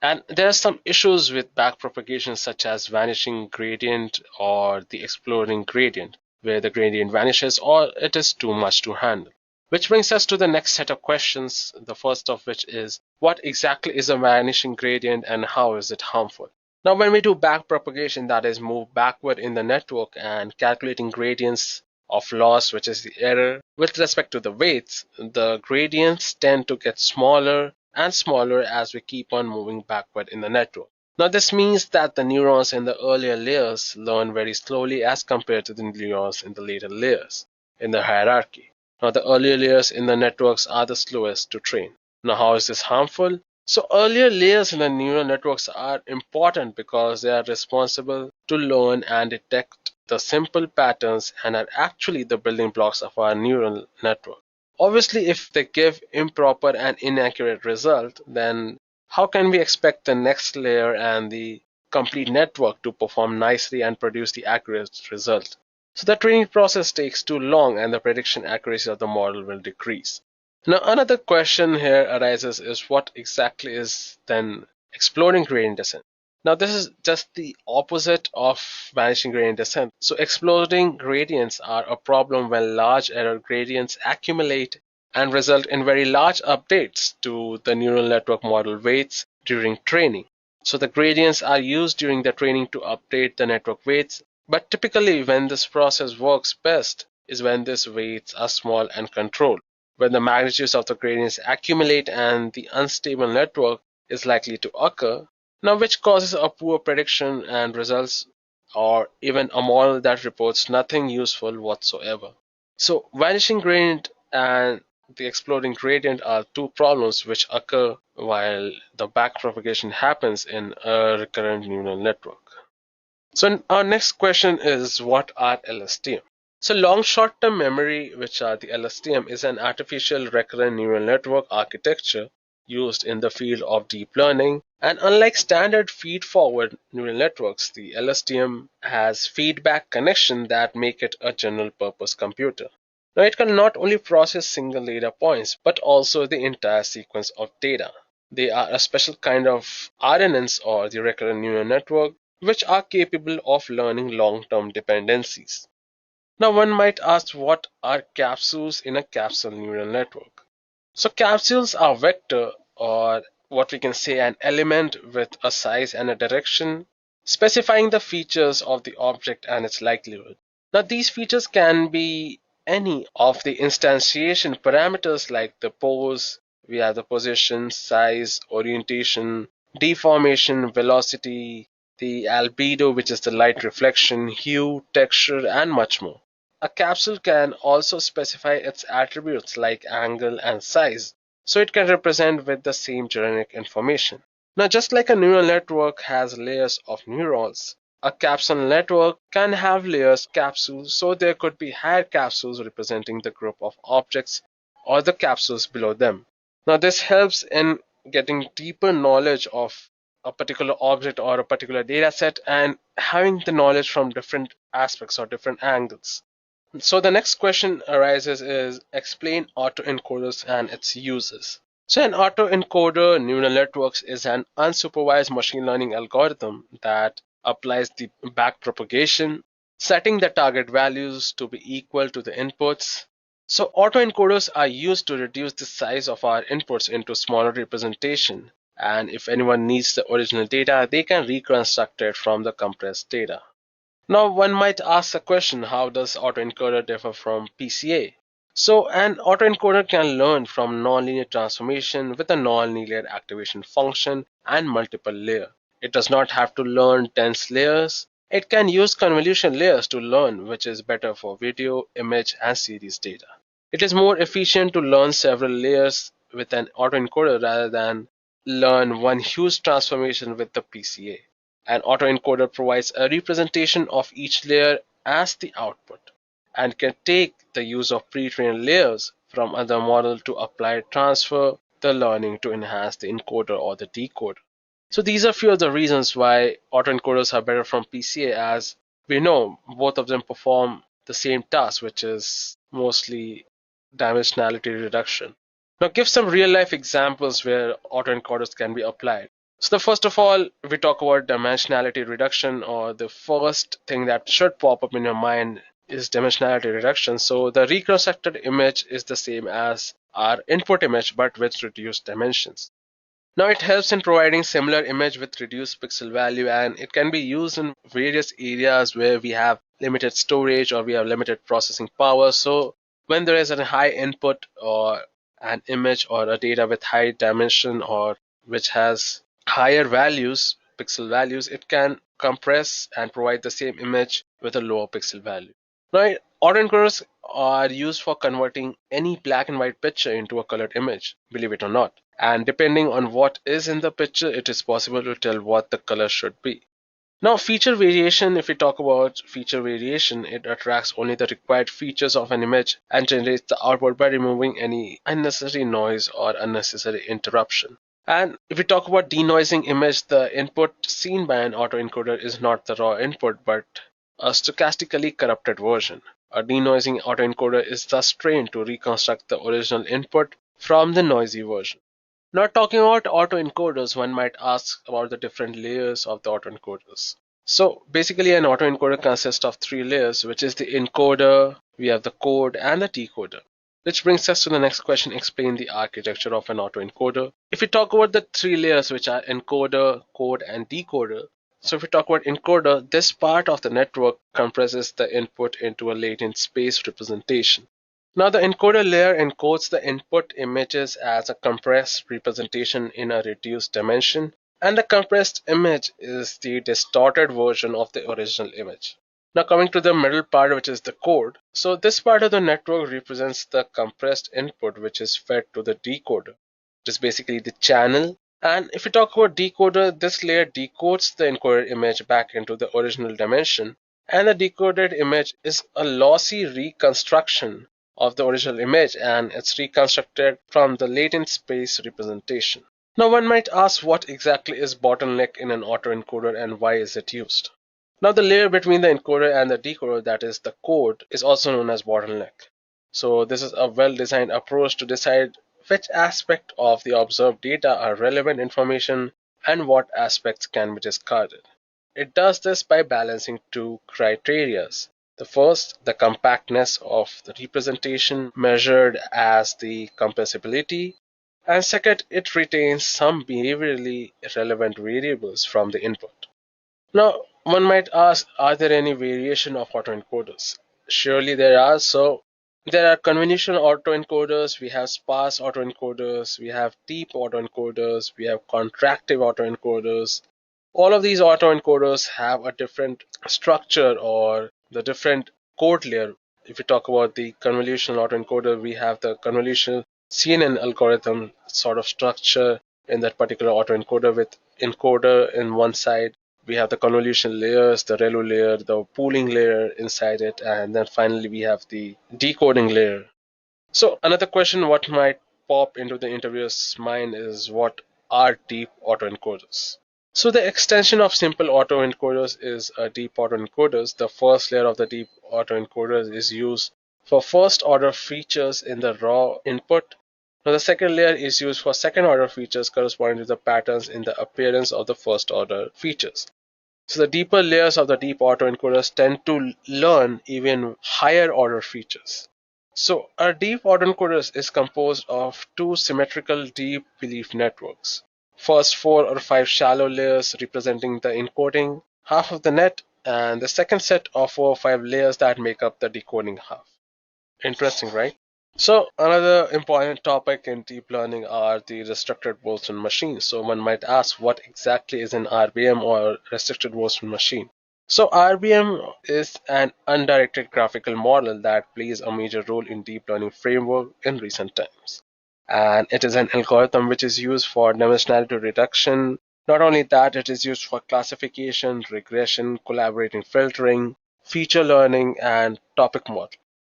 And there are some issues with backpropagation, such as vanishing gradient or the exploding gradient, where the gradient vanishes or it is too much to handle. Which brings us to the next set of questions, the first of which is, what exactly is a vanishing gradient and how is it harmful? Now, when we do backpropagation, that is move backward in the network and calculating gradients of loss, which is the error, with respect to the weights, the gradients tend to get smaller and smaller as we keep on moving backward in the network. Now, this means that the neurons in the earlier layers learn very slowly as compared to the neurons in the later layers in the hierarchy. Now, the earlier layers in the networks are the slowest to train. Now, how is this harmful? So, earlier layers in the neural networks are important because they are responsible to learn and detect the simple patterns and are actually the building blocks of our neural network. Obviously, if they give improper and inaccurate result, then how can we expect the next layer and the complete network to perform nicely and produce the accurate result? So the training process takes too long and the prediction accuracy of the model will decrease. Now, another question here arises is, what exactly is then exploding gradient descent? Now, this is just the opposite of vanishing gradient descent. So exploding gradients are a problem when large error gradients accumulate and result in very large updates to the neural network model weights during training. So the gradients are used during the training to update the network weights, but typically when this process works best is when these weights are small and controlled, when the magnitudes of the gradients accumulate and the unstable network is likely to occur, now which causes a poor prediction and results, or even a model that reports nothing useful whatsoever. So vanishing gradient and the exploding gradient are two problems which occur while the backpropagation happens in a recurrent neural network. So our next question is, what are LSTM? So long short-term memory, which are the LSTM, is an artificial recurrent neural network architecture used in the field of deep learning. And unlike standard feed-forward neural networks, the LSTM has feedback connection that make it a general-purpose computer. Now it can not only process single data points, but also the entire sequence of data. They are a special kind of RNNs, or the recurrent neural network, which are capable of learning long-term dependencies. Now one might ask, what are capsules in a capsule neural network? So capsules are vector, or what we can say an element with a size and a direction, specifying the features of the object and its likelihood. Now these features can be any of the instantiation parameters like the pose, we have the position, size, orientation, deformation, velocity, the albedo, which is the light reflection, hue, texture, and much more. a capsule can also specify its attributes like angle and size, so it can represent with the same generic information. Now, just like a neural network has layers of neurons, a capsule network can have layers of capsules, so there could be higher capsules representing the group of objects or the capsules below them. Now, this helps in getting deeper knowledge of a particular object or a particular data set and having the knowledge from different aspects or different angles. So the next question arises is explain autoencoders and its uses. So an autoencoder neural networks is an unsupervised machine learning algorithm that applies the backpropagation, setting the target values to be equal to the inputs. So autoencoders are used to reduce the size of our inputs into smaller representation. And if anyone needs the original data, they can reconstruct it from the compressed data. Now, one might ask the question, how does autoencoder differ from PCA? So, an autoencoder can learn from nonlinear transformation with a nonlinear activation function and multiple layer. It does not have to learn dense layers. It can use convolution layers to learn, which is better for video, image, and series data. It is more efficient to learn several layers with an autoencoder rather than learn one huge transformation with the PCA. An autoencoder provides a representation of each layer as the output and can take the use of pre-trained layers from other models to apply transfer the learning to enhance the encoder or the decoder. So these are few of the reasons why autoencoders are better from PCA, as we know both of them perform the same task, which is mostly dimensionality reduction. Now give some real life examples where autoencoders can be applied. So the first of all, we talk about dimensionality reduction, or the first thing that should pop up in your mind is dimensionality reduction. So the reconstructed image is the same as our input image but with reduced dimensions. Now it helps in providing similar image with reduced pixel value, and it can be used in various areas where we have limited storage or we have limited processing power. So when there is a high input or an image or a data with high dimension or which has higher values, pixel values, it can compress and provide the same image with a lower pixel value. Now, autoencoders are used for converting any black and white picture into a colored image, believe it or not. And depending on what is in the picture, it is possible to tell what the color should be. Now, feature variation, if we talk about feature variation, it attracts only the required features of an image and generates the output by removing any unnecessary noise or unnecessary interruption. And if we talk about denoising image, the input seen by an autoencoder is not the raw input, but a stochastically corrupted version. A denoising autoencoder is thus trained to reconstruct the original input from the noisy version. Now, talking about autoencoders, one might ask about the different layers of the autoencoders. So basically an autoencoder consists of three layers, which is the encoder, we have the code, and the decoder. Which brings us to the next question, explain the architecture of an autoencoder. If we talk about the three layers, which are encoder, code, and decoder, so if we talk about encoder, this part of the network compresses the input into a latent space representation. Now the encoder layer encodes the input images as a compressed representation in a reduced dimension, and the compressed image is the distorted version of the original image. Now coming to the middle part, which is the code. So this part of the network represents the compressed input which is fed to the decoder. It is basically the channel. And if we talk about decoder, this layer decodes the encoded image back into the original dimension, and the decoded image is a lossy reconstruction of the original image, and it's reconstructed from the latent space representation. Now one might ask, what exactly is bottleneck in an autoencoder and why is it used? Now the layer between the encoder and the decoder, that is the code, is also known as bottleneck. So this is a well-designed approach to decide which aspect of the observed data are relevant information and what aspects can be discarded. It does this by balancing two criteria. The first, the compactness of the representation measured as the compressibility, and second, it retains some behaviorally relevant variables from the input. Now, one might ask, are there any variation of autoencoders? Surely there are. So there are convolutional autoencoders, we have sparse autoencoders, we have deep autoencoders, we have contractive autoencoders. All of these autoencoders have a different structure or the different code layer if we talk about the convolutional autoencoder, we have the convolutional CNN algorithm sort of structure in that particular autoencoder with encoder in one side. We have the convolution layers, the ReLU layer, the pooling layer inside it, and then finally we have the decoding layer. So another question what might pop into the interviewer's mind is, what are deep autoencoders? So the extension of simple autoencoders is a deep autoencoders. The first layer of the deep autoencoders is used for first order features in the raw input. Now the second layer is used for second order features corresponding to the patterns in the appearance of the first order features. So the deeper layers of the deep autoencoders tend to learn even higher order features. So a deep autoencoders is composed of two symmetrical deep belief networks. First 4 or 5 shallow layers representing the encoding half of the net, and the second set of 4 or 5 layers that make up the decoding half. Interesting, right? So another important topic in deep learning are the restricted Boltzmann machines. So one might ask, what exactly is an RBM or restricted Boltzmann machine? So RBM is an undirected graphical model that plays a major role in deep learning framework in recent times. And it is an algorithm which is used for dimensionality reduction. Not only that, it is used for classification, regression, collaborating filtering, feature learning, and topic model.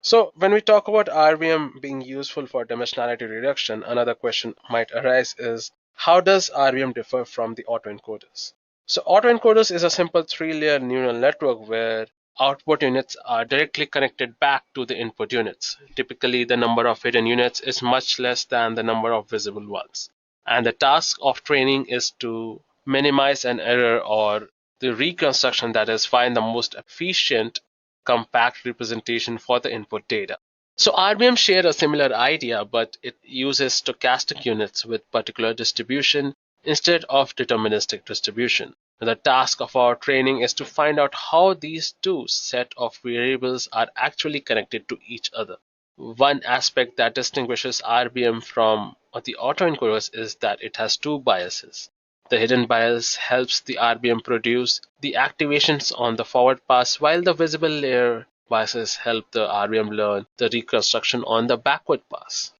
So when we talk about RBM being useful for dimensionality reduction, another question might arise is, how does RBM differ from the autoencoders? So autoencoders is a simple 3-layer neural network where output units are directly connected back to the input units. Typically, the number of hidden units is much less than the number of visible ones. And the task of training is to minimize an error or the reconstruction, that is, find the most efficient compact representation for the input data. So RBM share a similar idea, but it uses stochastic units with particular distribution instead of deterministic distribution. And the task of our training is to find out how these two set of variables are actually connected to each other. One aspect that distinguishes RBM from the autoencoders is that it has two biases. The hidden bias helps the RBM produce the activations on the forward pass, while the visible layer biases help the RBM learn the reconstruction on the backward pass.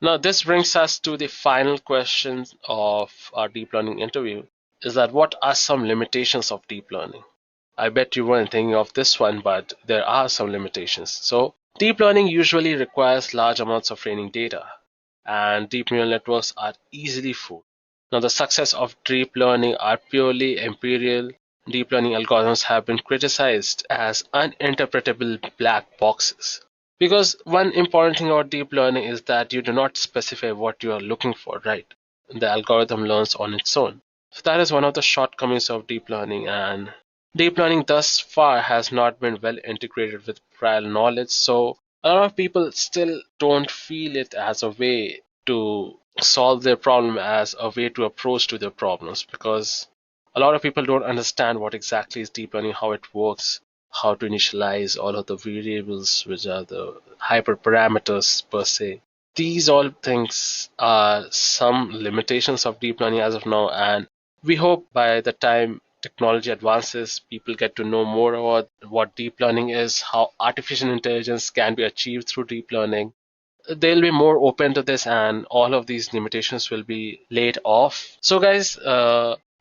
Now, this brings us to the final question of our deep learning interview, is that what are some limitations of deep learning? I bet you weren't thinking of this one, but there are some limitations. So, deep learning usually requires large amounts of training data, and deep neural networks are easily fooled. Now, the success of deep learning are purely imperial. Deep learning algorithms have been criticized as uninterpretable black boxes. Because one important thing about deep learning is that you do not specify what you are looking for, right? The algorithm learns on its own. So that is one of the shortcomings of deep learning, and deep learning thus far has not been well integrated with prior knowledge. So a lot of people still don't feel it as a way to solve their problem, as a way to approach to their problems, because a lot of people don't understand what exactly is deep learning, how it works, how to initialize all of the variables, which are the hyperparameters per se. These all things are some limitations of deep learning as of now, and we hope by the time technology advances, people get to know more about what deep learning is, how artificial intelligence can be achieved through deep learning. They'll be more open to this, and all of these limitations will be laid off. So guys,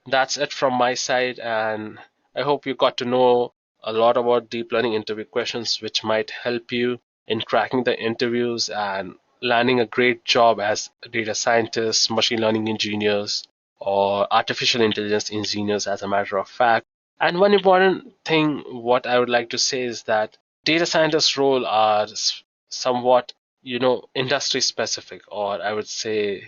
that's it from my side, and I hope you got to know a lot about deep learning interview questions, which might help you in cracking the interviews and landing a great job as data scientists, machine learning engineers, or artificial intelligence engineers, as a matter of fact. And one important thing what I would like to say is that data scientists role are somewhat, industry specific, or I would say,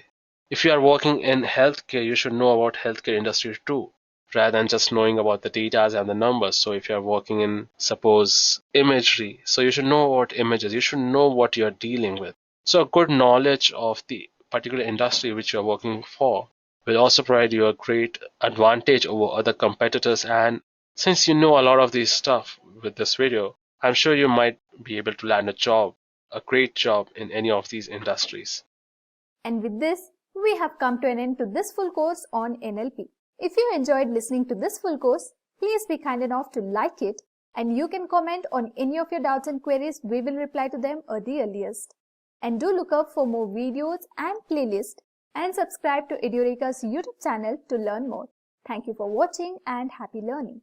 if you are working in healthcare, you should know about healthcare industry too, rather than just knowing about the data and the numbers. So if you are working in, suppose, imagery, so you should know about images, you should know what you're dealing with. So a good knowledge of the particular industry which you're working for will also provide you a great advantage over other competitors. And since you know a lot of these stuff with this video, I'm sure you might be able to land a great job in any of these industries. And with this, we have come to an end to this full course on NLP. If you enjoyed listening to this full course, please be kind enough to like it And you can comment on any of your doubts and queries. We will reply to them at the earliest. And do look up for more videos and playlists and subscribe to Edureka's YouTube channel to learn more. Thank you for watching and happy learning.